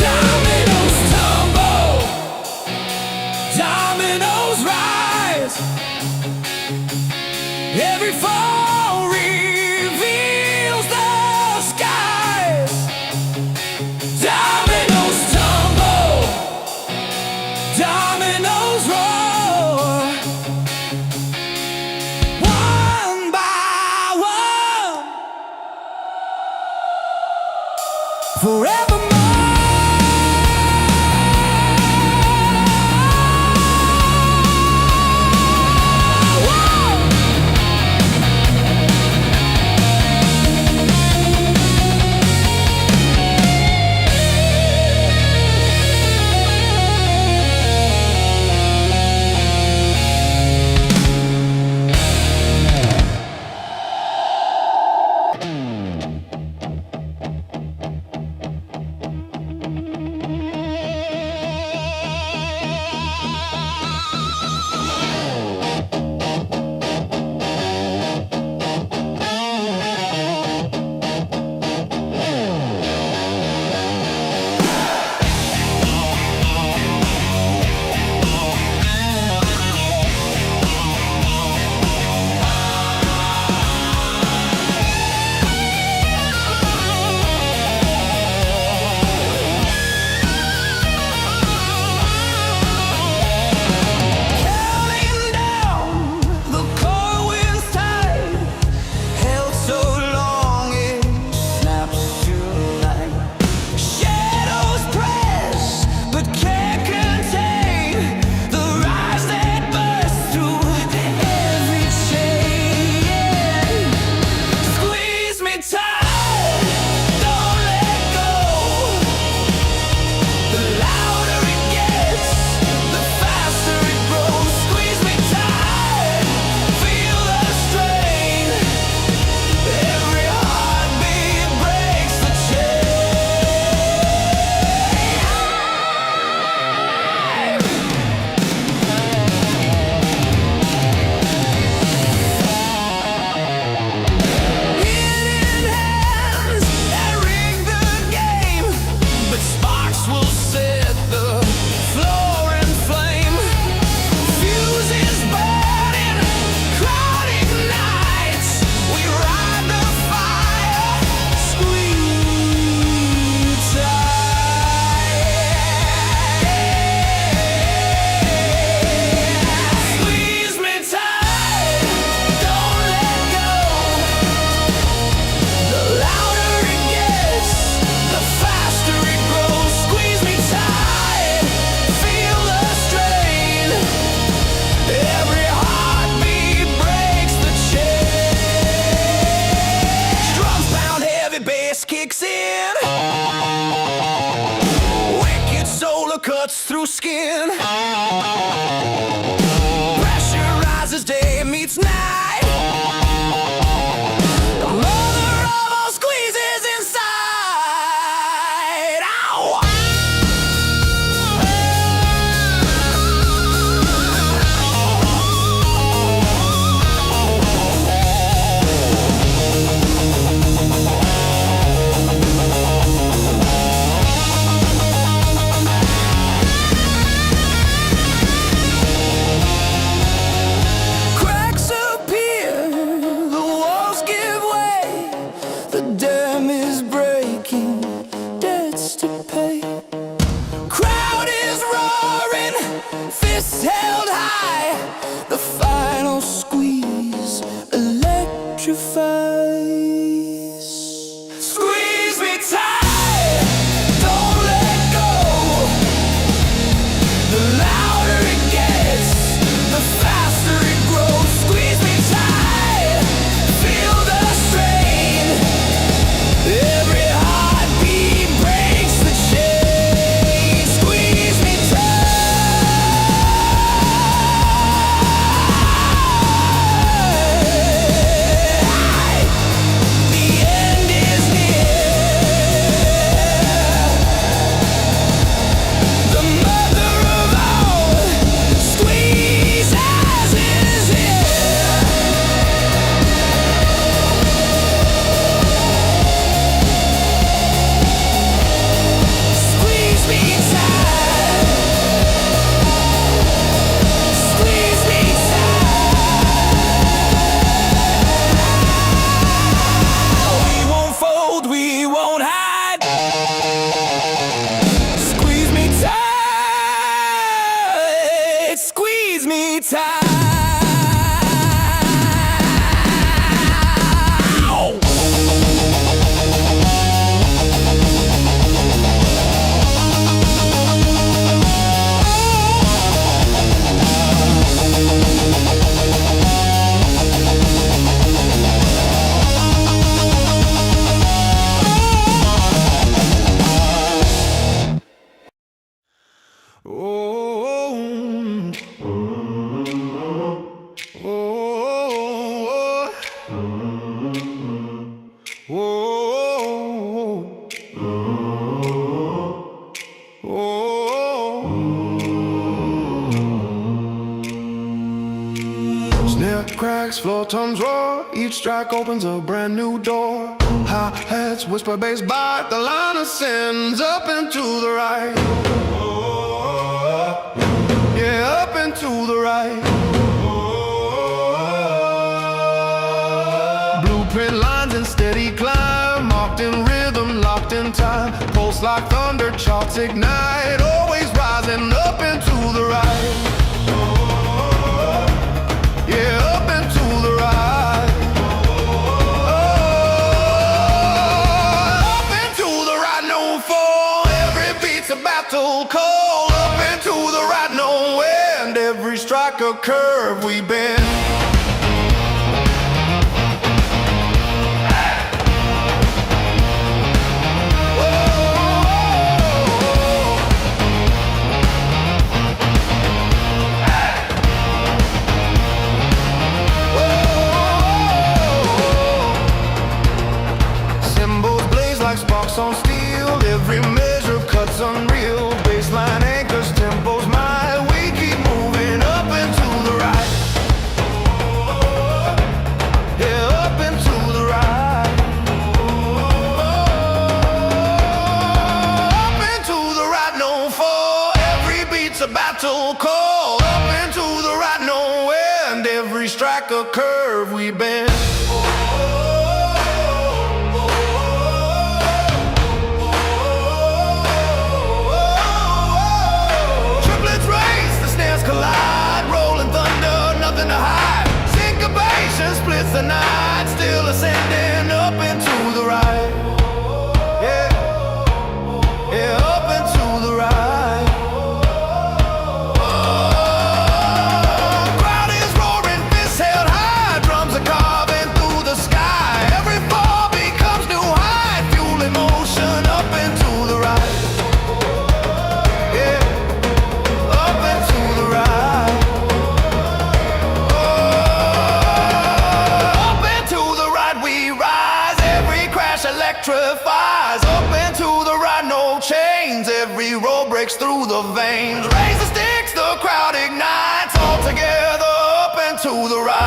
Dominoes tumble, dominoes rise. Every fall reveals the skies. Dominoes tumble, dominoes roar. One by one. cuts through skin. Pressure rises, day meets night. The mother of all squeezes inside. Ow! Cracks appear, the walls give way. The dam is breaking, debts to pay. Crowd is roaring, fists held high. The final squeeze electrifies. Squeeze me tight, don't let go. The louder it gets, the faster it grows. Squeeze me tight, feel the strain. Every heartbeat breaks the chain. Squeeze me tight. breaks, floor tones roar. Each strike opens a brand new door. Hi-hats whisper, bass bite. The line ascends up and to the right. Yeah, up and to the right. Blueprint lines in steady climb, marked in rhythm, locked in time. Pulse like thunder, charts ignite. Always rising up and to the right. Yeah, up and to the right. Up and to the right, no fall. Every beat's a battle call. Up and to the right, no end. Every strike a curve we bend. Sparks on steel, every measure cuts unreal. Baseline anchors, tempos mild. We keep moving up and to the right. Yeah, up and to the right. Up and to the right, no fall. Every beat's a battle call. Up and to the right, no end. Every strike a curve we bend. Collide, rolling thunder, nothing to hide. Syncopation splits the night, still ascending up and to the right. Yeah, yeah, up and to the right. Crowd is roaring, fists held high, drums are carving through the sky. Every fall becomes new height, fuel in motion up and to the right. Yeah. Electrifies up and to the right, no chains. Every roll breaks through the veins. Raise the sticks, the crowd ignites. All together up and to the right.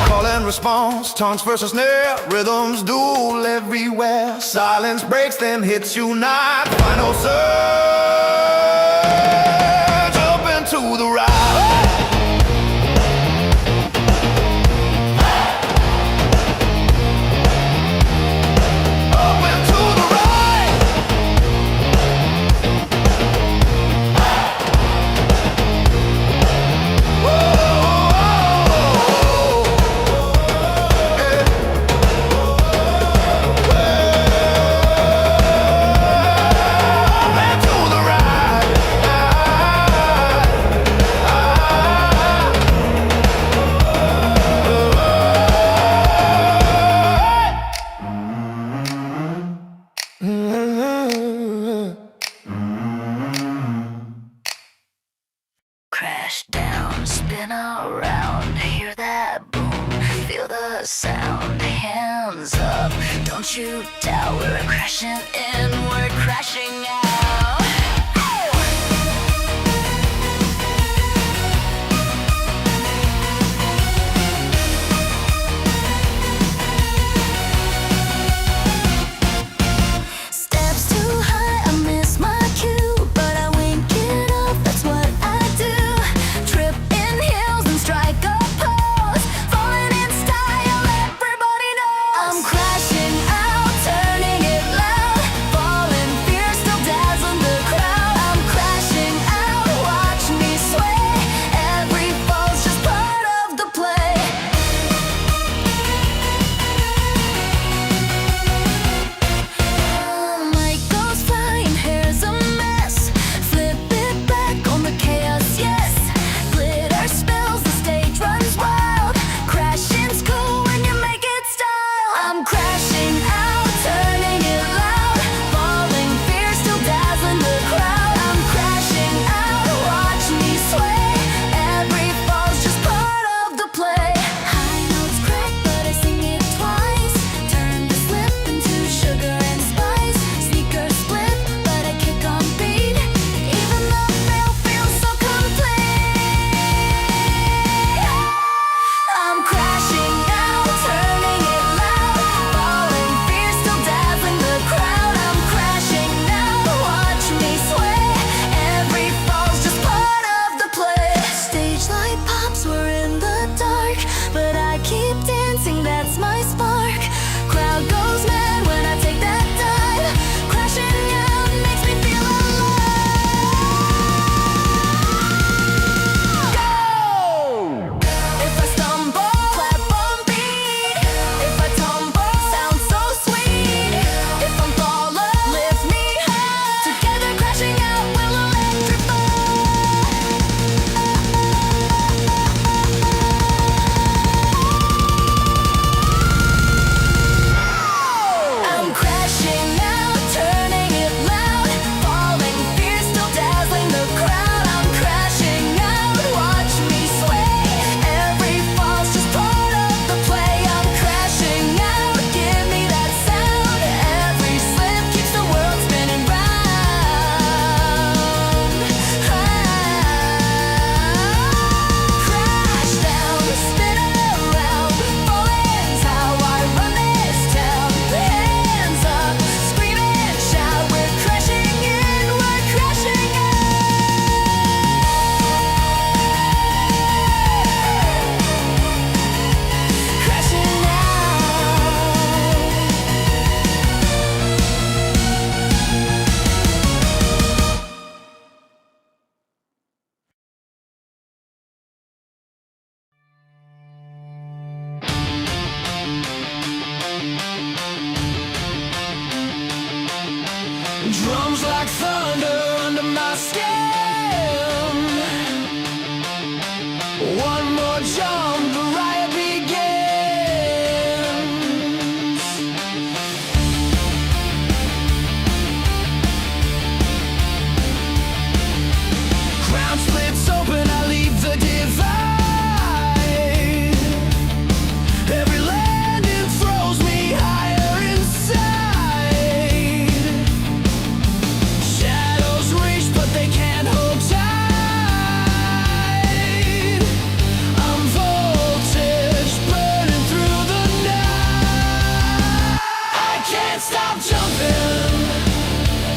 Call and response, taunts versus snare. Rhythms duel everywhere. Silence breaks, then hits unite. Final surge up and to the right. Crash down, spin around, hear that boom, feel the sound, hands up, don't you doubt, we're crashing in, we're crashing out. Steps too high, I miss my cue, but I wink it off, that's what I do. Trip in heels and strike a pose, falling in style, everybody knows. I'm crashing out, turning it loud, falling fierce, still down. or jump, the riot begins. Ground splits open, I leave the divide. Every landing throws me higher inside. Shadows reach, but they can't hold tight. I'm voltage burning through the night. I can't stop jumping.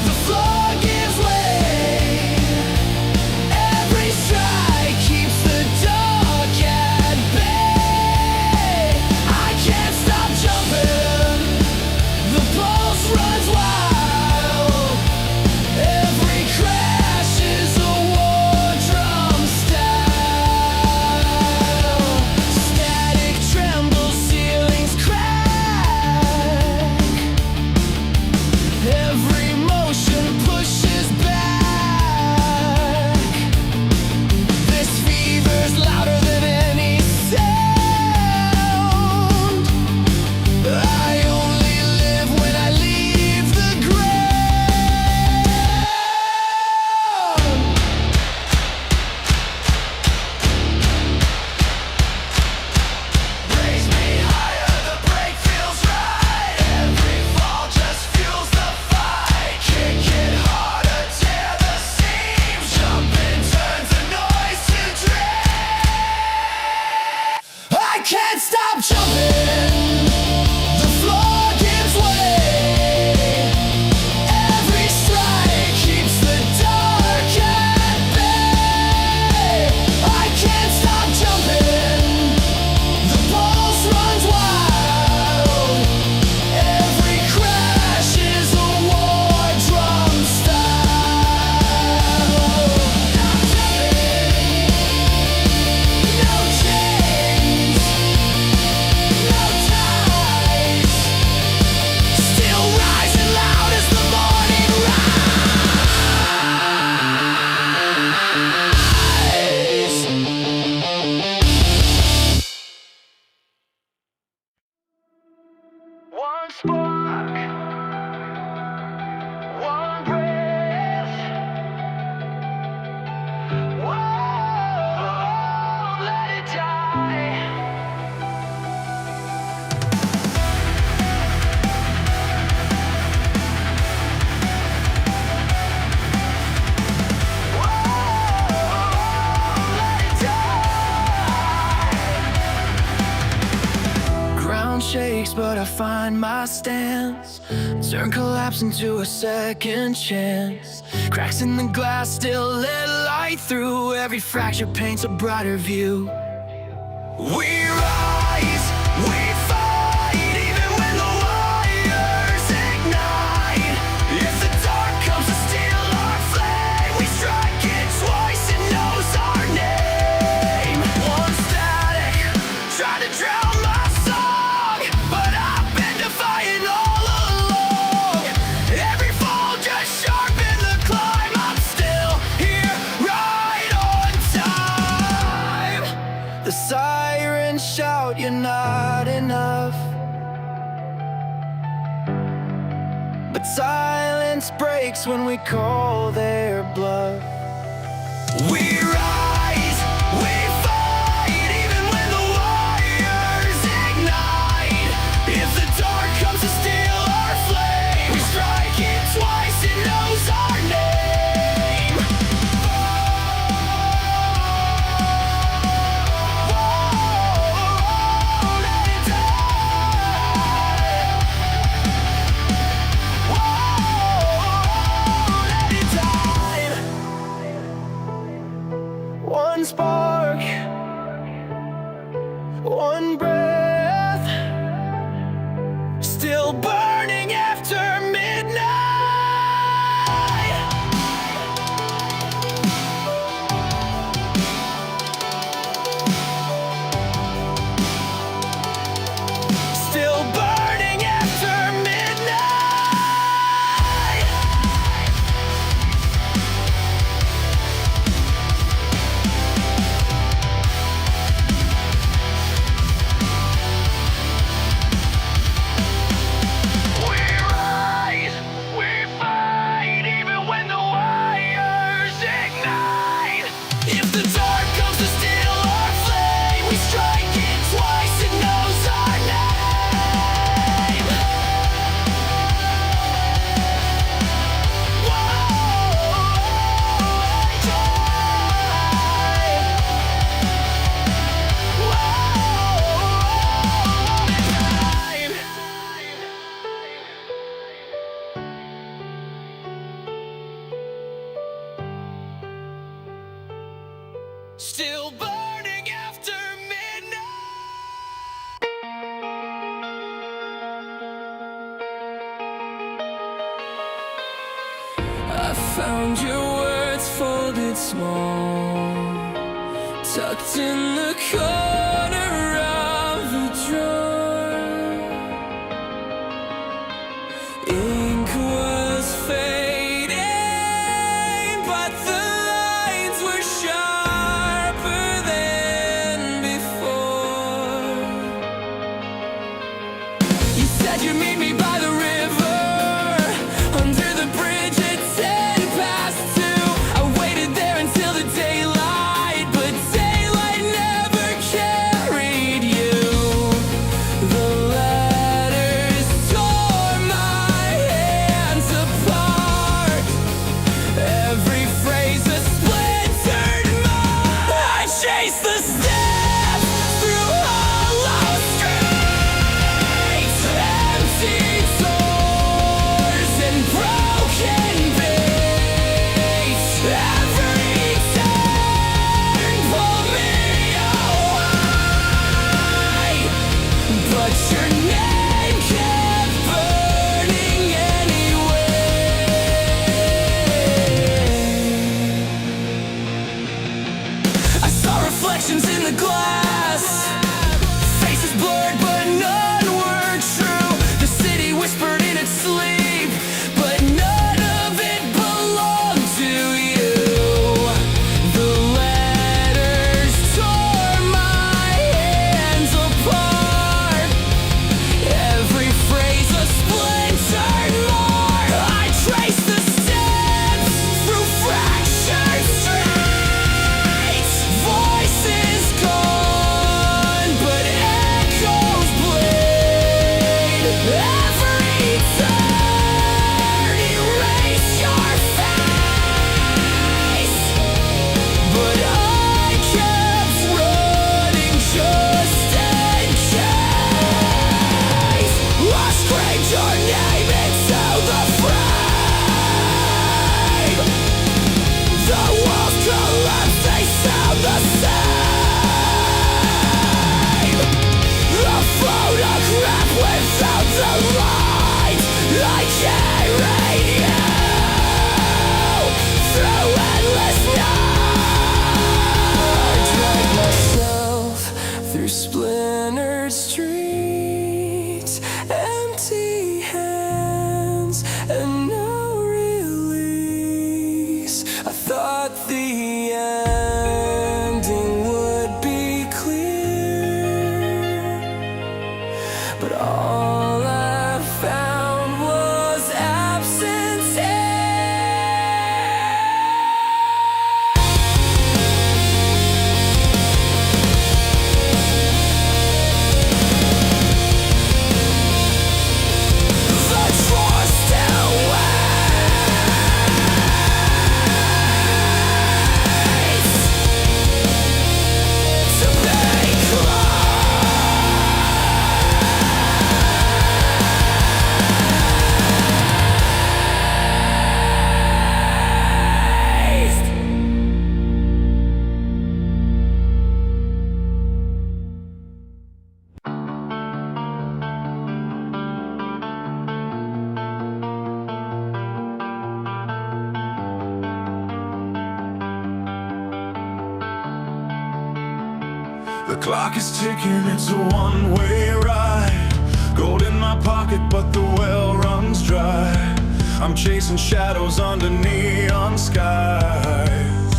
The floor gives way. Every strike keeps the dark at bay. I can't stop jumping. The pulse runs wild. Every crash is a war drum style. Static trembles, ceilings crack. Every motion pushes back. This fever's louder than any sound. I only live when I leave the ground. Raise me higher, the break feels right. Every fall just fuels the fight. Kick it harder, tear the seams. Jumping turns the noise to dread. I can't stop jumping. The floor gives way. Every strike keeps the dark at bay. I can't stop jumping. The pulse runs wild. Every crash is a war drum style. No chains, no ties. Still rising loud as the morning rise. One spark, one breath. Whoa, let it die. Ground shakes, but I find my stance. Turn collapse into a second chance. Cracks in the glass still let light through. Every fracture paints a brighter view. We rise, we fight, even when the wires ignite. If the dark comes to steal our flame, we strike it twice, it knows our name. One static, try to drown my song, but I've been defying all along. Every fall just sharpened the climb. I'm still here, right on time. The sirens shout, you're not enough. But silence breaks when we call their bluff. We rise, we fight, even when the wires ignite. If the dark comes to steal our flame, we strike it twice, it knows our name. Whoa, let it die. Whoa, let it die. found your words folded small, tucked in the corner of the drawer. Ink was fading, but the lines were sharper than before. You said you'd meet me by the river, under the bridge at 2:10. I waited there until the daylight, but daylight never carried you. The letters tore my hands apart. Every phrase a splintered mark. I chased the steps through hollow streets, empty doors and broken beats. Every turn pulled me away, but your name kept burning anyway. I saw reflections in the glass, faces blurred but none were true. The city whispered in its sleep, but none of it belonged to you. The letters tore my hands apart. Every phrase a splintered mark. I traced the steps through fractured streets. Voices gone, but echoes bleed. Every turn erase your face, but I kept running just in case. I screamed your name into the frame. The walls collapsed, they sound the same. A photograph without the light. I carried you through endless night. I dragged myself through splintered streets, empty hands and no release. I thought the ending would be clear, but all I found was absence here. The drawer still waits to be closed. The clock is ticking, it's a one-way ride. Gold in my pocket, but the well runs dry. I'm chasing shadows under neon skies.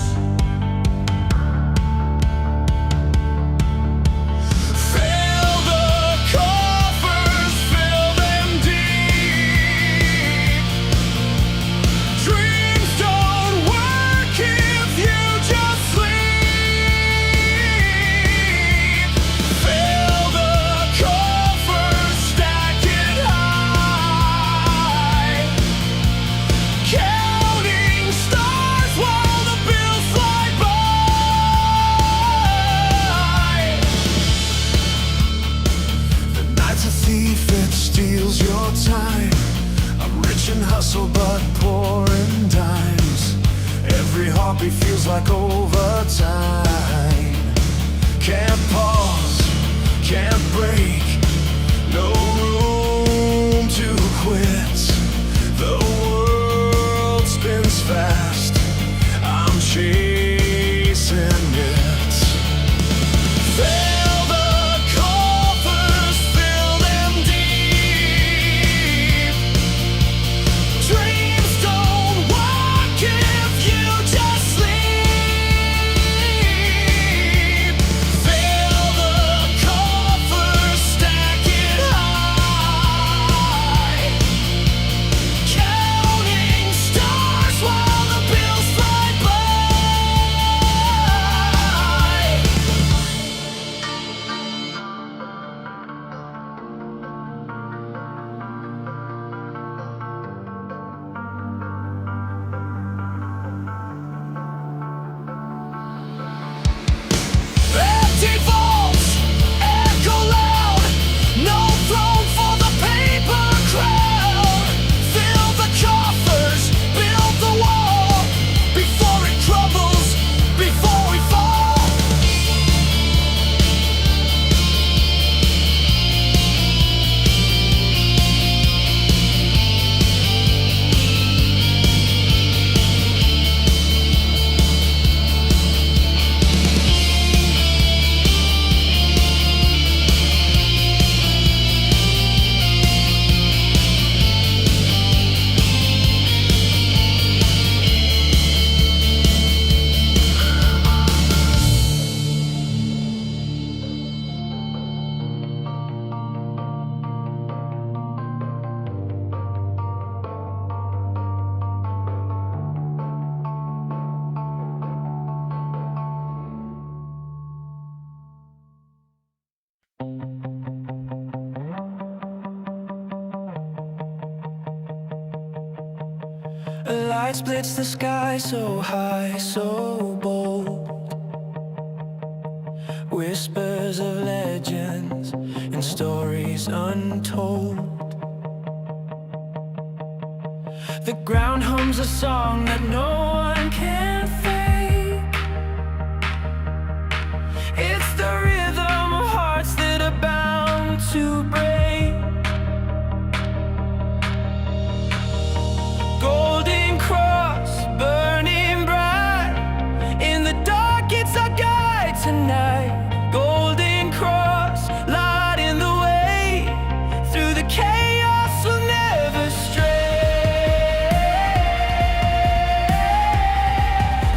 Fill the coffers, fill them deep. Dreams don't work if you just sleep. Fill the coffers, stack it high. Counting stars while the bills slide by. The night's a thief, it steals your time. I'm rich and hustle, but poor in dimes. Every heartbeat feels like overtime. Can't pause, can't break. No room to quit. The world spins fast. light splits the sky so high, so bold. Whispers of legends and stories untold. The ground hums a song that no one can fake. It's the rhythm of hearts that are bound to break. Golden cross burning bright. In the dark it's our guide tonight. Golden cross lighting the way. Through the chaos we'll never stray.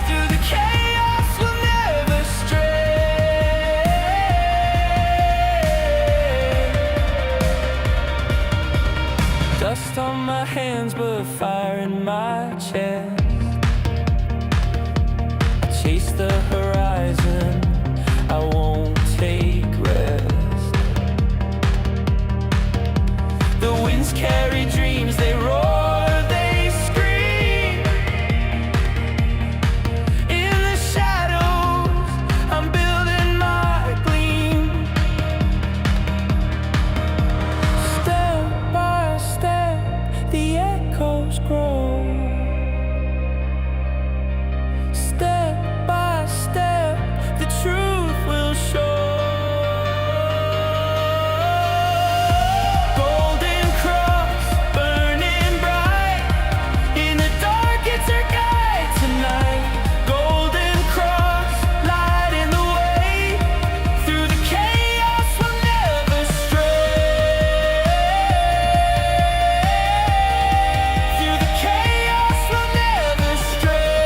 Through the chaos we'll never stray. Dust on my hands but fire in my chest. Chase the horizon, I won't take rest. The winds carry dreams, they roar, they scream. In the shadows, I'm building my gleam. Step by step, the echoes grow. Step by step, the truth will show. Golden cross burning bright. In the dark it's our guide tonight. Golden cross lighting the way. Through the chaos we'll never stray. Through the chaos we'll never stray.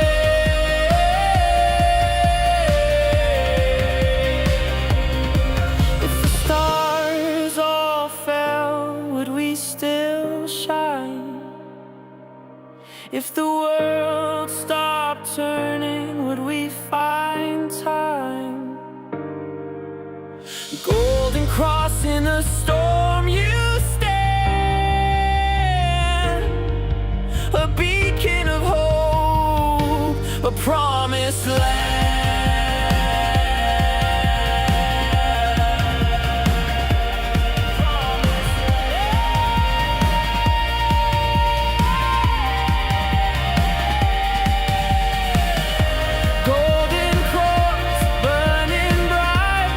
If the stars all fell, would we still shine? If the world stopped turning, would we find time? Golden cross in the storm, you stand. A beacon of hope, a promised land. Golden cross burning bright.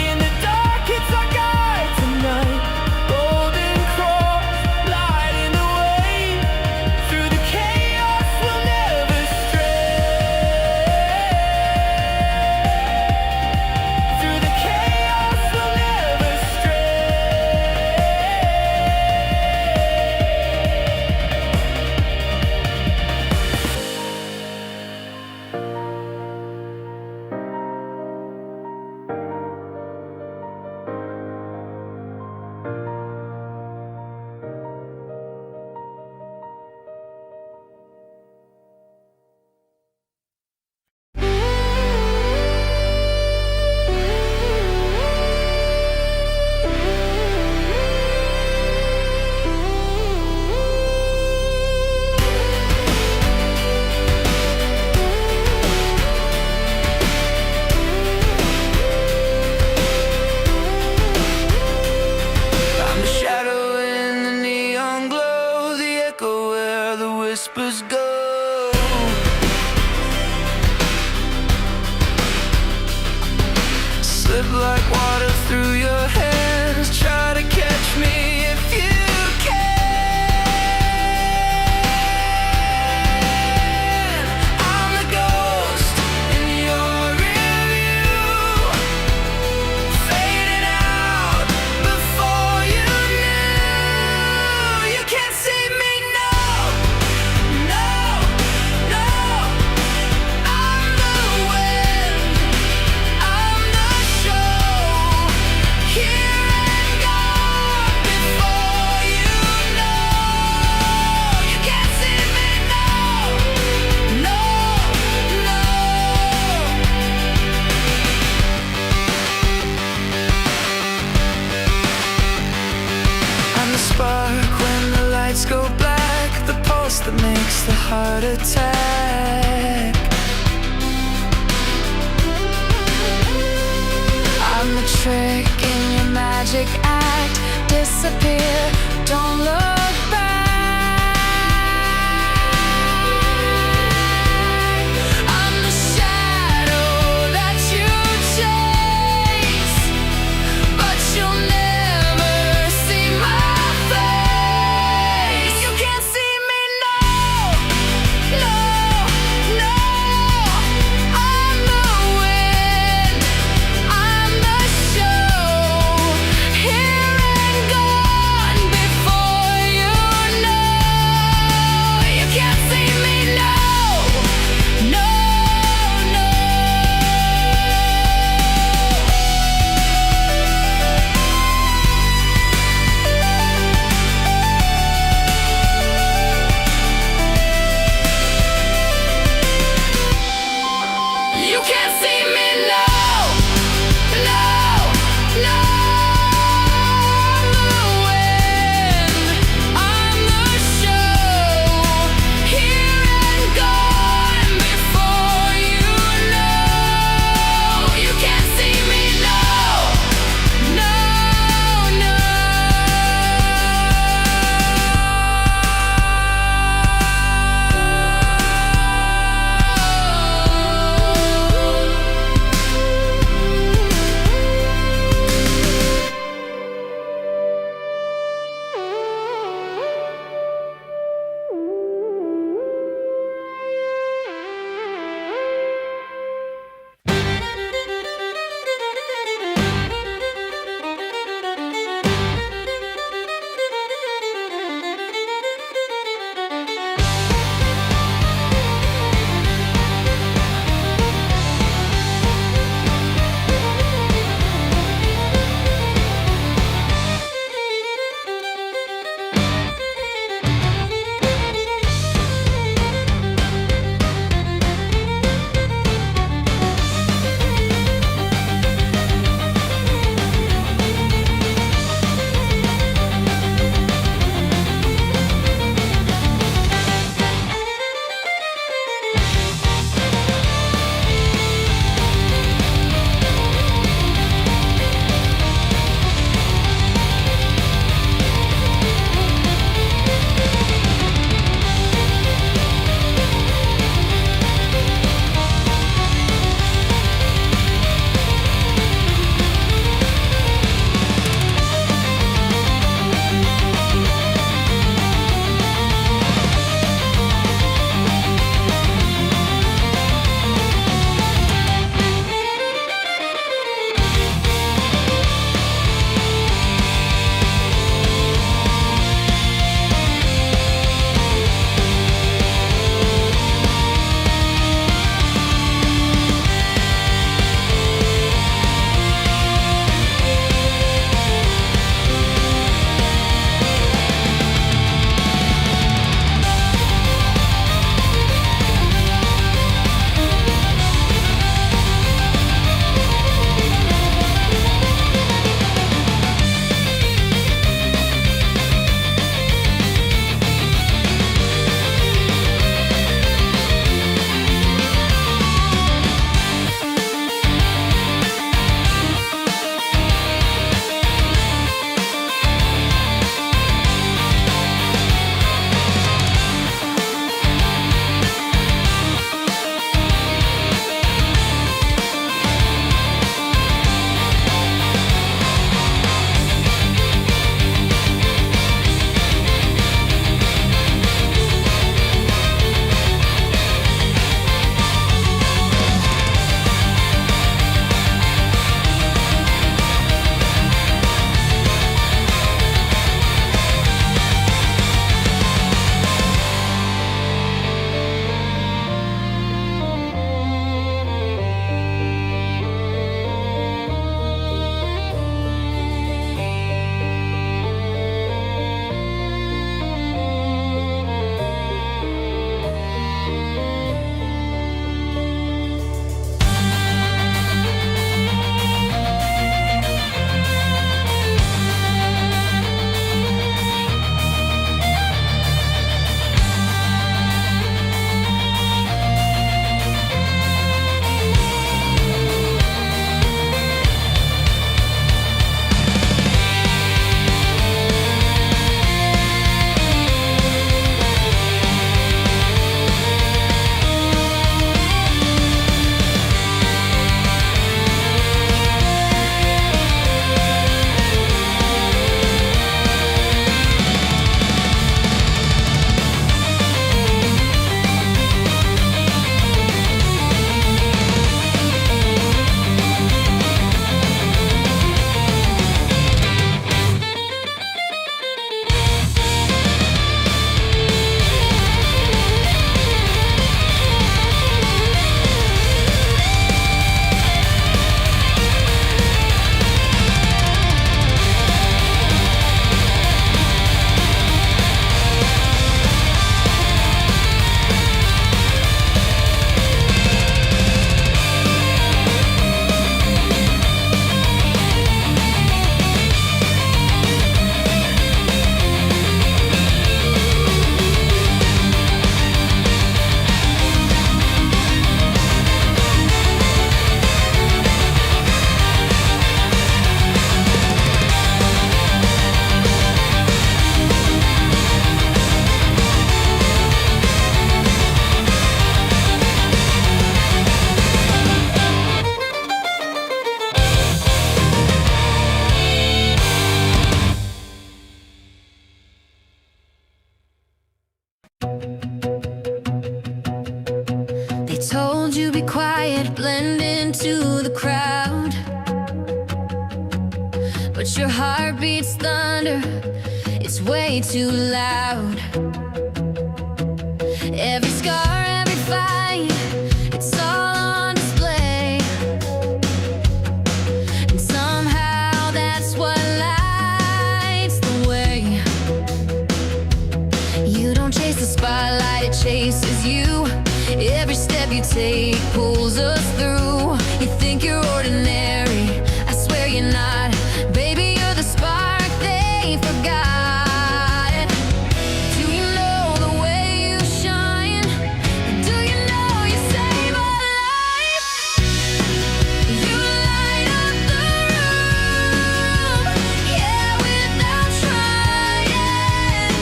In the dark it's our guide tonight. Golden cross lighting the way. Through the chaos we'll never stray. Through the chaos we'll never stray. I'm the shadow in the neon glow, the echo where the whispers go. Slip like water through your hands, try to catch me if you can. I'm the ghost in your rearview, fading out before you knew. You can't see me, no, no, no. I'm the wind, I'm the show, here and gone before you know. You can't see me, no, no, no. I'm the spark when the lights go black, the pulse that makes the heart attack. I'm the trick in your magic act. Disappear, don't look back. I'm the shadow that you chase, but you'll never see my face. You can't see me, no, no, no. I'm the wind, I'm the show, here and gone before but your heart beats thunder. It's way too loud. Every scar, every fight, it's all on display. And somehow that's what lights the way. You don't chase the spotlight, it chases you. Every step you take pulls us through. You think you're ordinary, I swear you're not. Baby, you're the spark they forgot. Do you know the way you shine? Do you know you save a life? You light up the room, yeah, without trying.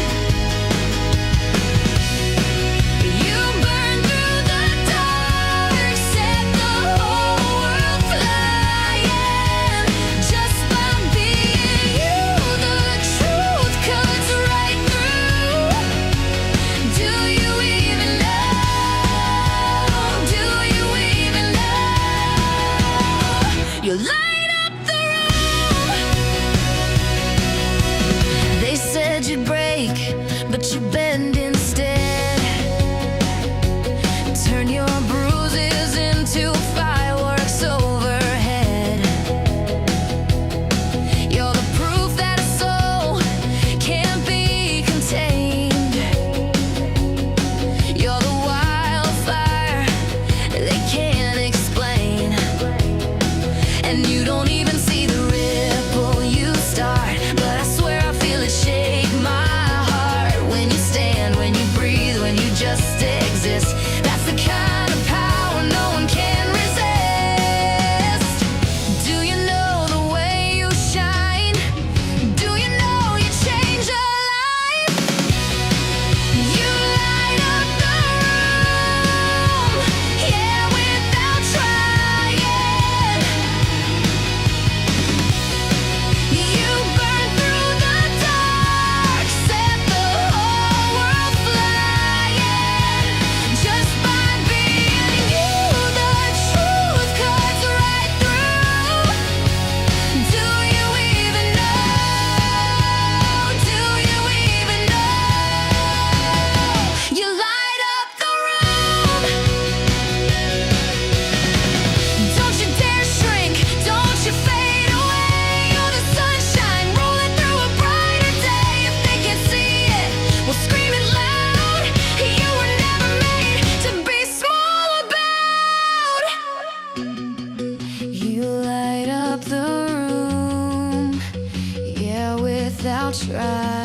You burn through the dark, set the whole world flying. Just by being you, the truth cuts right through. Do you even know? Do you even know? You light up the room. They said you'd break, but you bend instead. Turn your bruises into fireworks overhead. You're the proof that a soul can't be contained. You're the wildfire they can't explain. And you don't even see the ripple you start, but I swear I feel it shake my heart. When you stand, when you breathe, when you just exist. That's the kind of power no one can resist. Do you know the way you shine? Do you know you change a life? You light up the room, yeah, without trying. You burn through the dark, set the whole world flying. Just by being you, the truth cuts right through. Do you even know? Do you even know? You light up the room. Don't you dare shrink, don't you fade away. You're the sunshine rolling through a brighter day. If they can't see it, we'll scream it loud. You were never made to be small about. You light up the room, yeah, without trying.